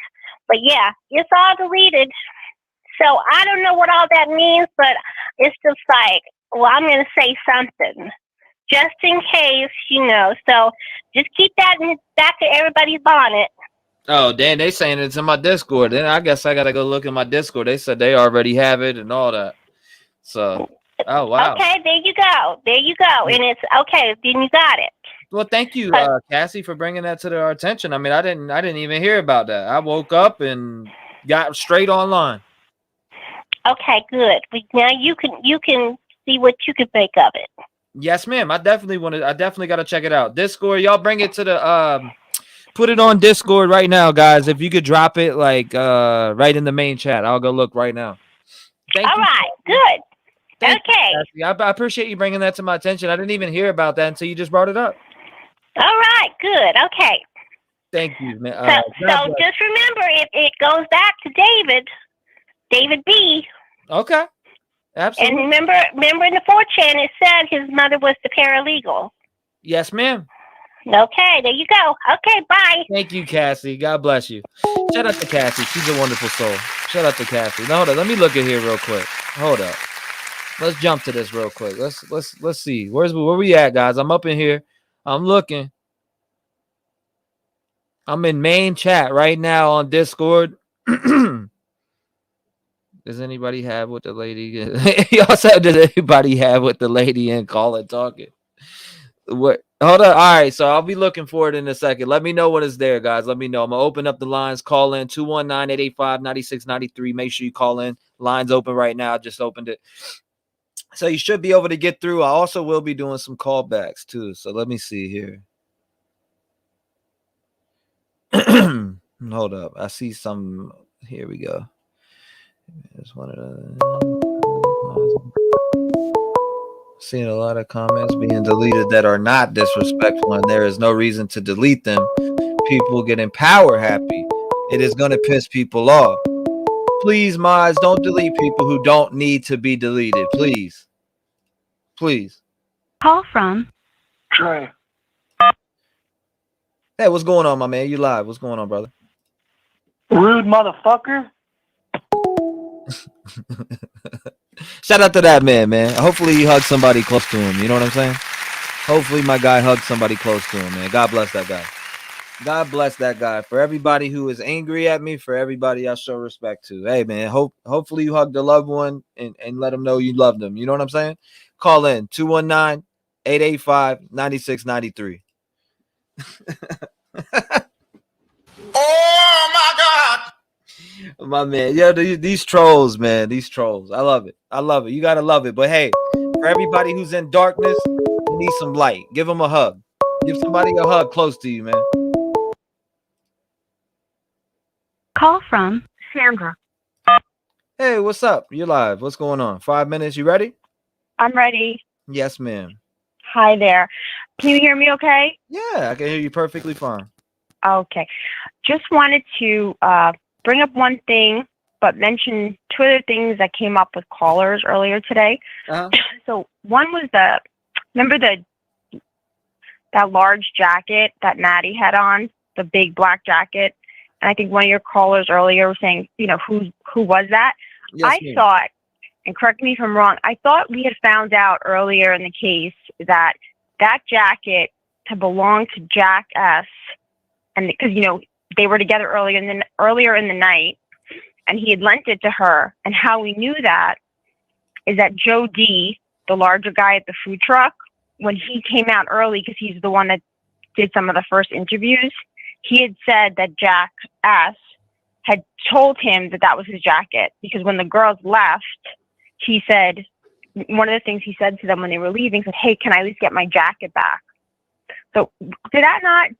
But yeah, it's all deleted. So I don't know what all that means, but it's just like, well, I'm going to say something just in case, So just keep that in the back of everybody's bonnet. Oh, Dan, they saying it's in my Discord. Then I guess I gotta go look in my Discord. They said they already have it and all that. So, oh wow. Okay, there you go. And it's okay. Then you got it. Well, thank you, Cassie, for bringing that to our attention. I mean, I didn't even hear about that. I woke up and got straight online. Okay, good. Now you can see what you can make of it. Yes, ma'am. I definitely got to check it out. Discord, y'all bring it to the put it on Discord right now, guys. If you could drop it right in the main chat, I'll go look right now. Thank you. All right, good. Thank Okay. you, Cassie. I appreciate you bringing that to my attention. I didn't even hear about that until you just brought it up. All right, good. Okay. Thank you, man. So just remember, it goes back to David B. Okay. Absolutely. And remember in the 4chan it said his mother was the paralegal. Yes, ma'am. Okay, there you go. Okay, bye. Thank you, Cassie. God bless you. Shout out to Cassie. She's a wonderful soul. Shout out to Cassie. Now, hold on. Let me look at here real quick. Hold up. Let's jump to this real quick. Let's see. Where we at, guys? I'm up in here. I'm looking. I'm in main chat right now on Discord. Does anybody have what the lady? Y'all said, does anybody have what the lady in Call It Talking? What? Hold on. All right, so I'll be looking for it in a second. Let me know when it's there, guys. Let me know. I'm gonna open up the lines. Call in 219-885-9693. Make sure you call in. Lines open right now. Just opened it, so you should be able to get through. I also will be doing some callbacks too. So let me see here. Hold up. I see some. Here we go. There's one of the. Seeing a lot of comments being deleted that are not disrespectful, and there is no reason to delete them. People getting power happy. It is going to piss people off. Please, mods, don't delete people who don't need to be deleted. Please. Please. Call from Trey. Hey, what's going on, my man? You live. What's going on, brother? Rude motherfucker. Shout out to that man. Hopefully he hugged somebody close to him. You know what I'm saying? Hopefully my guy hugged somebody close to him, man. God bless that guy. God bless that guy. For everybody who is angry at me, for everybody I show respect to. Hey, man, hopefully you hugged a loved one and let them know you love them. You know what I'm saying? Call in 219-885-9693. Oh my God. My man, yeah, these trolls, man, these trolls. I love it. You gotta love it. But hey, for everybody who's in darkness, you need some light. Give them a hug. Give somebody a hug close to you, man. Call from Sandra. Hey, what's up? You're live. What's going on? 5 minutes. You ready? I'm ready. Yes, ma'am. Hi there. Can you hear me okay? Yeah, I can hear you perfectly fine. Okay. Just wanted to bring up one thing, but mention two other things that came up with callers earlier today. So one was remember that large jacket that Maddie had on, the big black jacket? And I think one of your callers earlier was saying, who was that? Yes, I thought, and correct me if I'm wrong, I thought we had found out earlier in the case that jacket had belonged to Jack S. And because, they were together earlier in the night, and he had lent it to her. And how we knew that is that Joe D, the larger guy at the food truck, when he came out early, because he's the one that did some of the first interviews, he had said that Jack S had told him that was his jacket, because when the girls left, he said, one of the things he said to them when they were leaving, said, "Hey, can I at least get my jacket back?" So did that not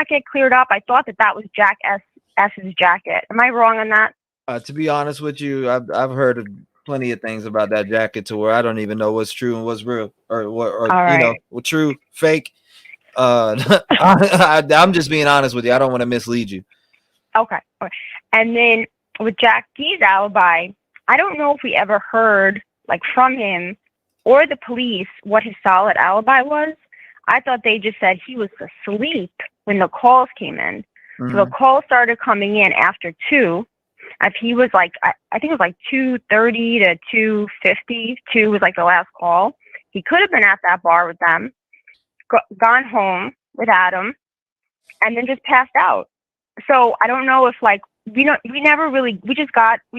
get cleared up? I thought that was Jack S's jacket. Am I wrong on that? To be honest with you, I've heard of plenty of things about that jacket to where I don't even know what's true and what's real, or what true, fake. I'm just being honest with you. I don't want to mislead you. Okay. And then with Jack D's alibi, I don't know if we ever heard from him or the police what his solid alibi was. I thought they just said he was asleep when the calls came in. Mm-hmm. So the calls started coming in after 2. If he was I think it was 2:30 to 2:50. 2 was the last call. He could have been at that bar with them, gone home with Adam, and then just passed out. So I don't know if we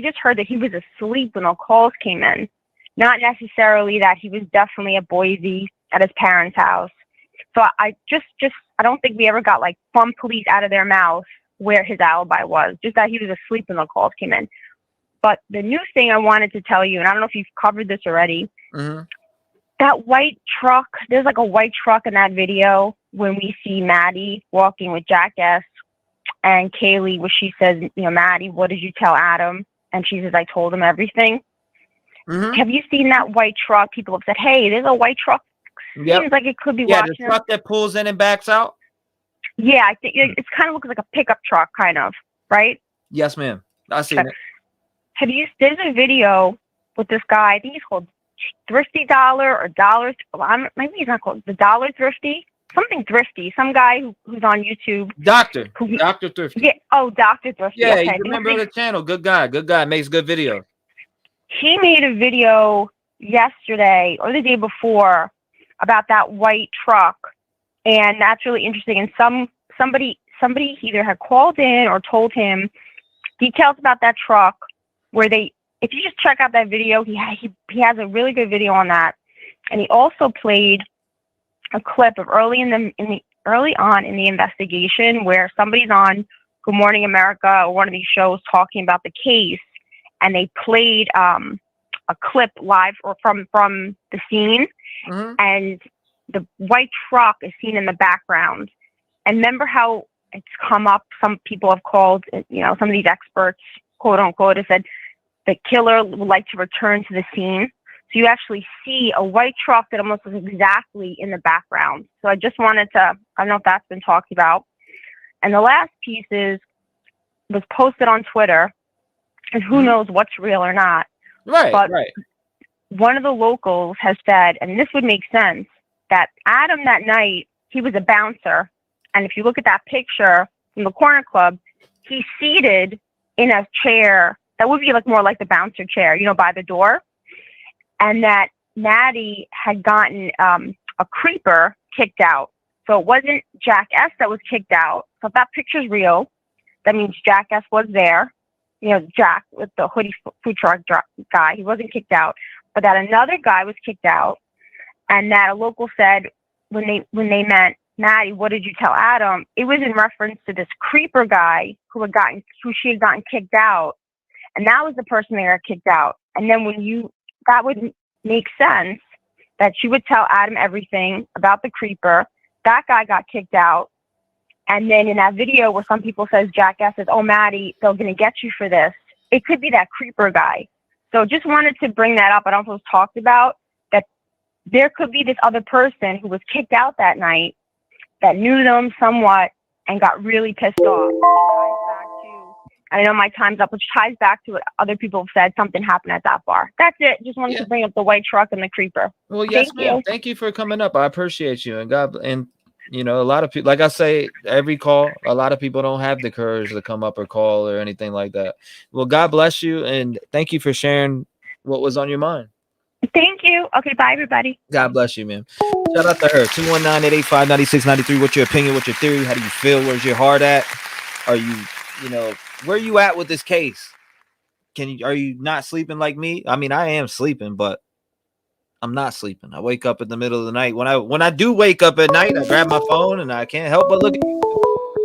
just heard that he was asleep when the calls came in, not necessarily that he was definitely at Boise at his parents' house. So I don't think we ever got from police out of their mouth where his alibi was, just that he was asleep when the calls came in. But the new thing I wanted to tell you, and I don't know if you've covered this already, that white truck, there's a white truck in that video when we see Maddie walking with Jack S. and Kaylee, where she says, "Maddie, what did you tell Adam?" And she says, "I told him everything." Have you seen that white truck? People have said, "Hey, there's a white truck." Yep. Seems like it could be the truck that pulls in and backs out. Yeah, I think it kind of looks like a pickup truck, kind of, right? Yes, ma'am. I seen it. There's a video with this guy. I think he's called Thrifty Dollar or Dollar. Maybe he's not called the Dollar Thrifty. Something Thrifty. Some guy who's on YouTube. Dr. Thrifty. Yeah. Oh, Dr. Thrifty. Yeah, okay. you remember the channel. Good guy. Makes good videos. He made a video yesterday or the day before about that white truck, and that's really interesting. And somebody either had called in or told him details about that truck, where if you just check out that video, he has a really good video on that. And he also played a clip of early on in the investigation where somebody's on Good Morning America or one of these shows talking about the case, and they played a clip live or from the scene, and the white truck is seen in the background. And remember how it's come up? Some people have called, some of these experts, quote unquote, have said the killer would like to return to the scene. So you actually see a white truck that almost looks exactly in the background. So I just wanted to, I don't know if that's been talked about. And the last piece was posted on Twitter, and who knows what's real or not. Right, but right. One of the locals has said, and this would make sense, that Adam that night, he was a bouncer. And if you look at that picture from the corner club, he's seated in a chair that would be more like the bouncer chair, by the door. And that Maddie had gotten a creeper kicked out. So it wasn't Jack S. that was kicked out. So if that picture's real, that means Jack S. was there. Jack with the hoodie food truck guy, he wasn't kicked out. But that another guy was kicked out. And that a local said when they meant, Maddie, what did you tell Adam? It was in reference to this creeper guy who she had gotten kicked out. And that was the person that got kicked out. And then that would make sense that she would tell Adam everything about the creeper. That guy got kicked out. And then in that video where some people says Jack S says, oh, Maddie, they're going to get you for this. It could be that creeper guy. So just wanted to bring that up. I don't know if it was talked about, that there could be this other person who was kicked out that night that knew them somewhat and got really pissed off. I know my time's up, which ties back to what other people have said. Something happened at that bar. That's it. Just wanted to bring up the white truck and the creeper. Well, yes, ma'am. Thank you for coming up. I appreciate you. And a lot of people, like I say, every call, a lot of people don't have the courage to come up or call or anything like that. Well, God bless you. And thank you for sharing what was on your mind. Thank you. Okay. Bye, everybody. God bless you, man. Shout out to her. 219-885-9693. What's your opinion? What's your theory? How do you feel? Where's your heart at? Are you, where are you at with this case? Are you not sleeping like me? I mean, I am sleeping, but I'm not sleeping. I wake up in the middle of the night. When I do wake up at night, I grab my phone and I can't help but look at YouTube.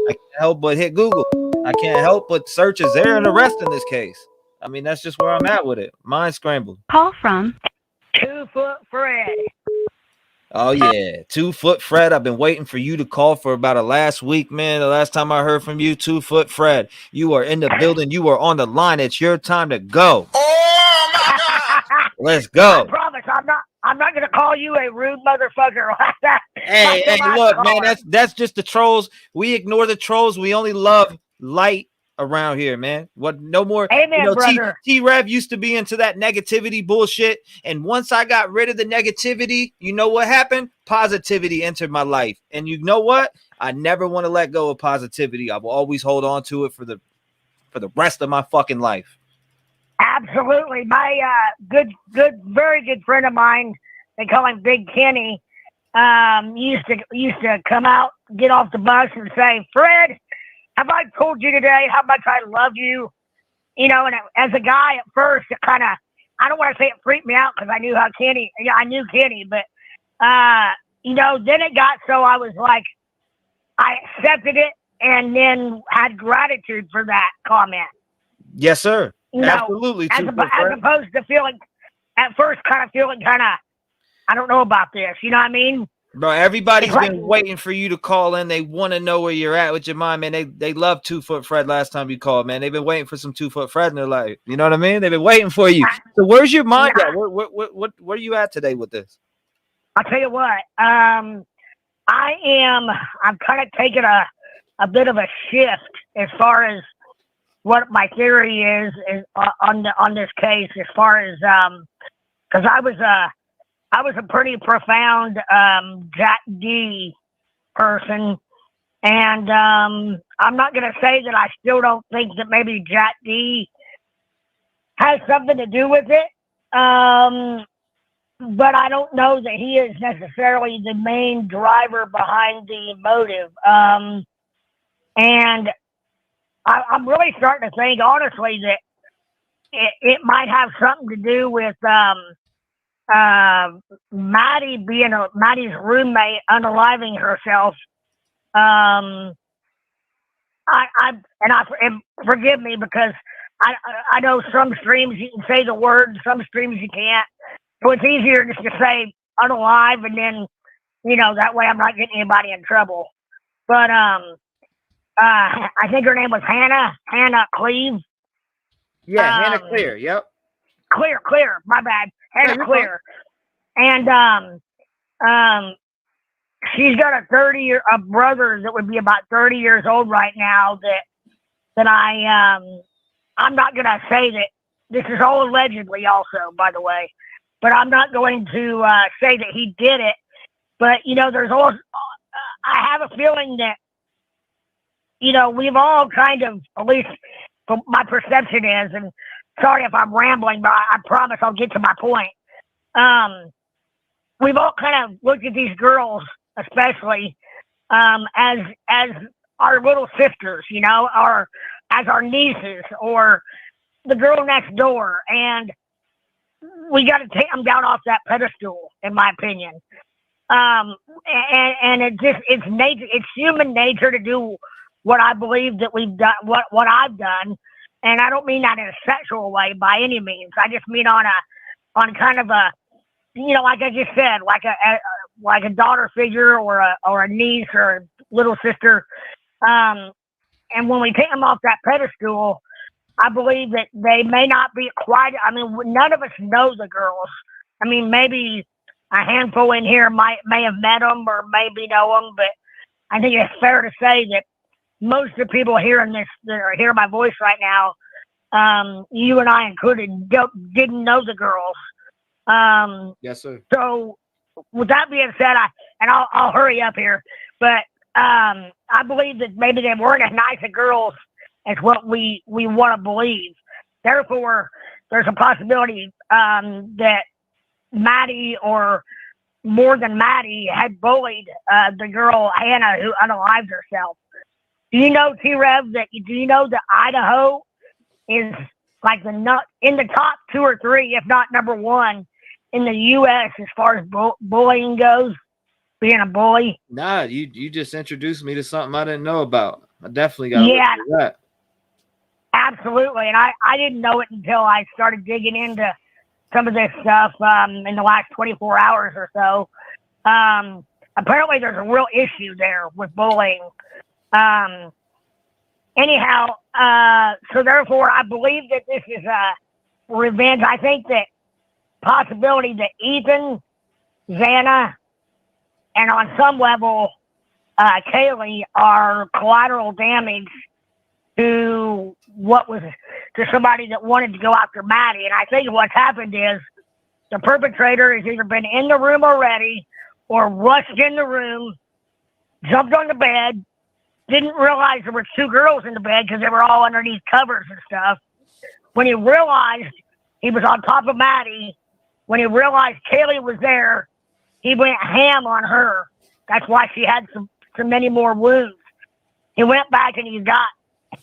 I can't help but hit Google. I can't help but search, is there an arrest in this case? I mean, that's just where I'm at with it. Mind scrambled. Call from 2 Foot Fred. Oh, yeah. 2 Foot Fred. I've been waiting for you to call for about a last week, man. The last time I heard from you, 2 Foot Fred, you are in the building. You are on the line. It's your time to go. Oh, my God. Let's go. I promise I'm not going to call you a rude motherfucker like that. Hey, look, man, that's just the trolls. We ignore the trolls. We only love light around here, man. What? No more. Amen, brother. T-REV used to be into that negativity bullshit, and once I got rid of the negativity, you know what happened? Positivity entered my life, and you know what? I never want to let go of positivity. I will always hold on to it for the rest of my fucking life. Absolutely. My very good friend of mine, they call him Big Kenny, used to come out, get off the bus and say, Fred, have I told you today how much I love you? And as a guy at first, it kind of, I don't want to say it freaked me out because I knew I knew Kenny, but, then it got so I was like, I accepted it and then had gratitude for that comment. Yes, sir. Absolutely. As opposed to feeling, at first kind of, I don't know about this. You know what I mean? Bro, everybody's been waiting for you to call in. They want to know where you're at with your mind, man. They love 2 Foot Fred last time you called, man. They've been waiting for some 2 Foot Fred in their life. You know what I mean? They've been waiting for you. So where's your mind at? Where are you at today with this? I'll tell you what. I'm kind of taking a bit of a shift as far as what my theory is on this case, as far as because I was a pretty profound Jack D person, and I'm not going to say that I still don't think that maybe Jack D has something to do with it, but I don't know that he is necessarily the main driver behind the motive. And I'm really starting to think, honestly, that it might have something to do with Maddie being Maddie's roommate unaliving herself. And forgive me because I know some streams you can say the word, some streams you can't. So it's easier just to say unalive, and then that way I'm not getting anybody in trouble. But I think her name was Hannah Cleve. Yeah, Hannah Clear. Yep. Clear. My bad, Hannah Clear. And she's got a brother that would be about 30 years old right now. That I'm not gonna say that this is all allegedly, also, by the way, but I'm not going to say that he did it. But there's also I have a feeling that we've all kind of, at least from my perception is, and sorry if I'm rambling, but I promise I'll get to my point. We've all kind of looked at these girls, especially as our little sisters, or as our nieces, or the girl next door, and we got to take them down off that pedestal, in my opinion. And it's nature, it's human nature to do what I believe that we've done, what I've done, and I don't mean that in a sexual way by any means. I just mean on kind of a, like I just said, like a daughter figure or a niece or a little sister. And when we take them off that pedestal, I believe that they may not be quite. I mean, none of us know the girls. I mean, maybe a handful in here may have met them or maybe know them, but I think it's fair to say that most of the people hearing this, that are hearing my voice right now, you and I included, didn't know the girls. Yes, sir. So, with that being said, I'll hurry up here, but I believe that maybe they weren't as nice of girls as what we want to believe. Therefore, there's a possibility that Maddie, or more than Maddie, had bullied the girl Hannah, who unalived herself. Do you know, T-REV, do you know that Idaho is like in the top 2 or 3, if not number 1, in the U.S. as far as bullying goes, being a bully? Nah, you just introduced me to something I didn't know about. I definitely got to look at that. Absolutely, and I didn't know it until I started digging into some of this stuff in the last 24 hours or so. Apparently, there's a real issue there with bullying. Anyhow, so therefore, I believe that this is a revenge. I think that possibility that Ethan, Xana, and on some level, Kaylee are collateral damage to somebody that wanted to go after Maddie. And I think what's happened is the perpetrator has either been in the room already or rushed in the room, jumped on the bed, didn't realize there were 2 girls in the bed because they were all underneath covers and stuff. When he realized he was on top of Maddie, when he realized Kaylee was there, he went ham on her. That's why she had so many more wounds. He went back and he got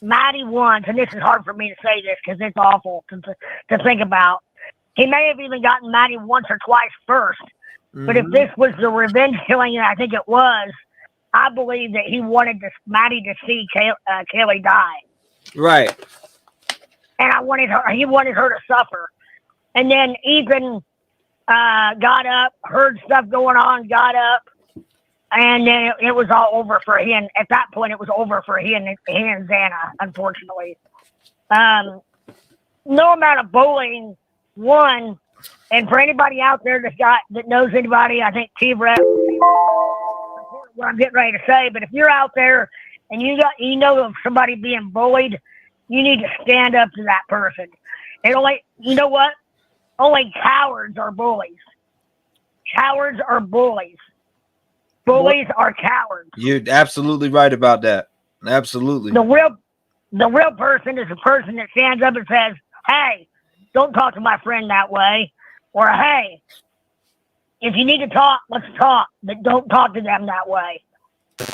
Maddie once, and this is hard for me to say this because it's awful to think about. He may have even gotten Maddie once or twice first. Mm-hmm. But if this was the revenge killing, and I think it was, I believe that he wanted Maddie to see Kaylee die. Right. And he wanted her to suffer. And then Ethan got up, heard stuff going on, got up, and then it was all over for him. At that point, it was over for he and Xana, unfortunately. No amount of bullying won. And for anybody out there that knows anybody, I think T-REV, what I'm getting ready to say, but if you're out there and you know of somebody being bullied, you need to stand up to that person. You know what? Only cowards are bullies. Cowards are bullies. Bullies are cowards. You're absolutely right about that. Absolutely. The real person is a person that stands up and says, "Hey, don't talk to my friend that way," or "Hey, if you need to talk, let's talk, but don't talk to them that way."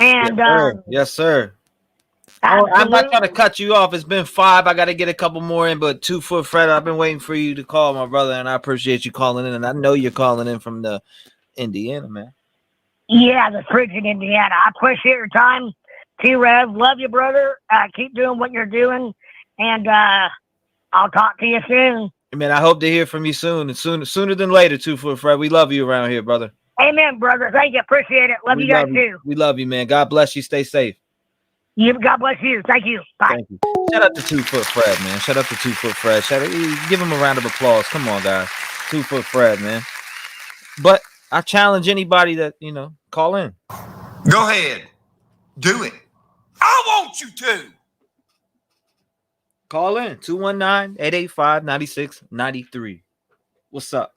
And yes, sir. I'm not trying to cut you off. It's been 5. I got to get a couple more in, but 2 Foot Fred, I've been waiting for you to call, my brother, and I appreciate you calling in. And I know you're calling in from the Indiana, man. Yeah, the freaking Indiana. I appreciate your time. T-REV, love you, brother. Keep doing what you're doing, and I'll talk to you soon. Man, I hope to hear from you soon, and sooner than later, 2 Foot Fred. We love you around here, brother. Amen, brother. Thank you. Appreciate it. Love you guys too. We love you, man. God bless you. Stay safe. God bless you. Thank you. Bye. Thank you. Shout out to 2 Foot Fred, man. Shout out to 2 Foot Fred. Give him a round of applause. Come on, guys. 2 Foot Fred, man. But I challenge anybody that, call in. Go ahead. Do it. I want you to. Call in. 219-885-9693. What's up?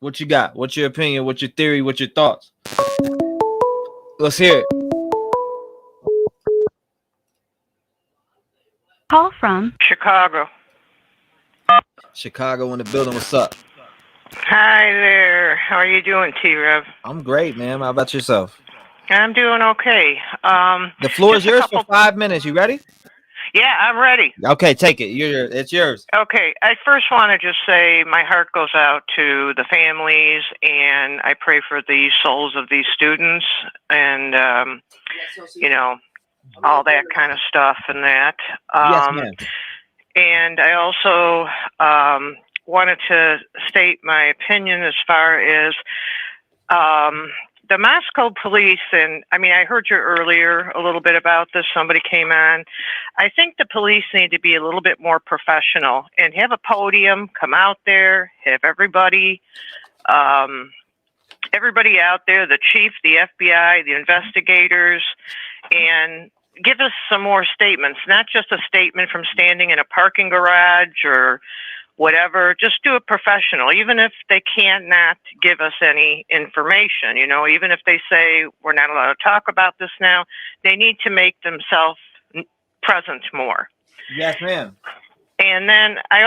What you got? What's your opinion? What's your theory? What's your thoughts? Let's hear it. Call from Chicago. Chicago in the building. What's up? Hi there. How are you doing, T-REV? I'm great, man. How about yourself? I'm doing okay. The floor is yours for 5 minutes. You ready? Yeah, I'm ready. Okay, take it. It's yours. Okay. I first want to just say my heart goes out to the families, and I pray for the souls of these students and, all that kind of stuff and that. Yes, ma'am. And I also wanted to state my opinion as far as the Moscow police, and I heard you earlier a little bit about this. Somebody came on. I think the police need to be a little bit more professional and have a podium, come out there, have everybody out there, the chief, the FBI, the investigators, and give us some more statements, not just a statement from standing in a parking garage or whatever. Just do it professional, even if they cannot give us any information. Even if they say we're not allowed to talk about this now, they need to make themselves present more. Yes, ma'am. And then I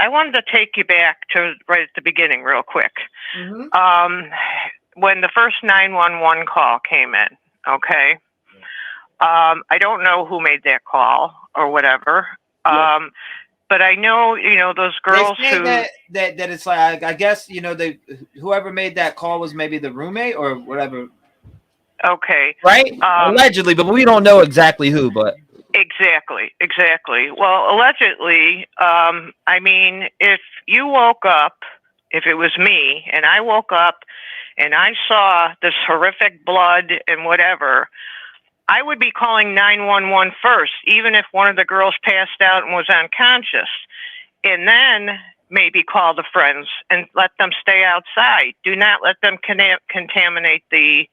wanted to take you back to right at the beginning real quick. Mm-hmm. When the first 911 call came in, okay? I don't know who made that call or whatever. Yeah. But I know, those girls they say who that it's like, I guess, whoever made that call was maybe the roommate or whatever. Okay. Right? Allegedly, but we don't know exactly who, but. Exactly. Well, allegedly, if you woke up, if it was me and I woke up and I saw this horrific blood and whatever, I would be calling 911 first, even if one of the girls passed out and was unconscious, and then maybe call the friends and let them stay outside. Do not let them contaminate the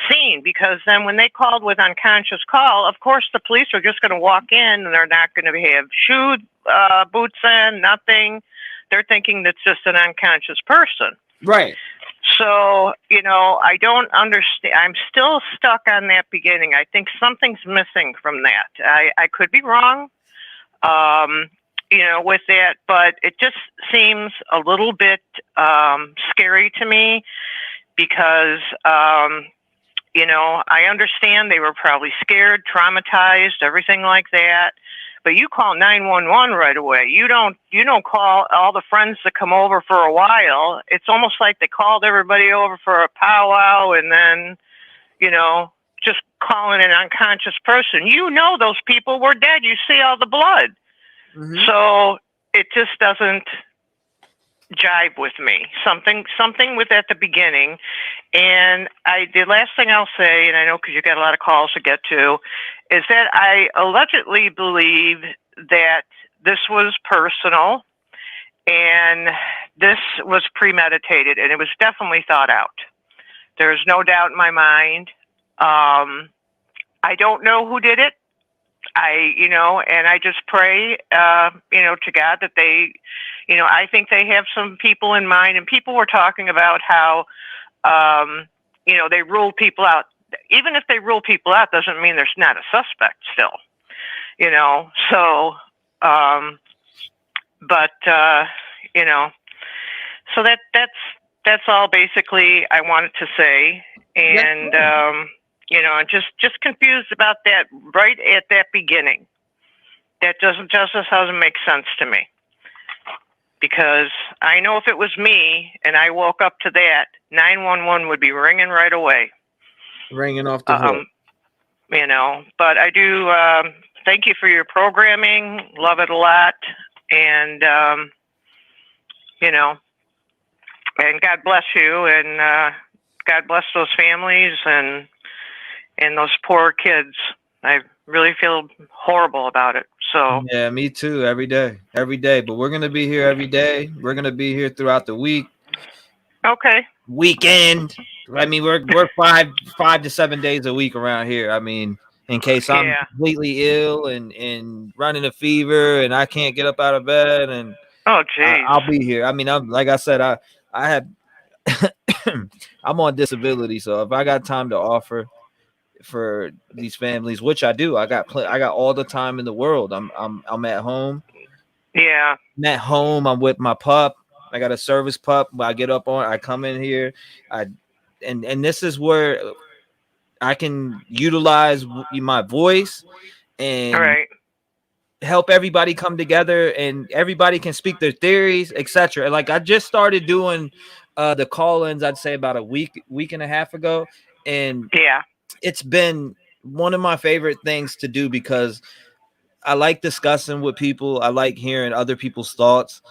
scene, because then when they called with unconscious call, of course the police are just going to walk in and they're not going to have shoe boots in, nothing. They're thinking that's just an unconscious person. Right. So, I don't understand. I'm still stuck on that beginning. I think something's missing from that. I could be wrong, with that, but it just seems a little bit scary to me because, I understand they were probably scared, traumatized, everything like that. But you call 911 right away. You don't call all the friends that come over for a while. It's almost like they called everybody over for a powwow and then, just calling an unconscious person. Those people were dead. You see all the blood. Mm-hmm. So it just doesn't jive with me. Something with at the beginning. And the last thing I'll say, and I know because you got a lot of calls to get to, is that I allegedly believe that this was personal and this was premeditated, and it was definitely thought out. There's no doubt in my mind. I don't know who did it. And I just pray, to God that they, I think they have some people in mind, and people were talking about how, they rule people out. Even if they rule people out, doesn't mean there's not a suspect still, so, so that's all basically I wanted to say. And, You know, and just confused about that right at that beginning. That doesn't make sense to me. Because I know if it was me and I woke up to that, 911 would be ringing right away. Ringing off the hook. You know, but I do thank you for your programming. Love it a lot. And, you know, and God bless you, and God bless those families and those poor kids. I really feel horrible about it. So yeah, me too. Every day. But we're gonna be here every day. We're gonna be here throughout the week. Okay. Weekend. I mean, we're 5 to 7 days a week around here. I mean, in case I'm completely ill and running a fever and I can't get up out of bed, and I'll be here. I mean, I'm like I said, I have I'm on disability, so if I got time to offer for these families, which I do, I got all the time in the world. I'm at home. Yeah. I'm at home. I'm with my pup. I got a service pup. I get up on. I come in here. And this is where I can utilize my voice and help everybody come together, and everybody can speak their theories, etc. Like I just started doing the call-ins, I'd say about a week and a half ago, and it's been one of my favorite things to do because I like discussing with people. I like hearing other people's thoughts,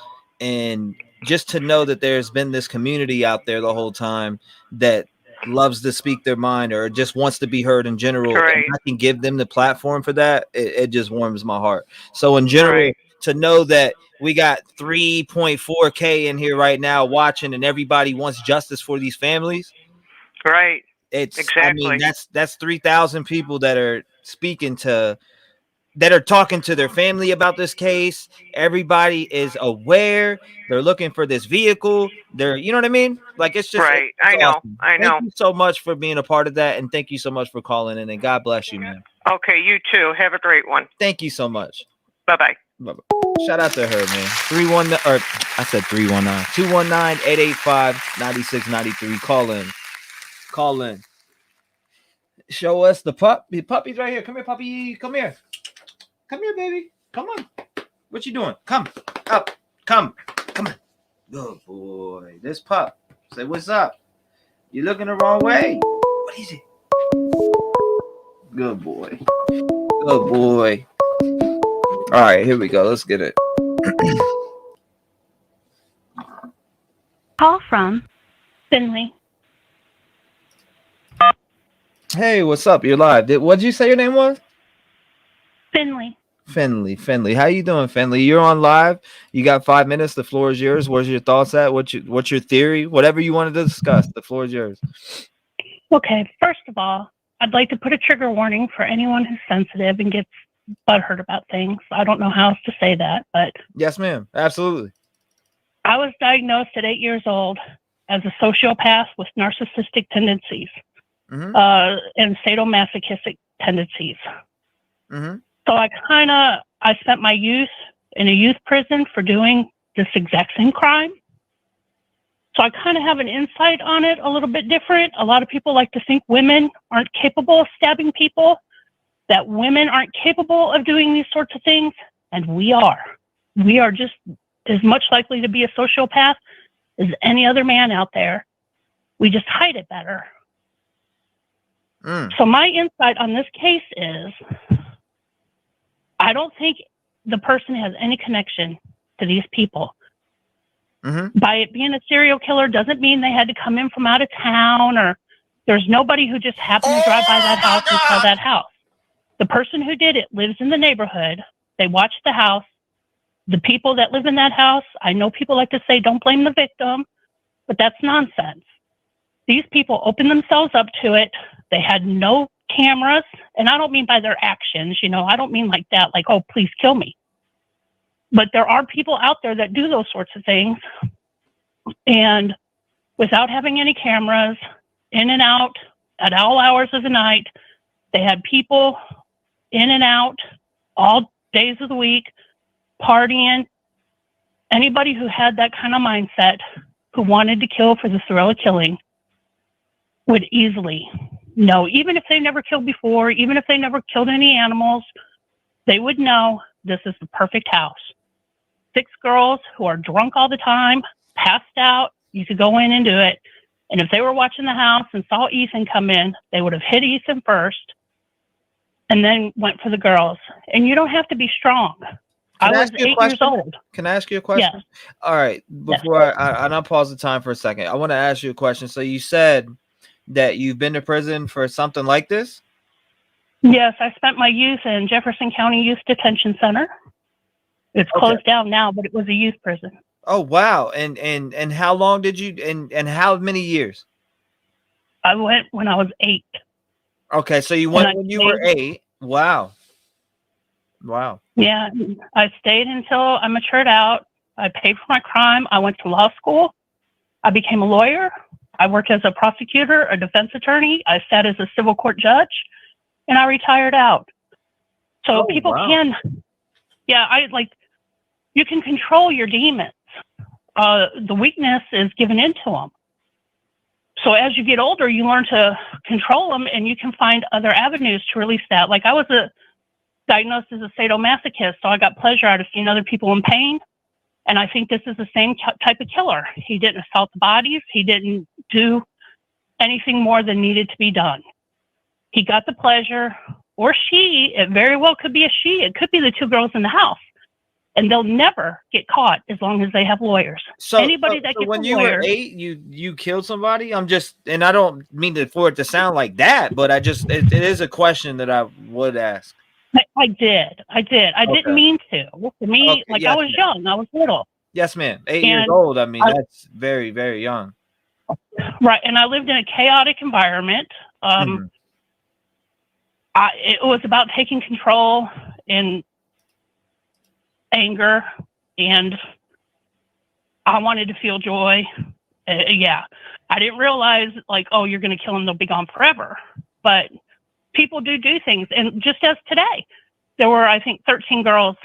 and just to know that there's been this community out there the whole time that loves to speak their mind or just wants to be heard in general. And I can give them the platform for that. It just warms my heart. So in general, to know that we got 3.4K in here right now watching, and everybody wants justice for these families. Right. It's exactly. I mean, that's 3,000 people that are speaking to, that are talking to their family about this case. Everybody is aware. They're looking for this vehicle. They're, you know what I mean? Like, it's just right. It's I know. awesome. I know. Thank you so much for being a part of that, and thank you so much for calling in. And God bless you, man. Okay, you too. Have a great one. Thank you so much. Bye-bye. Bye-bye. Shout out to her, man. 319, or I said 319. 219-885-9693. Call in. Show us the pup. The puppy's right here. Come here, puppy. Come here. Come here, baby. Come on. What you doing? Come up. Come on. Good boy. This pup. Say what's up. You looking the wrong way. What is it? Good boy. Good boy. All right, here we go. Let's get it. Call from Finley. Hey, what's up? You're live. What did you say your name was? Finley. Finley. How you doing, Finley? You're on live. You got 5 minutes. The floor is yours. Where's your thoughts at? What's your theory? Whatever you wanted to discuss, the floor is yours. Okay, first of all, I'd like to put a trigger warning for anyone who's sensitive and gets butthurt about things. I don't know how else to say that, but yes, ma'am. Absolutely. I was diagnosed at 8 years old as a sociopath with narcissistic tendencies and sadomasochistic tendencies. Mm-hmm. So I spent my youth in a youth prison for doing this exact same crime. So I kind of have an insight on it a little bit different. A lot of people like to think women aren't capable of stabbing people, that women aren't capable of doing these sorts of things, and we are. We are just as much likely to be a sociopath as any other man out there. We just hide it better. So my insight on this case is, I don't think the person has any connection to these people. Mm-hmm. By it being a serial killer doesn't mean they had to come in from out of town, or there's nobody who just happened to drive by that house and saw that house. The person who did it lives in the neighborhood. They watched the house. The people that live in that house, I know people like to say, don't blame the victim, but that's nonsense. These people opened themselves up to it. They had no cameras, and I don't mean by their actions, I don't mean like that, like, oh, please kill me. But there are people out there that do those sorts of things, and without having any cameras, in and out at all hours of the night, they had people in and out all days of the week, partying. Anybody who had that kind of mindset, who wanted to kill for the thrill of killing, would easily know, even if they never killed before, even if they never killed any animals, they would know this is the perfect house. 6 girls who are drunk all the time, passed out, you could go in and do it. And if they were watching the house and saw Ethan come in, they would have hit Ethan first and then went for the girls. And you don't have to be strong. I was 8 years old. Can I ask you a question? Yes. All right. Before I'll pause the time for a second. I want to ask you a question. So you said that you've been to prison for something like this? Yes, I spent my youth in Jefferson County Youth Detention Center. It's closed down now, but it was a youth prison. Oh wow. And how long did you and how many years? I went when I was 8. Okay, so you went when you were 8. Wow. Wow. Yeah, I stayed until I matured out. I paid for my crime. I went to law school. I became a lawyer. I worked as a prosecutor, a defense attorney. I sat as a civil court judge, and I retired out. So people can, you can control your demons. The weakness is given into them. So as you get older, you learn to control them, and you can find other avenues to release that. Like I was diagnosed as a sadomasochist, so I got pleasure out of seeing other people in pain. And I think this is the same type of killer. He didn't assault the bodies. He didn't do anything more than needed to be done. He got the pleasure, or she, it very well could be a she. It could be the 2 girls in the house. And they'll never get caught as long as they have lawyers. So anybody that gets when a you lawyer, were 8, you killed somebody? I'm just, and I don't mean for it to sound like that, but it is a question that I would ask. I did. I didn't mean to. To me, Yes, I was young. I was little. Yes, ma'am. 8 years old. I mean, that's very, very young. Right. And I lived in a chaotic environment. It was about taking control and anger, and I wanted to feel joy. I didn't realize you're going to kill them, they'll be gone forever. But people do things. And just as today, there were, I think, 13 girls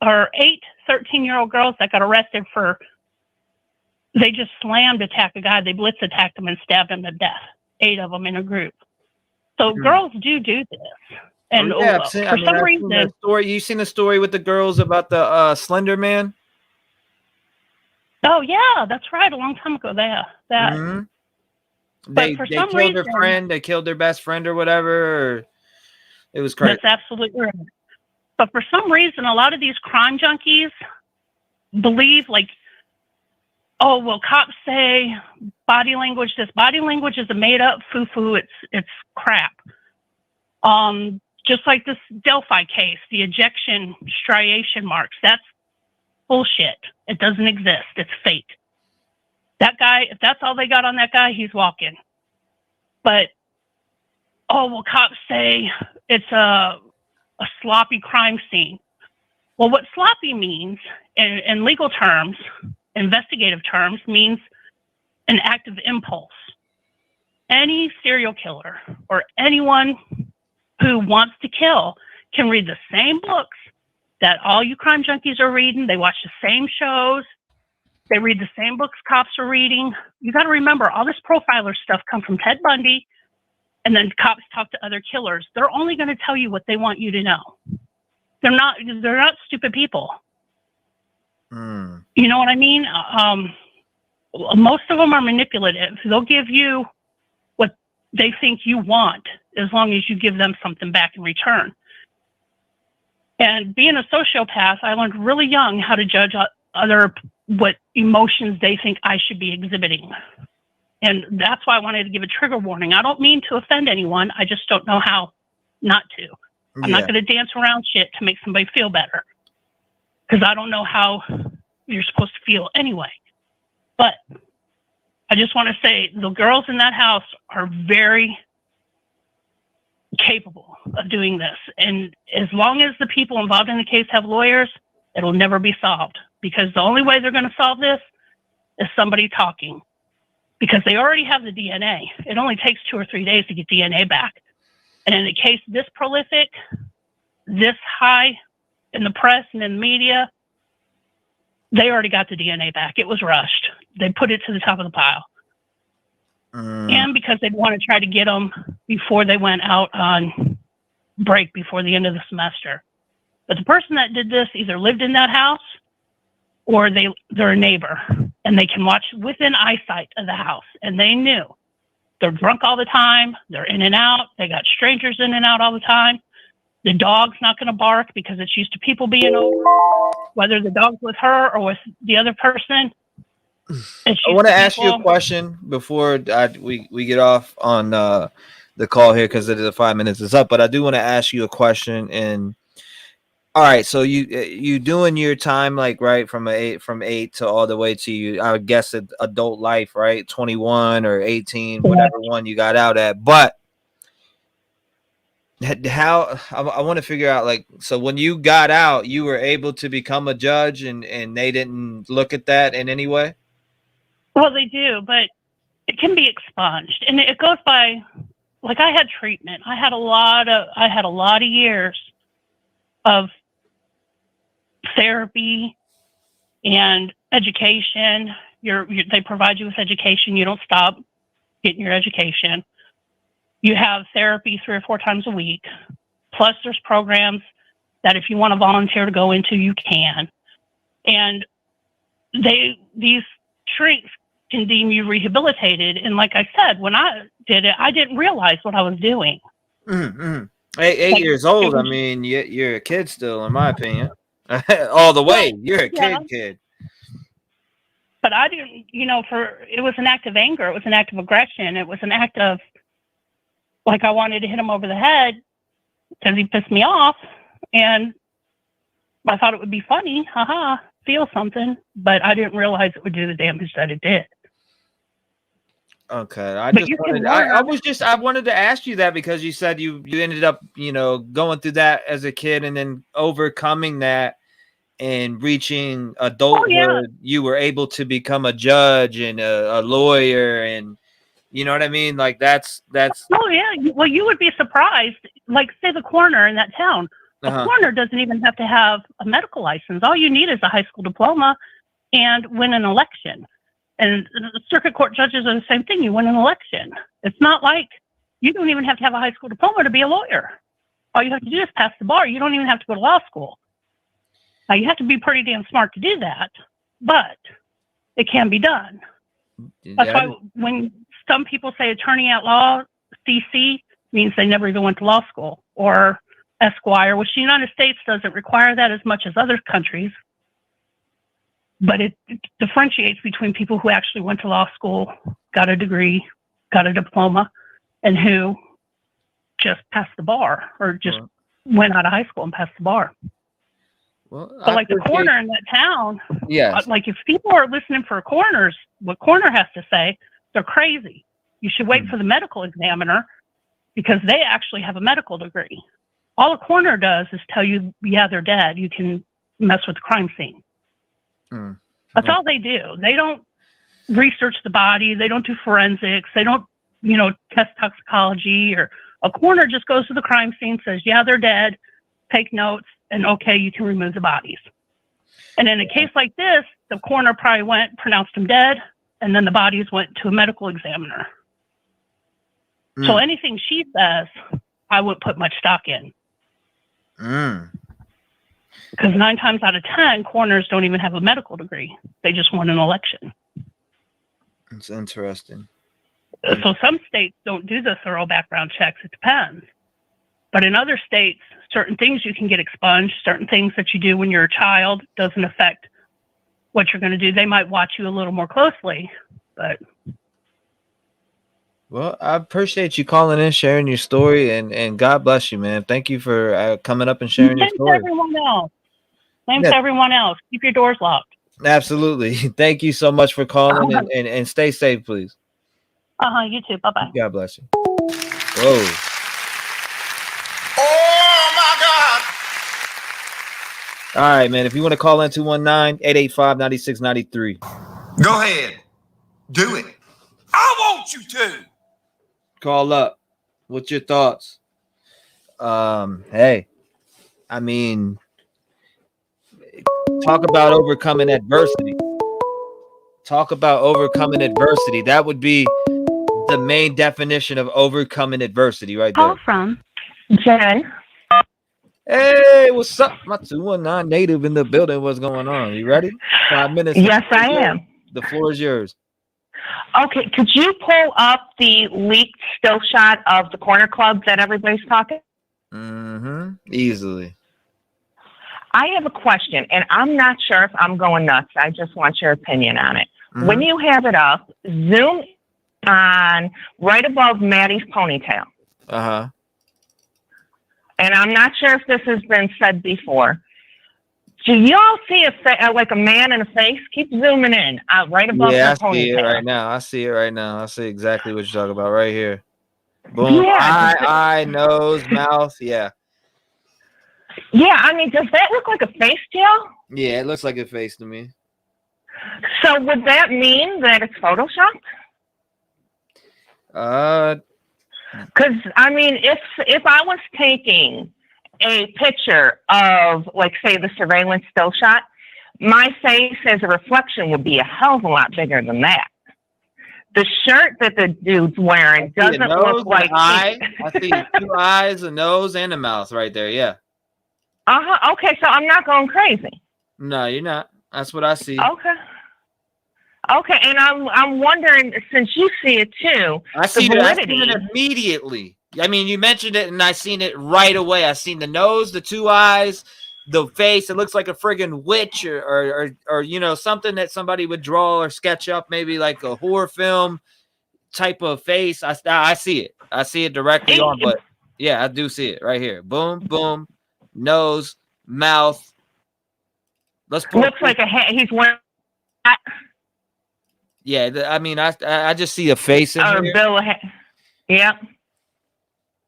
or 8 13-year-old girls that got arrested they just slammed attack a guy. They blitz attacked him and stabbed him to death. 8 of them in a group. So girls do this. And for some reason, you seen the story with the girls about the Slender Man? Oh yeah, that's right. A long time ago, They killed their friend. They killed their best friend or whatever. Or it was crazy. That's absolutely right. But for some reason, a lot of these crime junkies believe cops say body language. This body language is a made up foo-foo. It's crap. Just like this Delphi case, the ejection striation marks, that's bullshit. It doesn't exist. It's fake. That guy, if that's all they got on that guy, he's walking. But, cops say it's a sloppy crime scene. Well, what sloppy means in legal terms, investigative terms, means an act of impulse. Any serial killer or anyone who wants to kill can read the same books that all you crime junkies are reading. They watch the same shows. They read the same books cops are reading. You got to remember, all this profiler stuff come from Ted Bundy, and then cops talk to other killers. They're only going to tell you what they want you to know. They're not stupid people. You know what I mean? Most of them are manipulative. They'll give you what they think you want, as long as you give them something back in return. And being a sociopath, I learned really young how to judge what emotions they think I should be exhibiting. And that's why I wanted to give a trigger warning. I don't mean to offend anyone. I just don't know how not to. I'm not going to dance around shit to make somebody feel better, because I don't know how you're supposed to feel anyway. But I just want to say the girls in that house are very capable of doing this. And as long as the people involved in the case have lawyers, it'll never be solved, because the only way they're going to solve this is somebody talking, because they already have the DNA. It only takes 2 or 3 days to get DNA back. And in a case this prolific, this high in the press and in the media, they already got the DNA back. It was rushed. They put it to the top of the pile. and because they'd want to try to get them before they went out on break before the end of the semester. But the person that did this either lived in that house or they're a neighbor, and they can watch within eyesight of the house, and they knew. They're drunk all the time. They're in and out. They got strangers in and out all the time. The dog's not going to bark because it's used to people being over, whether the dog's with her or with the other person. I want to ask you a question before we get off on the call here because the 5 minutes is up. But I do want to ask you a question. And all right, so you doing your time like right from eight to all the way to you, I would guess adult life, right? 21 or 18, whatever one you got out at. But how I want to figure out, like, so when you got out, you were able to become a judge, and they didn't look at that in any way? Well, they do, but it can be expunged, and it goes by, like, I had treatment. I had a lot of years of therapy and education. They provide you with education. You don't stop getting your education. You have therapy 3 or 4 times a week. Plus, there's programs that if you want to volunteer to go into, you can. And these shrinks can deem you rehabilitated. And like I said, when I did it, I didn't realize what I was doing. Mm-hmm. 8 years old. I mean, you're a kid still, in my opinion. All the way. You're a kid. But I didn't, it was an act of anger. It was an act of aggression. It was an act of, like, I wanted to hit him over the head because he pissed me off. And I thought it would be funny. Feel something. But I didn't realize it would do the damage that it did. Okay. I wanted to ask you that because you said you ended up, going through that as a kid and then overcoming that and reaching adulthood. You were able to become a judge and a lawyer, and you know what I mean? Like that's. Oh yeah. Well, you would be surprised. Like, say the coroner in that town. The coroner doesn't even have to have a medical license. All you need is a high school diploma and win an election. And the circuit court judges are the same thing. You win an election. It's not like you don't even have to have a high school diploma to be a lawyer. All you have to do is pass the bar. You don't even have to go to law school. Now, you have to be pretty damn smart to do that, but it can be done. That's why when some people say attorney at law, CC, means they never even went to law school, or Esquire, which the United States doesn't require that as much as other countries. But it differentiates between people who actually went to law school, got a degree, got a diploma, and who just passed the bar or just went out of high school and passed the bar. Well, but like the coroner in that town, like if people are listening for coroners, what coroner has to say, they're crazy. You should wait for the medical examiner because they actually have a medical degree. All a coroner does is tell you, they're dead. You can mess with the crime scene. That's all they do. They don't research the body. They don't do forensics. They don't, test toxicology. Or a coroner just goes to the crime scene, says, they're dead, take notes, and okay, you can remove the bodies. And in a case like this, the coroner probably pronounced them dead, and then the bodies went to a medical examiner. So anything she says, I wouldn't put much stock in. Because 9 times out of 10, coroners don't even have a medical degree. They just won an election. It's interesting. So some states don't do the thorough background checks. It depends. But in other states, certain things you can get expunged. Certain things that you do when you're a child doesn't affect what you're going to do. They might watch you a little more closely. But well, I appreciate you calling in, sharing your story, and God bless you, man. Thank you for coming up and sharing your story. Thanks to everyone else. Keep your doors locked. Absolutely. Thank you so much for calling and stay safe, please. You too. Bye-bye. God bless you. Whoa. Oh, my God. All right, man. If you want to call in 219-885-9693. Go ahead. Do it. I want you to. Call up. What's your thoughts? Hey, I mean, talk about overcoming adversity. That would be the main definition of overcoming adversity right there. Call from Jen. Hey, what's up? My 219 native in the building. What's going on? You ready? 5 minutes. Yes, I am. The floor is yours. Okay, could you pull up the leaked still shot of the corner club that everybody's talking? Mm-hmm. Easily. I have a question, and I'm not sure if I'm going nuts. I just want your opinion on it. When you have it up, zoom on right above Maddie's ponytail. Uh-huh. And I'm not sure if this has been said before. Do y'all see like a man in a face? Keep zooming in right above Yeah, her I see it ponytail. right now. I see it right now. I see exactly what you're talking about right here. Boom. Yeah, Eye, nose, mouth. Yeah. Yeah, I mean, does that look like a face, Jill? Yeah, it looks like a face to me. So would that mean that it's photoshopped? Because I mean, if I was taking a picture of, like, say, the surveillance still shot, my face as a reflection would be a hell of a lot bigger than that. The shirt that the dude's wearing doesn't look like eye. I see 2 eyes, a nose, and a mouth right there. Yeah. Okay, so I'm not going crazy. No, you're not. That's what I see. Okay, and I'm wondering, since you see it too, I see it immediately. I mean, you mentioned it, and I seen it right away. I seen the nose, the 2 eyes, the face. It looks like a friggin' witch, or you know, something that somebody would draw or sketch up, maybe like a horror film type of face. I see it. I see it directly on. But yeah, I do see it right here. Boom, boom, nose, mouth. Let's pull. Looks like he's wearing. Yeah, I mean, I just see a face in here. Yeah.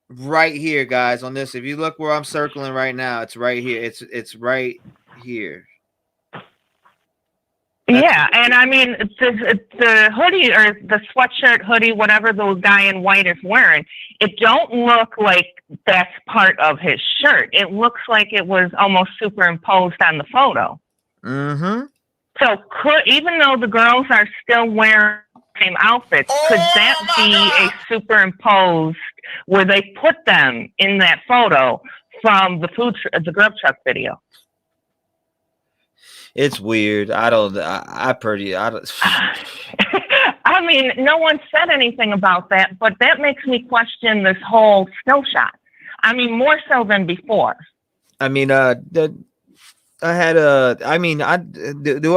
Right here, guys, on this. If you look where I'm circling right now, it's right here. It's right here. Yeah, and I mean, the hoodie or the sweatshirt, hoodie, whatever the guy in white is wearing, it don't look like that's part of his shirt. It looks like it was almost superimposed on the photo. Mm-hmm. So even though the girls are still wearing the same outfits, could that be a superimposed where they put them in that photo from the grub truck video? It's weird. I don't. I mean, no one said anything about that, but that makes me question this whole still shot. I mean, more so than before. I mean, do I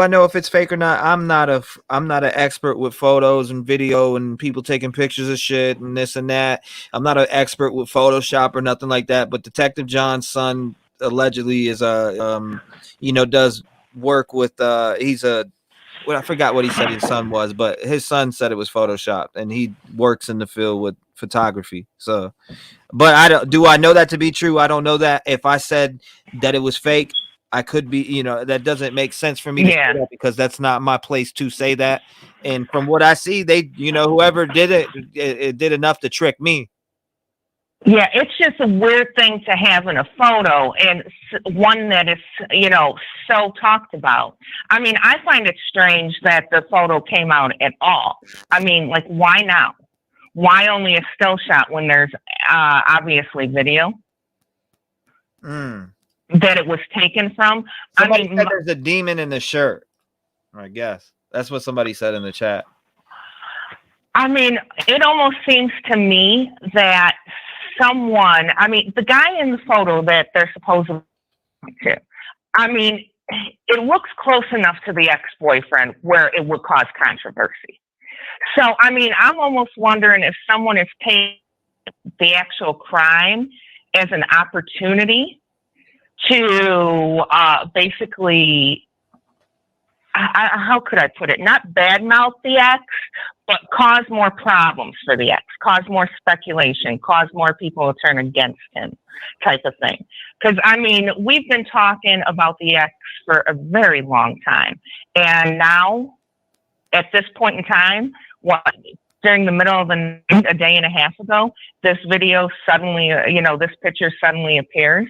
know if it's fake or not? I'm not an expert with photos and video and people taking pictures of shit and this and that. I'm not an expert with Photoshop or nothing like that. But Detective John's son allegedly is does work with I forgot what he said his son was, but his son said it was Photoshop, and he works in the field with photography. So, but do I know that to be true? I don't know that. If I said that it was fake, I could be, that doesn't make sense for me to say that, because that's not my place to say that. And from what I see, they, whoever did it did enough to trick me. Yeah, it's just a weird thing to have in a photo, and one that is, so talked about. I mean, I find it strange that the photo came out at all. I mean, like, why now? Why only a still shot when there's obviously video that it was taken from? Somebody said there's a demon in the shirt. I guess that's what somebody said in the chat. I mean, it almost seems to me that the guy in the photo that they're supposed to, I mean, it looks close enough to the ex-boyfriend where it would cause controversy. So, I mean, I'm almost wondering if someone is taking the actual crime as an opportunity to basically, how could I put it? Not badmouth the ex, but cause more problems for the ex, cause more speculation, cause more people to turn against him, type of thing. Because, I mean, we've been talking about the ex for a very long time. And now, at this point in time, during the middle of the night, a day and a half ago, this video suddenly, this picture suddenly appears.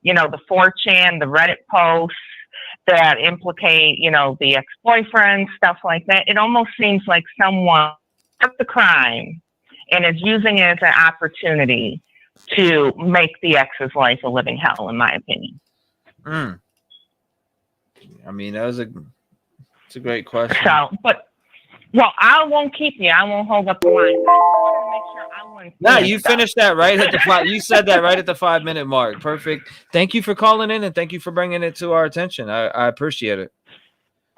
The 4chan, the Reddit posts that implicate, the ex-boyfriend, stuff like that. It almost seems like someone took the crime and is using it as an opportunity to make the ex's life a living hell, in my opinion. I mean, it's a great question. So, well, I won't keep you. I won't hold up the line. I just wanted to make sure I wouldn't. Nah, you finished that right at the 5. You said that right at the 5-minute mark. Perfect. Thank you for calling in and thank you for bringing it to our attention. I appreciate it.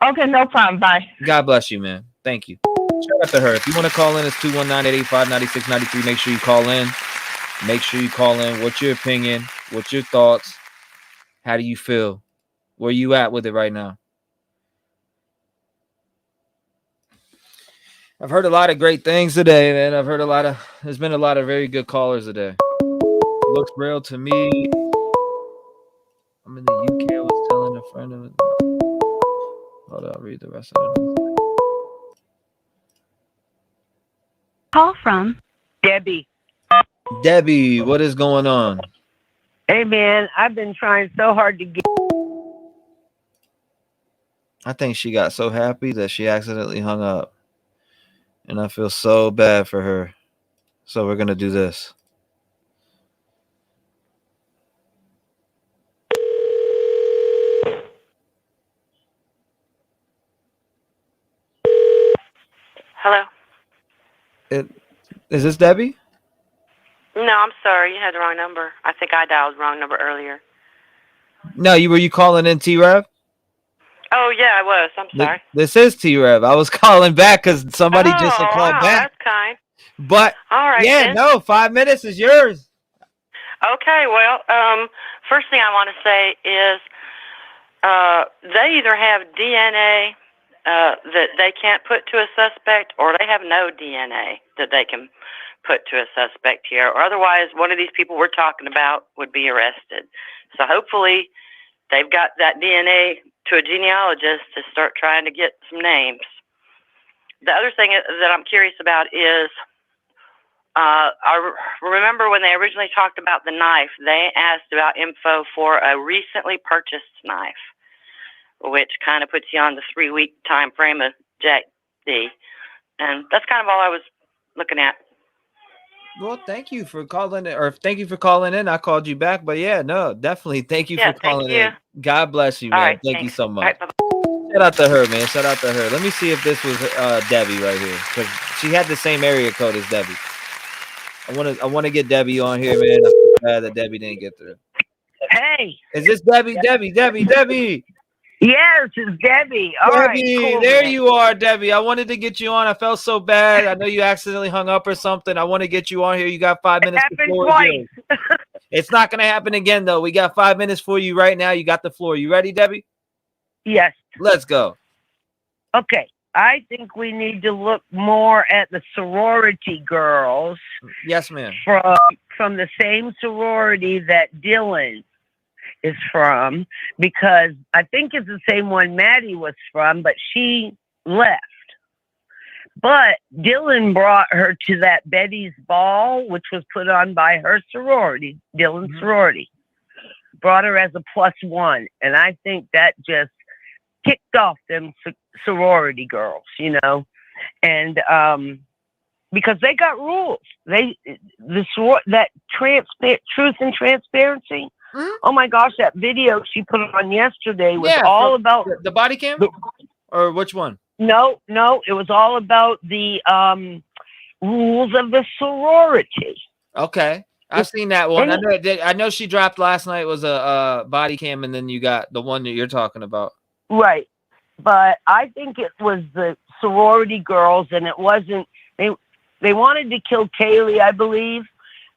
Okay, no problem. Bye. God bless you, man. Thank you. Shout out to her. If you want to call in, it's 219-885-9693. Make sure you call in. Make sure you call in. What's your opinion? What's your thoughts? How do you feel? Where you at with it right now? I've heard a lot of great things today, man. There's been a lot of very good callers today. Looks real to me. I'm in the UK. I was telling a friend of it. Hold on, I'll read the rest of it. Call from Debbie. Debbie, what is going on? Hey, man, I've been trying so hard to get. I think she got so happy that she accidentally hung up. And I feel so bad for her. So we're going to do this. Hello? Is this Debbie? No, I'm sorry. You had the wrong number. I think I dialed the wrong number earlier. No, were you calling in T-REV? Oh, yeah, I was. I'm sorry. This is T-REV. I was calling back because somebody just had called wow, back. That's kind. But, all right, yeah, then. no, 5 minutes is yours. Okay, well, first thing I want to say is they either have DNA that they can't put to a suspect, or they have no DNA that they can put to a suspect here, or otherwise one of these people we're talking about would be arrested. So hopefully they've got that DNA to a genealogist to start trying to get some names. The other thing that I'm curious about is I remember when they originally talked about the knife, they asked about info for a recently purchased knife, which kind of puts you on the 3-week time frame of Jack D. And that's kind of all I was looking at. Well, thank you for calling in, or thank you for calling in. I called you back, but yeah, no, definitely. Thank you for calling in. God bless you, man. Right, thank you thanks. so much. All right, bye-bye. Shout out to her, man. Shout out to her. Let me see if this was Debbie right here, because she had the same area code as Debbie. I want to get Debbie on here, man. I feel bad that Debbie didn't get through. Hey. Is this Debbie? Debbie. Yes, it's Debbie. All right, cool, there man. you are, Debbie. I wanted to get you on. I felt so bad. I know you accidentally hung up or something. I want to get you on here. You got 5 minutes. Happened twice. It's not going to happen again, though. We got 5 minutes for you right now. You got the floor. You ready, Debbie? Yes. Let's go. Okay. I think we need to look more at the sorority girls. Yes, ma'am. From the same sorority that Dylan is from, because I think it's the same one Maddie was from, but she left. But Dylan brought her to that Betty's ball, which was put on by her sorority, Dylan's sorority. Brought her as a +1. And I think that just kicked off them sorority girls, you know, and because they got rules. That truth and transparency. Oh my gosh, that video she put on yesterday was all about the body cam, or which one? No, it was all about the rules of the sorority. Okay, I've seen that one. I know she dropped last night was a body cam, and then you got the one that you're talking about. Right. But I think it was the sorority girls, and it wasn't, they wanted to kill Kaylee, I believe,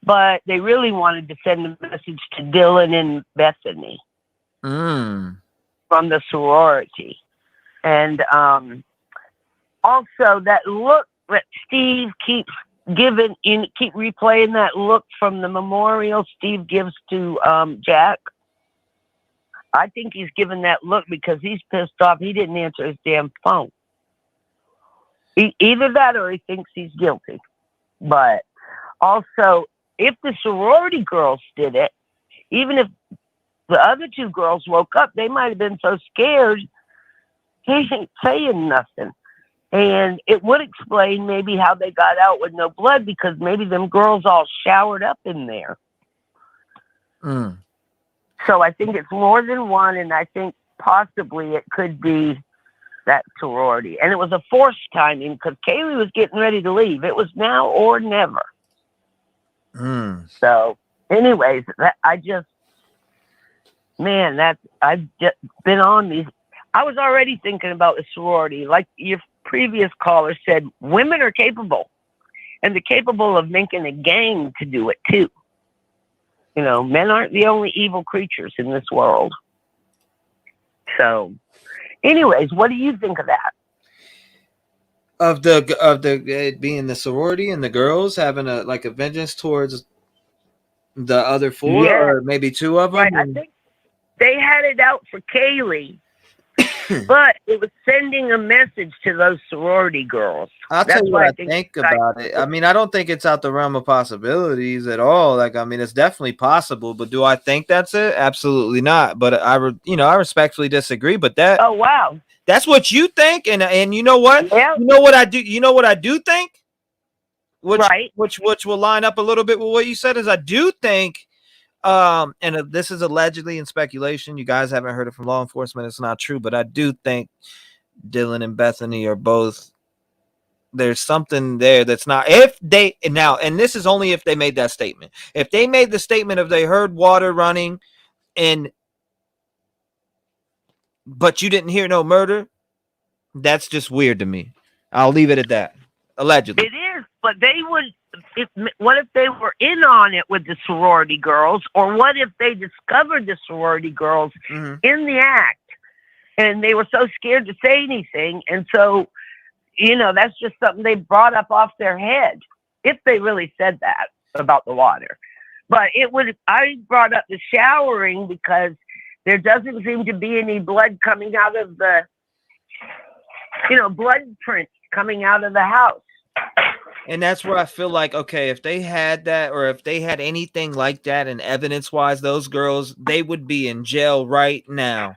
but they really wanted to send a message to Dylan and Bethany from the sorority. And also that look that Steve keeps keep replaying that look from the memorial Steve gives to Jack. I think he's given that look because he's pissed off. He didn't answer his damn phone. Either that or he thinks he's guilty. But also, if the sorority girls did it, even if the other two girls woke up, they might have been so scared he ain't saying nothing. And it would explain maybe how they got out with no blood, because maybe them girls all showered up in there. Mm. So I think it's more than one, and I think possibly it could be that sorority. And it was a forced timing because Kaylee was getting ready to leave. It was now or never. Mm. So, anyways, I've just been on these. I was already thinking about the sorority. Like your previous caller said, women are capable, and they're capable of making a gang to do it too. You know, men aren't the only evil creatures in this world. So, anyways, what do you think of that? Of the it being the sorority and the girls having a vengeance towards the other four, Yes. or maybe two of them. Right. I think they had it out for Kaylee, but it was sending a message to those sorority girls. I'll That's tell you what I think about it. I mean, I don't think it's out the realm of possibilities at all. Like, I mean, it's definitely possible, but do I think that's it? Absolutely not. But I respectfully disagree. But oh wow, that's what you think, and you know what? Yeah. You know what I do? You know what I do think? Right. Which will line up a little bit with what you said. Is I do think, and this is allegedly in speculation. You guys haven't heard it from law enforcement. It's not true, but I do think Dylan and Bethany are both. There's something there that's not. If they now, and this is only if they made that statement. If they made the statement of they heard water running, but you didn't hear no murder, that's just weird to me. I'll leave it at that. Allegedly, it is. But they would. What if they were in on it with the sorority girls, or what if they discovered the sorority girls in the act, and they were so scared to say anything, and so. You know, that's just something they brought up off their head, if they really said that about the water. But I brought up the showering because there doesn't seem to be any blood coming out of the, blood prints coming out of the house. And that's where I feel like, okay, if they had that, or if they had anything like that and evidence-wise, those girls, they would be in jail right now.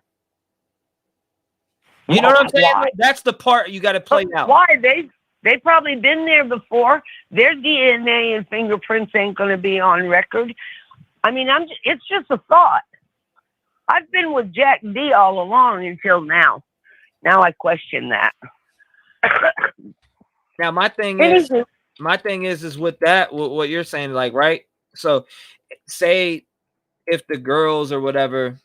You know what I'm saying? Why? That's the part you got to play out. Why? They've probably been there before. Their DNA and fingerprints ain't going to be on record. I mean, it's just a thought. I've been with Jack D all along until now. Now I question that. Now my thing is with that, what you're saying, like, right? So, say if the girls or whatever.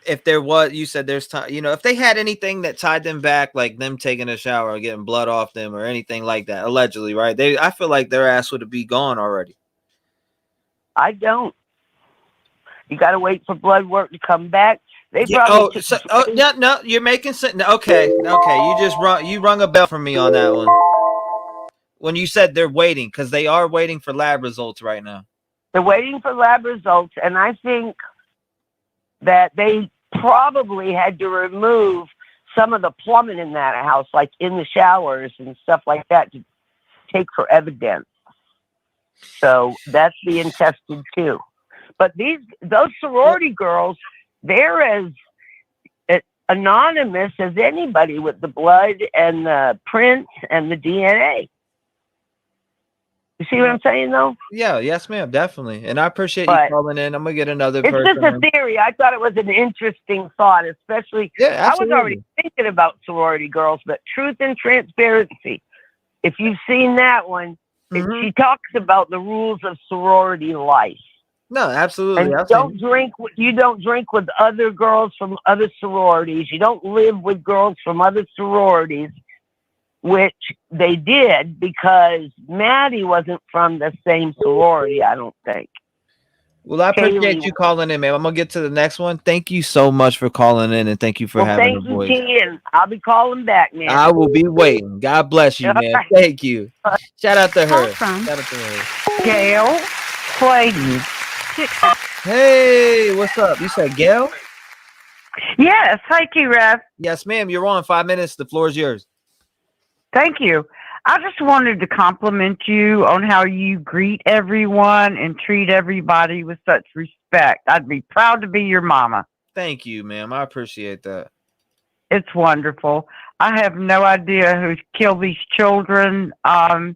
If there was, you said there's time, if they had anything that tied them back, like them taking a shower or getting blood off them or anything like that, allegedly, right? I feel like their ass would be gone already. I don't. You got to wait for blood work to come back. They no, you're making sense. Okay, you rung a bell for me on that one. When you said they're waiting, because they are waiting for lab results right now. They're waiting for lab results, and I think that they probably had to remove some of the plumbing in that house, like in the showers and stuff like that, to take for evidence. So that's being tested too. But those sorority girls, they're as anonymous as anybody with the blood and the prints and the DNA. You see what I'm saying, though? Yeah, yes, ma'am, definitely. And I appreciate you calling in. I'm gonna get another person. It's just a theory. I thought it was an interesting thought, especially. Yeah, I was already thinking about sorority girls, but Truth and Transparency. If you've seen that one, she talks about the rules of sorority life. No, absolutely. And you don't drink with other girls from other sororities. You don't live with girls from other sororities. Which they did because Maddie wasn't from the same sorority, I don't think. Well, I appreciate you calling in, man. I'm going to get to the next one. Thank you so much for calling in, and thank you for having a voice. Thank you, T, I'll be calling back, man. I will be waiting. God bless you, man. Thank you. Shout out to her. Gail Clayton. Hey, what's up? You said Gail? Yes. Hi, T-REV. Yes, ma'am. You're on. 5 minutes. The floor is yours. Thank you. I just wanted to compliment you on how you greet everyone and treat everybody with such respect. I'd be proud to be your mama. Thank you, ma'am. I appreciate that. It's wonderful. I have no idea who killed these children. I've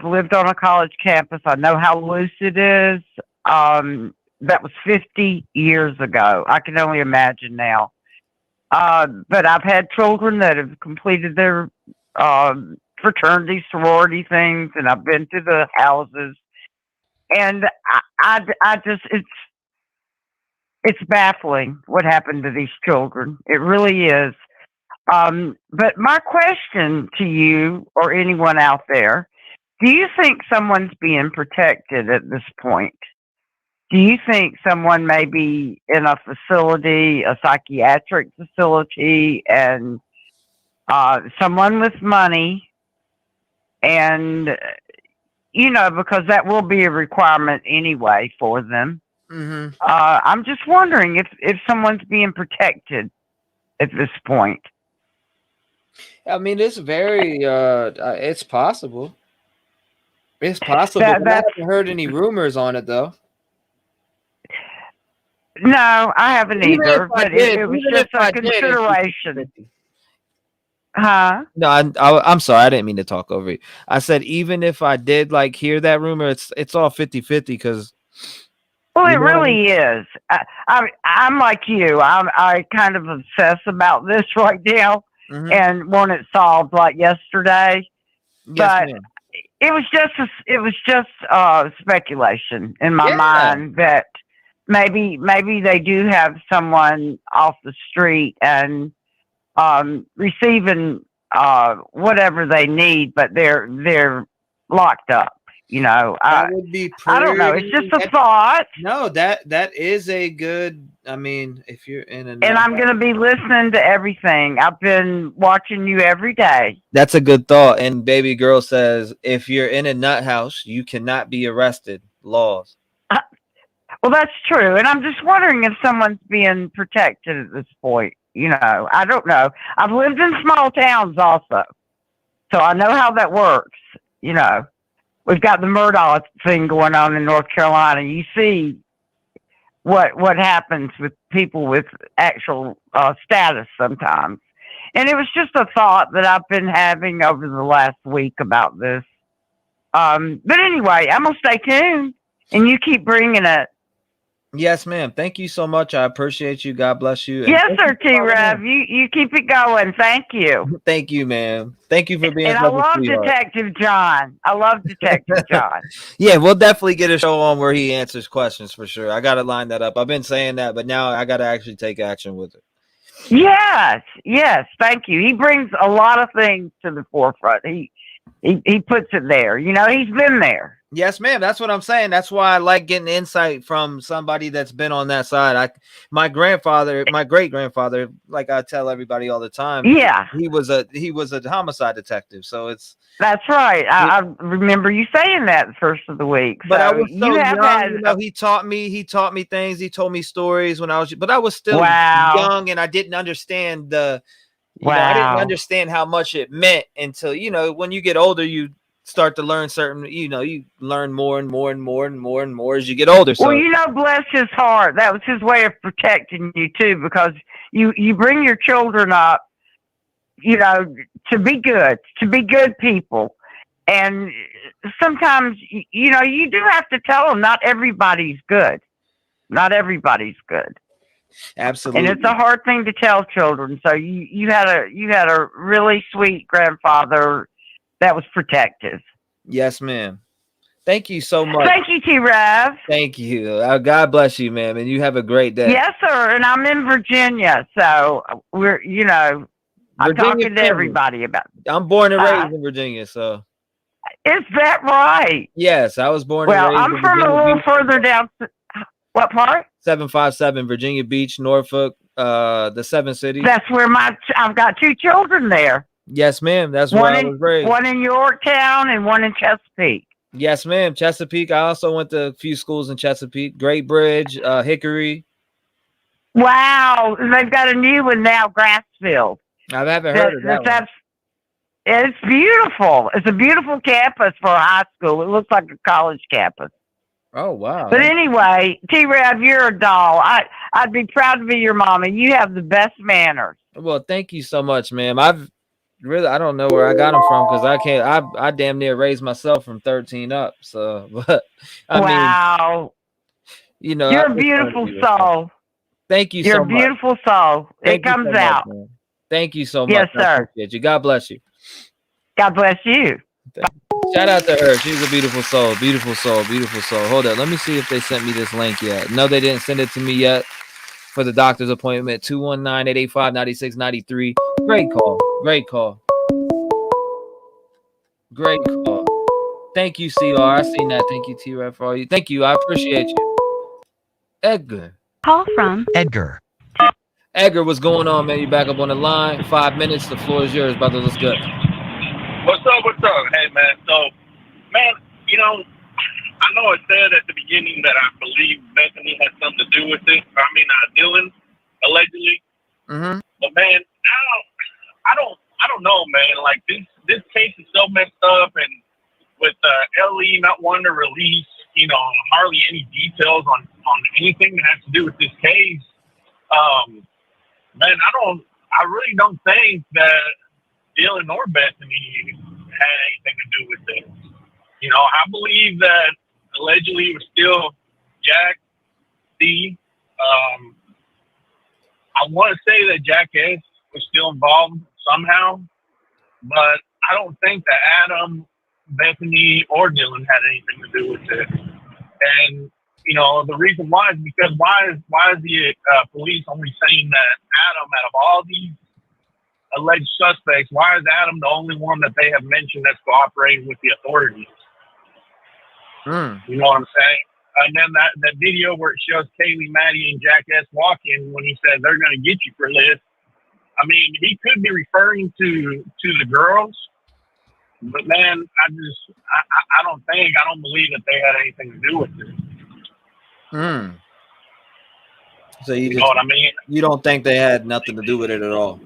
lived on a college campus. I know how loose it is. That was 50 years ago. I can only imagine now. But I've had children that have completed their fraternity, sorority things, and I've been to the houses. And I just, it's baffling what happened to these children. It really is. But my question to you or anyone out there, do you think someone's being protected at this point? Do you think someone may be in a facility, a psychiatric facility, and someone with money, and, because that will be a requirement anyway for them. Mm-hmm. I'm just wondering if someone's being protected at this point. I mean, it's very, it's possible. It's possible. I haven't heard any rumors on it, though. No, I haven't Even either. if I But did, it was even just if I a did, it's consideration. 50-50. Huh? No, I'm sorry. I didn't mean to talk over you. I said even if I did hear that rumor, it's all 50-50 because. Well, it really is. I'm like you. I kind of obsess about this right now and want it solved like yesterday. But ma'am. it was just speculation in my mind that maybe they do have someone off the street and receiving whatever they need, but they're locked up. That would be I don't know. It's just a thought. No, that is a good. I mean, if you're in And I'm going to be listening to everything. I've been watching you every day. That's a good thought. And baby girl says, if you're in a nut house, you cannot be arrested. Laws. Well, that's true. And I'm just wondering if someone's being protected at this point. I don't know. I've lived in small towns also, so I know how that works. We've got the Murdaugh thing going on in North Carolina. You see what happens with people with actual status sometimes. And it was just a thought that I've been having over the last week about this. But anyway, I'm going to stay tuned, and you keep bringing it. Yes, ma'am. Thank you so much. I appreciate you. God bless you. Yes, sir, T-REV. You keep it going. Thank you. Thank you, ma'am. Thank you for being And I love Detective John. Yeah, we'll definitely get a show on where he answers questions for sure. I got to line that up. I've been saying that, but now I got to actually take action with it. Yes. Thank you. He brings a lot of things to the forefront. He puts it there. He's been there. Yes, ma'am. That's what I'm saying. That's why I like getting insight from somebody that's been on that side. My great grandfather, like I tell everybody all the time. Yeah, he was a homicide detective. So that's right. I remember you saying that the first of the week. But so I was so young. He taught me things. He told me stories when I was, but I was still young and I didn't understand I didn't understand how much it meant until when you get older, you start to learn certain, you learn more and more and more and more and more as you get older. So, well, bless his heart. That was his way of protecting you too, because you bring your children up, to be good people. And sometimes, you do have to tell them not everybody's good. Not everybody's good. Absolutely. And it's a hard thing to tell children. So you had a really sweet grandfather that was protective. Yes, ma'am. Thank you so much. Thank you, T-REV. Thank you. God bless you, ma'am, and you have a great day. Yes, sir. And I'm in Virginia, so we're, I'm talking to everybody about it. I'm born and raised in Virginia, so. Is that right? Yes, I was born and raised. Well, I'm from a little further down. What part? 757 Virginia Beach, Norfolk, the 7 cities. That's where I've got 2 children there. Yes, ma'am. That's where I was raised. One in Yorktown and one in Chesapeake. Yes, ma'am. Chesapeake. I also went to a few schools in Chesapeake. Great Bridge, Hickory. Wow. They've got a new one now, Grassfield. I haven't heard of that one. It's beautiful. It's a beautiful campus for a high school. It looks like a college campus. Oh wow. But anyway, T-Rev, you're a doll. I'd be proud to be your mama. You have the best manners. Well, thank you so much, ma'am. I don't know where I got them from because I damn near raised myself from 13 up. So, but I mean, Wow. you know, You're I a just wanted to beautiful be respectful. soul. Thank you You're so a much. beautiful soul. Thank It you comes so much, out. man. Thank you so Yes, much. I sir. appreciate you. God bless you. God bless you. Shout out to her. She's a beautiful soul. Beautiful soul. Beautiful soul. Hold up. Let me see if they sent me this link yet. No, they didn't send it to me yet for the doctor's appointment. 219-885-9693. Great call. Great call. Great call. Thank you, CR. I seen that. Thank you, T-REV, for all you. Thank you. I appreciate you. Edgar. Call from Edgar. Edgar, what's going on, man? You back up on the line. 5 minutes. The floor is yours, brother. Let's go. What's up? What's up? Hey, man. So, man, you know, I know it said at the beginning that I believe Bethany had something to do with it. Dylan, allegedly. Mm-hmm. But man, now I don't know, man. Like this case is so messed up, and with LE not wanting to release, hardly any details on anything that has to do with this case. Man, I really don't think that Dylan or Bethany had anything to do with this. I believe that allegedly it was still Jack C. I want to say that Jack S. was still involved somehow, but I don't think that Adam, Bethany, or Dylan had anything to do with it. And the reason why is because why is the police only saying that Adam, out of all these alleged suspects, why is Adam the only one that they have mentioned that's cooperating with the authorities? You know what I'm saying? And then that video where it shows Kaylee, Maddie, and Jack S. walking when he says they're going to get you for this. I mean, he could be referring to the girls, but man, I don't believe that they had anything to do with it. So you know what I mean? You don't think they had nothing to do with it at all?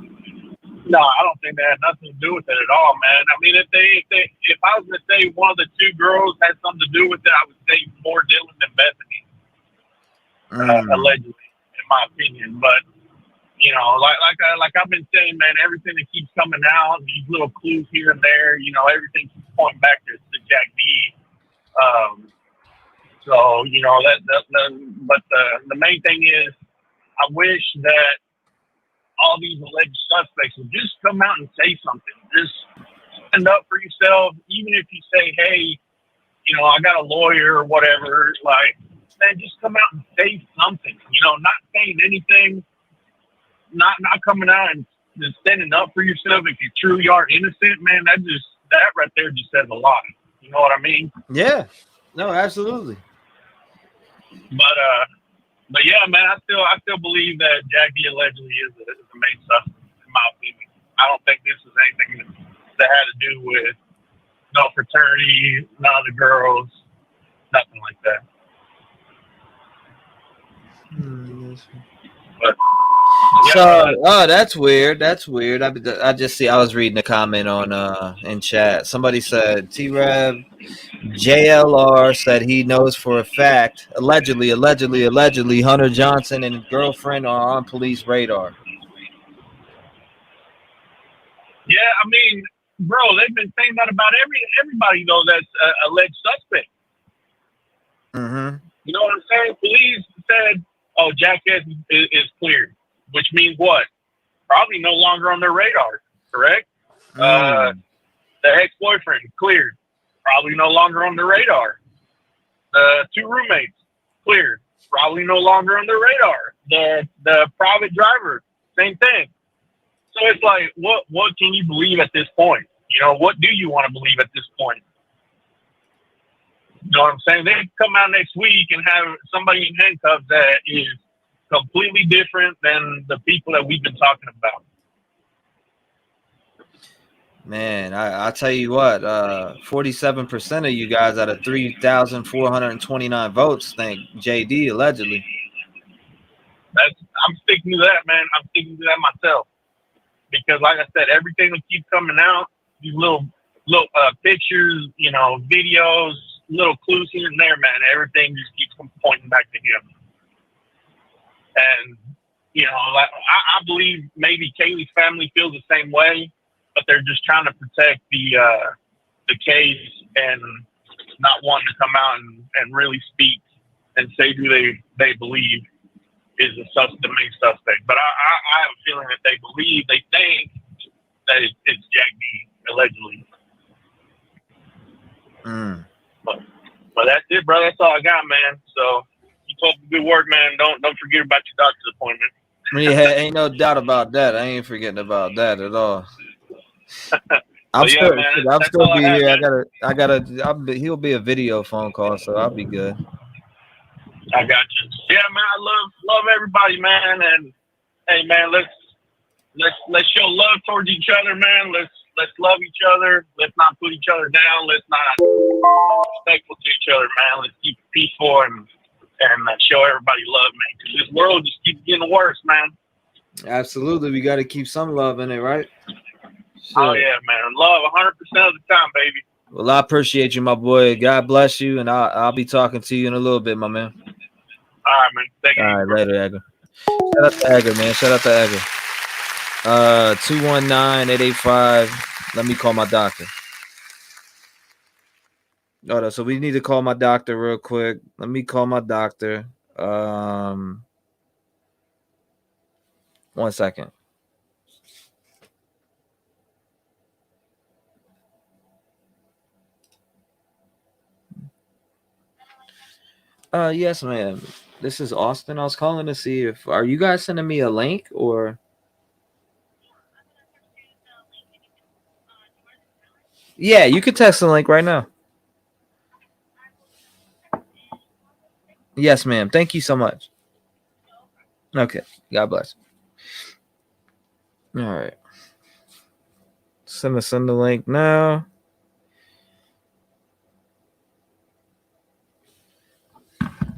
No, I don't think they had nothing to do with it at all, man. I mean, if I was going to say one of the two girls had something to do with it, I would say more Dylan than Bethany, allegedly, in my opinion. But like I've been saying, man, everything that keeps coming out, these little clues here and there, everything keeps pointing back to Jack D. But the main thing is, I wish that all these alleged suspects would just come out and say something. Just stand up for yourself, even if you say, hey, I got a lawyer or whatever. Like, man, just come out and say something. Not saying anything, not coming out and just standing up for yourself if you truly are innocent, man. That right there just says a lot. You know what I mean? Yeah. No, absolutely. But yeah, man, I still believe that Jack D allegedly is the main suspect, in my opinion. I don't think this is anything that had to do with no fraternity, none of the girls, nothing like that. But So, that's weird. That's weird. I just see. I was reading a comment on in chat. Somebody said T-REV JLR said he knows for a fact, allegedly, Hunter Johnson and his girlfriend are on police radar. Yeah, I mean, bro, they've been saying that about everybody though that's alleged suspect. Mm-hmm. You know what I'm saying? Police said, "Oh, Jack S. is cleared," which means what? Probably no longer on their radar. Correct? The ex-boyfriend cleared. Probably no longer on the radar. The two roommates cleared. Probably no longer on the radar. The private driver, same thing. So it's like, what can you believe at this point? What do you want to believe at this point? You know what I'm saying? They come out next week and have somebody in handcuffs that is completely different than the people that we've been talking about. Man, I tell you what, 47% of you guys out of 3,429 votes think JD allegedly. I'm sticking to that, man. I'm sticking to that myself. Because like I said, everything that keeps coming out, these little pictures, videos, little clues here and there, man. Everything just keeps pointing back to him. And, you know, I believe maybe Kaylee's family feels the same way, but they're just trying to protect the case and not wanting to come out and really speak and say who they believe is the main suspect. But I have a feeling that they think that it's Jack D, allegedly. But that's it, bro. That's all I got, man. So keep up the good work, man. Don't forget about your doctor's appointment. Yeah, ain't no doubt about that. I ain't forgetting about that at all. I'm yeah, still, man, I'll that's still all be I have, here. man. He'll be a video phone call, so I'll be good. I got you. Yeah, man. I love everybody, man. And hey, man, let's show love towards each other, man. Let's love each other. Let's not put each other down. Let's not be respectful to each other, man. Let's keep it peaceful and show everybody love, man. Because this world just keeps getting worse, man. Absolutely, we got to keep some love in it, right? Oh yeah, man. Love 100% of the time, baby. Well, I appreciate you, my boy. God bless you, and I'll be talking to you in a little bit, my man. All right, man. Take it All easy, right, bro. later, Edgar. Shout out to Edgar, man. Shout out to Edgar. 219-885. Let me call my doctor. Hold on, so we need to call my doctor real quick. Let me call my doctor. 1 second. Yes, ma'am. This is Austin. I was calling to see if are you guys sending me a link or yeah, you could text the link right now. Yes, ma'am. Thank you so much. Okay. God bless. All right. Send the link now.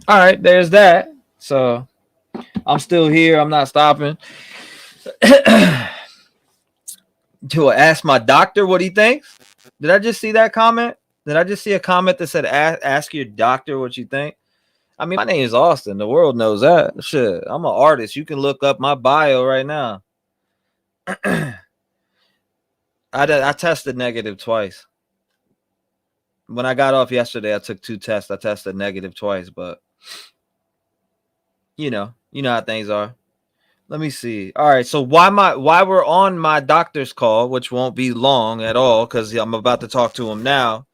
All right, there's that. So I'm still here. I'm not stopping. To ask my doctor what he thinks. Did I just see that comment? Did I just see a comment that said ask your doctor what you think? I mean, my name is Austin. The world knows that. Shit, I'm an artist. You can look up my bio right now. I tested negative twice. When I got off yesterday, I took 2 tests. I tested negative twice, but you know how things are. Let me see. All right, so why we're on my doctor's call, which won't be long at all, because I'm about to talk to him now.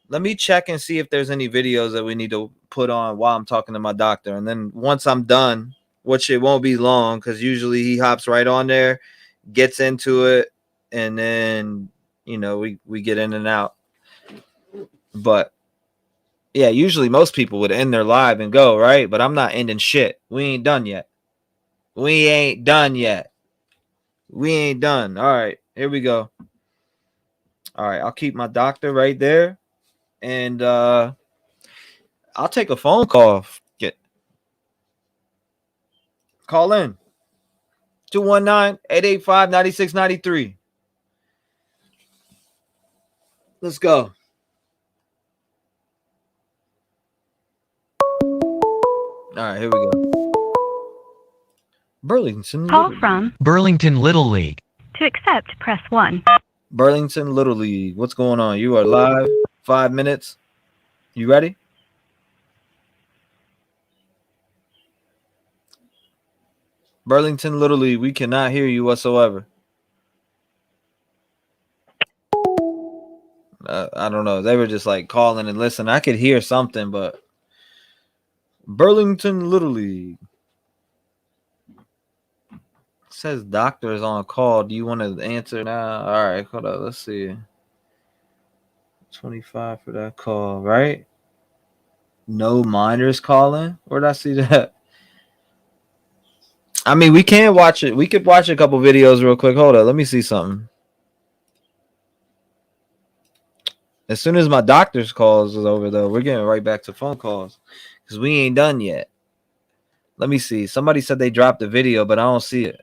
Let me check and see if there's any videos that we need to put on while I'm talking to my doctor. And then once I'm done, which it won't be long, because usually he hops right on there, gets into it, and then we get in and out. But yeah, usually most people would end their live and go, right? But I'm not ending shit. We ain't done yet. We ain't done yet. We ain't done. All right, here we go. All right, I'll keep my doctor right there. And I'll take a phone call. Call in. 219-885-9693. Let's go. All right, here we go. Burlington. Call from Burlington Little League. To accept, press 1. Burlington Little League. What's going on? You are live. 5 minutes. You ready? Burlington Little League. We cannot hear you whatsoever. I don't know. They were just like calling and listening. I could hear something, but Burlington Little League. Says doctor is on call. Do you want to answer now? All right, hold on. Let's see. 25 for that call, right? No minors calling. Where did I see that? I mean, we can watch it. We could watch a couple videos real quick. Hold on. Let me see something. As soon as my doctor's calls is over, though, we're getting right back to phone calls because we ain't done yet. Let me see. Somebody said they dropped the video, but I don't see it.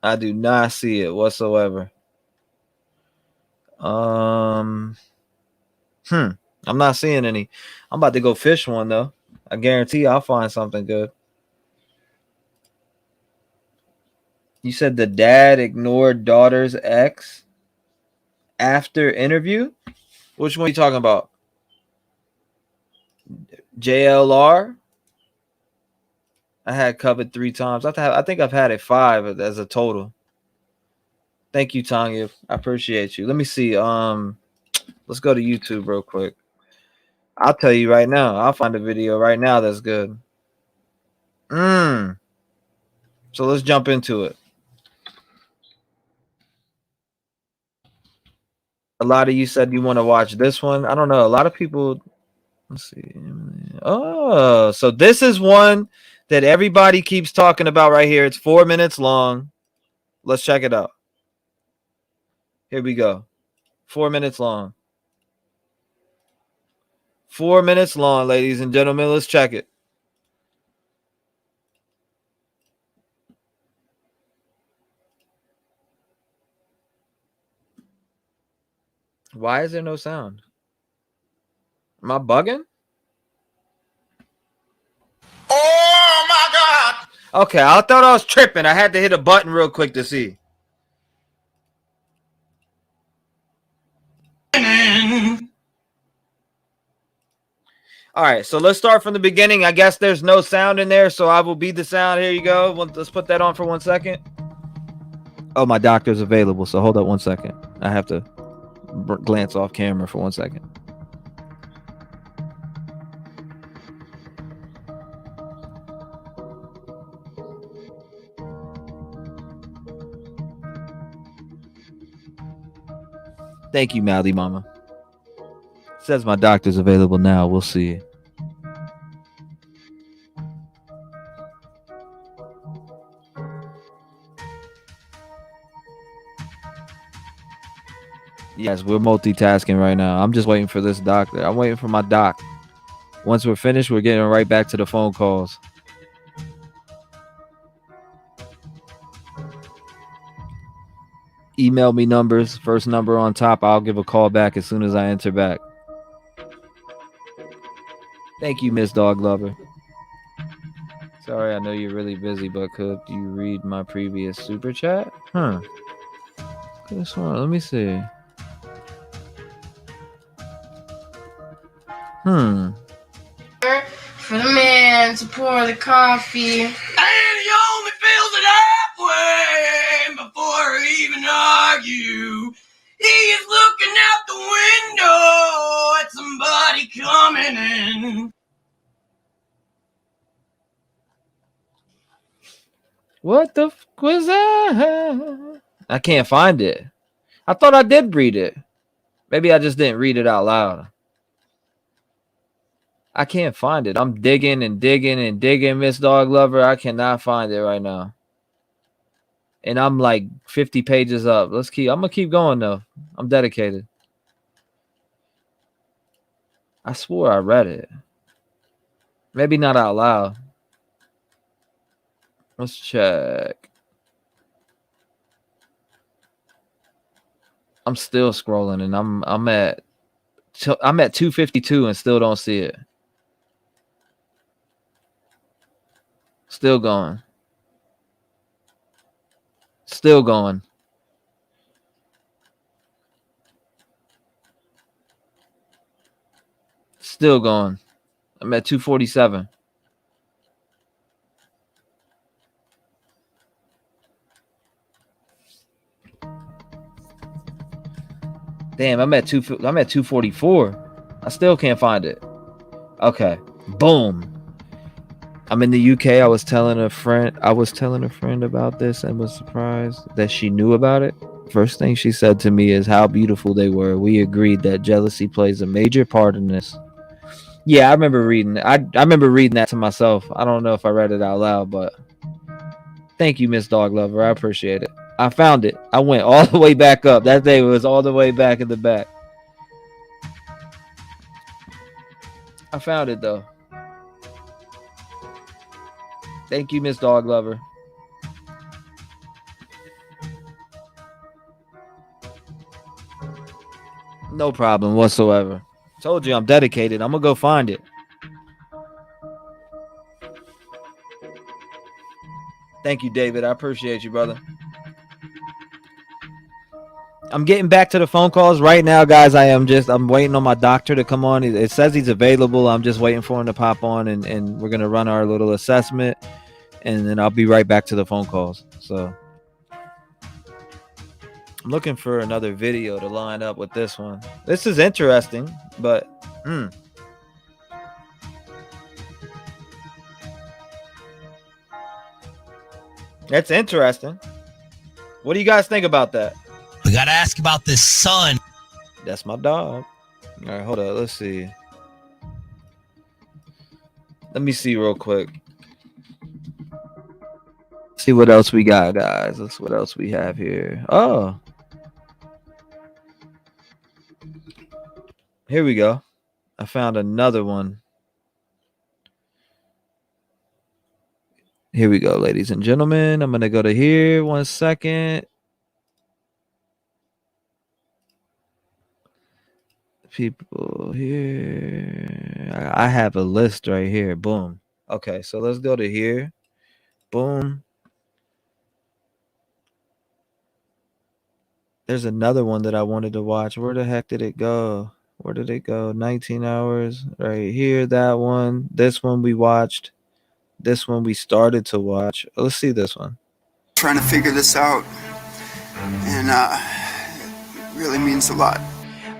I do not see it whatsoever. I'm not seeing any. I'm about to go fish one though. I guarantee I'll find something good. You said the dad ignored daughter's ex after interview? Which one are you talking about? JLR? I had covered 3 times. I think I've had it 5 as a total. Thank you, Tanya. I appreciate you. Let me see. Let's go to YouTube real quick. I'll tell you right now. I'll find a video right now that's good. So let's jump into it. A lot of you said you want to watch this one. I don't know. A lot of people. Let's see. Oh, so this is one that everybody keeps talking about right here. It's 4 minutes long. Let's check it out. Here we go. 4 minutes long. 4 minutes long, ladies and gentlemen. Let's check it. Why is there no sound? Am I bugging? Oh my God! Okay, I thought I was tripping. I had to hit a button real quick to see. All right, so let's start from the beginning. I guess there's no sound in there, so I will be the sound. Here you go. Let's put that on for 1 second. Oh, my doctor's available, so hold up 1 second. I have to glance off camera for 1 second. Thank you, Mouthy Mama. Says my doctor's available now. We'll see. Yes, we're multitasking right now. I'm just waiting for this doctor. I'm waiting for my doc. Once we're finished, we're getting right back to the phone calls. Email me numbers. First number on top. I'll give a call back as soon as I enter back. Thank you, Miss Dog Lover. Sorry, I know you're really busy, but could you read my previous super chat? This one, let me see. For the man to pour the coffee. And he only feels it halfway before he even argue. He is looking out the window at somebody coming in. What the fuck was that? I can't find it. I thought I did read it. Maybe I just didn't read it out loud. I can't find it. I'm digging and digging and digging, Miss Dog Lover. I cannot find it right now. And I'm like 50 pages up. I'm gonna keep going though. I'm dedicated. I swore I read it. Maybe not out loud. Let's check. I'm still scrolling and I'm at 252 and still don't see it. Still going. Still going. Still going. I'm at 247. Damn, I'm at 244. I still can't find it. Okay. Boom. I'm in the UK. I was telling a friend about this and was surprised that she knew about it. First thing she said to me is how beautiful they were. We agreed that jealousy plays a major part in this. Yeah, I remember reading. I remember reading that to myself. I don't know if I read it out loud, but thank you, Miss Dog Lover. I appreciate it. I found it. I went all the way back up. That day was all the way back in the back. I found it though. Thank you, Miss Dog Lover. No problem whatsoever. Told you I'm dedicated. I'm gonna go find it. Thank you, David. I appreciate you, brother. I'm getting back to the phone calls right now, guys. I'm waiting on my doctor to come on. It says he's available. I'm just waiting for him to pop on, and we're gonna run our little assessment, and then I'll be right back to the phone calls. So I'm looking for another video to line up with this one. This is interesting, but that's interesting. What do you guys think about that? We gotta ask about this son. That's my dog. All right, hold on. Let's see. Let me see real quick. See what else we got, guys. Let's see what else we have here. Oh, here we go. I found another one. Here we go, ladies and gentlemen. I'm gonna go to here. 1 second. People here. I have a list right here. Boom. Okay, so let's go to here. Boom. There's another one that I wanted to watch. Where the heck did it go? Where did it go? 19 hours. Right here. That one. This one we watched. This one we started to watch. Let's see this one. Trying to figure this out, and it really means a lot.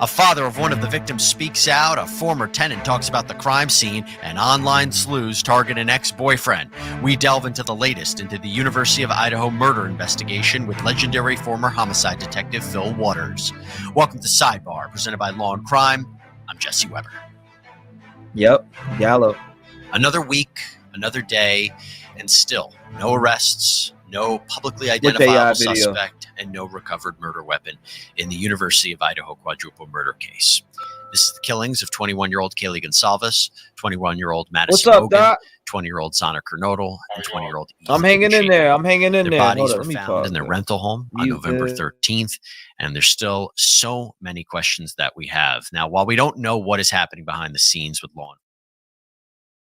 A father of one of the victims speaks out, a former tenant talks about the crime scene, and online sleuths target an ex-boyfriend. We delve into the latest into the University of Idaho murder investigation with legendary former homicide detective Phil Waters. Welcome to Sidebar, presented by Law and Crime. I'm Jesse Weber. Yep, Gallo. Another week, another day, and still no arrests, no publicly identifiable suspect, and no recovered murder weapon in the University of Idaho quadruple murder case. This is the killings of 21-year-old Kaylee Gonsalves, 21-year-old Madison Mogan, 20-year-old Zana Kernodle, and 20-year-old Ethan I'm hanging in there. I'm hanging in Their there. bodies Hold on, were found in their rental home on November 13th, and there's still so many questions that we have. Now, while we don't know what is happening behind the scenes with law enforcement,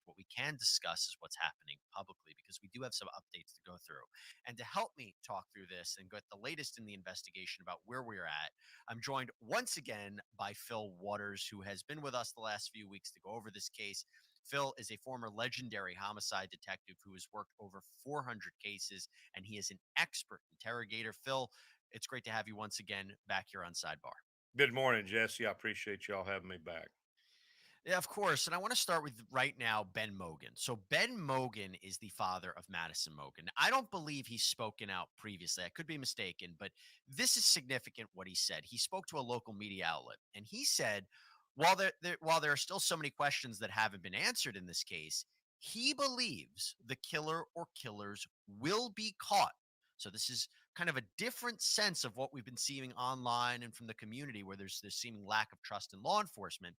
what we can discuss is what's happening publicly, because we do have some updates to go through. And to help me talk through this and get the latest in the investigation about where we're at, I'm joined once again by Phil Waters, who has been with us the last few weeks to go over this case. Phil is a former legendary homicide detective who has worked over 400 cases, and he is an expert interrogator. Phil, it's great to have you once again back here on Sidebar. Good morning, Jesse. I appreciate y'all having me back. Yeah, of course. And I want to start with right now, Ben Mogan. So Ben Mogan is the father of Madison Mogan. I don't believe he's spoken out previously. I could be mistaken, but this is significant what he said. He spoke to a local media outlet, and he said, while there are still so many questions that haven't been answered in this case, he believes the killer or killers will be caught. So this is kind of a different sense of what we've been seeing online and from the community, where there's this seeming lack of trust in law enforcement.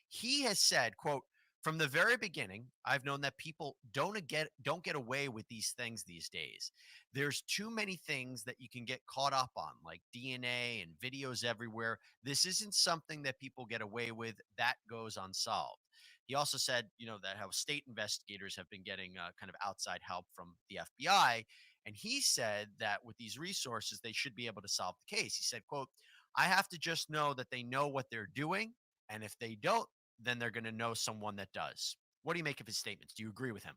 He has said, quote, "From the very beginning, I've known that people don't get away with these things these days. There's too many things that you can get caught up on, like DNA and videos everywhere. This isn't something that people get away with. That goes unsolved." He also said, that how state investigators have been getting kind of outside help from the FBI. And he said that with these resources, they should be able to solve the case. He said, quote, "I have to just know that they know what they're doing. And if they don't, then they're going to know someone that does." What do you make of his statements? Do you agree with him?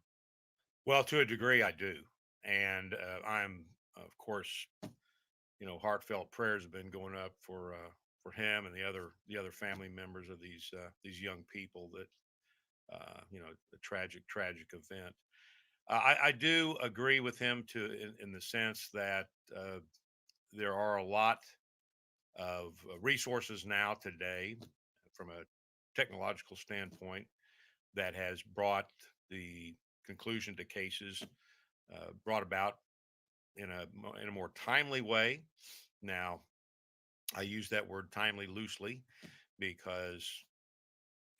Well, to a degree, I do. And I'm, of course, heartfelt prayers have been going up for him and the other family members of these young people that, a tragic event. I do agree with him in the sense that there are a lot of resources now today from a technological standpoint that has brought the conclusion to cases brought about in a more timely way. Now, I use that word timely loosely because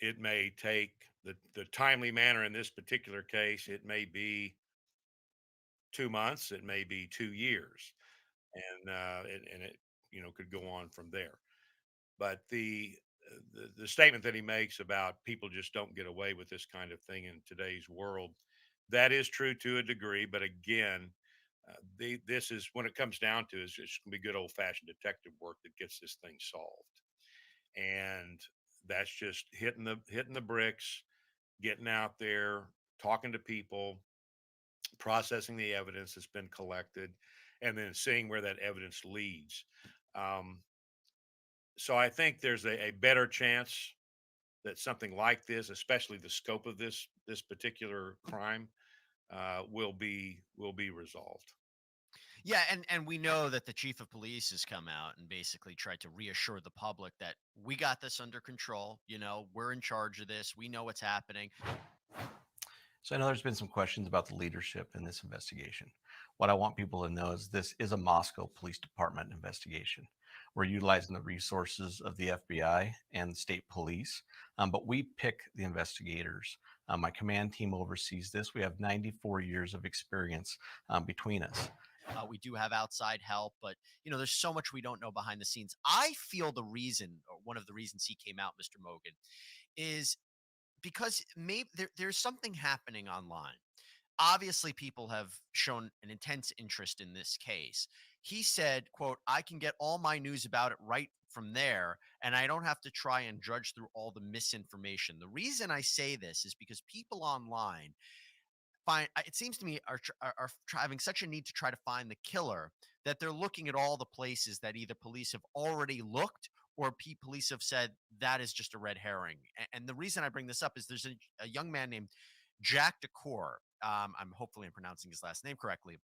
it may take the timely manner in this particular case. It may be 2 months, it may be 2 years, and it could go on from there. But the the statement that he makes about people just don't get away with this kind of thing in today's world, that is true to a degree. But again, this is when it comes down to it's just going to be good old fashioned detective work that gets this thing solved. And that's just hitting the bricks, getting out there, talking to people, processing the evidence that's been collected, and then seeing where that evidence leads. Um, so I think there's a better chance that something like this, especially the scope of this particular crime, will be resolved. Yeah, and we know that the chief of police has come out and basically tried to reassure the public that we got this under control. You know, we're in charge of this. We know what's happening. So I know there's been some questions about the leadership in this investigation. What I want people to know is this is a Moscow Police Department investigation. We're utilizing the resources of the FBI and the state police, but we pick the investigators. My command team oversees this. We have 94 years of experience between us. We do have outside help, but you know, there's so much we don't know behind the scenes. I feel the reason, or one of the reasons he came out, Mr. Mogan, is because maybe there's something happening online. Obviously, people have shown an intense interest in this case. He said, quote, I can get all my news about it right from there, and I don't have to try and judge through all the misinformation. The reason I say this is because people online it seems to me are having such a need to try to find the killer that they're looking at all the places that either police have already looked or police have said that is just a red herring. And the reason I bring this up is there's a young man named Jack Decor. Hopefully I'm pronouncing his last name correctly.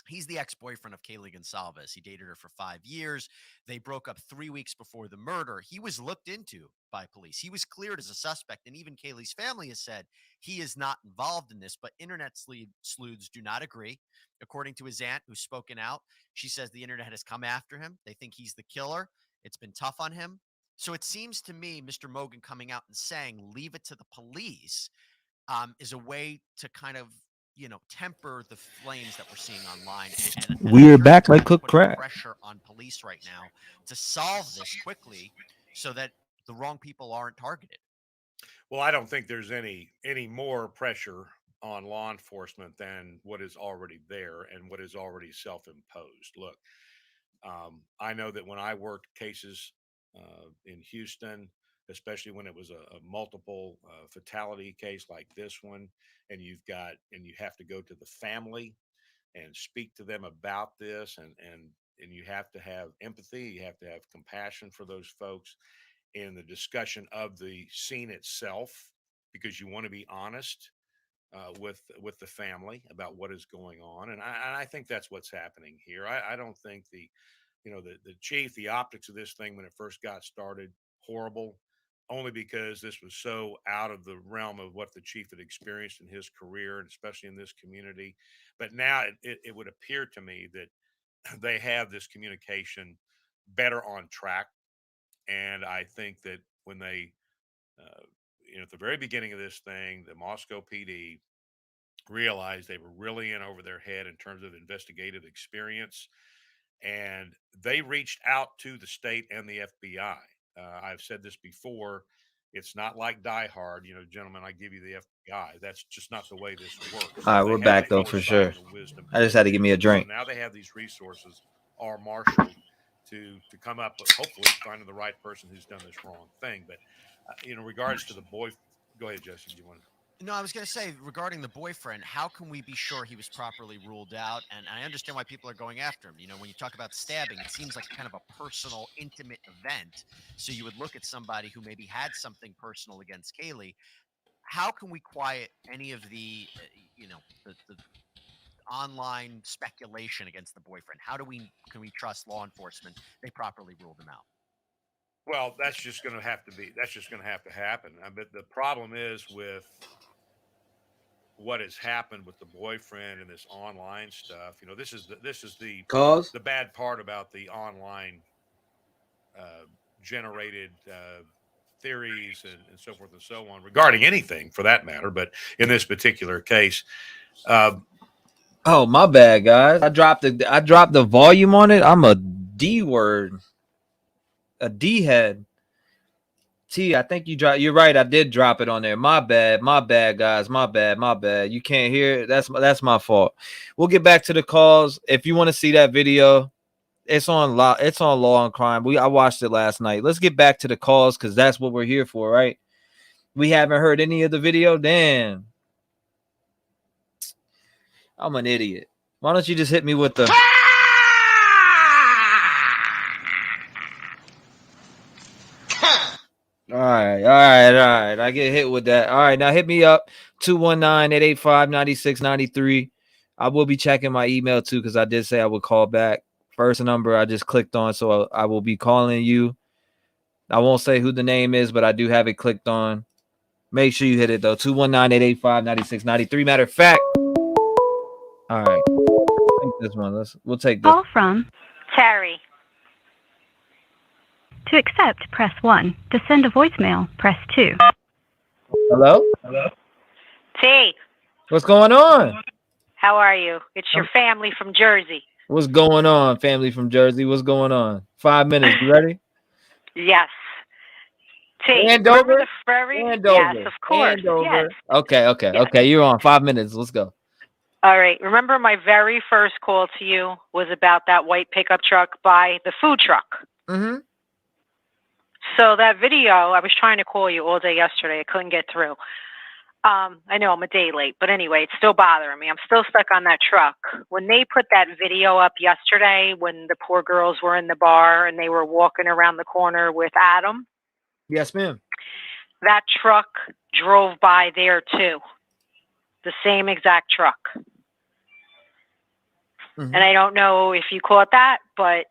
He's the ex-boyfriend of Kaylee Gonsalves. He dated her for 5 years. They broke up 3 weeks before the murder. He was looked into by police. He was cleared as a suspect, and even Kaylee's family has said he is not involved in this, but internet sleuths do not agree. According to his aunt, who's spoken out, she says the internet has come after him. They think he's the killer. It's been tough on him. So it seems to me Mr. Mogan coming out and saying, leave it to the police, is a way to kind of, you know, temper the flames that we're seeing online. And We're back like cooked crab. Pressure on police right now to solve this quickly so that the wrong people aren't targeted. Well, I don't think there's any more pressure on law enforcement than what is already there and what is already self-imposed. Look, I know that when I worked cases in Houston, especially when it was a multiple fatality case like this one, and you have to go to the family and speak to them about this, and you have to have empathy, you have to have compassion for those folks in the discussion of the scene itself, because you want to be honest with the family about what is going on, and I think that's what's happening here. I don't think the chief, the optics of this thing when it first got started, horrible, only because this was so out of the realm of what the chief had experienced in his career, and especially in this community. But now it would appear to me that they have this communication better on track. And I think that when they, at the very beginning of this thing, the Moscow PD realized they were really in over their head in terms of investigative experience, and they reached out to the state and the FBI. I've said this before. It's not like Die Hard, gentlemen. I give you the FBI. That's just not the way this works. All right, we're back though for sure. I just had to give me a drink. So now they have these resources are marshaled to come up with, hopefully, finding the right person who's done this wrong thing. But in regards to the boy, go ahead, Jesse. Do you want to? No, I was going to say, regarding the boyfriend, how can we be sure he was properly ruled out? And I understand why people are going after him. When you talk about stabbing, it seems like kind of a personal, intimate event. So you would look at somebody who maybe had something personal against Kaylee. How can we quiet any of the, the online speculation against the boyfriend? Can we trust law enforcement? They properly ruled him out. Well, that's just going to have to happen. But the problem is with what has happened with the boyfriend and this online stuff. This is the bad part about the online generated theories and so forth and so on regarding anything for that matter. But in this particular case, oh, my bad, guys. I dropped the volume on it. I'm a D word, a D head. T, I think you're right. I did drop it on there. My bad, guys. My bad. You can't hear it. That's my fault. We'll get back to the calls. If you want to see that video, it's on Law and Crime. I watched it last night. Let's get back to the calls because that's what we're here for, right? We haven't heard any of the video. Damn, I'm an idiot. Why don't you just hit me with the? All right. I get hit with that. All right, now hit me up 219-885-9693. I will be checking my email too because I did say I would call back. First number I just clicked on, so I will be calling you. I won't say who the name is, but I do have it clicked on. Make sure you hit it though. 219-885-9693. Matter of fact, all right. Take this one. We'll take this. Call from Terry. To accept, press 1. To send a voicemail, press 2. Hello? T. What's going on? How are you? It's your family from Jersey. What's going on, family from Jersey? What's going on? 5 minutes. You ready? Yes. T. Andover? Yes, of course. Yes. Okay. You're on. 5 minutes. Let's go. All right. Remember my very first call to you was about that white pickup truck by the food truck. Mm-hmm. So that video, I was trying to call you all day yesterday. I couldn't get through. I know I'm a day late, but anyway, it's still bothering me. I'm still stuck on that truck. When they put that video up yesterday, when the poor girls were in the bar and they were walking around the corner with Adam. Yes, ma'am. That truck drove by there too. The same exact truck. Mm-hmm. And I don't know if you caught that, but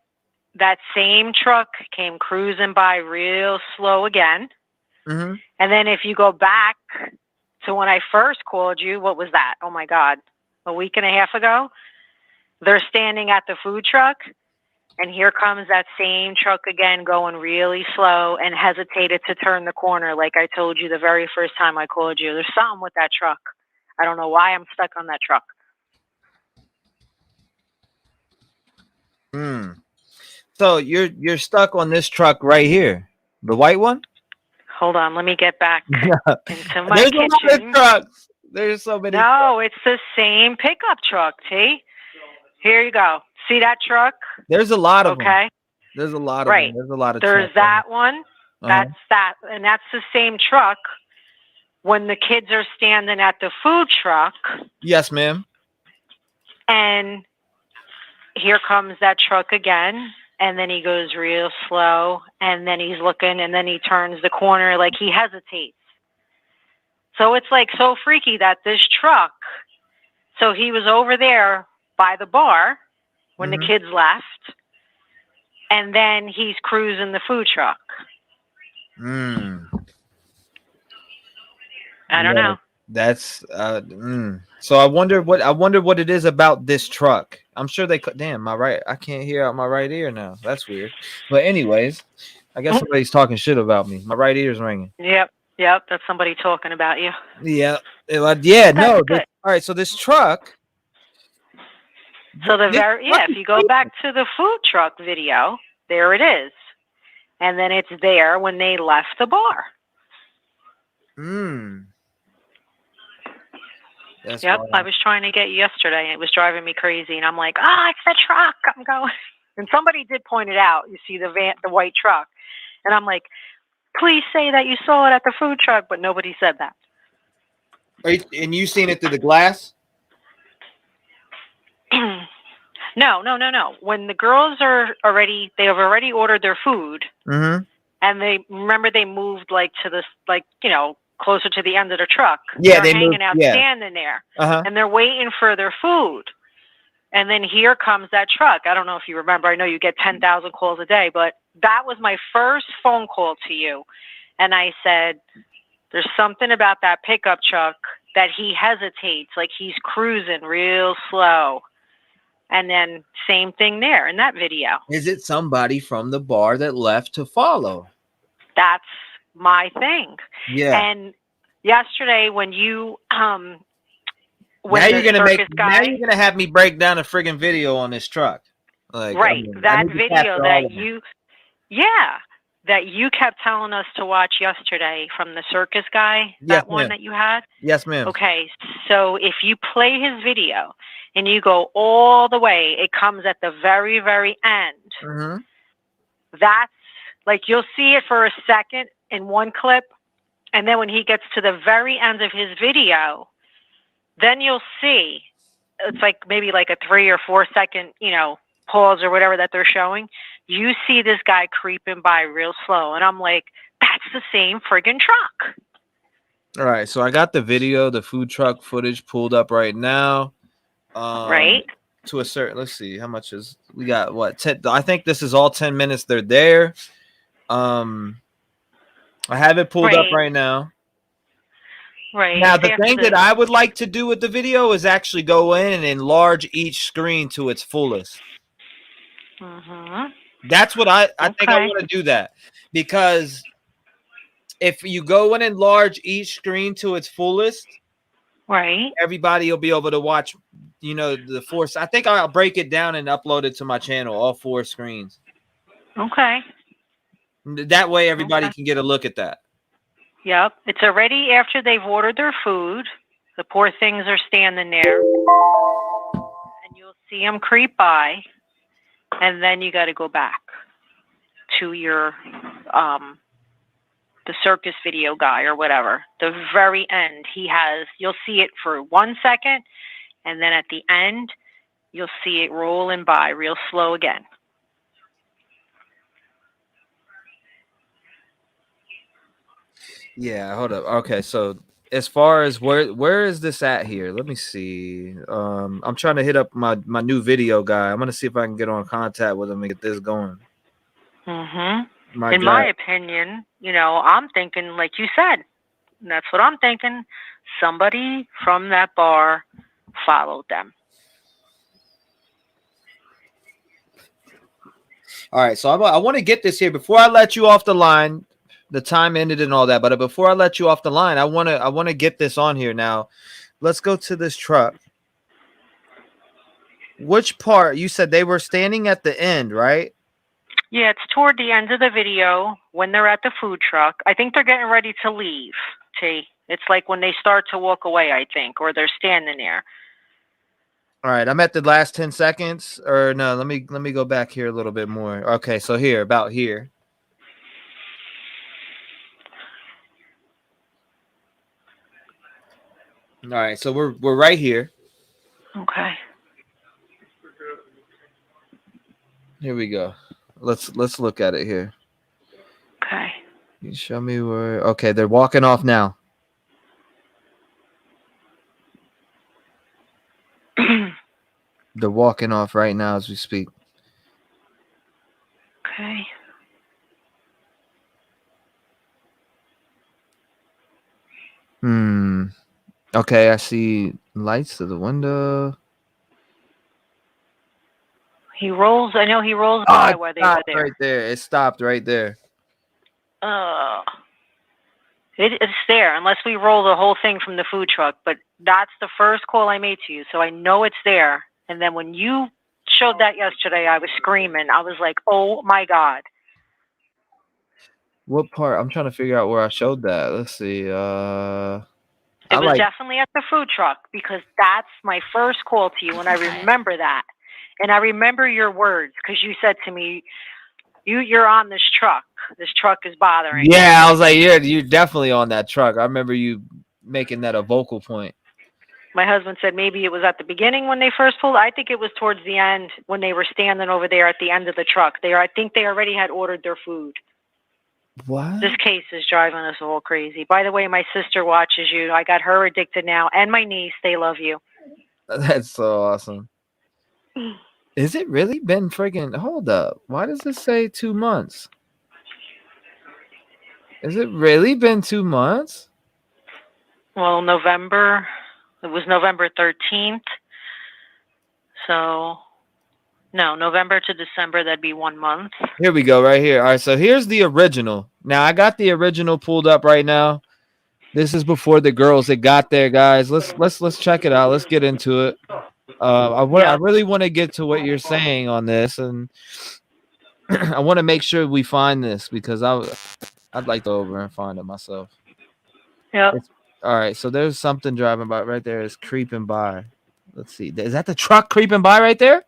that same truck came cruising by real slow again. Mm-hmm. And then if you go back to when I first called you, what was that? Oh my God, a week and a half ago? They're standing at the food truck, and here comes that same truck again going really slow and hesitated to turn the corner like I told you the very first time I called you. There's something with that truck. I don't know why I'm stuck on that truck. So you're stuck on this truck right here, the white one. Hold on, let me get back into my There's kitchen. a lot of trucks. There's so many. No, it's the same pickup truck, T. Here you go. See that truck? There's a lot of them. Okay. There's a lot of Right. them. There's a lot of There's trucks. that one. That's that. And that's the same truck when the kids are standing at the food truck. Yes, ma'am. And here comes that truck again. And then he goes real slow. And then he's looking. And then he turns the corner like he hesitates. So it's like so freaky that this truck. So he was over there by the bar when the kids left. And then he's cruising the food truck. I don't know. That's So I wonder what it is about this truck. I'm sure they could. Damn, I can't hear out my right ear now. That's weird. But anyways, I guess somebody's talking shit about me. My right ear's ringing. Yep. That's somebody talking about you. Yeah. No. Good. All right. So this truck. So if you go back to the food truck video, there it is. And then it's there when they left the bar. That's yep. wild. I was trying to get you yesterday and it was driving me crazy. And I'm like, it's the truck. I'm going. And somebody did point it out. You see the white truck. And I'm like, please say that you saw it at the food truck. But nobody said that. And you seen it through the glass? No. When the girls they have already ordered their food. Mm-hmm. And they moved closer to the end of the truck. Yeah, they're hanging moved, out, yeah. standing there, Uh-huh. and they're waiting for their food. And then here comes that truck. I don't know if you remember. I know you get 10,000 calls a day, but that was my first phone call to you. And I said, there's something about that pickup truck that he hesitates, like he's cruising real slow. And then same thing there in that video. Is it somebody from the bar that left to follow? That's my thing. Yeah. And yesterday when you Now you're gonna have me break down a friggin' video on this truck. Like, right. I That need to video capture all that of them. that you kept telling us to watch yesterday from the circus guy, Yes, that one ma'am. that you had? Yes, ma'am. Okay, so if you play his video and you go all the way, it comes at the very, very end. Mm-hmm. That's like you'll see it for a second in one clip, and then when he gets to the very end of his video, then you'll see it's like maybe like a 3 or 4 second, pause or whatever that they're showing. You see this guy creeping by real slow, and I'm like, that's the same friggin' truck. All right, so I got the video, the food truck footage pulled up right now. Right. To a certain, let's see, how much is we got? What 10? I think this is all 10 minutes. They're there. I have it pulled up right now. Right. Now, the thing that I would like to do with the video is actually go in and enlarge each screen to its fullest. Mm-hmm. That's what I think I want to do that, because if you go and enlarge each screen to its fullest, right, everybody will be able to watch, the 4. I think I'll break it down and upload it to my channel, all 4 screens. Okay. That way everybody can get a look at that. Yep. It's already after they've ordered their food. The poor things are standing there. And you'll see them creep by. And then you got to go back to your, the circus video guy or whatever. The very end, you'll see it for 1 second. And then at the end, you'll see it rolling by real slow again. Yeah, hold up. Okay, so as far as where is this at here? Let me see. I'm trying to hit up my new video guy. I'm gonna see if I can get on contact with him and get this going. Mm-hmm. My In God. my opinion, I'm thinking, like you said, that's what I'm thinking. Somebody from that bar followed them. All right, so I want to get this here before I let you off the line. The time ended and all that, but before I let you off the line, I want to get this on here now. Let's go to this truck. Which part? You said they were standing at the end, right? Yeah, it's toward the end of the video when they're at the food truck. I think they're getting ready to leave, T. It's like when they start to walk away, I think, or they're standing there. All right, I'm at the last 10 seconds. Or no, let me go back here a little bit more. Okay, so here, about here. All right, so we're right here. Okay. Here we go. Let's look at it here. Okay. You show me where. Okay, they're walking off now. They're walking off right now as we speak. Okay. Okay, I see lights to the window. He rolls. I know he rolls by while they were there. Right there. It stopped right there. It's there, unless we roll the whole thing from the food truck. But that's the first call I made to you, so I know it's there. And then when you showed that yesterday, I was screaming. I was like, "Oh my God!" What part? I'm trying to figure out where I showed that. Let's see. It was definitely at the food truck, because that's my first call to you, and I remember that. And I remember your words, because you said to me, you're on this truck. This truck is bothering you. Yeah, I was like, you're definitely on that truck. I remember you making that a vocal point. My husband said maybe it was at the beginning when they first pulled. I think it was towards the end when they were standing over there at the end of the truck. I think they already had ordered their food. What? This case is driving us all crazy. By the way, my sister watches you. I got her addicted now, and my niece. They love you. That's so awesome. Is it really been friggin'? Hold up. Why does it say 2 months? Has it really been 2 months? Well, November. It was November 13th. So, no, November to December, that'd be 1 month. Here we go, right here. All right, so here's the original. Now, I got the original pulled up right now. This is before the girls that got there, guys. Let's check it out. Let's get into it. I really want to get to what you're saying on this, and I want to make sure we find this because I'd like to go over and find it myself. Yep. All right, so there's something driving by right there. It's creeping by. Let's see. Is that the truck creeping by right there?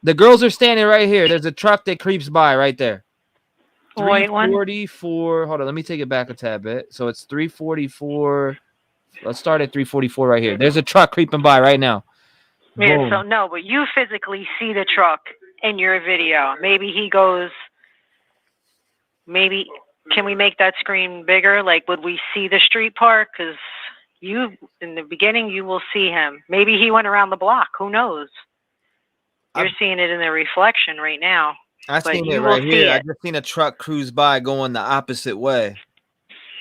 The girls are standing right here. There's a truck that creeps by right there. White one. 344. Hold on, let me take it back a tad bit. So it's 344. Let's start at 344 right here. There's a truck creeping by right now. Yeah, Boom. so no, but you physically see the truck in your video. Maybe he goes, maybe, can we make that screen bigger? Like, would we see the street part? Because you, in the beginning, you will see him. Maybe he went around the block. Who knows? You're seeing it in the reflection right now. I but seen it you right will see here. I it. just seen a truck cruise by going the opposite way.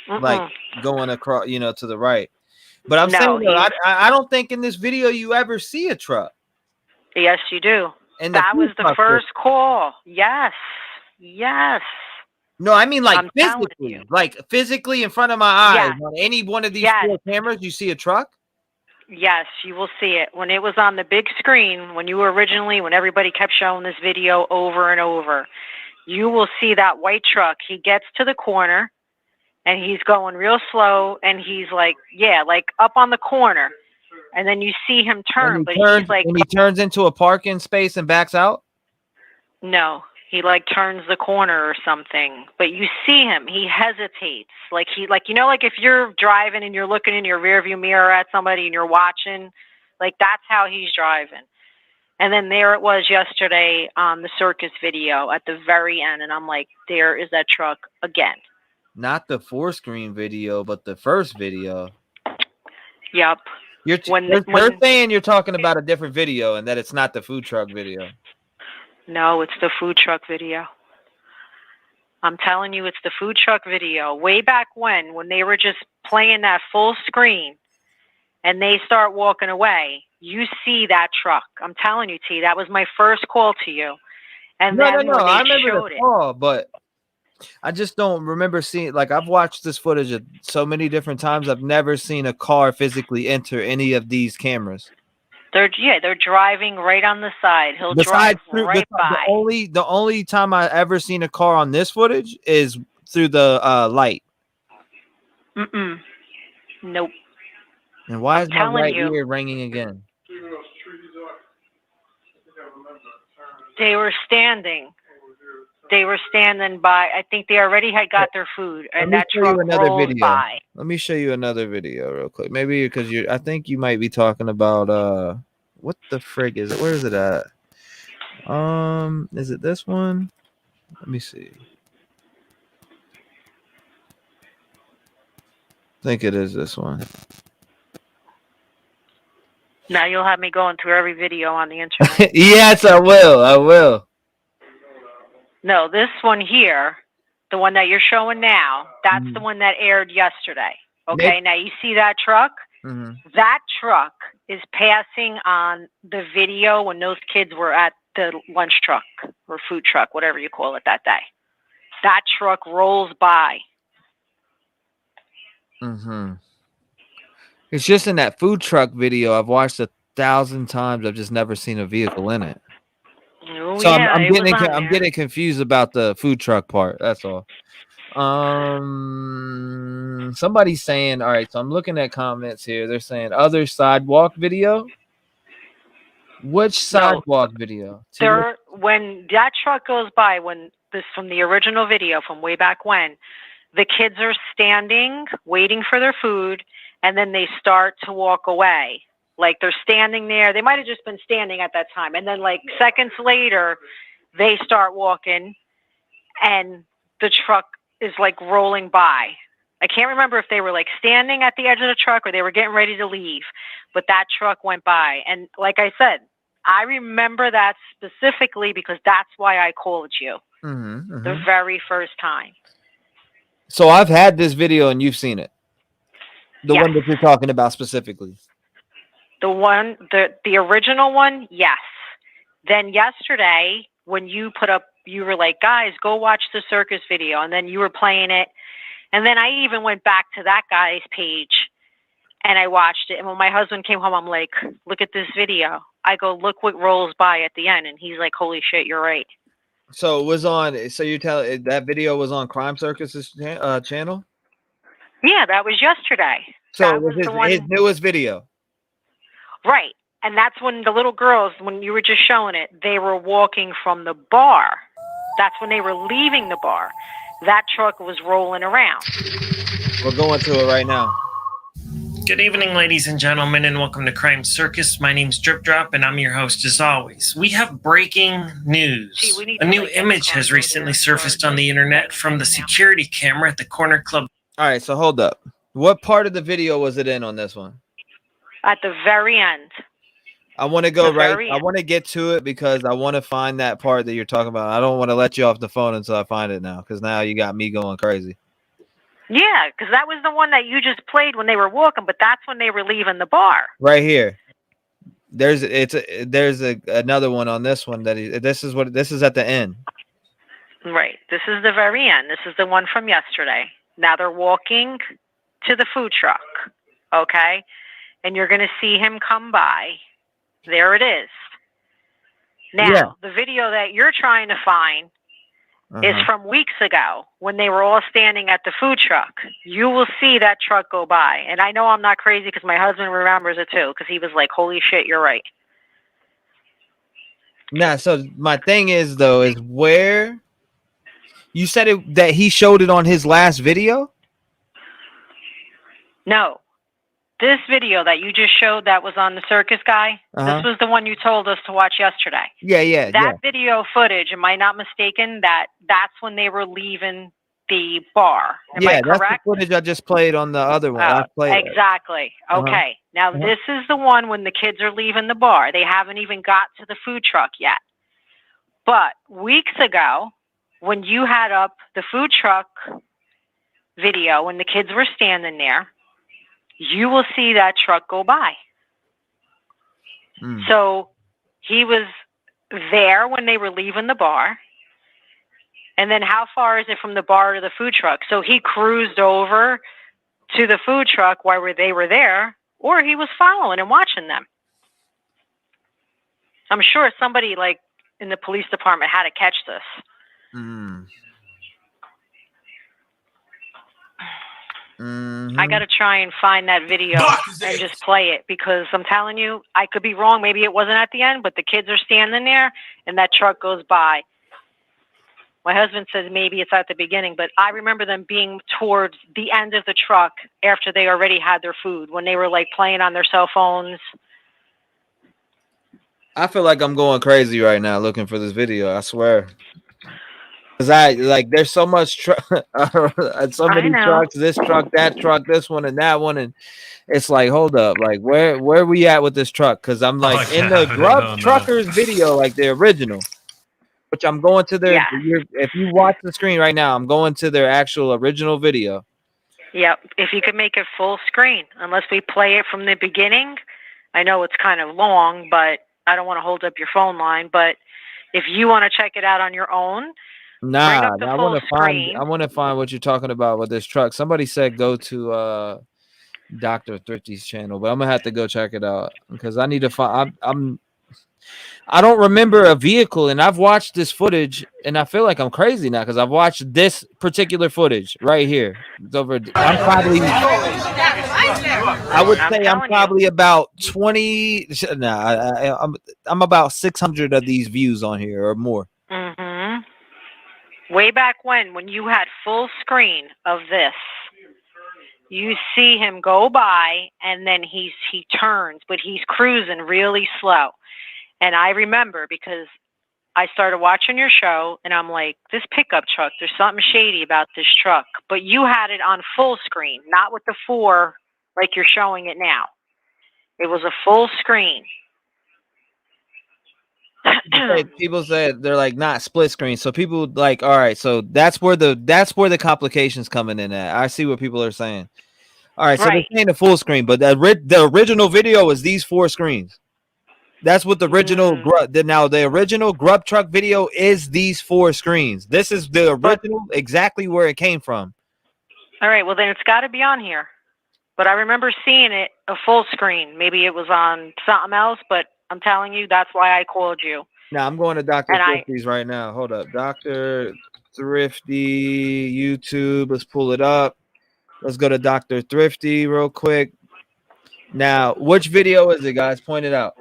Like going across, to the right. But I'm saying, though, I don't think in this video you ever see a truck. Yes, you do. And that was the first call. Yes. Yes. No, I mean like I'm telling physically. Like physically in front of my eyes. Yes. On any one of these Yes. 4 cameras, you see a truck? Yes, you will see it. When it was on the big screen, when everybody kept showing this video over and over, you will see that white truck. He gets to the corner, and he's going real slow, and he's like up on the corner. And then you see him turn, but he's like... And he turns into a parking space and backs out? No, he like turns the corner or something. But you see him, he hesitates. Like if you're driving and you're looking in your rearview mirror at somebody and you're watching, like that's how he's driving. And then there it was yesterday on the circus video at the very end, and I'm like, there is that truck again. Not the 4-screen video, but the first video. Yep. They're saying you're talking about a different video and that it's not the food truck video. No, it's the food truck video. I'm telling you, it's the food truck video. Way back when they were just playing that full screen and they start walking away, you see that truck. I'm telling you, T, that was my first call to you. And No. when they I remember showed the call, but I just don't remember seeing. Like I've watched this footage so many different times. I've never seen a car physically enter any of these cameras. They're driving right on the side. He'll drive right by. The only time I ever seen a car on this footage is through the light. Nope. And why is my right you. ear ringing again? They were standing. They were standing by. I think they already had got their food, and that truck rolled by. Let me show you another video real quick. Maybe because I think you might be talking about what the frig is it? Where is it at? Is it this one? Let me see. I think it is this one. Now you'll have me going through every video on the internet. Yes, I will. No, this one here, the one that you're showing now, that's the one that aired yesterday. Okay, now you see that truck? That truck is passing on the video when those kids were at the lunch truck or food truck, whatever you call it that day. That truck rolls by. It's just in that food truck video I've watched 1,000 times. I've just never seen a vehicle in it. Oh, So yeah, I'm getting confused about the food truck part. That's all. Somebody's saying, all right, so I'm looking at comments here. They're saying other sidewalk video. Which sidewalk video? When that truck goes by, from the original video from way back when, the kids are standing, waiting for their food, and then they start to walk away. Like they're standing there. They might have just been standing at that time. And then like seconds later, they start walking and the truck is like rolling by. I can't remember if they were like standing at the edge of the truck or they were getting ready to leave, but that truck went by. And like I said, I remember that specifically because that's why I called you the very first time. So I've had this video and you've seen it. The one that you're talking about specifically. The original one, yes. Then yesterday, when you put up, you were like, guys, go watch the circus video. And then you were playing it. And then I even went back to that guy's page and I watched it. And when my husband came home, I'm like, look at this video. I go, look what rolls by at the end. And he's like, holy shit, you're right. So it was on. So you tell that video was on Crime Circus's channel. Yeah, that was yesterday. So That it was was the one. his newest video. Right. And that's when the little girls, when you were just showing it, they were walking from the bar. That's when they were leaving the bar. That truck was rolling around. We're going to it right now. Good evening, ladies and gentlemen, and welcome to Crime Circus. My name's Drip Drop, and I'm your host as always. We have breaking news. A new image has recently surfaced on the internet from the security camera at the Corner Club. All right, so hold up. What part of the video was it in on this one? At the very end. I want to go right. I want to get to it because I want to find that part that you're talking about. I don't want to let you off the phone until I find it now, because now you got me going crazy. Yeah, because that was the one that you just played when they were walking, but that's when they were leaving the bar. Right here. There's another one on this one this is at the end. Right. This is the very end. This is the one from yesterday. Now they're walking to the food truck. Okay? And you're going to see him come by. There it is. Now, the video that you're trying to find is from weeks ago when they were all standing at the food truck. You will see that truck go by. And I know I'm not crazy because my husband remembers it too, because he was like, holy shit, you're right. Nah, so my thing is, though, is where you said that he showed it on his last video? No. This video that you just showed that was on the circus guy, this was the one you told us to watch yesterday. Yeah. That video footage, am I not mistaken, that's when they were leaving the bar. Am I correct? That's the footage I just played on the other one. Exactly. Okay. Now, this is the one when the kids are leaving the bar. They haven't even got to the food truck yet. But weeks ago, when you had up the food truck video, when the kids were standing there, you will see that truck go by. So he was there when they were leaving the bar. And then how far is it from the bar to the food truck? So he cruised over to the food truck while they were there, or he was following and watching them. I'm sure somebody like in the police department had to catch this. I got to try and find that video and just play it, because I'm telling you, I could be wrong. Maybe it wasn't at the end, but the kids are standing there and that truck goes by. My husband says maybe it's at the beginning, but I remember them being towards the end of the truck after they already had their food, when they were like playing on their cell phones. I feel like I'm going crazy right now looking for this video. I swear. Because there's so much so many trucks, this truck, that truck, this one and that one, and it's like, hold up, like where we at with this truck? Because I'm like in the Grub Truckers video, like the original, which I'm going to their. If you watch the screen right now, I'm going to their actual original video. Yep, if you could make it full screen, unless we play it from the beginning. I know it's kind of long, but I don't want to hold up your phone line. But if you want to check it out on your own. Nah, I want to find what you're talking about with this truck. Somebody said go to Dr. Thrifty's channel, but I'm gonna have to go check it out because I need to find. I don't remember a vehicle, and I've watched this footage, and I feel like I'm crazy now because I've watched this particular footage right here. It's over. I would say I'm probably about 20. I'm about 600 of these views on here or more. Way back when you had full screen of this, you see him go by and then he turns, but he's cruising really slow. And I remember because I started watching your show and I'm like, this pickup truck, there's something shady about this truck. But you had it on full screen, not with the 4 like you're showing it now. It was a full screen. People said they're like not split screen, so people like, all right, so that's where the complications coming in at. I see what people are saying. All right, so they're saying the full screen, but the original video is these 4 screens. That's what the original the original Grub Truck video is these 4 screens. This is the original, exactly where it came from. All right, well then it's got to be on here. But I remember seeing it a full screen. Maybe it was on something else, but I'm telling you, that's why I called you. Now I'm going to Dr. And Thrifty's right now. Hold up. Dr. Thrifty YouTube. Let's pull it up. Let's go to Dr. Thrifty real quick. Now, which video is it, guys? Point it out.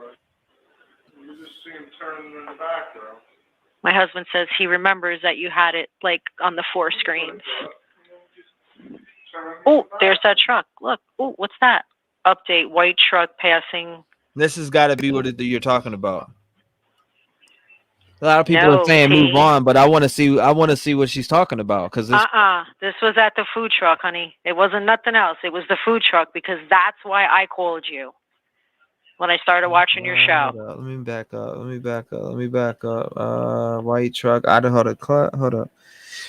my husband says he remembers that you had it like on the 4 screens. Oh, there's that truck. Look. Oh, what's that? Update, white truck passing. This has got to be what you're talking about. A lot of people No, are saying T. move on, but I want to see what she's talking about because This was at the food truck, honey. It wasn't nothing else. It was the food truck because that's why I called you when I started watching your show. Let me back up. White truck. Idaho. Hold up.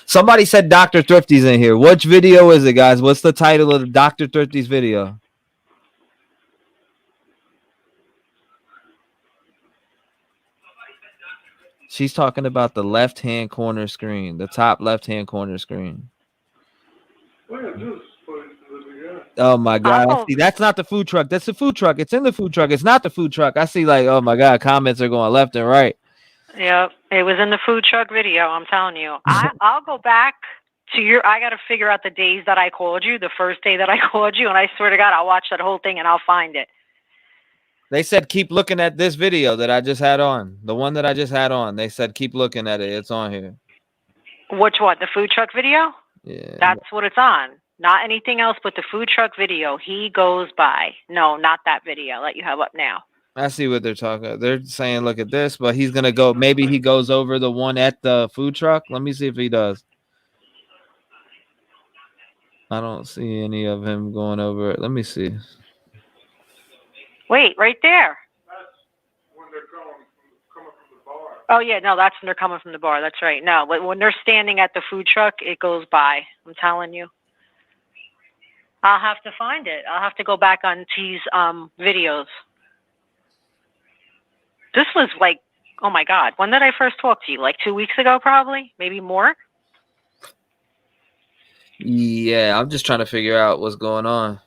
Somebody said Dr. Thrifty's in here. Which video is it, guys? What's the title of Dr. Thrifty's video? She's talking about the left-hand corner screen, the top left-hand corner screen. Oh my God! See, that's not the food truck. That's the food truck. It's in the food truck. It's not the food truck. I see, like, oh my God, comments are going left and right. Yep, it was in the food truck video. I'm telling you. I'll go back to I got to figure out the days that I called you, the first day that I called you, and I swear to God, I'll watch that whole thing and I'll find it. They said keep looking at this video that I just had on. The one that I just had on. They said keep looking at it. It's on here. Which one? The food truck video? Yeah. That's what it's on. Not anything else but the food truck video. He goes by. No, not that video that you have up now. I see what they're talking. They're saying look at this, but he's gonna go. Maybe he goes over the one at the food truck. Let me see if he does. I don't see any of him going over it. Let me see. Wait, right there. Oh, yeah, no, that's when they're coming from the bar. That's right. No, but when they're standing at the food truck, it goes by. I'm telling you. I'll have to find it. I'll have to go back on T's videos. This was like, oh, my God. When did I first talk to you? Like 2 weeks ago, probably? Maybe more? Yeah, I'm just trying to figure out what's going on.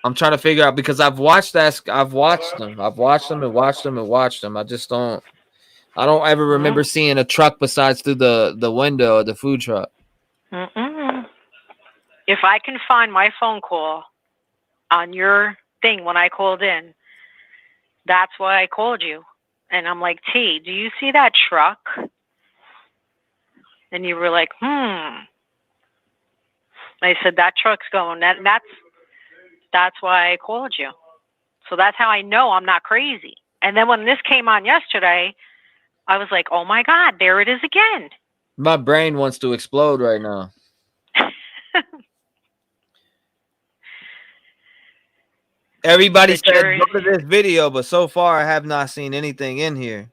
I'm trying to figure out because I've watched them. I've watched them and watched them and watched them. I don't ever remember seeing a truck besides through the window of the food truck. If I can find my phone call on your thing when I called in, that's why I called you. And I'm like, T, do you see that truck? And you were like, I said, that truck's going. That's why I called you. So that's how I know I'm not crazy. And then when this came on yesterday, I was like, oh my God, there it is again. My brain wants to explode right now. Everybody said go to this video, but so far I have not seen anything in here.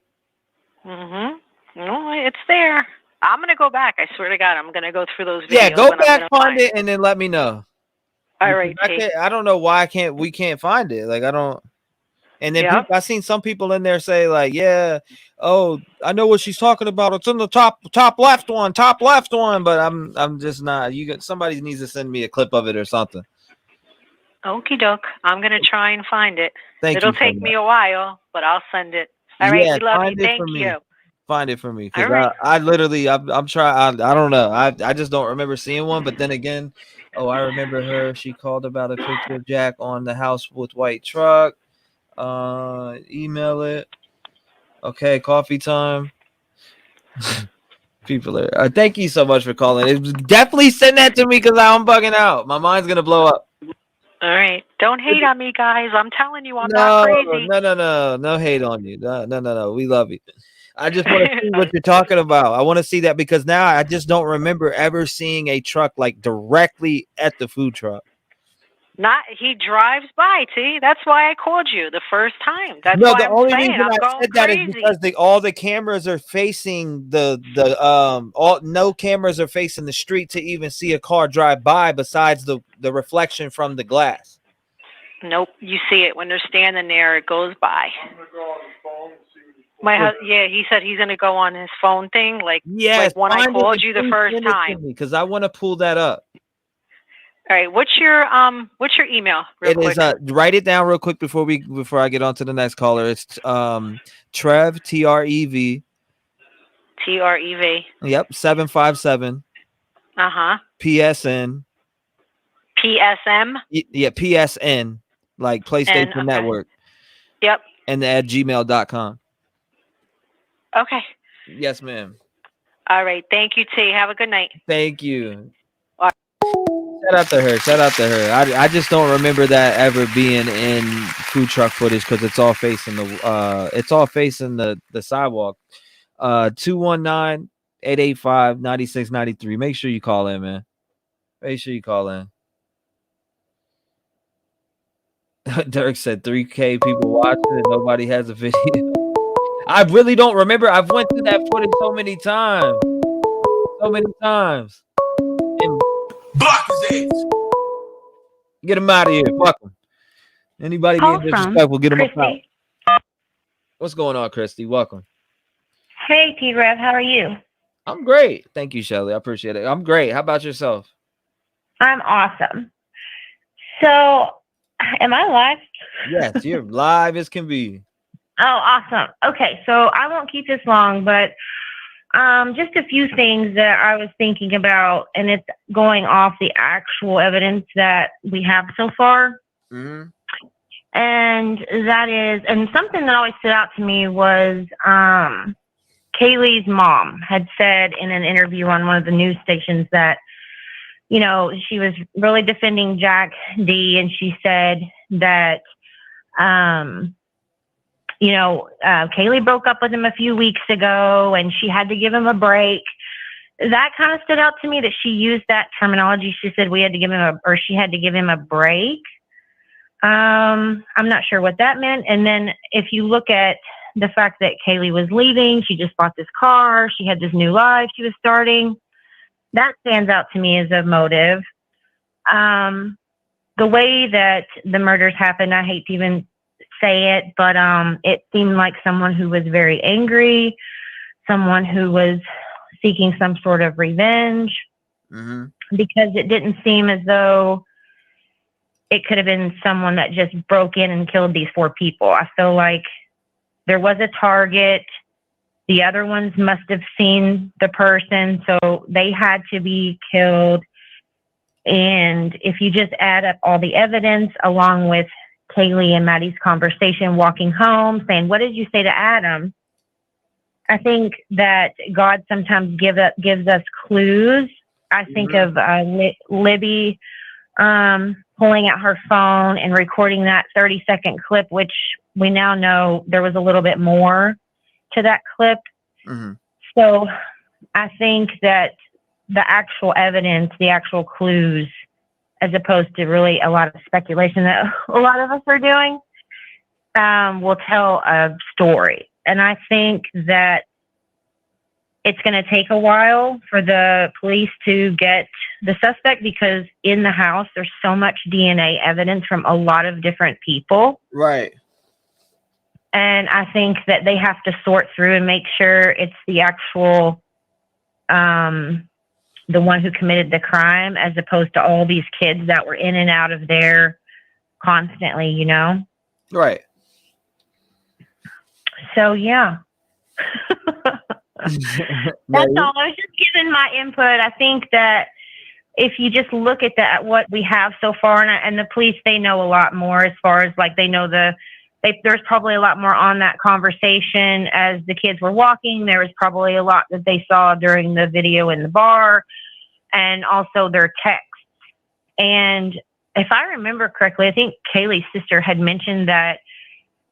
No, it's there. I'm going to go back. I swear to God, I'm going to go through those videos. Yeah, go back, find it, and then let me know. All right, I don't know why we can't find it. Like I don't. And then I seen some people in there say like, yeah, oh, I know what she's talking about. It's in the top left one. But I'm just not. Somebody needs to send me a clip of it or something. Okie doke. I'm gonna try and find it. It'll take me a while, but I'll send it. All right, we love you. Thank you. Find it for me because I literally I'm trying. I don't know. I just don't remember seeing one. But then again. Oh, I remember her. She called about a picture of Jack on the house with white truck. Email it. Okay, coffee time. People are. Thank you so much for calling. Definitely send that to me because I'm bugging out. My mind's gonna blow up. All right. Don't hate on me, guys. I'm telling you, I'm not crazy. No hate on you. No. We love you. I just want to see what you're talking about. I want to see that because now I just don't remember ever seeing a truck like directly at the food truck. He drives by, T. That's why I called you the first time. That's why the only reason I'm I going said that crazy. is because all the cameras are facing no cameras are facing the street to even see a car drive by besides the reflection from the glass. Nope, you see it when they're standing there. It goes by. He said he's gonna go on his phone thing, like when I called you the first time. Because I want to pull that up. All right. What's your email? Real quick. Write it down real quick before I get on to the next caller. It's Trev, TREV. TREV. Yep, 757. PSN. PSM. Yeah, PSN, like PlayStation okay. Network. Yep. And at gmail.com. Okay. Yes, ma'am. All right. Thank you, T. Have a good night. Thank you. Shout out to her. I just don't remember that ever being in food truck footage because it's all facing the sidewalk. 219-885-9693. Make sure you call in, man. Make sure you call in. Dirk said 3K people watching and nobody has a video. I really don't remember. I've went through that footage so many times. And block his ass. Get him out of here. Fuck him. Anybody being disrespectful, get him out. What's going on, Christy? Welcome. Hey, T-REV, how are you? I'm great. Thank you, Shelly. I appreciate it. I'm great. How about yourself? I'm awesome. So, am I live? Yes, you're live as can be. Oh, awesome. Okay, so I won't keep this long, but just a few things that I was thinking about, and it's going off the actual evidence that we have so far. Mm-hmm. And that is, and something that always stood out to me was Kaylee's mom had said in an interview on one of the news stations that, you know, she was really defending Jack D, and she said that, you know, Kaylee broke up with him a few weeks ago and she had to give him a break. That kind of stood out to me that she used that terminology. She said she had to give him a break. I'm not sure what that meant. And then if you look at the fact that Kaylee was leaving, she just bought this car, she had this new life she was starting. That stands out to me as a motive. The way that the murders happened, I hate to even say it, but it seemed like someone who was very angry, someone who was seeking some sort of revenge, because it didn't seem as though it could have been someone that just broke in and killed these 4 people. I feel like there was a target. The other ones must have seen the person, so they had to be killed. And if you just add up all the evidence along with Kaylee and Maddie's conversation walking home, saying, "What did you say to Adam?" I think that God sometimes gives us clues. I think of Libby pulling out her phone and recording that 30-second clip, which we now know there was a little bit more to that clip. So I think that the actual evidence, the actual clues, as opposed to really a lot of speculation that a lot of us are doing, will tell a story. And I think that it's going to take a while for the police to get the suspect, because in the house, there's so much DNA evidence from a lot of different people. Right. And I think that they have to sort through and make sure it's the actual, the one who committed the crime, as opposed to all these kids that were in and out of there constantly, you know? Right. So, yeah. That's all. I was just giving my input. I think that if you just look at that, what we have so far, and the police, they know a lot more as far as like they know there's probably a lot more on that conversation as the kids were walking. There was probably a lot that they saw during the video in the bar, and also their texts. And if I remember correctly, I think Kaylee's sister had mentioned that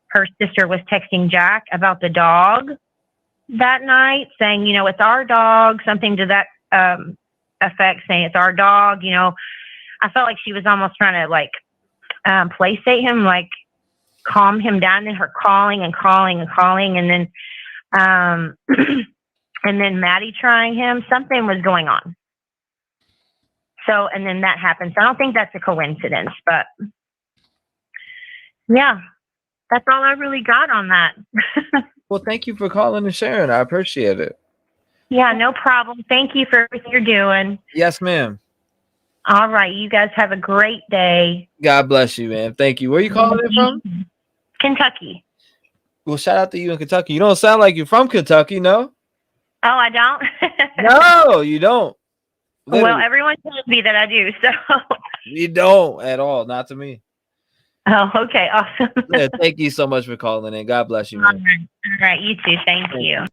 her sister was texting Jack about the dog that night, saying, you know, it's our dog, something to that effect, saying it's our dog. You know, I felt like she was almost trying to like placate him, like calm him down, and her calling and calling and calling, and then and then Maddie trying him. Something was going on. So, and then that happened. So I don't think that's a coincidence, but yeah, that's all I really got on that. Well, thank you for calling and sharing. I appreciate it. Yeah, no problem. Thank you for everything you're doing. Yes, ma'am. All right. You guys have a great day. God bless you, man. Thank you. Where you calling in from? Kentucky. Well, shout out to you in Kentucky. You don't sound like you're from Kentucky, no? Oh, I don't? No, you don't. Well, Literally. everyone tells me that I do, so. You don't at all. Not to me. Oh, okay. Awesome. Yeah, thank you so much for calling in. God bless you, man. All right. You too. Thank you.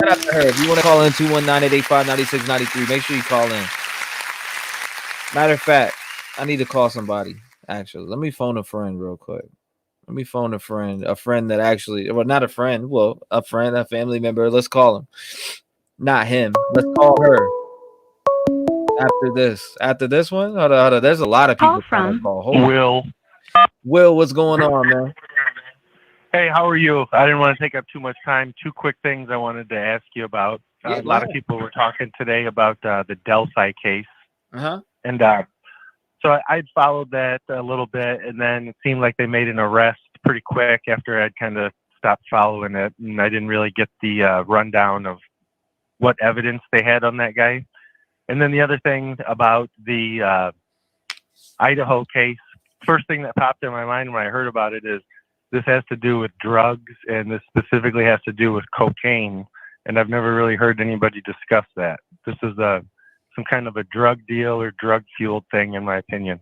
Shout out to her. If you want to call in 219-885-9693, make sure you call in. Matter of fact, I need to call somebody, actually. Let me phone a friend real quick. Let me phone a friend that actually, well, not a friend, well, a friend, a family member. Let's call him. Not him. Let's call her. After this one, hold on. There's a lot of people trying to call. Hold on. Will, what's going on, man? Hey, how are you? I didn't want to take up too much time. Two quick things I wanted to ask you about. Yeah, a lot of people were talking today about the Delphi case. Uh-huh. And so I followed that a little bit, and then it seemed like they made an arrest pretty quick after I'd kind of stopped following it, and I didn't really get the rundown of what evidence they had on that guy. And then the other thing about the Idaho case, first thing that popped in my mind when I heard about it is this has to do with drugs, and this specifically has to do with cocaine, and I've never really heard anybody discuss that. This is some kind of a drug deal or drug-fueled thing, in my opinion.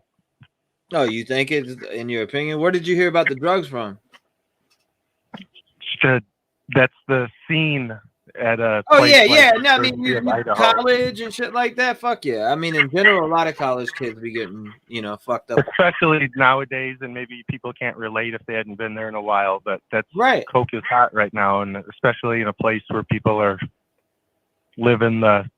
Oh, you think it's in your opinion? Where did you hear about the drugs from? That's the scene at a Oh, place yeah. like No, I mean, University of you Idaho. college and shit like that. Fuck yeah. I mean, in general, a lot of college kids be getting, fucked up. Especially nowadays, and maybe people can't relate if they hadn't been there in a while, but that's right. Coke is hot right now, and especially in a place where people are living the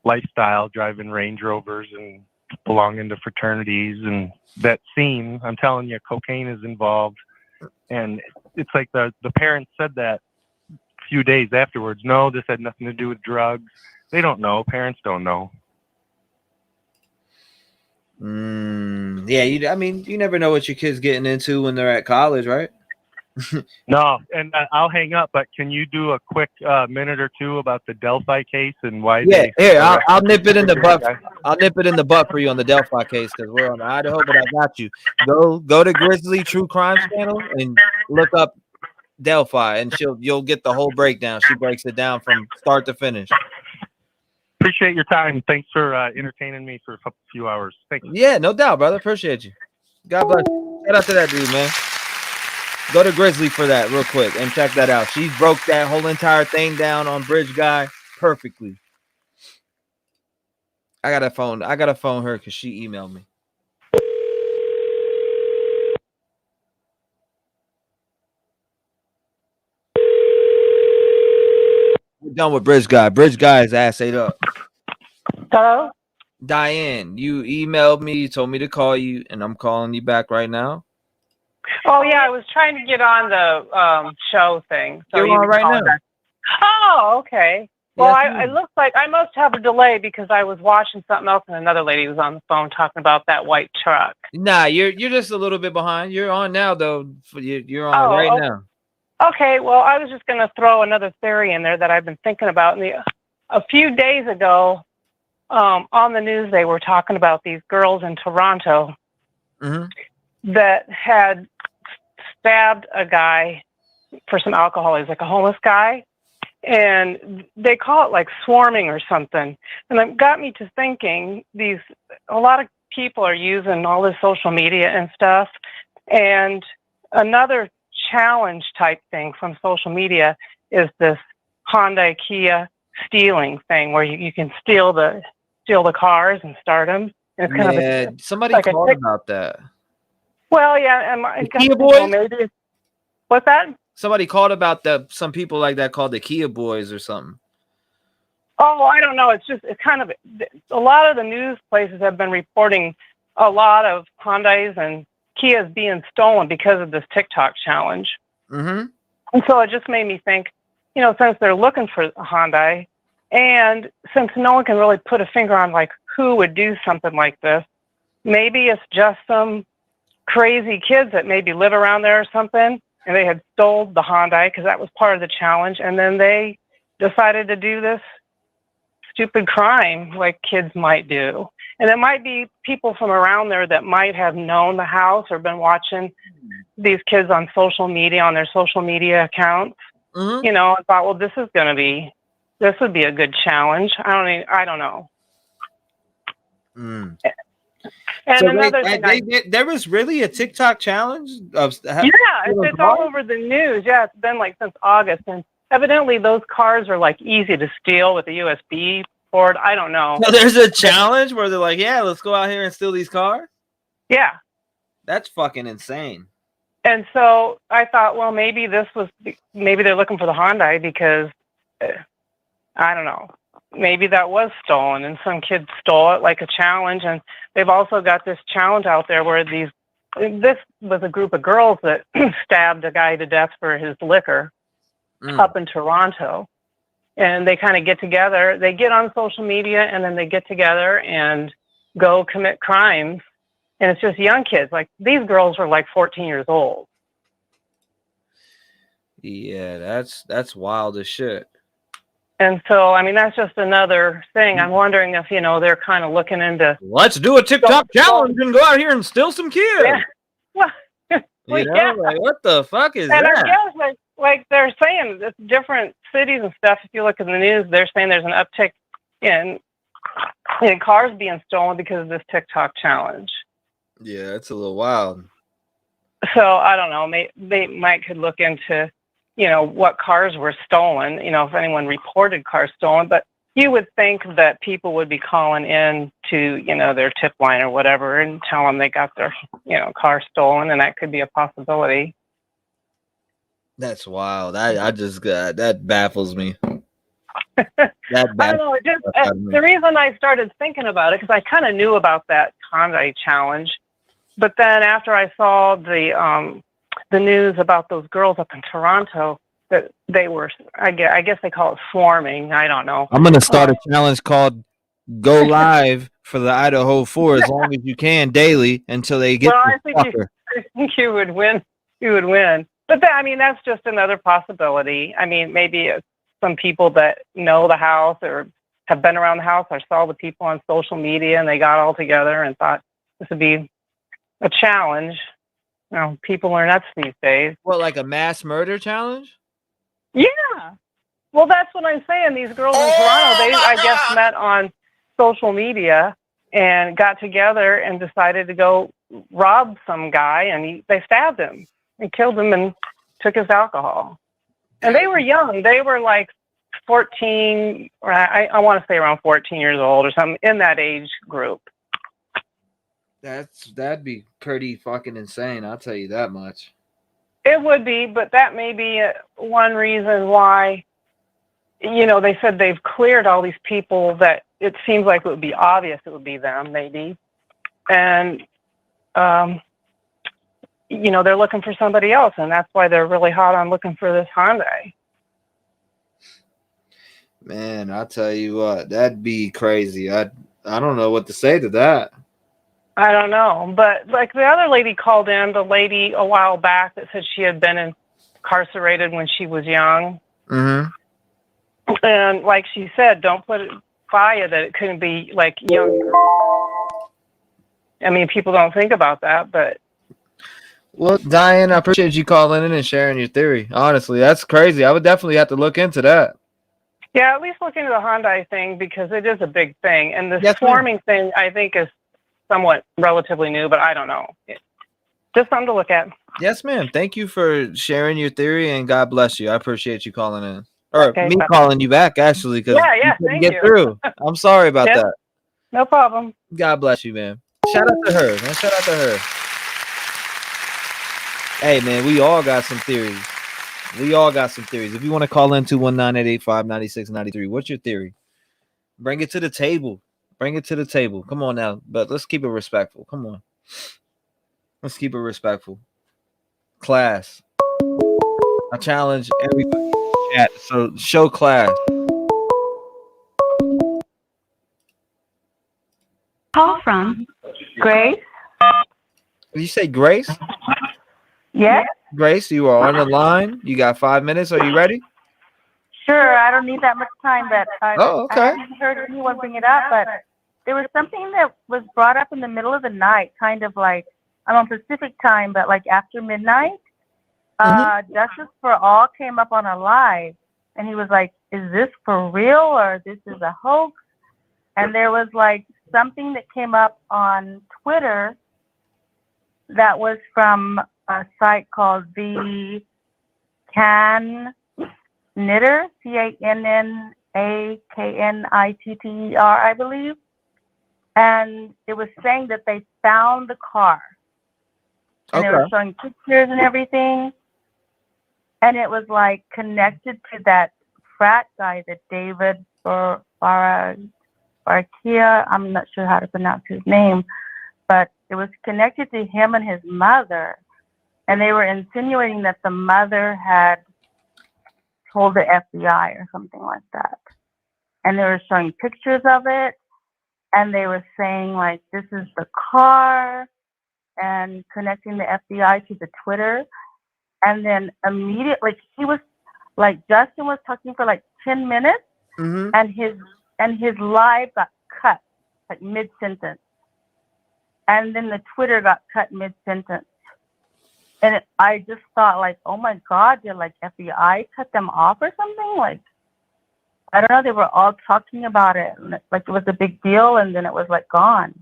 lifestyle, driving Range Rovers and belonging to fraternities, and that scene, I'm telling you, cocaine is involved. And it's like the parents said that a few days afterwards. No, this had nothing to do with drugs. They don't know. Parents don't know. Yeah, you never know what your kid's getting into when they're at college, right? No, and I'll hang up, but can you do a quick minute or two about the Delphi case and why Yeah, they... here, I'll nip it in the butt. I'll nip it in the butt for you on the Delphi case because we're on Idaho, but I got you. Go to Grizzly True Crime Channel and look up Delphi, and you'll get the whole breakdown. She breaks it down from start to finish. Appreciate your time. Thanks for entertaining me for a few hours. Thank you. Yeah, no doubt, brother. Appreciate you. God bless you. Shout out to that dude, man. Go to Grizzly for that real quick and check that out. She broke that whole entire thing down on Bridge Guy perfectly. I gotta phone her because she emailed me. We're done with Bridge Guy. Bridge Guy's ass ate up. Hello? Diane, you emailed me, you told me to call you, and I'm calling you back right now. Oh, yeah, I was trying to get on the show thing. So You're on right now. Oh, okay. Well, Yes, it looks like I must have a delay because I was watching something else and another lady was on the phone talking about that white truck. Nah, you're just a little bit behind. You're on now, though. You're on right now. Okay, well, I was just going to throw another theory in there that I've been thinking about. A few days ago, on the news, they were talking about these girls in Toronto that had stabbed a guy for some alcohol. He's like a homeless guy. And they call it like swarming or something. And it got me to thinking a lot of people are using all this social media and stuff. And another challenge type thing from social media is this Honda Kia stealing thing where you can steal the cars and start them. And it's kind of somebody like called about that. Well, yeah, and Kia Boys? maybe what's that? Somebody called about some people like that called the Kia Boys or something. Oh, I don't know. It's kind of a lot of the news places have been reporting a lot of Hyundais and Kias being stolen because of this TikTok challenge. Mm-hmm. And so it just made me think, since they're looking for a Hyundai, and since no one can really put a finger on like who would do something like this, maybe it's just some crazy kids that maybe live around there or something, and they had stole the Hyundai because that was part of the challenge, and then they decided to do this stupid crime like kids might do. And it might be people from around there that might have known the house or been watching these kids on social media, on their social media accounts. You know, I thought, well, this would be a good challenge. I don't know. Mm. And So another thing, there was really a TikTok challenge of it's all over the news. Yeah, it's been like since August, and evidently those cars are like easy to steal with a USB port. I don't know. So there's a challenge where they're like, yeah, let's go out here and steal these cars. Yeah, that's fucking insane. And so I thought, well, maybe they're looking for the Hyundai because I don't know. Maybe that was stolen and some kid stole it like a challenge. And they've also got this challenge out there where this was a group of girls that stabbed a guy to death for his liquor up in Toronto. And they kind of get together, they get on social media and then they get together and go commit crimes. And it's just young kids. Like these girls were like 14 years old. Yeah, that's wild as shit. And so, I mean, that's just another thing. I'm wondering if, they're kind of looking into... Let's do a TikTok challenge and go out here and steal some kids. Yeah. Well, yeah. Like, what the fuck is and that? I guess, like they're saying, it's different cities and stuff. If you look at the news, they're saying there's an uptick in cars being stolen because of this TikTok challenge. Yeah, it's a little wild. So, I don't know. They might could look into... what cars were stolen, if anyone reported cars stolen, but you would think that people would be calling in to, their tip line or whatever and tell them they got their, car stolen, and that could be a possibility. That's wild. I just got, that baffles me. I don't know. The reason I started thinking about it, because I kind of knew about that Hyundai challenge, but then after I saw the news about those girls up in Toronto, that they were, I guess they call it swarming. I don't know. I'm going to start a challenge called Go Live for the Idaho 4 as long as you can daily until they get I think you would win. You would win. But that's just another possibility. I mean, maybe some people that know the house or have been around the house or saw the people on social media and they got all together and thought this would be a challenge. People are nuts these days. What, like a mass murder challenge? Yeah. Well, that's what I'm saying. These girls in Toronto, they, I guess, met on social media and got together and decided to go rob some guy, and they stabbed him and killed him and took his alcohol. And they were young. They were like 14, or I want to say around 14 years old or something, in that age group. That'd be pretty fucking insane. I'll tell you that much. It would be, but that may be one reason why, they said they've cleared all these people that it seems like it would be obvious it would be them, maybe. And, they're looking for somebody else, and that's why they're really hot on looking for this Hyundai. Man, I'll tell you what, that'd be crazy. I don't know what to say to that. I don't know, but like the other lady called in, the lady a while back that said she had been incarcerated when she was young. Mm-hmm. And like she said, don't put it by you that it couldn't be like young girls. I mean, people don't think about that, but. Well, Diane, I appreciate you calling in and sharing your theory. Honestly, that's crazy. I would definitely have to look into that. Yeah, at least look into the Hyundai thing because it is a big thing. And the swarming thing, I think, is somewhat relatively new, but I don't know. Just something to look at. Yes, ma'am. Thank you for sharing your theory, and God bless you. I appreciate you calling in. Or me calling you back, actually, because you couldn't get through. I'm sorry about that. No problem. God bless you, man. Shout out to her, man. Shout out to her. Hey, man, we all got some theories. We all got some theories. If you want to call in 219-885-9693, what's your theory? Bring it to the table. Bring it to the table. Come on now. But let's keep it respectful. Come on. Let's keep it respectful. Class. I challenge everybody in the chat. So show class. Call from Grace. Did you say Grace? Yes. Grace, you are on the line. You got 5 minutes. Are you ready? Sure, I don't need that much time, but Oh, I okay. haven't heard anyone bring it up. But there was something that was brought up in the middle of the night, kind of like I'm on Pacific time, but like after midnight. Justice for All came up on a live, and he was like, "Is this for real or this is a hoax?" And there was like something that came up on Twitter that was from a site called the Can Knitter, CANNAKNITTER, I believe. And it was saying that they found the car. And they were Okay. showing pictures and everything. And it was like connected to that frat guy, that David Barriochoa. I'm not sure how to pronounce his name, but it was connected to him and his mother. And they were insinuating that the mother had told the FBI or something like that. And they were showing pictures of it. And they were saying, like, this is the car, and connecting the FBI to the Twitter. And then immediately, he was like, Justin was talking for like 10 minutes, Mm-hmm. and his live got cut, like mid-sentence. And then the Twitter got cut mid-sentence. And I just thought, like, oh my God, did like FBI cut them off or something? Like, I don't know, they were all talking about it, and like it was a big deal, and then it was like gone.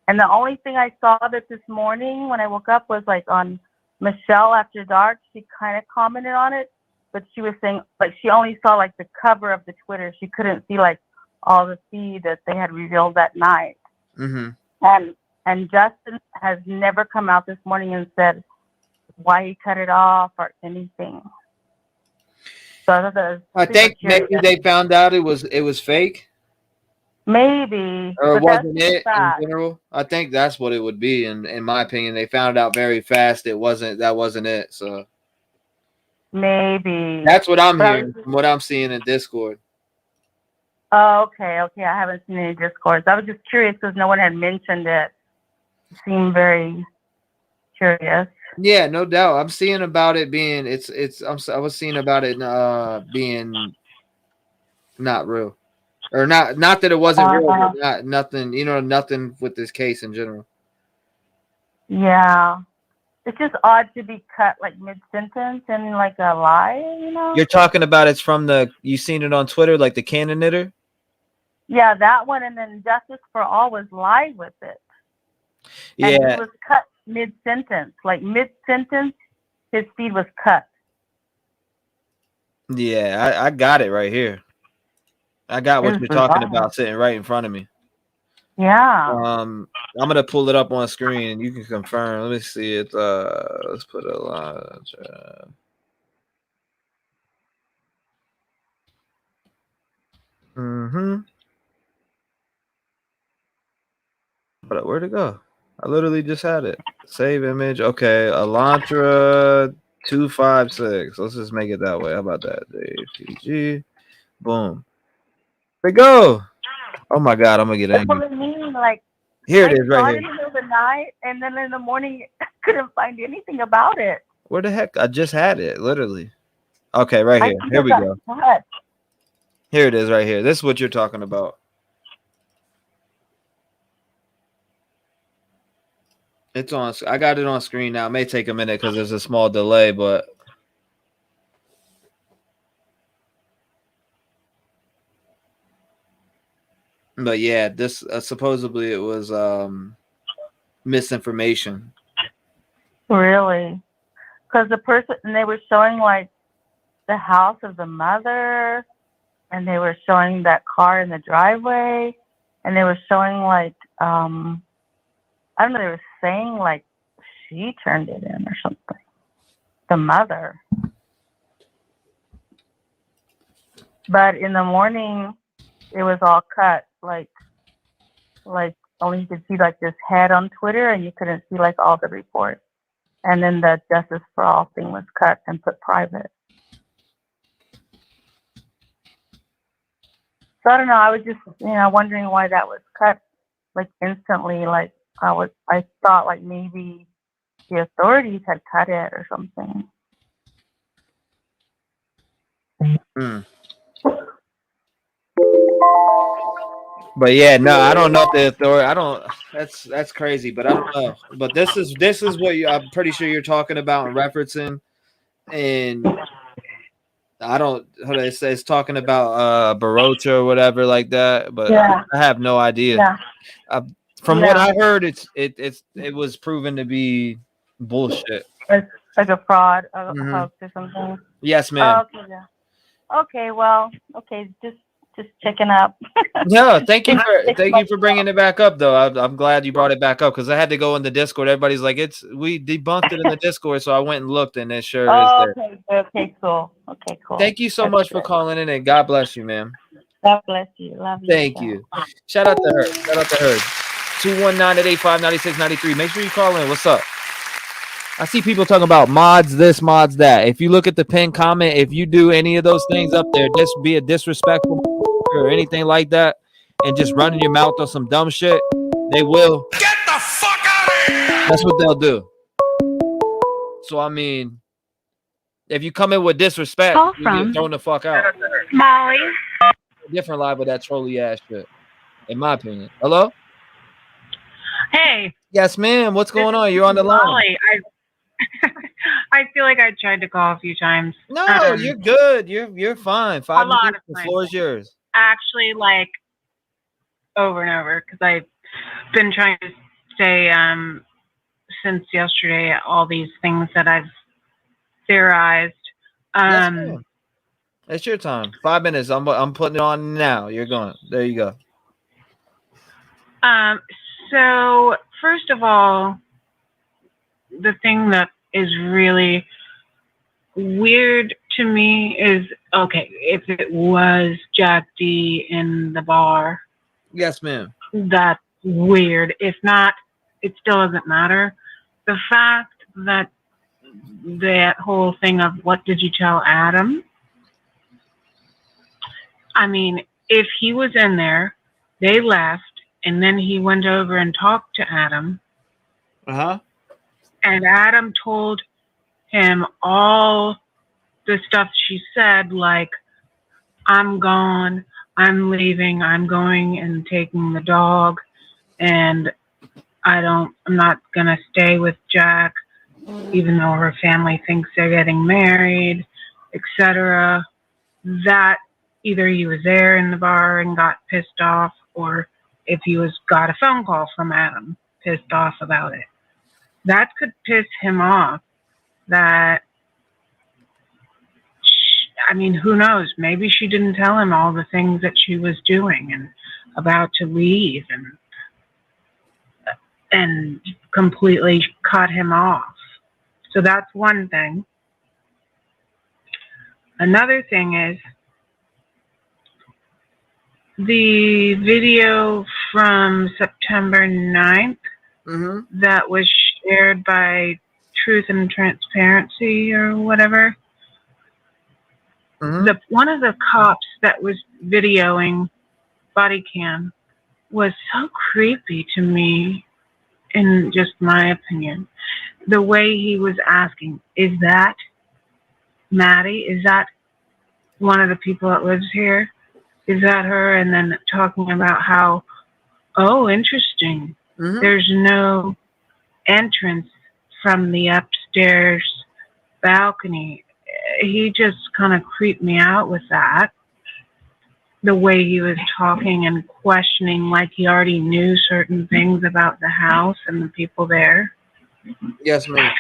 And the only thing I saw that this morning when I woke up was like on Michelle After Dark. She kind of commented on it, but she was saying like she only saw like the cover of the Twitter. She couldn't see like all the feed that they had revealed that night. Mm-hmm. And Justin has never come out this morning and said why he cut it off or anything. So I thought that was I super think maybe curious. they found out it was fake, Maybe, or but that's wasn't just it in that. general. I think that's what it would be. In my opinion, they found out very fast it wasn't. That wasn't it. So Maybe. that's what I'm But I was hearing just, from what I'm seeing in Discord. oh, okay. I haven't seen any discourse. I was just curious because no one had mentioned it. It seemed very curious. Yeah, no doubt. I'm seeing about it being I was seeing about it being not real. Or not that it wasn't real, but nothing, nothing with this case in general. Yeah. It's just odd to be cut like mid-sentence and like a lie. You're talking about it's from you seen it on Twitter, like the Cannon Knitter? Yeah, that one, and then Justice for All was live with it. Yeah. And he was cut mid-sentence. Like mid-sentence, his feed was cut. Yeah, I got it right here. I got what you're talking about sitting right in front of me. Yeah. I'm gonna pull it up on screen and you can confirm. Let me see it. Let's put a lot. But where'd it go? I literally just had it. Save image. Okay, Elantra 256. Let's just make it that way. How about that? JPG. Boom. There we go. Oh my God, I'm gonna get That's angry. what I mean. Like, Here it I is, saw right it in here. the middle of the night, and then in the morning, I couldn't find anything about it. Where the heck? I just had it, literally. Okay, right I here. think Here it we got go. cut. Here it is, right here. This is what you're talking about. It's on. I got it on screen now. It may take a minute because there's a small delay, but yeah, this supposedly it was misinformation. Really? Because the person, and they were showing like the house of the mother, and they were showing that car in the driveway, and they were showing like I don't know, they were saying like she turned it in or something. The mother. But in the morning it was all cut, like only you could see like this head on Twitter, and you couldn't see like all the reports. And then the Justice for All thing was cut and put private. So I don't know. I was just, wondering why that was cut like instantly. Like I thought like maybe the authorities had cut it or something. Mm. But yeah, no, I don't know if the authority. I don't. That's crazy, but I don't know. But this is what I'm pretty sure you're talking about and referencing, and I don't. How do I say? It's talking about Berriochoa or whatever like that. But Yeah. I have no idea. Yeah. From what Yeah. I heard, it was proven to be bullshit. It's like a fraud, a Mhm. hoax or something. Yes, ma'am. Okay. Yeah. Okay. Well. Okay. Just checking up. No, thank you for bringing it back up though. I'm glad you brought it back up because I had to go in the Discord. Everybody's like, we debunked it in the Discord, so I went and looked, and it sure is there. Okay. Okay. Cool. Okay. Cool. Thank you so That's much for good. calling in, and God bless you, ma'am. God bless you. Love you. Thank you. Shout out to her. 219-885-9693. Make sure you call in. What's up? I see people talking about mods this, mods that. If you look at the pinned comment, if you do any of those things up there, just be a disrespectful or anything like that, and just running your mouth on some dumb shit, they will. Get the fuck out of here! That's what they'll do. So I mean, if you come in with disrespect, you get thrown the fuck out. Molly. Different live with that trolly ass shit, in my opinion. Hello? Hey. Yes, ma'am. What's going on? You're on the line. Molly, I feel like I tried to call a few times. No, you're good. You're fine. 5 lot minutes. of The times. floor is yours. Actually, like over and over, because I've been trying to say since yesterday all these things that I've theorized. Yes, ma'am. It's your time. 5 minutes. I'm putting it on now. You're going. There you go. So first of all, the thing that is really weird to me is, okay, if it was Jack D in the bar, Yes, ma'am. that's weird. If not, it still doesn't matter. The fact that that whole thing of what did you tell Adam? I mean, if he was in there, they left, and then he went over and talked to Adam, Uh-huh. and Adam told him all the stuff she said, like, I'm gone, I'm leaving, I'm going and taking the dog, and I'm not gonna stay with Jack, even though her family thinks they're getting married, etc. That either he was there in the bar and got pissed off, or if he got a phone call from Adam, pissed off about it. That could piss him off. That, I mean, who knows? Maybe she didn't tell him all the things that she was doing and about to leave, and completely cut him off. So that's one thing. Another thing is the video from September 9th that was shared by Truth and Transparency or whatever. One of the cops that was videoing body cam was so creepy to me, in just my opinion. The way he was asking, is that Maddie? Is that one of the people that lives here? Is that her? And then talking about how, oh, interesting. There's no entrance from the upstairs balcony. He just kind of creeped me out with that. The way he was talking and questioning, like he already knew certain things about the house and the people there. Yes, ma'am.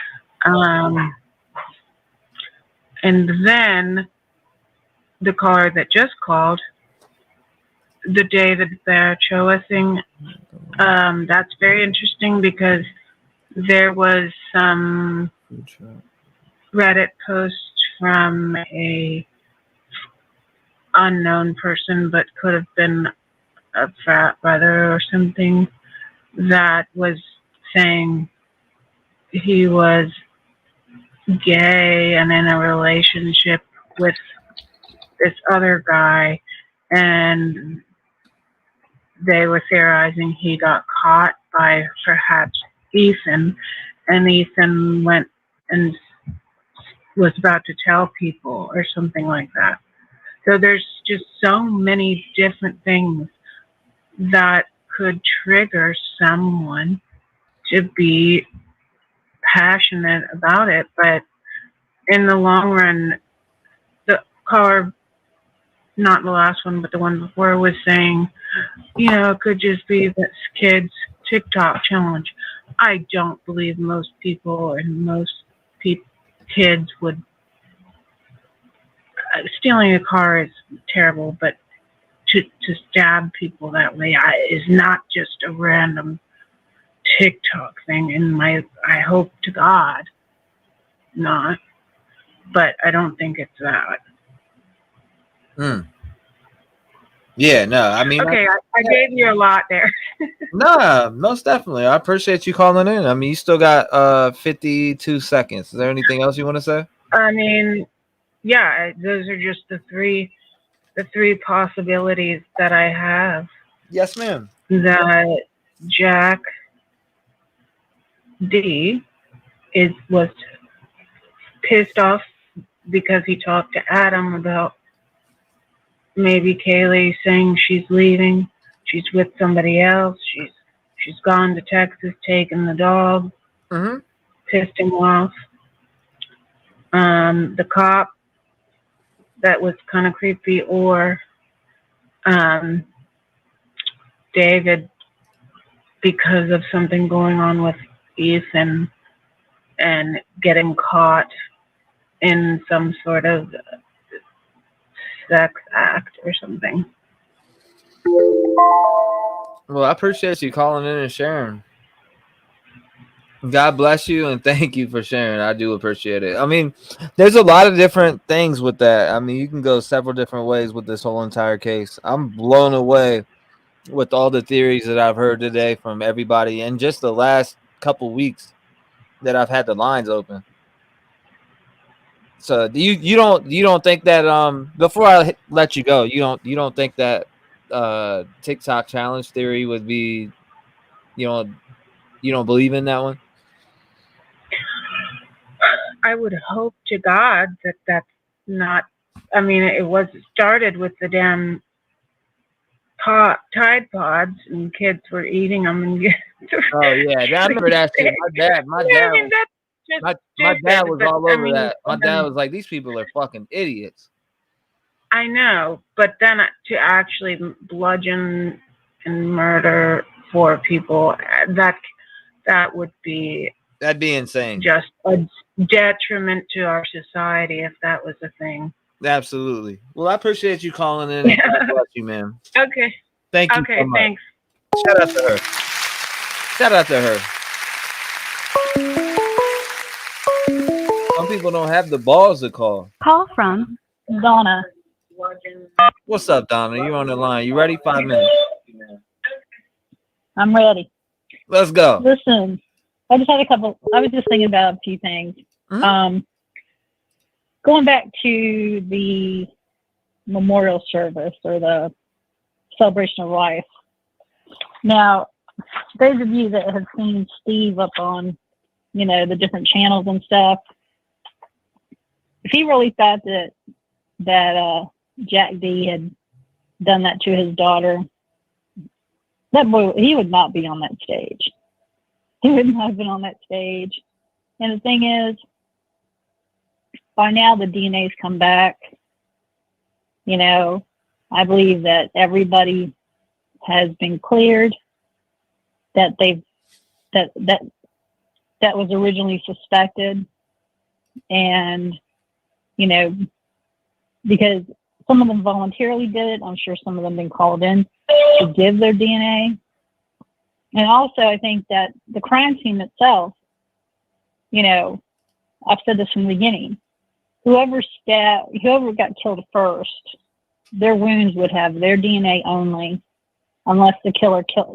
And then the caller that just called, the David Berriochoa thing, that's very interesting because there was some Reddit post from a unknown person, but could have been a frat brother or something, that was saying he was gay and in a relationship with this other guy, and they were theorizing he got caught by perhaps Ethan, and Ethan went and was about to tell people or something like that. So there's just so many different things that could trigger someone to be passionate about it. But in the long run, the caller, not the last one, but the one before, was saying, it could just be this kid's TikTok challenge. I don't believe most people and most kids would. Stealing a car is terrible, but to stab people that way is not just a random TikTok thing. And I hope to God not, but I don't think it's that. Yeah, no, I mean, okay, I gave you a lot there. No, most definitely. I appreciate you calling in. I mean, you still got 52 seconds. Is there anything else you want to say? I mean, yeah, those are just the three possibilities that I have. Yes, ma'am. That Jack D was pissed off because he talked to Adam about maybe Kaylee saying she's leaving, she's with somebody else, she's gone to Texas taking the dog. Pissed him off. The cop, that was kind of creepy, or David, because of something going on with Ethan and getting caught in some sort of sex act or something. Well, I appreciate you calling in and sharing. God bless you and thank you for sharing. I do appreciate it. I mean, there's a lot of different things with that. I mean, you can go several different ways with this whole entire case. I'm blown away with all the theories that I've heard today from everybody in just the last couple weeks that I've had the lines open. So you don't think that before I let you go, you don't think that TikTok challenge theory would be, you don't believe in that one? I would hope to God that that's not. I mean, it was started with the damn Tide Pods, and kids were eating them. And oh yeah, I remember that shit. My dad was all over that. My dad was like, "These people are fucking idiots." I know, but then to actually bludgeon and murder 4 people, that'd be insane. Just a detriment to our society if that was a thing. Absolutely. Well, I appreciate you calling in. And God bless you, man. Okay. Thank you. Okay, so much. thanks. Shout out to her. Shout out to her. Some people don't have the balls to call. Call from Donna. What's up, Donna? You on the line? You ready? 5 minutes. I'm ready. Let's go. Listen, I was just thinking about a few things. Going back to the memorial service or the celebration of life. Now, those of you that have seen Steve up on, the different channels and stuff, if he really thought that Jack D had done that to his daughter, that boy, he would not be on that stage. He would not have been on that stage. And the thing is, by now the DNA's come back. I believe that everybody has been cleared, that that was originally suspected. And, because some of them voluntarily did it, I'm sure some of them been called in to give their DNA. And also, I think that the crime scene itself, I've said this from the beginning, whoever got killed first, their wounds would have their DNA only, unless the killer cut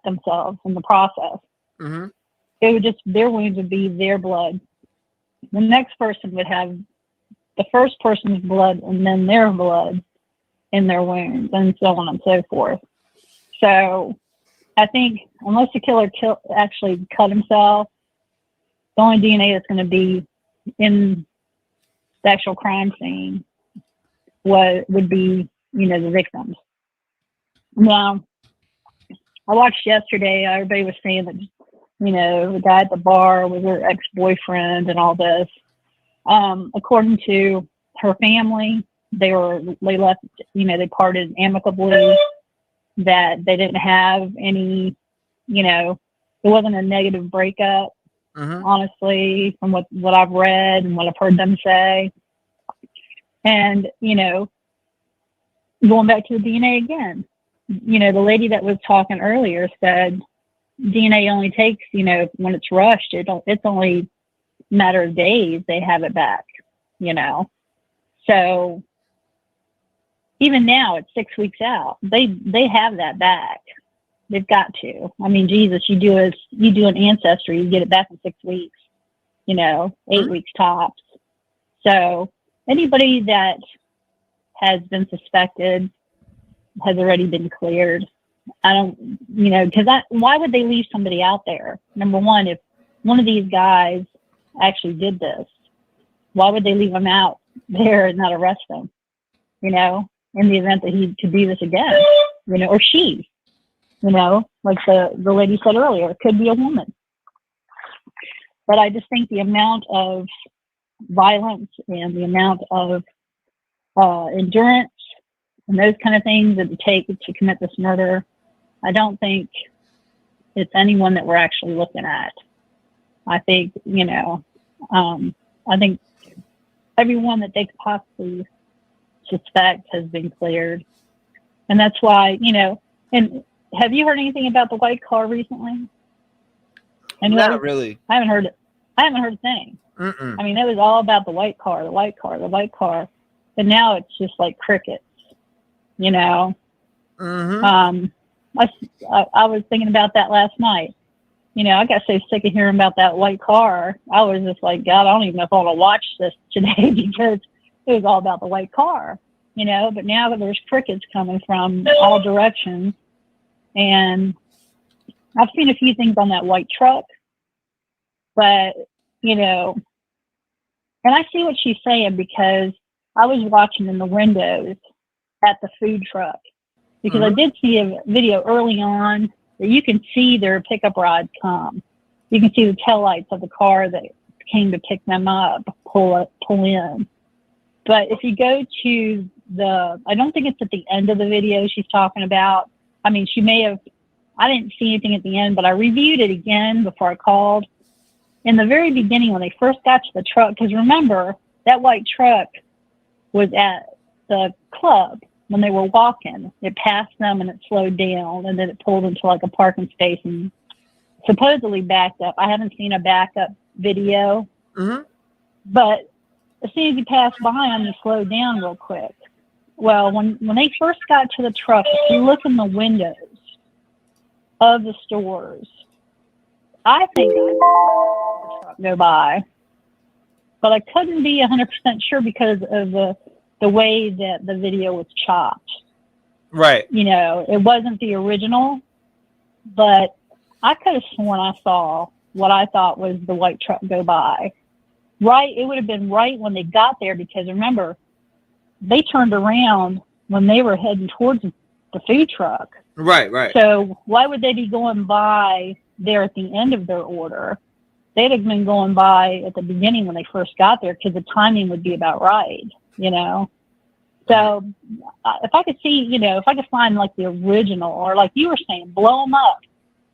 themselves in the process. Mm-hmm. It would their wounds would be their blood. The next person would have the first person's blood and then their blood in their wounds, and so on and so forth. So I think unless the killer actually cut himself, the only DNA that's going to be in the actual crime scene would be, the victims. Now, I watched yesterday, everybody was saying that, the guy at the bar was her ex-boyfriend and all this. According to her family, they left, they parted amicably, that they didn't have any, it wasn't a negative breakup, honestly, from what I've read and what I've heard them say. And, going back to the DNA again, the lady that was talking earlier said DNA only takes, when it's rushed, it's only a matter of days they have it back, So even now it's 6 weeks out. They have that back. They've got to. I mean, Jesus, you do an ancestry, you get it back in 6 weeks, 8 weeks tops. So anybody that has been suspected has already been cleared. I don't, because why would they leave somebody out there? Number one, if one of these guys actually did this, why would they leave him out there and not arrest him? In the event that he could do this again, or she, like the lady said earlier, it could be a woman. But I just think the amount of violence and the amount of endurance and those kind of things that it takes to commit this murder, I don't think it's anyone that we're actually looking at. I think, I think everyone that they could possibly suspect has been cleared. And that's why, and have you heard anything about the white car recently? Not really. I haven't heard a thing. I mean, it was all about the white car. But now it's just like crickets, I was thinking about that last night. I got so sick of hearing about that white car. I was just like, God, I don't even know if I want to watch this today because it was all about the white car, but now there's crickets coming from all directions. And I've seen a few things on that white truck, but, and I see what she's saying because I was watching in the windows at the food truck because I did see a video early on that you can see their pickup rides come. You can see the taillights of the car that came to pick them up, pull in. But if you go to I don't think it's at the end of the video she's talking about. I mean, she may have, I didn't see anything at the end, but I reviewed it again before I called. In the very beginning, when they first got to the truck, because remember, that white truck was at the club when they were walking. It passed them and it slowed down, and then it pulled into like a parking space and supposedly backed up. I haven't seen a backup video, but as soon as you passed by them, you slowed down real quick. Well, when they first got to the truck, if you look in the windows of the stores, I think I saw the truck go by, but I couldn't be 100% sure because of the way that the video was chopped. Right. It wasn't the original, but I could have sworn I saw what I thought was the white truck go by. Right. It would have been right when they got there because remember, they turned around when they were heading towards the food truck. Right. So why would they be going by there at the end of their order? They'd have been going by at the beginning when they first got there because the timing would be about right, So if I could see, if I could find like the original or like you were saying, blow them up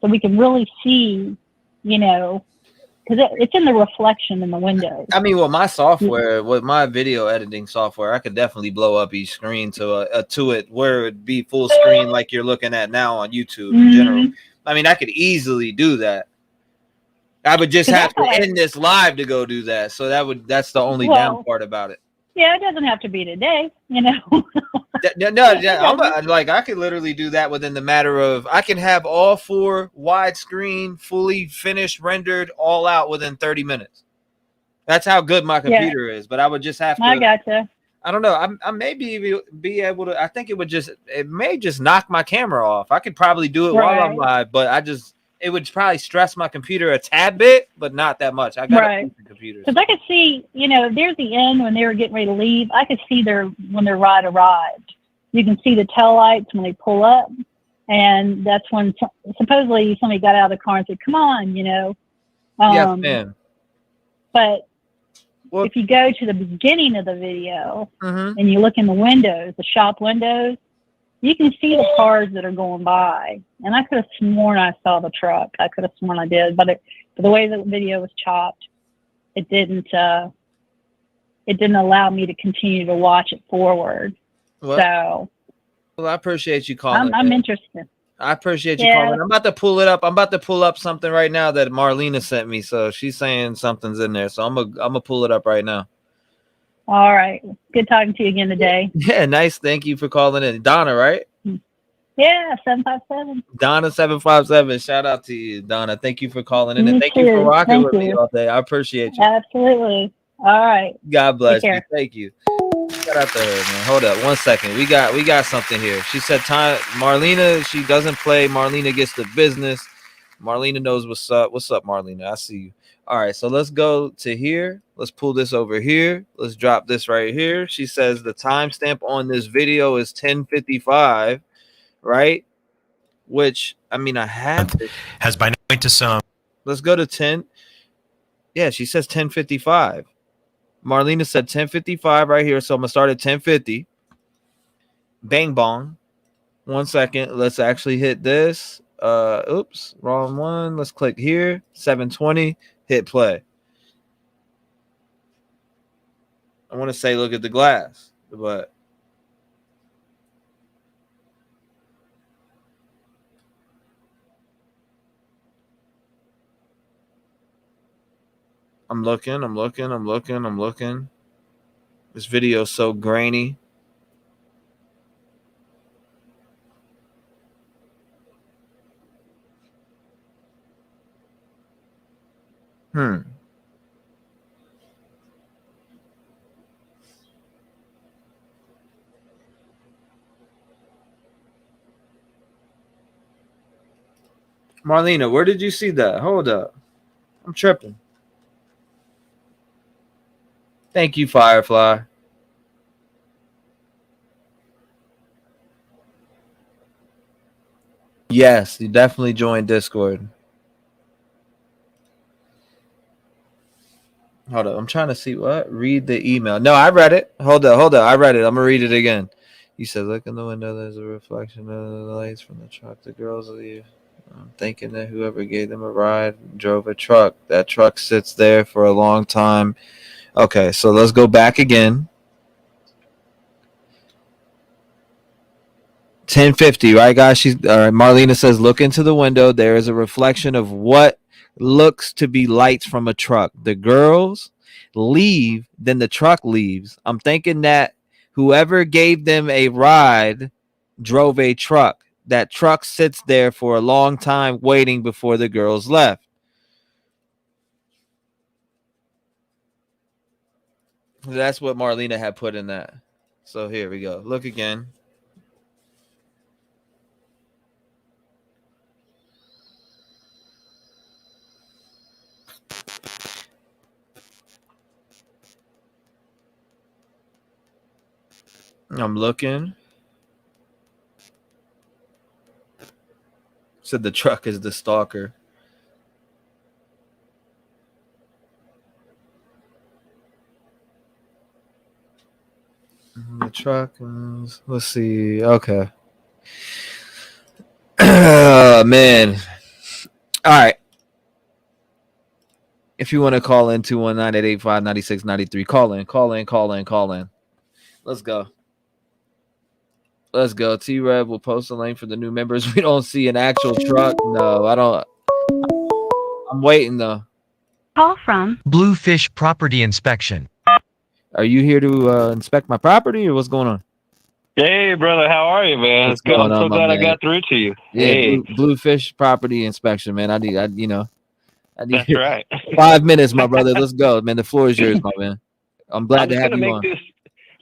so we can really see, because it's in the reflection in the windows. I mean, with my software, with my video editing software, I could definitely blow up each screen to it where it would be full screen like you're looking at now on YouTube in general. I mean, I could easily do that. I would just have to end this live to go do that. So that's the only down part about it. Yeah, it doesn't have to be today, No, I could literally do that within the matter of, I can have all 4 widescreen, fully finished, rendered, all out within 30 minutes. That's how good my computer is. But I would just have to. I gotcha. I don't know. I may be able to. I think it may just knock my camera off. I could probably do it while I'm live, but it would probably stress my computer a tad bit, but not that much. I got a Right. decent computer. Because I could see, near the end when they were getting ready to leave, I could see when their ride arrived. You can see the taillights when they pull up, and that's when supposedly somebody got out of the car and said, "Come on," Yes, ma'am. But if you go to the beginning of the video Mm-hmm. and you look in the windows, the shop windows, you can see the cars that are going by. And I could have sworn I saw the truck. I could have sworn I did, but the way the video was chopped, it didn't allow me to continue to watch it forward. Well, I appreciate you calling. I'm interested. I appreciate you calling. I'm about to pull it up. I'm about to pull up something right now that Marlena sent me. So she's saying something's in there. So I'm gonna pull it up right now. All right. Good talking to you again today. Yeah, nice. Thank you for calling in. Donna, right? Yeah, 757. Donna 757. Shout out to you, Donna. Thank you for calling in, and You thank you for too. rocking Thank with me you. all day. I appreciate you. Absolutely. All right. God bless Take you. care. Thank you. Shout out to her, man. Hold up 1 second. We got something here. She said time Marlena, she doesn't play. Marlena gets the business. Marlena knows what's up. What's up, Marlena? I see you. All right, so let's go to here. Let's pull this over here. Let's drop this right here. She says the timestamp on this video is 10:55, right? Which I mean, I have has by now to some. Let's go to 10. Yeah, she says 10:55. Marlena said 10:55 right here, so I'm gonna start at 10:50. Bang bong. 1 second. Let's actually hit this. Oops, wrong one. Let's click here. 7:20. Hit play. I want to say look at the glass, but I'm looking. This video is so grainy. Marlena, where did you see that? Hold up. I'm tripping. Thank you, Firefly. Yes, you definitely joined Discord. Hold up. I'm trying to see what. Read the email. No, I read it. Hold up. I read it. I'm gonna read it again. You said, look in the window. There's a reflection of the lights from the truck. The girls leave. I'm thinking that whoever gave them a ride drove a truck. That truck sits there for a long time. Okay, so let's go back again. 10:50, right, guys? Marlena says, look into the window. There is a reflection of what looks to be lights from a truck. The girls leave, then the truck leaves. I'm thinking that whoever gave them a ride drove a truck. That truck sits there for a long time waiting before the girls left. That's what Marlena had put in that. So here we go. Look again. I'm looking. Said the truck is the stalker. The truck is, let's see. Okay. Man. All right. If you want to call in 219-885-9693, call in. Let's go. T-REV will post a link for the new members. We don't see an actual truck. No, I don't. I'm waiting though. Call from Bluefish Property Inspection. Are you here to inspect my property or what's going on? Hey, brother, how are you, man? What's It's good. I'm going on, so my glad I man? got through to you. Yeah, Hey, Bluefish Property Inspection, man. I need that's right. 5 minutes, my brother. Let's go, man. The floor is yours, my man. I'm glad I to was have gonna you make on. this.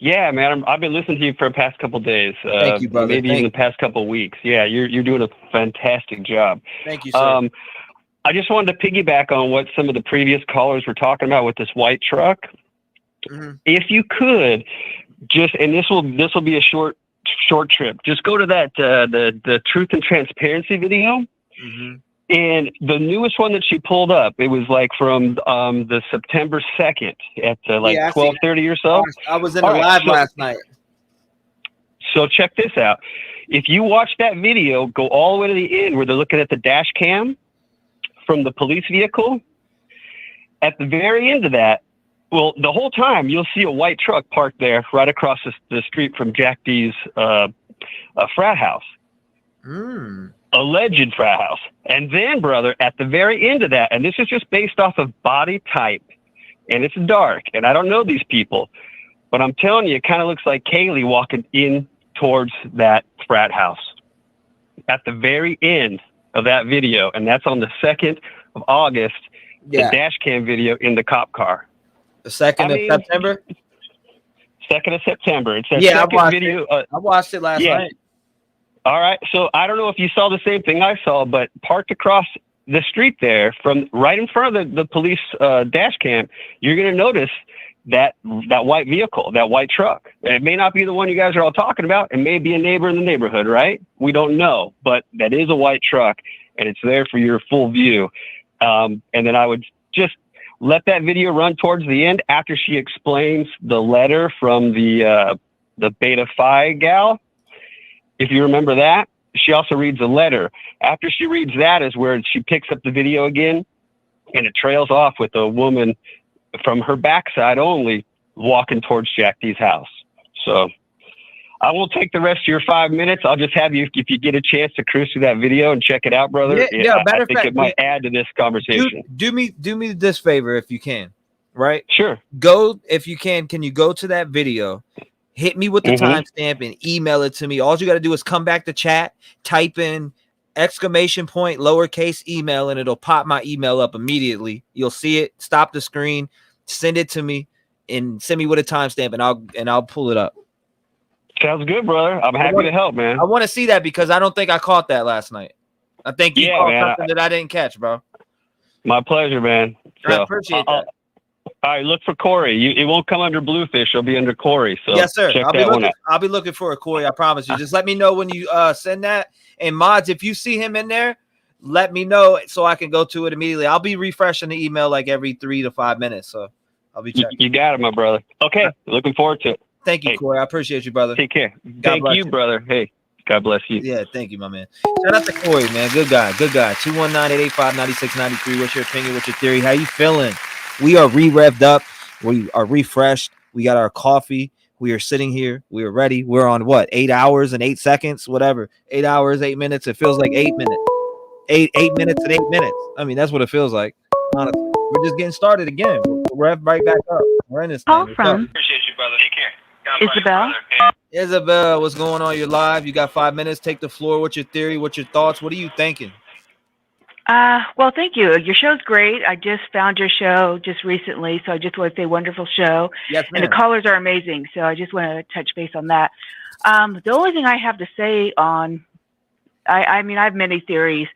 Yeah, man. I've been listening to you for the past couple of days. Thank you, brother. Maybe even the past couple of weeks. Yeah, you're doing a fantastic job. Thank you, sir. I just wanted to piggyback on what some of the previous callers were talking about with this white truck. Mhm. If you could just, and this will be a short trip. Just go to that the Truth and Transparency video. Mhm. And the newest one that she pulled up, it was like from the September 2nd at like Yeah, I see. 12:30 or so. I was in the All right, live so- last night. So check this out. If you watch that video, go all the way to the end where they're looking at the dash cam from the police vehicle. At the very end of that, well, the whole time you'll see a white truck parked there right across the street from Jack D's frat house. Alleged frat house. And then, brother, at the very end of that, and this is just based off of body type, and it's dark, and I don't know these people, but I'm telling you, it kind of looks like Kaylee walking in towards that frat house. At the very end of that video, and that's on the 2nd of August, Yeah. the dash cam video in the cop car. The 2nd of September? 2nd of September. It's that Yeah, I second watched video. it. I watched it last night. All right. So I don't know if you saw the same thing I saw, but parked across the street there from right in front of the police dash cam, you're going to notice that white vehicle, that white truck. And it may not be the one you guys are all talking about. It may be a neighbor in the neighborhood, right? We don't know, but that is a white truck, and it's there for your full view. And then I would just let that video run towards the end after she explains the letter from the Beta Phi gal. If you remember that, she also reads a letter. After she reads that is where she picks up the video again, and it trails off with a woman from her backside only walking towards Jack D's house. So I won't take the rest of your 5 minutes. I'll just have you, if you get a chance to cruise through that video and check it out, brother. Yeah, I think it might add to this conversation. Do me this favor if you can, right? Sure. Go, if you can you go to that video, hit me with the timestamp and email it to me. All you got to do is come back to chat, type in exclamation point, lowercase email, and it'll pop my email up immediately. You'll see it, stop the screen, send it to me, and send me with a timestamp, and I'll pull it up. Sounds good, brother. I'm happy to help, man. I want to see that because I don't think I caught that last night. I think you caught something that I didn't catch, bro. My pleasure, man. I appreciate that. All right, look for Corey. It won't come under Bluefish. It'll be under Corey. So yes, sir. Check that one out. I'll be looking for it, Corey. I promise you. Just let me know when you send that. And mods, if you see him in there, let me know so I can go to it immediately. I'll be refreshing the email like every 3 to 5 minutes. So I'll be checking. You got it, my brother. Okay, looking forward to it. Thank you, Corey. I appreciate you, brother. Take care. Thank you, brother. Hey, God bless you. Yeah, thank you, my man. Shout out to Corey, man. Good guy. Good guy. 219-885-9693. What's your opinion? What's your theory? How you feeling? We are revved up. We are refreshed. We got our coffee. We are sitting here. We are ready. We're on what? 8 hours and 8 seconds, whatever. 8 hours, 8 minutes. It feels like 8 minutes. 8 minutes and 8 minutes. I mean, that's what it feels like. Honestly, we're just getting started again. We're right back up. We're in this Call thing. from Appreciate you, brother. Take care. Isabel. Isabel, what's going on? You're live. You got 5 minutes. Take the floor. What's your theory? What's your thoughts? What are you thinking? Well, thank you. Your show's great. I just found your show just recently, so I just want to say wonderful show. Yes, and the callers are amazing, so I just want to touch base on that. The only thing I have to say on, I mean, I have many theories,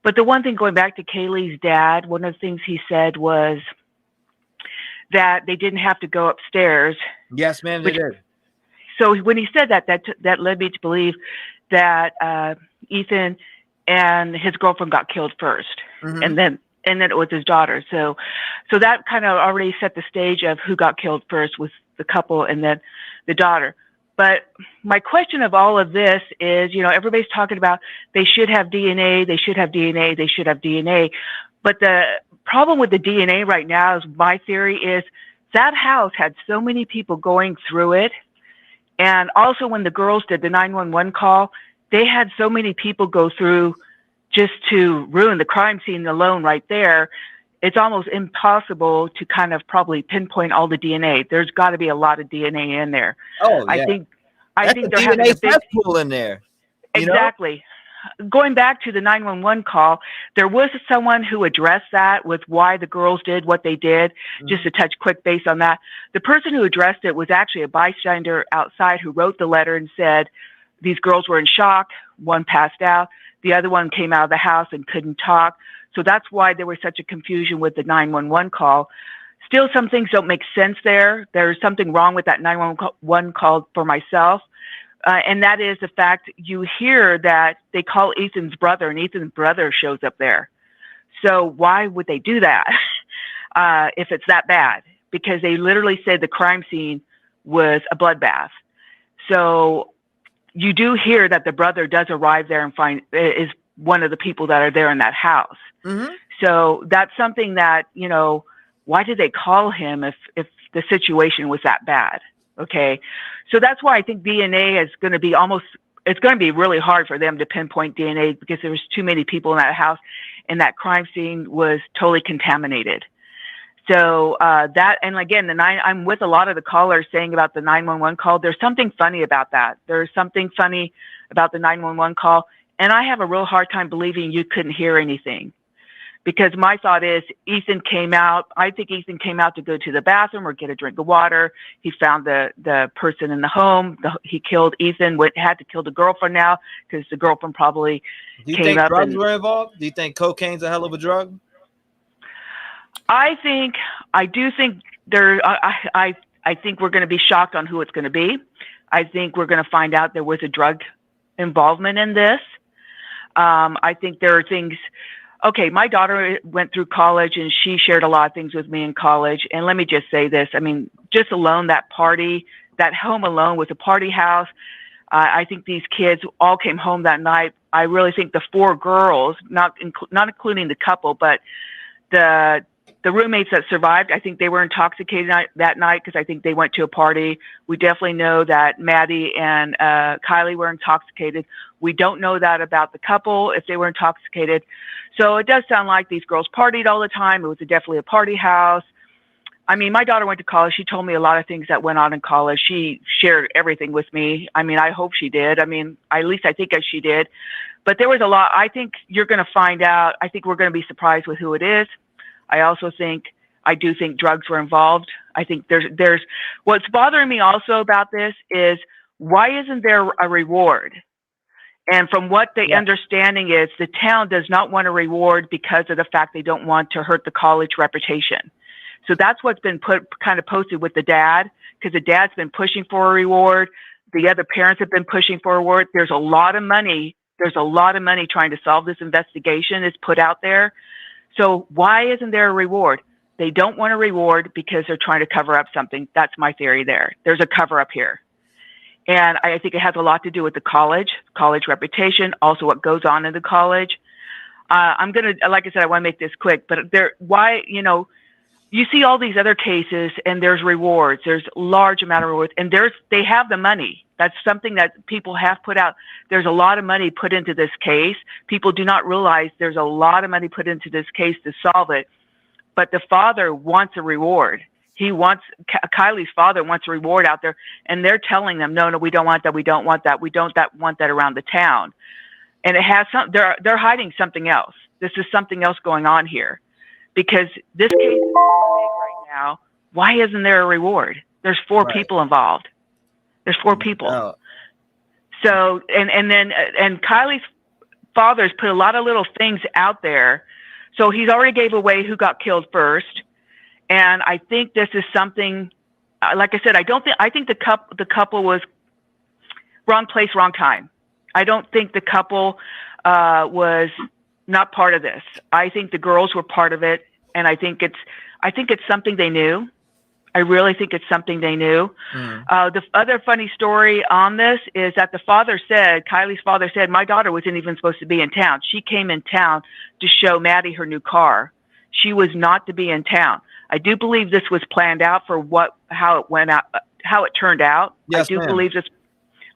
but the one thing going back to Kaylee's dad, one of the things he said was that they didn't have to go upstairs. Yes, ma'am, they did. So when he said that led me to believe that Ethan and his girlfriend got killed first, and then it was his daughter. So that kind of already set the stage of who got killed first was the couple and then the daughter. But my question of all of this is, everybody's talking about they should have DNA, they should have DNA, they should have DNA. But the problem with the DNA right now is, my theory is, that house had so many people going through it. And also when the girls did the 911 call, they had so many people go through just to ruin the crime scene alone right there. It's almost impossible to kind of probably pinpoint all the DNA. There's got to be a lot of DNA in there. Oh, yeah. I think That's they're a having DNA a big test pool in there. Exactly. going back to the 911 call, there was someone who addressed that with why the girls did what they did. Just to touch quick base on that. The person who addressed it was actually a bystander outside who wrote the letter and said these girls were in shock. One passed out. The other one came out of the house and couldn't talk. So that's why there was such a confusion with the 911 call. Still, some things don't make sense there. There's something wrong with that 911 call for myself. And that is the fact you hear that they call Ethan's brother and Ethan's brother shows up there. So why would they do that if it's that bad? Because they literally said the crime scene was a bloodbath. So you do hear that the brother does arrive there and is one of the people that are there in that house. So that's something that, you know, why did they call him if the situation was that bad? Okay. So that's why I think DNA is going to be it's going to be really hard for them to pinpoint DNA because there was too many people in that house and that crime scene was totally contaminated. So that, and again, I'm with a lot of the callers saying about the 911 call. There's something funny about that. There's something funny about the 911 call. And I have a real hard time believing you couldn't hear anything. Because my thought is Ethan came out. I think Ethan came out to go to the bathroom or get a drink of water. He found the person in the home. He killed Ethan. Had to kill the girlfriend now because the girlfriend probably Do you came think up. drugs were involved? Do you think cocaine's a hell of a drug? I do think I think we're going to be shocked on who it's going to be. I think we're going to find out there was a drug involvement in this. I think there are things. Okay, my daughter went through college and she shared a lot of things with me in college. And let me just say this. I mean, just alone, that party, that home alone was a party house. I think these kids all came home that night. I really think the four girls, not including the couple, but the roommates that survived, I think they were intoxicated that night because I think they went to a party. We definitely know that Maddie and Kylie were intoxicated. We don't know that about the couple, if they were intoxicated. So it does sound like these girls partied all the time. It was definitely a party house. I mean, my daughter went to college. She told me a lot of things that went on in college. She shared everything with me. I mean, I hope she did. I mean, at least I think she did. But there was a lot. I think you're going to find out. I think we're going to be surprised with who it is. I do think drugs were involved. I think there's what's bothering me also about this is why isn't there a reward? And from what the understanding is, the town does not want a reward because of the fact they don't want to hurt the college reputation. So that's what's been posted with the dad, because the dad's been pushing for a reward. The other parents have been pushing for a reward. There's a lot of money. There's a lot of money trying to solve this investigation is put out there. So why isn't there a reward? They don't want a reward because they're trying to cover up something. That's my theory there. There's a cover up here. And I think it has a lot to do with the college reputation, also what goes on in the college. I'm going to, like I said, I want to make this quick, but you see all these other cases and there's rewards. There's a large amount of rewards and they have the money. That's something that people have put out. There's a lot of money put into this case. People do not realize there's a lot of money put into this case to solve it. But the father wants a reward. Kylie's father wants a reward out there, and they're telling them, no, we don't want that. We don't want that. We don't want that around the town. And it has they're hiding something else. This is something else going on here, because this case is so big right now. Why isn't there a reward? There's four people involved. There's four people. Oh. So, and Kylie's father's put a lot of little things out there. So he's already gave away who got killed first. And I think this is something, like I said, I think the couple was wrong place, wrong time. I don't think the couple was not part of this. I think the girls were part of it. And I think it's something they knew. I really think it's something they knew. The other funny story on this is that Kylie's father said, my daughter wasn't even supposed to be in town. She came in town to show Maddie her new car. She was not to be in town. I do believe this was planned out for how it turned out. Yes, I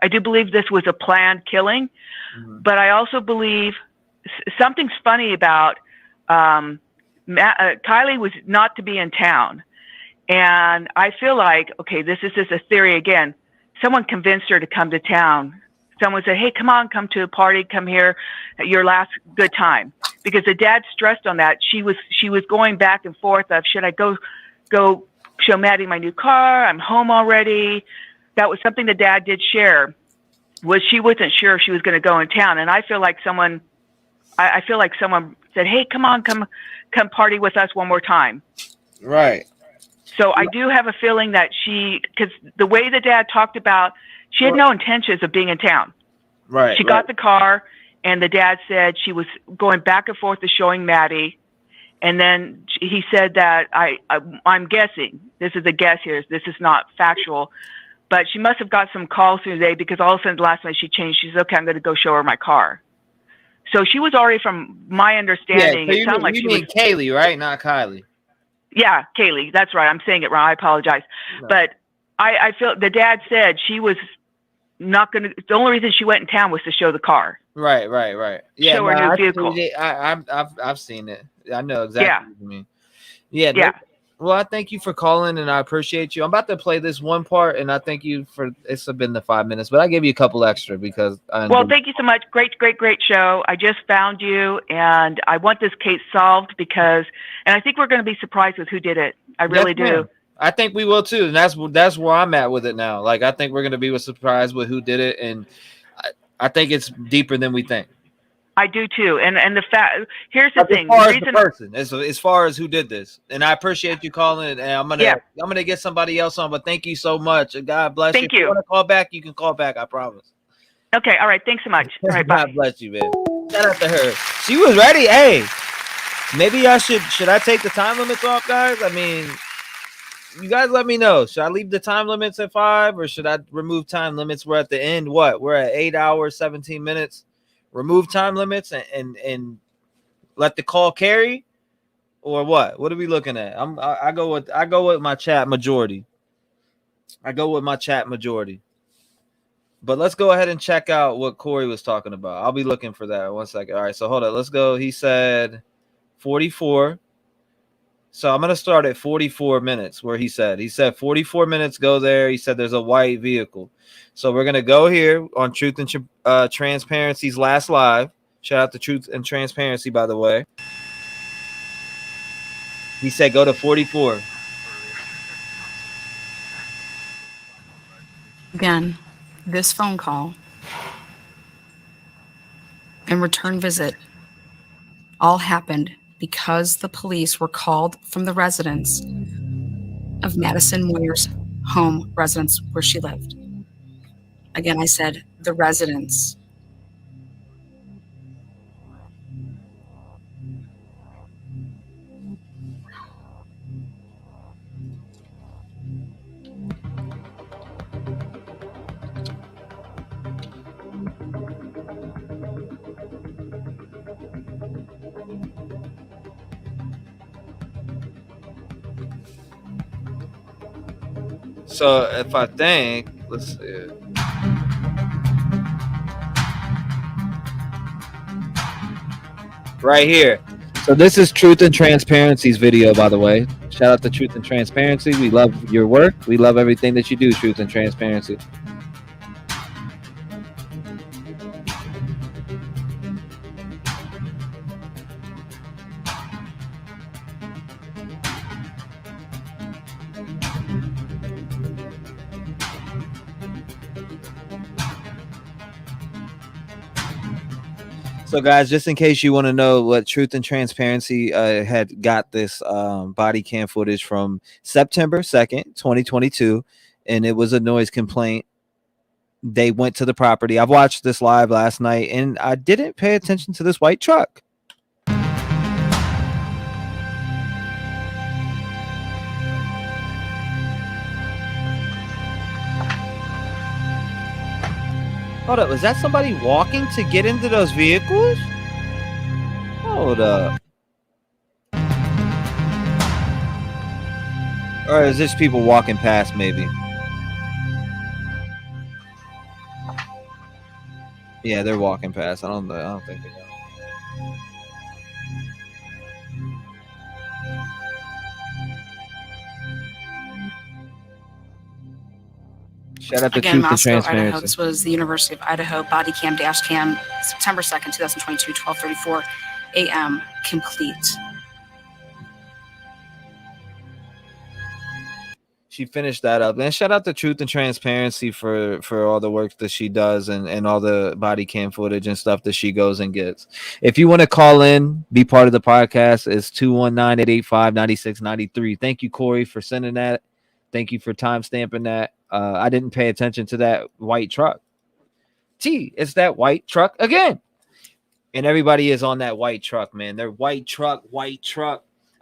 do believe this was a planned killing, but I also believe something's funny about Kylie was not to be in town. And I feel like, okay, this is just a theory again. Someone convinced her to come to town someone said, hey, come on, come to a party, come here, your last good time. Because the dad stressed on that. She was going back and forth of, should I go show Maddie my new car? I'm home already. That was something the dad did share, was she wasn't sure if she was going to go in town. And I feel like someone said, hey, come on, come party with us one more time. Right. So I do have a feeling that because the way the dad talked about, she had no intentions of being in town. Right. She got the car, and the dad said she was going back and forth to showing Maddie. And then he said that I'm guessing, this is a guess here, this is not factual, but she must have got some calls through the day, because all of a sudden last night she changed. She said, okay, I'm going to go show her my car. So she was already, from my understanding, Yeah, so it sounded like you mean Kaylee, right? Not Kylie. Yeah, Kaylee. That's right. I'm saying it wrong. I apologize. No. But I feel the dad said she was not going to, the only reason she went in town was to show the car. Right. Yeah, Show her new vehicle. I've seen it. I know exactly what you mean. Yeah. Yeah. Well, I thank you for calling, and I appreciate you. I'm about to play this one part, and I thank you for, it's been the 5 minutes, but I gave you a couple extra because Well, thank you so much. Great show. I just found you, and I want this case solved and I think we're going to be surprised with who did it. I really do. Ma'am. I think we will too, and that's where I'm at with it now. Like, I think we're going to be surprised with who did it, and I think it's deeper than we think. I do too, and the fact, here's the thing. As far as the person, as far as who did this, and I appreciate you calling, and I'm gonna get somebody else on. But thank you so much. God bless you. If you want to call back, you can call back. I promise. Okay. All right. Thanks so much. All right. Bye. God bless you, man. Shout out to her. She was ready. Hey, maybe I should I take the time limits off, guys? I mean, you guys let me know. Should I leave the time limits at 5, or should I remove time limits? We're at the end. What? We're at 8 hours, 17 minutes. Remove time limits and let the call carry, or what? What are we looking at? I go with my chat majority. But let's go ahead and check out what Corey was talking about. I'll be looking for that. 1 second. All right, so hold on. Let's go. He said 44. So I'm gonna start at 44 minutes where he said 44 minutes. Go there. He said there's a white vehicle. So we're gonna go here on Truth and Transparency's last live. Shout out to Truth and Transparency, by the way. He said go to 44. Again, this phone call and return visit all happened because the police were called from the residence of Madison Moyer's home residence where she lived. Again, I said the residence. So if I think, let's see. Right here. So this is Truth and Transparency's video, by the way. Shout out to Truth and Transparency. We love your work. We love everything that you do, Truth and Transparency. So, guys, just in case you want to know what Truth and Transparency had got this body cam footage from September 2nd, 2022, and it was a noise complaint. They went to the property. I've watched this live last night, and I didn't pay attention to this white truck. Hold up, was that somebody walking to get into those vehicles? Hold up. Or is this people walking past, maybe? Yeah, they're walking past. I don't think they know. Shout out to Again, Truth and Moscow, Idaho. Transparency. This was the University of Idaho body cam dash cam, September 2nd, 2022, 12:34 a.m. complete. She finished that up. And shout out to Truth and Transparency for all the work that she does and all the body cam footage and stuff that she goes and gets. If you want to call in, be part of the podcast, it's 219-885-9693. Thank you, Corey, for sending that. Thank you for time stamping that. I didn't pay attention to that white truck. It's that white truck again. And everybody is on that white truck, man. They're white truck. I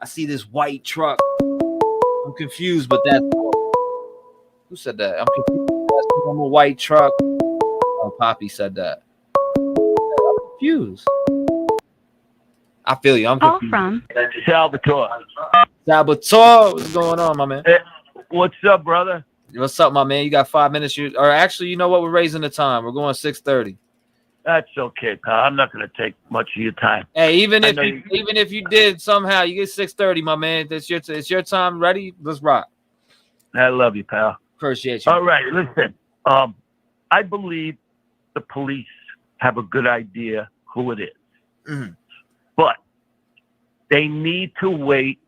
see this white truck. I'm confused, but that's who said that? I'm confused. That's a normal white truck. Oh, Poppy said that. I'm confused. I feel you. I'm Call confused. from Salvatore. Salvatore, what's going on, my man? Hey, what's up, brother? What's up, my man? You got 5 minutes. Or actually, you know what? We're raising the time. We're going 6:30. That's okay, pal. I'm not going to take much of your time. Hey, even if you did somehow, you get 6:30, my man. It's your time. Ready? Let's rock. I love you, pal. Appreciate you. All right, listen. I believe the police have a good idea who it is. Mm-hmm. But they need to wait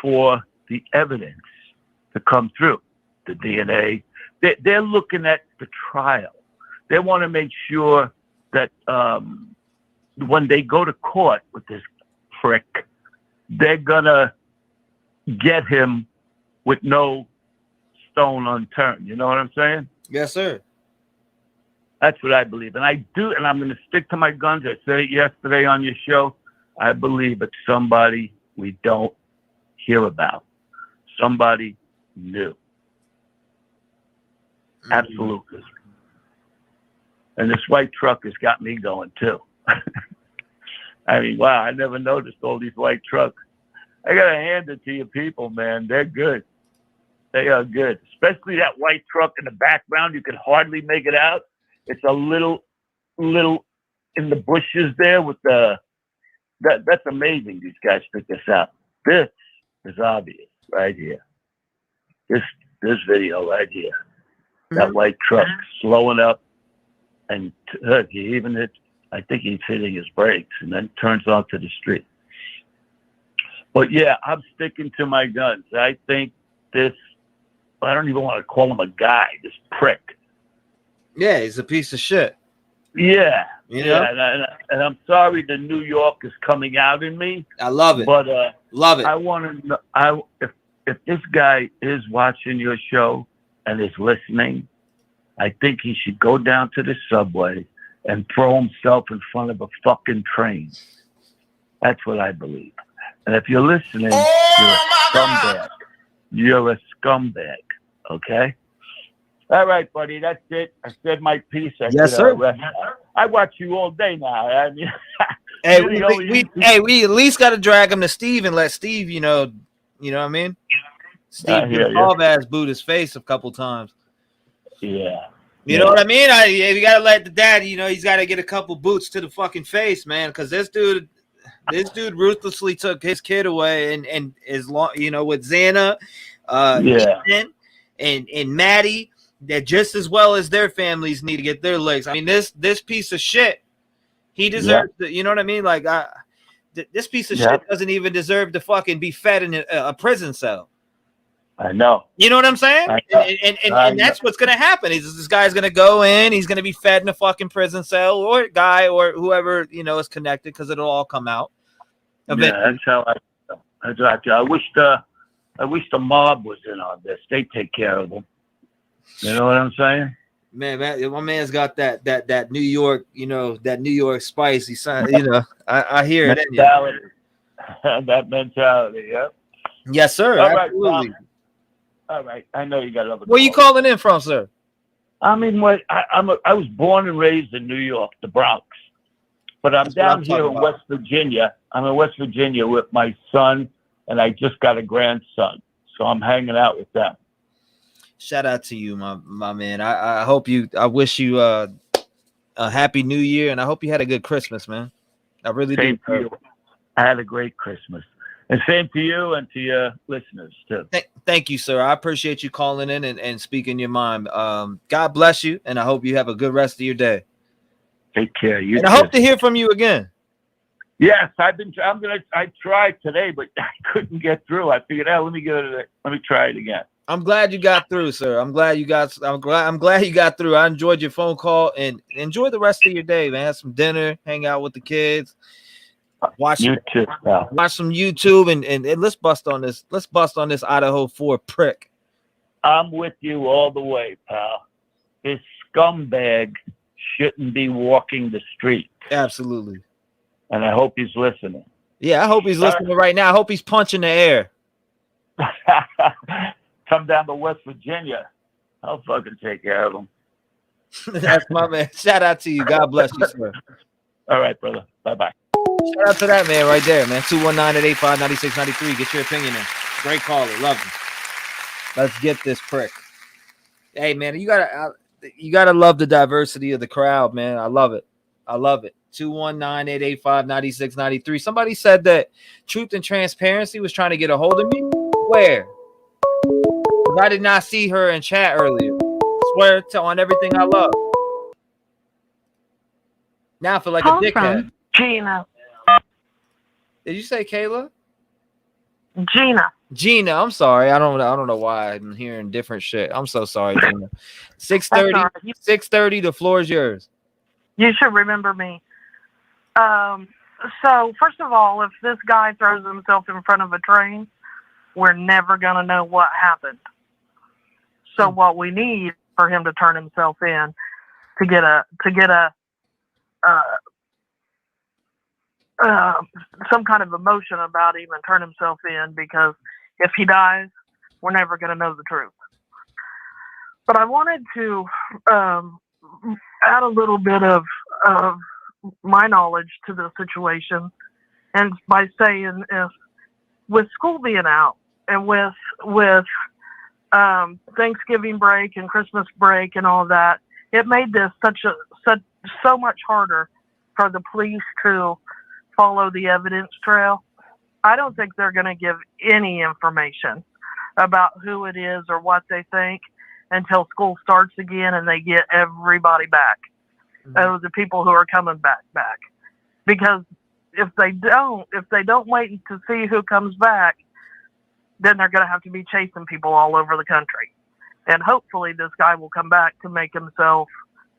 for the evidence to come through. The DNA. They're looking at the trial. They want to make sure that when they go to court with this prick, they're going to get him with no stone unturned. You know what I'm saying? Yes, sir. That's what I believe. And I do, and I'm going to stick to my guns. I said it yesterday on your show. I believe it's somebody we don't hear about. Somebody new. Mm-hmm. Absolutely. And this white truck has got me going too. I mean, wow, I never noticed all these white trucks. I got to hand it to you people, man. They're good. They are good. Especially that white truck in the background. You can hardly make it out. It's a little in the bushes there with that's amazing. These guys picked this out. This is obvious right here. This video right here. Mm-hmm. That white truck slowing up. And he even hit, I think he's hitting his brakes and then turns onto the street. But yeah, I'm sticking to my guns. I think I don't even want to call him a guy, this prick. Yeah, he's a piece of shit. Yeah. You know? And I'm sorry the New York is coming out in me. I love it. But love it. I want to know, if this guy is watching your show and is listening, I think he should go down to the subway and throw himself in front of a fucking train. That's what I believe. And if you're listening, you're a scumbag. You're a scumbag. Okay? All right, buddy. That's it. I said my piece. Yes, sir. I watch you all day now. I mean, hey, we at least got to drag him to Steve and let Steve, you know what I mean? Steve ass boot his face a couple times. Yeah. You know what I mean? You got to let the dad, he's got to get a couple boots to the fucking face, man, because this dude ruthlessly took his kid away and is long, with Xana, Ethan, and Maddie, that just as well as their families need to get their legs. I mean, this piece of shit, he deserves you know what I mean? Like, this piece of shit doesn't even deserve to fucking be fed in a prison cell. I know. You know what I'm saying? And that's what's going to happen. This guy's going to go in. He's going to be fed in a fucking prison cell, or guy, or whoever, is connected, because it'll all come out. Yeah, that's how I feel. I wish the mob was in on this. They take care of them. You know what I'm saying? Man, my man's got that New York, that New York spice. I hear it in you. That mentality, yeah. Yes, sir. All absolutely. Right, all right, I know you got other. Where you calling in from, sir? I mean, I was born and raised in New York, the Bronx, but I'm down here in West Virginia. I'm in West Virginia with my son, and I just got a grandson, so I'm hanging out with them. Shout out to you, my man. I wish you a happy New Year, and I hope you had a good Christmas, man. I really do. I had a great Christmas. And same to you and to your listeners, too. Thank you, sir. I appreciate you calling in and speaking your mind. God bless you, and I hope you have a good rest of your day. Take care. And I hope to hear from you again. Yes, I tried today, but I couldn't get through. I figured, let me try it again. I'm glad you got through, sir. I'm glad you got through. I enjoyed your phone call, and enjoy the rest of your day, man. Have some dinner, hang out with the kids. Watch some YouTube and let's bust on this. Let's bust on this Idaho 4 prick. I'm with you all the way, pal. This scumbag shouldn't be walking the street. Absolutely. And I hope he's listening. Yeah, I hope he's listening right now. I hope he's punching the air. Come down to West Virginia. I'll fucking take care of him. That's my man. Shout out to you. God bless you, sir. All right, brother. Bye-bye. Shout out to that man right there, man. 219-885-9693. Get your opinion in. Great caller. Love him. Let's get this prick. Hey, man, you gotta love the diversity of the crowd, man. I love it. 219-885-9693. Somebody said that Truth and Transparency was trying to get a hold of me. Where? I did not see her in chat earlier. Swear on everything I love. Now I feel like a dickhead. Gina. Did you say Kayla? Gina. I'm sorry. I don't know why I'm hearing different shit. I'm so sorry, Gina. 6:30. That's all right. 6:30. The floor is yours. You should remember me. So first of all, if this guy throws himself in front of a train, we're never gonna know what happened. So what we need for him to turn himself in to get some kind of emotion about him and turn himself in, because if he dies, we're never going to know the truth. But I wanted to add a little bit of my knowledge to the situation, and by saying, if with school being out and with Thanksgiving break and Christmas break and all that, it made this so much harder for the police to follow the evidence trail. I don't think they're going to give any information about who it is or what they think until school starts again and they get everybody back. The people who are coming back. Because if they don't wait to see who comes back, then they're going to have to be chasing people all over the country. And hopefully this guy will come back to make himself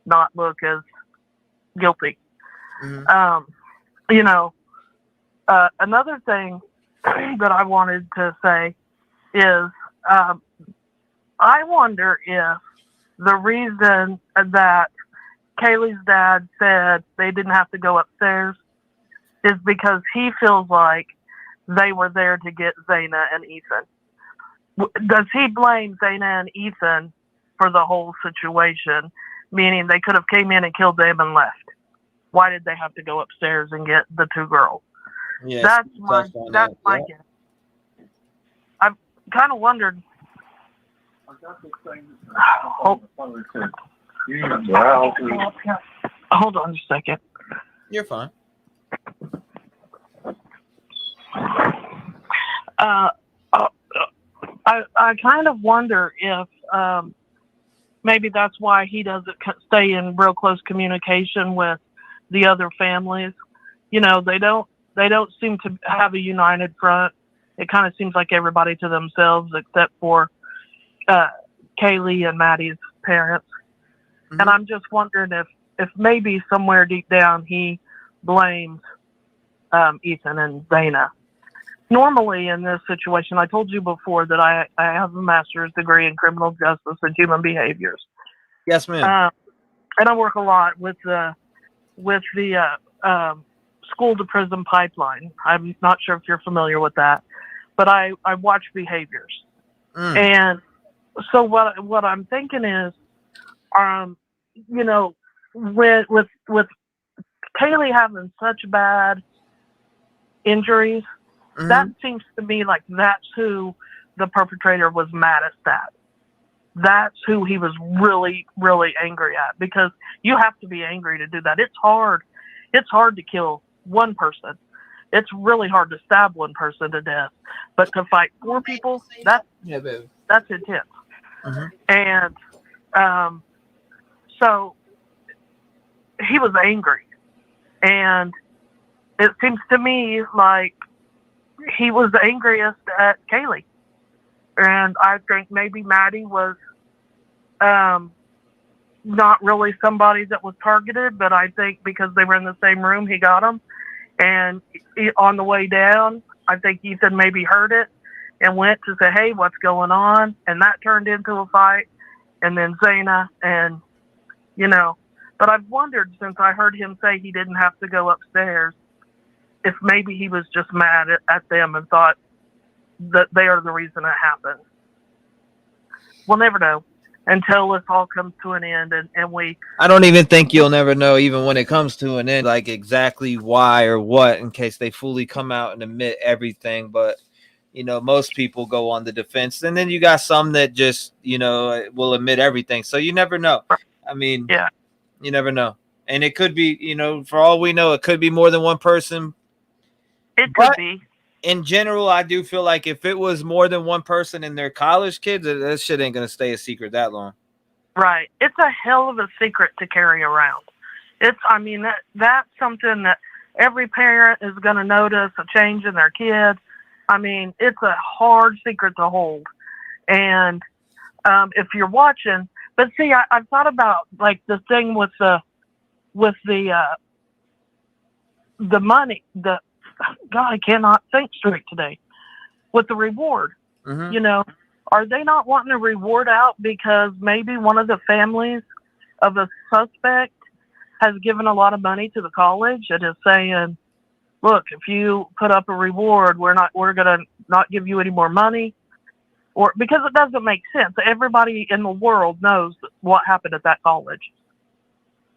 not look as guilty. Another thing that I wanted to say is I wonder if the reason that Kaylee's dad said they didn't have to go upstairs is because he feels like they were there to get Zaina and Ethan. Does he blame Zaina and Ethan for the whole situation, meaning they could have came in and killed them and left? Why did they have to go upstairs and get the two girls? Yes, that's my guess. I've kind of wondered. Hold on a second. You're fine. I kind of wonder if maybe that's why he doesn't stay in real close communication with the other families. You know, they don't seem to have a united front. It kind of seems like everybody to themselves, except for Kaylee and Maddie's parents. And I'm just wondering if maybe somewhere deep down he blames Ethan and Zaina. Normally in this situation, I told you before that I have a master's degree in criminal justice and human behaviors. Yes, ma'am. And I work a lot with the school to prison pipeline. I'm not sure if you're familiar with that, but I watch behaviors. And so what I'm thinking is, you know, with Kaylee having such bad injuries, that seems to me like that's who the perpetrator was maddest at. That's who he was really, really angry at, because you have to be angry to do that. It's hard to kill one person. it's really hard to stab one person to death, but to fight 4 people, that's intense. And so he was angry, and it seems to me like he was the angriest at Kaylee. And I think maybe Maddie was not really somebody that was targeted, but I think because they were in the same room, he got them. And on the way down, I think Ethan maybe heard it and went to say, hey, what's going on? And that turned into a fight. And then Zaina, and, you know, but I've wondered, since I heard him say he didn't have to go upstairs, if maybe he was just mad at them and thought that they are the reason it happened. We'll never know until this all comes to an end, and we... I don't even think you'll never know, even when it comes to an end, like exactly why or what, in case they fully come out and admit everything. But, you know, most people go on the defense, and then you got some that just, you know, will admit everything. So you never know. I mean, yeah, you never know. And it could be, you know, for all we know, it could be more than one person. It could be. In general, I do feel like if it was more than one person and they're college kids, that shit ain't going to stay a secret that long. Right. It's a hell of a secret to carry around. I mean, that's something that every parent is going to notice a change in their kid. I mean, it's a hard secret to hold. And if you're watching, but see, I've thought about like the thing with the money, God, I cannot think straight today. With the reward, you know, are they not wanting a reward out because maybe one of the families of a suspect has given a lot of money to the college and is saying, look, if you put up a reward, we're going to not give you any more money? Or because it doesn't make sense. Everybody in the world knows what happened at that college.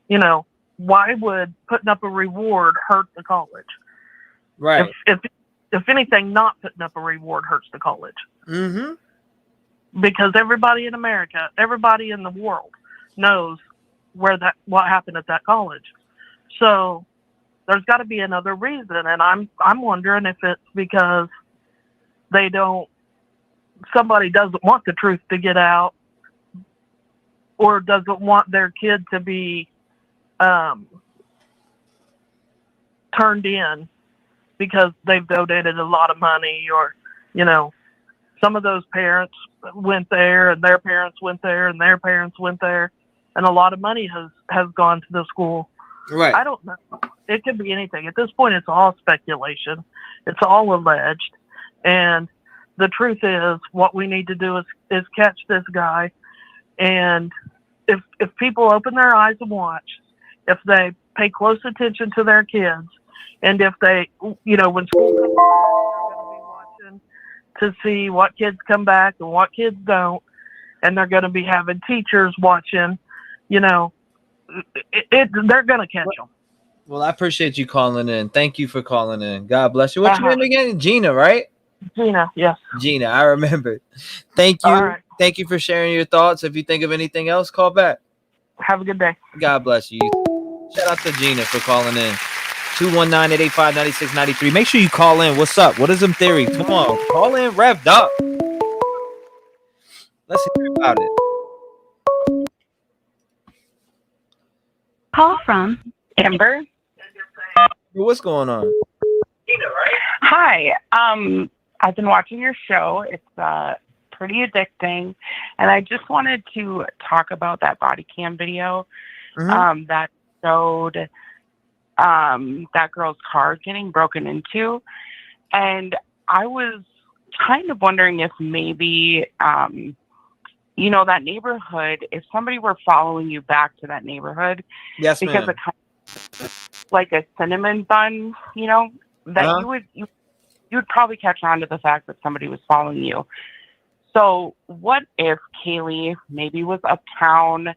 You know, why would putting up a reward hurt the college? Right. If anything, not putting up a reward hurts the college. Because everybody in America, everybody in the world knows what happened at that college. So there's got to be another reason, and I'm wondering if it's because somebody doesn't want the truth to get out, or doesn't want their kid to be turned in because they've donated a lot of money, or, you know, some of those parents went there and their parents went there and their parents went there, and a lot of money has gone to the school. Right. I don't know. It could be anything. At this point, it's all speculation. It's all alleged. And the truth is, what we need to do is catch this guy. And if people open their eyes and watch, if they pay close attention to their kids, and if they, you know, when school comes back, they're going to be watching to see what kids come back and what kids don't. And they're going to be having teachers watching, you know, they're going to catch them. Well, I appreciate you calling in. Thank you for calling in. God bless you. What's your name again? Gina, right? Gina, yes. Gina, I remember. Thank you. All right. Thank you for sharing your thoughts. If you think of anything else, call back. Have a good day. God bless you. Shout out to Gina for calling in. 219-885-9693. Make sure you call in. What's up? What is them theory? Come on. Call in revved up. Let's hear about it. Call from Amber. What's going on? Hi. I've been watching your show. It's pretty addicting, and I just wanted to talk about that body cam video that showed that girl's car getting broken into, and I was kind of wondering if maybe you know, that neighborhood, if somebody were following you back to that neighborhood, yes, because ma'am. it kind of like a cinnamon bun, you know, that you would probably catch on to the fact that somebody was following you. So what if Kaylee maybe was uptown,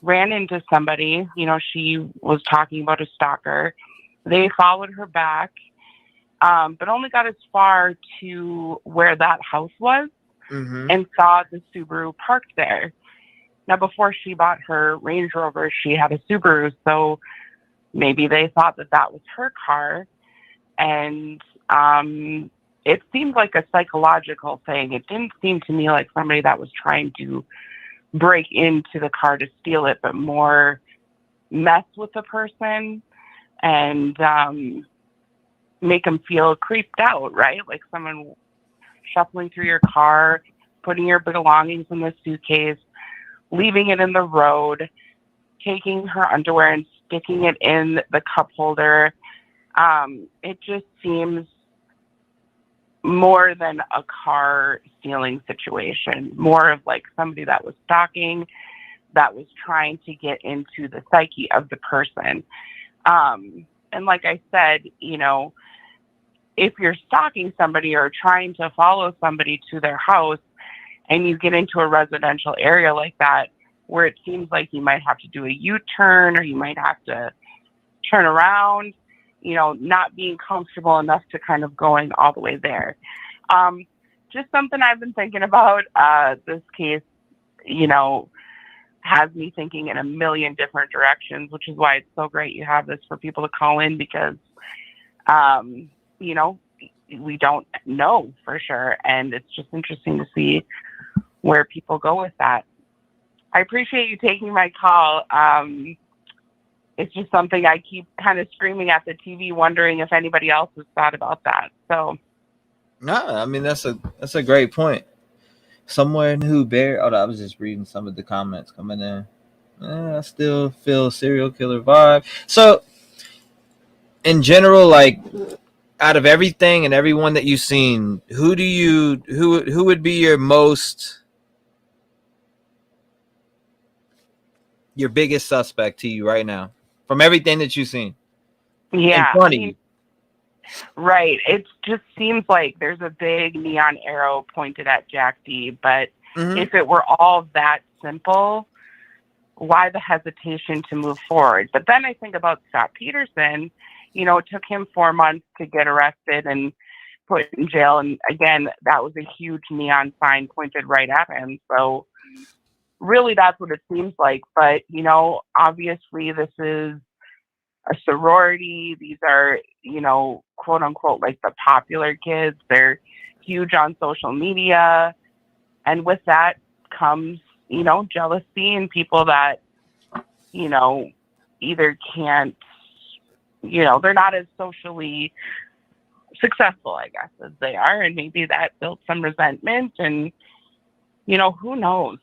ran into somebody, you know, she was talking about a stalker. They followed her back, but only got as far to where that house was and saw the Subaru parked there. Now, before she bought her Range Rover, she had a Subaru, so maybe they thought that that was her car. And it seemed like a psychological thing. It didn't seem to me like somebody that was trying to break into the car to steal it, but more mess with the person and make them feel creeped out, right? Like someone shuffling through your car, putting your belongings in the suitcase, leaving it in the road, taking her underwear and sticking it in the cup holder. It just seems more than a car stealing situation, more of like somebody that was stalking, that was trying to get into the psyche of the person. And like I said, you know, if you're stalking somebody or trying to follow somebody to their house and you get into a residential area like that, where it seems like you might have to do a U-turn or you might have to turn around, you know, not being comfortable enough to kind of going all the way there. Just something I've been thinking about. This case, you know, has me thinking in a million different directions, which is why it's so great you have this for people to call in because, you know, we don't know for sure. And it's just interesting to see where people go with that. I appreciate you taking my call. It's just something I keep kind of screaming at the TV, wondering if anybody else has thought about that. So, no, I mean that's a great point. Somewhere in who bear. Oh, I was just reading some of the comments coming in. I still feel serial killer vibe. So, in general, like out of everything and everyone that you've seen, who would be your biggest suspect to you right now from everything that you've seen? yeah, in front of you. Right. It just seems like there's a big neon arrow pointed at Jack D. But if it were all that simple, why the hesitation to move forward? But then I think about Scott Peterson. You know, it took him 4 months to get arrested and put in jail. And again, that was a huge neon sign pointed right at him. So really, that's what it seems like. But, you know, obviously this is a sorority. These are, you know, quote unquote, like the popular kids. They're huge on social media. And with that comes, you know, jealousy and people that, you know, either can't, you know, they're not as socially successful, I guess, as they are. And maybe that built some resentment and, you know, who knows?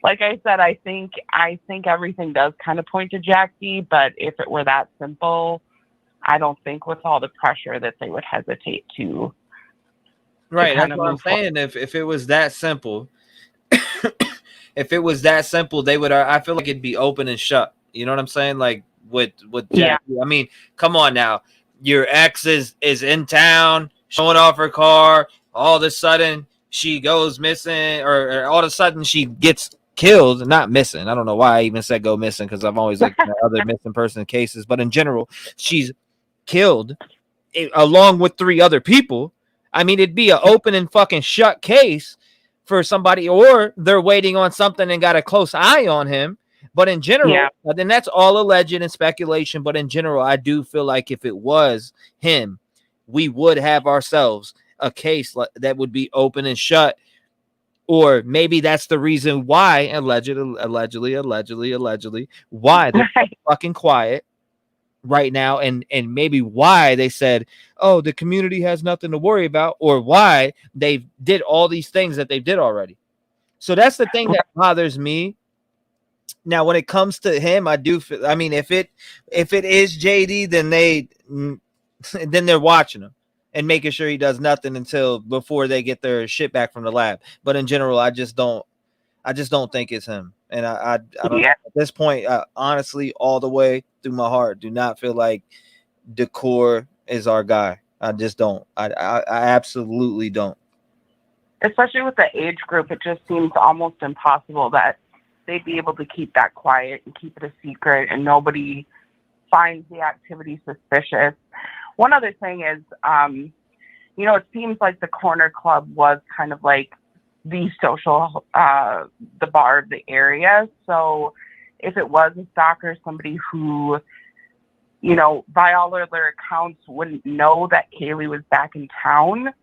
Like I said, I think everything does kind of point to Jack D, but if it were that simple, I don't think with all the pressure that they would hesitate to. Right, that's what I'm saying. If it was that simple, they would. I feel like it'd be open and shut. You know what I'm saying? Like with Jack D. I mean, come on now. Your ex is in town, showing off her car. All of a sudden, she goes missing, or all of a sudden she gets killed, not missing. I don't know why I even said go missing because I've always looked at other missing person cases, but in general, she's killed along with 3 other people. I mean, it'd be an open and fucking shut case for somebody, or they're waiting on something and got a close eye on him. But in general, then that's all alleged and speculation. But in general, I do feel like if it was him, we would have ourselves a case that would be open and shut. Or maybe that's the reason why allegedly, why they're fucking quiet right now, and maybe why they said, oh, the community has nothing to worry about, or why they did all these things that they did already. So that's the thing that bothers me. Now, when it comes to him, I do feel, I mean, if it is JD, then they're watching him and making sure he does nothing until before they get their shit back from the lab. But in general, I just don't think it's him. And I don't know. At this point, honestly, all the way through my heart, do not feel like Decor is our guy. I just don't. I absolutely don't. Especially with the age group, it just seems almost impossible that they'd be able to keep that quiet and keep it a secret and nobody finds the activity suspicious. One other thing is, you know, it seems like the Corner Club was kind of like the social, the bar of the area. So if it was a stalker, somebody who you know, by all other accounts, wouldn't know that Kaylee was back in town,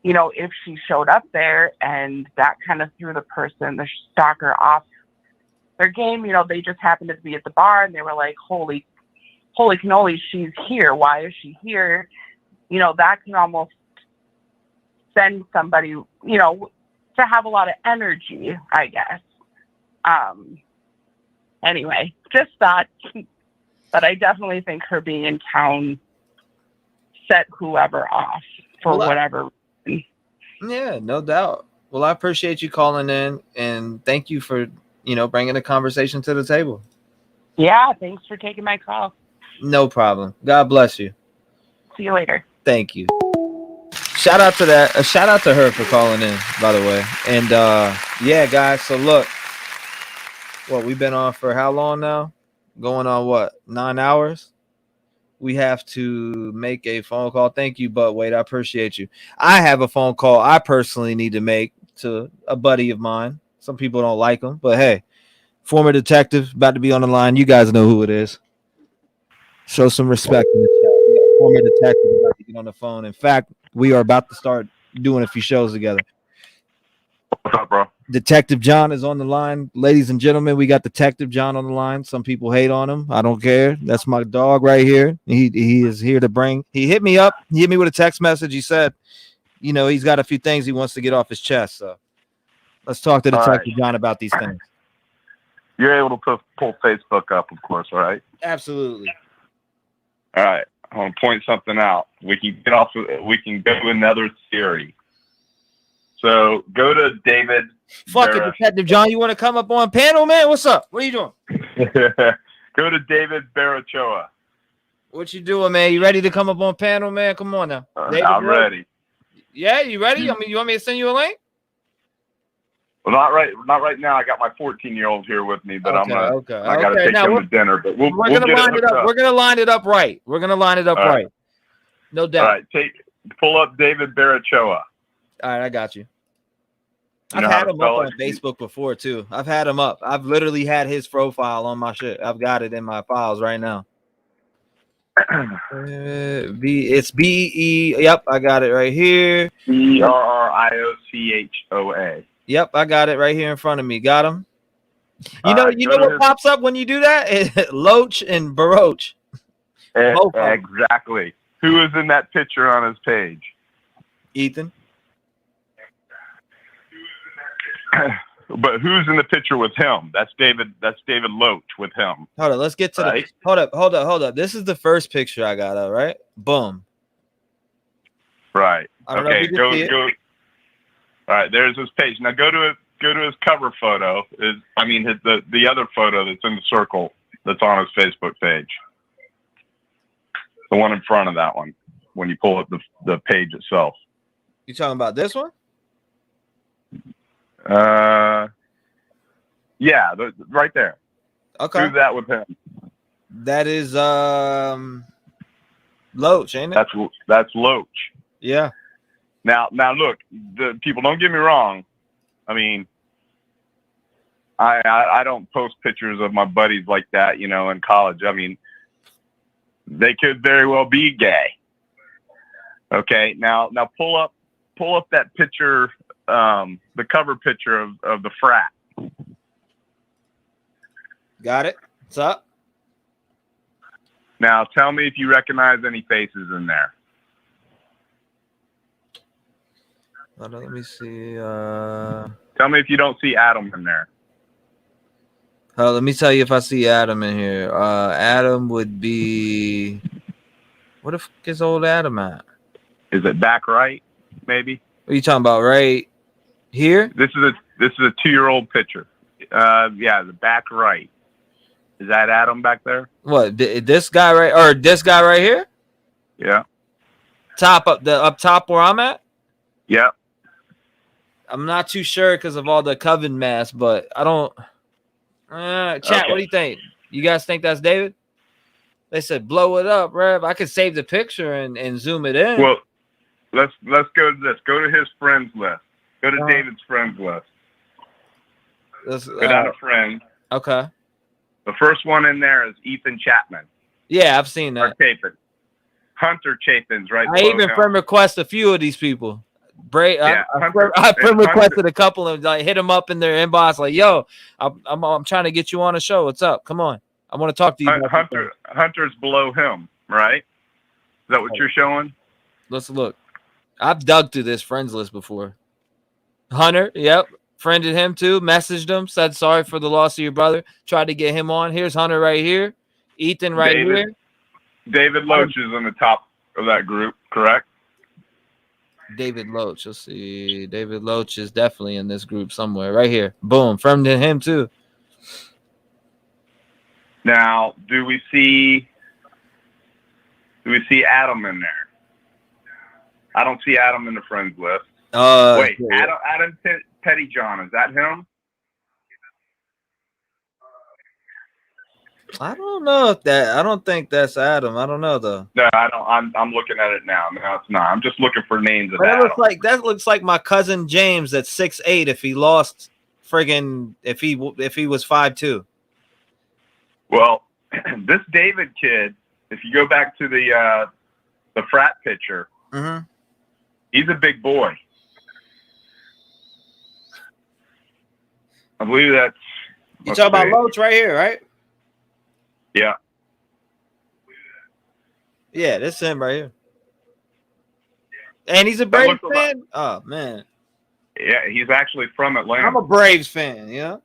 you know, if she showed up there, and that kind of threw the stalker off their game. You know, they just happened to be at the bar and they were like, holy cannoli, she's here. Why is she here? You know, that can almost send somebody, you know, to have a lot of energy, I guess. Anyway, just thought, but I definitely think her being in town set whoever off for whatever reason. Yeah, no doubt. Well, I appreciate you calling in, and thank you for, you know, bringing the conversation to the table. Yeah, thanks for taking my call. No problem. God bless you. See you later. Thank you. Shout out to that. Shout out to her for calling in, by the way. And yeah, guys. So look, we've been on for how long now? Going on 9 hours? We have to make a phone call. Thank you, but wait, I appreciate you. I have a phone call I personally need to make to a buddy of mine. Some people don't like him, but hey, former detective about to be on the line. You guys know who it is. Show some respect in the chat. We got former detective about to get on the phone. In fact, we are about to start doing a few shows together. What's up, bro? Detective John is on the line. Ladies and gentlemen, we got Detective John on the line. Some people hate on him. I don't care. That's my dog right here. He is here to bring. He hit me up. He hit me with a text message. He said, you know, he's got a few things he wants to get off his chest. So let's talk to Detective John about these things. You're able to pull Facebook up, of course, right? Absolutely. All right. I want to point something out. We can go to another theory. So go to David. Fuck it, Detective John. You want to come up on panel, man? What's up? What are you doing? Go to David Berriochoa. What you doing, man? You ready to come up on panel, man? Come on now. I'm ready. Yeah, you ready? I mean, you want me to send you a link? Well, not right now. I got my 14-year-old here with me, but I got to take him to dinner. But we're gonna line it up. We're gonna line it up right. We're gonna line it up right. No doubt. All right, pull up David Berriochoa. All right, I got you. I've had him up on Facebook before too. I've had him up. I've literally had his profile on my shit. I've got it in my files right now. It's B-E. Yep, I got it right here. Berriochoa. Yep, I got it right here in front of me. Got him. You know what pops up when you do that? Loach and Baroche. Exactly. Who is in that picture on his page? Ethan. But who's in the picture with him? That's David Loach with him. Hold on, let's get to the hold up. This is the first picture I got of, right? Boom. Right. Okay, go. All right, there's his page. Now go to his cover photo. The other photo that's in the circle that's on his Facebook page. The one in front of that one when you pull up the page itself. You talking about this one? Yeah, right there. Okay. Who's that with him? That is Loach, ain't it? That's Loach. Yeah. Now look, the people, don't get me wrong. I mean, I don't post pictures of my buddies like that, you know, in college. I mean, they could very well be gay. Okay. Now pull up that picture, the cover picture of the frat. Got it. What's up? Now tell me if you recognize any faces in there. Hold on, let me see. Tell me if you don't see Adam in there. Oh, let me tell you if I see Adam in here. Adam would be. What the fuck is old Adam at? Is it back right? Maybe. What are you talking about? Right here? This is a 2-year-old picture. Yeah, the back right. Is that Adam back there? What? This guy right, or this guy right here? Yeah. Up top where I'm at? Yeah. I'm not too sure because of all the coven mass, but I don't. Chat, Okay. What do you think? You guys think that's David? They said blow it up, Rev. I could save the picture and zoom it in. Well, let's go to this. Go to his friends list. Go to David's friends list. Go down to friends. Okay. The first one in there is Ethan Chapman. Yeah, I've seen Or that. Chapin. Hunter Chapin's right I below even him. friend request a few of these people. Yeah, I friend requested a couple of like hit them up in their inbox like, yo, I'm trying to get you on a show. What's up? Come on, I want to talk to you. About Hunter's below him, right? Is that what you're showing? Let's look. I've dug through this friends list before. Hunter, yep, friended him too. Messaged him, said sorry for the loss of your brother. Tried to get him on. Here's Hunter right here. Ethan right here. David Loach is on the top of that group, correct? David Loach. Let's see. David Loach is definitely in this group somewhere. Right here. Boom. Friended him too. Now, do we see Adam in there? I don't see Adam in the friends list. Wait, yeah. Adam Pettyjohn, is that him? I don't know if that. I don't think that's Adam. I don't know though. No, I don't. I'm looking at it now. No, it's not. I'm just looking for names of But Adam. that looks like my cousin James at 6'8". If he lost, friggin', if he was 5'2". Well, this David kid, if you go back to the frat picture, he's a big boy. I believe that's. You talking about Loach right here, right? Yeah. Yeah, that's him right here. And he's a Braves fan? Oh, man. Yeah, he's actually from Atlanta. I'm a Braves fan, yeah.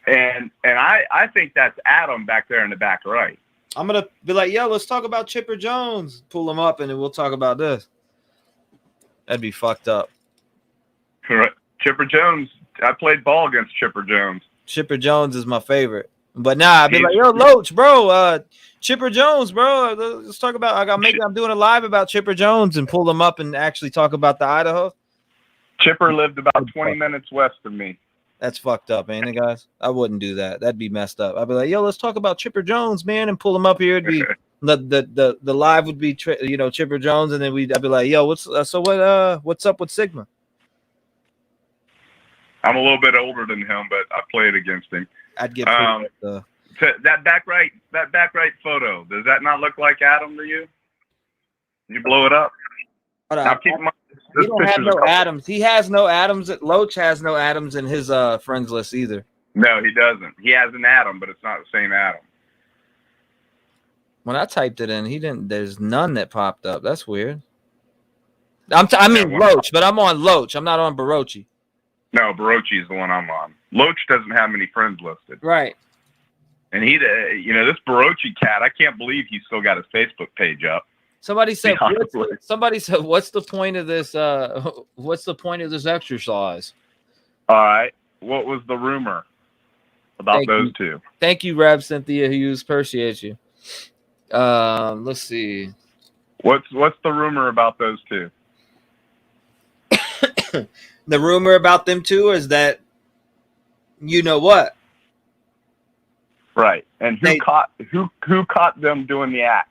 And I think that's Adam back there in the back right. I'm going to be like, yo, let's talk about Chipper Jones. Pull him up, and then we'll talk about this. That'd be fucked up. Right. Chipper Jones. I played ball against Chipper Jones. Chipper Jones is my favorite. But nah, I'd be like, yo, Loach, bro, Chipper Jones, bro. Let's talk about I'm doing a live about Chipper Jones and pull him up and actually talk about the Idaho. Chipper lived about 20 minutes west of me. That's fucked up, ain't it, guys? I wouldn't do that. That'd be messed up. I'd be like, yo, let's talk about Chipper Jones, man, and pull him up here. It'd be the live would be Chipper Jones, and then I'd be like, yo, what's up with Sigma? I'm a little bit older than him, but I played against him. I'd get that back right photo. Does that not look like Adam to you? You blow it up. Now keep in mind, he don't have no Adams. He has no Adams. Loach has no Adams in his friends list either. No, he doesn't. He has an Adam, but it's not the same Adam. When I typed it in, he didn't. There's none that popped up. That's weird. I mean Loach, but I'm on Loach. I'm not on Berriochoa. No, Berriochoa is the one I'm on. Loach doesn't have many friends listed. Right. And this Berriochoa cat, I can't believe he's still got his Facebook page up. Somebody said, what's the point of this? What's the point of this exercise? All right. What was the rumor about those two? Thank you, Rev Cynthia Hughes. Appreciate you. Let's see. What's the rumor about those two? The rumor about them two is that you know what? Right. And who caught them doing the act?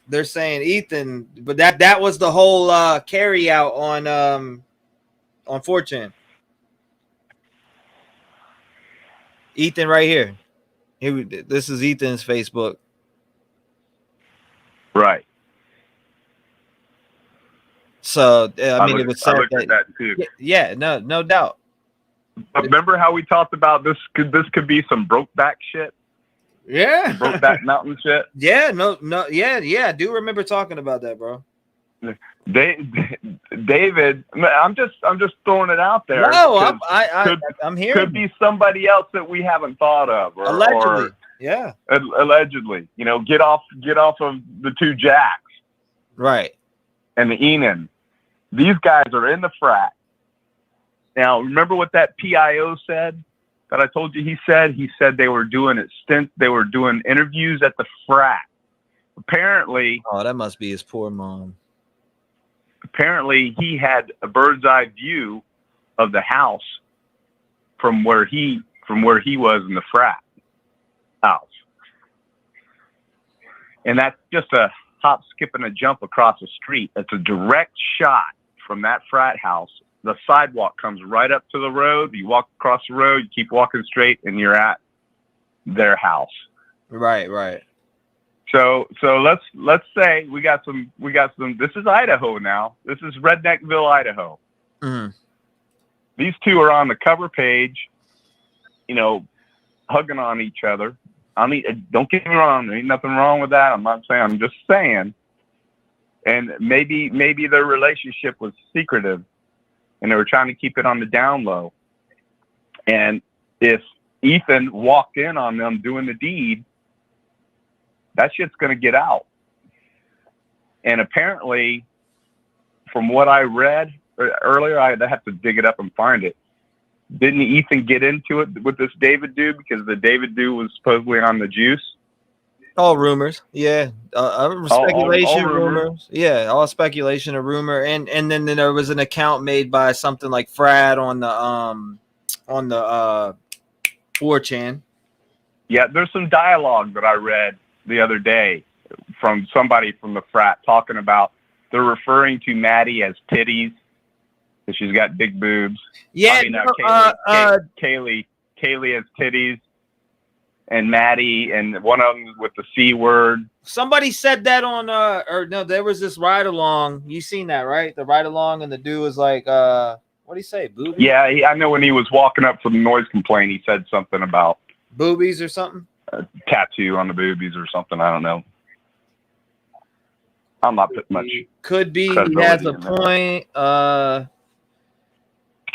They're saying Ethan, but that was the whole carry out on 4chan. Ethan right here. This is Ethan's Facebook. Right. So I mean, it was said at that too. Yeah, no doubt. Remember how we talked about this? Could be some Brokeback shit. Yeah, Brokeback Mountain shit. Yeah, yeah. I do remember talking about that, bro. David, I'm just throwing it out there. No, I'm hearing. Could be somebody else that we haven't thought of. Allegedly, yeah. Allegedly, get off of the two Jacks. Right. And the Enon. These guys are in the frat. Now, remember what that PIO said that I told you he said? He said they were doing interviews at the frat. Apparently. Oh, that must be his poor mom. Apparently, he had a bird's eye view of the house from where he was in the frat house. And that's just a hop, skip, and a jump across the street. It's a direct shot from that frat house. The sidewalk comes right up to the road. You walk across the road, you keep walking straight, and you're at their house. Right. So let's say we got some. This is Idaho now. This is Redneckville, Idaho. Mhm. These two are on the cover page, hugging on each other. I mean, don't get me wrong. There ain't nothing wrong with that. I'm not saying. I'm just saying. And maybe their relationship was secretive, and they were trying to keep it on the down low. And if Ethan walked in on them doing the deed, that shit's going to get out. And apparently, from what I read earlier, I'd have to dig it up and find it. Didn't Ethan get into it with this David dude because the David dude was supposedly on the juice? All rumors, yeah. Speculation, all rumors, yeah. All speculation, a rumor, and then there was an account made by something like Frad on the 4chan. Yeah, there's some dialogue that I read the other day from somebody from the frat talking about they're referring to Maddie as titties because she's got big boobs. Yeah, Kaylee has titties, and Maddie, and one of them with the C word. Somebody said that on there was this ride along. You seen that, right? The ride along, and the dude was like, what do you say, boobies? Yeah, I know when he was walking up for the noise complaint, he said something about boobies or something. A tattoo on the boobies or something. I don't know. I'm not putting much. Could be. He has a point.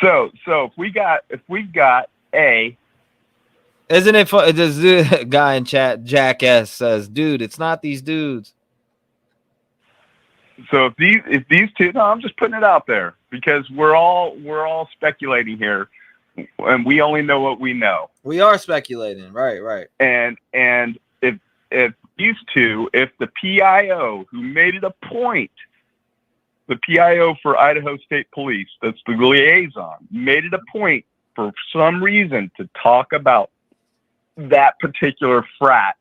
So if we got A. Isn't it fun? This guy in chat, Jackass, says, "Dude, it's not these dudes." So if these two, no, I'm just putting it out there because we're all speculating here, and we only know what we know. We are speculating, right. And if these two, if the PIO who made it a point, the PIO for Idaho State Police, that's the liaison, made it a point for some reason to talk about that particular frat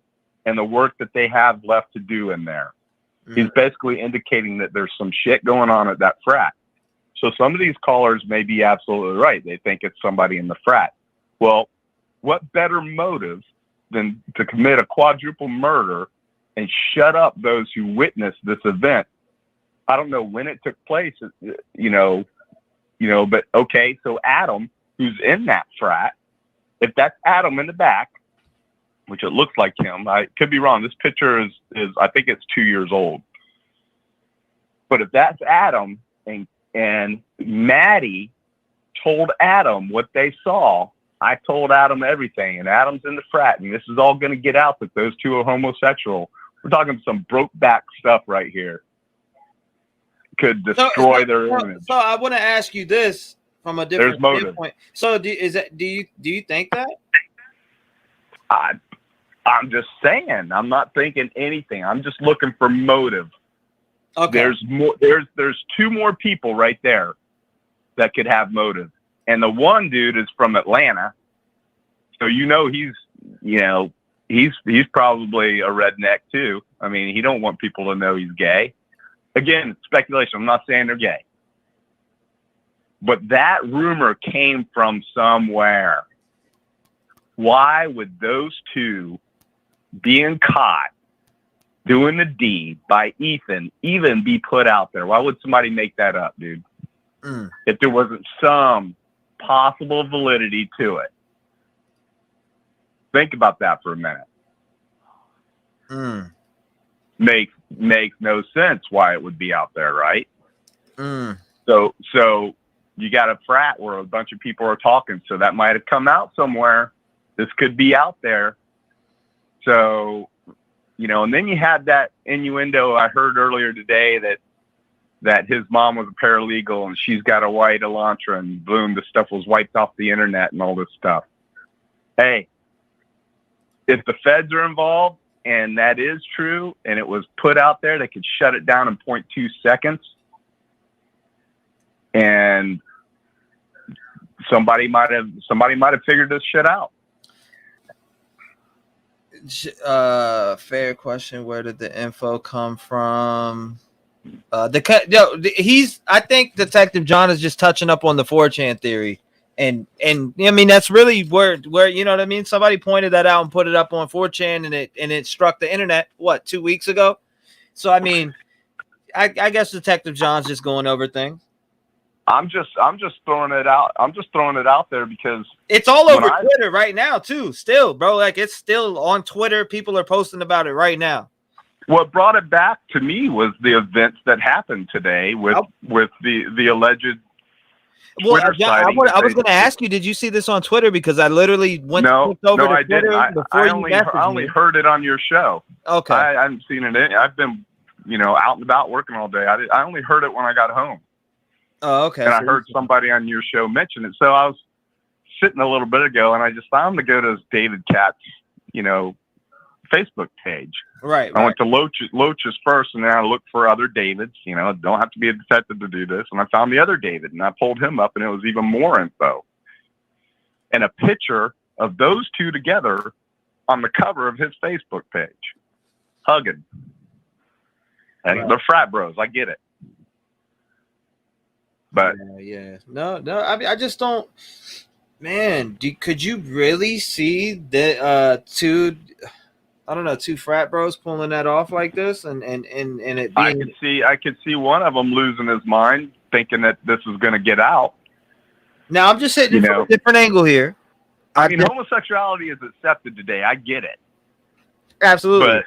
and the work that they have left to do in there. He's basically indicating that there's some shit going on at that frat. So some of these callers may be absolutely right. They think it's somebody in the frat. Well, what better motive than to commit a quadruple murder and shut up those who witnessed this event? I don't know when it took place, but okay, so Adam, who's in that frat, if that's Adam in the back, which it looks like him, I could be wrong. This picture is I think it's 2 years old. But if that's Adam and Maddie told Adam what they saw, I told Adam everything, and Adam's in the frat, and this is all going to get out that those two are homosexual. We're talking some broke back stuff right here. Could destroy their image. So I want to ask you this from a different standpoint. So do you think that? I'm just saying. I'm not thinking anything. I'm just looking for motive. Okay. There's more. There's two more people right there that could have motive, and the one dude is from Atlanta, so he's probably a redneck too. I mean, he don't want people to know he's gay. Again, speculation. I'm not saying they're gay, but that rumor came from somewhere. Why would those two being caught doing the deed by Ethan even be put out there? Why would somebody make that up, dude? If there wasn't some possible validity to it. Think about that for a minute. Makes no sense why it would be out there, right? So you got a frat where a bunch of people are talking, so that might have come out somewhere. This could be out there. So, and then you had that innuendo I heard earlier today that his mom was a paralegal and she's got a white Elantra, and boom, the stuff was wiped off the internet and all this stuff. Hey, if the feds are involved and that is true and it was put out there, they could shut it down in 0.2 seconds. And somebody might have figured this shit out. Fair question. Where did the info come from? I think Detective John is just touching up on the 4chan theory And I mean, that's really where you know what I mean. Somebody pointed that out and put it up on 4chan, and it struck the internet. What, 2 weeks ago? So I mean, I guess Detective John's just going over things. I'm just throwing it out. I'm just throwing it out there because it's all over Twitter right now too. Still, bro, like it's still on Twitter. People are posting about it right now. What brought it back to me was the events that happened today with the alleged. Well, I was going to ask you, did you see this on Twitter? Because I literally went over to I Twitter didn't. before I you messaged me. only heard it on your show. Okay. I haven't seen it. I've been, out and about working all day. I only heard it when I got home. Oh, okay. And I heard somebody on your show mention it. So I was sitting a little bit ago, and I just thought I'm going to go to David Katz's, Facebook page. Right. I went to Loach's first, and then I looked for other Davids. Don't have to be a detective to do this. And I found the other David, and I pulled him up, and it was even more info. And a picture of those two together on the cover of his Facebook page, hugging. And they're frat bros. I get it. But yeah. No. I mean, I just don't. Man, could you really see the two? I don't know, two frat bros pulling that off like this, and it being. I could see one of them losing his mind, thinking that this is going to get out. Now I'm just hitting from a different angle here. I mean, homosexuality is accepted today. I get it. Absolutely.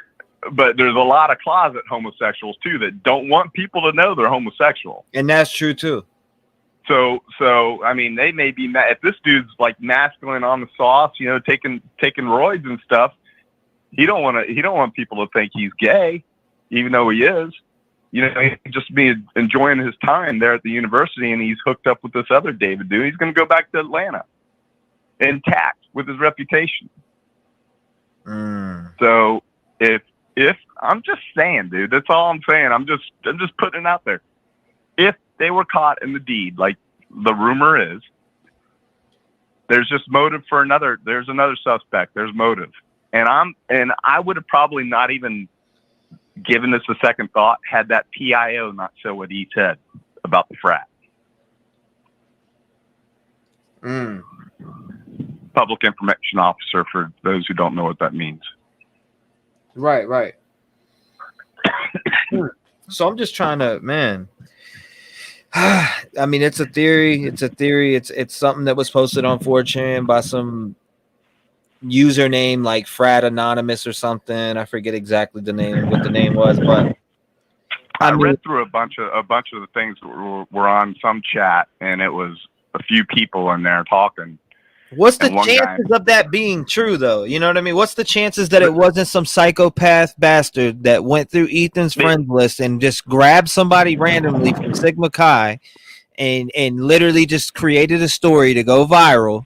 But there's a lot of closet homosexuals too that don't want people to know they're homosexual. And that's true too. So I mean, they may be mad if this dude's like masculine on the sauce, taking roids and stuff. He don't want people to think he's gay, even though he is. He just be enjoying his time there at the university, and he's hooked up with this other David dude. He's going to go back to Atlanta intact with his reputation. So if I'm just saying, dude, that's all I'm saying. I'm just putting it out there. If they were caught in the deed, like the rumor is, there's just motive for another. There's another suspect. There's motive. And I would have probably not even given this a second thought had that PIO not said what he said about the frat. Public information officer, for those who don't know what that means. Right. So I'm just trying to, man. I mean, it's a theory. It's something that was posted on 4chan by some username like Frat Anonymous or something. I forget exactly what the name was, but I read through a bunch of the things that were on some chat, and it was a few people in there talking. What's the chances of that being true, though? You know what I mean? What's the chances that it wasn't some psychopath bastard that went through Ethan's friends list and just grabbed somebody randomly from Sigma Chi and literally just created a story to go viral?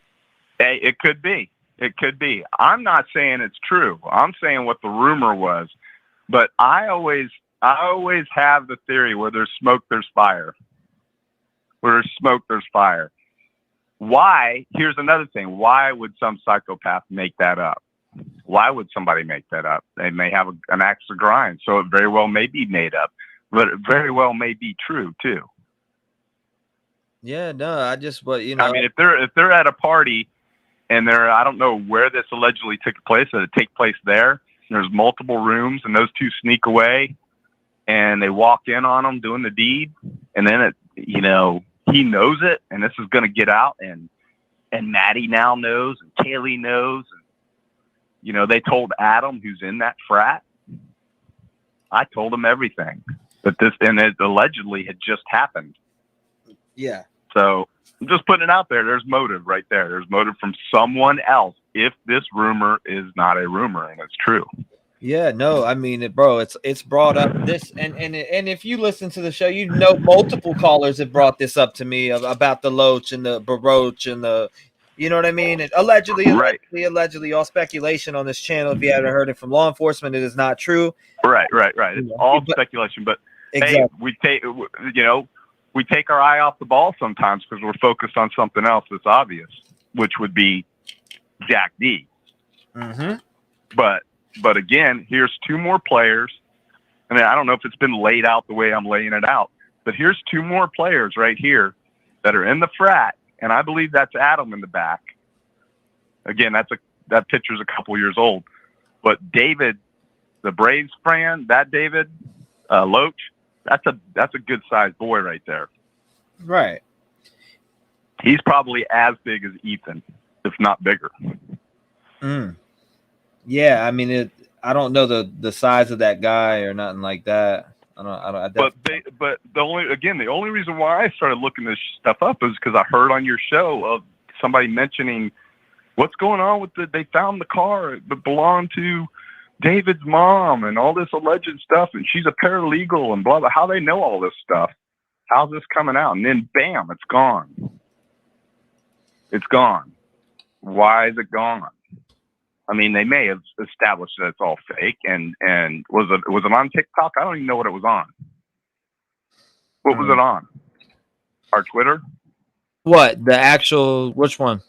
Hey, it could be. It could be. I'm not saying it's true. I'm saying what the rumor was. But I always have the theory where there's smoke, there's fire. Where there's smoke, there's fire. Why? Here's another thing. Why would some psychopath make that up? Why would somebody make that up? They may have an axe to grind, so it very well may be made up, but it very well may be true too. Yeah, no, I mean, if they're at a party and I don't know where this allegedly took place, that it take place there. There's multiple rooms, and those two sneak away, and they walk in on them doing the deed, and then he knows it, and this is going to get out, and Maddie now knows, and Kaylee knows, and they told Adam, who's in that frat. I told him everything, but it allegedly had just happened. Yeah. So I'm just putting it out there. There's motive right there. There's motive from someone else. If this rumor is not a rumor and it's true. Yeah, no, I mean, it's brought up this, and if you listen to the show, multiple callers have brought this up to me about the Loach and the Baroche and the, you know what I mean? And allegedly, all speculation on this channel. If you haven't heard it from law enforcement, it is not true. Right. It's all speculation, but exactly. Hey, we take our eye off the ball sometimes because we're focused on something else that's obvious, which would be Jack D. Mm-hmm. But again, here's two more players. And I don't know if it's been laid out the way I'm laying it out, but here's two more players right here that are in the frat, and I believe that's Adam in the back. Again, that picture's a couple years old, but David, the Braves fan, that David Loach, that's a good sized boy right there. Right. He's probably as big as Ethan, if not bigger. Yeah, I mean, I don't know the size of that guy or nothing like that. But the only reason why I started looking this stuff up is because I heard on your show of somebody mentioning what's going on with they found the car that belonged to David's mom and all this alleged stuff, and she's a paralegal and blah blah. How they know all this stuff? How's this coming out? And then bam, it's gone. It's gone. Why is it gone? I mean, they may have established that it's all fake. And was it on TikTok? I don't even know what it was on. What was it on? Our Twitter? What? The actual? Which one?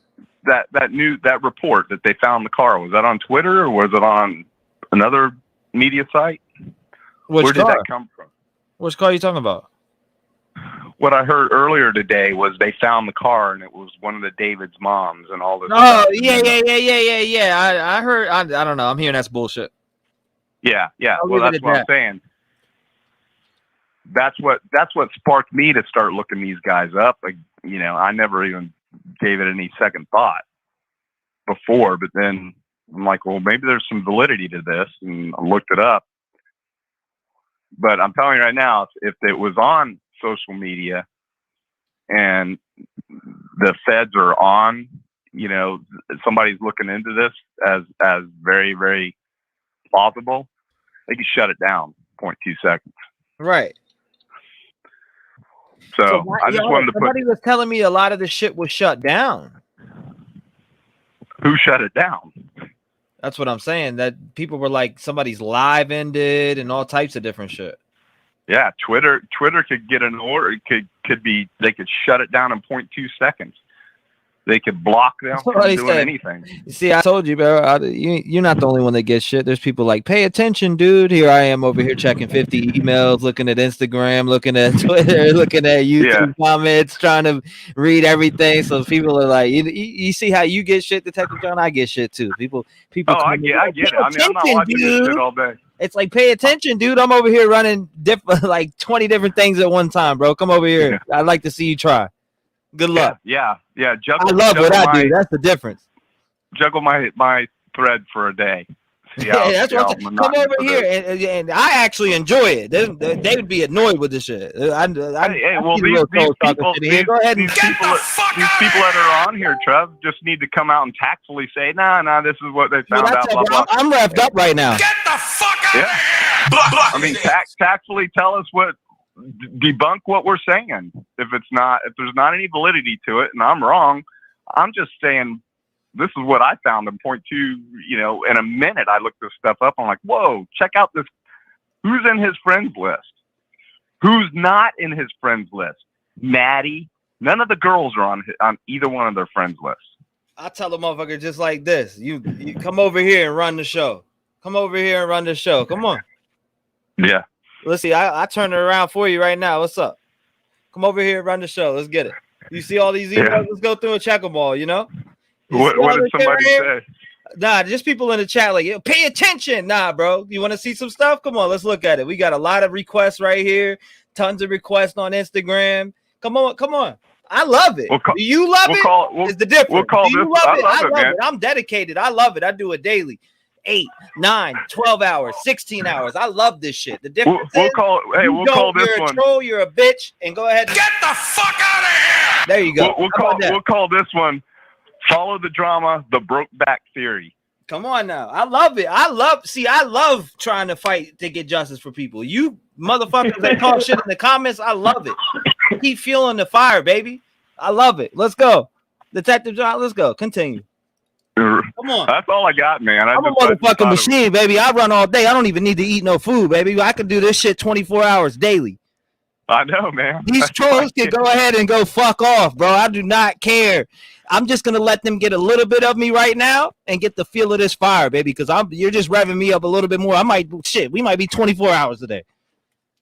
That report that they found the car, was that on Twitter or was it on another media site? Where did that come from? Which car are you talking about? What I heard earlier today was they found the car and it was one of the David's moms and all this. Oh, yeah. I heard. I don't know. I'm hearing that's bullshit. Yeah. Well, that's what I'm saying. That's what sparked me to start looking these guys up. Like, I never even gave it any second thought before, but then I'm like, well, maybe there's some validity to this, and I looked it up. But I'm telling you right now, if it was on social media and the feds are on, somebody's looking into this as very, very plausible, they can shut it down 0.2 seconds. Right. So I just wanted to somebody was telling me a lot of the shit was shut down. Who shut it down? That's what I'm saying. That people were like, somebody's live ended and all types of different shit. Yeah, Twitter could get an order. They could shut it down in 0.2 seconds. They could block them from doing anything. You see, I told you, bro. You're not the only one that gets shit. There's people like, pay attention, dude. Here I am over here checking 50 emails, looking at Instagram, looking at Twitter, looking at YouTube comments, trying to read everything. So people are like, you see how you get shit, Detective John? I get shit too. People. Oh, I get it. I mean, I'm not watching this shit all day. It's like, pay attention, dude. I'm over here running like 20 different things at one time, bro. Come over here. Yeah. I'd like to see you try. Good luck. Yeah. I love what I do. That's the difference. Juggle my thread for a day. That's what I'm come over here, and I actually enjoy it. They would be annoyed with this shit. These people that are on here, Trev, just need to come out and tactfully say, nah, this is what they found out. Blah, blah. I'm revved up right now. Get the fuck out of here! Blah, I mean, tactfully tell us debunk what we're saying. If there's not any validity to it, and I'm wrong, I'm just saying this is what I found in 0.2. In a minute, I looked this stuff up. I'm like, whoa, check out this. Who's in his friends list? Who's not in his friends list? Maddie. None of the girls are on either one of their friends lists. I tell the motherfucker just like this. You come over here and run the show. Come over here and run the show. Come on. Yeah. Let's see. I turn it around for you right now. What's up? Come over here and run the show. Let's get it. You see all these emails? Yeah. Let's go through and check them all, What did somebody say? Nah, just people in the chat like, pay attention. Nah, bro. You want to see some stuff? Come on, let's look at it. We got a lot of requests right here. Tons of requests on Instagram. Come on. I love it. Do you love it? It's the difference. We'll call Do you this. love it? I love man. it. I'm dedicated. I love it. I do it daily. 8, 9, 12 hours, 16 hours. I love this shit. The difference we'll call this you're one. A troll, you're a bitch, and go ahead and get the fuck out of here. There you go. We'll call this one. Follow the drama, the Brokeback Theory. Come on now. I love it. I love trying to fight to get justice for people. You motherfuckers that talk shit in the comments, I love it. Keep fueling the fire, baby. I love it. Let's go. Detective John, let's go. Continue. Come on. That's all I got, man. I'm a motherfucking machine, baby. I run all day. I don't even need to eat no food, baby. I can do this shit 24 hours daily. I know, man. These trolls can go ahead and go fuck off, bro. I do not care. I'm just gonna let them get a little bit of me right now and get the feel of this fire, baby. Because you're just revving me up a little bit more. We might be 24 hours a day.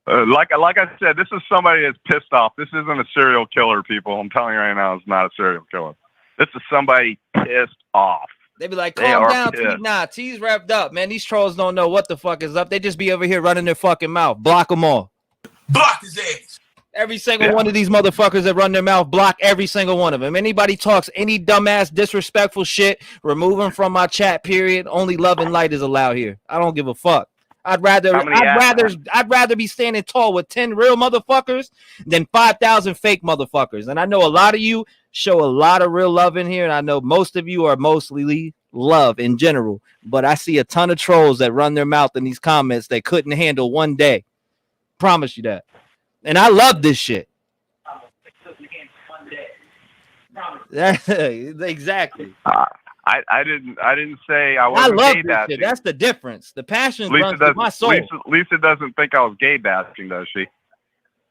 Like I said, this is somebody that's pissed off. This isn't a serial killer, people. I'm telling you right now, it's not a serial killer. This is somebody pissed off. They be like, They calm are down, T. pissed. Nah, T's wrapped up, man. These trolls don't know what the fuck is up. They just be over here running their fucking mouth. Block them all. Block his ass. Every single one of these motherfuckers that run their mouth, block every single one of them. Anybody talks any dumbass, disrespectful shit, remove them from my chat, period. Only love and light is allowed here. I don't give a fuck. I'd rather be standing tall with 10 real motherfuckers than 5,000 fake motherfuckers. And I know a lot of you show a lot of real love in here, and I know most of you are mostly love in general. But I see a ton of trolls that run their mouth in these comments that couldn't handle one day. Promise you that. And I love this shit. Exactly. I didn't say I wasn't love gay this bashing. shit. That's the difference. The passion Lisa runs through my soul. Lisa doesn't think I was gay bashing, does she?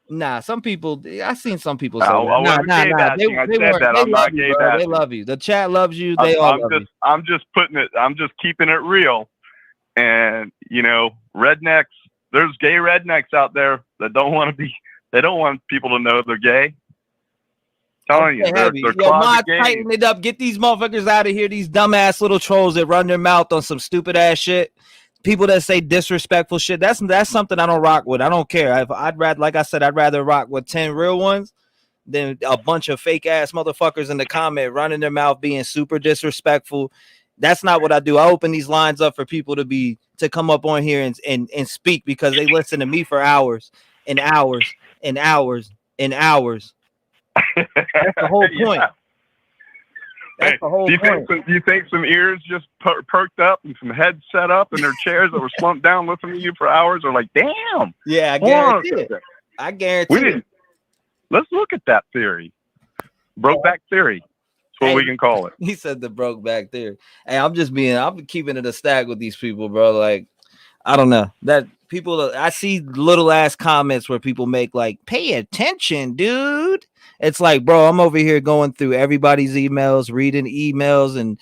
Nah, some people. I seen some people say I that. wasn't gay bashing. I said that. I'm not gay bro. They bashing. love you. The chat loves you. They all love you. I'm just keeping it real. And rednecks. There's gay rednecks out there that don't want people to know they're gay. Telling you, they're closet gays. Tighten it up. Get these motherfuckers out of here. These dumbass little trolls that run their mouth on some stupid ass shit. People that say disrespectful shit. That's something I don't rock with. I don't care. I'd rather rock with 10 real ones than a bunch of fake ass motherfuckers in the comment running their mouth being super disrespectful. That's not what I do. I open these lines up for people to come up on here and speak because they listen to me for hours and hours and hours and hours. That's the whole point. That's the whole point. Do you think some ears just perked up and some heads set up in their chairs that were slumped down listening to you for hours are like, damn. Yeah, I guarantee it. I guarantee it. Let's look at that theory. Brokeback theory. That's what we can call it. He said the Brokeback theory. Hey, I'm keeping it a stack with these people, bro. Like, I don't know. That people, I see little ass comments where people make like, pay attention, dude. It's like, bro, I'm over here going through everybody's emails, reading emails, and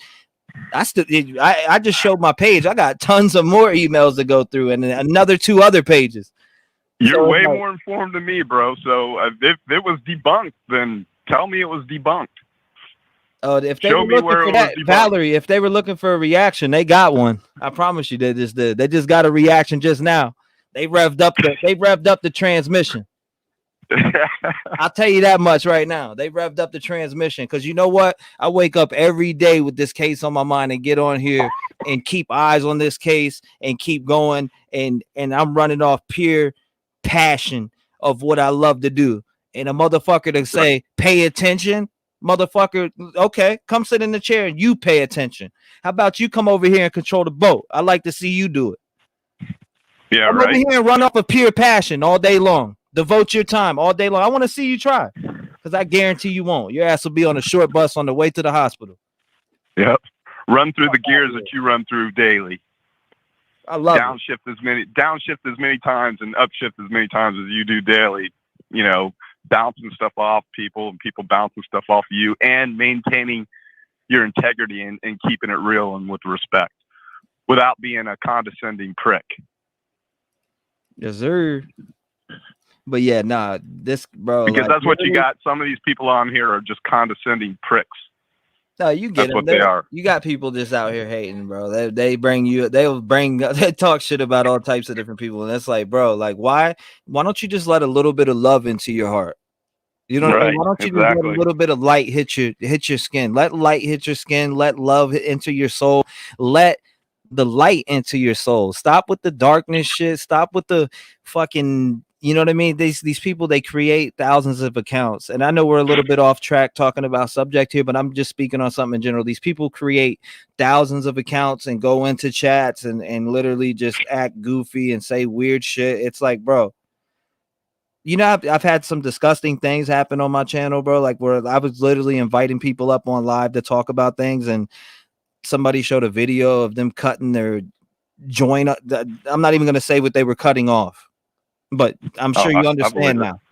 I just showed my page. I got tons of more emails to go through, and another 2 other pages. You're way more informed than me, bro. So if it was debunked, then tell me it was debunked. Oh, if they were looking for that, Valerie, if they were looking for a reaction, they got one. I promise you, they just did. They just got a reaction just now. They revved up the transmission. I'll tell you that much right now. They revved up the transmission because you know what? I wake up every day with this case on my mind and get on here and keep eyes on this case and keep going. And I'm running off pure passion of what I love to do. And a motherfucker to say, pay attention, motherfucker. Okay, come sit in the chair and you pay attention. How about you come over here and control the boat? I like to see you do it. Yeah, come over here and run off of pure passion all day long. Devote your time all day long. I want to see you try because I guarantee you won't. Your ass will be on a short bus on the way to the hospital. Yep. Run through the gears that you run through daily. I love downshift as many times and upshift as many times as you do daily. Bouncing stuff off people and people bouncing stuff off of you and maintaining your integrity and keeping it real and with respect without being a condescending prick. Yes, sir. But yeah, nah, this bro. Because that's what you got. Some of these people on here are just condescending pricks. No, you get that's what they are. You got people just out here hating, bro. They talk shit about all types of different people, and it's like, bro, like why don't you just let a little bit of love into your heart? You know what I mean? Why don't you just let a little bit of light hit your skin? Let light hit your skin. Let love enter your soul. Let the light into your soul. Stop with the darkness shit. Stop with the fucking. You know what I mean? These people, they create thousands of accounts. And I know we're a little bit off track talking about subject here, but I'm just speaking on something in general. These people create thousands of accounts and go into chats and literally just act goofy and say weird shit. It's like, bro, I've had some disgusting things happen on my channel, bro, like where I was literally inviting people up on live to talk about things, and somebody showed a video of them cutting their joint. I'm not even going to say what they were cutting off. But I'm sure you understand now.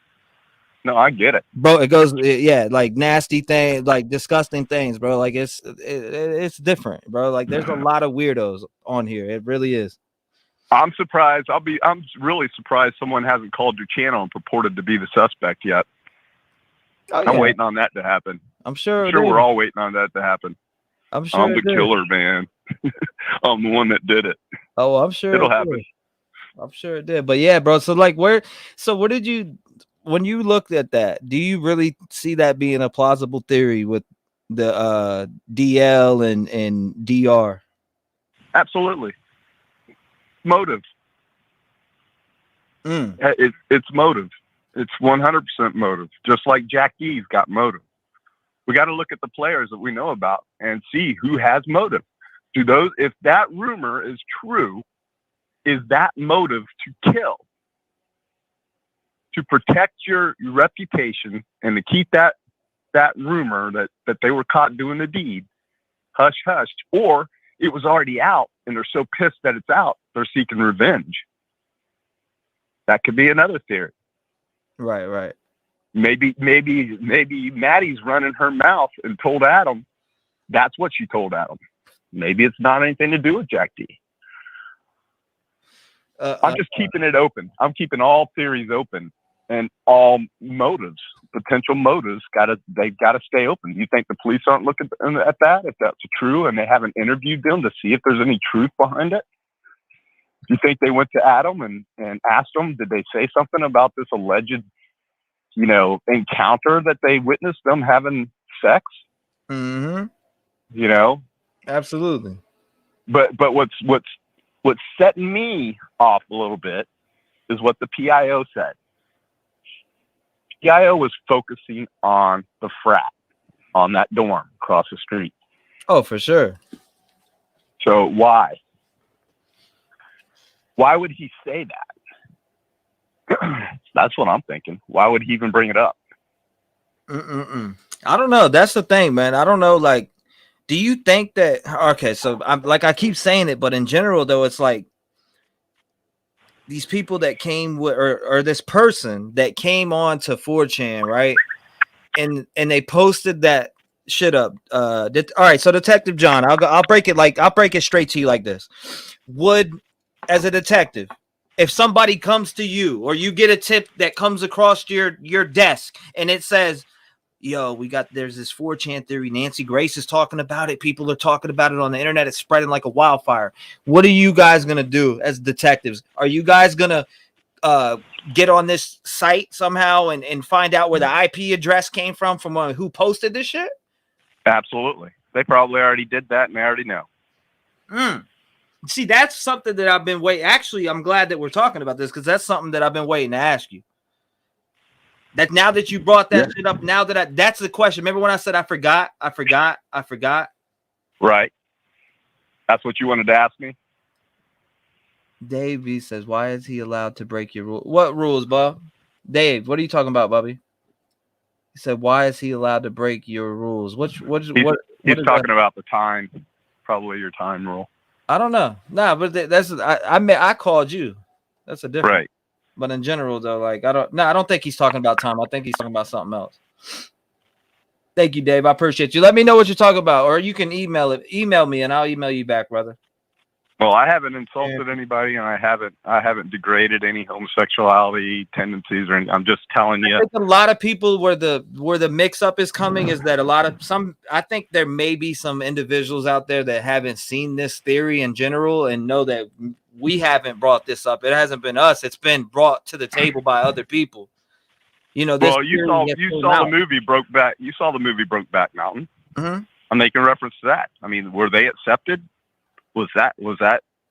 No, I get it, bro. It goes, yeah, like nasty things, like disgusting things, bro. Like it's different, bro. Like there's a lot of weirdos on here. It really is. I'm surprised. I'm really surprised someone hasn't called your channel and purported to be the suspect yet. Oh, I'm yeah. waiting on that to happen. I'm sure we're all waiting on that to happen. I'm sure I'm the killer, man. I'm the one that did it. Oh, I'm sure It'll it happen. did. I'm sure it did. But yeah, bro. So like, what did you, when you looked at that, do you really see that being a plausible theory with the DL and DR? Absolutely. Motive. It's motive. It's 100% motive. Just like Jack E's got motive. We got to look at the players that we know about and see who has motive. If that rumor is true, is that motive to kill, to protect your reputation, and to keep that rumor that they were caught doing the deed hush-hushed, or it was already out and they're so pissed that it's out, they're seeking revenge? That could be another theory. Right. Maybe Maddie's running her mouth and told Adam. That's what she told Adam. Maybe it's not anything to do with Jack D. I'm just keeping it open. I'm keeping all theories open and all motives, potential motives, they've got to stay open. Do you think the police aren't looking at that, if that's true, and they haven't interviewed them to see if there's any truth behind it? Do you think they went to Adam and asked him, did they say something about this alleged, encounter that they witnessed them having sex? Mm-hmm. Absolutely. But what's setting me off a little bit is what the PIO said. PIO was focusing on the frat, on that dorm across the street. Oh, for sure. So why? Why would he say that? That's what I'm thinking. Why would he even bring it up? I don't know. That's the thing, man. I don't know. Like, do you think that? Okay, so I keep saying it, but in general, though, it's like these people that came with, or this person that came on to 4chan, right? And they posted that shit up. All right, so Detective John, I'll break it straight to you like this. Would, as a detective, if somebody comes to you or you get a tip that comes across your desk and it says, yo, there's this 4chan theory, Nancy Grace is talking about it, people are talking about it on the internet, it's spreading like a wildfire, what are you guys gonna do as detectives? Are you guys gonna get on this site somehow and find out where the IP address came from who posted this shit? Absolutely. They probably already did that and they already know. See, that's something that I've been waiting. Actually, I'm glad that we're talking about this because that's something that I've been waiting to ask you. That now that you brought that shit up, now that that's the question. Remember when I said I forgot? Right. That's what you wanted to ask me? Dave B says, why is he allowed to break your rules? What rules, Bob? Dave, what are you talking about, Bubby? He said, why is he allowed to break your rules? He's talking about the time, probably your time rule. I don't know. Nah, but I called you. That's a different. Right. But in general, though, like I don't think he's talking about time. I think he's talking about something else. Thank you, Dave. I appreciate you. Let me know what you're talking about, or you can email me, and I'll email you back, brother. Well, I haven't insulted anybody, and I haven't degraded any homosexuality tendencies, or anything. I'm just telling you. I think a lot of people where the mix up is coming is that I think there may be some individuals out there that haven't seen this theory in general and know that we haven't brought this up. It hasn't been us. It's been brought to the table by other people. You saw the movie Brokeback. You saw the movie Brokeback Mountain. Mm-hmm. I'm making reference to that. I mean, were they accepted? Was that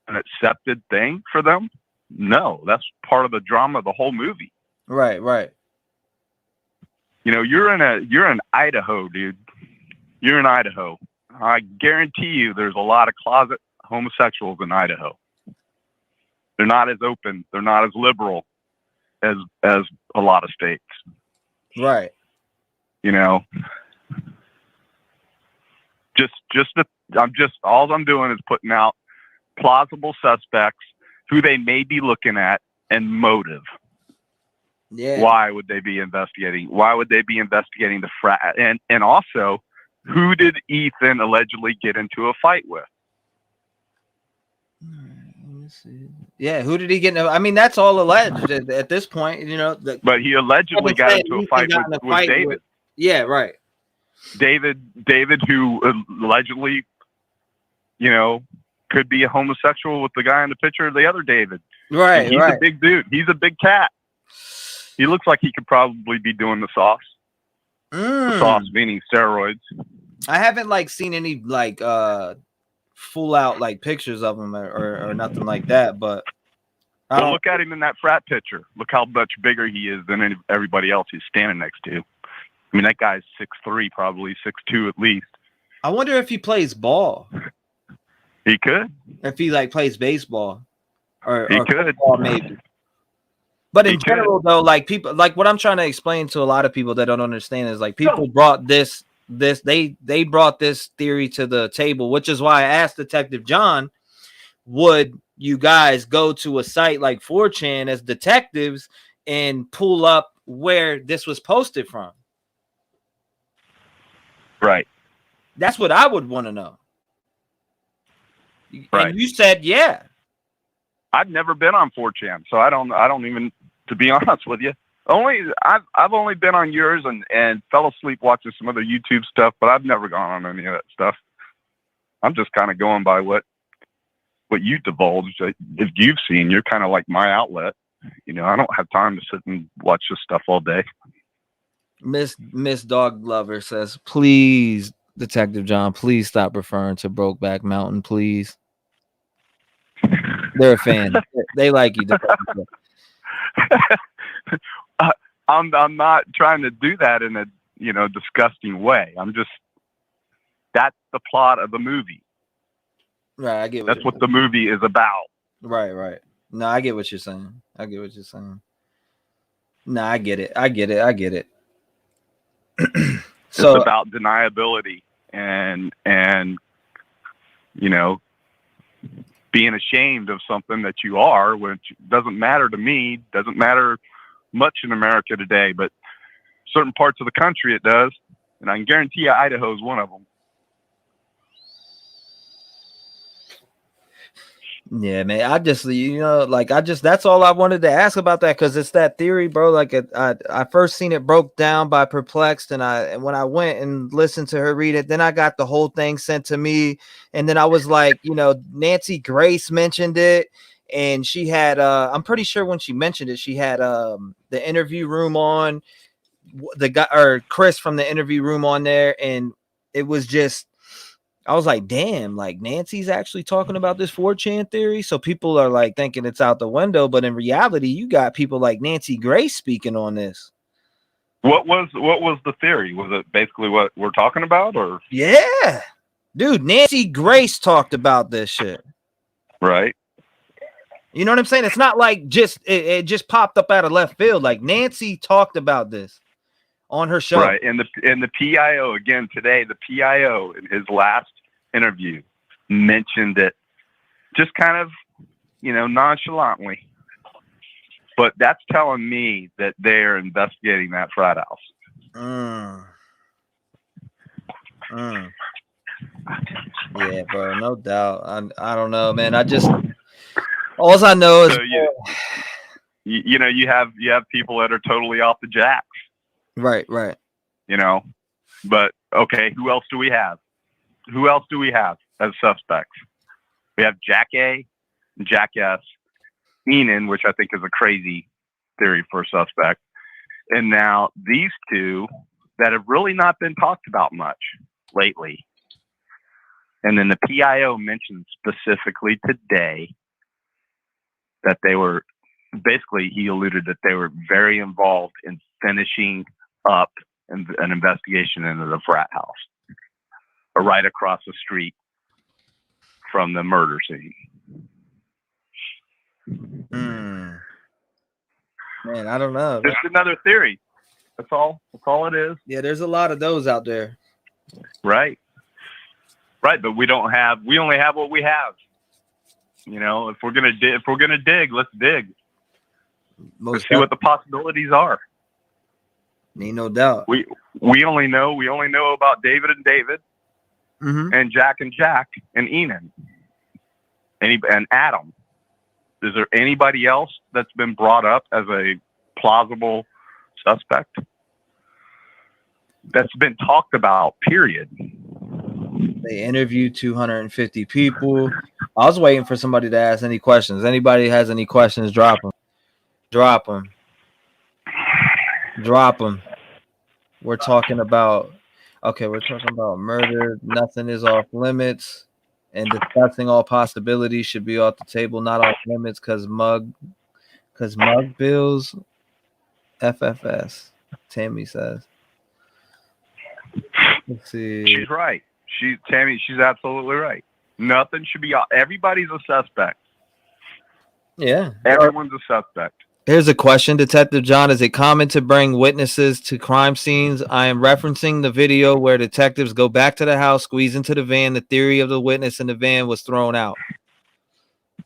an accepted thing for them? No, that's part of the drama of the whole movie. Right. You're in Idaho, dude. You're in Idaho. I guarantee you there's a lot of closet homosexuals in Idaho. They're not as open. They're not as liberal as a lot of states. Right. All I'm doing is putting out plausible suspects, who they may be looking at, and motive. Yeah. Why would they be investigating? Why would they be investigating the frat? And also, who did Ethan allegedly get into a fight with? Yeah, who did he get? I mean, that's all alleged at this point. You know, but he allegedly got into a fight with David. Yeah, right. David, who allegedly, you know, could be a homosexual with the guy in the picture, the other David. Right, and he's a big dude. He's a big cat. He looks like he could probably be doing the sauce. The sauce meaning steroids. I haven't like seen any like full out like pictures of him or nothing like that, but Well, look at him in that frat picture. Look how much bigger he is than everybody else he's standing next to. I mean, that guy's 6'3", probably 6'2" at least. I wonder if he plays ball. He could. If he like plays baseball, or he could football, maybe. But in general, though, like people, like what I'm trying to explain to a lot of people that don't understand is like people brought they brought this theory to the table, which is why I asked Detective John, would you guys go to a site like 4chan as detectives and pull up where this was posted from? Right. That's what I would want to know. Right. And you said, yeah. I've never been on 4chan, so I don't even, to be honest with you. I've only been on yours and fell asleep watching some other YouTube stuff, but I've never gone on any of that stuff. I'm just kind of going by what you divulged. If you've seen, you're kind of like my outlet. You know, I don't have time to sit and watch this stuff all day. Miss Dog Lover says, please, Detective John, please stop referring to Brokeback Mountain, please. They're a fan. They like you. I'm not trying to do that in a disgusting way. That's the plot of the movie. Right, I get. That's what the movie is about. Right. No, I get what you're saying. No, I get it. So it's about deniability and being ashamed of something that you are, which doesn't matter to me, doesn't matter much in America today, but certain parts of the country it does. And I can guarantee you Idaho is one of them. Yeah, man. That's all I wanted to ask about that, because it's that theory, bro. Like I first seen it broke down by Perplexed, and when I went and listened to her read it, then I got the whole thing sent to me, and then I was like, Nancy Grace mentioned it, and she had I'm pretty sure when she mentioned it, she had the interview room on, the guy or Chris from the interview room on there, and it was just. I was like, damn, like Nancy's actually talking about this 4chan theory. So people are like thinking it's out the window, but in reality, you got people like Nancy Grace speaking on this. What was the theory? Was it basically what we're talking about, or? Yeah, dude, Nancy Grace talked about this shit. Right. You know what I'm saying? It's not like it just popped up out of left field. Like Nancy talked about this on her show. Right. And the PIO again today, the PIO in his last interview mentioned it just kind of, nonchalantly. But that's telling me that they're investigating that frat house. Yeah, bro, no doubt. I don't know, man. All I know is so you have people that are totally off the jacks. Right. But okay, who else do we have? Who else do we have as suspects? We have Jack A, Jack S, Enan, which I think is a crazy theory for a suspect. And now these two that have really not been talked about much lately. And then the PIO mentioned specifically today that they were, basically he alluded that they were very involved in finishing up an investigation into the frat house right across the street from the murder scene. Man, I don't know. Just another theory. That's all it is. Yeah, there's a lot of those out there. Right. But we only have what we have. If we're gonna dig, let's dig. Let's see what the possibilities are. Ain't no doubt. We only know about David and David, and Jack and Enan, and Adam. Is there anybody else that's been brought up as a plausible suspect that's been talked about, period? They interviewed 250 people. I was waiting for somebody to ask any questions. Anybody has any questions, drop them. Drop them. Drop them. We're talking about murder. Nothing is off limits. And discussing all possibilities should be off the table, not off limits, because mug bills. FFS. Tammy says. Let's see. She's right. She's absolutely right. Nothing should be. Everybody's a suspect. Yeah. Everyone's a suspect. Here's a question, Detective John. Is it common to bring witnesses to crime scenes? I am referencing the video where detectives go back to the house, squeeze into the van. The theory of the witness in the van was thrown out.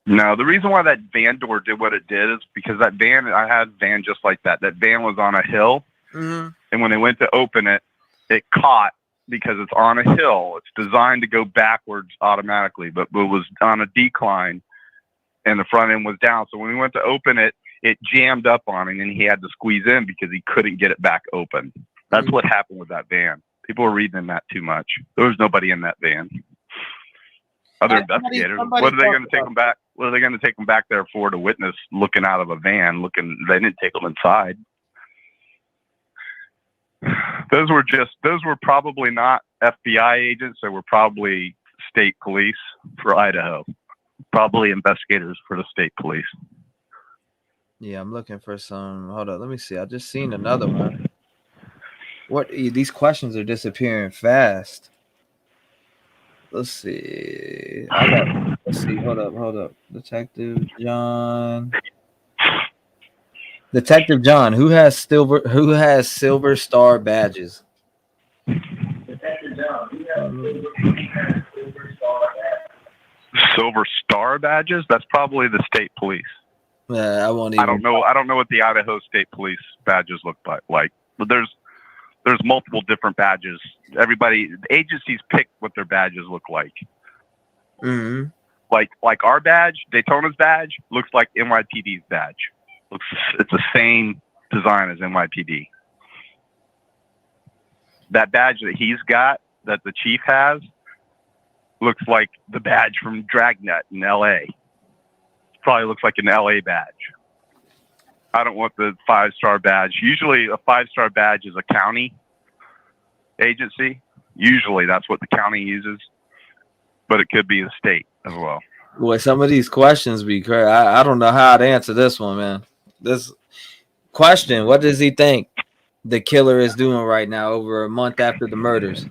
No, the reason why that van door did what it did is because that van, I had a van just like that. That van was on a hill. Mm-hmm. And when they went to open it, it caught because it's on a hill. It's designed to go backwards automatically, but it was on a decline and the front end was down. So when we went to open it, it jammed up on him and he had to squeeze in because he couldn't get it back open. That's what happened with that van. People were reading that too much. There was nobody in that van. Other investigators. What are they going to take them back? What are they going to take them back there for? To witness looking out of a van, they didn't take them inside. Those were probably not FBI agents. They were probably state police for Idaho. Probably investigators for the state police. Yeah, I'm looking for some. Hold on, let me see. I just seen another one. What? These questions are disappearing fast. Let's see. Let's see. Hold up. Detective John. Who has silver star badges? Silver star badges? That's probably the state police. Yeah, I won't even. I don't know what the Idaho State Police badges look like. But there's multiple different badges. The agencies pick what their badges look like. Mm-hmm. Like our badge, Daytona's badge, looks like NYPD's badge. It's the same design as NYPD. That badge that he's got, that the chief has, looks like the badge from Dragnet in LA. Probably looks like an LA badge. I don't want the 5-star badge. Usually a 5-star badge is a county agency. Usually that's what the county uses, but it could be the state as well. Boy, some of these questions be crazy. I don't know how to answer this one, man. This question, what does he think the killer is doing right now over a month after the murders?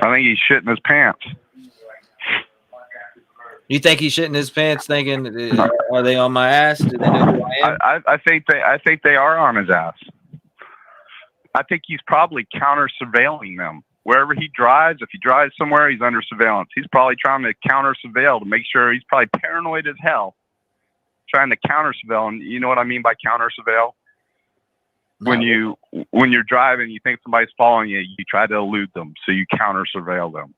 I think he's shitting his pants. You think he's shitting his pants thinking, are they on my ass? Do they know who I am? I think they are on his ass. I think he's probably counter surveilling them. Wherever he drives, if he drives somewhere, he's under surveillance. He's probably trying to counter surveil to make sure. He's probably paranoid as hell, trying to counter surveil. And you know what I mean by counter surveil? No. When you're driving, you think somebody's following you, you try to elude them, so you counter surveil them.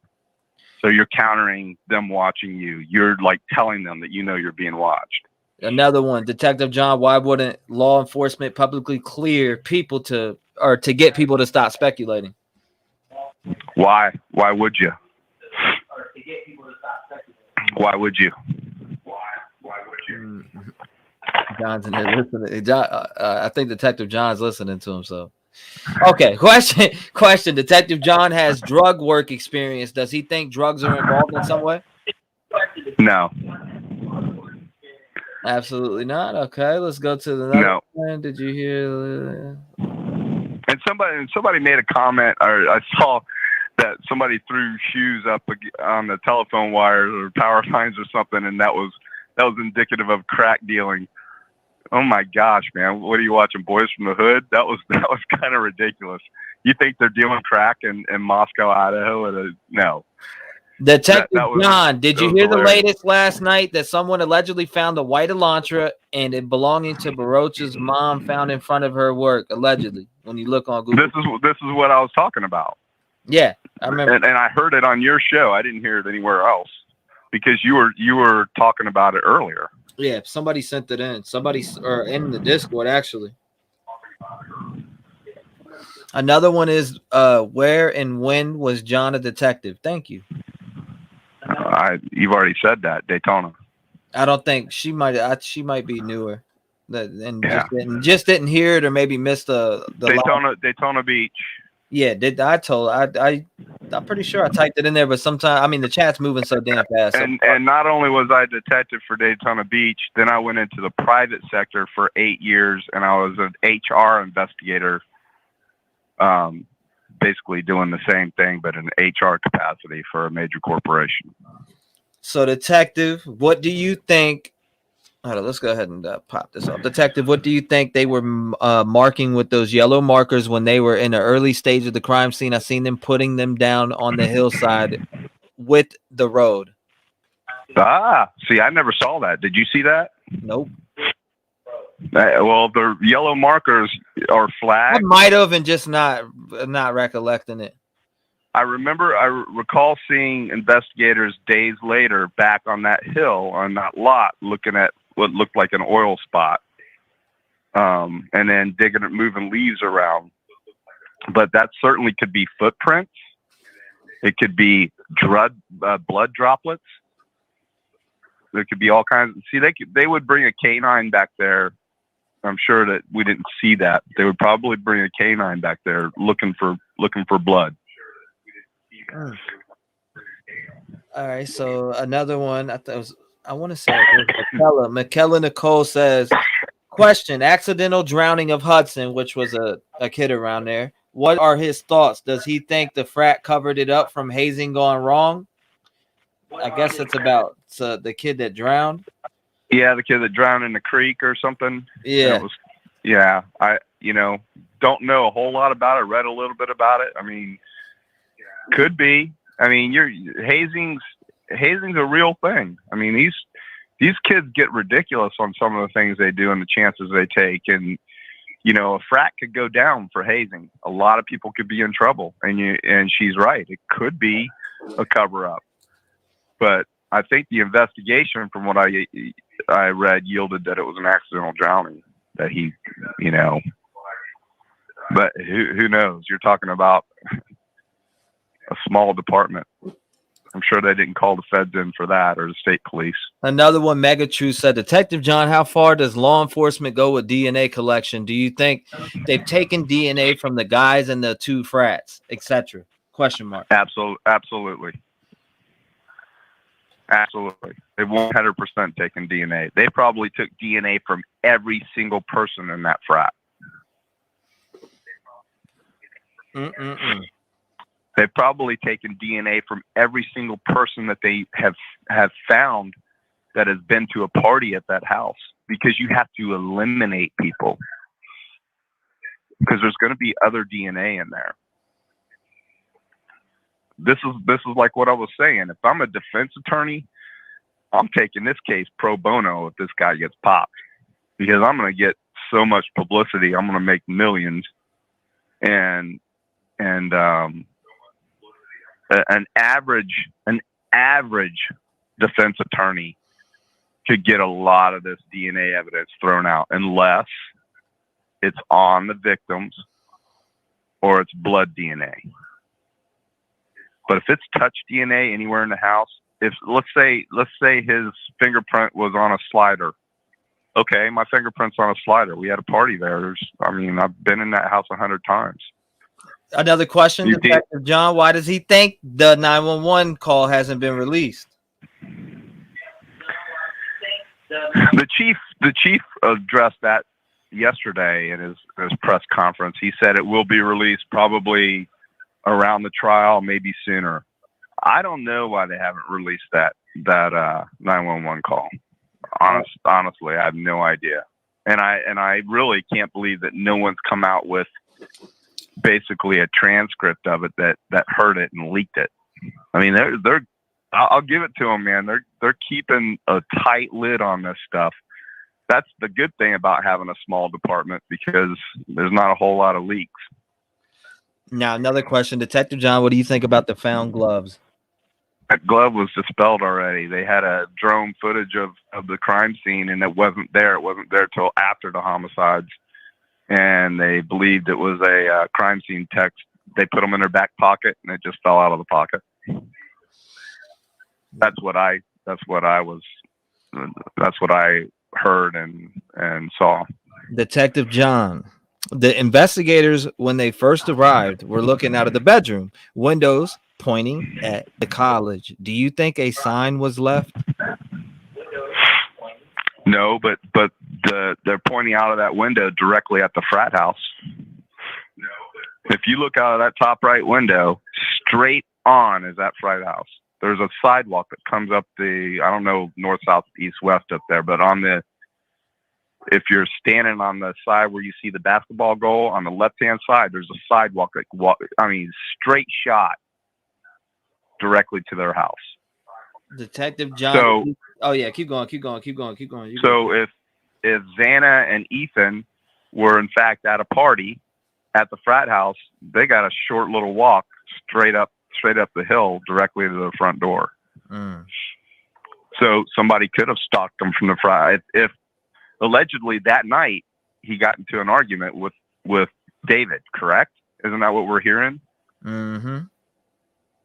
So you're countering them watching you. You're like telling them that you know you're being watched. Another one, Detective John. Why wouldn't law enforcement publicly clear people to get people to stop speculating? Why? Why would you? Why would you? John's in there listening. I think Detective John's listening to him. So, okay. Question. Detective John has drug work experience. Does he think drugs are involved in some way? No. Absolutely not. Okay, let's go to the next one. Did you hear? And somebody made a comment, or I saw that somebody threw shoes up on the telephone wires or power lines or something, and that was indicative of crack dealing. Oh my gosh, man! What are you watching, Boys from the Hood? That was kind of ridiculous. You think they're dealing crack in Moscow, Idaho? No. Detective John, did you hear the latest last night that someone allegedly found a white Elantra and it belonging to Berriochoa's mom found in front of her work, allegedly, when you look on Google? This is what I was talking about. Yeah, I remember. And I heard it on your show. I didn't hear it anywhere else. because you were talking about it earlier. Yeah, somebody sent it in. Somebody or in the Discord actually. Another one is where and when was John a detective? Thank you. You've already said that, Daytona. I don't think she might. She might be newer, and just didn't hear it, or maybe missed the Daytona Beach. Yeah, I'm pretty sure I typed it in there, but sometimes the chat's moving so damn fast. And not only was I a detective for Daytona Beach, then I went into the private sector for 8 years, and I was an HR investigator, basically doing the same thing, but in HR capacity for a major corporation. So, detective, what do you think? Hold on, let's go ahead and pop this off. Detective, what do you think they were marking with those yellow markers when they were in the early stage of the crime scene? I seen them putting them down on the hillside with the road. See, I never saw that. Did you see that? Nope. Well, the yellow markers are flags. I might have and just not recollecting it. I recall seeing investigators days later back on that hill, on that lot, looking at what looked like an oil spot, and then moving leaves around. But that certainly could be footprints. It could be blood droplets. There could be all kinds. See, they would bring a canine back there. I'm sure that we didn't see that. They would probably bring a canine back there looking for blood. All right, so another one. I want to say McKella Nicole says, question: accidental drowning of Hudson, which was a kid around there. What are his thoughts? Does he think the frat covered it up from hazing gone wrong? I guess it's about the kid that drowned. Yeah, the kid that drowned in the creek or something. Yeah. I don't know a whole lot about it. Read a little bit about it. I mean, could be. I mean, hazing's a real thing. I mean, these kids get ridiculous on some of the things they do and the chances they take, and a frat could go down for hazing. A lot of people could be in trouble, and she's right. It could be a cover up, but I think the investigation, from what I read, yielded that it was an accidental drowning. That he, but who knows? You're talking about a small department. I'm sure they didn't call the feds in for that, or the state police. Another one, Megatrue said, Detective John, how far does law enforcement go with DNA collection? Do you think they've taken DNA from the guys and the two frats, etc.? Question mark. Absolutely. They've 100% taken DNA. They probably took DNA from every single person in that frat. They've probably taken DNA from every single person that they have found that has been to a party at that house, because you have to eliminate people, because there's going to be other DNA in there. This is like what I was saying. If I'm a defense attorney, I'm taking this case pro bono if this guy gets popped, because I'm going to get so much publicity. I'm going to make millions, and an average defense attorney could get a lot of this DNA evidence thrown out, unless it's on the victims or it's blood DNA. But if it's touch DNA anywhere in the house, if let's say his fingerprint was on a slider. Okay, my fingerprint's on a slider. We had a party there. I've been in that house 100 times. Another question, Detective John. Why does he think the 911 call hasn't been released? The chief addressed that yesterday in his press conference. He said it will be released probably around the trial, maybe sooner. I don't know why they haven't released that 911 call. Honestly, I have no idea, and I really can't believe that no one's come out with basically a transcript of it that heard it and leaked it. I mean, they're I'll give it to them, man. They're keeping a tight lid on this stuff. That's the good thing about having a small department, because there's not a whole lot of leaks. Now, another question, Detective John, what do you think about the found gloves? that glove was dispelled already. They had a drone footage of the crime scene, and it wasn't there. It wasn't there till after the homicides, and they believed it was a crime scene text. They put them in their back pocket, and it just fell out of the pocket. That's what I heard and saw. Detective John, the investigators, when they first arrived, were looking out of the bedroom windows pointing at the college. Do you think a sign was left? No, but they're pointing out of that window directly at the frat house. If you look out of that top right window, straight on is that frat house. There's a sidewalk that comes up I don't know, north, south, east, west up there, but if you're standing on the side where you see the basketball goal, on the left-hand side, there's a sidewalk straight shot directly to their house. Detective John. Keep going. So if Xana and Ethan were in fact at a party at the frat house, they got a short little walk straight up the hill directly to the front door. So somebody could have stalked them from the frat. If allegedly that night he got into an argument with David, correct? Isn't that what we're hearing? Mm-hmm.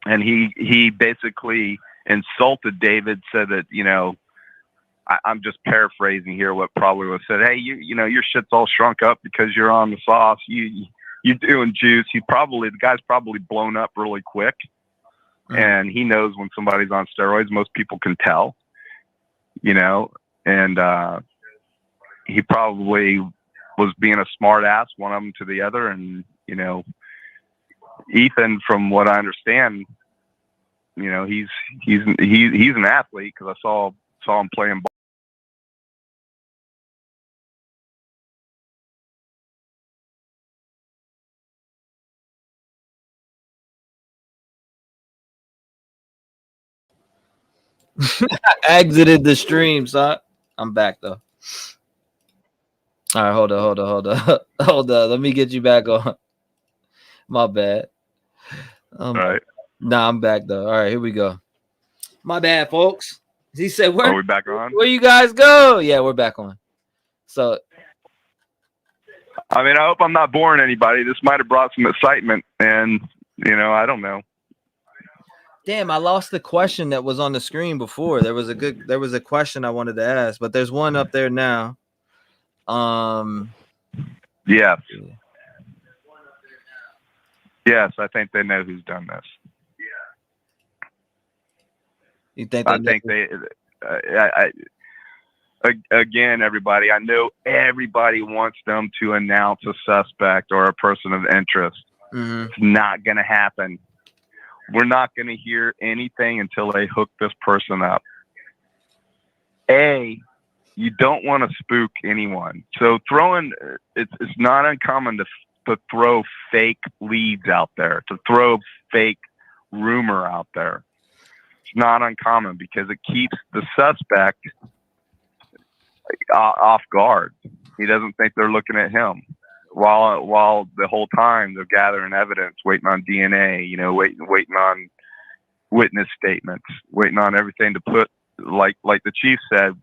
And he basically insulted David, said that, I'm just paraphrasing here what probably was said. Hey, your shit's all shrunk up because you're on the sauce. You doing juice. The guy's probably blown up really quick. And he knows when somebody's on steroids. Most people can tell, and he probably was being a smart ass, one of them to the other. And, Ethan, from what I understand, he's an athlete, because I saw him playing ball. Exited the stream, son. I'm back though. All right, hold on. Let me get you back on. My bad. All right. Nah, I'm back though. All right, here we go. My bad, folks. He said, "Are we back on? Where you guys go?" Yeah, we're back on. So, I hope I'm not boring anybody. This might have brought some excitement, and I don't know. Damn, I lost the question that was on the screen before. There was a question I wanted to ask, but there's one up there now. Yes. Yes, I think they know who's done this. You think? Again, everybody, I know everybody wants them to announce a suspect or a person of interest. Mm-hmm. It's not going to happen. We're not going to hear anything until they hook this person up. You don't want to spook anyone. So it's not uncommon to throw fake leads out there, to throw fake rumor out there. It's not uncommon because it keeps the suspect off guard. He doesn't think they're looking at him. While the whole time they're gathering evidence, waiting on DNA, waiting on witness statements, waiting on everything to put, like the chief said,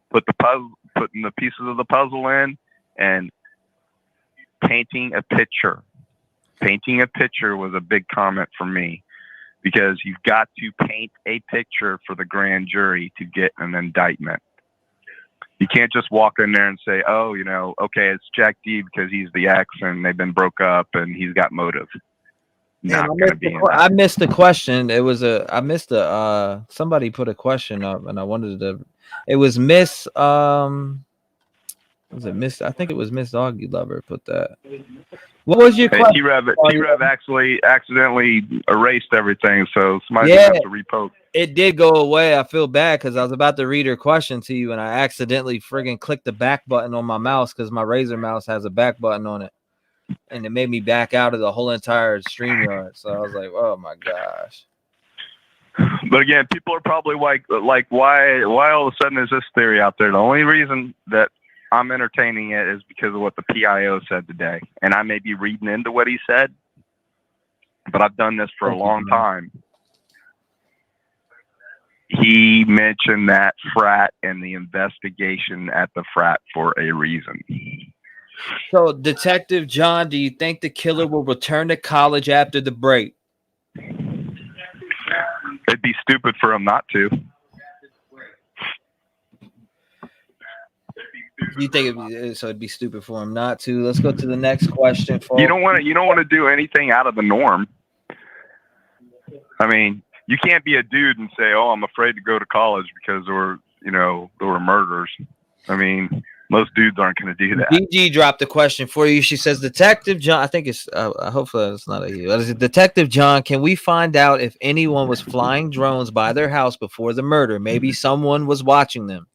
putting the pieces of the puzzle in and painting a picture. Painting a picture was a big comment for me, because you've got to paint a picture for the grand jury to get an indictment. You can't just walk in there and say, okay, it's Jack D because he's the ex and they've been broke up and he's got motive. I missed the question. Somebody put a question up and I wanted to. It was Miss. Was it Miss? I think it was Miss Doggy Lover put that. What was your question? T-REV actually accidentally erased everything, so somebody didn't have to repost. It did go away. I feel bad because I was about to read her question to you and I accidentally friggin' clicked the back button on my mouse because my Razer mouse has a back button on it. And it made me back out of the whole entire StreamYard. So I was like, oh my gosh. But again, people are probably like why all of a sudden is this theory out there? The only reason that I'm entertaining it is because of what the PIO said today. And I may be reading into what he said, but I've done this for a long time. he mentioned that frat and the investigation at the frat for a reason. So, Detective John, do you think the killer will return to college after the break? It'd be stupid for him not to. You think it'd be stupid for him not to? Let's go to the next question. You don't want to do anything out of the norm. I mean, you can't be a dude and say, "Oh, I'm afraid to go to college because there were murders." I mean, most dudes aren't going to do that. DG dropped a question for you. She says, Detective John, I think it's, hopefully it's not a you. Detective John, can we find out if anyone was flying drones by their house before the murder? Maybe someone was watching them.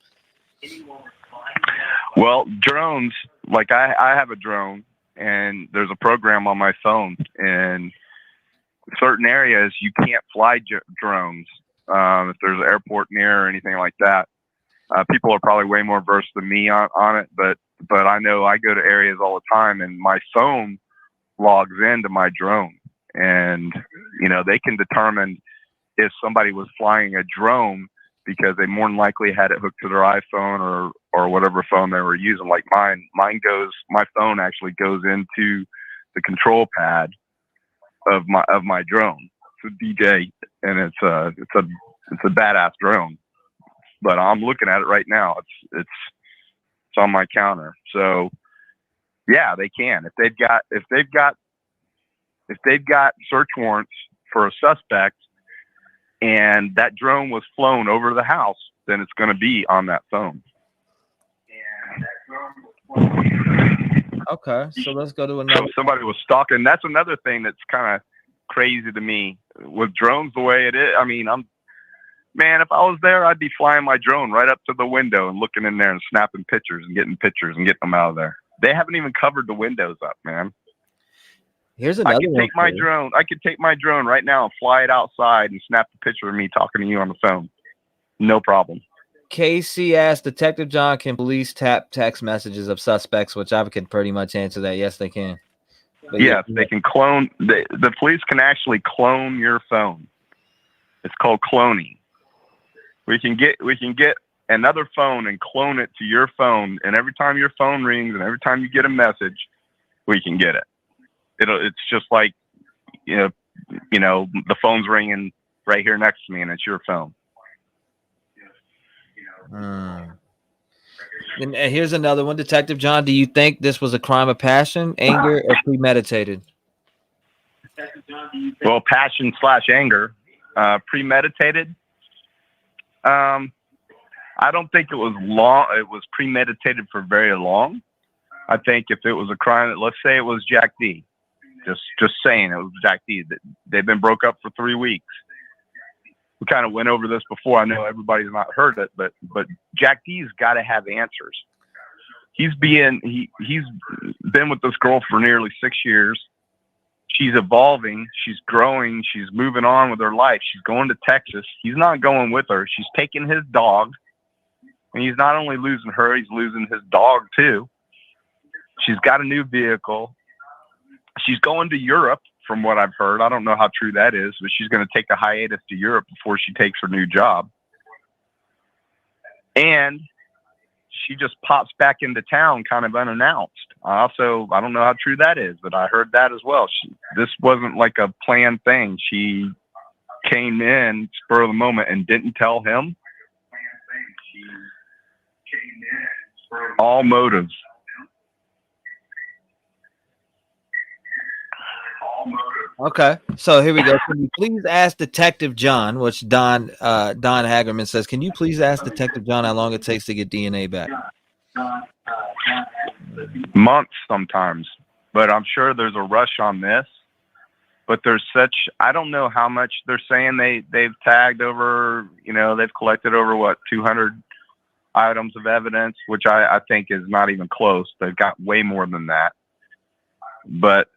Well, drones, like I have a drone, and there's a program on my phone. And certain areas, you can't fly drones if there's an airport near or anything like that. People are probably way more versed than me on it, but I know I go to areas all the time, and my phone logs into my drone, and they can determine if somebody was flying a drone because they more than likely had it hooked to their iPhone or whatever phone they were using. Like my phone actually goes into the control pad of my drone. It's a DJ, and it's a badass drone. But I'm looking at it right now. It's on my counter. So yeah, they can. If they've got search warrants for a suspect and that drone was flown over the house, then it's going to be on that phone. Okay, so let's go to another. So somebody was stalking. That's another thing that's kind of crazy to me with drones the way it is. I mean, if I was there, I'd be flying my drone right up to the window and looking in there and snapping pictures and getting them out of there. They haven't even covered the windows up, man. Here's another one. I could take my drone right now and fly it outside and snap a picture of me talking to you on the phone. No problem. Casey asked, Detective John, can police tap text messages of suspects? Which I can pretty much answer that. Yes, they can. But yes, they can clone. The police can actually clone your phone. It's called cloning. We can get another phone and clone it to your phone, and every time your phone rings and every time you get a message, we can get it. It's just like the phone's ringing right here next to me, and it's your phone. And here's another one, Detective John. Do you think this was a crime of passion, anger, or premeditated? Well, passion / anger, premeditated. I don't think it was long. It was premeditated for very long. I think if it was a crime, let's say it was Jack D. Just saying it was Jack D. They've been broke up for 3 weeks. We kind of went over this before. I know everybody's not heard it, but Jack D's got to have answers. He's been with this girl for nearly 6 years. She's evolving. She's growing. She's moving on with her life. She's going to Texas. He's not going with her. She's taking his dog. And he's not only losing her, he's losing his dog too. She's got a new vehicle. She's going to Europe, from what I've heard. I don't know how true that is, but she's going to take a hiatus to Europe before she takes her new job. And she just pops back into town kind of unannounced. I don't know how true that is, but I heard that as well. This wasn't like a planned thing. She came in spur of the moment and didn't tell him. All motives. Okay, so here we go. Can you please ask Detective John, which Don Hagerman says, can you please ask Detective John how long it takes to get DNA back? Months sometimes, but I'm sure there's a rush on this. But I don't know how much they're saying they've tagged over, they've collected over 200 items of evidence, which I think is not even close. They've got way more than that. But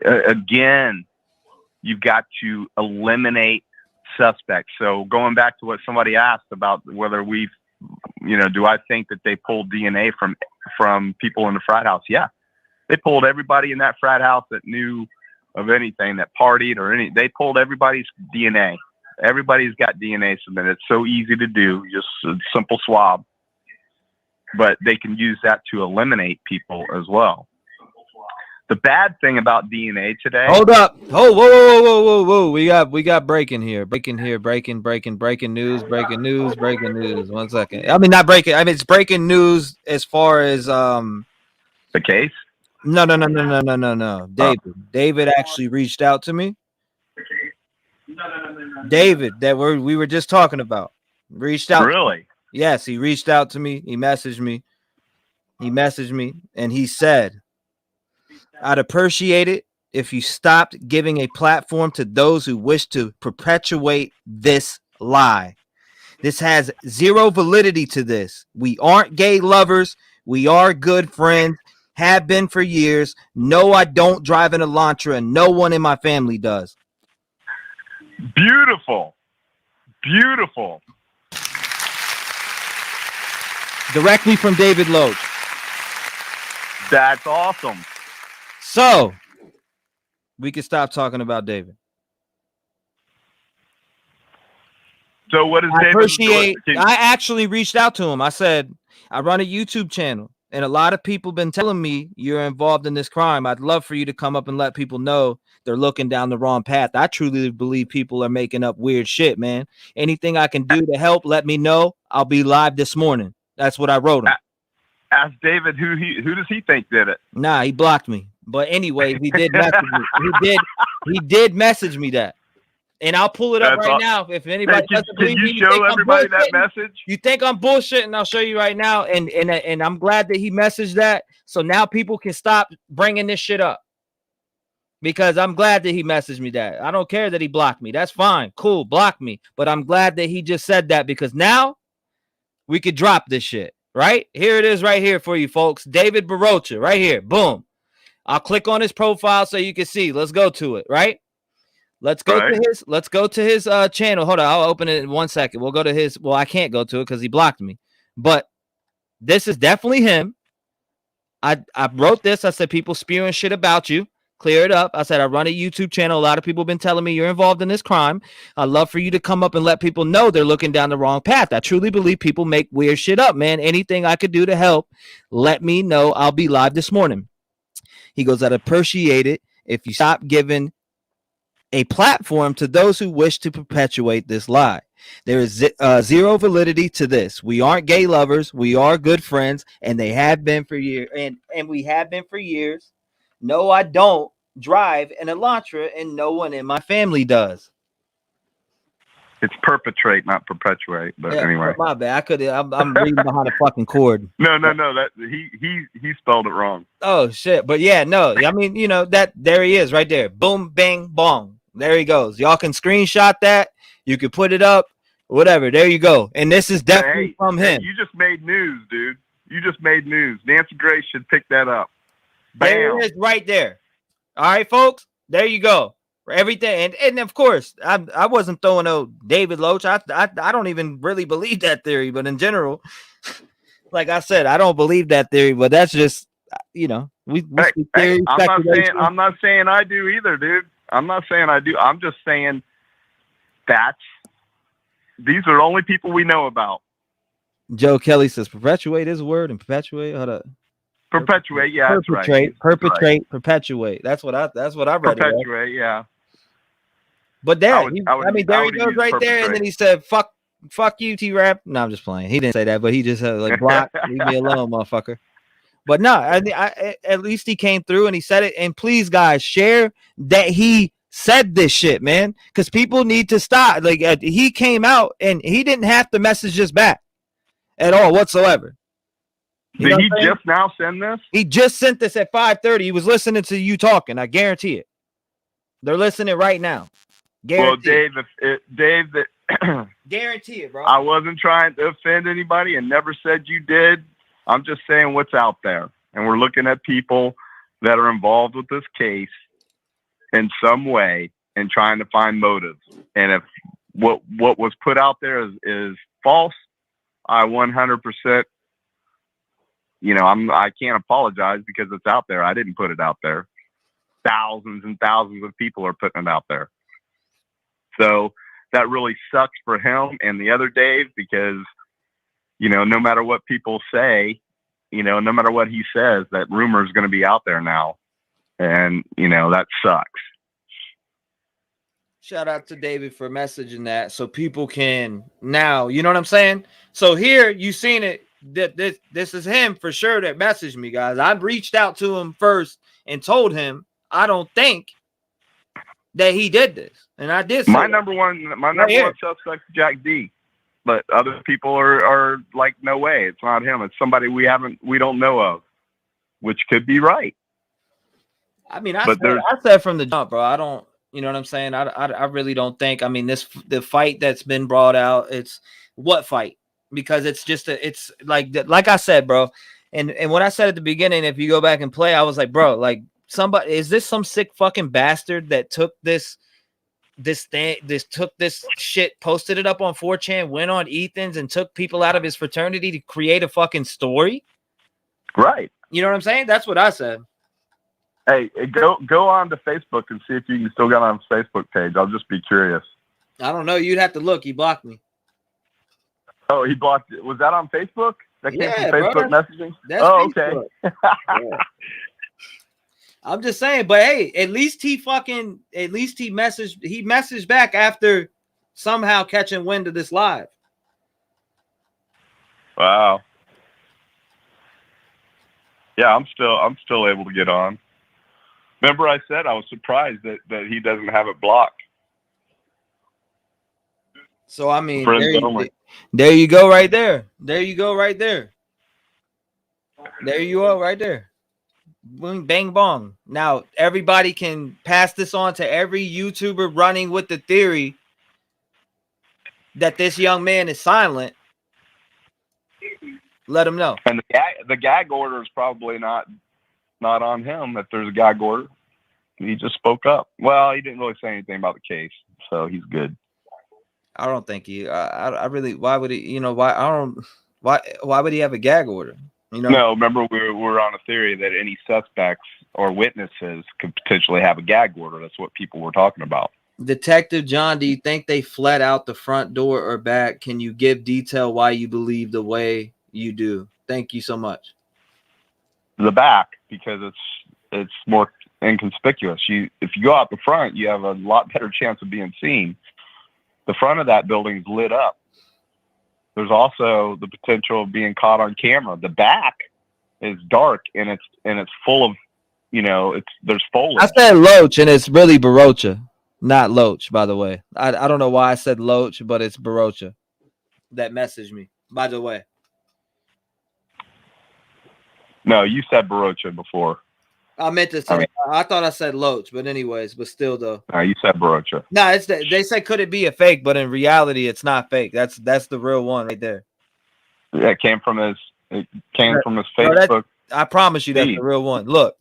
again, you've got to eliminate suspects. So going back to what somebody asked about whether do I think that they pulled DNA from people in the frat house? Yeah, they pulled everybody in that frat house that knew of anything, that partied or they pulled everybody's DNA. Everybody's got DNA submitted. It's so easy to do, just a simple swab. But they can use that to eliminate people as well. The bad thing about DNA today. Hold up. Oh, whoa. We got breaking here. Breaking news. 1 second. I mean, not breaking. I mean, it's breaking news as far as the case. No. David actually reached out to me. David, that we were just talking about, reached out. Really? Yes, he reached out to me. He messaged me, and he said, "I'd appreciate it if you stopped giving a platform to those who wish to perpetuate this lie. This has zero validity to this. We aren't gay lovers. We are good friends. Have been for years. No, I don't drive an Elantra, and no one in my family does." Beautiful. Directly from David Loach. That's awesome. So we can stop talking about David. So what is David? I actually reached out to him. I said, I run a YouTube channel, and a lot of people been telling me you're involved in this crime. I'd love for you to come up and let people know they're looking down the wrong path. I truly believe people are making up weird shit, man. Anything I can do to help, let me know. I'll be live this morning. That's what I wrote him. Ask David who does he think did it? Nah, he blocked me. But anyway, he did message me. He did message me that. And I'll pull it up right now. If anybody doesn't believe me, can you show everybody that message? You think I'm bullshitting? I'll show you right now. And I'm glad that he messaged that. So now people can stop bringing this shit up. Because I'm glad that he messaged me that. I don't care that he blocked me. That's fine. Cool. Block me. But I'm glad that he just said that, because now we could drop this shit. Right? Here it is right here for you folks. David Berriochoa right here. Boom. I'll click on his profile so you can see. Let's go to it. Right? Let's go to his channel. Hold on. I'll open it in 1 second. We'll go to his. Well, I can't go to it because he blocked me. But this is definitely him. I wrote this. I said, people spewing shit about you. Clear it up. I said, I run a YouTube channel. A lot of people have been telling me you're involved in this crime. I'd love for you to come up and let people know they're looking down the wrong path. I truly believe people make weird shit up, man. Anything I could do to help, let me know. I'll be live this morning. He goes, I'd appreciate it if you stop giving a platform to those who wish to perpetuate this lie. There is zero validity to this. We aren't gay lovers. We are good friends, and they have been for years. And we have been for years. No, I don't drive an Elantra, and no one in my family does. It's perpetrate, not perpetuate. But yeah, anyway, my bad. I'm reading behind a fucking cord. No. That he spelled it wrong. Oh shit! But yeah, no. I mean, you know that there he is, right there. Boom, bang, bong. There he goes. Y'all can screenshot that. You can put it up. Whatever. There you go. And this is definitely from him. You just made news, dude. You just made news. Nancy Grace should pick that up. Bam. There it is, right there. All right, folks. There you go. For everything, and of course, I wasn't throwing out David Loach. I don't even really believe that theory, but in general, like I said, I don't believe that theory. But that's just, we theory. I'm not saying I do either, dude. I'm not saying I do. I'm just saying these are the only people we know about. Joe Kelly says perpetuate is a word, and perpetuate. Hold up. Perpetuate, yeah, that's right. Perpetrate, perpetuate. That's what I read. Perpetuate, yeah. But there, there he goes right there, and then he said, "Fuck you, T-REV." No, I'm just playing. He didn't say that, but he just said, like, block, leave me alone, motherfucker. But no, at least he came through and he said it. And please, guys, share that he said this shit, man, because people need to stop. Like, he came out and he didn't have to message us back at all whatsoever. Did he just now send this? He just sent this at 5:30. He was listening to you talking. I guarantee it. They're listening right now. Guarantee Dave, guarantee it, bro. I wasn't trying to offend anybody and never said you did. I'm just saying what's out there. And we're looking at people that are involved with this case in some way and trying to find motives. And if what was put out there is false, I 100%, I can't apologize because it's out there. I didn't put it out there. Thousands and thousands of people are putting it out there. So that really sucks for him and the other Dave, because, you know, no matter what people say, you know, no matter what he says, that rumor is going to be out there now. And, you know, that sucks. Shout out to David for messaging that so people can now, you know what I'm saying? So here you seen it. That this is him for sure that messaged me, guys. I reached out to him first and told him I don't think that he did this. And I did say My number one suspect is Jack D. But other people are like, no way, it's not him. It's somebody we don't know of, which could be right. I mean, I said from the jump, bro. I don't, you know what I'm saying? I really don't think. I mean, the fight that's been brought out. It's what fight? Because it's just it's like I said, bro. And what I said at the beginning, if you go back and play, I was like, bro, like somebody, is this some sick fucking bastard that took this shit, posted it up on 4chan, went on Ethan's and took people out of his fraternity to create a fucking story? Right. You know what I'm saying? That's what I said. Hey, go on to Facebook and see if you can still get on his Facebook page. I'll just be curious. I don't know. You'd have to look. He blocked me. Oh, he blocked it. Was that on Facebook? That came from bro, Facebook messaging? That's Facebook. Okay. Yeah. I'm just saying, but hey, at least he messaged back after somehow catching wind of this live. Wow. Yeah, I'm still able to get on. Remember I said I was surprised that he doesn't have it blocked. So I mean, there you go right there. There you go right there. There you are right there. Boom, bang, bong. Now everybody can pass this on to every YouTuber running with the theory that this young man is silent. Let him know. And the gag order is probably not on him. If there's a gag order, he just spoke up. Well, he didn't really say anything about the case, so he's good. I don't think he. I really. Why would he? You know why? I don't. Why would he have a gag order? You know. No, remember we're on a theory that any suspects or witnesses could potentially have a gag order. That's what people were talking about. Detective John, do you think they fled out the front door or back? Can you give detail why you believe the way you do? Thank you so much. The back, because it's more inconspicuous. If you go out the front, you have a lot better chance of being seen. The front of that building is lit up. There's also the potential of being caught on camera. The back is dark and it's full of, you know, there's foliage. I said Loach and it's really Berriochoa, not Loach, by the way. I don't know why I said Loach, but it's Berriochoa that messaged me, by the way. No, you said Berriochoa before. I meant to say, I thought I said Loach, but anyways, but still though. No, you said Berriochoa. No, they say could it be a fake, but in reality, it's not fake. That's the real one right there. Yeah, it came from his Facebook. No, I promise you that's the real one. Look,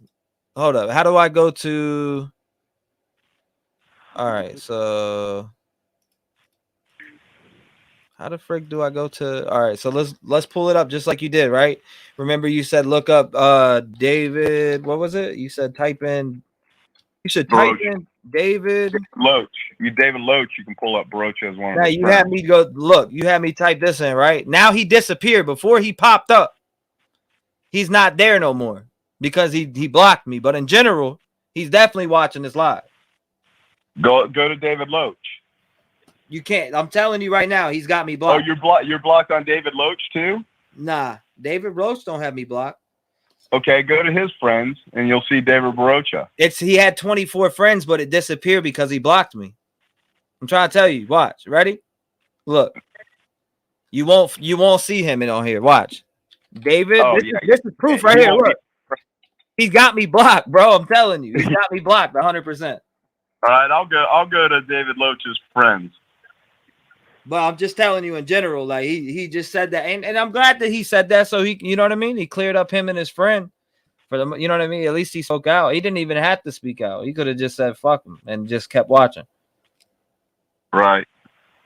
hold up. How do I go to? All right, so how the frick do I go to? All right, so let's pull it up just like you did, right? Remember you said look up David, what was it? You said type in David Loach. David Loach, you can pull up Berriochoa as one. Now you had me go look, you had me type this in, right? Now he disappeared. Before he popped up. He's not there no more because he blocked me, but in general, he's definitely watching this live. Go to David Loach. You can't. I'm telling you right now, he's got me blocked. Oh, you're blocked on David Loach too? Nah, David Loach don't have me blocked. Okay, go to his friends and you'll see David Berriochoa. He had 24 friends, but it disappeared because he blocked me. I'm trying to tell you. Watch. Ready? Look. You won't see him in on here. Watch. David, this is proof right here. Look. He's got me blocked, bro. I'm telling you. He's got me blocked 100%. All right, I'll go to David Loach's friends. But I'm just telling you in general, like he just said that, and I'm glad that he said that. So he, you know what I mean? He cleared up him and his friend for them. You know what I mean? At least he spoke out. He didn't even have to speak out. He could have just said fuck him and just kept watching. Right.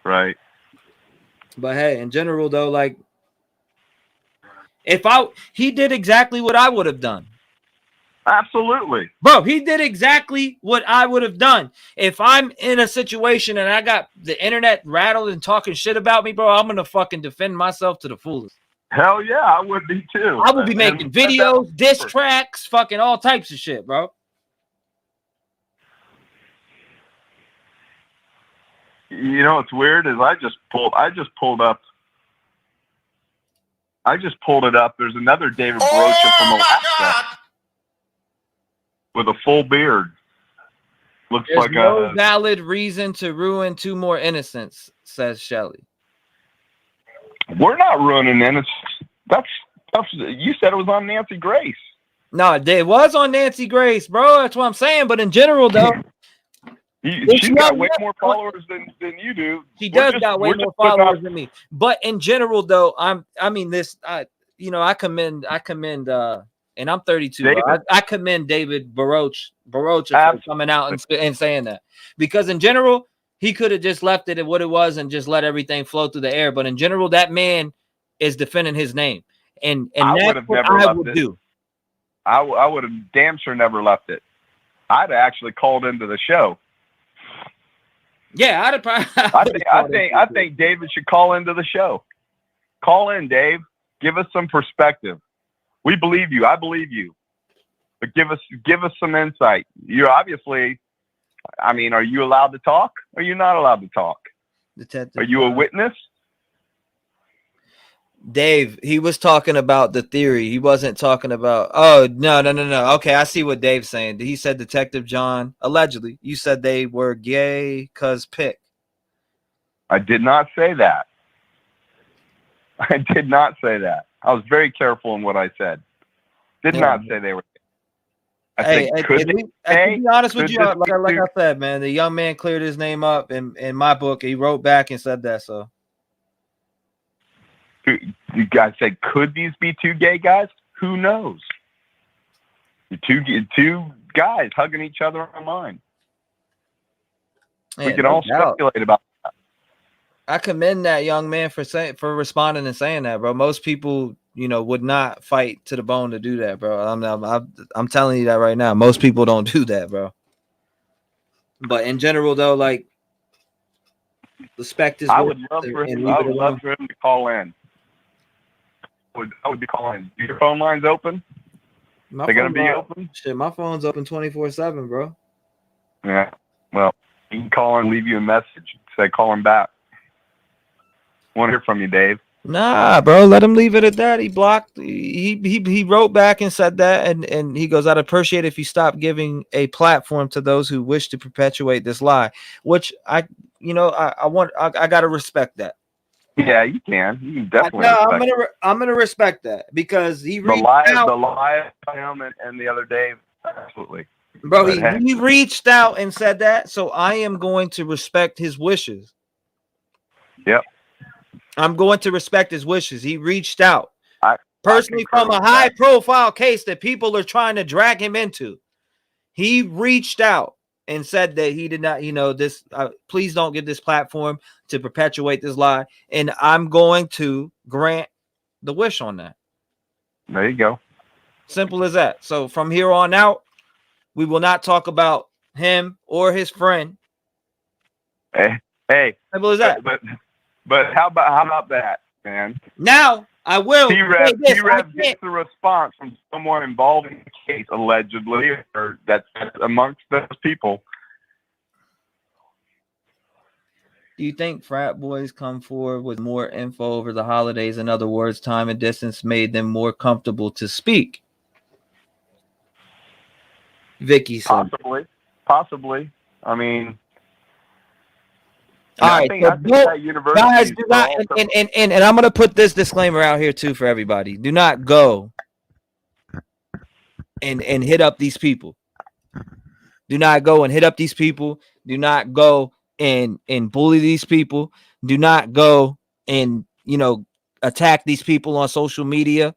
But hey, in general though, like he did exactly what I would have done. Absolutely. Bro, he did exactly what I would have done. If I'm in a situation and I got the internet rattled and talking shit about me, bro, I'm going to fucking defend myself to the fullest. Hell yeah, I would be too. I would be making videos, diss tracks, fucking all types of shit, bro. You know what's weird is I just pulled it up. There's another David Berriochoa from Alaska with a full beard. Looks There's like no a valid reason to ruin 2 more innocents, says Shelley. We're not ruining innocence. That's you said it was on Nancy Grace. No, it was on Nancy Grace, bro. That's what I'm saying. But in general, though, She's got way more followers than you do. She does got way more followers than me. But in general, though, I commend, and I'm 32. Bro. I commend David Berriochoa for coming out and saying that, because in general, he could have just left it at what it was and just let everything flow through the air. But in general, that man is defending his name, and that's what I would do. I would have damn sure never left it. I'd have actually called into the show. Yeah, I think David should call into the show. Call in, Dave. Give us some perspective. We believe you. I believe you. But give us some insight. You're obviously, I mean, are you allowed to talk? Or are you not allowed to talk? Are you a witness? Dave, he was talking about the theory. He wasn't talking about, oh, no. Okay, I see what Dave's saying. He said Detective John, allegedly, you said they were gay cuz pick. I did not say that. I did not say that. I was very careful in what I said. Did not say they were gay. To be honest with you, like I said, man, the young man cleared his name up in my book. He wrote back and said that, so. You guys said, could these be 2 gay guys? Who knows? Two guys hugging each other online. We can all speculate about that. I commend that young man for responding and saying that, bro. Most people, would not fight to the bone to do that, bro. I'm telling you that right now. Most people don't do that, bro. But in general, though, like, respect is. I would love for him to call in. I would be calling. Your phone line's open? They're going to be open? Shit, my phone's open 24/7, bro. Yeah. Well, he can call and leave you a message. Say, call him back. Want to hear from you, Dave. Nah, bro. Let him leave it at that. He blocked. He wrote back and said that, and he goes, I'd appreciate if you stop giving a platform to those who wish to perpetuate this lie, which I got to respect that. Yeah, you can. You can definitely. No, I'm gonna respect that, because he reached out. The lie of him and the other Dave, absolutely. Bro, he reached out and said that, so I am going to respect his wishes. Yep. I'm going to respect his wishes. He reached out personally from a high-profile case that people are trying to drag him into. He reached out and said that he did not, this. Please don't give this platform to perpetuate this lie, and I'm going to grant the wish on that. There you go. Simple as that. So from here on out, we will not talk about him or his friend. Hey. Simple as that. But how about that, man? Now I will. T-REV gets a response from someone involved in the case, allegedly, or that's amongst those people. Do you think frat boys come forward with more info over the holidays? In other words, time and distance made them more comfortable to speak? Vicky said. Possibly. I mean, all right, guys, do not, and I'm going to put this disclaimer out here too for everybody. Do not go and hit up these people. Do not go and hit up these people. Do not go and bully these people. Do not go and attack these people on social media.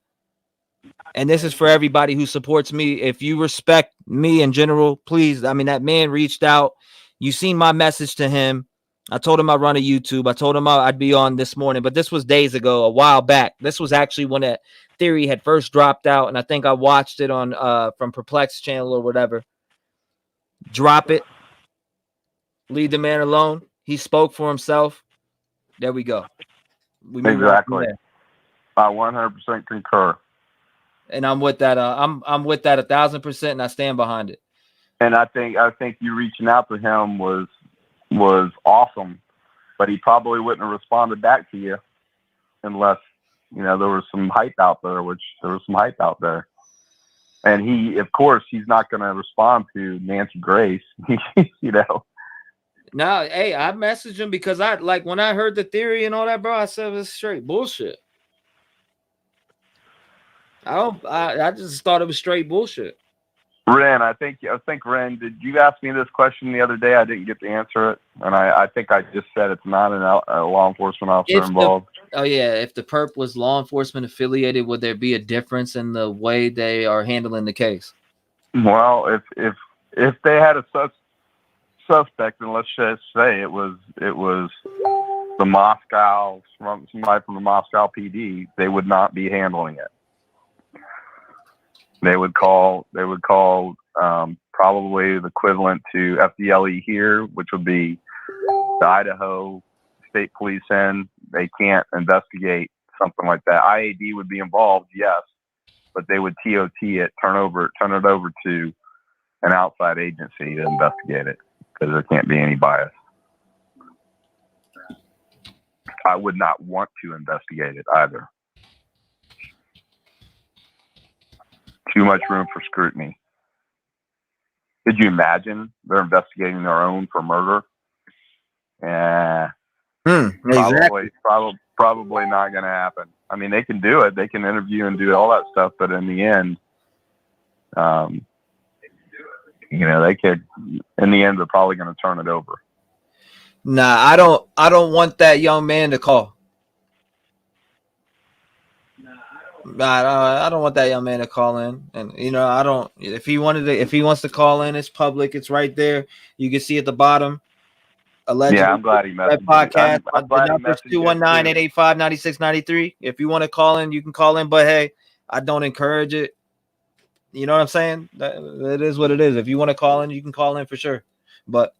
And this is for everybody who supports me. If you respect me in general, please. I mean, that man reached out. You seen my message to him. I told him I run a YouTube. I told him I'd be on this morning, but this was days ago, a while back. This was actually when that theory had first dropped out, and I think I watched it on from Perplex channel or whatever. Drop it. Leave the man alone. He spoke for himself. There we go. We move Exactly. I 100% concur. And I'm with that. I'm with that 1,000%, and I stand behind it. And I think you reaching out to him was awesome, but he probably wouldn't have responded back to you unless, you know, there was some hype out there, which there was some hype out there. And he, of course, he's not going to respond to Nancy Grace, you know. No, hey, I messaged him because I like when I heard the theory and all that, bro. I said it's straight bullshit. I just thought it was straight bullshit. Ren, I think Ren, did you ask me this question the other day? I didn't get to answer it, and I think I just said it's not a law enforcement officer involved. If the perp was law enforcement affiliated, would there be a difference in the way they are handling the case? Well, if they had a suspect, then let's just say it was the Moscow, somebody from the Moscow PD, they would not be handling it. They would call probably the equivalent to FDLE here, which would be the Idaho State Police in. They can't investigate something like that. IAD would be involved, yes, but they would TOT it, turn it over to an outside agency to investigate it because there can't be any bias. I would not want to investigate it either. Too much room for scrutiny. Could you imagine they're investigating their own for murder? Exactly. Probably not going to happen. I mean, they can do it. They can interview and do all that stuff, but in the end, you know, they could. In the end, they're probably going to turn it over. Nah, I don't want that young man to call. I don't want that young man to call in, and you know, I don't. If he wants to call in, it's public. It's right there. You can see at the bottom. Allegedly, yeah, I'm glad he messaged podcast. I'm glad the number's 219-885-9693. If you want to call in, you can call in. But hey, I don't encourage it. You know what I'm saying? It is what it is. If you want to call in, you can call in for sure. But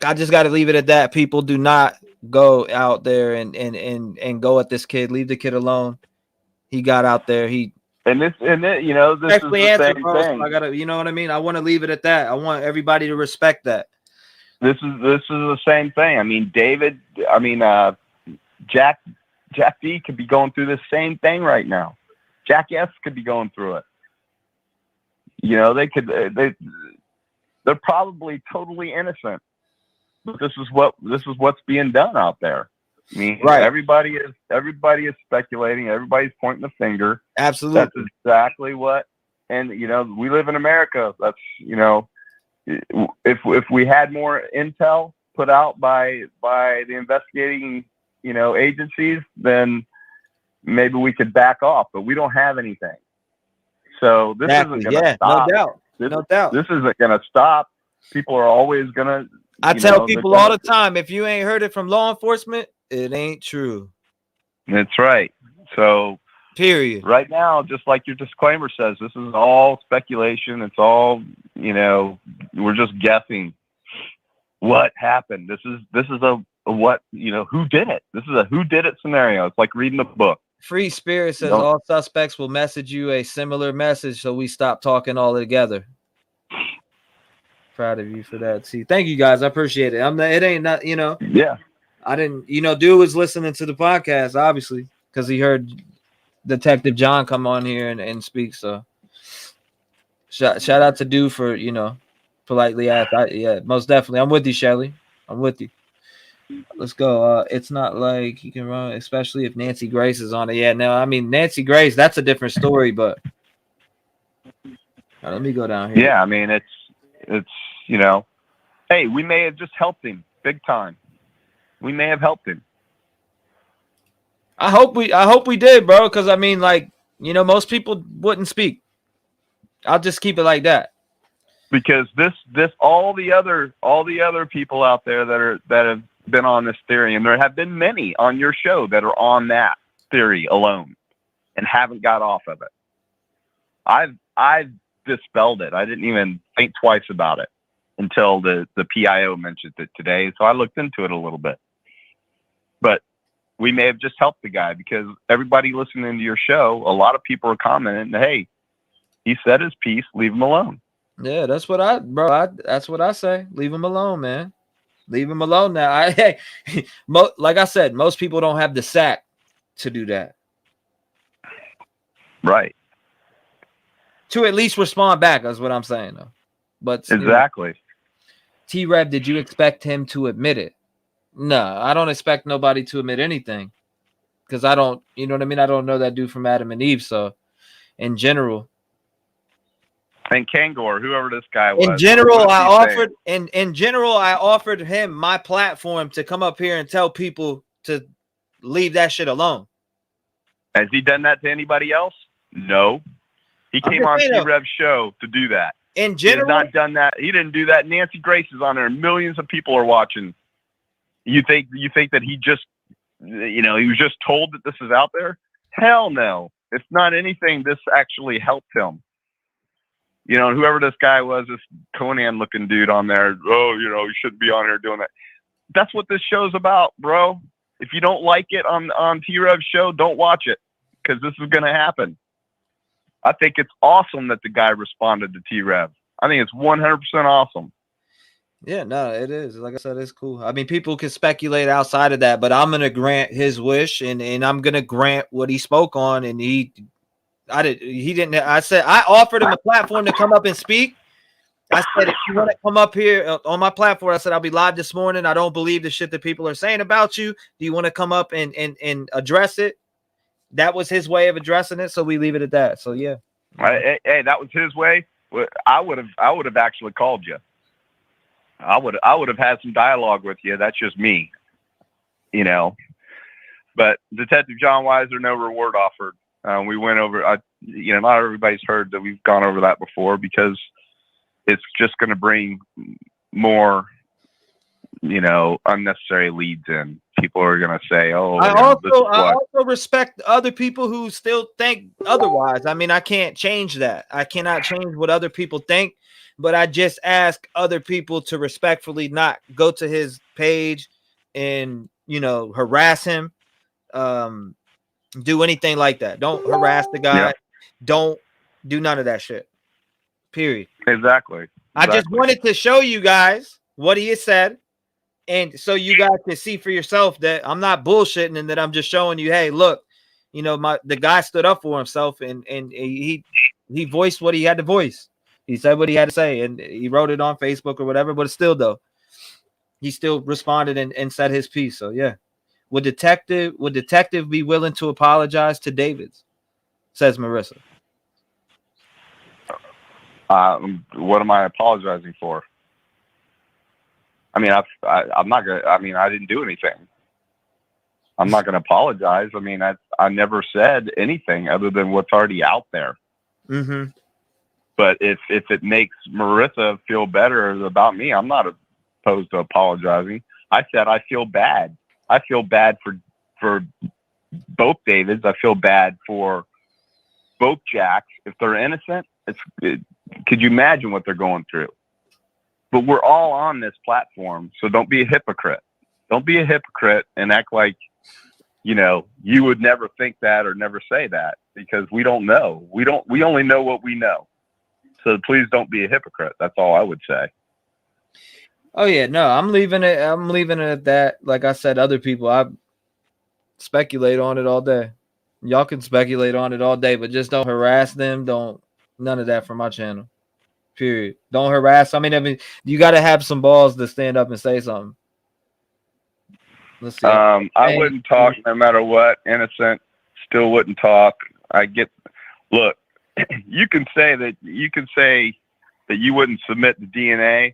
I just got to leave it at that. People do not go out there and go at this kid. Leave the kid alone. He got out there. You know, this is the same thing. I gotta, you know what I mean? I want to leave it at that. I want everybody to respect that. This is the same thing. I mean, Jack D could be going through the same thing right now. Jack S could be going through it. You know, they're probably totally innocent. But this is what's being done out there. I mean, right. Everybody is speculating. Everybody's pointing the finger. Absolutely. That's exactly what. And you know, we live in America. That's, you know, if we had more intel put out by the investigating, you know, agencies, then maybe we could back off. But we don't have anything. So this isn't going to stop. No doubt. This isn't going to stop. People are always going to. I tell people all the time, if you ain't heard it from law enforcement, it ain't true. That's right. So, period. Right now, just like your disclaimer says, this is all speculation. It's all, you know, we're just guessing what happened. This is a what, you know, who did it? This is a who did it scenario. It's like reading a book. Free Spirit says all suspects will message you a similar message, so we stop talking all together. Proud of you for that. See, thank you guys. I appreciate it. It ain't not, you know. Yeah. I didn't, you know, dude was listening to the podcast, obviously, because he heard Detective John come on here and speak. So shout out to dude for, you know, politely asked. Yeah, most definitely. I'm with you, Shelly. I'm with you. Let's go. It's not like he can run, especially if Nancy Grace is on it. Yeah, no, I mean Nancy Grace, that's a different story, but let me go down here. Yeah, I mean it's you know, hey, we may have just helped him big time. We may have helped him. I hope we did, bro, because I mean, like, you know, most people wouldn't speak. I'll just keep it like that. Because all the other people out there that have been on this theory, and there have been many on your show that are on that theory alone and haven't got off of it. I've dispelled it. I didn't even think twice about it until the PIO mentioned it today. So I looked into it a little bit. But we may have just helped the guy, because everybody listening to your show, a lot of people are commenting, hey, he said his piece, leave him alone. Yeah, that's what that's what I say. Leave him alone, man. Leave him alone now. Like I said, most people don't have the sack to do that. Right. To at least respond back, that's what I'm saying, though. But still, exactly. T-REV, did you expect him to admit it? No, I don't expect nobody to admit anything, because I don't, you know what I mean? I don't know that dude from Adam and Eve. So, in general, and Kangor, whoever this guy was, in general, I offered him my platform to come up here and tell people to leave that shit alone. Has he done that to anybody else? No. He came on T-REV's show to do that. In general, he has not done that. He didn't do that. Nancy Grace is on there. Millions of people are watching. You think that he just, he was just told that this is out there? Hell no. It's not anything. This actually helped him. Whoever this guy was, this Conan looking dude on there, you shouldn't be on here doing that. That's what this show's about, bro. If you don't like it on T-REV's show, don't watch it, because this is going to happen. I think it's awesome that the guy responded to T-REV. I think it's 100% awesome. Yeah, no, it is. Like I said, it's cool. I mean, people can speculate outside of that, but I'm going to grant his wish, and I'm going to grant what he spoke on. And I said, I offered him a platform to come up and speak. I said, if you want to come up here on my platform, I said, I'll be live this morning. I don't believe the shit that people are saying about you. Do you want to come up and address it? That was his way of addressing it. So we leave it at that. So yeah. Hey, that was his way. I would have actually called you. I would have had some dialogue with you. That's just me, But Detective John Weiser, no reward offered. We went over. Not everybody's heard that we've gone over that before, because it's just going to bring more, unnecessary leads in. People are going to say, "Oh, I also respect other people who still think otherwise. I mean, I can't change that. I cannot change what other people think, but I just ask other people to respectfully not go to his page and, harass him, do anything like that. Don't harass the guy. Yeah. Don't do none of that shit. Period. Exactly. I just wanted to show you guys what he has said, and so you guys can see for yourself that I'm not bullshitting, and that I'm just showing you, hey, look, the guy stood up for himself, and he voiced what he had to voice. He said what he had to say, and he wrote it on Facebook or whatever. But still, though, he still responded and said his piece. So yeah, would detective be willing to apologize to Davids? Says Marissa. What am I apologizing for? I mean, I'm not gonna. I mean, I didn't do anything. I'm not gonna apologize. I mean, I never said anything other than what's already out there. Mm-hmm. But if it makes Marissa feel better about me, I'm not opposed to apologizing. I said I feel bad. I feel bad for both Davids. I feel bad for both Jacks. If they're innocent, could you imagine what they're going through? But we're all on this platform, so don't be a hypocrite. Don't be a hypocrite and act like, you would never think that or never say that, because we don't know. We only know what we know. So please don't be a hypocrite. That's all I would say. Oh yeah, no, I'm leaving it at that. Like I said, other people, I speculate on it all day. Y'all can speculate on it all day, but just don't harass them. None of that from my channel. Period. Don't harass. I mean, you got to have some balls to stand up and say something. Let's see. I wouldn't talk no matter what. Innocent, still wouldn't talk. Look, you can say that you wouldn't submit the DNA.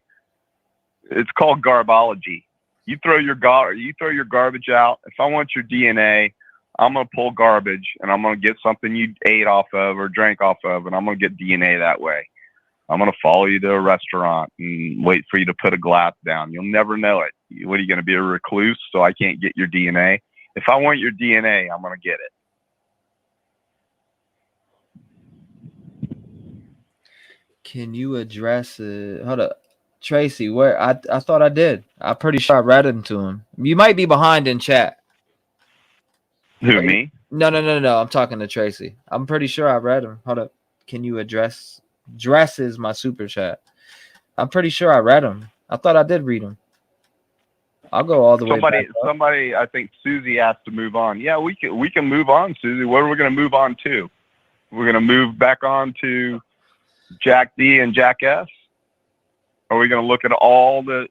It's called garbology. You throw your garbage out. If I want your DNA, I'm gonna pull garbage and I'm gonna get something you ate off of or drank off of, and I'm gonna get DNA that way. I'm gonna follow you to a restaurant and wait for you to put a glass down. You'll never know it. What are you gonna be, a recluse so I can't get your DNA? If I want your DNA, I'm gonna get it. Can you address it? Hold up. Tracy, where I thought I did. I'm pretty sure I read them to him. You might be behind in chat. Who, me? No. I'm talking to Tracy. I'm pretty sure I read them. Hold up. Can you address is my super chat? I'm pretty sure I read them. I thought I did read them. I'll go all the way back up. Somebody, I think Susie asked to move on. Yeah, we can move on, Susie. What are we going to move on to? We're going to move back on to Jack D and Jack S. Are we going to look at all the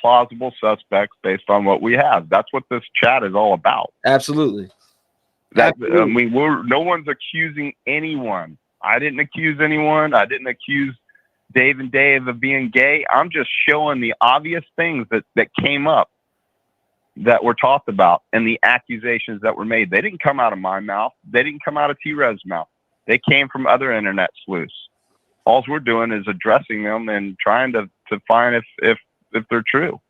plausible suspects based on what we have? That's what this chat is all about. Absolutely. I mean, no one's accusing anyone. I didn't accuse anyone. I didn't accuse Dave and Dave of being gay. I'm just showing the obvious things that came up that were talked about and the accusations that were made. They didn't come out of my mouth. They didn't come out of T-REV's mouth. They came from other internet sleuths. All we're doing is addressing them and trying to find if they're true.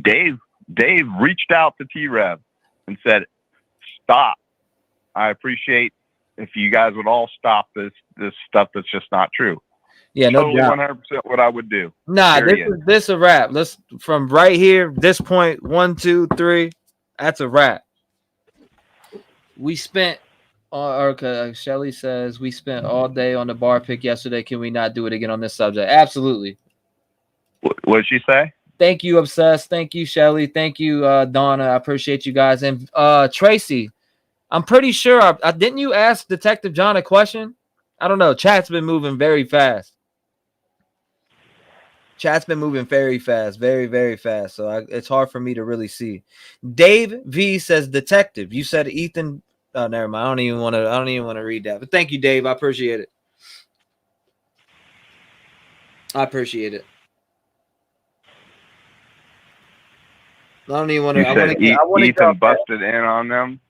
Dave reached out to T-REV and said, "Stop. I appreciate if you guys would all stop this stuff that's just not true." Yeah, no totally doubt. 100% what I would do. Nah, this a wrap. Let's from right here, this point, 1, 2, 3. That's a wrap. We spent Shelly says we spent all day on the bar pick yesterday. Can we not do it again on this subject? Absolutely. What did she say? Thank you, Obsessed. Thank you, Shelly. Thank you, Donna. I appreciate you guys. And Tracy, I'm pretty sure didn't you ask Detective John a question? I don't know. Chat's been moving very fast. Very, very fast. So it's hard for me to really see. Dave V says, "Detective, you said Ethan." Oh, never mind. I don't even want to read that. But thank you, Dave. I appreciate it. I don't even want to. Ethan busted in on them.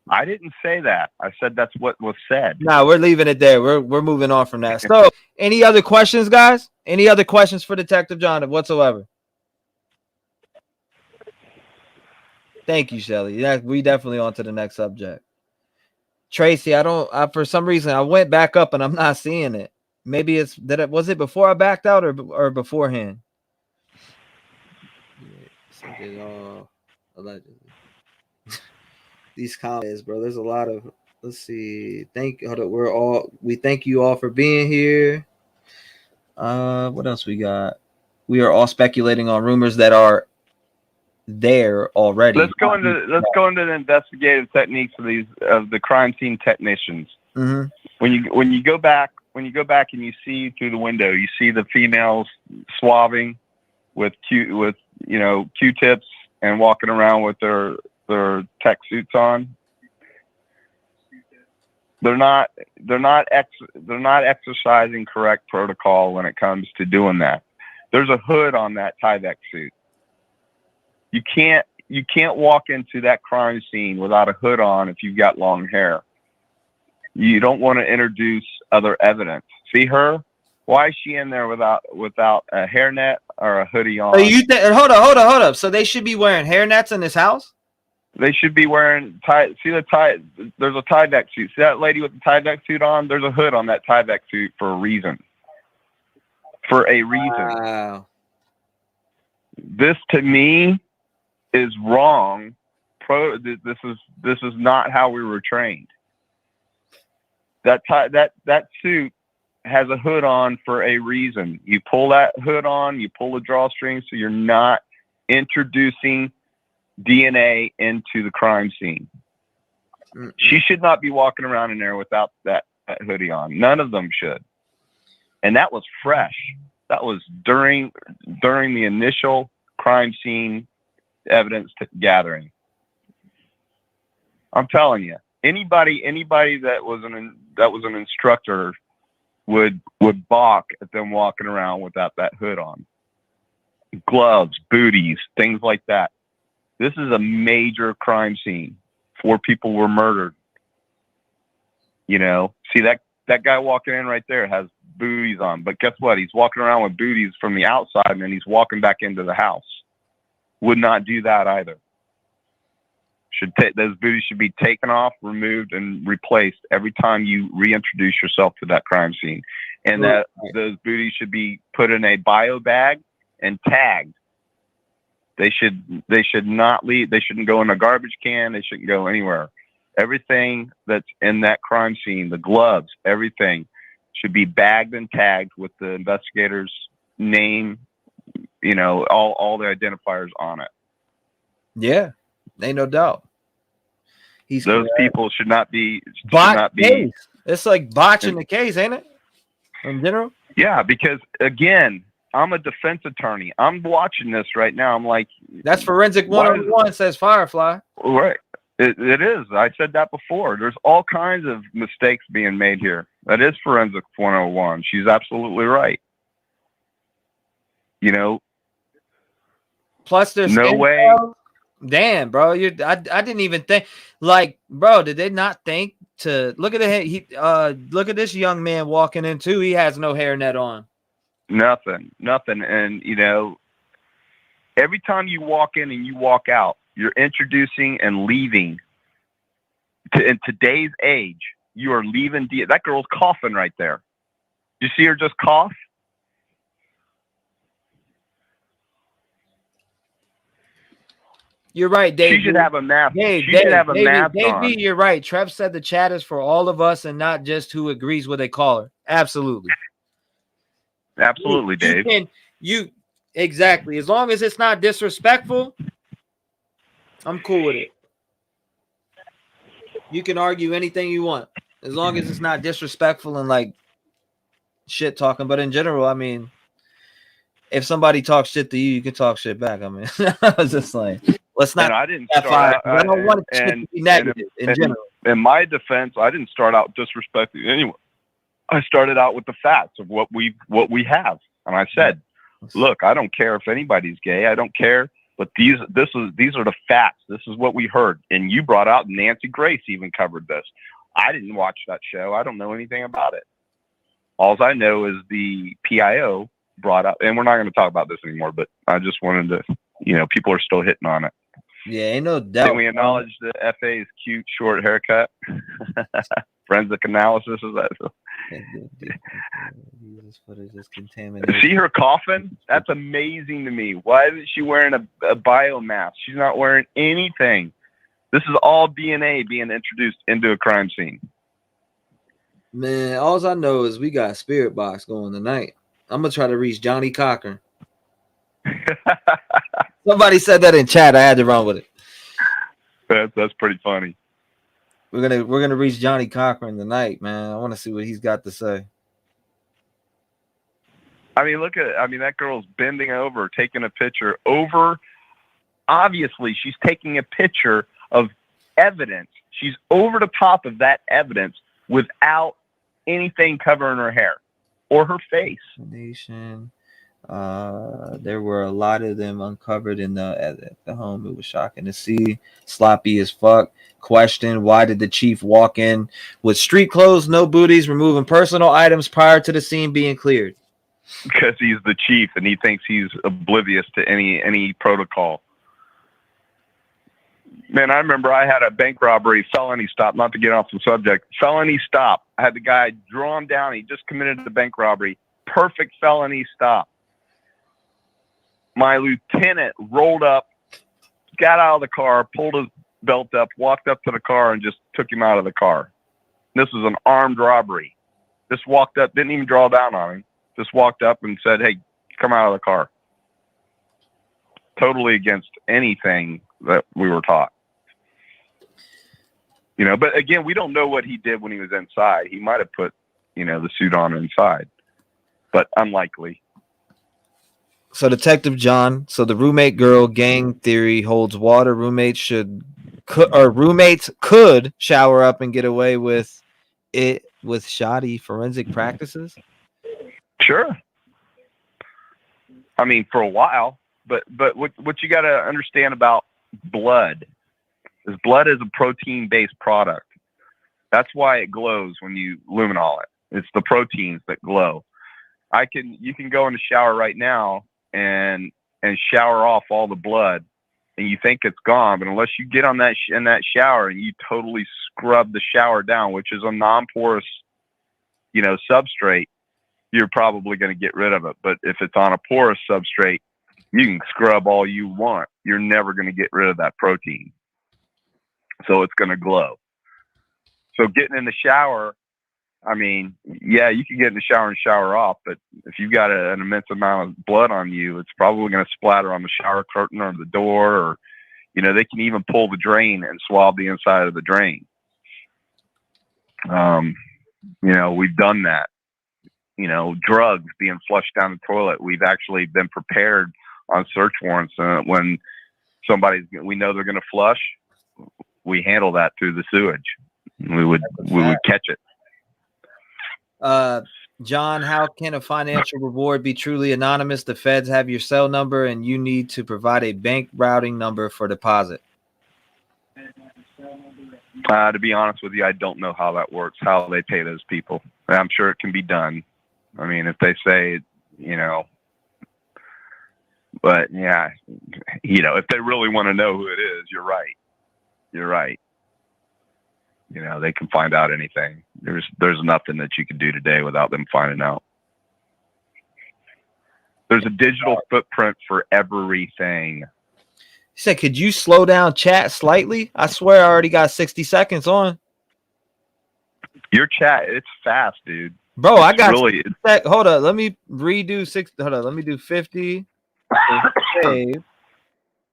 I didn't say that. I said that's what was said. No, we're leaving it there. We're moving on from that. So, any other questions, guys? Any other questions for Detective John whatsoever? Thank you, Shelly. Yeah, we definitely on to the next subject. Tracy, for some reason I went back up and I'm not seeing it. Maybe was it before I backed out or beforehand? Allegedly. These comments, bro. There's a lot of. Let's see. We thank you all for being here. What else we got? We are all speculating on rumors that are there already. Let's go into the investigative techniques of the crime scene technicians. Mm-hmm. When you go back and you see through the window, you see the females swabbing with Q-tips and walking around with their tech suits on. They're not exercising correct protocol when it comes to doing that. There's a hood on that Tyvek suit. You can't walk into that crime scene without a hood on if you've got long hair. You don't want to introduce other evidence. See her? Why is she in there without a hairnet or a hoodie on? Hold up. So they should be wearing hairnets in this house? They should be wearing there's a Tyvek suit. See that lady with the Tyvek suit on? There's a hood on that Tyvek suit for a reason. Wow. This to me is wrong. This is not how we were trained. That suit has a hood on for a reason. You pull that hood on, you pull the drawstring, so you're not introducing DNA into the crime scene. Mm-mm. She should not be walking around in there without that hoodie on. None of them should. And that was fresh. That was during the initial crime scene evidence gathering. I'm telling you, anybody that was an instructor would balk at them walking around without that hood on. Gloves, booties, things like that. This is a major crime scene. 4 people were murdered. See that guy walking in right there has booties on, but guess what? He's walking around with booties from the outside, and then he's walking back into the house. Would not do that either. Those booties should be taken off, removed, and replaced every time you reintroduce yourself to that crime scene. And that those booties should be put in a bio bag and tagged. They should not leave. They shouldn't go in a garbage can. They shouldn't go anywhere. Everything that's in that crime scene, the gloves, everything should be bagged and tagged with the investigator's name, all the identifiers on it. Yeah, ain't no doubt. Those people should not be. Case. It's like botching the case, ain't it? In general. Yeah, because again, I'm a defense attorney. I'm watching this right now. I'm like, that's forensic 101, says Firefly. Right. It is. I said that before. There's all kinds of mistakes being made here. That is forensic 101. She's absolutely right. Plus, there's no way. Damn, bro. I didn't even think. Like, bro, did they not think to look at look at this young man walking in too? He has no hairnet on. Nothing. And every time you walk in and you walk out, you're introducing and leaving. In today's age, you are leaving. That girl's coughing right there. You see her just cough? You're right, Dave. She should have a mask. Dave, she should have a mask on. Dave, you're right. Trev said the chat is for all of us and not just who agrees with a caller. Absolutely. Absolutely, Dave. Exactly. As long as it's not disrespectful, I'm cool with it. You can argue anything you want as long as it's not disrespectful and like shit talking. But in general, I mean, if somebody talks shit to you, you can talk shit back. I mean, I was just like, let's not. And I didn't start out, I don't want it to be negative in general. In my defense, I didn't start out disrespecting anyone. I started out with the facts of what we have, and I said, "Look, I don't care if anybody's gay. I don't care, but these are the facts. This is what we heard." And you brought out Nancy Grace even covered this. I didn't watch that show. I don't know anything about it. All I know is the PIO brought up, and we're not going to talk about this anymore. But I just wanted to, people are still hitting on it. Yeah, ain't no doubt. Can we acknowledge the FA's cute short haircut? Forensic analysis is that? See her coughing? That's amazing to me. Why isn't she wearing a biomask? She's not wearing anything. This is all DNA being introduced into a crime scene. Man, all I know is we got Spirit Box going tonight. I'm gonna try to reach Johnny Cochran. Somebody said that in chat. I had to run with it. That's pretty funny. We're gonna reach Johnny Cochran tonight, man. I want to see what he's got to say. I mean, that girl's bending over, taking a picture over. Obviously, she's taking a picture of evidence. She's over the top of that evidence without anything covering her hair or her face. Nation. There were a lot of them uncovered at the home. It was shocking to see. Sloppy as fuck. Question: why did the chief walk in with street clothes, no booties, removing personal items prior to the scene being cleared? Because he's the chief and he thinks he's oblivious to any protocol. Man, I remember I had a bank robbery felony stop. Not to get off the subject, felony stop. I had the guy drawn down. He just committed the bank robbery. Perfect felony stop. My lieutenant rolled up, got out of the car, pulled his belt up, walked up to the car, and just took him out of the car. This was an armed robbery. Just walked up, didn't even draw down on him. Just walked up and said, "Hey, come out of the car." Totally against anything that we were taught. But again, we don't know what he did when he was inside. He might have put, the suit on inside, but unlikely. So Detective John, the roommate girl gang theory holds water. Roommates could shower up and get away with it with shoddy forensic practices. Sure. I mean, for a while, but what you got to understand about blood is blood is a protein-based product. That's why it glows when you luminol it. It's the proteins that glow. You can go in the shower right now and shower off all the blood and you think it's gone, but unless you get on that in that shower and you totally scrub the shower down, which is a non-porous, substrate, you're probably going to get rid of it. But if it's on a porous substrate, you can scrub all you want. You're never going to get rid of that protein. So it's going to glow. So getting in the shower, I mean, yeah, you can get in the shower and shower off, but if you've got an immense amount of blood on you, it's probably going to splatter on the shower curtain or the door, or, they can even pull the drain and swab the inside of the drain. We've done that. Drugs being flushed down the toilet. We've actually been prepared on search warrants when we know they're going to flush. We handle that through the sewage. We would catch it. John, how can a financial reward be truly anonymous? The feds have your cell number and you need to provide a bank routing number for deposit. To be honest with you, I don't know how that works, how they pay those people. I'm sure it can be done. I mean, if they say, but yeah, if they really want to know who it is, you're right. You're right. They can find out anything. There's nothing that you can do today without them finding out. There's a digital footprint for everything. He said, could you slow down chat slightly? I swear I already got 60 seconds on. Your chat, it's fast, dude. Bro, I got really. Hold up, let me redo 60. Hold up, let me do 50. Save.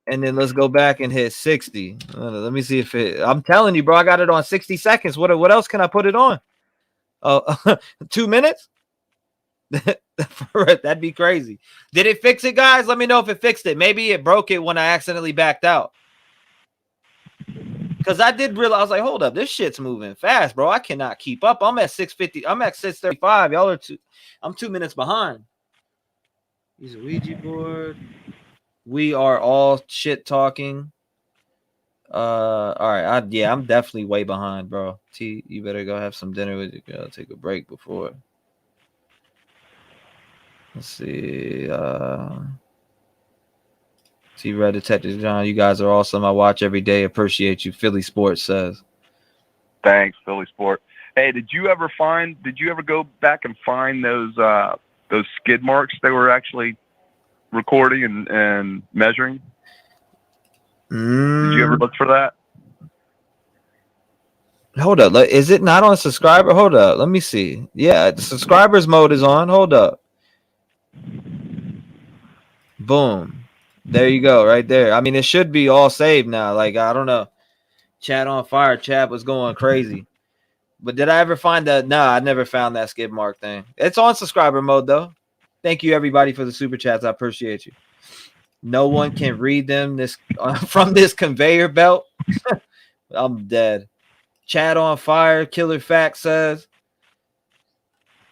And then let's go back and hit 60. Let me see if it. I'm telling you, bro, I got it on 60 seconds. What else can I put it on? 2 minutes? That'd be crazy. Did it fix it, guys? Let me know if it fixed it. Maybe it broke it when I accidentally backed out. Because I did realize, I was like, hold up, this shit's moving fast, bro. I cannot keep up. I'm at 650. I'm at 635. Y'all are I'm 2 minutes behind. Use a Ouija board. We are all shit talking. All right. I'm definitely way behind, bro. T, you better go have some dinner with your girl. Take a break before. Let's see. T-REV, Detective John, you guys are awesome. I watch every day. Appreciate you. Philly Sports says. Thanks, Philly Sport. Hey, did you ever go back and find those skid marks they were actually recording and measuring? Did you ever look for that? Hold up. Is it not on subscriber? Hold up. Let me see. Yeah, the subscribers mode is on. Hold up. Boom. There you go, right there. I mean, it should be all saved now. Like, I don't know. Chat on fire. Chat was going crazy. But did I ever find that? No, I never found that skid mark thing. It's on subscriber mode, though. Thank you, everybody, for the super chats. I appreciate you. No one can read them from this conveyor belt. I'm dead. Chat on fire. Killer Fact says.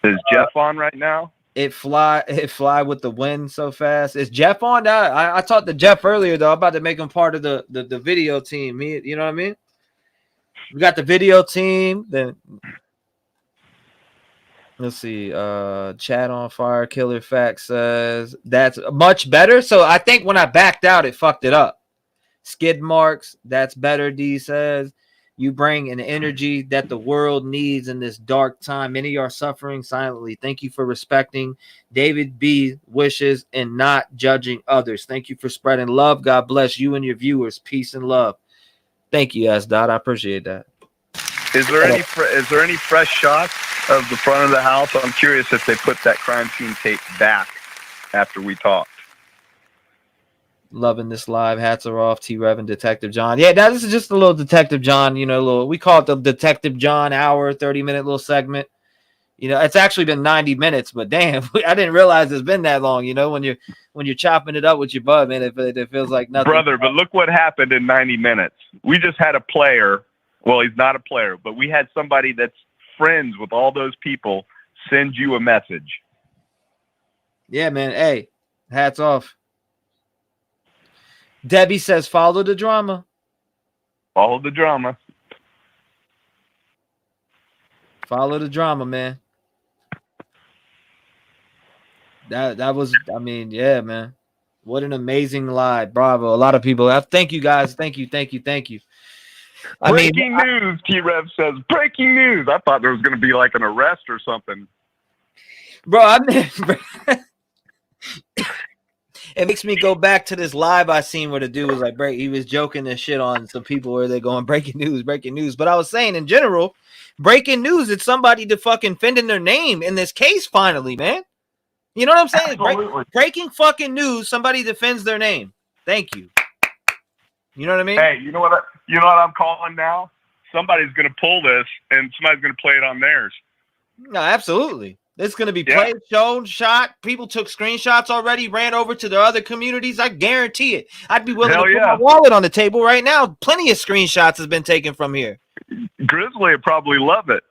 Is Jeff on right now? It fly with the wind so fast. Is Jeff on? I talked to Jeff earlier, though. I'm about to make him part of the video team. You know what I mean? We got the video team. Then let's see. Chat on fire. Killer Fact says that's much better. So I think when I backed out, it fucked it up. Skid marks. That's better. D says. You bring an energy that the world needs in this dark time. Many are suffering silently. Thank you for respecting David B. wishes and not judging others. Thank you for spreading love. God bless you and your viewers. Peace and love. Thank you, S. Dot. I appreciate that. Is there any fresh shots of the front of the house? I'm curious if they put that crime scene tape back after we talked. Loving this live. Hats are off. T-REV and Detective John. Yeah, this is just a little Detective John, we call it the Detective John hour, 30-minute little segment. It's actually been 90 minutes, but damn, I didn't realize it's been that long, when you're chopping it up with your bud, man, it feels like nothing. Brother, but look what happened in 90 minutes. We just had a player. Well, he's not a player, but we had somebody that's friends with all those people send you a message. Yeah, man. Hey, hats off. Debbie says, follow the drama. Follow the drama. Follow the drama, man. That was, yeah, man. What an amazing lie. Bravo. A lot of people. Thank you guys. Thank you. Breaking news, T-REV says. Breaking news. I thought there was going to be like an arrest or something. Bro, it makes me go back to this live I seen where the dude was like, he was joking and shit on some people where they're going breaking news. But I was saying in general, breaking news, it's somebody defending their name in this case finally, man. You know what I'm saying? Breaking fucking news, somebody defends their name. Thank you. You know what I mean? Hey, you know what I'm calling now? Somebody's going to pull this and somebody's going to play it on theirs. No, absolutely. It's going to be played, shown, shot. People took screenshots already, ran over to their other communities. I guarantee it. I'd be willing to put my wallet on the table right now. Plenty of screenshots has been taken from here. Grizzly would probably love it.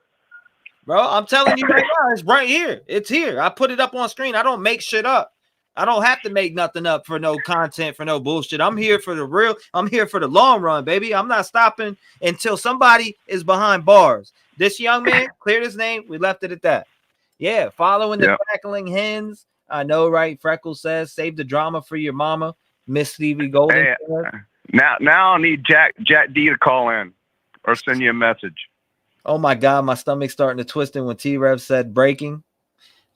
Bro, I'm telling you right now, it's right here. It's here. I put it up on screen. I don't make shit up. I don't have to make nothing up for no content, for no bullshit. I'm here for the real. I'm here for the long run, baby. I'm not stopping until somebody is behind bars. This young man cleared his name. We left it at that. Yeah, following the crackling hens. I know, right? Freckles says, save the drama for your mama. Miss Stevie Golden. Hey, now I need Jack D to call in or send you a message. Oh my God, my stomach's starting to twist in when T-REV said breaking.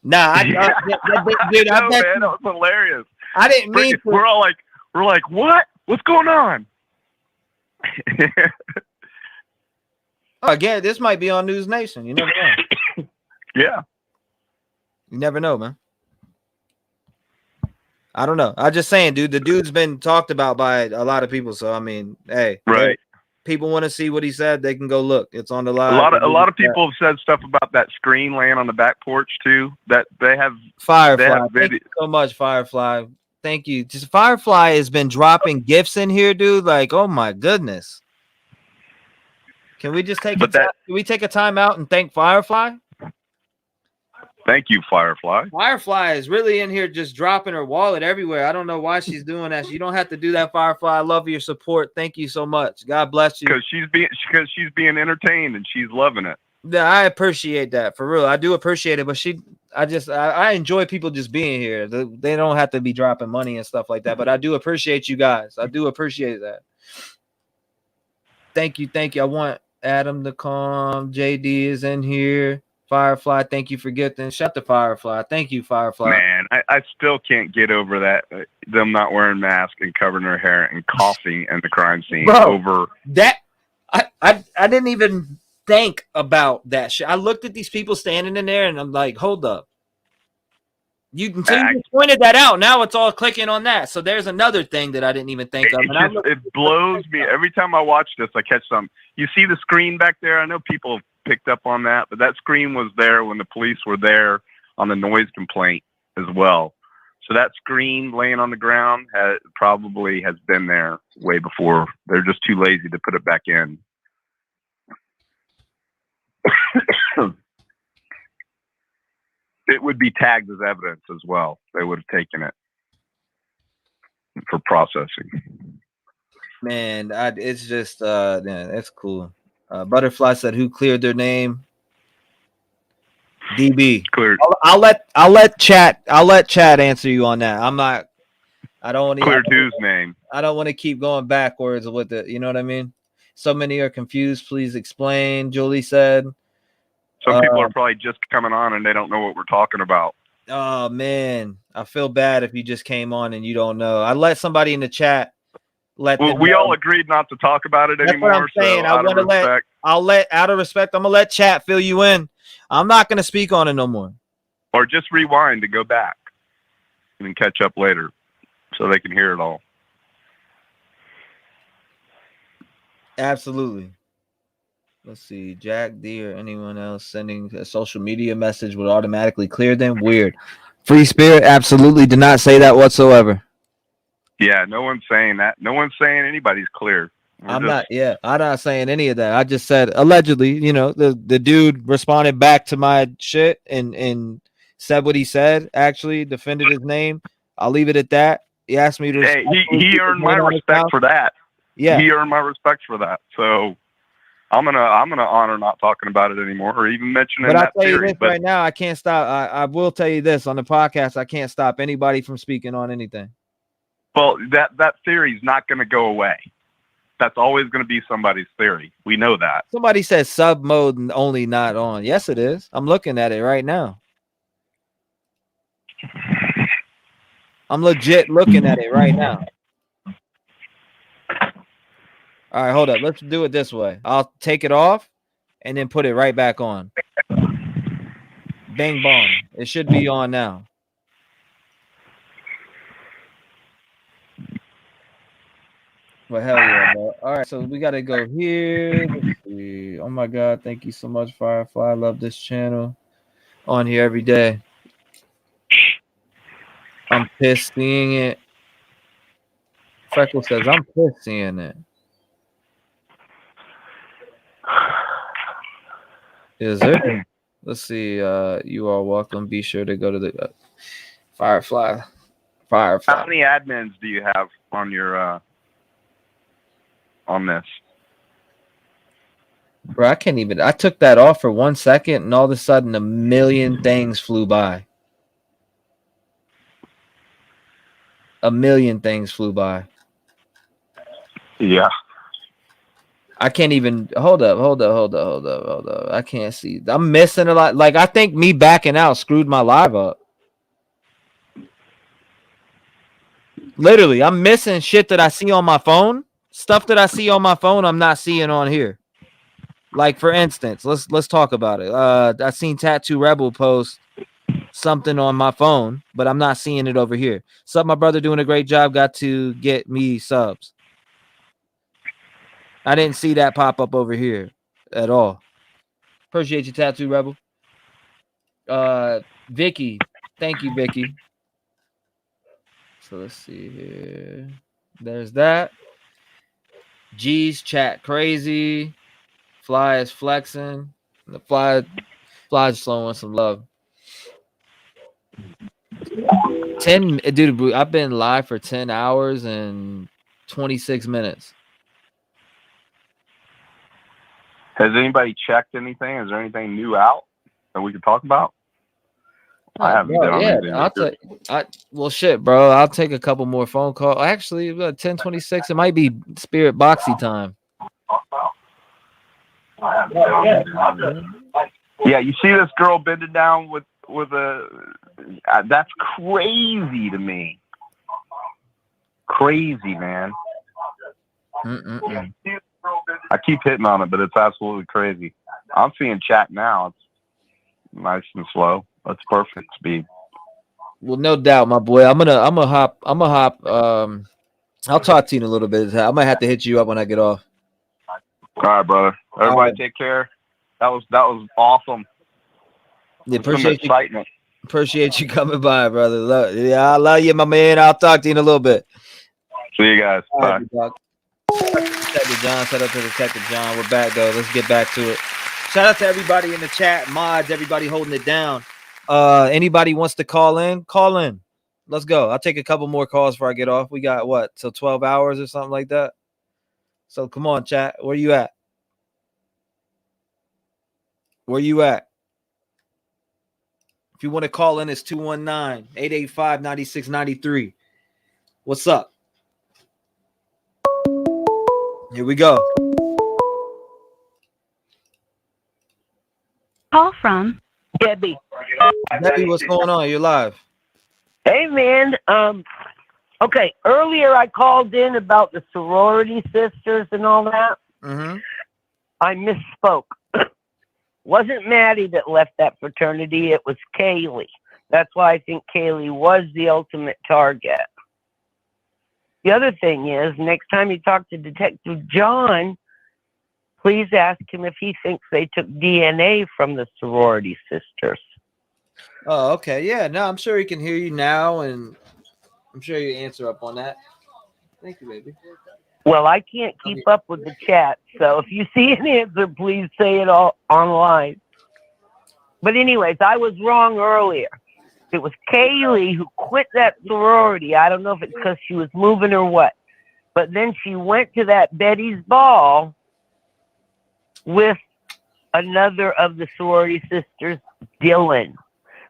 Nah, dude, I bet man, that was hilarious. I didn't mean to. We're like, what? What's going on? Again, this might be on News Nation. You never know. Yeah. You never know, man. I don't know. I'm just saying, dude, the dude's been talked about by a lot of people. So I mean, hey, right. People want to see what he said, they can go look. It's on the live. A lot of people have said stuff about that screen laying on the back porch too. That they have Firefly. Thank you so much, Firefly. Thank you. Just Firefly has been dropping gifts in here, dude. Like, oh my goodness. Can we just take can we take a time out and thank Firefly? Thank you, Firefly. Firefly is really in here just dropping her wallet everywhere. I don't know why she's doing that. You don't have to do that, Firefly. I love your support. Thank you so much. God bless you. Because she's being entertained and she's loving it. Yeah, I appreciate that for real. I do appreciate it, but I enjoy people just being here. They don't have to be dropping money and stuff like that. But I do appreciate you guys. I do appreciate that. Thank you. I want Adam to come. JD is in here. Firefly, thank you for getting. Shut the Firefly. Thank you, Firefly. Man, I still can't get over that. Them not wearing masks and covering their hair and coughing in the crime scene. Bro, over that. I didn't even think about that shit. I looked at these people standing in there and I'm like, hold up. You just pointed that out. Now it's all clicking on that. So there's another thing that I didn't even think of. It blows me. Every time I watch this, I catch some. You see the screen back there? I know people picked up on that, but that screen was there when the police were there on the noise complaint as well. So that screen laying on the ground probably has been there way before. They're just too lazy to put it back in. It would be tagged as evidence as well. They would have taken it for processing. Man, it's just that's cool. Butterfly said, "Who cleared their name?" DB cleared. I'll let chat answer you on that. I don't want to cleared whose name. I don't want to keep going backwards with it. You know what I mean? So many are confused. Please explain. Julie said. Some people are probably just coming on and they don't know what we're talking about. Oh man, I feel bad if you just came on and you don't know. I let somebody in the chat. We all agreed not to talk about it anymore. That's what I'm saying. Out of respect, I'm gonna let chat fill you in. I'm not gonna speak on it no more. Or just rewind and go back and then catch up later so they can hear it all. Absolutely. Let's see. Jack D or anyone else sending a social media message would automatically clear them. Weird. Free Spirit absolutely did not say that whatsoever. Yeah, no one's saying that. No one's saying anybody's clear. I'm not saying any of that. I just said allegedly, you know, the dude responded back to my shit and said what he said, actually defended his name. I'll leave it at that. He asked me to he earned my respect for that. Yeah. He earned my respect for that. So I'm gonna honor not talking about it anymore or even mentioning that theory. But right now, I can't stop. I will tell you this on the podcast. I can't stop anybody from speaking on anything. Well, that theory is not going to go away. That's always going to be somebody's theory. We know that. Somebody says sub mode and only not on. Yes, it is. I'm looking at it right now. I'm legit looking at it right now. All right, hold up. Let's do it this way. I'll take it off and then put it right back on. Bang bong. It should be on now. Well, hell yeah, bro. All right, so we got to go here. Let's see. Oh, my God. Thank you so much, Firefly. I love this channel. On here every day. I'm pissed seeing it. Freckle says, I'm pissed seeing it. Is there? Let's see. You are welcome. Be sure to go to the Firefly. How many admins do you have on your on this? Bro, I can't even. I took that off for 1 second, and all of a sudden, a million things flew by. A million things flew by. Yeah. I can't even. Hold up. I can't see. I'm missing a lot. Like, I think me backing out screwed my live up. Literally, I'm missing shit that I see on my phone. Stuff that I see on my phone, I'm not seeing on here. Like, for instance, let's talk about it. I seen Tattoo Rebel post something on my phone, but I'm not seeing it over here. Sup, my brother, doing a great job. Got to get me subs. I didn't see that pop up over here at all. Appreciate you, Tattoo Rebel. Vicky. Thank you, Vicky. So let's see here. There's that. G's chat crazy. Fly is flexing. The fly's slowing some love. 10, dude, I've been live for 10 hours and 26 minutes. Has anybody checked anything? Is there anything new out that we could talk about? I haven't been on anything. Well, shit, bro. I'll take a couple more phone calls. Actually, 10:26. It might be Spirit Boxy time. Yeah, you see this girl bending down with a. That's crazy to me. Crazy, man. I keep hitting on it, but it's absolutely crazy. I'm seeing chat now. It's nice and slow. That's perfect speed. Well, no doubt, my boy. I'm gonna hop. I'll talk to you in a little bit. I might have to hit you up when I get off. All right, brother. Everybody take care. That was awesome. Yeah, appreciate you coming by, brother. I love you, my man. I'll talk to you in a little bit. See you guys. Bye. Detective John, shout out to Detective John. We're back though. Let's get back to it. Shout out to everybody in the chat, mods, everybody holding it down. Anybody wants to call in? Call in. Let's go. I'll take a couple more calls before I get off. We got what? Till 12 hours or something like that. So come on, chat. Where you at? Where you at? If you want to call in, it's 219-885-9693. What's up? Here we go. Call from Debbie. Debbie, what's going on? You're live. Hey, man. Okay, earlier I called in about the sorority sisters and all that. Mm-hmm. I misspoke. Wasn't Maddie that left that fraternity. It was Kaylee. That's why I think Kaylee was the ultimate target. The other thing is, next time you talk to Detective John, please ask him if he thinks they took DNA from the sorority sisters. Oh, okay. Yeah, no, I'm sure he can hear you now, and I'm sure you answer up on that. Thank you, baby. Well, I can't keep up with the chat, so if you see an answer, please say it all online. But anyways, I was wrong earlier. It was Kaylee who quit that sorority. I don't know if it's because she was moving or what. But then she went to that Betty's ball with another of the sorority sisters, Dylan.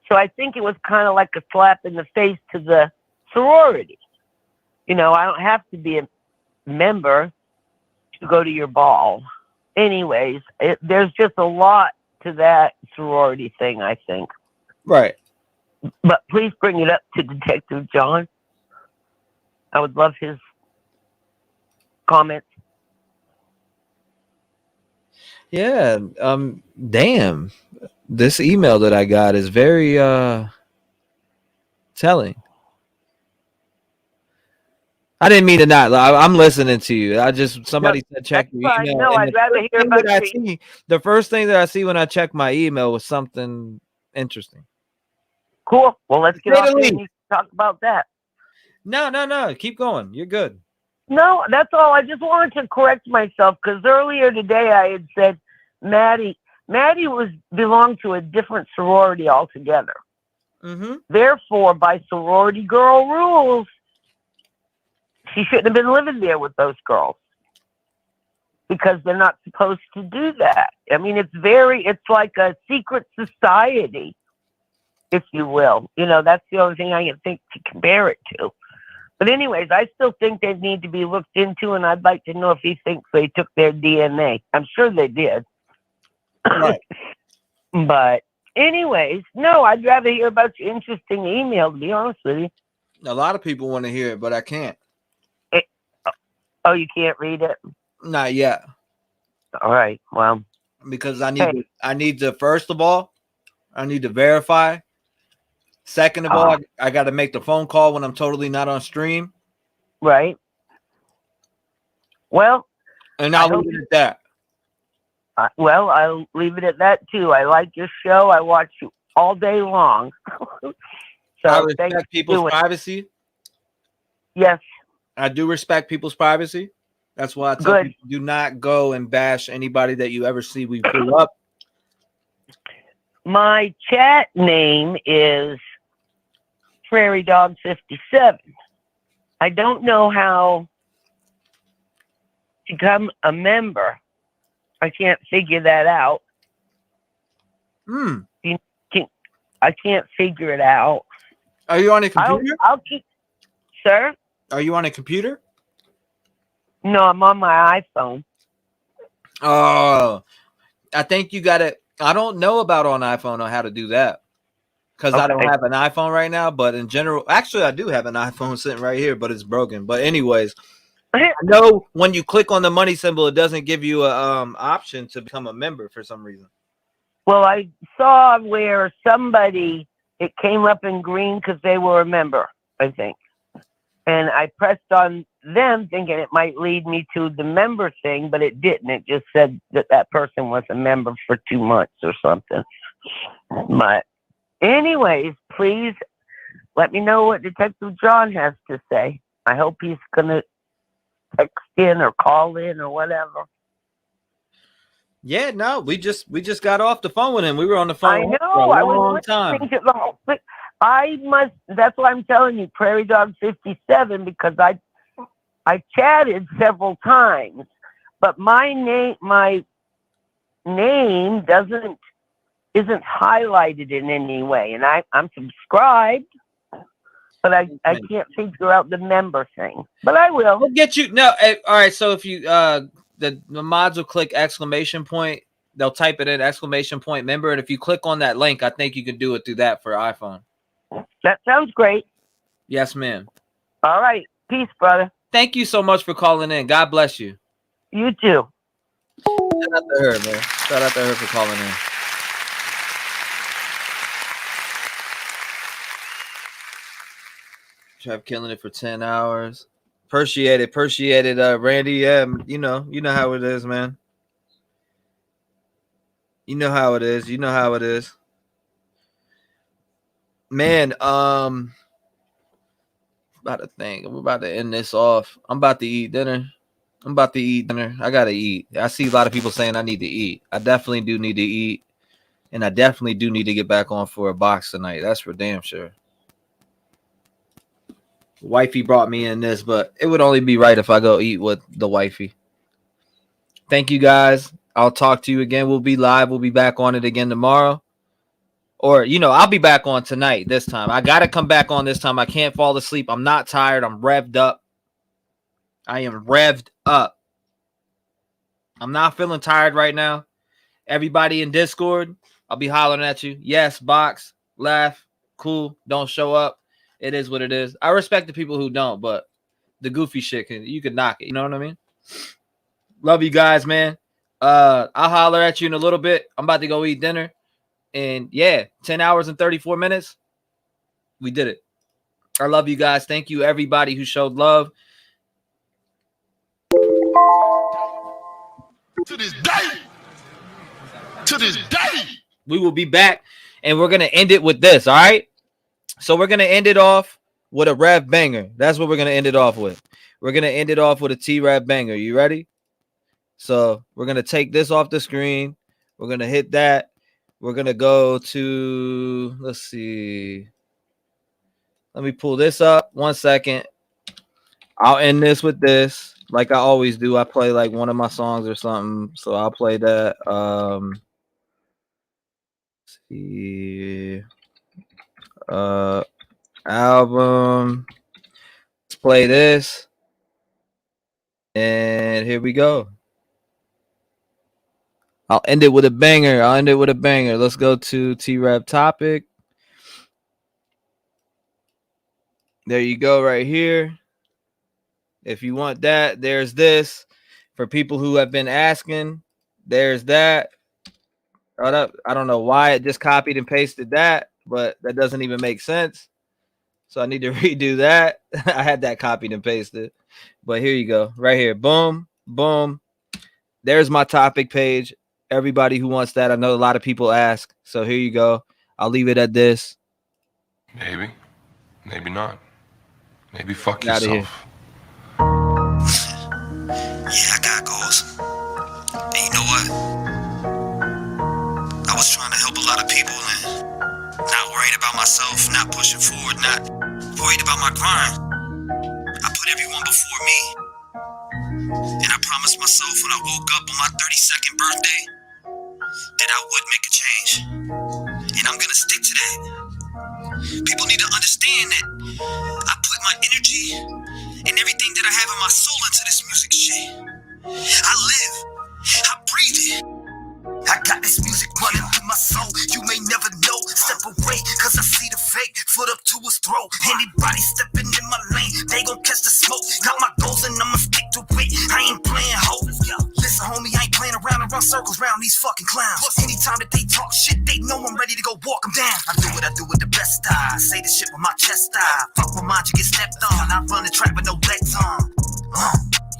So I think it was kind of like a slap in the face to the sorority. I don't have to be a member to go to your ball. Anyways, there's just a lot to that sorority thing, I think. Right. But please bring it up to Detective John. I would love his comments. Yeah. Damn. This email that I got is very telling. I didn't mean to not. I'm listening to you. Somebody said check your email. No, I'd rather hear about The first thing that I see when I check my email was something interesting. Cool. Well, let's get off here and talk about that. No. Keep going. You're good. No, that's all. I just wanted to correct myself because earlier today I had said Maddie belonged to a different sorority altogether. Mm-hmm. Therefore, by sorority girl rules, she shouldn't have been living there with those girls because they're not supposed to do that. I mean, it's like a secret society, if you will. That's the only thing I can think to compare it to. But anyways, I still think they need to be looked into, and I'd like to know if he thinks they took their DNA. I'm sure they did. Right. But anyways, no, I'd rather hear about your interesting email, to be honest with you. A lot of people want to hear it, but I can't. Oh, you can't read it? Not yet. All right. Well, because I need to first of all, I need to verify. Second of all, I got to make the phone call when I'm totally not on stream. Right. Well, and I'll leave it at that. Well, I'll leave it at that too. I like your show. I watch you all day long. So I respect people's privacy. Yes. I do respect people's privacy. That's why I tell people do not go and bash anybody that you ever see we pull up. My chat name is Prairie Dog 57. I don't know how to become a member. I can't figure that out. I can't figure it out. Are you on a computer? I'll keep, sir? Are you on a computer? No, I'm on my iPhone. Oh, I think you got it. I don't know about on iPhone on how to do that because I don't have an iPhone right now. But in general, actually, I do have an iPhone sitting right here, but it's broken. But anyways, I know when you click on the money symbol, it doesn't give you a option to become a member for some reason. Well, I saw where it came up in green because they were a member, I think. And I pressed on them thinking it might lead me to the member thing, but it didn't. It just said that person was a member for 2 months or something. But anyways, please let me know what Detective John has to say. I hope he's going to text in or call in or whatever. Yeah, no, we just got off the phone with him. We were on the phone for a long time. That's why I'm telling you, Prairie Dog 57, because I chatted several times, but my name isn't highlighted in any way, and I'm subscribed, but I can't figure out the member thing. But I will. We'll get you. No, all right. So if you the mods will click exclamation point, they'll type it in exclamation point member, and if you click on that link, I think you can do it through that for iPhone. That sounds great. Yes, ma'am. All right. Peace, brother. Thank you so much for calling in. God bless you. You too. Shout out to her, man. Shout out to her for calling in. Trev killing it for 10 hours. Appreciate it, Randy. Yeah, you know how it is, man. You know how it is. Man, about to think. We're about to end this off. I'm about to eat dinner. I gotta eat. I see a lot of people saying I need to eat. I definitely do need to eat. And I definitely do need to get back on for a box tonight. That's for damn sure. Wifey brought me in this, but it would only be right if I go eat with the wifey. Thank you guys. I'll talk to you again. We'll be live. We'll be back on it again tomorrow. Or, I'll be back on tonight this time. I got to come back on this time. I can't fall asleep. I'm not tired. I'm revved up. I am revved up. I'm not feeling tired right now. Everybody in Discord, I'll be hollering at you. Yes, box, laugh, cool, don't show up. It is what it is. I respect the people who don't, but the goofy shit, you can knock it. You know what I mean? Love you guys, man. I'll holler at you in a little bit. I'm about to go eat dinner. And yeah, 10 hours and 34 minutes. We did it. I love you guys. Thank you, everybody who showed love. To this day. We will be back, and we're going to end it with this, all right? So we're going to end it off with a Rev banger. That's what we're going to end it off with. We're going to end it off with a T-REV banger. You ready? So we're going to take this off the screen. We're going to hit that. We're going to go to, let's see. Let me pull this up. 1 second. I'll end this with this. Like I always do. I play like one of my songs or something. So I'll play that. Let's see. Album. Let's play this. And here we go. I'll end it with a banger. Let's go to T-REV topic. There you go right here. If you want that, there's this. For people who have been asking, there's that. I don't know why it just copied and pasted that, but that doesn't even make sense. So I need to redo that. I had that copied and pasted. But here you go. Right here. Boom. Boom. There's my topic page. Everybody who wants that. I know a lot of people ask. So here you go. I'll leave it at this. Maybe. Maybe not. Maybe fuck Get outta yourself. Yeah, I got goals. And you know what? I was trying to help a lot of people and not worried about myself, not pushing forward, not worried about my grind. I put everyone before me. And I promised myself when I woke up on my 32nd birthday that I would make a change. And I'm gonna stick to that. People need to understand that I put my energy and everything that I have in my soul into this music shit. I live, I breathe it. I got this music running through my soul. You may never know. Step away, cause I see the fake. Foot up to his throat. Anybody stepping in my lane, they gon' catch the smoke. Got my goals and I'ma stick to it. I ain't playing hoes. Listen, homie, I ain't playing around and run circles around these fucking clowns. Anytime that they talk shit, they know I'm ready to go walk them down. I do with the best style. Say this shit with my chest style. Fuck with mine, you get stepped on. I run the track with no legs on.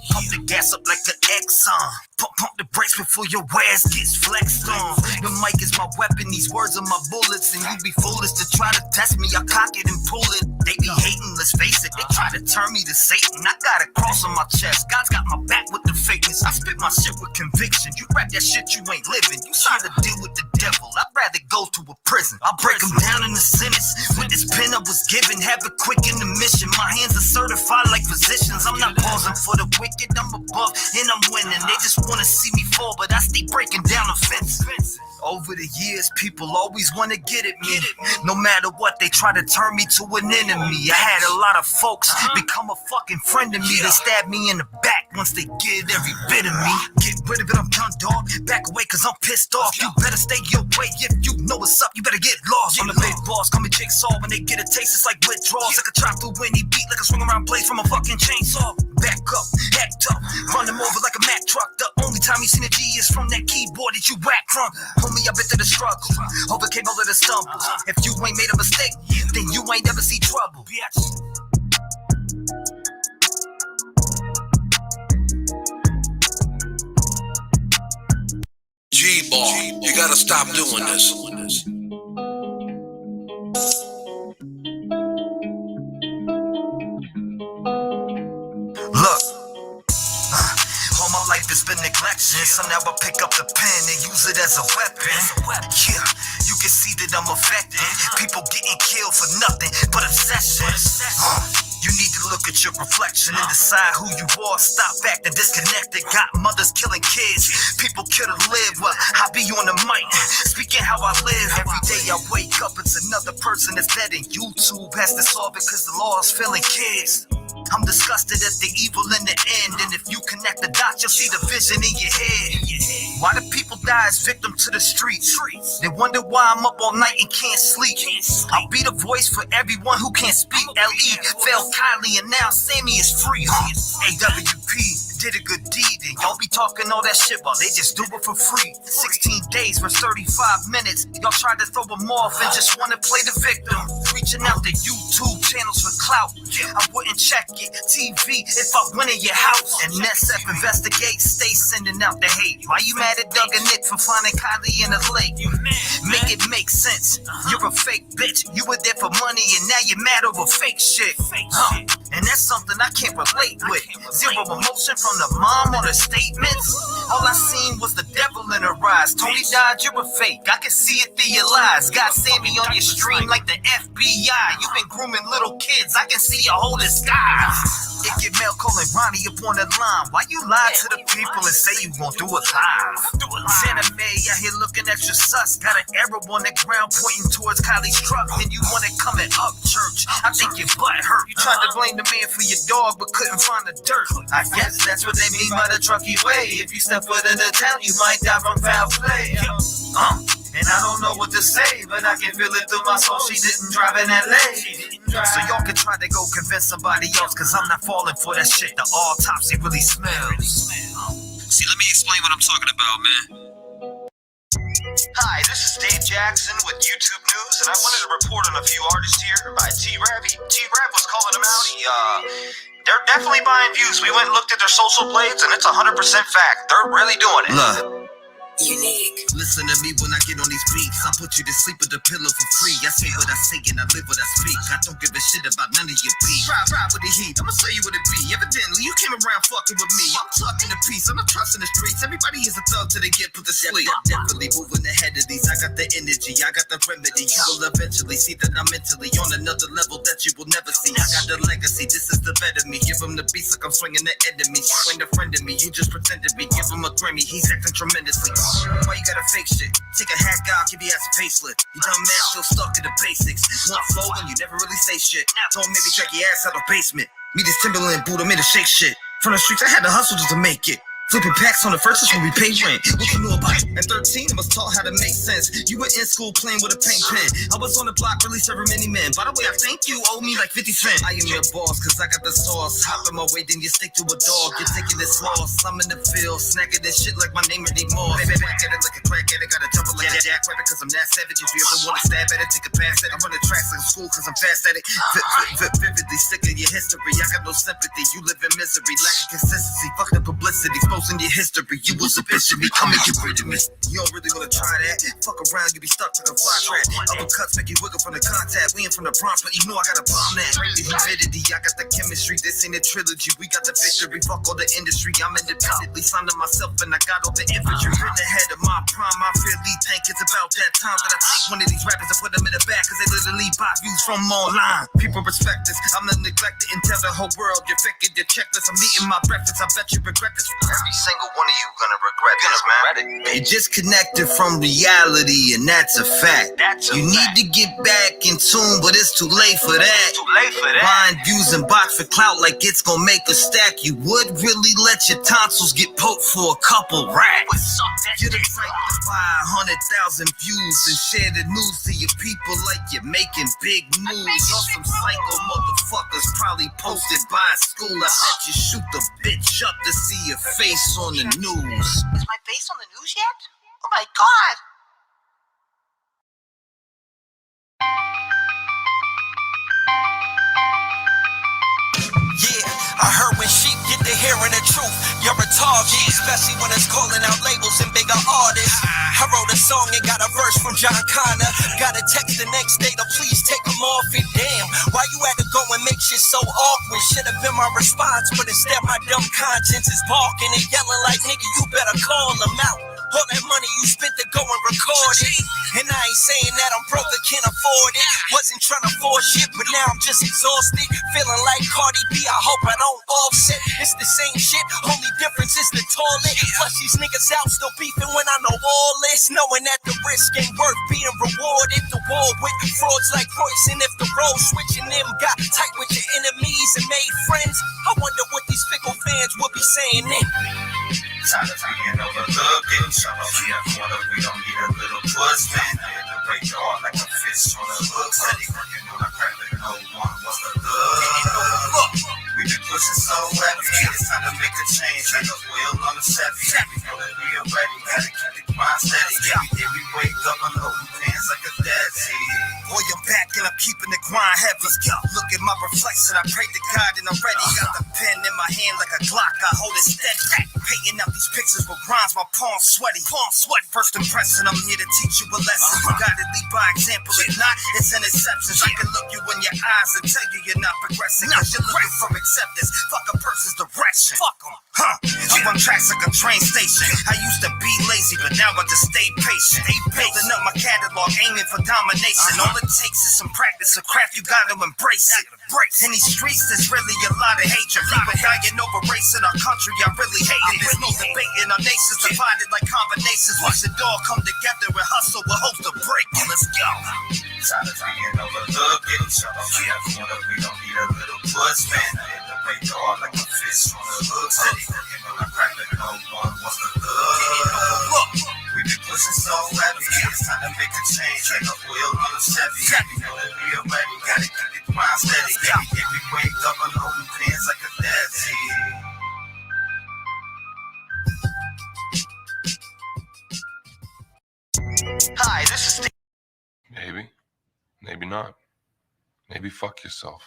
Pump the gas up like the Exxon. Pump the brakes before your ass gets flexed on. The mic is my weapon, these words are my bullets. And you be foolish to try to test me, I cock it and pull it. They be hating, let's face it, they try to turn me to Satan. I got a cross on my chest, God's got my back with the fakeness. I spit my shit with conviction, you rap that shit, you ain't living. You try to deal with the devil, I'd rather go to a prison. I'll break them down in the sentence. With this pen I was given, have it quick in the mission. My hands are certified like physicians. I'm not pausing for the wicked, I'm above and I'm winning. They just wanna see me fall, but I stay breaking down the fence. Over the years, people always wanna get at me. No matter what, they try to turn me to an enemy. I had a lot of folks become a fucking friend of me. They stab me in the back once they get every bit of me. Get rid of it, I'm done, dog. Back away, cause I'm pissed off. You better stay your way. If you know what's up, you better get lost. I'm the big boss, call me Jigsaw. When they get a taste, it's like withdrawals. I can chop through any beat like a swing around blades from a fucking chainsaw. Back up, act up, run them over like a Mack truck. The only time you seen a G is from that keyboard that you whack from. Homie, I've been through the struggle, overcame all of the stumbles. If you ain't made a mistake, then you ain't never see trouble. G-Ball, you gotta stop doing this. Look, all my life has been neglection, so now I pick up the pen and use it as a weapon. Yeah, you can see that I'm affected. People getting killed for nothing but obsessions. You need to look at your reflection and decide who you are. Stop acting disconnected. Got mothers killing kids. People kill to live. Well, I be on the mic, speaking how I live. Every day I wake up, it's another person that's dead. And YouTube has to solve it because the law is filling kids. I'm disgusted at the evil in the end, and if you connect the dots, you'll see the vision in your head. Why do people die as victim to the streets? They wonder why I'm up all night and can't sleep. I'll be the voice for everyone who can't speak. L.E. failed Kylie and now Sammy is free. AWP did a good deed, and y'all be talking all that shit while they just do it for free. 16 days for 35 minutes. Y'all tried to throw them off and just want to play the victim. Reaching out to YouTube channels for clout. I wouldn't check it. TV if I went in your house. And SF investigate, stay sending out the hate. Why you mad at Doug and Nick for finding Kylie in the lake? Make it make sense. You're a fake bitch. You were there for money and now you're mad over fake shit. And that's something I can't relate with. Zero emotion from the mom or the statements. All I seen was the devil in her eyes. Tony died, you're a fake. I can see it through your lies. Got Sammy on your stream like the FBI. You've been grooming little kids. I can see you holding skies. It get mail calling Ronnie up on the line. Why you lie to the people and say you won't do it live? Santa May out here looking extra sus. Got an arrow on the ground pointing towards Kylie's truck. And you want it coming up, church. I think your butt hurt. You tried to blame the man for your dog but couldn't find the dirt. I guess that's what they mean by the trucky way. If you step foot in the town, you might die from foul play. And I don't know what to say, but I can feel it through my soul. She didn't drive in LA. So y'all can try to go convince somebody else, cause I'm not falling for that shit. The autopsy really smells. See, let me explain what I'm talking about, man. Hi, this is Dave Jackson with YouTube News, and I wanted to report on a few artists here by T-REV. T-REV was calling them out. They're definitely buying views. We went and looked at their social blades, and it's 100% fact. They're really doing it. Look. Unique. Listen to me when I get on these beats. I put you to sleep with the pillow for free. I say what I say and I live what I speak. I don't give a shit about none of your beef. Ride with the heat. I'ma show you what it be. Evidently, you came around fucking with me. I'm talking to peace. I'm not trusting the streets. Everybody is a thug till they get put to sleep. Definitely moving ahead of these. I got the energy. I got the remedy. You will eventually see that I'm mentally on another level that you will never see. I got the legacy. This is the better me. Give him the beats like I'm swinging the enemy. You ain't a friend of me. You just pretended me. Give him a Grammy. He's acting tremendously. Why you gotta fake shit? Take a hat guy, give your ass a facelift. You dumb man still stuck to the basics. One flow and you never really say shit. Don't maybe drag your ass out the basement. Me this Timberland boot, I'm in to shake shit. From the streets, I had to hustle just to make it. Flipping packs on the first is when we pay rent. What you know about it? At 13, I was taught how to make sense. You were in school playing with a paint pen. I was on the block really serving many men. By the way, I think you owe me like 50 cents. I am your boss, cause I got the sauce. Hop in my way, then you stick to a dog. You're taking this loss. I'm in the field, snacking this shit like my name Eddie Moore. Baby, back at it like a crack addict. Gotta jump like a jack rabbit cause I'm that savage. If you ever wanna stab at it, take a pass at it. I run the tracks like school cause I'm fast at it. Vividly sick of your history. I got no sympathy. You live in misery, lacking consistency. Fuck the publicity, exposing your history. You was a bitch to me, come and get rid of me. You don't really wanna try that. Fuck around, you be stuck to the fly trap. Uppercuts make you wiggle from the contact. We ain't from the Bronx, but you know I got a bomb that. The humidity, I got the chemistry. This ain't a trilogy. We got the victory. Fuck all the industry. I'm independently signed to myself and I got all the infantry. Written ahead of my prime. I really think it's about that time that I take one of these rappers and put them in the back cause they literally buy views from online. People respect this. I'm the neglected and tell the whole world you're fake your checklist. I'm eating my breakfast. I bet you regret this. Every single one of you gonna regret this, man. They disconnected from reality, and that's a fact. You need to get back in tune, but it's too late for that. Buying views and bots for clout like it's gonna make a stack. You would really let your tonsils get poked for a couple racks. You're the type to buy 100,000 views and share the news to your people like you're making big news. Or some psycho motherfuckers probably posted by school. I bet you shoot the bitch up to see your face on the news. Is my face on the news yet? Oh my god! Yeah, I heard when sheep get to hearing the truth, you're a target, especially when it's calling out labels and bigger artists. I wrote a song and got a verse from John Connor. Got a text the next day to please take him off it. Damn, why you had to go and make shit so awkward? Should have been my response, but instead my dumb conscience is barking and yelling like, nigga, you better call him out. All that money you spent to go and record it. And I ain't saying that I'm broke or can't afford it. Wasn't trying to before shit, but now I'm just exhausted. Feeling like Cardi B, I hope I don't offset. It's the same shit, only difference is the toilet. Plus these niggas out still beefing when I know all this. Knowing that the risk ain't worth being rewarded. The war with frauds like Royce, and if the role switching them got tight with your enemies and made friends, I wonder what these fickle fans will be saying then. Tired of being overlooked, getting shot off in the corner. We don't need a little push, man. I had to break your heart like a fish on a hook. Steady working on a crack, but no one wants to look. We've been pushing so heavy, it's time to make a change. Like a wheel on a Chevy. We know that we are ready, gotta keep the grind steady. Every day we wake up and holding hands like a dead sea. Boy, I'm back and I'm keeping the grind heavy. Look at my reflection, I pray to God and I'm ready. Got the pen in my hand like a Glock, I hold it steady. Painting out these pictures with rhymes, my palms sweaty. First impression, I'm here to teach you a lesson. You gotta lead by example, if not, it's an exception. I can look you in your eyes and tell you you're not progressing. Cause you're looking for acceptance, fuck a person's direction. Fuck them. I run tracks like a train station. I used to be lazy, but now I just stay patient. Building up my catalog, aiming for domination. All it takes is some practice, a craft, you gotta embrace it. In these streets, there's really a lot of hatred. People dying over race in our country, I really hate it. There's no debating, our nations divided like combinations. We should all come together and hustle with hopes to break. Let's go. Tired of being overlooked, getting shot off in the corner. We don't need a little push, man. I had to break your heart like a fish on a hook. Steady working on a crack, but no one wants to look. We've been pushing so heavy, it's time to make a change. Like a wheel on a Chevy. We know that we are ready, gotta keep the grind steady. Every day we wake up and holding hands like a dead sea. Hi, this is Steve. Maybe. Maybe not. Maybe fuck yourself.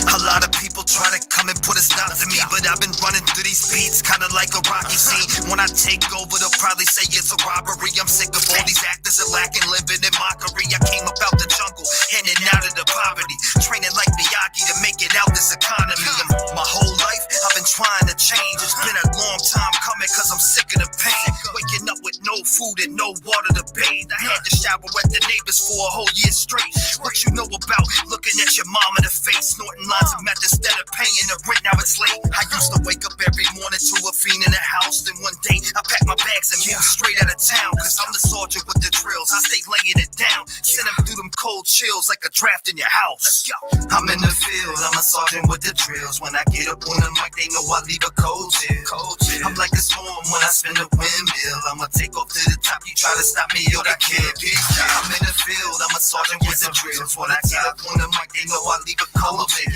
A lot of people try to come and put a stop to me, but I've been running through these beats kinda like a Rocky scene. When I take over, they'll probably say it's a robbery. I'm sick of all these actors that lacking, living in mockery. I came up out the jungle, in and out of the poverty, training like Miyagi to make it out this economy. And my whole life, I've been trying to change. It's been a long time coming, cause I'm sick of the pain. Waking up with no food and no water to bathe. I had to shower at the neighbors for a whole year straight. What you know about looking at your mom in the face, snorting lines of meth instead of paying the rent, now it's late. I used to wake up every morning to a fiend in the house. Then one day I packed my bags and moved straight out of town. Cause I'm the soldier with the drills, I stay laying it down. Send them through them cold chills like a draft in your house. Let's go. I'm in the field, I'm a sergeant with the drills. When I get up on the mic, they know I leave a cold chill. I'm like a storm when I spin a windmill. I'ma take off to the top, you try to stop me, yo, that can't be. I'm in the field, I'm a sergeant with the drills. When I get up on the mic, they know I leave a cold chill.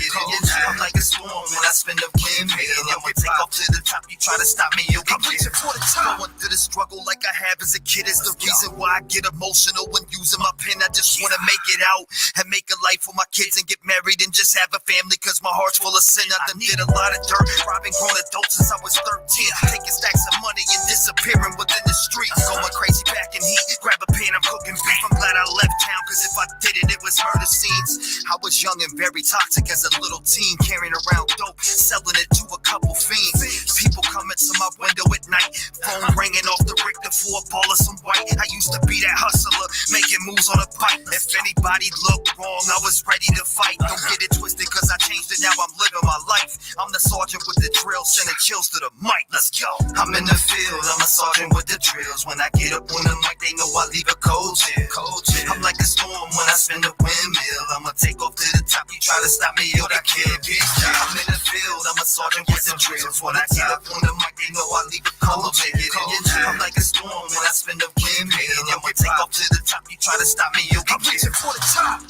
I'm like a storm when I spin a windmill. I'ma take off to the top, you try to stop me, you'll get reaching for the top. Going through the struggle like I have as a kid is the reason why I get emotional when using my pen. I just wanna make it out and make a life for my kids and get married and just have a family, cause my heart's full of sin. I done did a lot of dirt, robbing grown adults since I was 13, taking stacks of money and disappearing within the streets. Going crazy back in heat, grab a pen, I'm cooking beef. I'm glad I left town, cause if I didn't, it was murder scenes. I was young and very toxic as a little teen, carrying around dope, selling it to a couple fiends. People coming to my window at night, phone ringing off the Richter for a ball of some white. I used to be that hustler, making moves on a bike. If anybody looked wrong, I was ready to fight. Don't get it twisted, cause I changed it, now I'm living my life. I'm the sergeant with the drill, sending chills to the mic. Let's go. I'm in the field, I'm a sergeant with the drills. When I get up on the mic, they know I leave a cold chill. I'm like a storm when I spin a windmill. I'ma take off to the top, you try to stop me, yo, that can't be. I'm in the field, I'm a sergeant with the drills. When I get up on the mic, they know I leave a cold chill. I'm like a storm when I spin a windmill. I'ma take off to the top, you try to stop me, yo, I'm reaching for the top.